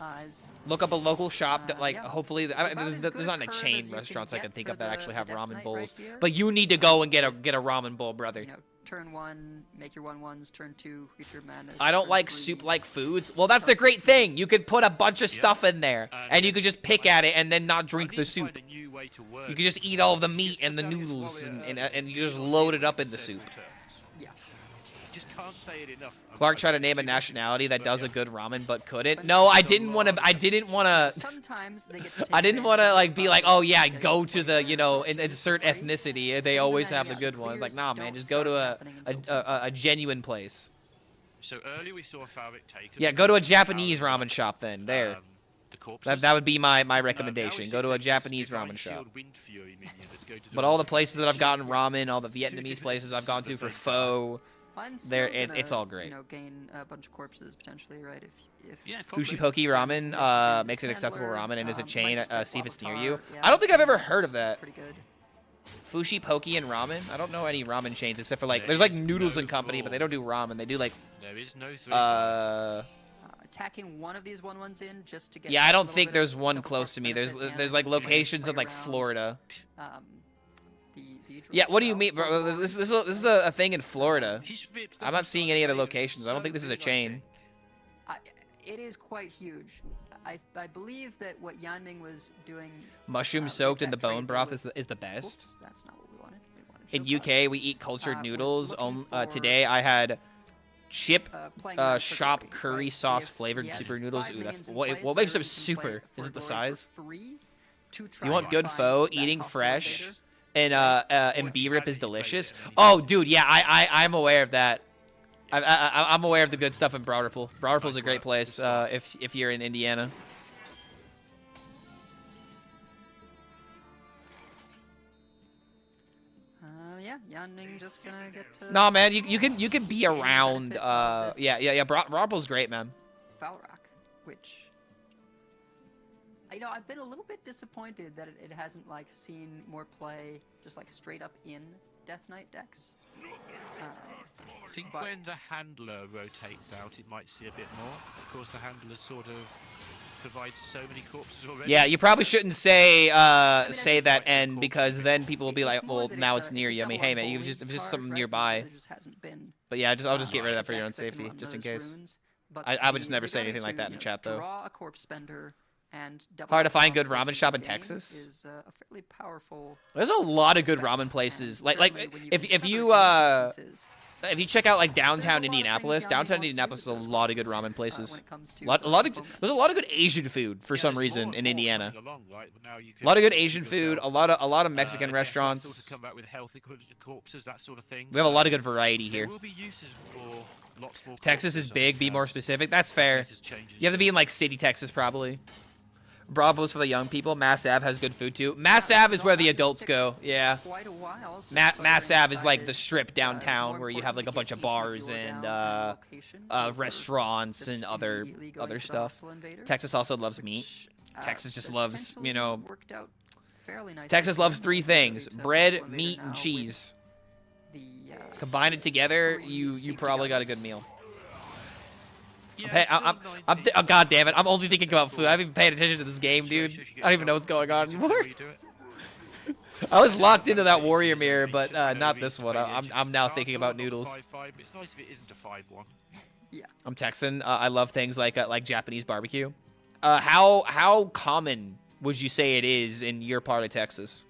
Look up a local shop that like hopefully there's not like chain restaurants I can think of that actually have ramen bowls, but you need to go and get a ramen bowl, brother. Turn 1, make your 1/1s. Turn 2, get your mana. I don't like soup-like foods. Well, that's the great thing. You could put a bunch of stuff in there, and you could just pick at it and then not drink the soup. You could just eat all of the meat and the noodles, and you just load it up in the soup. Yeah. Just can't say it enough. Clark tried to name a nationality that does a good ramen but couldn't. No, I didn't want to. Sometimes they get to take I didn't want to like be like, oh yeah, go to the insert ethnicity. They always have the good ones. Like, nah, man, just go to a genuine place. So earlier we saw Fabric taken. Yeah, go to a Japanese ramen shop then. There. That would be my recommendation. Go to a Japanese ramen shop. But all the places that I've gotten ramen, all the Vietnamese places I've gone to for pho. It's all great. You know, gain a bunch of corpses potentially, right? If Fushi Poki Ramen makes an acceptable ramen and is a chain. See if it's near you. I don't think I've ever heard of that. Pretty good. Fushi Poki and ramen. I don't know any ramen chains except for like there's like Noodles and Company, but they don't do ramen. They do like there is no attacking one of these 1/1s in just to get. Yeah, I don't think there's one close to me. There's like locations in like Florida. Yeah, what do you mean, bro? This is a thing in Florida. I'm not seeing any other locations. I don't think this is a chain. It is quite huge. I believe that what Yanming was doing. Mushroom soaked in the bone broth is the best. Oops, that's not what we wanted. In UK, we eat cultured noodles. Today I had chip shop curry sauce flavored super noodles. Ooh, that's what makes them super. Is it the size? You want good pho? Eating fresh. And B-Rip is delicious. Oh, dude, yeah, I'm aware of that. I'm aware of the good stuff in Broad Ripple. Broad Ripple's a great place if you're in Indiana. Yeah, Yanming just gonna get to. Nah, man, you can be around. Yeah. Broad Ripple's great, man. Falrock, which. You know, I've been a little bit disappointed that it hasn't like seen more play just like straight up in Death Knight decks. I think when the handler rotates out, it might see a bit more. Of course, the handler sort of provides so many corpses already. Yeah, you probably shouldn't say say that end because then people will be like, well, now it's near you. I mean, hey man, if it's just something nearby. But yeah, I'll just get rid of that for your own safety, just in case. But I would just the never say ability anything like to, that in you know, chat, though. Draw a corpse spender and double Hard to up find on good cards ramen shop in game Texas. Is a fairly powerful. There's a lot of good ramen places. Like certainly when you if discover you these instances, if you check out like There's a lot downtown of Indianapolis, things Yanni downtown wants to do Indianapolis with has a those lot of good boxes, ramen places. when it comes to, A lot of fulfillment. there's a lot of good Asian food for some there's reason more in and more Indiana. coming along, right? Now you A lot of can good sort Asian food, yourself, a lot of Mexican death restaurants. capsules to come back with healthy corpses, that sort of thing. We have a So lot of good variety there here. will be uses for lots more Texas is corpses, I big. think, Be more as specific. That's fair. latest changes. You have to be in like city Texas probably. Bravo's for the young people. Mass Ave has good food too. Mass Ave is where the adults go. Yeah. Quite a while since Mass Sovereign Ave is like the decided, strip downtown more where you have like a important bunch to of get bars each and viewer down and location over restaurants just and other immediately going to the stuff. hostile invader, Texas also loves meat. which, Texas just that loves, you potentially know, worked out fairly nicely Texas for loves them, three with the ability things: to bread, hostile invader meat, now and with cheese. the, Combine it together, three you safety probably got a guns. good meal. Yeah, Oh, God damn it! I'm only thinking about food. I haven't even paid attention to this game, dude. I don't even know what's going on anymore. I was locked into that warrior mirror, but not this one. I'm now thinking about noodles. It's nice if it isn't a 5-1. Yeah. I'm Texan. I love things like Japanese barbecue. How common would you say it is in your part of Texas?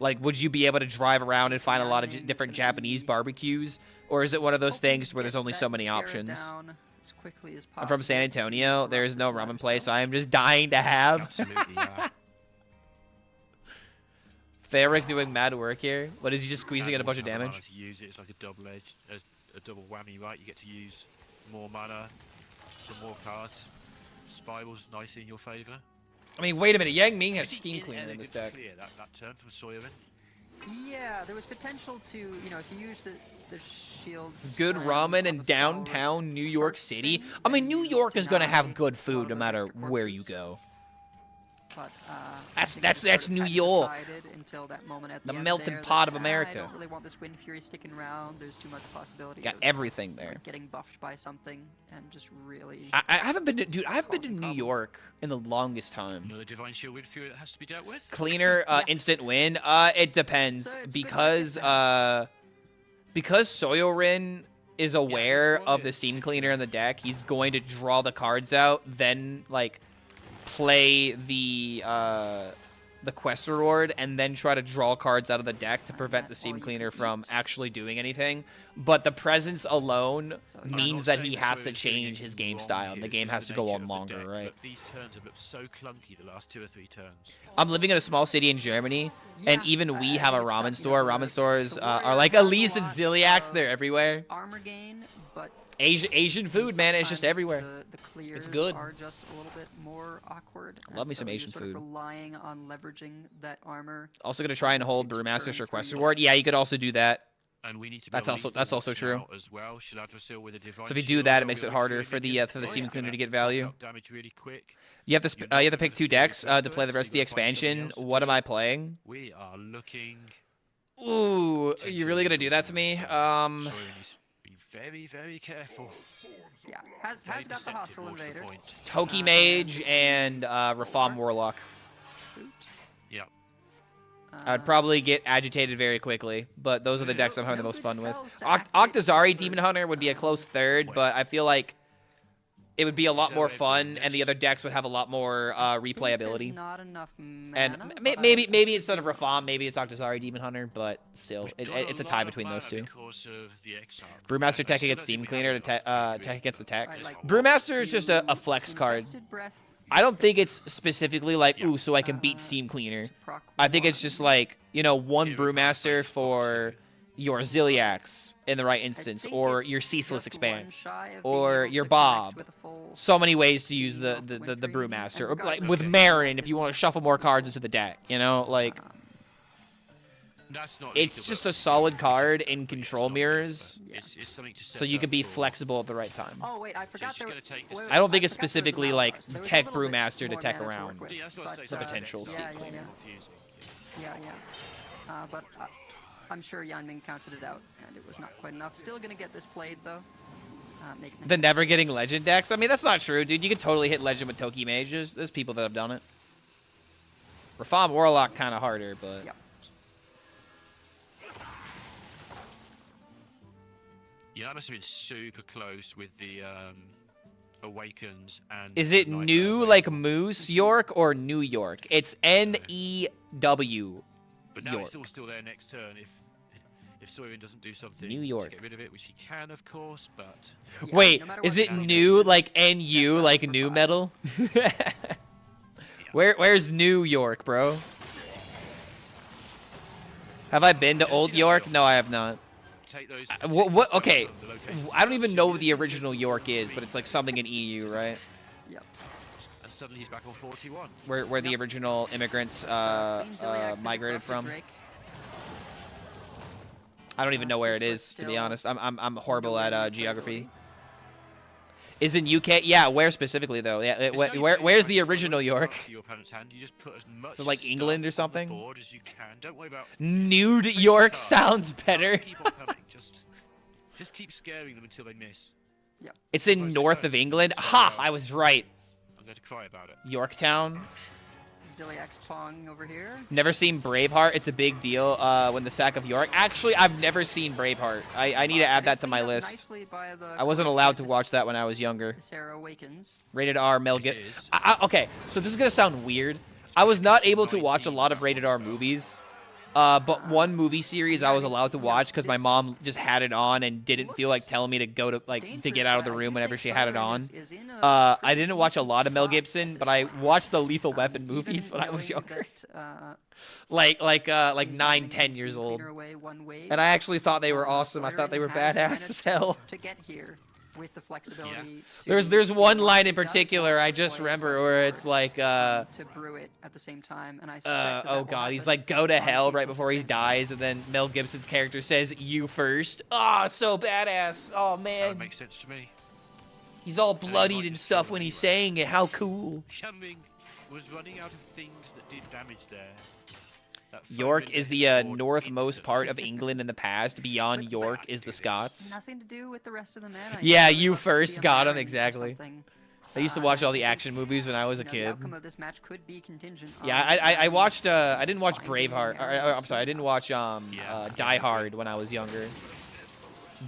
Like, would you be able to drive around and find a lot of different Japanese barbecues, or is it one of those things where there's only so many options? As quickly as I'm from San possible to Antonio. There is no corrupt this ramen place letter, I am just dying to have. Absolutely, yeah. Ferric doing mad work here. What is he just squeezing in a bunch of Also have damage? mana to use it. It's like a double-edged, a double whammy, right? You get to use more mana for more cards. Spiral's nicely in your favor. I mean, wait a minute. Yang Ming has Pretty Steam Cleaner in this inelegant deck. Clear, that turn from Soyerin. Yeah, there was potential to, you know, if you use the shield. Good slam ramen on in the flower downtown New York first City. thing, I mean, then New you York is gonna deny have good a lot food of no those matter extra where you corpses. go. But That's- I think that's- they that's sort of New hadn't York. decided until that moment at The end melting there pot that, of I America." don't really want this Wind Fury sticking around. There's too much possibility. Got of, everything there. like, getting buffed by something and just really. I haven't been to, dude. I haven't been to causing New problems. York in the longest time. Another Divine Shield Wind Fury that has to be dealt with. Cleaner, instant win. It depends So it's a good because Soyorin is aware of the Steam Cleaner in the deck. He's going to draw the cards out, then like play the quest reward, and then try to draw cards out of the deck to prevent the Steam Cleaner from actually doing anything. But the presence alone means that he has to change his game style, and the game has to go on longer, right? But these turns have looked so clunky the last 2 or 3 turns. I'm living in a small city in Germany, and even we have a ramen store. Ramen stores are warrior like has a Elise and lot Ziliacs. of They're everywhere. Armor gain, but Asian food, man. It's just sometimes everywhere. The clears It's good. are just a little bit more awkward. Love and me some so you're Asian sort of food. relying on leveraging that armor. Also gonna try and hold to Brewmasters churn for quest through reward. Yeah, you could also do that. And we need to That's also true. As well. Shaladrasil with a Divine So if you do Shield, that, it they'll makes be it able to harder really for get the voice Steam gonna Cleaner to get rack value. up damage really quick. You have to pick 2 decks to play the rest of the expansion. What am I playing? We are looking. Ooh, are you really gonna do that to me? Soyerin needs to be very, very careful. Yeah, has Very got the deceptive hostile more to the invader. point. Toki Mage and Reform Warlock. Yeah. I'd probably get agitated very quickly, but those are the decks I'm having the most fun with. spells to activate Octazari Demon Hunter would be a close third, but I feel like it would be a lot more fun, and the other decks would have a lot more replayability. There's not enough mana, And but maybe instead of Reform, maybe it's Octazari Demon Hunter, but still, it's a tie between those two. Because of the exile. Brewmaster tech against Steam Cleaner, to tech against the tech. Brewmaster is just a flex card. Invested Breath I don't think it's specifically like, ooh, so I can beat Steam Cleaner. I think it's just like, you know, one Brewmaster for your Ziliacs in the right instance, or your Ceaseless Expanse, or your Bob. So many ways to use the Brewmaster. Or like with Marin, if you want to shuffle more cards into the deck, you know, like... That's not It's just a solid card in control mirrors, It's something to set so you up can be for- flexible at the right time. Oh wait, I forgot there. Wait, I don't think I it's forgot there was specifically an like outlaws. There was a tech little bit Brewmaster to more tech mana around work with, Yeah, that's what I but, say, the potential. Yeah, Steam yeah, Cleaner yeah. confusing. Yeah. But I'm sure Yanming counted it out, and it was not quite enough. Still gonna get this played though. Making The never getting legend decks? I mean, that's not true, dude. You can totally hit legend with Toki Mage. There's people that have done it. Reform Warlock kind of harder, but... Yep. Yeah, that must have been super close with the Awakens and. Is it new like Moose York or New York? It's NEW. But now York. it's all still there next turn if Soirin doesn't do something New York. to get rid of it, which he can, of course. But Wait, is it new like NU like new metal? Where's New York, bro? Have I been to Old York? No, I have not. Take those. What? Okay, I don't even know what the original York is, but it's like something in EU, right? Yep. And suddenly he's back on 41. Where the original immigrants migrated from. I don't even know where it is, to be honest. I'm horrible at geography. Is in UK? Yeah, where specifically though? Yeah, where's the original York? Your opponent's hand, you just put as much So like England or something? on the board as you can. Don't worry about Nude York sounds better. keep on coming. Just keep scaring them until they miss. Yep. It's in north of England. Ha! I was right. I'm going to cry about it. Yorktown. Ziliax Pong over here. Never seen Braveheart. It's a big deal when the sack of York. Actually, I've never seen Braveheart. I need to add that to my list. I wasn't allowed to watch that when I was younger. Sarah Awakens. Rated R, Mel Gibson. Okay, so this is going to sound weird. I was not able to watch a lot of rated R movies. But one movie series I was allowed to watch because my mom just had it on and didn't feel like telling me to go to get out of the room whenever she had it on. I didn't watch a lot of Mel Gibson, but I watched the Lethal Weapon movies when I was younger. like 9, 10 years old. And I actually thought they were awesome. I thought they were badass as hell. To get here with the flexibility. There's one line in particular I just remember where it's like to brew it at the same time, and I suspect oh god, he's like go to hell right before he dies, and then Mel Gibson's character says you first. Oh, so badass. Oh man. That would make sense to me. He's all bloodied and stuff when he's saying it. How cool. Shaming was running out of things that did damage there. York is the northmost part of England in the past. Beyond York is the Scots. Nothing to do with the rest of the men. Yeah, you first got him, exactly. I used to watch all the action movies when I was a kid. The outcome of this match could be contingent. Yeah, I watched. I didn't watch Braveheart. I'm sorry, I didn't watch Die Hard when I was younger.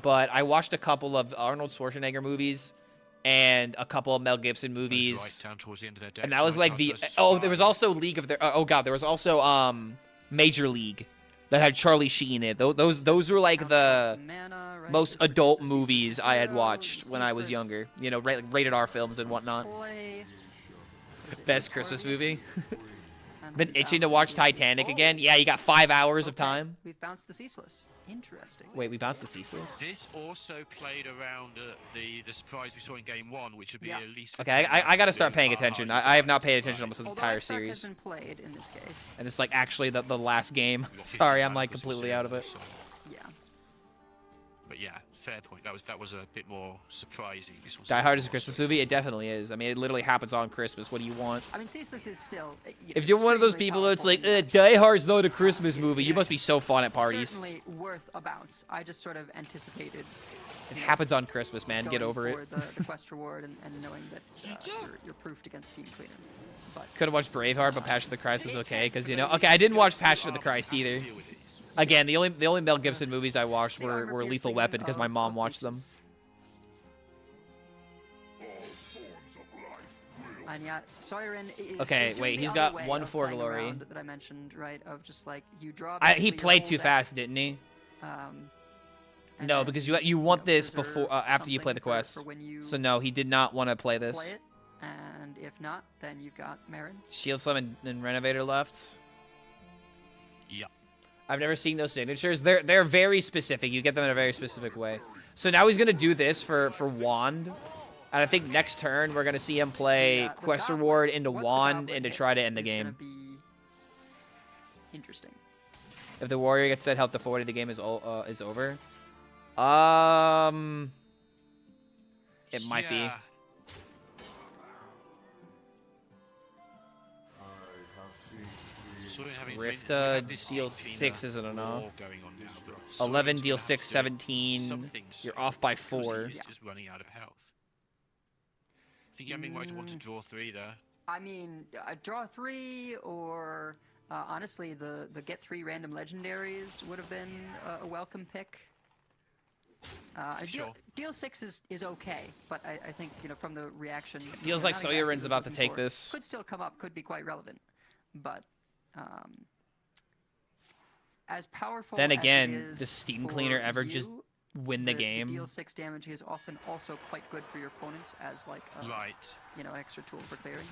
But I watched a couple of Arnold Schwarzenegger movies and a couple of Mel Gibson movies. Right down towards the end of their deck, and that was like the there was also League of the there was also Major League that had Charlie Sheen in it. Those were like the most adult movies I had watched when I was younger. You know, rated R films and whatnot. Best Christmas movie. Been itching to watch Titanic again. Yeah, you got 5 hours of time. We've bounced the Ceaseless. Interesting. Wait, we bounced the Ceaseless? This also played around the surprise we saw in game 1, which would be at least. Okay, I got to start paying attention. I have not paid attention almost the entire series. Has been played in this case. And it's like actually the last game. Sorry, I'm like completely out of it. Yeah. But yeah, fair point. That was a bit more surprising. This was Die Hard is a Christmas movie. It definitely is. I mean, it literally happens on Christmas. What do you want? I mean, Ceaseless is still. If you're one of those people that's like, Die Hard's not a Christmas movie, you must be so fun at parties. Certainly worth a bounce. I just sort of anticipated. It happens on Christmas, man. Get over it. The quest reward and knowing that you're proofed against Team Cleaner. But could have watched Braveheart, but Passion of the Christ was okay because okay, I didn't watch Passion of the Christ either. Again, the only Mel Gibson movies I watched were Lethal Weapon because my mom watched them. And yeah, Soirin is okay, wait, he's got 1 for glory. That I mentioned, right? Of just like you draw. He played too fast, didn't he? No, because you want this before after you play the quest. So no, he did not want to play this. Play it, and if not, then you've got Marin. Shield Slam and Renovator left. Yeah. I've never seen those signatures. They're very specific. You get them in a very specific way. So now he's gonna do this for Wand, and I think next turn we're gonna see him play Quest Reward into Wand and to try to end the game. Interesting. If the Warrior gets set health to 40, the game is over. It might be. Rift deals 6 isn't enough. 11 deals 6, 17. You're off by 4. He's just running out of health. I think Yaming might want to draw 3 there. I mean, draw 3 or honestly, the get 3 random legendaries would have been a welcome pick. Deal 6 is okay, but I think from the reaction, it feels like Soyeon's about to take this. Could still come up, could be quite relevant, but as powerful. Then again, as it is does Steam Cleaner ever just win the game? Deal 6 damage is often also quite good for your opponent as like an extra tool for clearing.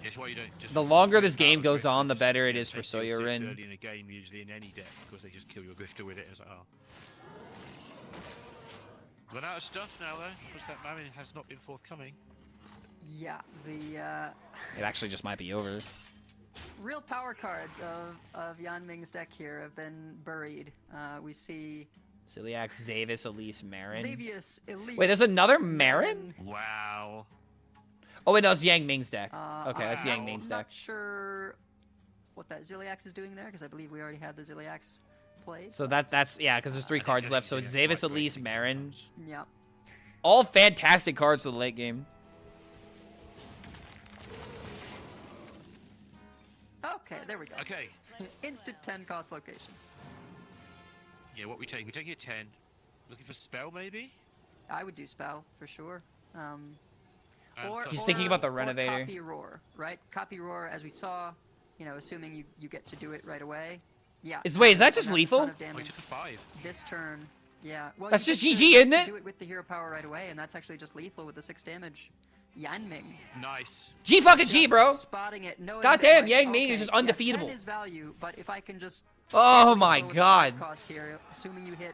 It's why you don't just the longer this game goes on, the better it is for Soyeon. Early in a game, usually in any deck, because they just kill your Grifter with it. It's like, run out of stuff now though, because that Mammon has not been forthcoming. Yeah, it actually just might be over. Real power cards of Yanming's deck here have been buried. We see Ziliax, Xavius, Elise, Marin. Xavius, Elise. Wait, there's another Marin? Wow. Oh, wait, no, it's Yang Ming's deck. Okay, that's Yang Ming's deck. I'm not sure what that Ziliax is doing there, because I believe we already had the Ziliax played. So that's yeah, because there's 3 cards left. So it's Xavius, Elise, Marin. Yeah. All fantastic cards for the late game. Okay, there we go. Okay. Instant 10 cost location. Yeah, what we take? We're taking a 10. Looking for spell, maybe? I would do spell for sure. He's thinking about the Renovator. Copy Roar, right? Copy Roar, as we saw, assuming you get to do it right away. Yeah. Is that just lethal? We took a 5. This turn, yeah. Well, that's just GG, you isn't it? Do it with the hero power right away, and that's actually just lethal with the 6 damage. Yanming. Nice. G fucking G, bro. Spotting it, knowing goddamn, that, like, Yanming is just undefeatable. 10 is value, but if I can just. Oh my god. Cost here, assuming you hit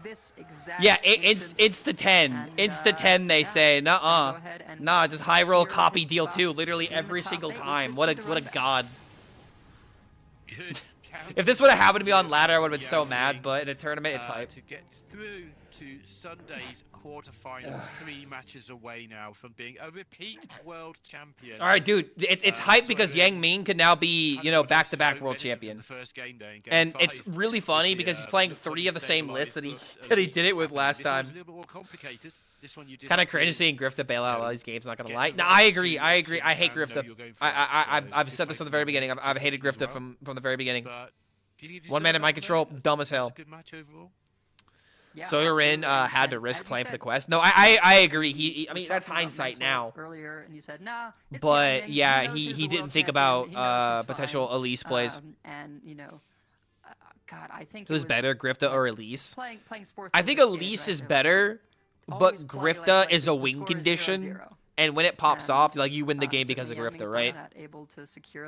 this exact. Yeah, it's the 10. It's the 10. They say, nuh-uh. Nah, just high roll, copy, deal 2, literally every single time. What a god. If this would have happened to me on ladder, I would have been so mad. But in a tournament, it's hype. To get through to Sunday's quarterfinals, 3 matches away now from being a repeat world champion. All right, dude, it's hype because Yang Ming can now be, back-to-back world champion. And it's really funny because he's playing 3 of the same list that he did it with last time. Kind of cringe seeing Grifta bail out all these games, not gonna lie. No, I agree. I hate Grifta. I've said this from the very beginning. I've hated Grifta from the very beginning. 1 man in my control, dumb as hell. Yeah, Soyeon had to risk playing for the quest. No, I agree. I mean, that's hindsight now. Earlier, and you said, nah. But yeah, he didn't think about potential Elise plays. And God, I think who's better, Grifta or Elise? Playing sports. I think Elise is better, but Grifta is a win condition. And when it pops off, you win the game because of Grifta, right?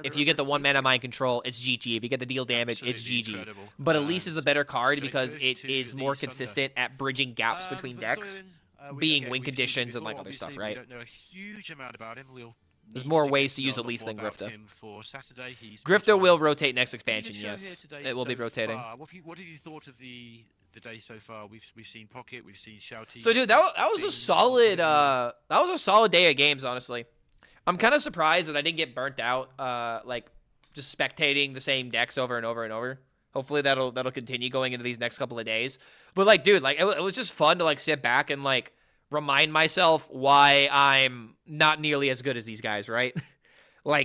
If you get the 1 mana mind control, it's GG. If you get the deal damage, it's GG. But Elise is the better card because it is more consistent at bridging gaps between decks, being win conditions and other stuff, right? We don't know a huge amount about him. There's more ways to use Elise than Grifta. Grifta will rotate next expansion, yes. It will be rotating. What have you thought of the day so far? We've seen Pocket, we've seen Shouty. So dude, that was a solid day of games, honestly. I'm kind of surprised that I didn't get burnt out just spectating the same decks over and over and over. Hopefully that'll continue going into these next couple of days. But dude, it was just fun to sit back and remind myself why I'm not nearly as good as these guys, right?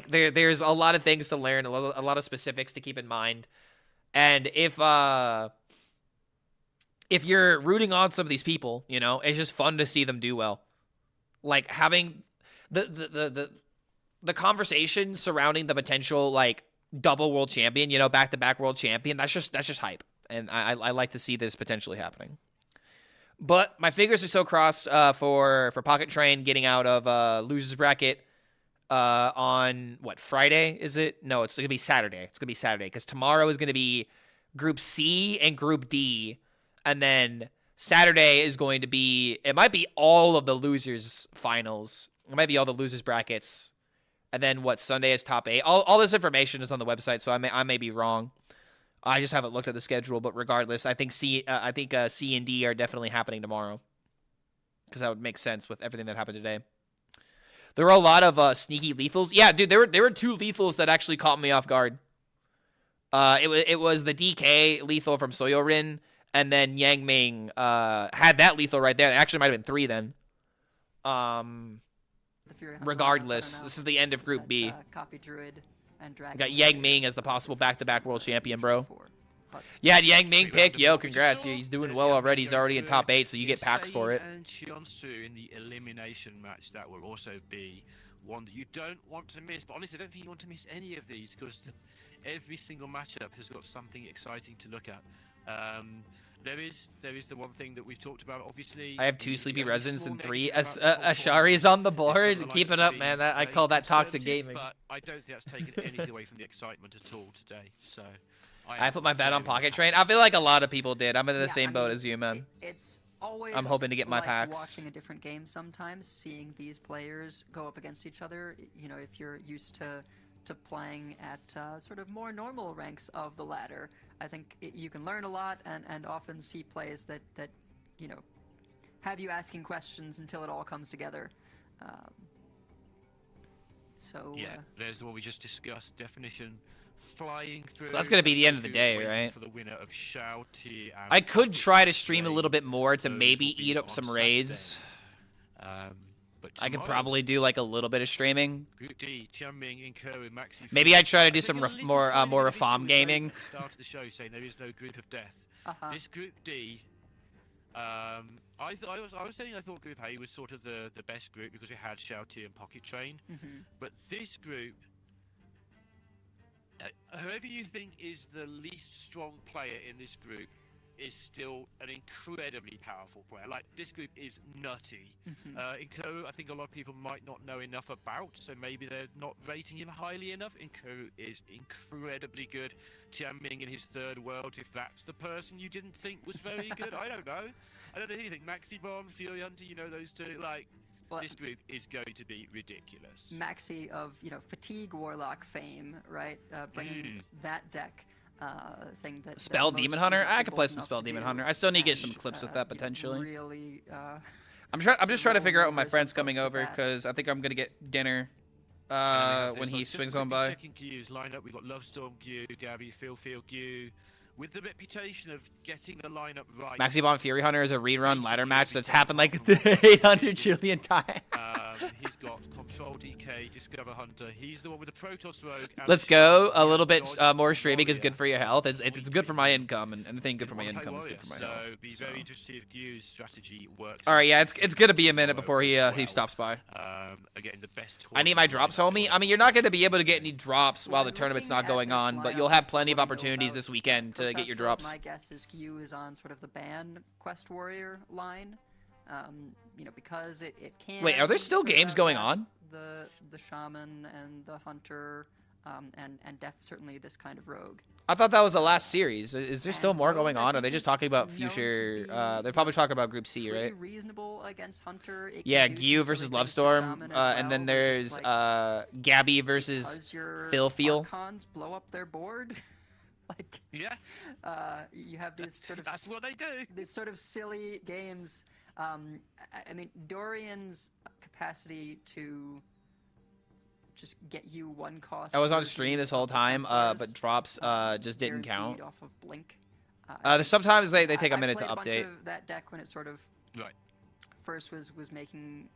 There's a lot of things to learn, a lot of specifics to keep in mind. And if you're rooting on some of these people, it's just fun to see them do well. Having the conversation surrounding the potential double world champion, back-to-back world champion, that's just hype. And I like to see this potentially happening. But my fingers are so crossed for Pocket Train getting out of losers bracket on Friday, is it? No, it's going to be Saturday. It's going to be Saturday because tomorrow is going to be Group C and Group D. And then Saturday is going to be, it might be all of the losers finals. It might be all the losers brackets. And then Sunday is top 8. All this information is on the website, so I may be wrong. I just haven't looked at the schedule, but regardless, I think C and D are definitely happening tomorrow. Because that would make sense with everything that happened today. There were a lot of sneaky lethals. Yeah, dude, there were 2 lethals that actually caught me off guard. It was the DK lethal from Soyeon, and then Yang Ming had that lethal right there. It actually might have been 3 then. Regardless, this is the end of Group B. Copy Druid and We Dragon. got Yang Ming as the possible back-to-back world champion, bro. But Yeah, Yang Ming pick. Yo, congrats. He's doing well already. He's already in top 8, so you get packs for it. And Chionsu in the elimination match, that will also be one that you don't want to miss. But honestly, I don't think you want to miss any of these because every single matchup has got something exciting to look at. There is the one thing that we've talked about, obviously. I have 2 Sleepy Resins and 3 Asharis on the board. Keep it up, man. I call that toxic gaming. But I don't think that's taken anything away from the excitement at all today. So I put my bet on Pocket Train. I feel like a lot of people did. I'm in the same boat as you, man. It's always I'm hoping to get my like packs. watching a different game sometimes, seeing these players go up against each other. You know, if you're used to playing at sort of more normal ranks of the ladder, I think you can learn a lot and often see plays that you know have you asking questions until it all comes together. Yeah, there's the one we just discussed. Definition. Flying through. So that's going to be the end of the day, right? For the winner of Shao Ti and I could try to stream a little bit more to maybe eat up some raids. But I could probably do like a little bit of streaming. Group D, Qianming, Incur, and Maxi. Maybe I try to do some more Reform gaming. Start of the show saying there is no group of death. This Group D, I was saying I thought Group A was sort of the best group because it had Shao Ti and Pocket Train. But this group, whoever you think is the least strong player in this group is still an incredibly powerful player. Like, this group is nutty. Inko, I think a lot of people might not know enough about, so maybe they're not rating him highly enough. Inko is incredibly good. Qianming in his third world, if that's the person you didn't think was very good, I don't know. I don't know anything. Maxi Bomb, Fury Hunter, you know those two, like... This group is going to be ridiculous. Maxi of, you know, Fatigue Warlock fame, right? Bringing that deck thing that... Spell that Demon Hunter? I could play some Spell Demon Hunter. I still need to get some clips with that, potentially. Really, I'm just trying to figure out when my friend's coming over, because I think I'm going to get dinner when he swings on by. Checking Q's lineup, we've got Lovestorm Q, Gabby, Phil Q, with the reputation of getting the lineup right. Maxi Bomb Fury Hunter is a rerun ladder match that's happened like 800 trillion times. He's got Control DK, Discover Hunter. He's the one with the Protoss Rogue. Let's go. A little bit more streaming is good for your health. It's good for my income, and anything good for my income is good for my health. So be very interested if Q's strategy works. All right, yeah, it's gonna be a minute before he stops by. Again, the best. I need my drops, homie. I mean, you're not gonna be able to get any drops while the tournament's not going on, but you'll have plenty of opportunities this weekend to get your drops. My guess is Q is on sort of the ban Quest Warrior line. You know, because it can... Wait, are there still games going on? The Shaman and the Hunter, and certainly this kind of rogue. I thought that was the last series. Is there still more going on? Are they just talking about future... they're probably talking about Group C, right? Reasonable against Hunter. Yeah, Gyu versus Lovestorm, and then there's Gabby versus Phil. Archons blow up their board. Like, yeah, you have these sort of... That's what they do. These sort of silly games. I mean, Dorian's capacity to just get you one cost. I was on stream this whole time, but drops just didn't count. Off of Blink. Sometimes they take a minute to update. update. A bunch of that deck when it sort of first was making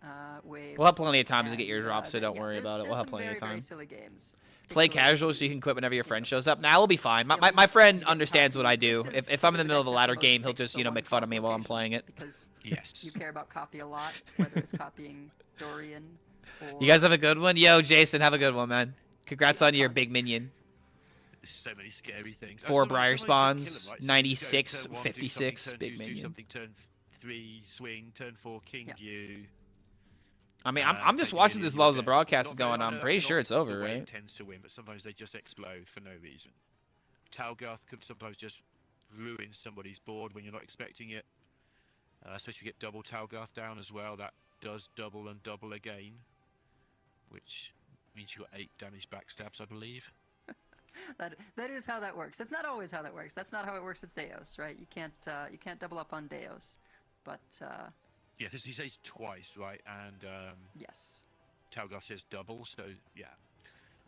waves. We'll have plenty of time to get your drops, so don't worry about it. We'll have plenty of time. Very silly games. Play casual so you can quit whenever your friend shows up. Nah, we'll be fine. My friend understands what I do. If I'm in the middle of a ladder game, he'll just, you know, make fun of me while I'm playing it. Because yes, you care about copy a lot, whether it's copying Dorian or... You guys have a good one? Yo, Jason, have a good one, man. Congrats on your big minion. So many scary things. 4 Briar spawns, 96, 56, big minion. Do something, turn 3, swing, turn 4, King Gyu. I mean, I'm just watching this while the broadcast is going on. I'm pretty sure it's over, right? Tends to win, but sometimes they just explode for no reason. Talgarth could sometimes just ruin somebody's board when you're not expecting it. Especially if you get double Talgarth down as well. That does double and double again, which means you got 8 damage backstabs, I believe. that is how that works. That's not always how that works. That's not how it works with Deos, right? You can't double up on Deos, but. Yeah, he says twice, right? And yes, Talgarth says double, so yeah,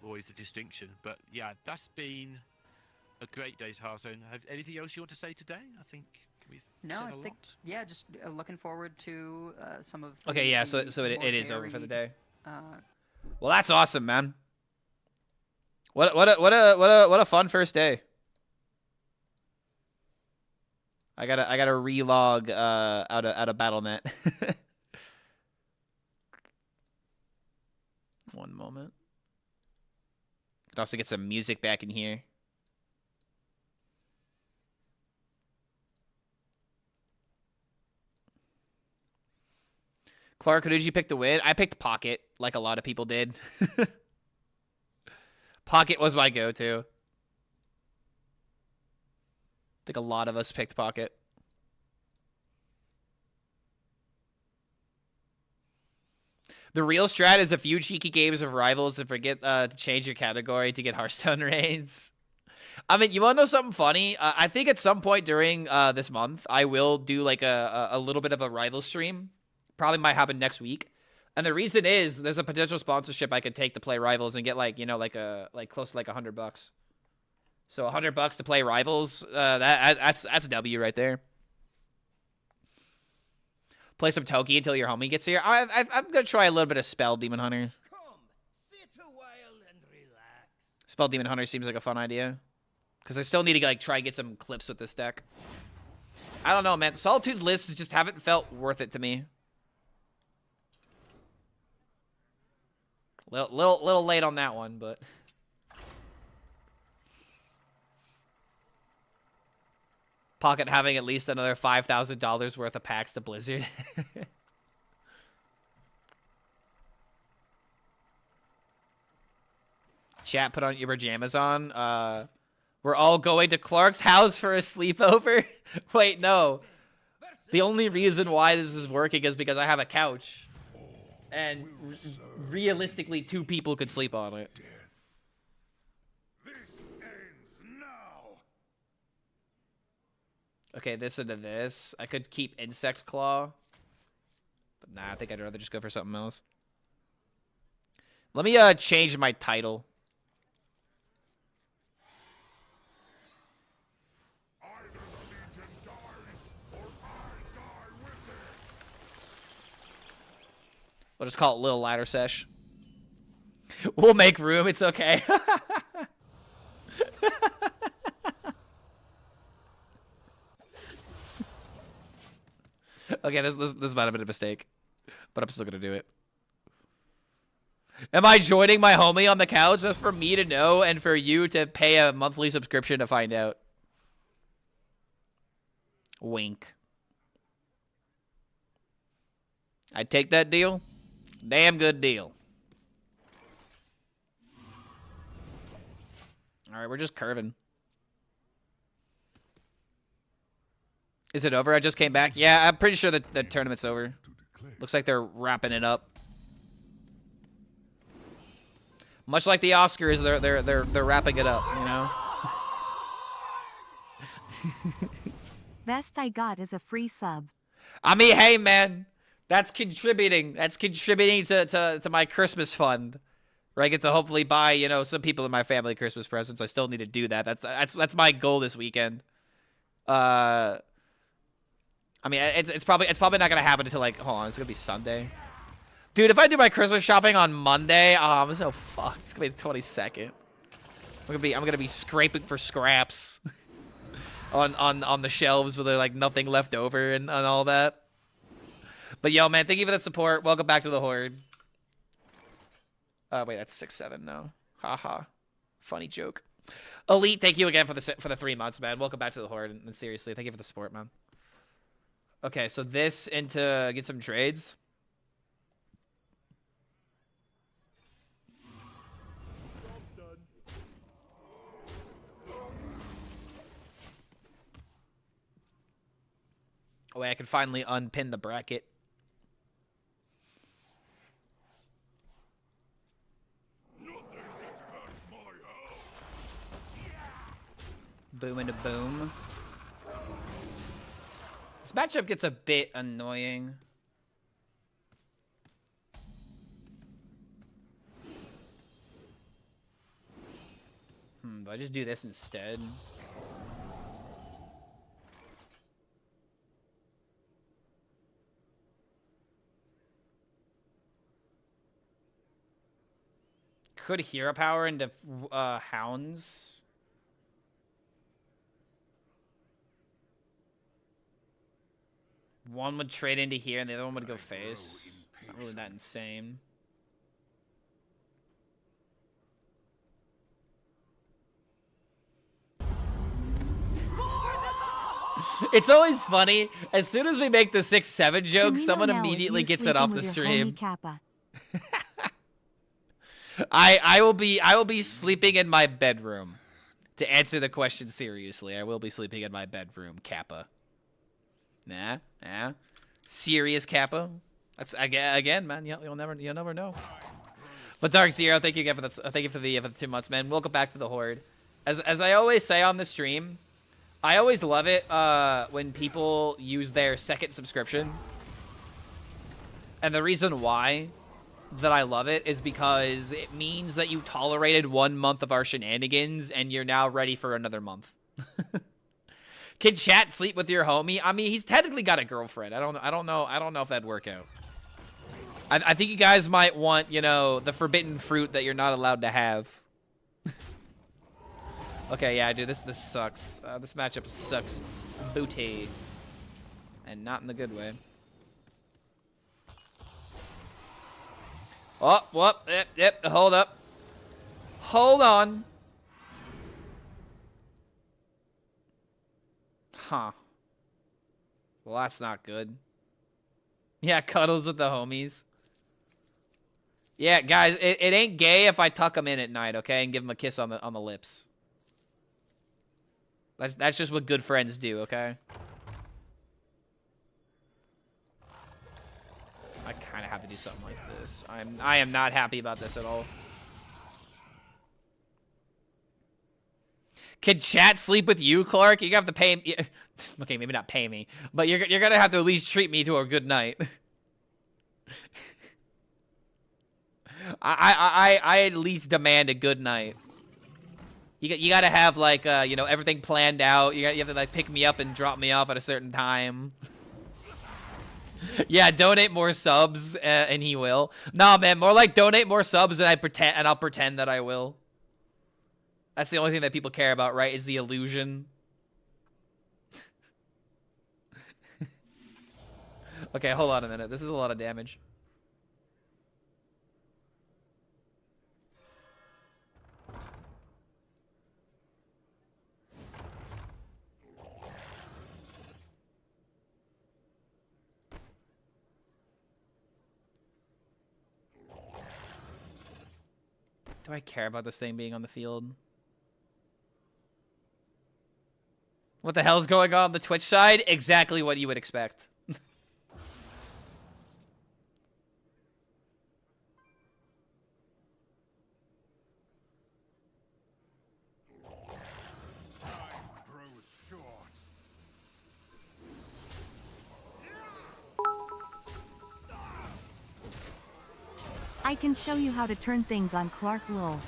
always the distinction. But yeah, that's been a great day's Hearthstone. Have anything else you want to say today? I think we've said a lot. Yeah, just looking forward to some of. Okay, yeah, so it is over for the day. Well, that's awesome, man. What a fun first day. I gotta relog out of BattleNet. One moment. Could also get some music back in here. Clark, who did you pick to win? I picked Pocket, like a lot of people did. Pocket was my go-to. I think a lot of us picked Pocket. The real strat is a few cheeky games of Rivals to forget to change your category to get Hearthstone raids. I mean, you want to know something funny? I think at some point during this month, I will do like a little bit of a Rival stream. Probably might happen next week. And the reason is there's a potential sponsorship I could take to play Rivals and get like, you know, like close to like $100. So $100 to play Rivals, that's a W right there. Play some Toki until your homie gets here. I'm gonna try a little bit of Spell Demon Hunter. Spell Demon Hunter seems like a fun idea. Because I still need to like try and get some clips with this deck. I don't know, man. Solitude lists just haven't felt worth it to me. Little late on that one, but Pocket having at least another $5,000 worth of packs to Blizzard. Chat, put on your pajamas on. We're all going to Clark's house for a sleepover. Wait, no. The only reason why this is working is because I have a couch. And realistically, 2 people could sleep on it. Okay, this into this. I could keep Insect Claw. But nah, I think I'd rather just go for something else. Let me change my title. We'll just call it Little Ladder Sesh. We'll make room. It's okay. Okay, this might have been a mistake, but I'm still gonna do it. Am I joining my homie on the couch just for me to know and for you to pay a monthly subscription to find out? Wink. I'd take that deal. Damn good deal. All right, we're just curving. Is it over? I just came back. Yeah, I'm pretty sure that the tournament's over. Looks like they're wrapping it up. Much like the Oscars, they're wrapping it up, you know. Best I got is a free sub. I mean, hey man, that's contributing. That's contributing to my Christmas fund, where I get to hopefully buy, you know, some people in my family Christmas presents. I still need to do that. That's my goal this weekend. I mean, it's probably not gonna happen until like, hold on, it's gonna be Sunday. Dude, if I do my Christmas shopping on Monday, oh, I'm so fucked. It's gonna be the 22nd. I'm gonna be scraping for scraps on the shelves with like nothing left over and all that. But yo, man, thank you for the support. Welcome back to the Horde. Wait, that's 6-7 now. Haha, funny joke. Elite, thank you again for the 3 months, man. Welcome back to the Horde, and seriously, thank you for the support, man. Okay, so this into get some trades. Oh, wait, I can finally unpin the bracket. Boom into boom. This matchup gets a bit annoying. Do I just do this instead? Could hero power into hounds. One would trade into here, and the other one would go face. Not really that insane. It's always funny. As soon as we make the 6-7 joke, someone immediately gets it off the stream. I will be sleeping in my bedroom. To answer the question seriously, I will be sleeping in my bedroom, Kappa. Nah. Serious Kappa. That's again, man. You'll never know. But Dark Zero, thank you again for the thank you for the 2 months, man. Welcome back to the Horde. As I always say on the stream, I always love it when people use their second subscription. And the reason why that I love it is because it means that you tolerated 1 month of our shenanigans and you're now ready for another month. Can chat sleep with your homie? I mean, he's technically got a girlfriend. I don't know if that'd work out. I think you guys might want, you know, the forbidden fruit that you're not allowed to have. Okay, yeah, dude, this sucks. This matchup sucks booty. And not in the good way. Oh, whoop, yep, hold up. Hold on. Huh. Well, that's not good. Yeah, cuddles with the homies. Yeah, guys, it ain't gay if I tuck them in at night, okay, and give them a kiss on the lips. That's just what good friends do, okay? I kind of have to do something like this. I am not happy about this at all. Can chat sleep with you, Clark? You have to pay me. Okay, maybe not pay me, but you're gonna have to at least treat me to a good night. I at least demand a good night. You gotta have like you know, everything planned out. You have to like pick me up and drop me off at a certain time. Yeah, donate more subs and he will. Nah, man, more like donate more subs and I'll pretend that I will. That's the only thing that people care about, right? Is the illusion. Okay, hold on a minute. This is a lot of damage. Do I care about this thing being on the field? What the hell's going on the Twitch side? Exactly what you would expect. I can show you how to turn things on, Clark lol.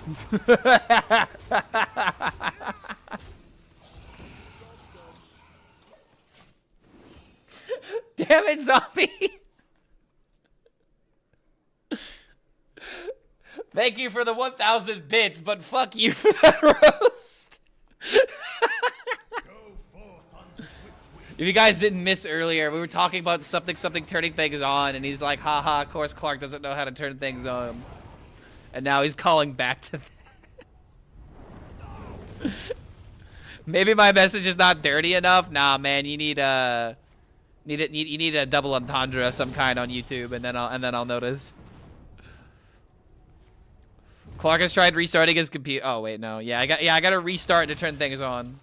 Damn it, zombie! Thank you for the 1,000 bits, but fuck you for that roast. If you guys didn't miss earlier, we were talking about something turning things on, and he's like, haha, of course Clark doesn't know how to turn things on. And now he's calling back to that. Maybe my message is not dirty enough. Nah, man, you need a double entendre of some kind on YouTube, and then I'll notice. Clark has tried restarting his computer. Oh wait, no. Yeah, I gotta restart to turn things on.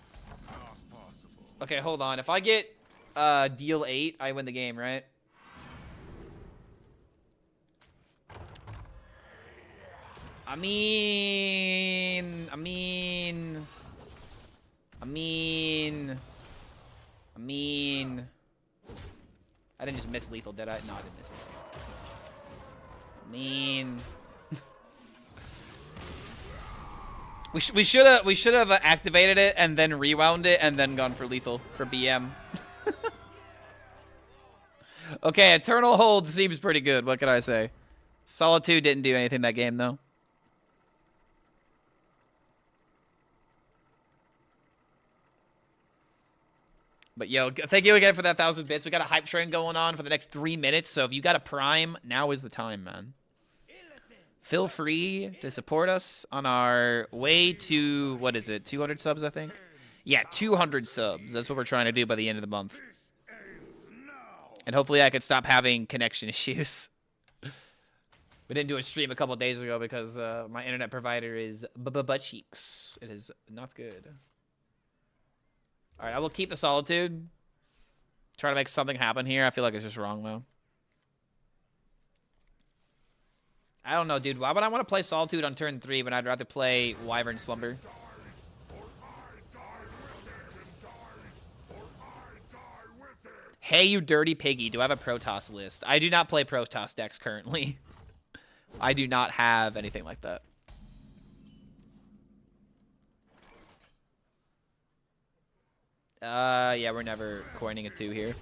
Okay, hold on. If I get deal 8, I win the game, right? I mean, I didn't just miss lethal, did I? No, I didn't miss lethal. I mean, we should have activated it and then rewound it and then gone for lethal for BM. Okay, Eternal Hold seems pretty good. What can I say? Solitude didn't do anything that game though. But yo, thank you again for that 1,000 bits. We got a hype train going on for the next 3 minutes, so if you got a Prime, now is the time, man. Feel free to support us on our way to, what is it, 200 subs, I think? Yeah, 200 subs. That's what we're trying to do by the end of the month. And hopefully I could stop having connection issues. We didn't do a stream a couple days ago because my internet provider is butt cheeks. It is not good. All right, I will keep the Solitude. Try to make something happen here. I feel like it's just wrong, though. I don't know, dude. Why would I want to play Solitude on turn 3 when I'd rather play Wyvern Slumber? Hey, you dirty piggy. Do I have a Protoss list? I do not play Protoss decks currently. I do not have anything like that. Yeah, we're never coining a 2 here.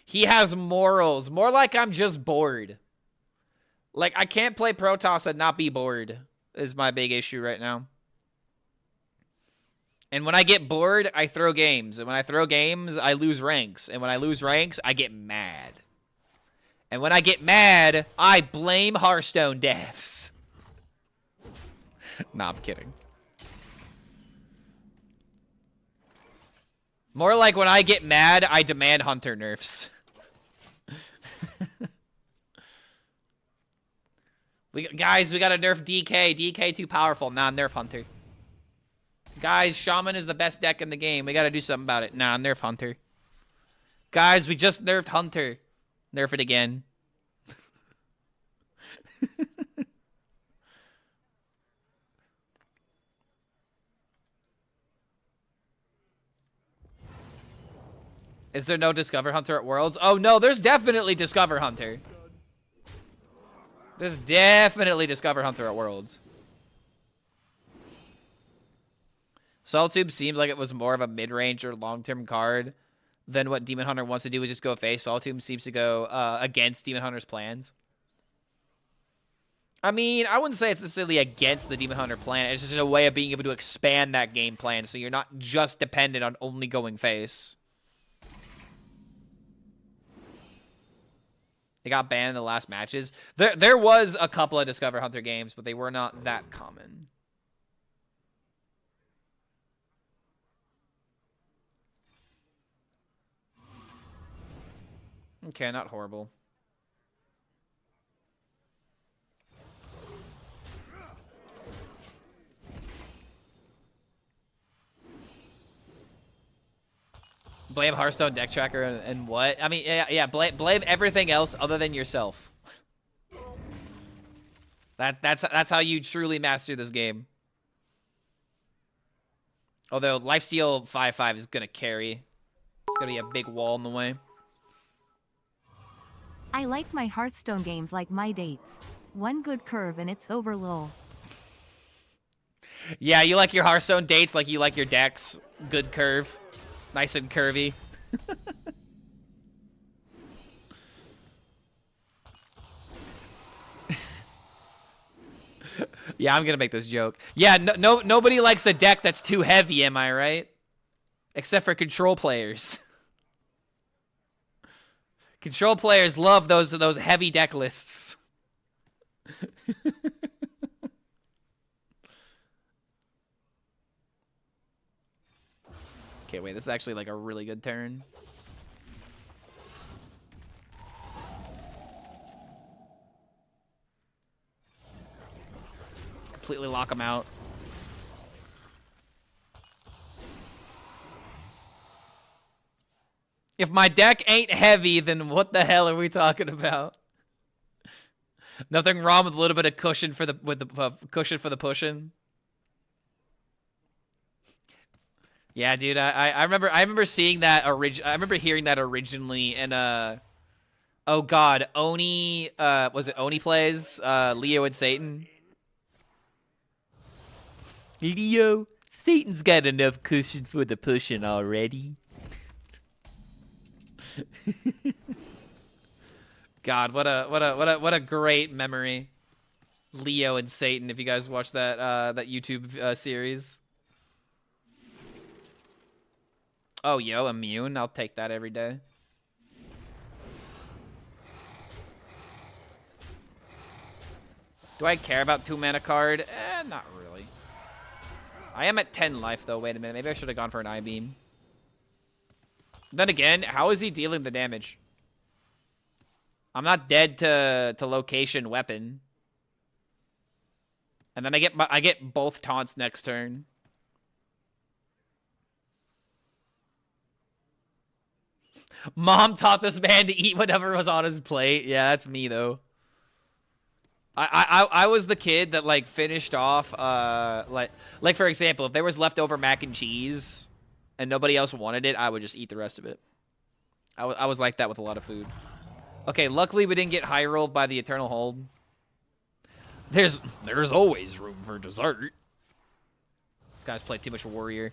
He has morals. More like I'm just bored. Like, I can't play Protoss and not be bored is my big issue right now. And when I get bored, I throw games. And when I throw games, I lose ranks. And when I lose ranks, I get mad. And when I get mad, I blame Hearthstone devs. Nah, I'm kidding. More like when I get mad, I demand Hunter nerfs. Guys, we gotta nerf DK. DK too powerful. Nah, nerf Hunter. Guys, Shaman is the best deck in the game. We gotta do something about it. Nah, nerf Hunter. Guys, we just nerfed Hunter. Nerf it again. Is there no Discover Hunter at Worlds? Oh, no, there's definitely Discover Hunter. There's definitely Discover Hunter at Worlds. Soltube seemed like it was more of a mid-range or long-term card than what Demon Hunter wants to do, is just go face. Soltube seems to go against Demon Hunter's plans. I mean, I wouldn't say it's necessarily against the Demon Hunter plan. It's just a way of being able to expand that game plan so you're not just dependent on only going face. They got banned in the last matches. There was a couple of Discover Hunter games, but they were not that common. Okay, not horrible. Blame Hearthstone deck tracker and what? I mean, yeah, blame everything else other than yourself. That's how you truly master this game. Although Lifesteal 5/5 is gonna carry. It's gonna be a big wall in the way. I like my Hearthstone games like my dates. One good curve and it's over lol. Yeah, you like your Hearthstone dates like you like your decks. Good curve. Nice and curvy. Yeah, I'm gonna make this joke. Yeah, nobody likes a deck that's too heavy, am I right? Except for control players. Control players love those heavy deck lists. Okay, wait, this is actually like a really good turn. Completely lock him out. If my deck ain't heavy, then what the hell are we talking about? Nothing wrong with a little bit of cushion for the cushion for the pushing. Yeah, dude, I remember seeing that I remember hearing that originally in oh god, Oni was it Oni plays Leo and Satan? Leo, Satan's got enough cushion for the pushing already. God, what a great memory. Leo and Satan, if you guys watch that that YouTube series. Oh, yo, immune. I'll take that every day. Do I care about 2-mana card? Not really. I am at 10 life, though. Wait a minute. Maybe I should have gone for an I-beam. Then again, how is he dealing the damage? I'm not dead to location weapon. And then I get both taunts next turn. Mom taught this man to eat whatever was on his plate. Yeah, that's me though. I was the kid that like finished off like for example, if there was leftover mac and cheese and nobody else wanted it, I would just eat the rest of it. I was like that with a lot of food. Okay, luckily we didn't get high rolled by the Eternal Hold. There's always room for dessert. This guy's played too much Warrior.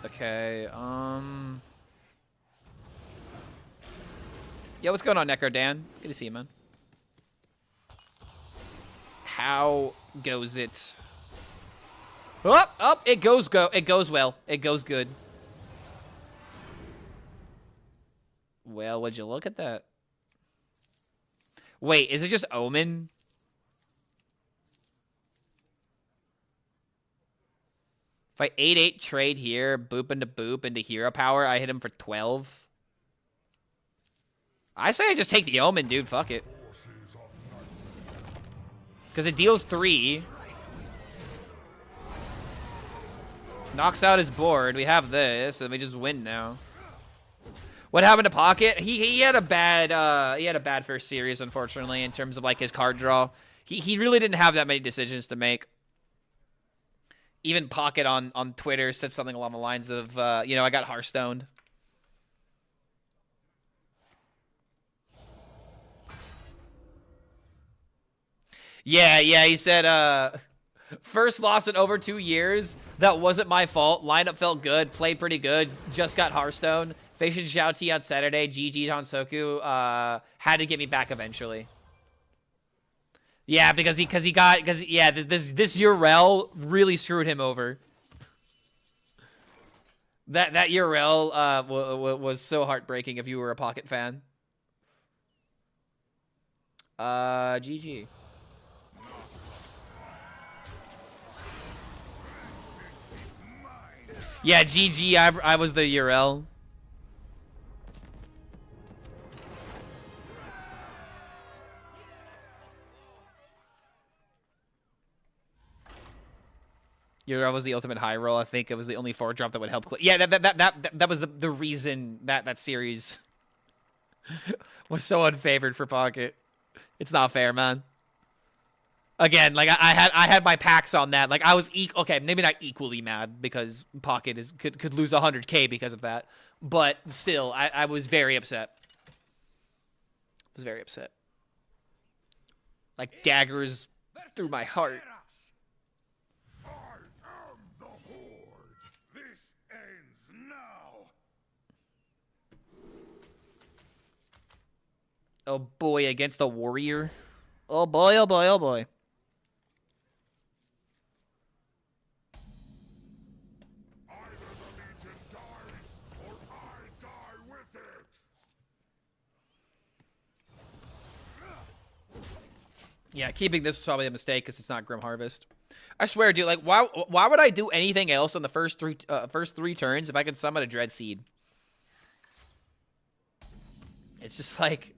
Okay, Yo, what's going on, Necro Dan? Good to see you, man. How goes it? Up, it goes well. It goes good. Well, would you look at that? Wait, is it just Omen? If I 8-8 trade here, boop into hero power, I hit him for 12. I say I just take the Omen, dude. Fuck it. Because it deals 3. Knocks out his board. We have this, and we just win now. What happened to Pocket? He had a bad first series, unfortunately, in terms of like his card draw. He really didn't have that many decisions to make. Even Pocket on Twitter said something along the lines of, you know, I got Hearthstoned. Yeah, he said, first loss in over 2 years. That wasn't my fault. Lineup felt good. Played pretty good. Just got Hearthstone. Facing Xiao Ti on Saturday. GG Hansoku. Had to get me back eventually. Yeah, because this URL really screwed him over. That URL was so heartbreaking if you were a Pocket fan. GG. Yeah, GG, I was the URL. URL was the ultimate high roll. I think it was the only 4-drop that would help. Yeah, that was the reason that series was so unfavored for Pocket. It's not fair, man. Again, like I had my packs on that. Like I was okay, maybe not equally mad because Pocket could lose 100K because of that, but still, I was very upset. Like daggers through my heart. I am the Horde. This ends now. Oh boy, against the Warrior. Oh boy, oh boy, oh boy. Yeah, keeping this is probably a mistake because it's not Grim Harvest. I swear, dude. Like, why would I do anything else on the first three turns if I can summon a Dread Seed? It's just like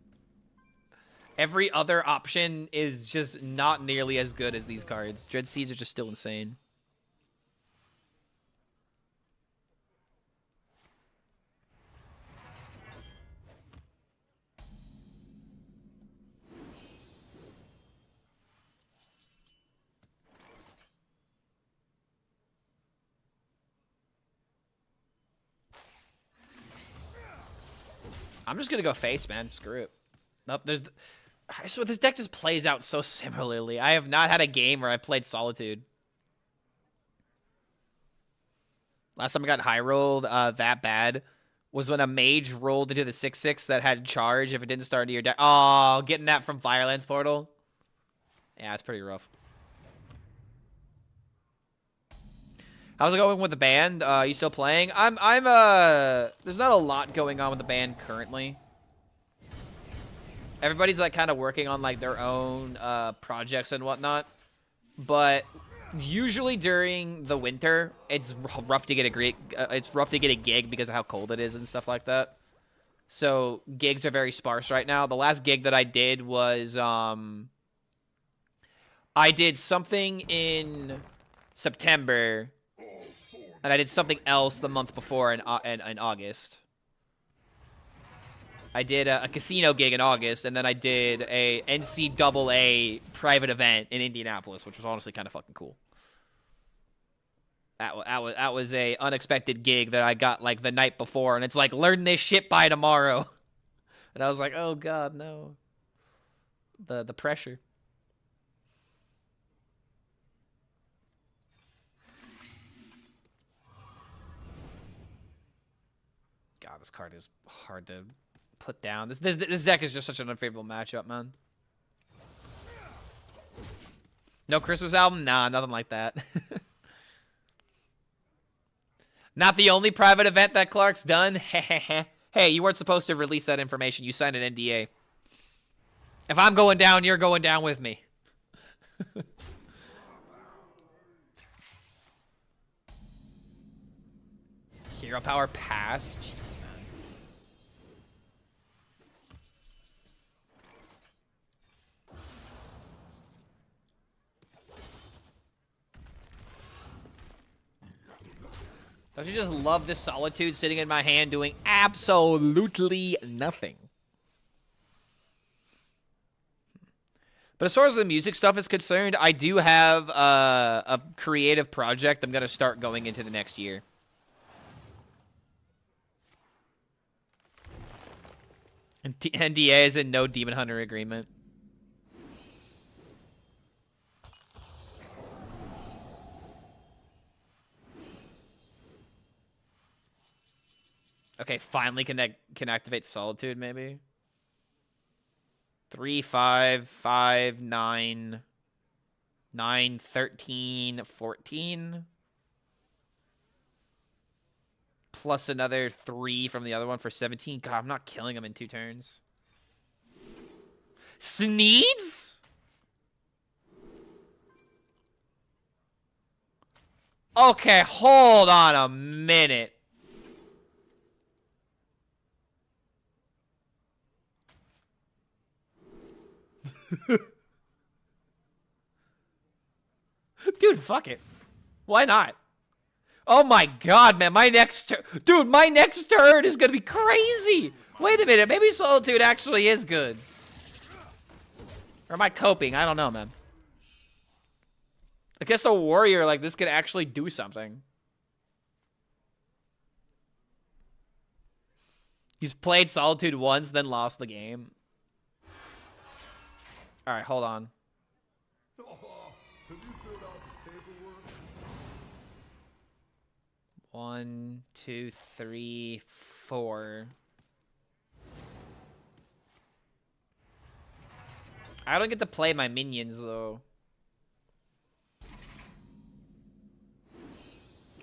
every other option is just not nearly as good as these cards. Dread Seeds are just still insane. I'm just gonna go face, man. Screw it. Nope, I swear this deck just plays out so similarly. I have not had a game where I played Solitude. Last time I got high rolled that bad was when a mage rolled into the 6/6 that had charge if it didn't start into your deck. Oh, getting that from Firelands Portal. Yeah, it's pretty rough. How's it going with the band? You still playing? There's not a lot going on with the band currently. Everybody's like kind of working on like their own projects and whatnot. But usually during the winter, it's rough to get a gig because of how cold it is and stuff like that. So gigs are very sparse right now. The last gig that I did was I did something in September, and I did something else the month before in August. I did a casino gig in August, and then I did a NCAA private event in Indianapolis, which was honestly kind of fucking cool. That was a unexpected gig that I got like the night before, and it's like, learn this shit by tomorrow. And I was like, oh god, no. The pressure. God, this card is hard to put down. This deck is just such an unfavorable matchup, man. No Christmas album? Nah, nothing like that. Not the only private event that Clark's done. Hey, you weren't supposed to release that information. You signed an NDA. If I'm going down, you're going down with me. Hero power pass? Jeez, man. Don't you just love this Solitude sitting in my hand doing absolutely nothing? But as far as the music stuff is concerned, I do have a creative project I'm going to start going into the next year. And NDA is in no Demon Hunter agreement. Okay, finally can activate Solitude, maybe. 3, 5, 5, 9, 9, 13, 14. Plus another 3 from the other one for 17. God, I'm not killing him in 2 turns. Sneeds? Okay, hold on a minute. Dude, fuck it. Why not? Oh my god, man. My next turn... Dude, my next turn is gonna be crazy. Wait a minute. Maybe Solitude actually is good. Or am I coping? I don't know, man. Against a warrior, like, this could actually do something. He's played Solitude once, then lost the game. Alright, hold on. Have you filled out the paperwork? 1, 2, 3, 4. I don't get to play my minions, though.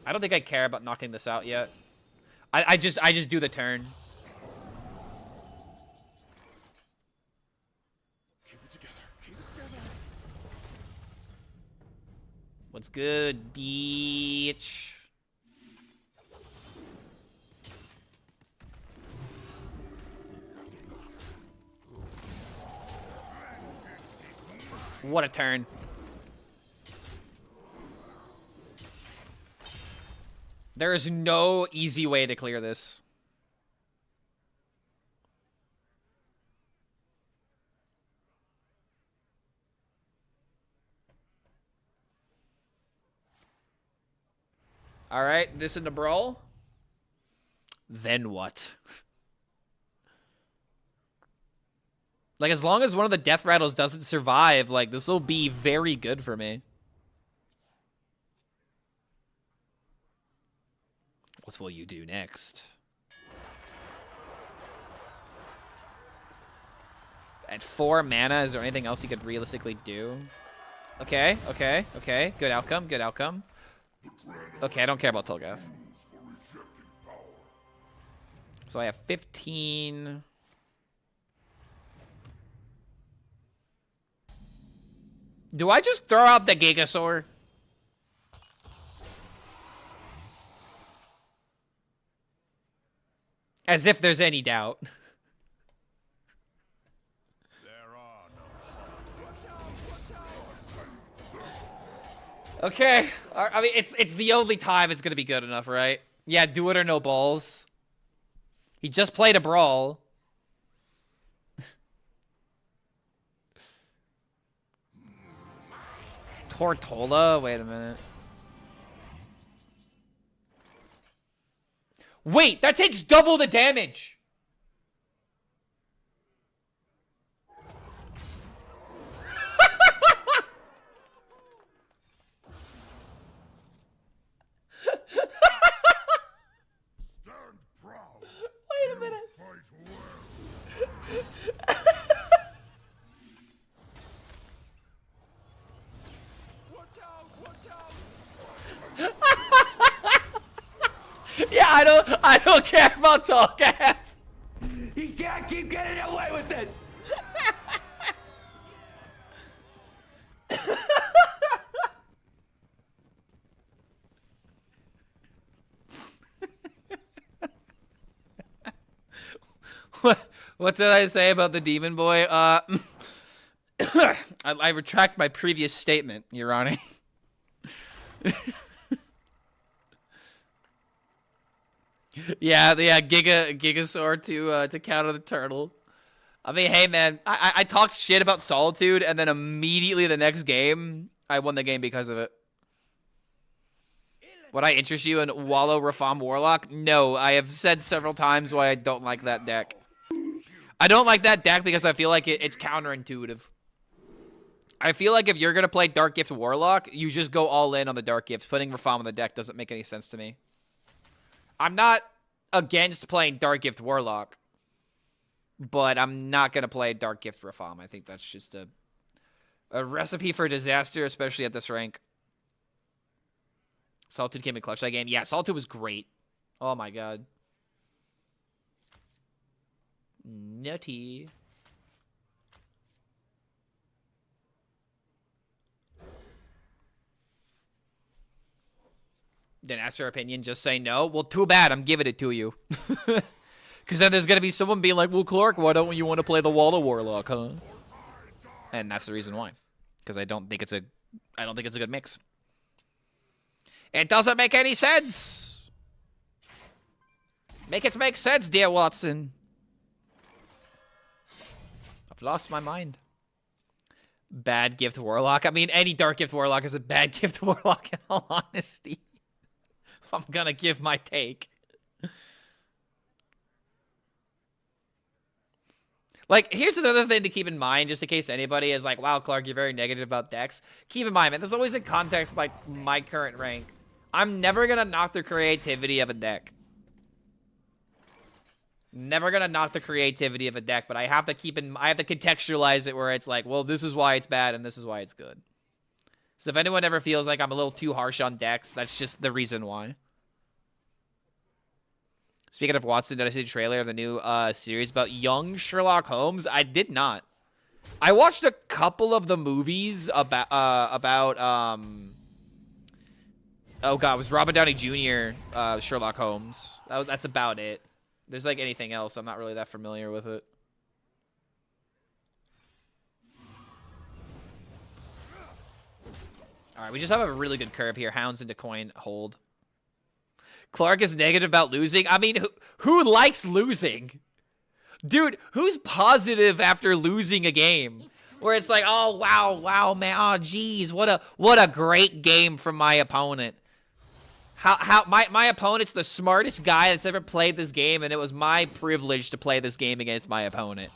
I don't think I care about knocking this out yet. I just do the turn. What's good, bitch? What a turn. There is no easy way to clear this. All right, this in the brawl. Then what? Like, as long as one of the death rattles doesn't survive, like, this will be very good for me. What will you do next? At 4 mana, is there anything else you could realistically do? Okay, okay, okay. Good outcome, good outcome. Okay, I don't care about Tolgath. So I have 15. Do I just throw out the Gigasaur? As if there's any doubt. Okay. I mean, it's the only time it's gonna be good enough, right? Yeah, do it or no balls. He just played a brawl. Tortola? Wait a minute. Wait, that takes double the damage. Wait a minute. Yeah, I don't care about Tolkien. He can't keep getting away with it. What did I say about the demon boy? I retract my previous statement, Your Honor. yeah, Gigasaur to counter the turtle. I mean, hey man, I talked shit about Solitude, and then immediately the next game, I won the game because of it. Would I interest you in Wallow Rafam Warlock? No, I have said several times why I don't like that deck. I don't like that deck because I feel like it's counterintuitive. I feel like if you're going to play Dark Gift Warlock, you just go all in on the Dark Gifts. Putting Rafam on the deck doesn't make any sense to me. I'm not against playing Dark Gift Warlock, but I'm not going to play Dark Gift Rafam. I think that's just a recipe for disaster, especially at this rank. Solitude came in clutch that game. Yeah, Solitude was great. Oh my god. Nutty. Then ask your opinion, just say no. Well, too bad, I'm giving it to you. Because then there's going to be someone being like, well, Clark, why don't you want to play the Wallow Warlock, huh? And that's the reason why. Because I don't think it's a good mix. It doesn't make any sense. Make it make sense, dear Watson. I've lost my mind. Bad Gift Warlock. I mean, any Dark Gift Warlock is a bad Gift Warlock, in all honesty. I'm gonna give my take. Like, here's another thing to keep in mind, just in case anybody is like, wow, Clark, you're very negative about decks. Keep in mind, man, there's always a context like my current rank. I'm never gonna knock the creativity of a deck. Never gonna knock the creativity of a deck, but I have to contextualize it where it's like, well, this is why it's bad and this is why it's good. So if anyone ever feels like I'm a little too harsh on decks, that's just the reason why. Speaking of Watson, did I see the trailer of the new series about young Sherlock Holmes? I did not. I watched a couple of the movies about oh god, it was Robert Downey Jr. Sherlock Holmes. That's about it. There's like anything else, I'm not really that familiar with it. All right, we just have a really good curve here. Hounds into coin, hold. Clark is negative about losing. I mean, who likes losing? Dude, who's positive after losing a game? Where it's like, oh, wow, man. Oh, geez, what a great game from my opponent. My opponent's the smartest guy that's ever played this game, and it was my privilege to play this game against my opponent.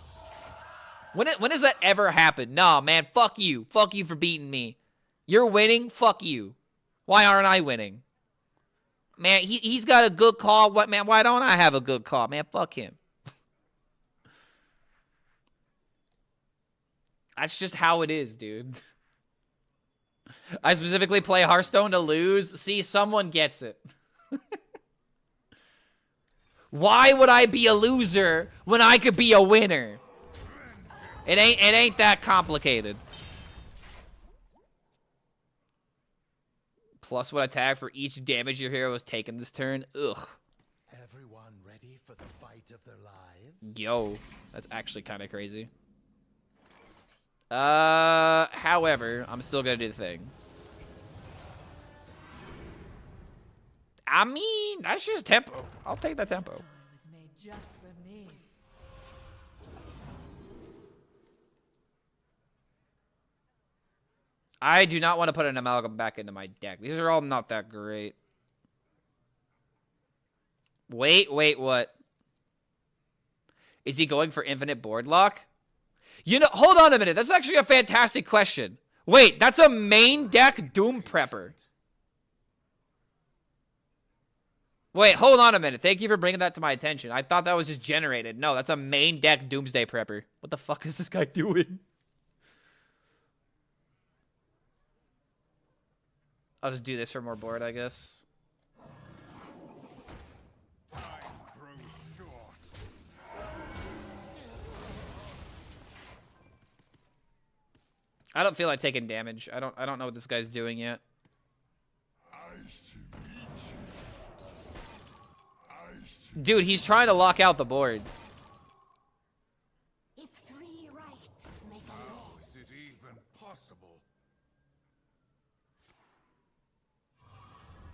When does that ever happen? Nah, man, fuck you. Fuck you for beating me. You're winning? Fuck you. Why aren't I winning? Man, he's got a good call. What, man? Why don't I have a good call? Man, fuck him. That's just how it is, dude. I specifically play Hearthstone to lose. See, someone gets it. Why would I be a loser when I could be a winner? It ain't that complicated. Plus what attack for each damage your hero has taken this turn. Ugh. Everyone ready for the fight of their lives? Yo, that's actually kind of crazy. However, I'm still gonna do the thing. I mean, that's just tempo. I'll take that tempo. I do not want to put an amalgam back into my deck. These are all not that great. Wait, what? Is he going for infinite board lock? You know, hold on a minute. That's actually a fantastic question. Wait, that's a main deck Doom Prepper. Wait, hold on a minute. Thank you for bringing that to my attention. I thought that was just generated. No, that's a main deck Doomsday Prepper. What the fuck is this guy doing? I'll just do this for more board, I guess. I don't feel like taking damage. I don't know what this guy's doing yet. Dude, he's trying to lock out the board. If three rights make a law, is it even possible?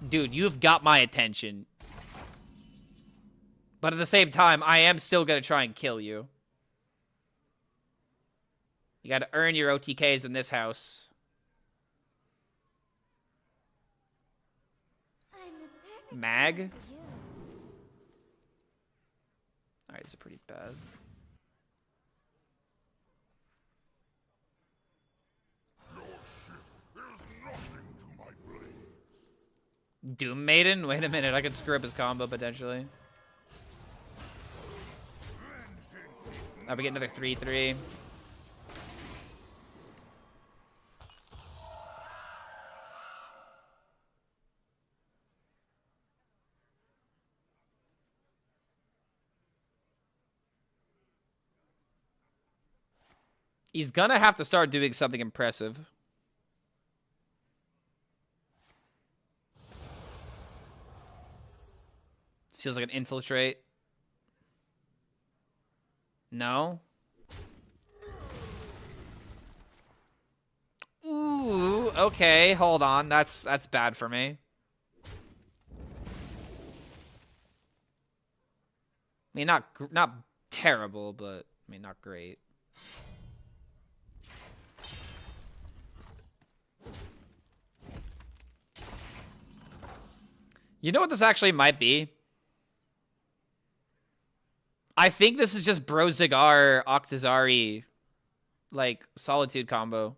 Dude, you've got my attention. But at the same time, I am still gonna try and kill you. You gotta earn your OTKs in this house. Mag? Alright, this is pretty bad. Doom Maiden? Wait a minute, I could screw up his combo potentially. Now we get another 3-3. He's gonna have to start doing something impressive. Feels like an infiltrate. No. Ooh, okay, hold on. That's bad for me. I mean, not terrible, but I mean, not great. You know what this actually might be? I think this is just Bro Zigar, Octazari, like, Solitude combo.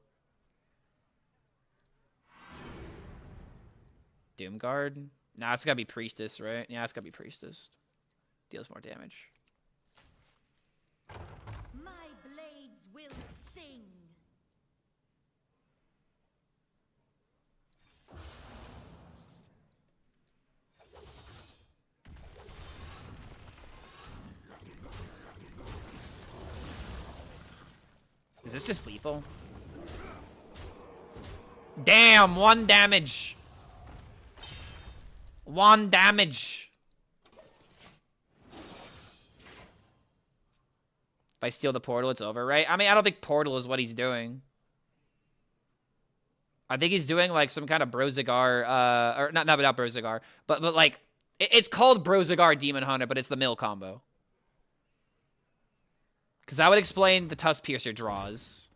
Doomguard? Nah, it's gotta be Priestess, right? Yeah, it's gotta be Priestess. Deals more damage. My blades will sing. Is this just lethal? Damn, 1 damage. 1 damage. If I steal the portal, it's over, right? I mean, I don't think portal is what he's doing. I think he's doing like some kind of Brozigar, or not Brozigar, but like it's called Brozigar Demon Hunter, but it's the mill combo. Because that would explain the Tusk Piercer draws.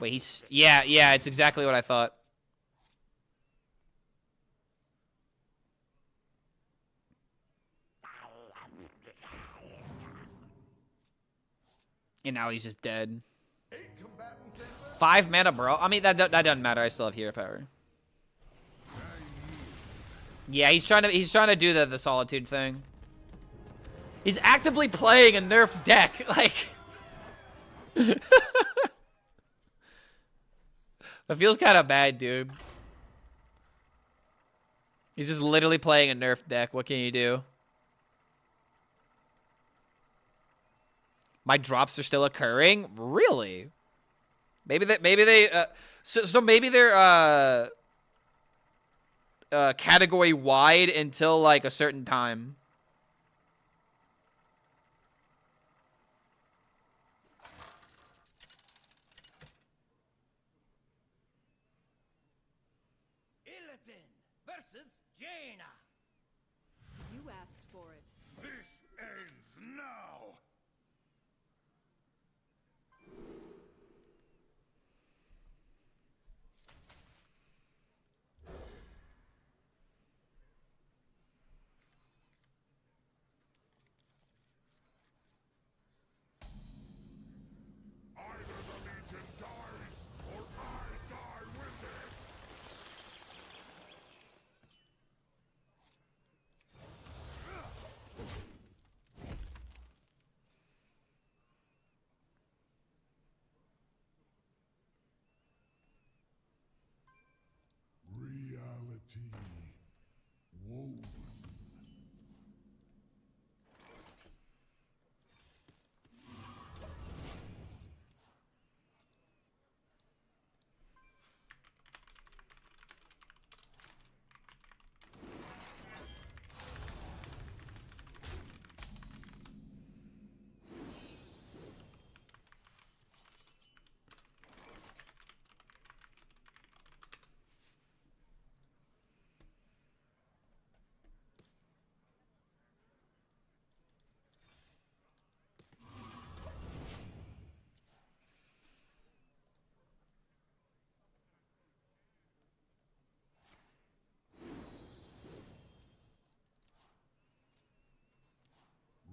Wait, he's... Yeah, it's exactly what I thought. And now he's just dead. 5 mana, bro. I mean, that doesn't matter. I still have hero power. Yeah, he's trying to do the Solitude thing. He's actively playing a nerfed deck, like... That feels kind of bad, dude. He's just literally playing a nerf deck. What can you do? My drops are still occurring? Really? Maybe they so maybe they're category wide until like a certain time. Versus Jaina. You asked for it. This ends now. Either the Legion dies, or I die with it. Reality woven.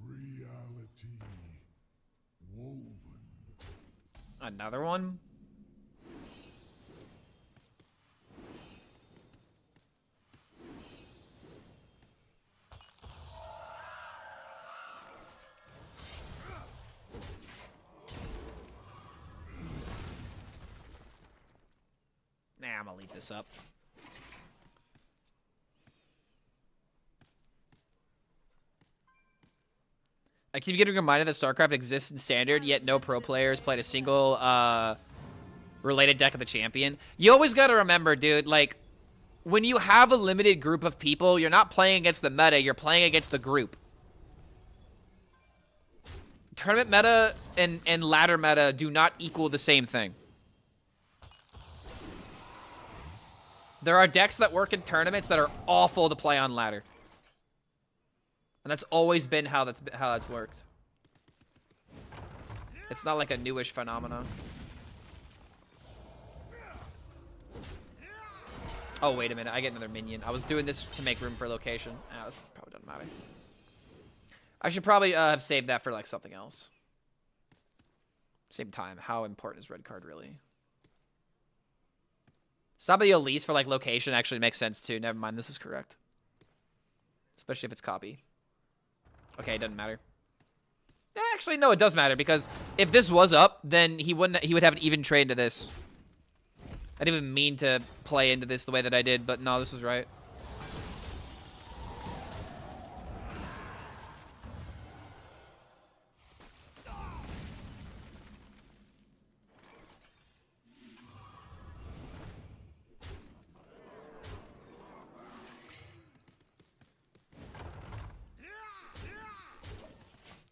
Reality woven. Another one? Nah, I'm gonna leave this up. I keep getting reminded that StarCraft exists in Standard, yet no pro players played a single related deck of the champion. You always gotta remember, dude, like, when you have a limited group of people, you're not playing against the meta, you're playing against the group. Tournament meta and ladder meta do not equal the same thing. There are decks that work in tournaments that are awful to play on ladder. And that's always been how that's worked. It's not like a newish phenomenon. Oh, wait a minute. I get another minion. I was doing this to make room for location. Ah, this probably doesn't matter. I should probably have saved that for like something else. Same time. How important is red card really? Stop at the Elise for like location actually makes sense too. Never mind. This is correct. Especially if it's copy. Okay, it doesn't matter. Actually, no, it does matter because if this was up, then he would have an even trade to this. I didn't even mean to play into this the way that I did, but no, this is right.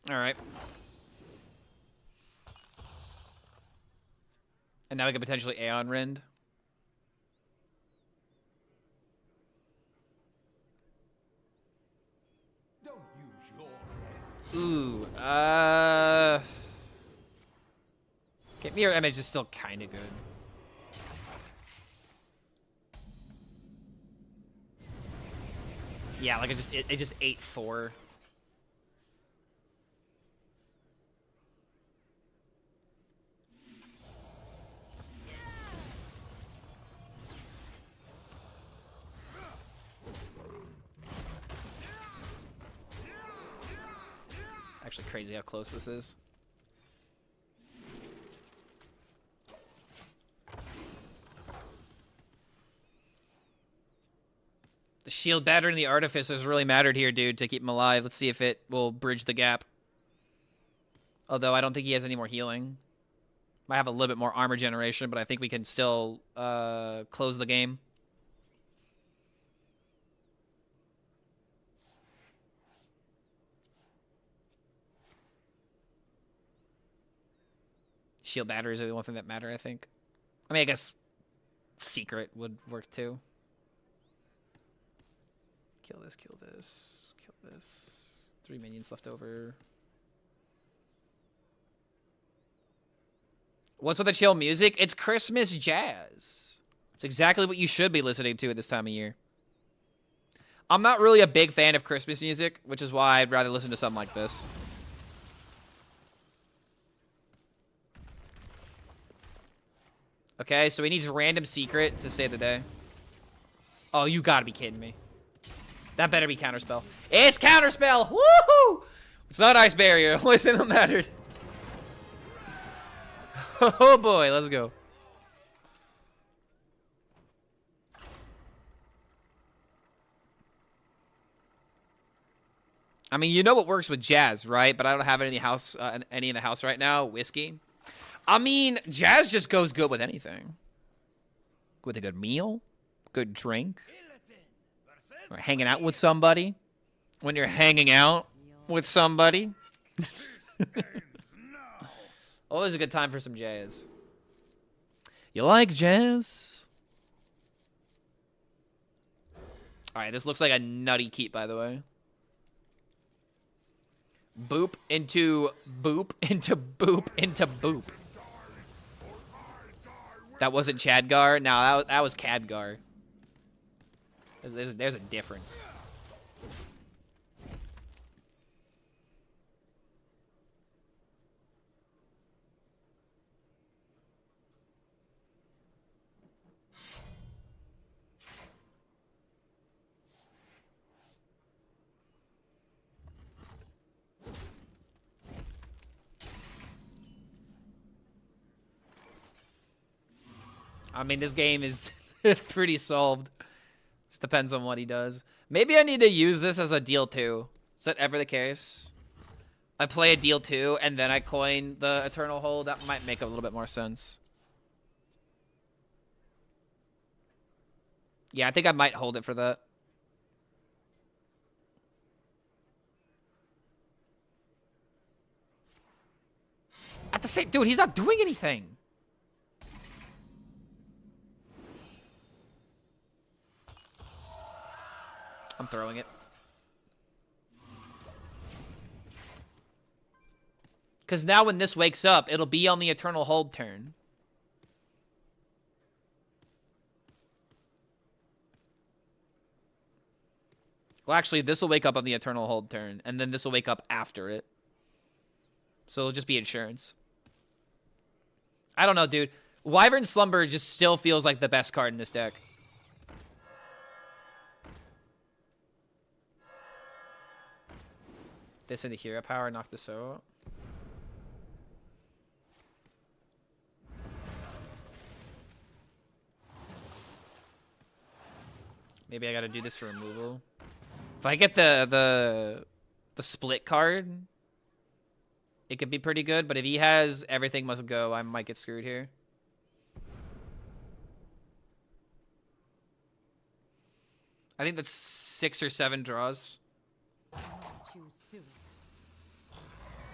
All right. And now we can potentially Aeon Rend. Don't use your Ooh, okay, mirror image is still kind of good. Yeah, like it just ate 4. Actually crazy how close this is. The shield batter and the artificers really mattered here, dude, to keep him alive. Let's see if it will bridge the gap. Although I don't think he has any more healing. Might have a little bit more armor generation, but I think we can still close the game. Shield batteries are the one thing that matter, I think. I mean, I guess secret would work too. Kill this, kill this, kill this. 3 minions left over. What's with the chill music? It's Christmas jazz. It's exactly what you should be listening to at this time of year. I'm not really a big fan of Christmas music, which is why I'd rather listen to something like this. Okay, so he needs a random secret to save the day. Oh, you gotta be kidding me. That better be counterspell. It's counterspell! Woohoo! It's not ice barrier. Only thing that mattered. Oh boy, let's go. I mean, you know what works with jazz, right? But I don't have any house, any in the house right now. Whiskey. I mean, jazz just goes good with anything. With a good meal, good drink, or hanging out with somebody. When you're hanging out with somebody. Always a good time for some jazz. You like jazz? Alright, this looks like a nutty keep, by the way. Boop into boop into boop into boop. That wasn't Chadgar? No, that was Khadgar. There's a difference. I mean, this game is pretty solved. Just depends on what he does. Maybe I need to use this as a deal 2. Is that ever the case? I play a deal 2 and then I coin the Eternal Hold. That might make a little bit more sense. Yeah, I think I might hold it for that. At the same... Dude, he's not doing anything. I'm throwing it. Because now when this wakes up, it'll be on the Eternal Hold turn. Well, actually, this will wake up on the Eternal Hold turn, and then this will wake up after it. So it'll just be insurance. I don't know, dude. Wyvern Slumber just still feels like the best card in this deck. This into hero power, knock this out. Maybe I gotta do this for removal. If I get the split card, it could be pretty good, but if he has everything must go, I might get screwed here. I think that's 6 or 7 draws.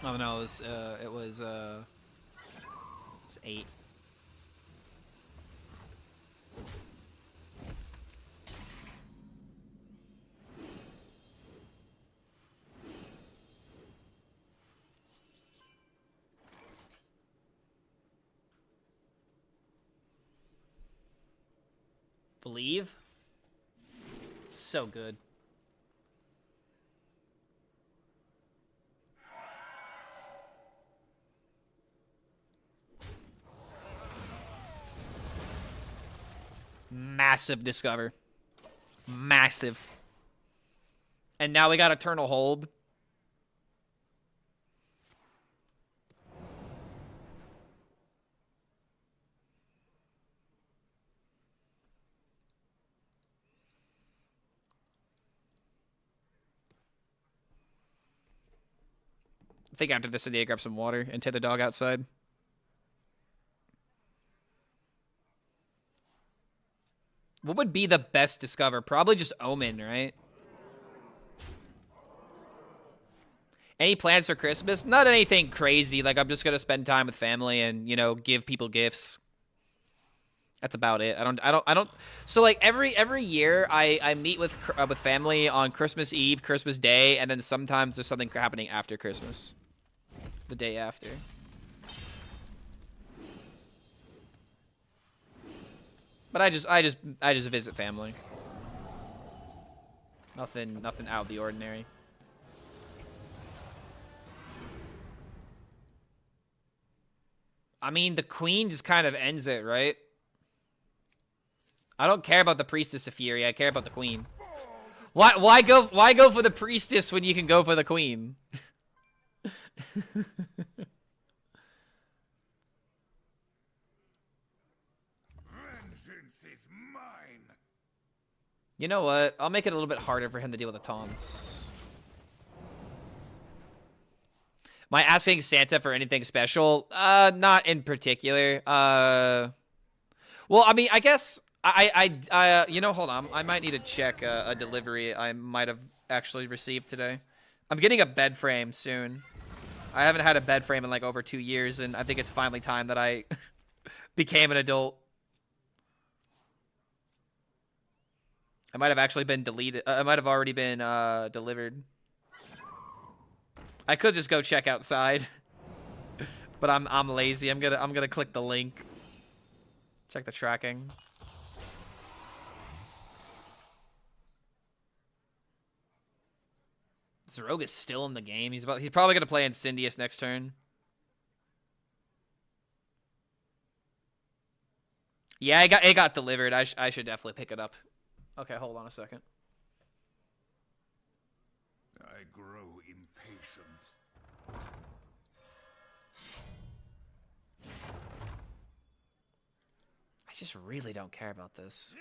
Oh no, it was 8. Believe? So good. Massive discover. Massive. And now we got Eternal Hold. think after this I need to grab some water and take the dog outside. What would be the best discover? Probably just Omen, right? Any plans for Christmas? Not anything crazy. Like, I'm just gonna spend time with family and, you know, give people gifts. That's about it. I don't. So like every year, I meet with family on Christmas Eve, Christmas Day, and then sometimes there's something happening after Christmas, the day after. But I just visit family. Nothing out of the ordinary. I mean, the queen just kind of ends it, right? I don't care about the priestess of Fury. I care about the queen. Why go for the priestess when you can go for the queen? Vengeance is mine. You know what? I'll make it a little bit harder for him to deal with the taunts. Am I asking Santa for anything special? Not in particular. Well, I mean, I guess you know, hold on. I might need to check a delivery I might have actually received today. I'm getting a bed frame soon. I haven't had a bed frame in like over 2 years, and I think it's finally time that I became an adult. I might have actually been deleted. I might have already been delivered. I could just go check outside, but I'm lazy. I'm gonna click the link. Check the tracking. This rogue is still in the game. He's probably gonna play Incendious next turn. Yeah, it got delivered. I should definitely pick it up. Okay, hold on a second. I grow impatient. I just really don't care about this.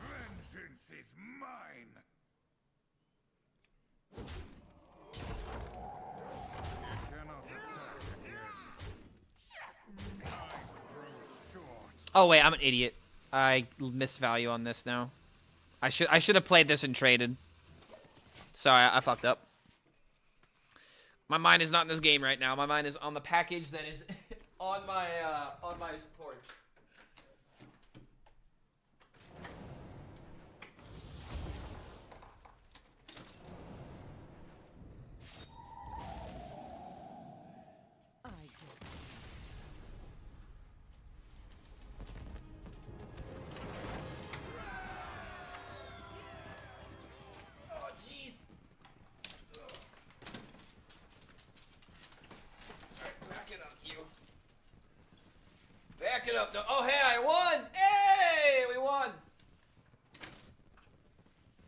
Vengeance is mine. Oh wait, I'm an idiot. I missed value on this now. I should have played this and traded. Sorry, I fucked up. My mind is not in this game right now. My mind is on the package that is on my porch. Back it up. No. Oh, hey, I won. Hey, we won.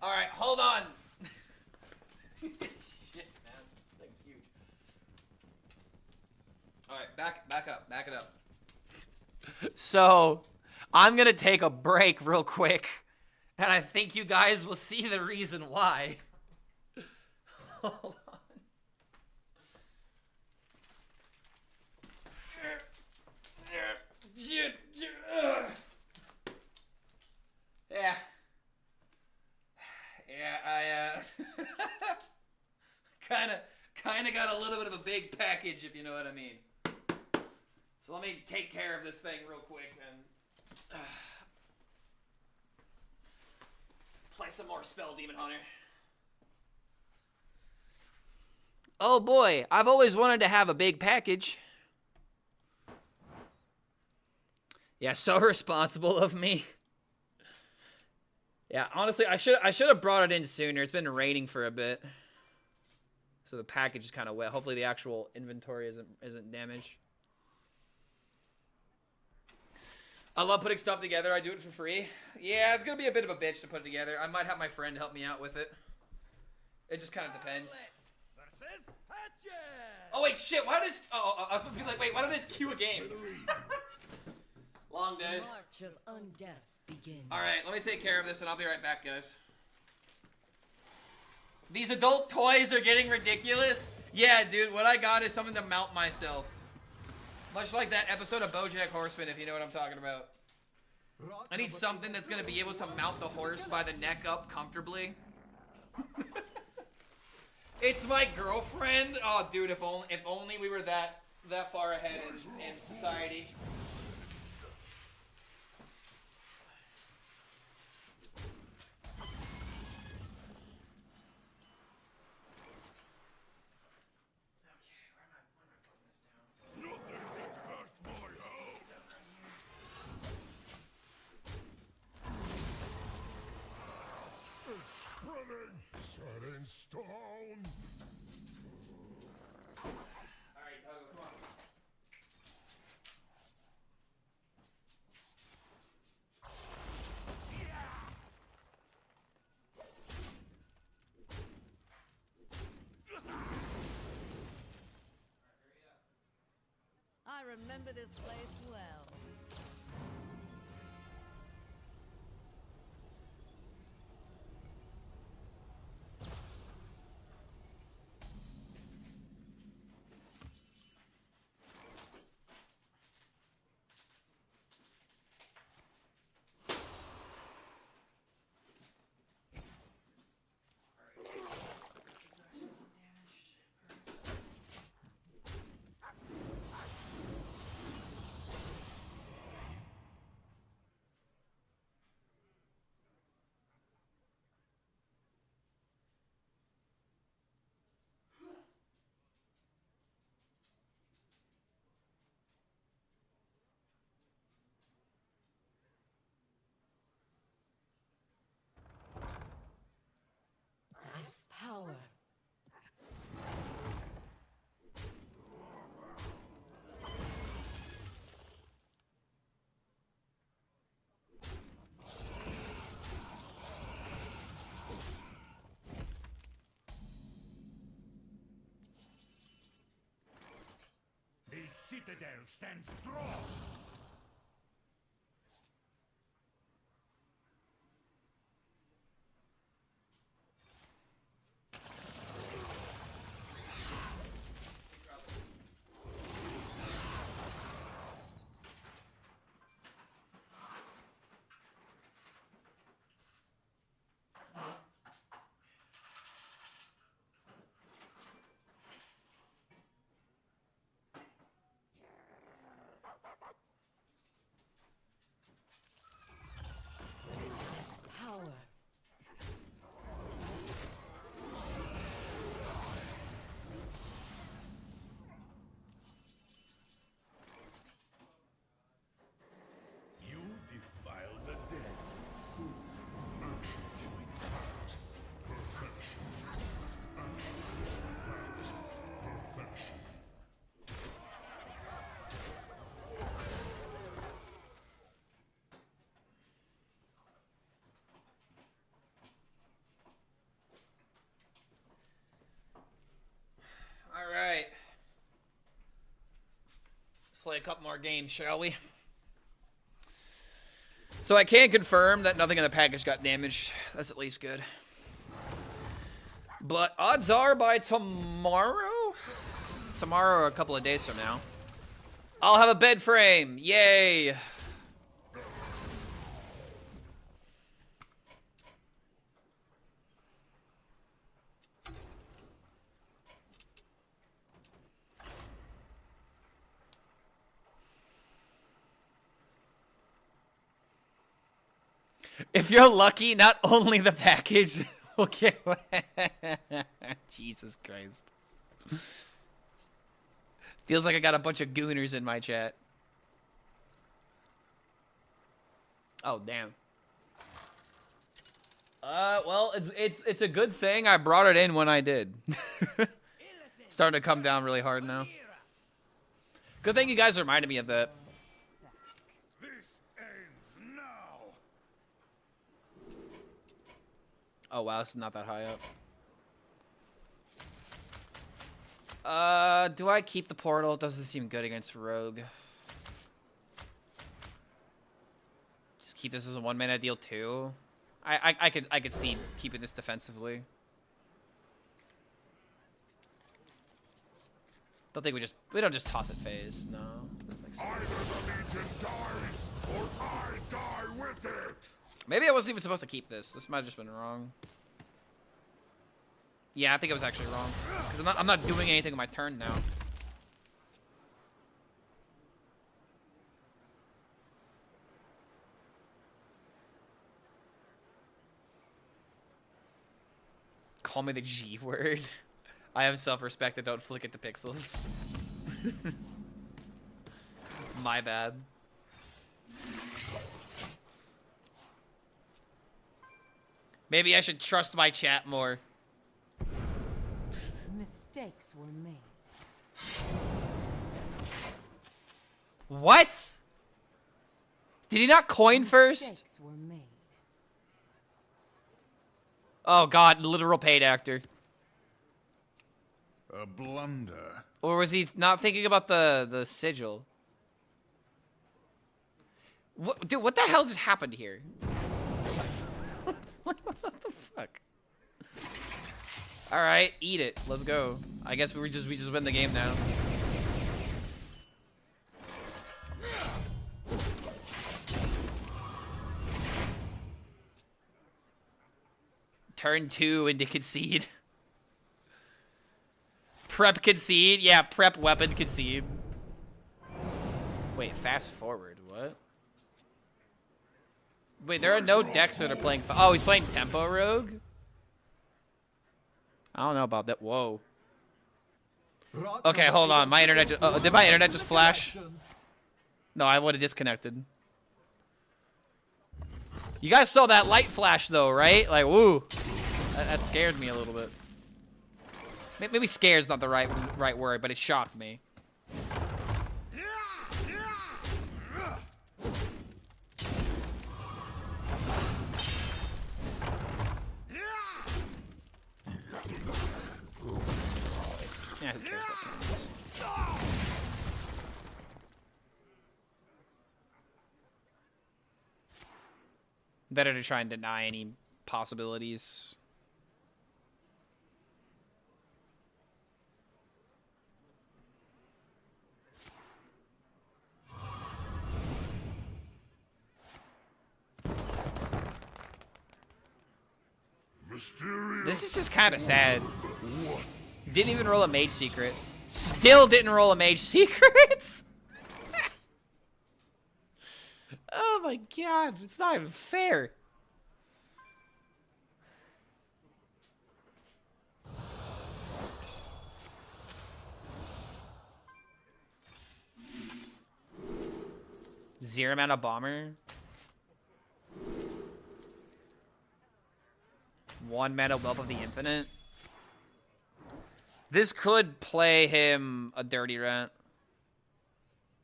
All right, hold on. Shit, man. Thing's huge. All right, back up. Back it up. So, I'm going to take a break real quick, and I think you guys will see the reason why. Hold on. Yeah, I kind of got a little bit of a big package, if you know what I mean. So let me take care of this thing real quick and play some more Spell Demon Hunter. Oh boy, I've always wanted to have a big package. Yeah, so responsible of me. Yeah, honestly, I should have brought it in sooner. It's been raining for a bit, so the package is kind of wet. Hopefully, the actual inventory isn't damaged. I love putting stuff together. I do it for free. Yeah, it's gonna be a bit of a bitch to put it together. I might have my friend help me out with it. It just kind of depends. Oh wait, shit! Why does? Oh, I was supposed to be like, wait, why don't I just queue a game? Long day. March of undeath begins. All right, let me take care of this, and I'll be right back, guys. These adult toys are getting ridiculous. Yeah, dude, what I got is something to mount myself. Much like that episode of BoJack Horseman, if you know what I'm talking about. I need something that's gonna be able to mount the horse by the neck up comfortably. It's my girlfriend. Oh, dude, if only we were that far ahead in society. Set in stone. Alright, Tuggle, come on. I remember this place well. This power. The citadel stands strong. Power. You defile the dead. Join heart. Perfection. Heart. Perfection. All right. Let's play a couple more games, shall we? So I can confirm that nothing in the package got damaged. That's at least good. But odds are by tomorrow or a couple of days from now, I'll have a bed frame. Yay. If you're lucky, not only the package will get Jesus Christ. Feels like I got a bunch of gooners in my chat. Oh, damn. Well, it's a good thing I brought it in when I did. Starting to come down really hard now. Good thing you guys reminded me of that. This ends now. Oh wow, this is not that high up. Do I keep the portal? It doesn't seem good against Rogue. Just keep this as a 1-mana deal too. I could see keeping this defensively. Don't think we don't just toss it phase. No, doesn't make sense. Either the Legion dies or I die with it. Maybe I wasn't even supposed to keep this. This might have just been wrong. Yeah, I think it was actually wrong because I'm not doing anything on my turn now. Call me the G word. I have self-respect and don't flick at the pixels. My bad. Maybe I should trust my chat more. Mistakes were made. What? Did he not coin first? Mistakes were made. Oh god, literal paid actor. A blunder. Or was he not thinking about the sigil? What, dude, what the hell just happened here? What the fuck? All right, eat it. Let's go. I guess we just win the game now. Turn 2 into concede. Prep concede. Yeah, prep weapon concede. Wait, fast forward. What? Wait, there are no decks that are playing. Oh, he's playing Tempo Rogue? I don't know about that. Whoa. Okay, hold on. My internet just, did my internet just flash? No, I would have disconnected. You guys saw that light flash though, right? Like, woo. That scared me a little bit. Maybe scared's not the right word, but it shocked me. Yeah, who cares about cannons? Better to try and deny any possibilities. This is just kind of sad. Didn't even roll a mage secret. Still didn't roll a mage secret. Oh my god, it's not even fair. Zero mana bomber. 1 mana Wealth of the Infinite. This could play him a Dirty Rat.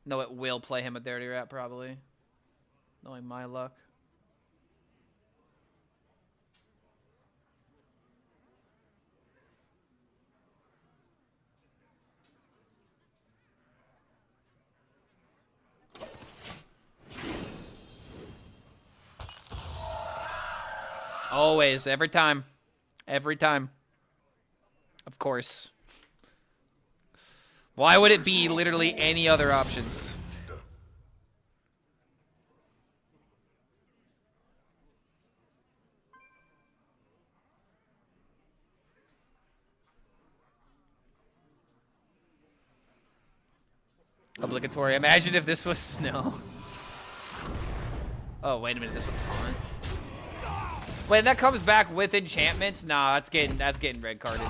No, it will play him a Dirty Rat, probably. Knowing my luck. Always, every time. Every time. Of course. Why would it be literally any other options? Obligatory. Imagine if this was snow. Oh, wait a minute. This one's fine. Wait, that comes back with enchantments? Nah, that's getting red carded.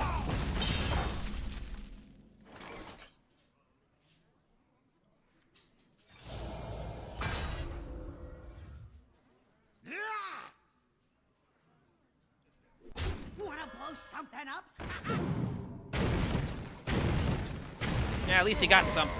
Wanna blow something up? Yeah, at least he got something.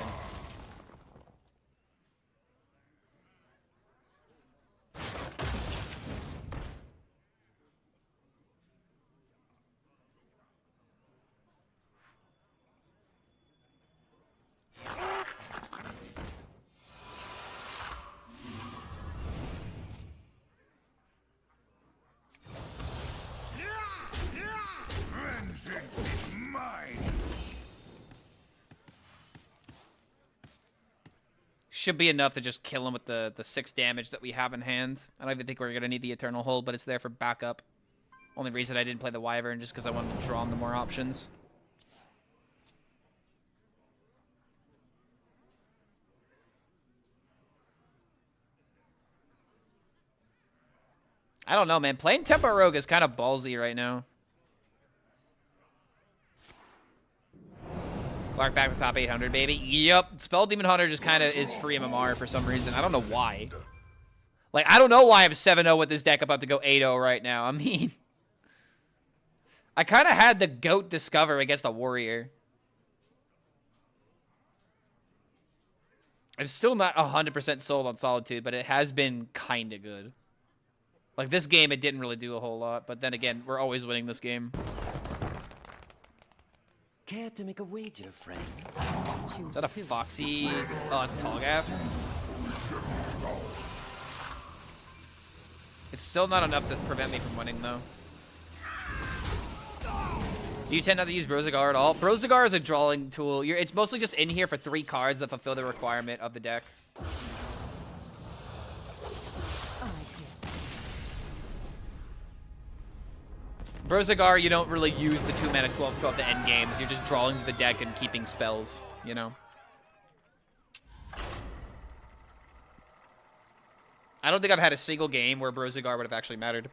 Should be enough to just kill him with the 6 damage that we have in hand. I don't even think we're going to need the Eternal Hold, but it's there for backup. Only reason I didn't play the Wyvern just because I wanted to draw him the more options. I don't know, man. Playing Tempo Rogue is kind of ballsy right now. Clark back to top 800, baby. Yep. Spell Demon Hunter just kind of is free MMR for some reason. I don't know why. Like, I don't know why I'm 7-0 with this deck about to go 8-0 right now. I mean, I kind of had the GOAT Discover against the Warrior. I'm still not 100% sold on Solitude, but it has been kind of good. Like, this game, it didn't really do a whole lot. But then again, we're always winning this game. Care to make a wager, friend? Is that a Foxy? Oh, it's Tallgaff. It's still not enough to prevent me from winning, though. Do you tend not to use Brozigar at all? Brozigar is a drawing tool. It's mostly just in here for 3 cards that fulfill the requirement of the deck. Brozigar, you don't really use the 2-mana 12/12 to end games. You're just drawing the deck and keeping spells, you know? I don't think I've had a single game where Brozigar would have actually mattered.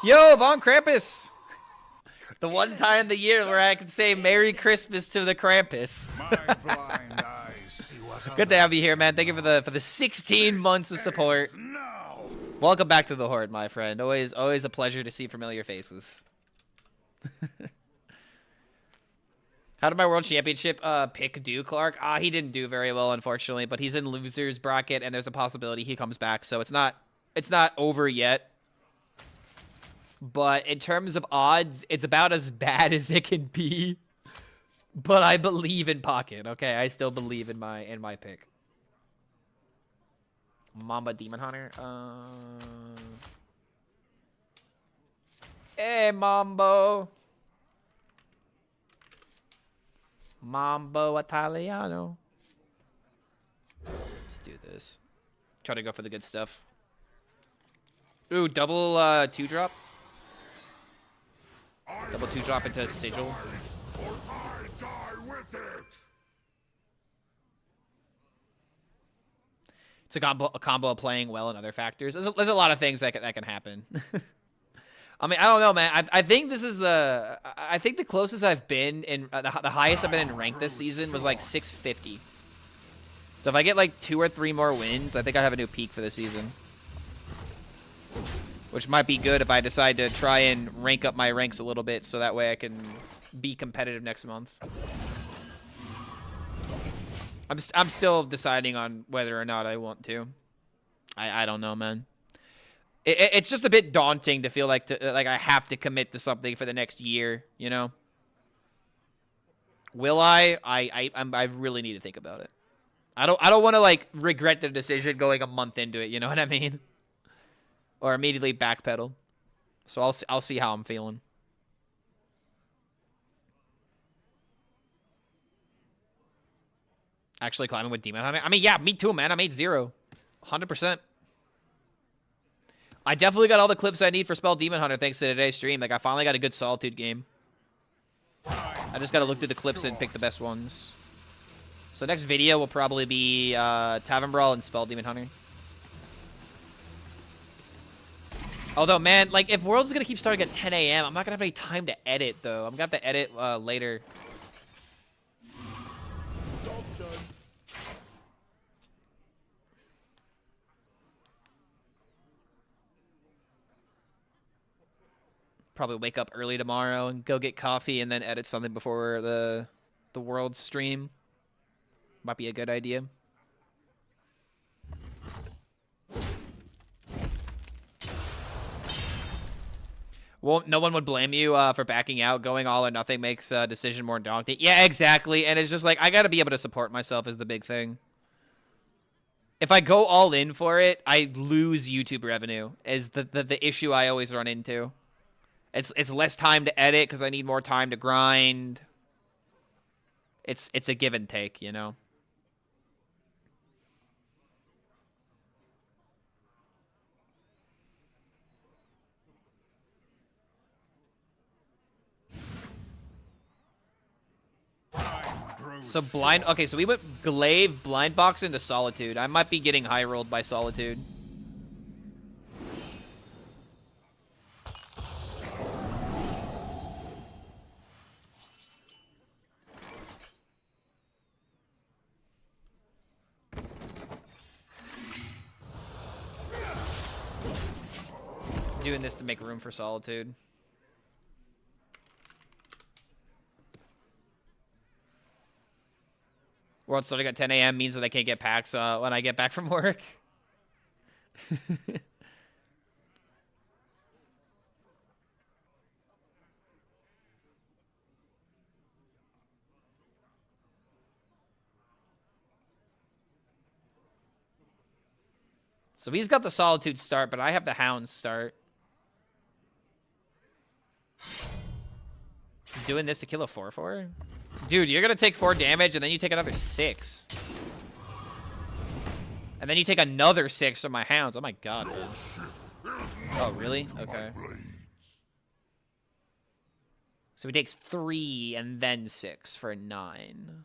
Yo, Von Krampus! The one time of the year where I can say Merry Christmas to the Krampus. Good to have you here, man. Thank you for the 16 months of support. Welcome back to the Horde, my friend. Always a pleasure to see familiar faces. How did my World Championship pick do, Clark? He didn't do very well, unfortunately, but he's in losers bracket, and there's a possibility he comes back, so it's not over yet. But in terms of odds, it's about as bad as it can be. But I believe in Pocket, okay? I still believe in my pick. Mamba Demon Hunter. Hey, Mambo. Mambo Italiano. Let's do this. Try to go for the good stuff. Ooh, double 2-drop. Double 2-drop into Sigil. It's a combo of playing well and other factors. There's a lot of things that can happen. I mean, I don't know, man. I think this is I think the closest I've been in the highest I've been in rank this season was like 650. So if I get like 2 or 3 more wins, I think I have a new peak for the season. Which might be good if I decide to try and rank up my ranks a little bit so that way I can be competitive next month. I'm still deciding on whether or not I want to. I don't know, man. It's just a bit daunting to feel like I have to commit to something for the next year, you know? Will I? I really need to think about it. I don't want to like regret the decision going a month into it, you know what I mean? Or immediately backpedal. So I'll see how I'm feeling. Actually climbing with Demon Hunter. I mean, yeah, me too, man. I made 0. 100%. I definitely got all the clips I need for Spell Demon Hunter thanks to today's stream. Like, I finally got a good Solitude game. I just got to look through the clips and pick the best ones. So next video will probably be Tavern Brawl and Spell Demon Hunter. Although, man, like, if Worlds is going to keep starting at 10 a.m., I'm not going to have any time to edit, though. I'm going to have to edit later. Probably wake up early tomorrow and go get coffee and then edit something before the Worlds stream. Might be a good idea. Well, no one would blame you for backing out. Going all or nothing makes a decision more daunting. Yeah, exactly. And it's just like, I got to be able to support myself is the big thing. If I go all in for it, I lose YouTube revenue is the issue I always run into. It's less time to edit because I need more time to grind. It's a give and take, you know? So blind... Okay, so we went Glaive, Blind Box into Solitude. I might be getting high rolled by Solitude. Doing this to make room for Solitude. World starting at 10 a.m. means that I can't get packs when I get back from work. So he's got the Solitude start, but I have the Hound start. Doing this to kill a 4/4? Dude, you're gonna take 4 damage, and then you take another 6. And then you take another 6 from my Hounds. Oh my god, dude. Oh, really? Okay. So he takes 3 and then 6 for 9.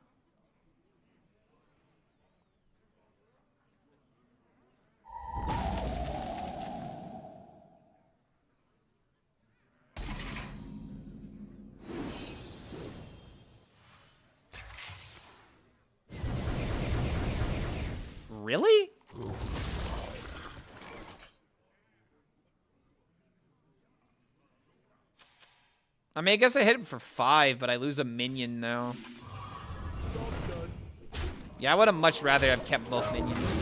Really? I mean, I guess I hit him for 5, but I lose a minion now. Yeah, I would have much rather have kept both minions.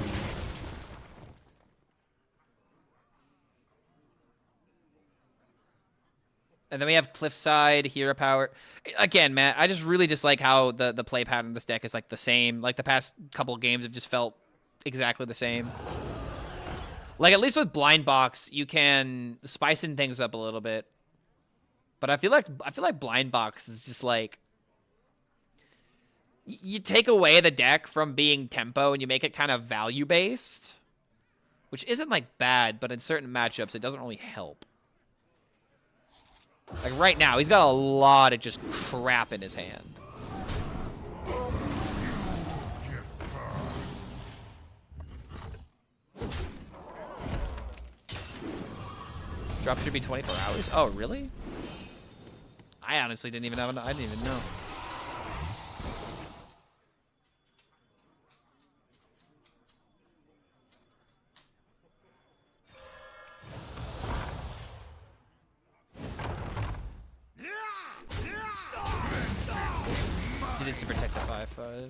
And then we have Cliffside, Hero Power. Again, man, I just really dislike how the play pattern of this deck is like the same. Like the past couple of games have just felt exactly the same. Like at least with Blind Box, you can spicing things up a little bit. But I feel like Blind Box is just like you take away the deck from being tempo and you make it kind of value based, which isn't like bad, but in certain matchups it doesn't really help. Like right now, he's got a lot of just crap in his hand. Drop should be 24 hours. Oh, really? I honestly didn't even have. I didn't even know. Do this to protect the 5/5.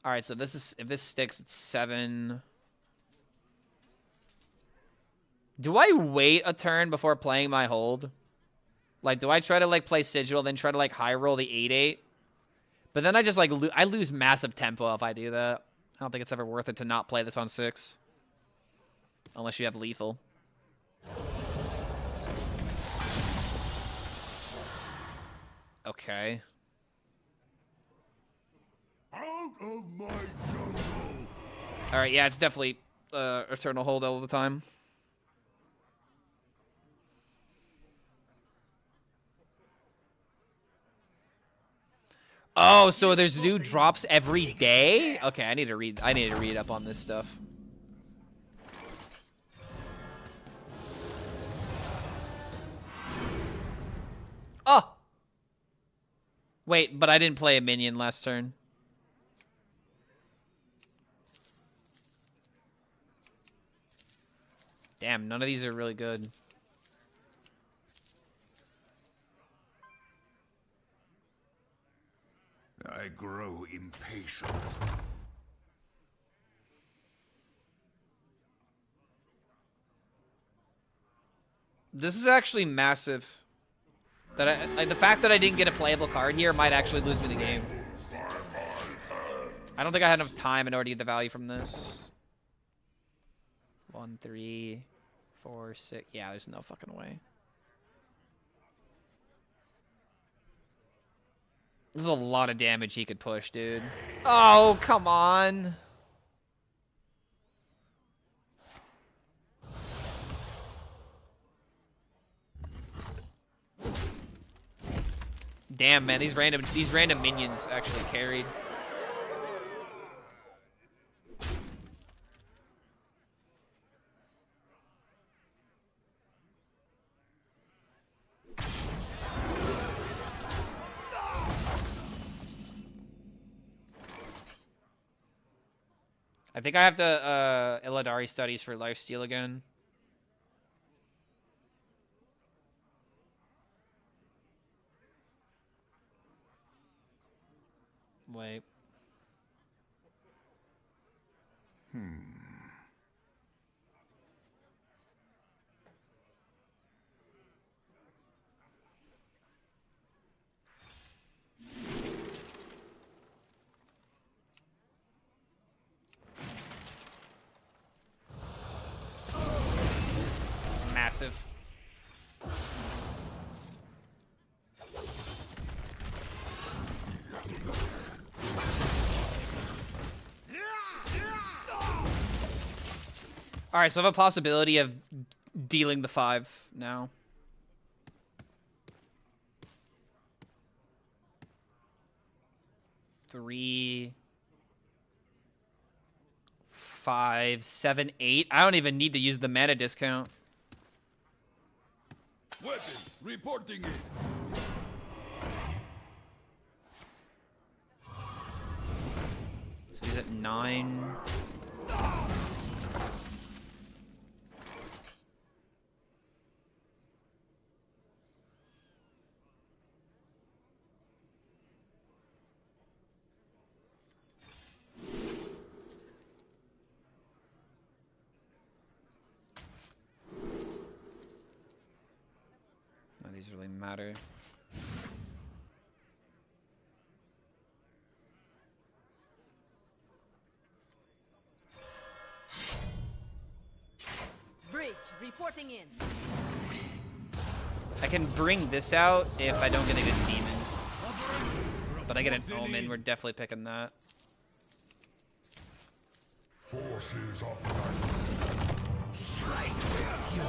All right, so this is if this sticks, it's 7. Do I wait a turn before playing my hold? Like, do I try to like play Sigil, then try to like high roll the 8/8? But then I just like I lose massive tempo if I do that. I don't think it's ever worth it to not play this on 6, unless you have lethal. Okay. Out of my jungle. All right, yeah, it's definitely Eternal Hold all the time. Oh, so there's new drops every day? Okay, I need to read up on this stuff. Oh! Wait, but I didn't play a minion last turn. Damn, none of these are really good. I grow impatient. This is actually massive. That like, the fact that I didn't get a playable card here might actually lose me the game. I don't think I had enough time in order to get the value from this. 1, 3, 4, 6. Yeah, there's no fucking way. This is a lot of damage he could push, dude. Oh, come on. Damn, man, these random minions actually carried. I think I have to Illidari studies for lifesteal again. Wait. Massive. All right, so I have a possibility of dealing the 5 now. Three, 5, 7, 8. I don't even need to use the mana discount. Weapon reporting it. So he's at 9. None of these really matter. Bridge reporting in. I can bring this out if I don't get a good demon. But I get an omen, we're definitely picking that. Forces of light. Strike with you.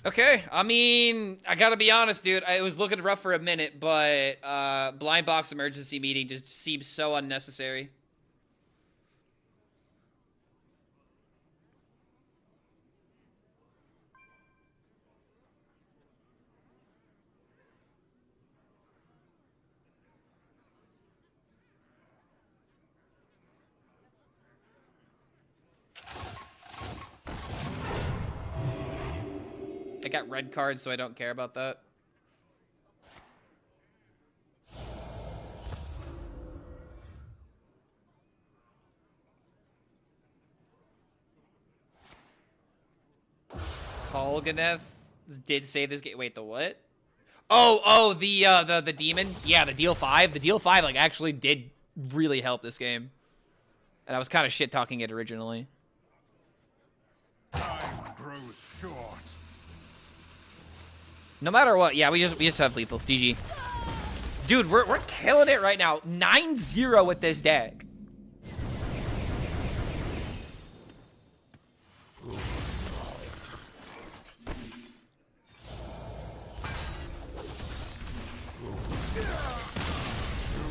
Okay, I mean, I gotta be honest, dude. It was looking rough for a minute, but blind box emergency meeting just seems so unnecessary. I got red cards, so I don't care about that. Kolganeth did save this game. Wait, the what? Oh, the demon. Yeah, the deal 5. The deal 5 like actually did really help this game, and I was kind of shit talking it originally. Time grows short. No matter what, yeah, we just have lethal. GG. Dude, we're killing it right now. 9-0 with this deck. You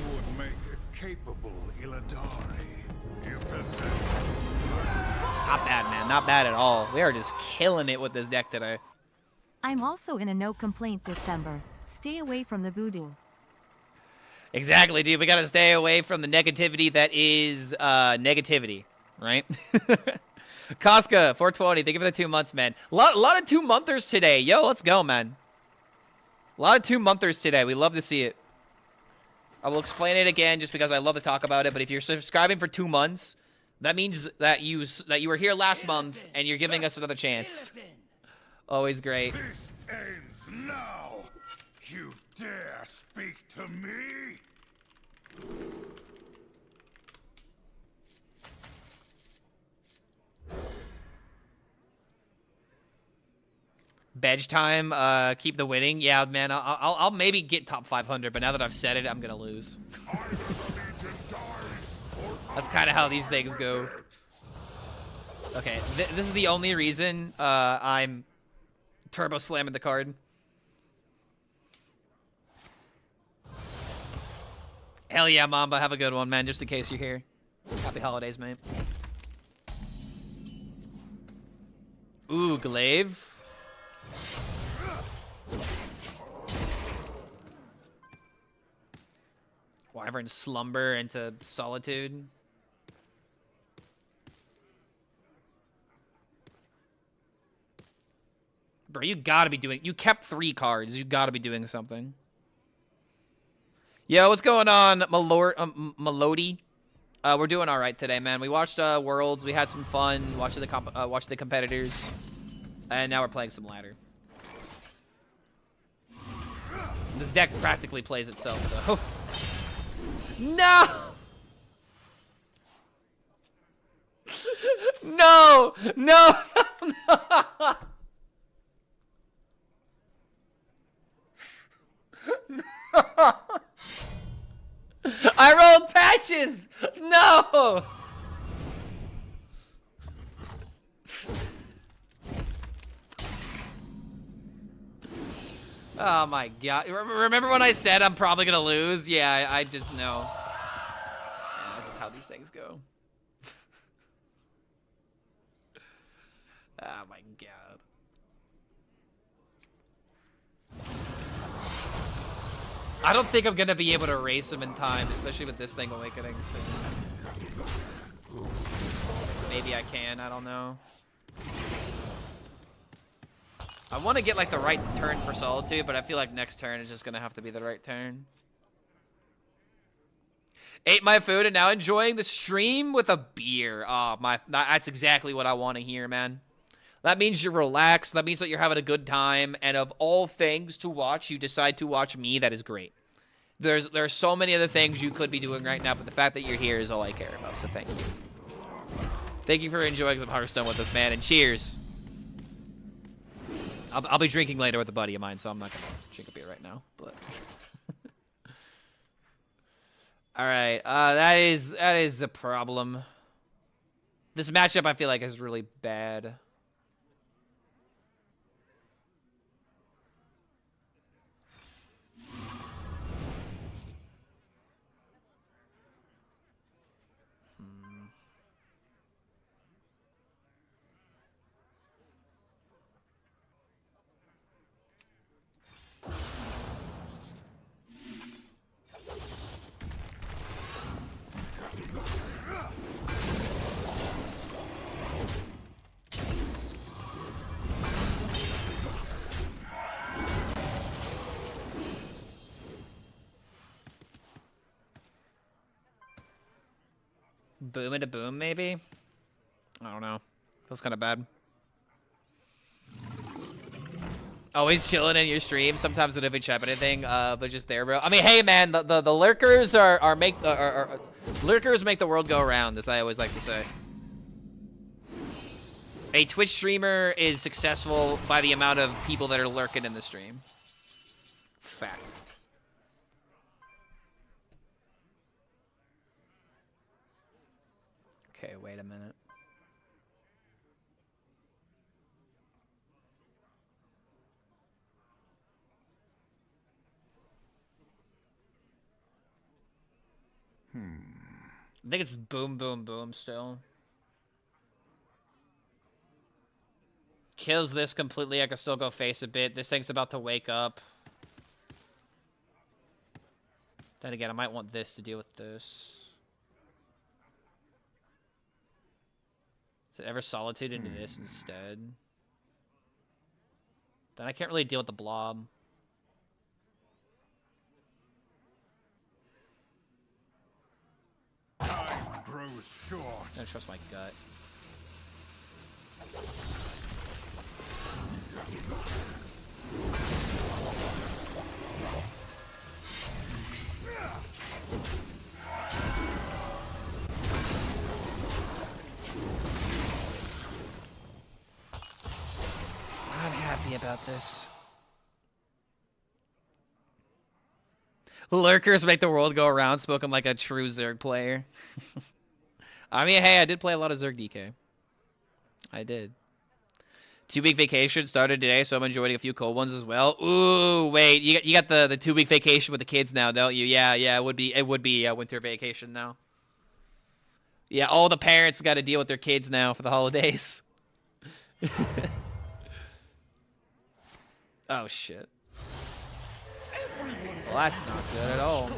would make a capable Illidari. You possess. Not bad, man. Not bad at all. We are just killing it with this deck today. I'm also in a no complaint December. Stay away from the voodoo. Exactly, dude. We gotta stay away from the negativity that is negativity, right? Koska, 420. Thank you for the 2 months, man. A lot of 2-monthers today. Yo, let's go, man. A lot of 2-monthers today. We love to see it. I will explain it again just because I love to talk about it. But if you're subscribing for 2 months, That means that you were here last month and you're giving us another chance. Always great. This ends now. You dare speak to me? Bedge time, keep the winning. Yeah, man, I'll maybe get top 500, but now that I've said it, I'm gonna lose. That's kind of how these things go. Okay, this is the only reason I'm turbo slamming the card. Hell yeah, Mamba, have a good one, man, just in case you're here. Happy holidays, mate. Ooh, Glaive. Wyvern slumber into solitude. Bro, you gotta be doing... You kept 3 cards. You gotta be doing something. Yo, what's going on, Melody? We're doing all right today, man. We watched Worlds. We had some fun watching the competitors. And now we're playing some ladder. This deck practically plays itself, though. No! No! No! No! I rolled patches! No! Oh my god. Remember when I said I'm probably gonna lose? Yeah, I just know. Yeah, this is how these things go. Oh my god. I don't think I'm gonna be able to race him in time, especially with this thing awakening soon. Maybe I can, I don't know. I want to get like the right turn for Solitude, but I feel like next turn is just gonna have to be the right turn. Ate my food and now enjoying the stream with a beer. Oh, that's exactly what I want to hear, man. That means you're relaxed. That means that you're having a good time. And of all things to watch, you decide to watch me. That is great. There are so many other things you could be doing right now, but the fact that you're here is all I care about. So thank you. Thank you for enjoying some Hearthstone with us, man. And cheers. I'll be drinking later with a buddy of mine, so I'm not gonna drink a beer right now. But all right, that is a problem. This matchup I feel like is really bad. Boom into boom, maybe? I don't know. Feels kind of bad. Always chilling in your stream. Sometimes I don't even chat anything, but just there, bro. I mean, hey, man, the lurkers lurkers make the world go around, as I always like to say. A Twitch streamer is successful by the amount of people that are lurking in the stream. Fact. Okay, wait a minute. I think it's boom, boom, boom still. Kills this completely. I can still go face a bit. This thing's about to wake up. Then again, I might want this to deal with this. Is it ever Solitude into this instead? Then I can't really deal with the blob. I'm Arrows short. I don't trust my gut. Not happy about this. Lurkers make the world go around, spoken like a true Zerg player. I mean, hey, I did play a lot of Zerg DK. I did. 2-week vacation started today, so I'm enjoying a few cold ones as well. Ooh, wait, you got the 2-week vacation with the kids now, don't you? Yeah, it would be winter vacation now. Yeah, all the parents got to deal with their kids now for the holidays. Oh shit. Well, that's not good at all.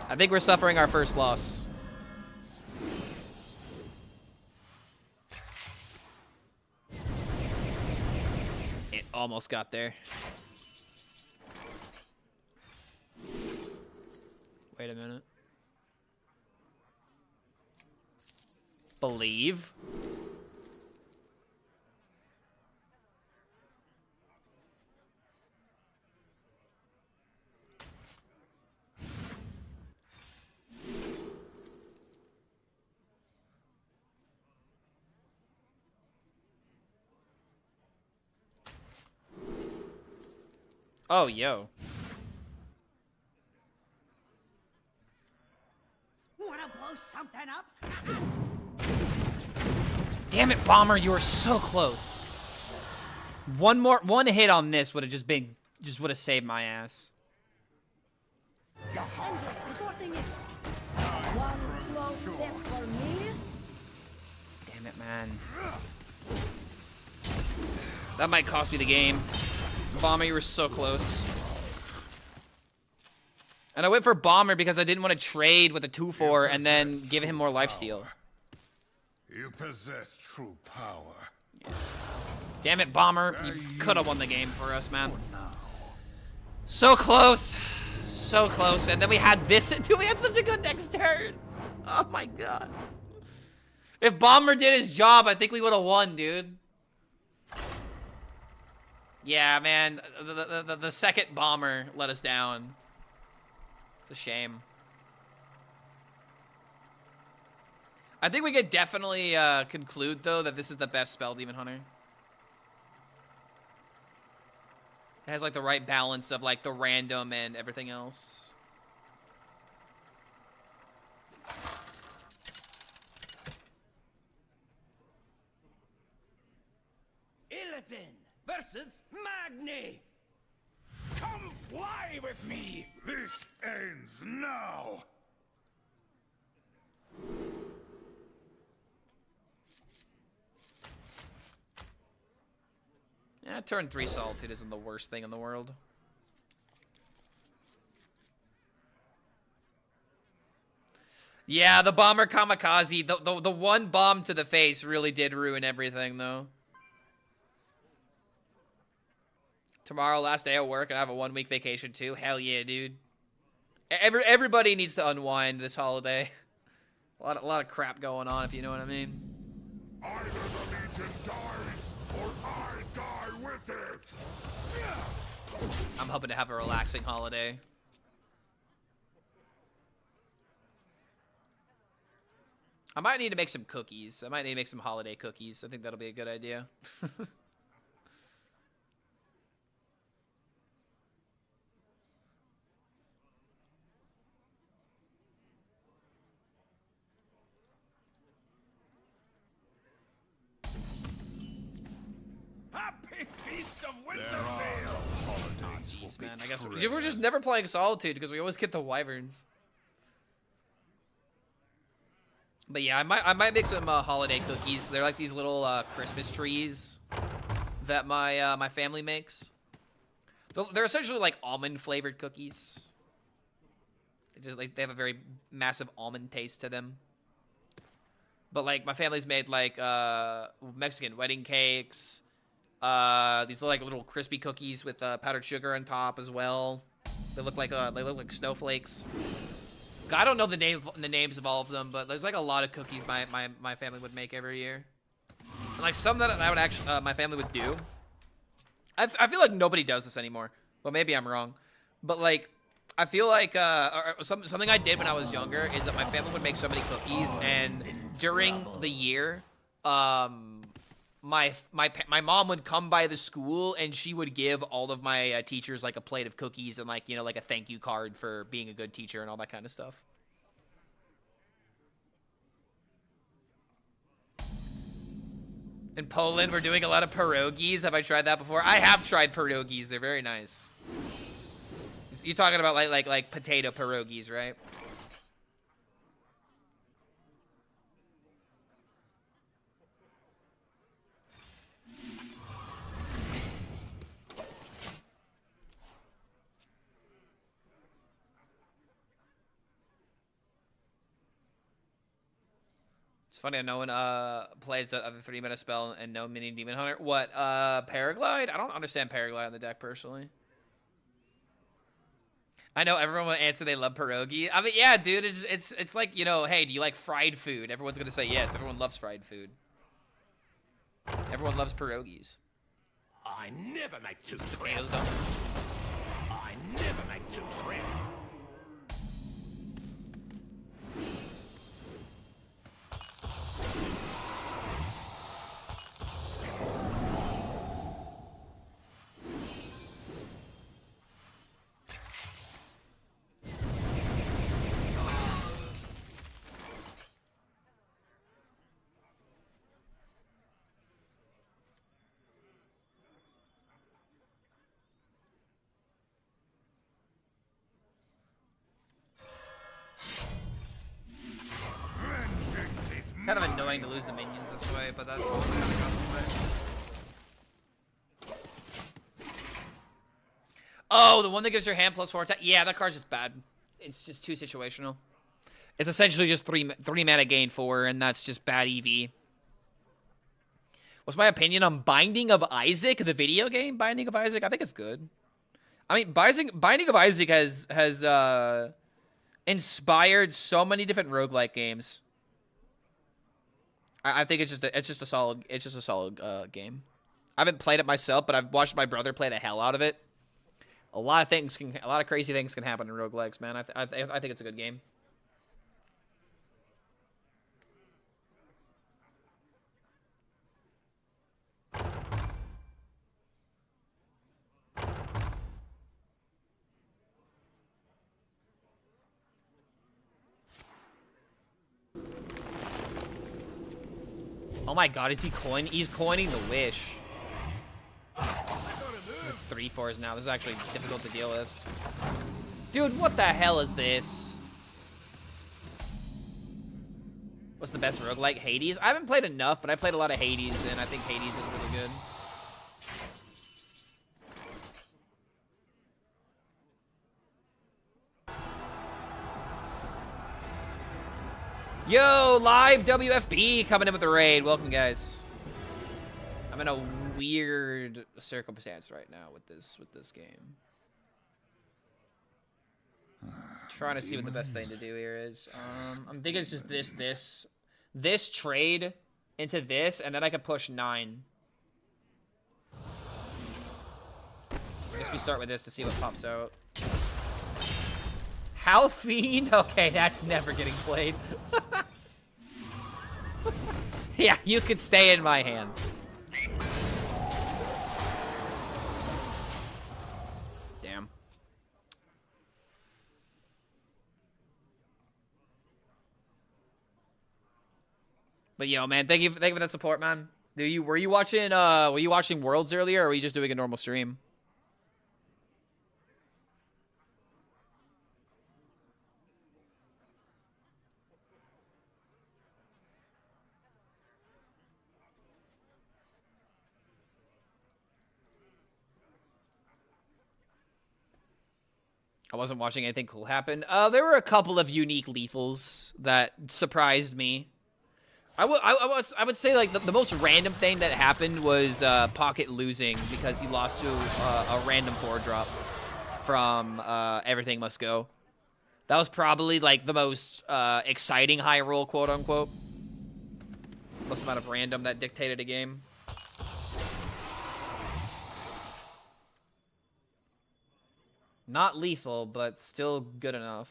I think we're suffering our first loss. It almost got there. Wait a minute. Believe? Oh, yo. Wanna blow something up? Damn it, Bomber, you were so close. One hit on this would have would have saved my ass. Damn it, man. That might cost me the game. Bomber, you were so close. And I went for Bomber because I didn't want to trade with a 2-4 and then give him more lifesteal. You possess true power. Damn it, Bomber. You could have won the game for us, man. So close. So close. And then we had this. Dude, we had such a good next turn. Oh, my God. If Bomber did his job, I think we would have won, dude. Yeah, man. The second Bomber let us down. It's a shame. I think we could definitely conclude, though, that this is the best Spell Demon Hunter. It has, like, the right balance of, like, the random and everything else. Illidan versus Magni. Come fly with me. This ends now. Yeah, turn 3 Solitude isn't the worst thing in the world. Yeah, the Bomber Kamikaze, the one bomb to the face really did ruin everything, though. Tomorrow, last day of work, and I have a 1-week vacation, too. Hell yeah, dude. Everybody needs to unwind this holiday. A lot of crap going on, if you know what I mean. Either the Legion dies, or I die with it. I'm hoping to have a relaxing holiday. I might need to make some cookies. I might need to make some holiday cookies. I think that'll be a good idea. Happy Feast of Winterfell. Oh, jeez, man. I guess we're just never playing Solitude because we always get the Wyverns. But yeah, I might make some holiday cookies. They're like these little Christmas trees that my family makes. They're essentially like almond flavored cookies. They have a very massive almond taste to them. But like my family's made like Mexican wedding cakes, These are like little crispy cookies with powdered sugar on top as well. They look like snowflakes. I don't know the names of all of them, but there's like a lot of cookies my family would make every year. And like some that I would actually my family would do. I feel like nobody does this anymore. Well, maybe I'm wrong, but like I feel like something I did when I was younger is that my family would make so many cookies, and during the year, my mom would come by the school and she would give all of my teachers like a plate of cookies and like, you know, like a thank you card for being a good teacher and all that kind of stuff. In Poland, we're doing a lot of pierogies. Have I tried that before? I have tried pierogies. They're very nice. You're talking about like potato pierogies, right? It's funny, no one plays the other 3-mana spell and no mini demon hunter. What, Paraglide? I don't understand Paraglide on the deck personally. I know everyone will answer they love pierogi. I mean, yeah, dude, it's like, you know, hey, do you like fried food? Everyone's gonna say yes. Everyone loves fried food. Everyone loves pierogies. I never make two Potatoes trips. don't. I never make two trips. Kind of annoying to lose the minions this way, but that's all kind of goes away. Oh, the one that gives your hand +4 attack. Yeah, that card's just bad. It's just too situational. It's essentially just three mana gain 4, and that's just bad EV. What's my opinion on Binding of Isaac, the video game? Binding of Isaac, I think it's good. I mean, Binding of Isaac has inspired so many different roguelike games. I think it's just a solid game. I haven't played it myself, but I've watched my brother play the hell out of it. A lot of crazy things can happen in roguelikes, man. I think it's a good game. Oh my god, is he coining? He's coining the wish. 3/4s now. This is actually difficult to deal with. Dude, what the hell is this? What's the best roguelike? Hades? I haven't played enough, but I played a lot of Hades, and I think Hades is really good. Yo, live WFB coming in with the raid. Welcome, guys. I'm in a weird circumstance right now with this game. Trying to see what the best thing to do here is. I'm thinking it's just this trade into this, and then I could push 9. I guess we start with this to see what pops out. How Fiend? Okay, that's never getting played. Yeah, you could stay in my hand. Damn. But yo, man, thank you for that support, man. Were you watching Worlds earlier, or were you just doing a normal stream? I wasn't watching anything cool happen. There were a couple of unique lethals that surprised me. I would say like the most random thing that happened was Pocket losing because he lost to a random 4-drop from Everything Must Go. That was probably like the most exciting high roll, quote unquote. Most amount of random that dictated a game. Not lethal, but still good enough.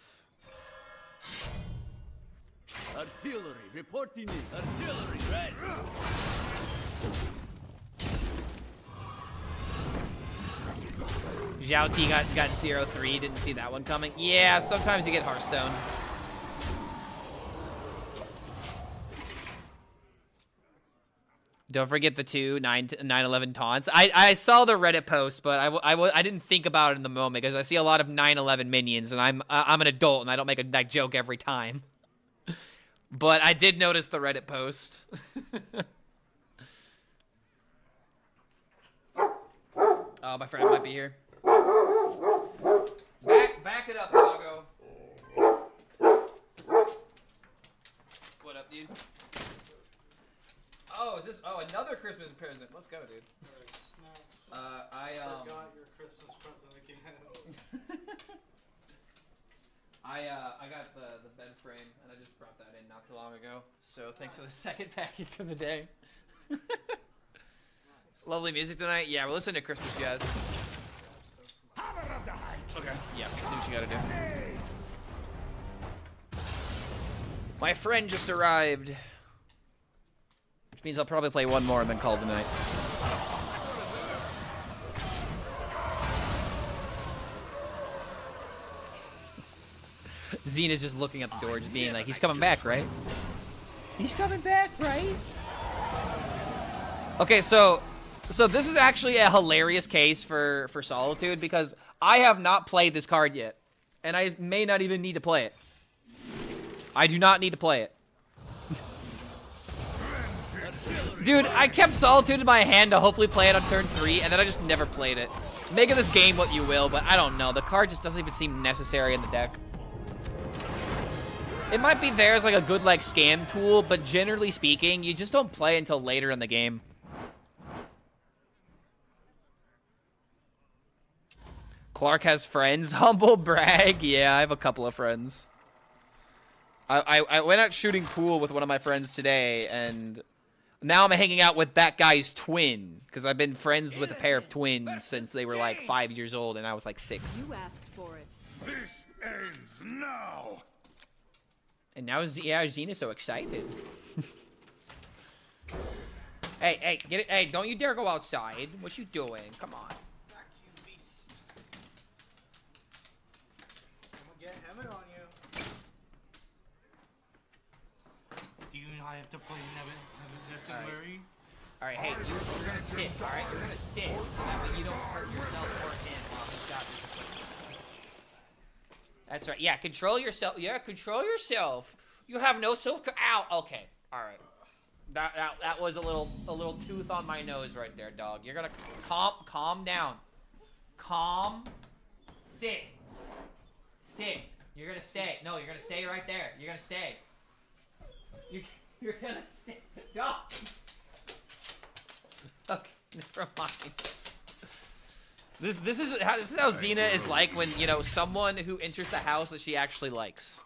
Artillery reporting in. Artillery ready. Zhao T got 0-3, didn't see that one coming. Yeah, sometimes you get Hearthstone. Don't forget the 9/11 taunts. I saw the Reddit post, but I didn't think about it in the moment because I see a lot of 9/11 minions, and I'm an adult and I don't make that joke every time. But I did notice the Reddit post. Oh, my friend might be here. Back it up, Doggo. What up, dude? Oh, is this? Oh, another Christmas present. Let's go, dude. I forgot your Christmas present again. I got the bed frame and I just brought that in not too long ago. So thanks for the second package of the day. Lovely music tonight. Yeah, we're listening to Christmas jazz. Okay. Yeah, do what you gotta do. My friend just arrived. Which means I'll probably play one more and then call tonight. Xena's just looking at the door, just being like, he's coming back, right? He's coming back, right? Okay, so this is actually a hilarious case for Solitude because I have not played this card yet. And I may not even need to play it. I do not need to play it. Dude, I kept Solitude in my hand to hopefully play it on turn 3, and then I just never played it. Make of this game what you will, but I don't know. The card just doesn't even seem necessary in the deck. It might be there as like a good like scam tool, but generally speaking, you just don't play until later in the game. Clark has friends. Humble brag. Yeah, I have a couple of friends. I went out shooting pool with one of my friends today, and now I'm hanging out with that guy's twin, because I've been friends with a pair of twins since they were like 5 years old, and I was like 6. You asked for it. This ends now. And now, yeah, Xena's so excited. Hey, get it! Hey, don't you dare go outside! What you doing? Come on. Get Hammond on you. Do you know I have to play Nevin? Alright, hey, you're gonna sit, alright? You're gonna sit, so that way you don't hurt yourself or him while he's got this. That's right, yeah, control yourself. Yeah, control yourself. You have no self. Ow, okay, alright. That was a little tooth on my nose right there, dog. You're gonna calm down. Calm. Sit. You're gonna stay. No, you're gonna stay right there. You're gonna stay. You're gonna stay. Dog. Okay, never mind. This is how Xena is like when, you know, someone who enters the house that she actually likes.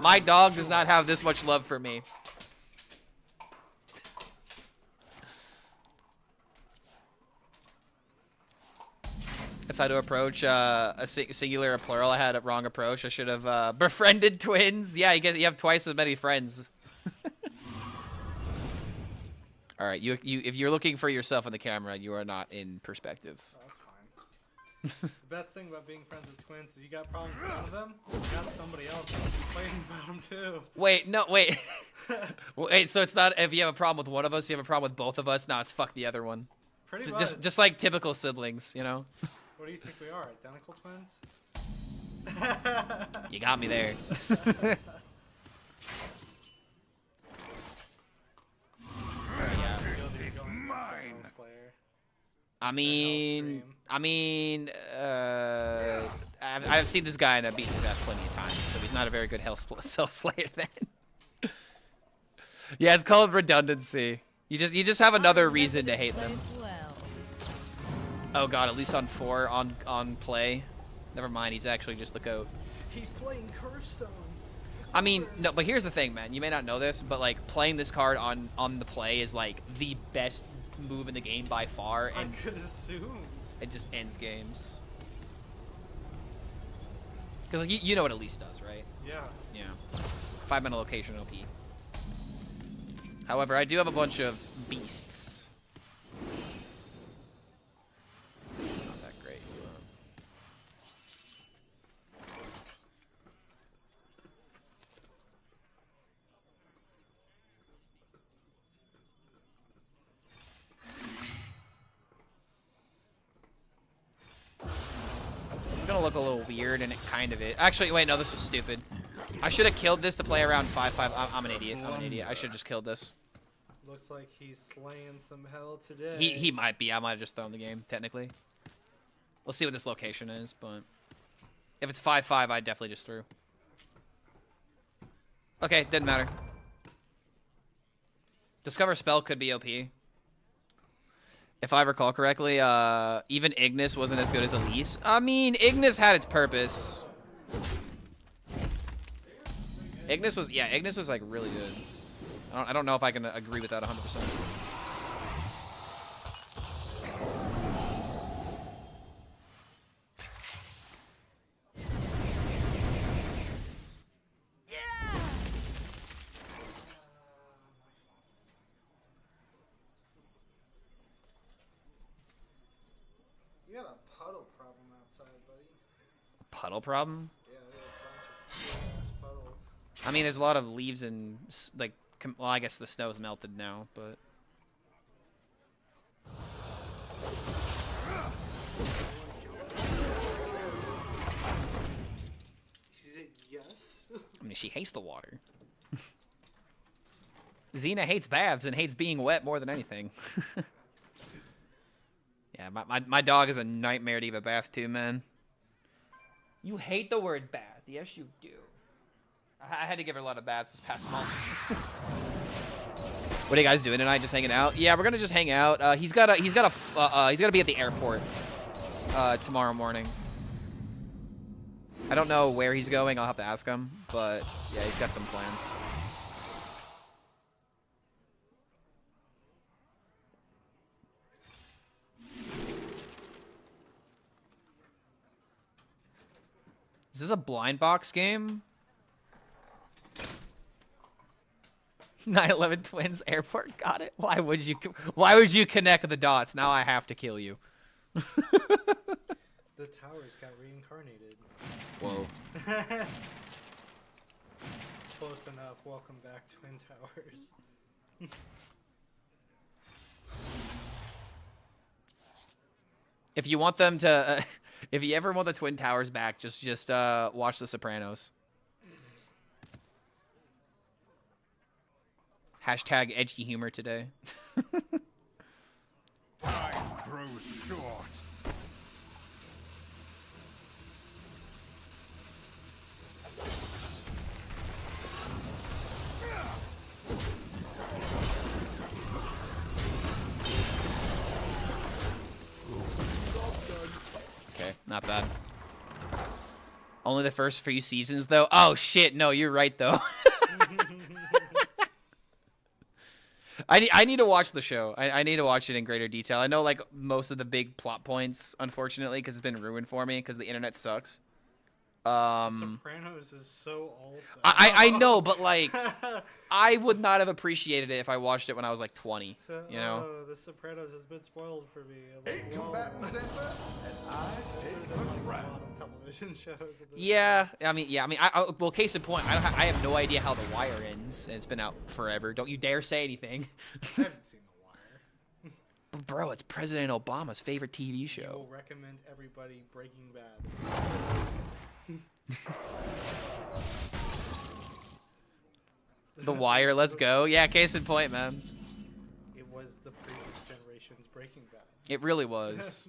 My dog does not have this much love for me. That's how to approach a singular or plural. I had a wrong approach. I should have befriended twins. Yeah, you have twice as many friends. All right, if you're looking for yourself in the camera, you are not in perspective. Oh, that's fine. The best thing about being friends with twins is you got problems with one of them, you got somebody else complaining about them too. Wait, no, wait. Wait, so it's not if you have a problem with one of us, you have a problem with both of us. No, it's fuck the other one. Pretty much. Just like typical siblings, you know? What do you think we are, identical twins? You got me there. I mean, I've seen this guy and I've beaten his ass plenty of times, so he's not a very good Hell Slayer then. Yeah, it's called redundancy. You just have another reason to hate them. Oh god, at least on 4 on play. Never mind, he's actually just the goat. He's playing Hearthstone. I mean, no, but here's the thing, man. You may not know this, but like playing this card on the play is like the best move in the game by far, and I could assume it just ends games. Because like, you know what Elise does, right? Yeah. Yeah. 5-mana location OP. However, I do have a bunch of beasts. This is not that great. It's gonna look a little weird, and it kind of is. Actually, wait, no, this was stupid. I should have killed this to play around 5/5. I'm an idiot. I'm an idiot. I should have just killed this. Looks like he's slaying some hell today. He might be. I might have just thrown the game, technically. We'll see what this location is, but if it's 5/5, I definitely just threw. Okay, didn't matter. Discover spell could be OP. If I recall correctly, even Ignis wasn't as good as Elise. I mean, Ignis had its purpose. Ignis was like really good. I don't know if I can agree with that 100%. You got a puddle problem outside, buddy. Puddle problem? Yeah, there's a bunch of puddles. I mean, there's a lot of leaves and like, well, I guess the snow's melted now, but. She said yes. I mean, she hates the water. Xena hates baths and hates being wet more than anything. Yeah, my dog is a nightmare to have a bath too, man. You hate the word bath. Yes, you do. I had to give her a lot of baths this past month. What are you guys doing tonight? Just hanging out? Yeah, we're gonna just hang out. He's gotta be at the airport tomorrow morning. I don't know where he's going. I'll have to ask him, but yeah, he's got some plans. Is this a blind box game? 9/11 Twins Airport, got it. Why would you connect the dots? Now I have to kill you. The towers got reincarnated. Whoa. Close enough. Welcome back, Twin Towers. If you want them to, if you ever want the Twin Towers back, just watch The Sopranos. Hashtag edgy humor today. Time grows short. Okay, not bad. Only the first few seasons, though. Oh shit! No, you're right, though. I need to watch the show. I need to watch it in greater detail. I know like most of the big plot points, unfortunately, because it's been ruined for me because the internet sucks. Sopranos is so old. I know, but like, I would not have appreciated it if I watched it when I was like 20. So, you know. Oh, The Sopranos has been spoiled for me. Eight combatants enter, and I take the crown. Television shows. Yeah, I mean, well, case in point, I have no idea how The Wire ends, and it's been out forever. Don't you dare say anything. I haven't seen The Wire. But bro, it's President Obama's favorite TV show. I will recommend everybody Breaking Bad. The Wire, let's go. Yeah, case in point, man. It was the previous generation's Breaking Bad. It really was.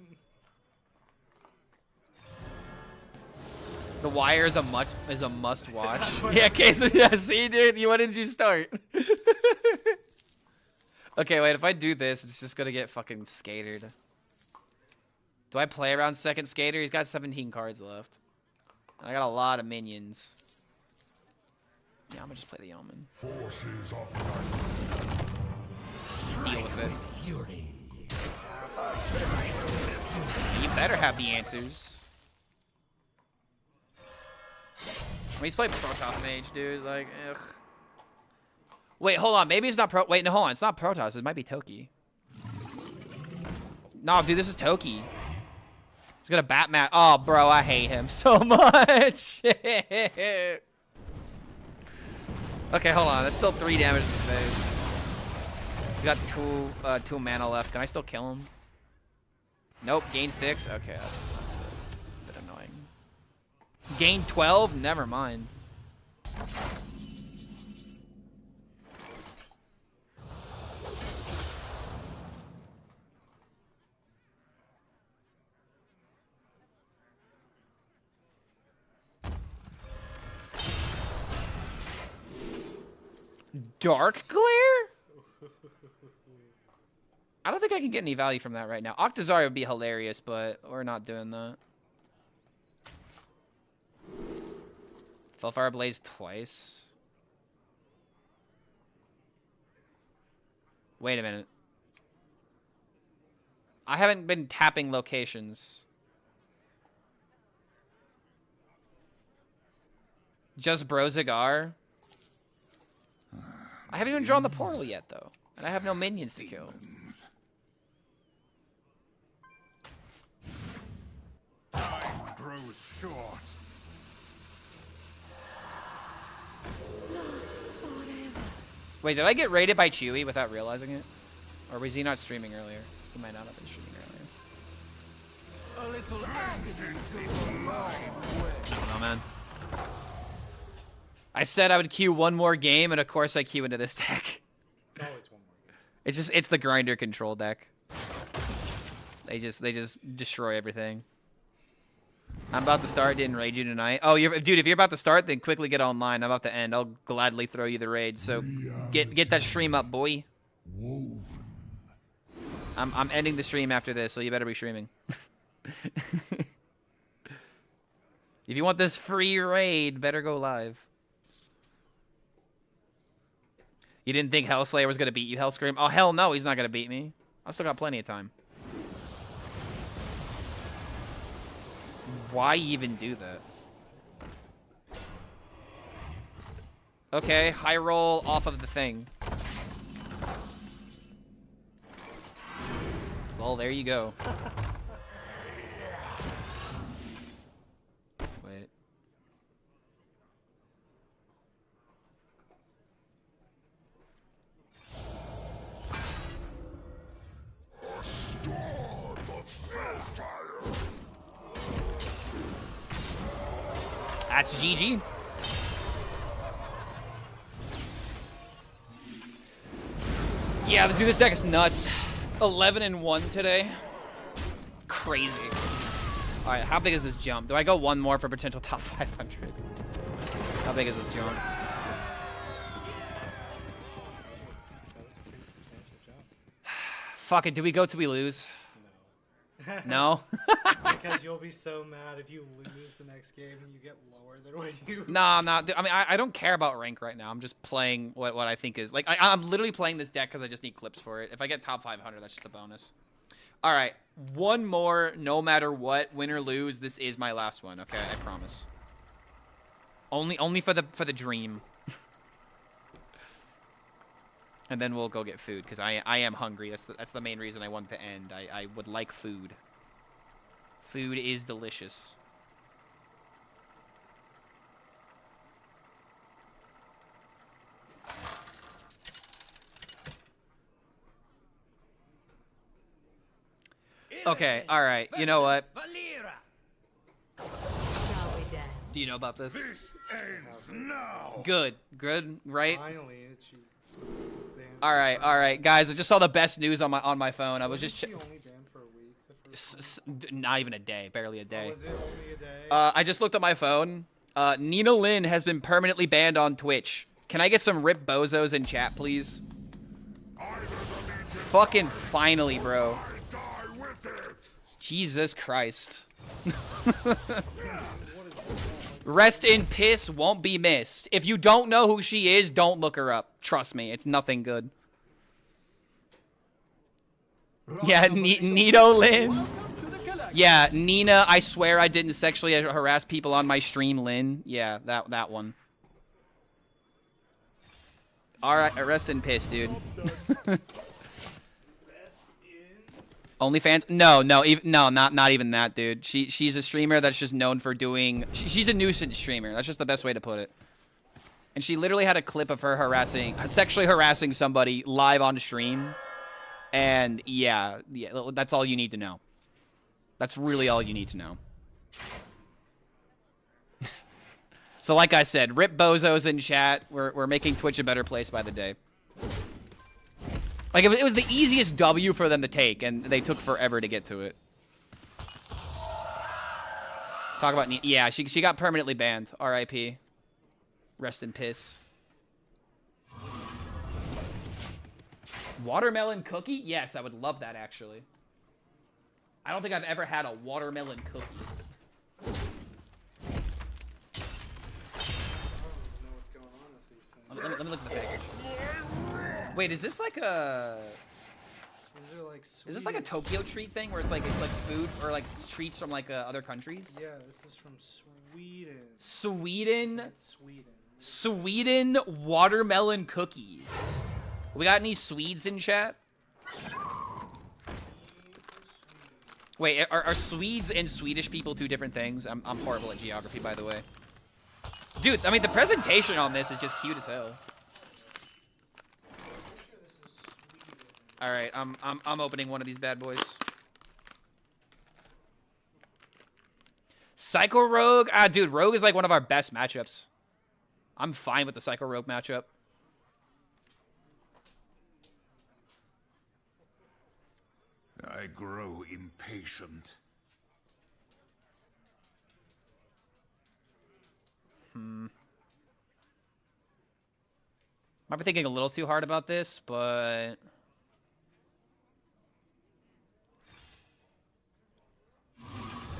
The Wire is a must watch. Yeah, okay, so yeah, see, dude, why didn't you start? Okay, wait, if I do this, it's just gonna get fucking skatered. Do I play around second skater? He's got 17 cards left. I got a lot of minions. Yeah, I'm gonna just play the Yeoman. Forces of Deal with it. You better have the answers. He's playing Protoss Mage, dude. Like, ugh. Wait, hold on. Maybe it's not Pro. Wait, no, hold on. It's not Protoss. It might be Toki. No, dude, this is Toki. He's got a Batman. Oh, bro, I hate him so much. Okay, hold on. That's still 3 damage to the face. He's got two mana left. Can I still kill him? Nope. Gain 6. Okay, that's a bit annoying. Gain 12? Never mind. Dark Glare? I don't think I can get any value from that right now. Octazar would be hilarious, but we're not doing that. Fellfire Blaze twice. Wait a minute. I haven't been tapping locations. Just Brozigar? I haven't even drawn the portal yet, though. And I have no minions to kill. Time grows short. Wait, did I get raided by Chewy without realizing it? Or was he not streaming earlier? He might not have been streaming earlier. A little action. I don't know, man. I said I would queue one more game, and of course I queue into this deck. Always one more game. It's the grinder control deck. They just destroy everything. I'm about to start. Didn't raid you tonight. Oh, dude, if you're about to start, then quickly get online. I'm about to end. I'll gladly throw you the raid. So get that stream up, boy. I'm ending the stream after this, so you better be streaming. If you want this free raid, better go live. You didn't think Hellslayer was gonna beat you, HELLSCREAM? Oh hell no, he's not gonna beat me. I still got plenty of time. Why even do that? Okay, high roll off of the thing. Well, there you go. Wait. That's GG. Yeah, dude, this deck is nuts. 11-1 today. Crazy. All right, how big is this jump? Do I go one more for potential top 500? How big is this jump? Fuck it. Do we go till we lose? No. Because you'll be so mad if you lose the next game and you get lower than what you. Nah. I mean, I don't care about rank right now. I'm just playing what I think is like. I'm literally playing this deck because I just need clips for it. If I get top 500, that's just a bonus. All right, one more. No matter what, win or lose, this is my last one. Okay, I promise. Only for the dream. And then we'll go get food, because I am hungry. That's the main reason I want to end. I would like food. Food is delicious. Okay, alright. You know what? Do you know about this? This ends now. Good, right? Finally, it's you. All right, guys. I just saw the best news on my phone. I was just. Only banned for a week. Not even a day, barely a day. Was it only a day? I just looked at my phone. Nina Lynn has been permanently banned on Twitch. Can I get some rip bozos in chat, please? Fucking finally, bro. Jesus Christ. Rest in piss won't be missed. If you don't know who she is, don't look her up. Trust me, it's nothing good. Yeah, Nito Lynn. Yeah, Nina, I swear I didn't sexually harass people on my stream, Lynn. Yeah, that one. Alright, rest in piss, dude. OnlyFans? No, not even that, dude. She's a streamer that's just known for doing... She's a nuisance streamer. That's just the best way to put it. And she literally had a clip of her sexually harassing somebody live on stream. And yeah, that's all you need to know. That's really all you need to know. So like I said, rip bozos in chat. We're making Twitch a better place by the day. Like, it was the easiest W for them to take, and they took forever to get to it. Talk about... Yeah, she got permanently banned. R.I.P. Rest in piss. Watermelon cookie? Yes, I would love that, actually. I don't think I've ever had a watermelon cookie. Let me look at the package. Wait, is this like a... Is this like a Tokyo treat thing where it's like food or like treats from like other countries? Yeah, this is from Sweden. Sweden? That's Sweden. Sweden watermelon cookies. We got any Swedes in chat? Wait, are Swedes and Swedish people two different things? I'm horrible at geography, by the way. Dude, I mean, the presentation on this is just cute as hell. All right, I'm opening one of these bad boys. Psycho Rogue? Ah, dude, Rogue is like one of our best matchups. I'm fine with the Psycho Rogue matchup. I grow impatient. Might be thinking a little too hard about this, but...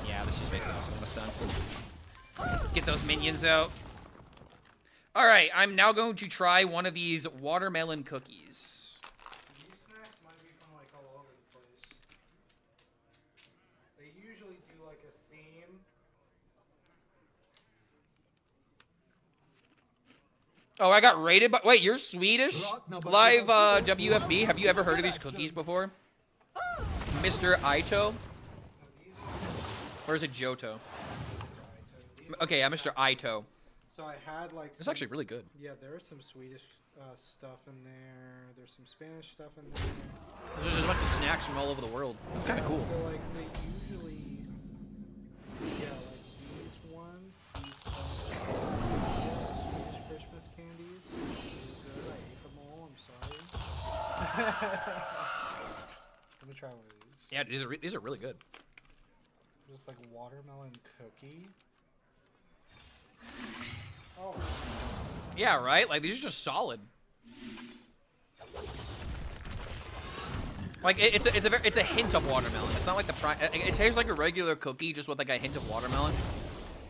Yeah, this just makes no sense. Get those minions out. Alright, I'm now going to try one of these watermelon cookies. These snacks might be from like all over the place. They usually do like a theme. Oh, I got rated by... Wait, you're Swedish? Live WFB? Have you ever heard of these cookies before? Mr. Ito? Or is it Johto? Okay, I'm Mr. Ito. So I had like... It's actually really good. Yeah, there is some Swedish stuff in there. There's some Spanish stuff in there. There's just a bunch of snacks from all over the world. It's kind of cool. So like they usually... Yeah, like these ones. These Swedish Christmas candies. They're good. I ate them all. I'm sorry. Let me try one of these. Yeah, these are really good. Just like watermelon cookie. Oh. Yeah, right? Like, these are just solid. Like, it's a hint of watermelon. It's not like it tastes like a regular cookie, just with like a hint of watermelon.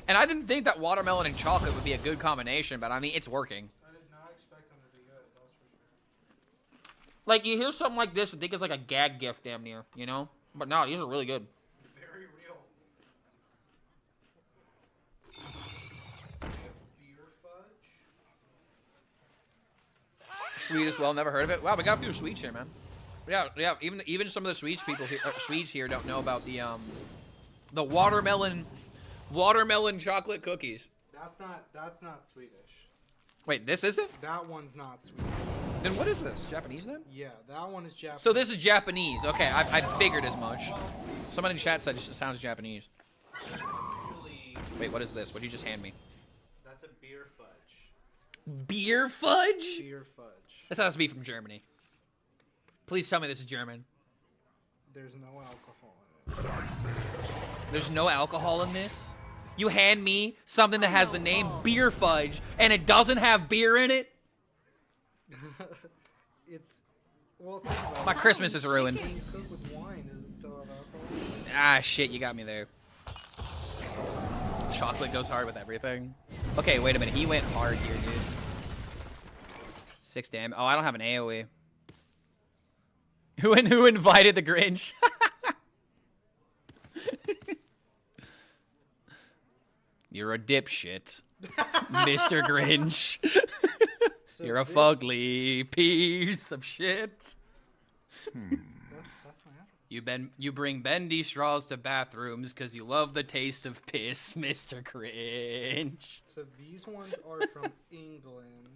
And I didn't think that watermelon and chocolate would be a good combination, but I mean, it's working. I did not expect them to be good, that's for sure. Like, you hear something like this and think it's like a gag gift damn near, you know? But no, these are really good. Very real. Beer fudge. Sweet as well, never heard of it. Wow, we got a few Swedes here, man. Yeah. Even some of the Swedes here don't know about the watermelon chocolate cookies. That's not Swedish. Wait, this isn't? That one's not Swedish. Then what is this? Japanese then? Yeah, that one is Japanese. So this is Japanese. Okay, I figured as much. Someone in chat said it sounds Japanese. Wait, what is this? What'd you just hand me? That's a beer fudge. Beer fudge? Beer fudge. This has to be from Germany. Please tell me this is German. There's no alcohol in There's no alcohol in this? You hand me something that has the name Beer Fudge, and it doesn't have beer in it? It's well. Think about it. My Christmas is ruined. When you cook with wine, does it still have alcohol? Ah, shit, you got me there. Chocolate goes hard with everything. Okay, wait a minute. He went hard here, dude. 6 damage. Oh, I don't have an AoE. Who invited the Grinch? You're a dipshit, Mr. Grinch. You're a fugly piece of shit. You bring bendy straws to bathrooms because you love the taste of piss, Mr. Grinch. So these ones are from England.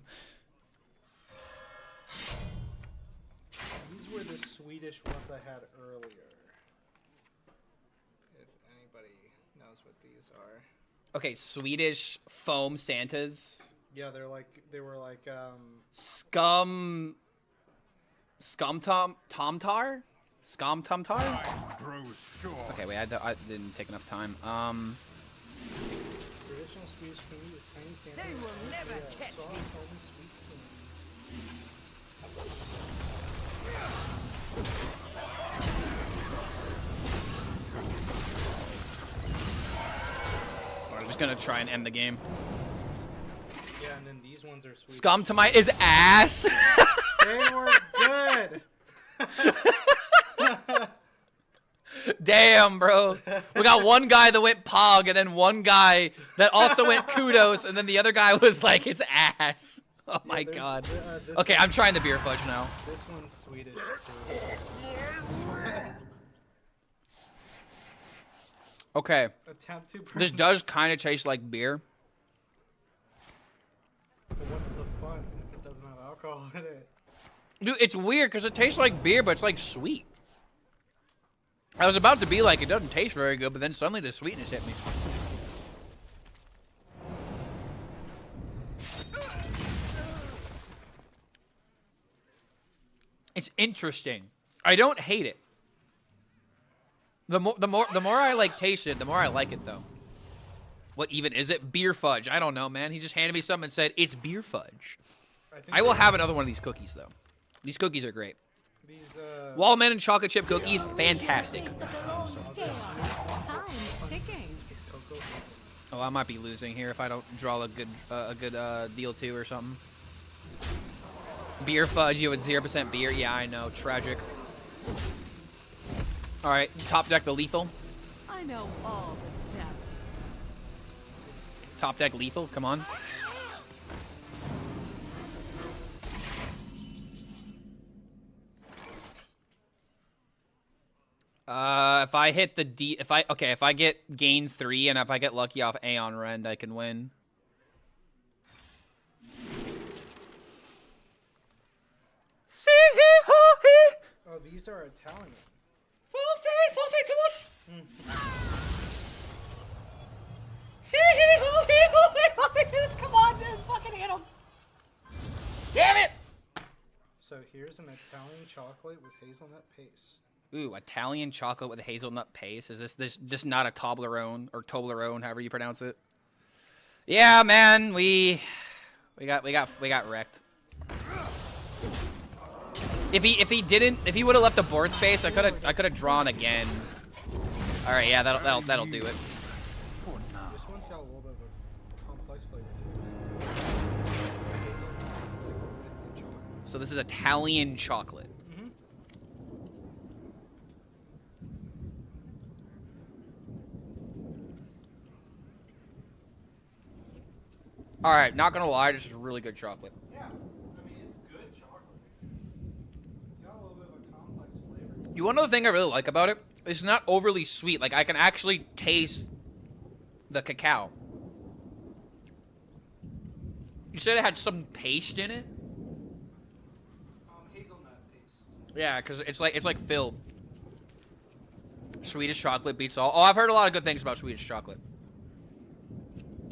These were the Swedish ones I had earlier. If anybody knows what these are. Okay, Swedish foam Santas. Yeah, they were like Scum Tom Tar? Scum Tom Tar? Okay, wait, I didn't take enough time. traditional Swedish candy with tiny Santa. They will never catch me. I'm just gonna try and end the game. Yeah, and then these ones are sweet. Scum to my is ass. They were good. Damn, bro. We got one guy that went Pog, and then one guy that also went Kudos, and then the other guy was like, it's ass. Oh my god. Okay, I'm trying the beer fudge now. This one's Swedish. Okay. Attempt to This does kind of taste like beer. But what's the fun if it doesn't have alcohol in it? Dude, it's weird because it tastes like beer, but it's like sweet. I was about to be like, it doesn't taste very good, but then suddenly the sweetness hit me. It's interesting. I don't hate it. The more I like taste it, the more I like it though. What even is it? Beer fudge. I don't know, man. He just handed me something and said, it's beer fudge. I will have another one of these cookies though. These cookies are great. These Walnut and chocolate chip cookies, fantastic. Oh, I might be losing here if I don't draw a good deal too or something. Beer fudge, you had 0% beer. Yeah, I know. Tragic. All right, top deck the lethal. I know all the steps. Top deck lethal. Come on. If I hit the D, if I get gain 3 and if I get lucky off Aeon Rend, I can win. Oh, these are Italian. Come on, dude, fucking hit him. Damn it! So here's an Italian chocolate with hazelnut paste. Ooh, Italian chocolate with hazelnut paste. Is this just not a Toblerone or Toblerone, however you pronounce it? Yeah, man, we got wrecked. If he would have left the board space, I could have drawn again. All right, yeah, that'll do it. This one's got a little bit of a complex flavor to it. So this is Italian chocolate. All right, not gonna lie, this is really good chocolate. Yeah, I mean it's good chocolate. It's got a little bit of a complex flavor. You want to know the thing I really like about it? It's not overly sweet. Like I can actually taste the cacao. You said it had some paste in it? Hazelnut paste. Yeah, because it's like filled. Swedish chocolate beats all. Oh, I've heard a lot of good things about Swedish chocolate.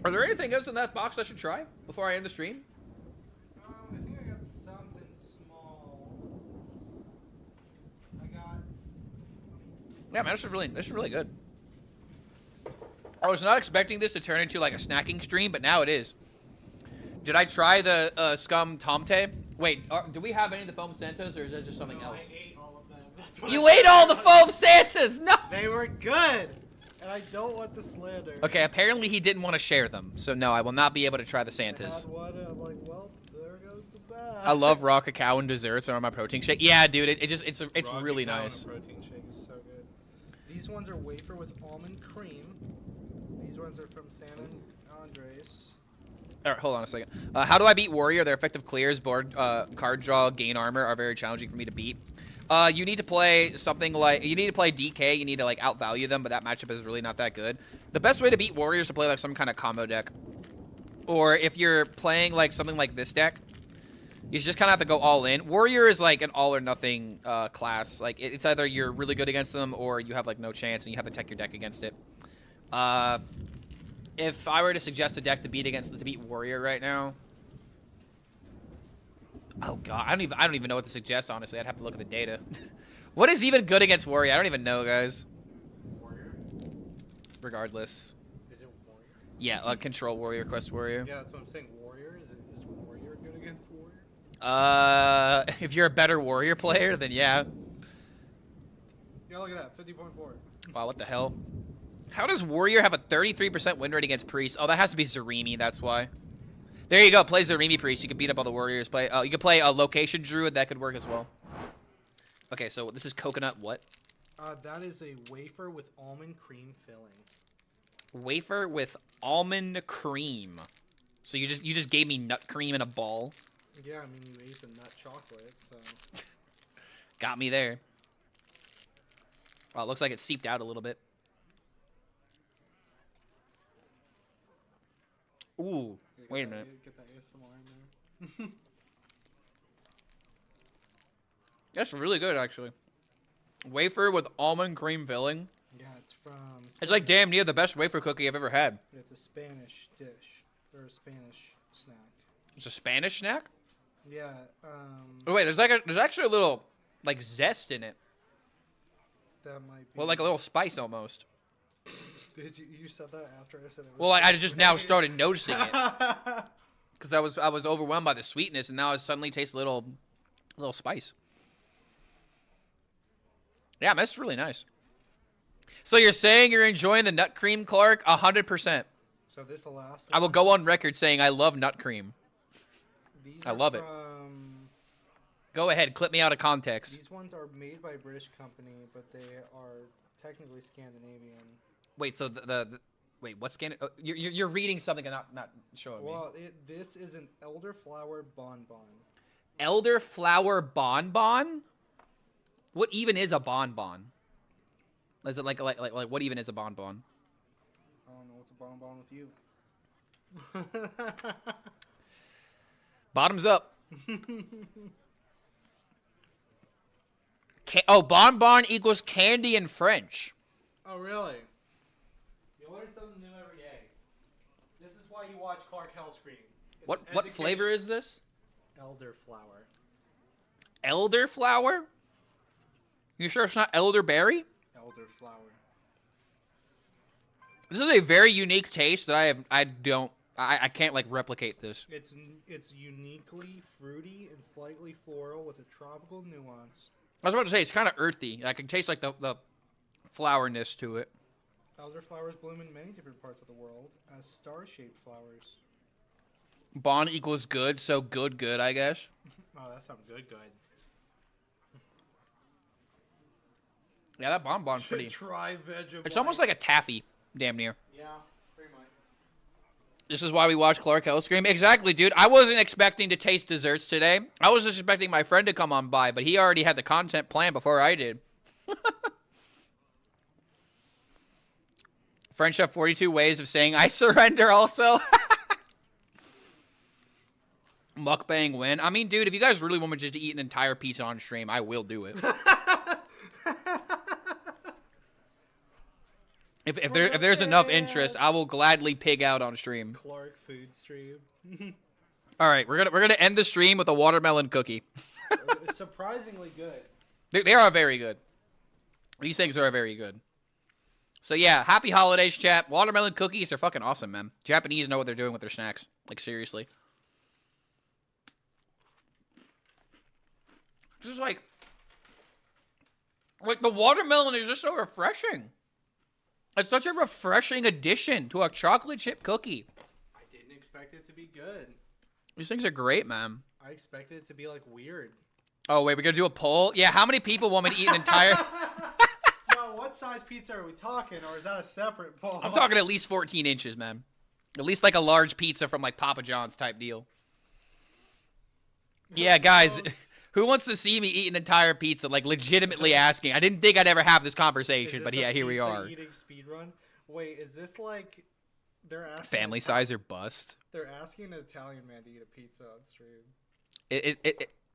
Are there anything else in that box I should try before I end the stream? I think I got something small. I got Yeah, man, this is really good. I was not expecting this to turn into like a snacking stream, but now it is. Did I try the Scum Tomte? Wait, do we have any of the foam Santas, or is that just something else? I ate all of them. That's what You ate all the foam Santas! No! They were good! And I don't want the slander. Okay, apparently he didn't want to share them, so no, I will not be able to try the Santas. I had one, and I'm like, well, there goes the bag. I love raw cacao and desserts on my protein shake. Yeah, dude, it's Raw really cacao nice. and a protein shake is so good. These ones are wafer with almond cream. These ones are from San Andres. All right, hold on a second. How do I beat Warrior? Their effective clears, board, card draw, gain armor are very challenging for me to beat. You need to play something like, you need to play DK, you need to like outvalue them, but that matchup is really not that good. The best way to beat Warrior is to play like some kind of combo deck. Or if you're playing like something like this deck, you just kind of have to go all in. Warrior is like an all or nothing class. Like it's either you're really good against them or you have like no chance and you have to tech your deck against it. If I were to suggest a deck to beat Warrior right now, oh god, I don't even know what to suggest. Honestly, I'd have to look at the data. What is even good against Warrior? I don't even know, guys. Warrior? Regardless. Is it Warrior? Yeah, Control Warrior, Quest Warrior. Yeah, that's what I'm saying. Warrior? Is Warrior good against Warrior? If you're a better Warrior player, then yeah. Yeah, look at that, 50.4. Wow, what the hell? How does Warrior have a 33% win rate against Priest? Oh, that has to be Zarimi, that's why. There you go, play Zarimi Priest. You can beat up all the Warriors. You can play a Location Druid, that could work as well. Okay, so this is coconut what? That is a wafer with almond cream filling. Wafer with almond cream. So you just gave me nut cream in a ball? Yeah, I mean, you ate the nut chocolate, so... Got me there. Well, it looks like it seeped out a little bit. Ooh, wait a minute. Get that ASMR in there. That's really good, actually. Wafer with almond cream filling. Yeah, it's from... It's like damn near the best wafer cookie I've ever had. It's a Spanish dish. Or a Spanish snack. It's a Spanish snack? Yeah, Oh, wait, there's actually a little, like, zest in it. That might be... Well, like a little spice almost. Did you said that after I said it was... Well, I just now started noticing it. Because I was overwhelmed by the sweetness, and now I suddenly taste a little spice. Yeah, that's really nice. So you're saying you're enjoying the nut cream, Clark? 100%. So this the last one? I will go on record saying I love nut cream. I love it. Go ahead, clip me out of context. These ones are made by a British company, but they are technically Scandinavian. Wait, so wait, what's Scandinavian? Oh, you're reading something and not showing me. Well, this is an elderflower bonbon. Elderflower bonbon? What even is a bonbon? Is it like what even is a bonbon? I don't know what's a bonbon with you. Bottoms up. Oh, bonbon equals candy in French. Oh, really? You learn something new every day. This is why you watch Clark HELLSCREAM. What flavor is this? Elderflower. Elderflower? You sure it's not elderberry? Elderflower. This is a very unique taste that I can't like replicate this. It's uniquely fruity and slightly floral with a tropical nuance. I was about to say it's kind of earthy. I can taste like the flowerness to it. Elderflowers bloom in many different parts of the world as star-shaped flowers. Bon equals good, so good, I guess. Oh, that sounds good. Yeah, that bonbon's pretty. Try vegetable. It's almost like a taffy, damn near. Yeah, pretty much. This is why we watch Clark HELLSCREAM. Exactly, dude. I wasn't expecting to taste desserts today. I was just expecting my friend to come on by, but he already had the content planned before I did. French have 42 ways of saying I surrender also. Mukbang win. I mean, dude, if you guys really want me just to eat an entire pizza on stream, I will do it. If there's enough interest, I will gladly pig out on stream. Clark food stream. All right, we're gonna end the stream with a watermelon cookie. It's surprisingly good. They are very good. These things are very good. So yeah, happy holidays, chat. Watermelon cookies are fucking awesome, man. Japanese know what they're doing with their snacks. Like, seriously. Just like the watermelon is just so refreshing. It's such a refreshing addition to a chocolate chip cookie. I didn't expect it to be good. These things are great, man. I expected it to be like weird. Oh wait, we're gonna do a poll? Yeah, how many people want me to eat an entire... Yo, what size pizza are we talking, or is that a separate poll? I'm talking at least 14 inches, man. At least like a large pizza from like Papa John's type deal. Yeah, guys, who wants to see me eat an entire pizza? Like, legitimately asking. I didn't think I'd ever have this conversation, but yeah, here we are. Eating speedrun? Wait, is this like they're asking Family size or bust? They're asking an Italian man to eat a pizza on stream.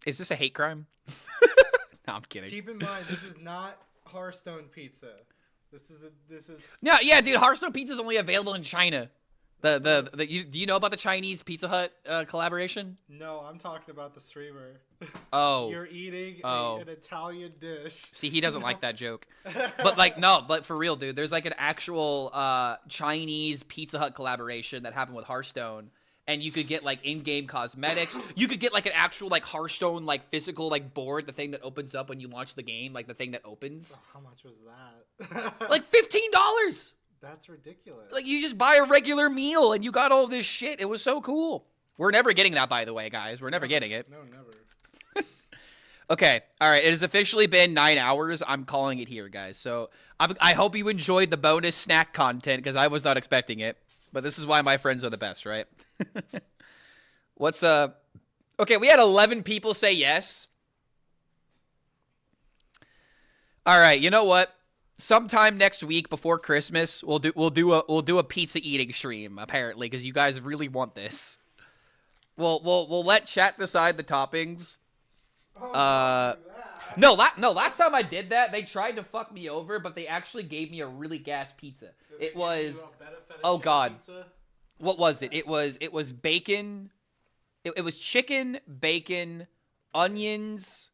Is this a hate crime? No, I'm kidding. Keep in mind, this is not Hearthstone pizza. This is No, yeah, dude. Hearthstone pizza is only available in China. Do you know about the Chinese Pizza Hut collaboration? No, I'm talking about the streamer. Oh. You're eating an Italian dish. See, he doesn't like that joke. But like, no, but for real, dude, there's like an actual Chinese Pizza Hut collaboration that happened with Hearthstone. And you could get like in-game cosmetics. You could get like an actual like Hearthstone like physical like board, the thing that opens up when you launch the game, like the thing that opens. Oh, how much was that? Like $15. That's ridiculous. Like, you just buy a regular meal and you got all this shit. It was so cool. We're never getting that, by the way, guys. We're never getting it. No, never. Okay. All right. It has officially been 9 hours. I'm calling it here, guys. So I hope you enjoyed the bonus snack content because I was not expecting it. But this is why my friends are the best, right? What's Okay, we had 11 people say yes. All right. You know what? Sometime next week before Christmas, we'll do a pizza eating stream, apparently, because you guys really want this. We'll let chat decide the toppings. No, last time I did that, they tried to fuck me over, but they actually gave me a really gas pizza. It was, oh god, what was it? It was bacon. It was chicken, bacon, onions,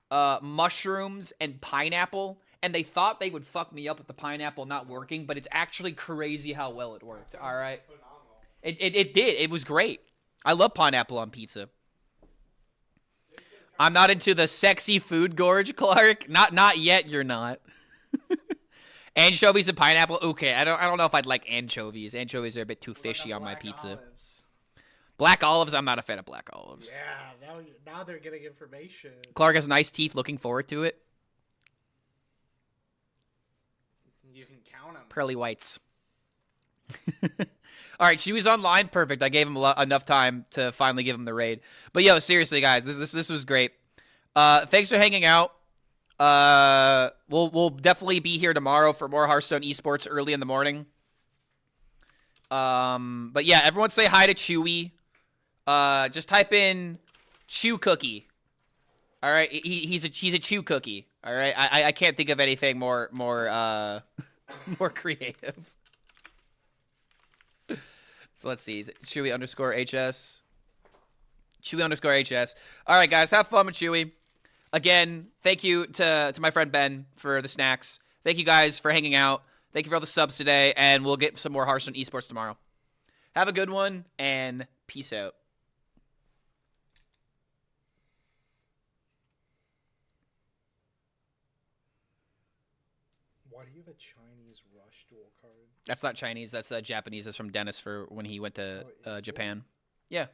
mushrooms, and pineapple. And they thought they would fuck me up with the pineapple not working, but it's actually crazy how well it worked. All right, it did. It was great. I love pineapple on pizza. I'm not into the sexy food gorge, Clark. Not yet. You're not. Anchovies and pineapple. Okay, I don't know if I'd like anchovies. Anchovies are a bit too fishy on my pizza. Olives? Black olives. I'm not a fan of black olives. Yeah, now they're getting information. Clark has nice teeth. Looking forward to it. You can count them. Pearly whites. All right, Chewy's online. Perfect. I gave him enough time to finally give him the raid. But yo, seriously, guys, this was great. Thanks for hanging out. We'll definitely be here tomorrow for more Hearthstone esports early in the morning. But yeah, everyone say hi to Chewy. Just type in Chew Cookie. All right, he's a Chew Cookie. All right, I can't think of anything more more creative. So let's see. Is it Chewy_HS? Chewy_HS. All right, guys, have fun with Chewy. Again, thank you to my friend Ben for the snacks. Thank you guys for hanging out. Thank you for all the subs today, and we'll get some more Hearthstone esports tomorrow. Have a good one, and peace out. Why do you have a Chinese Rush dual card? That's not Chinese. That's Japanese. That's from Dennis for when he went to Japan. Yeah.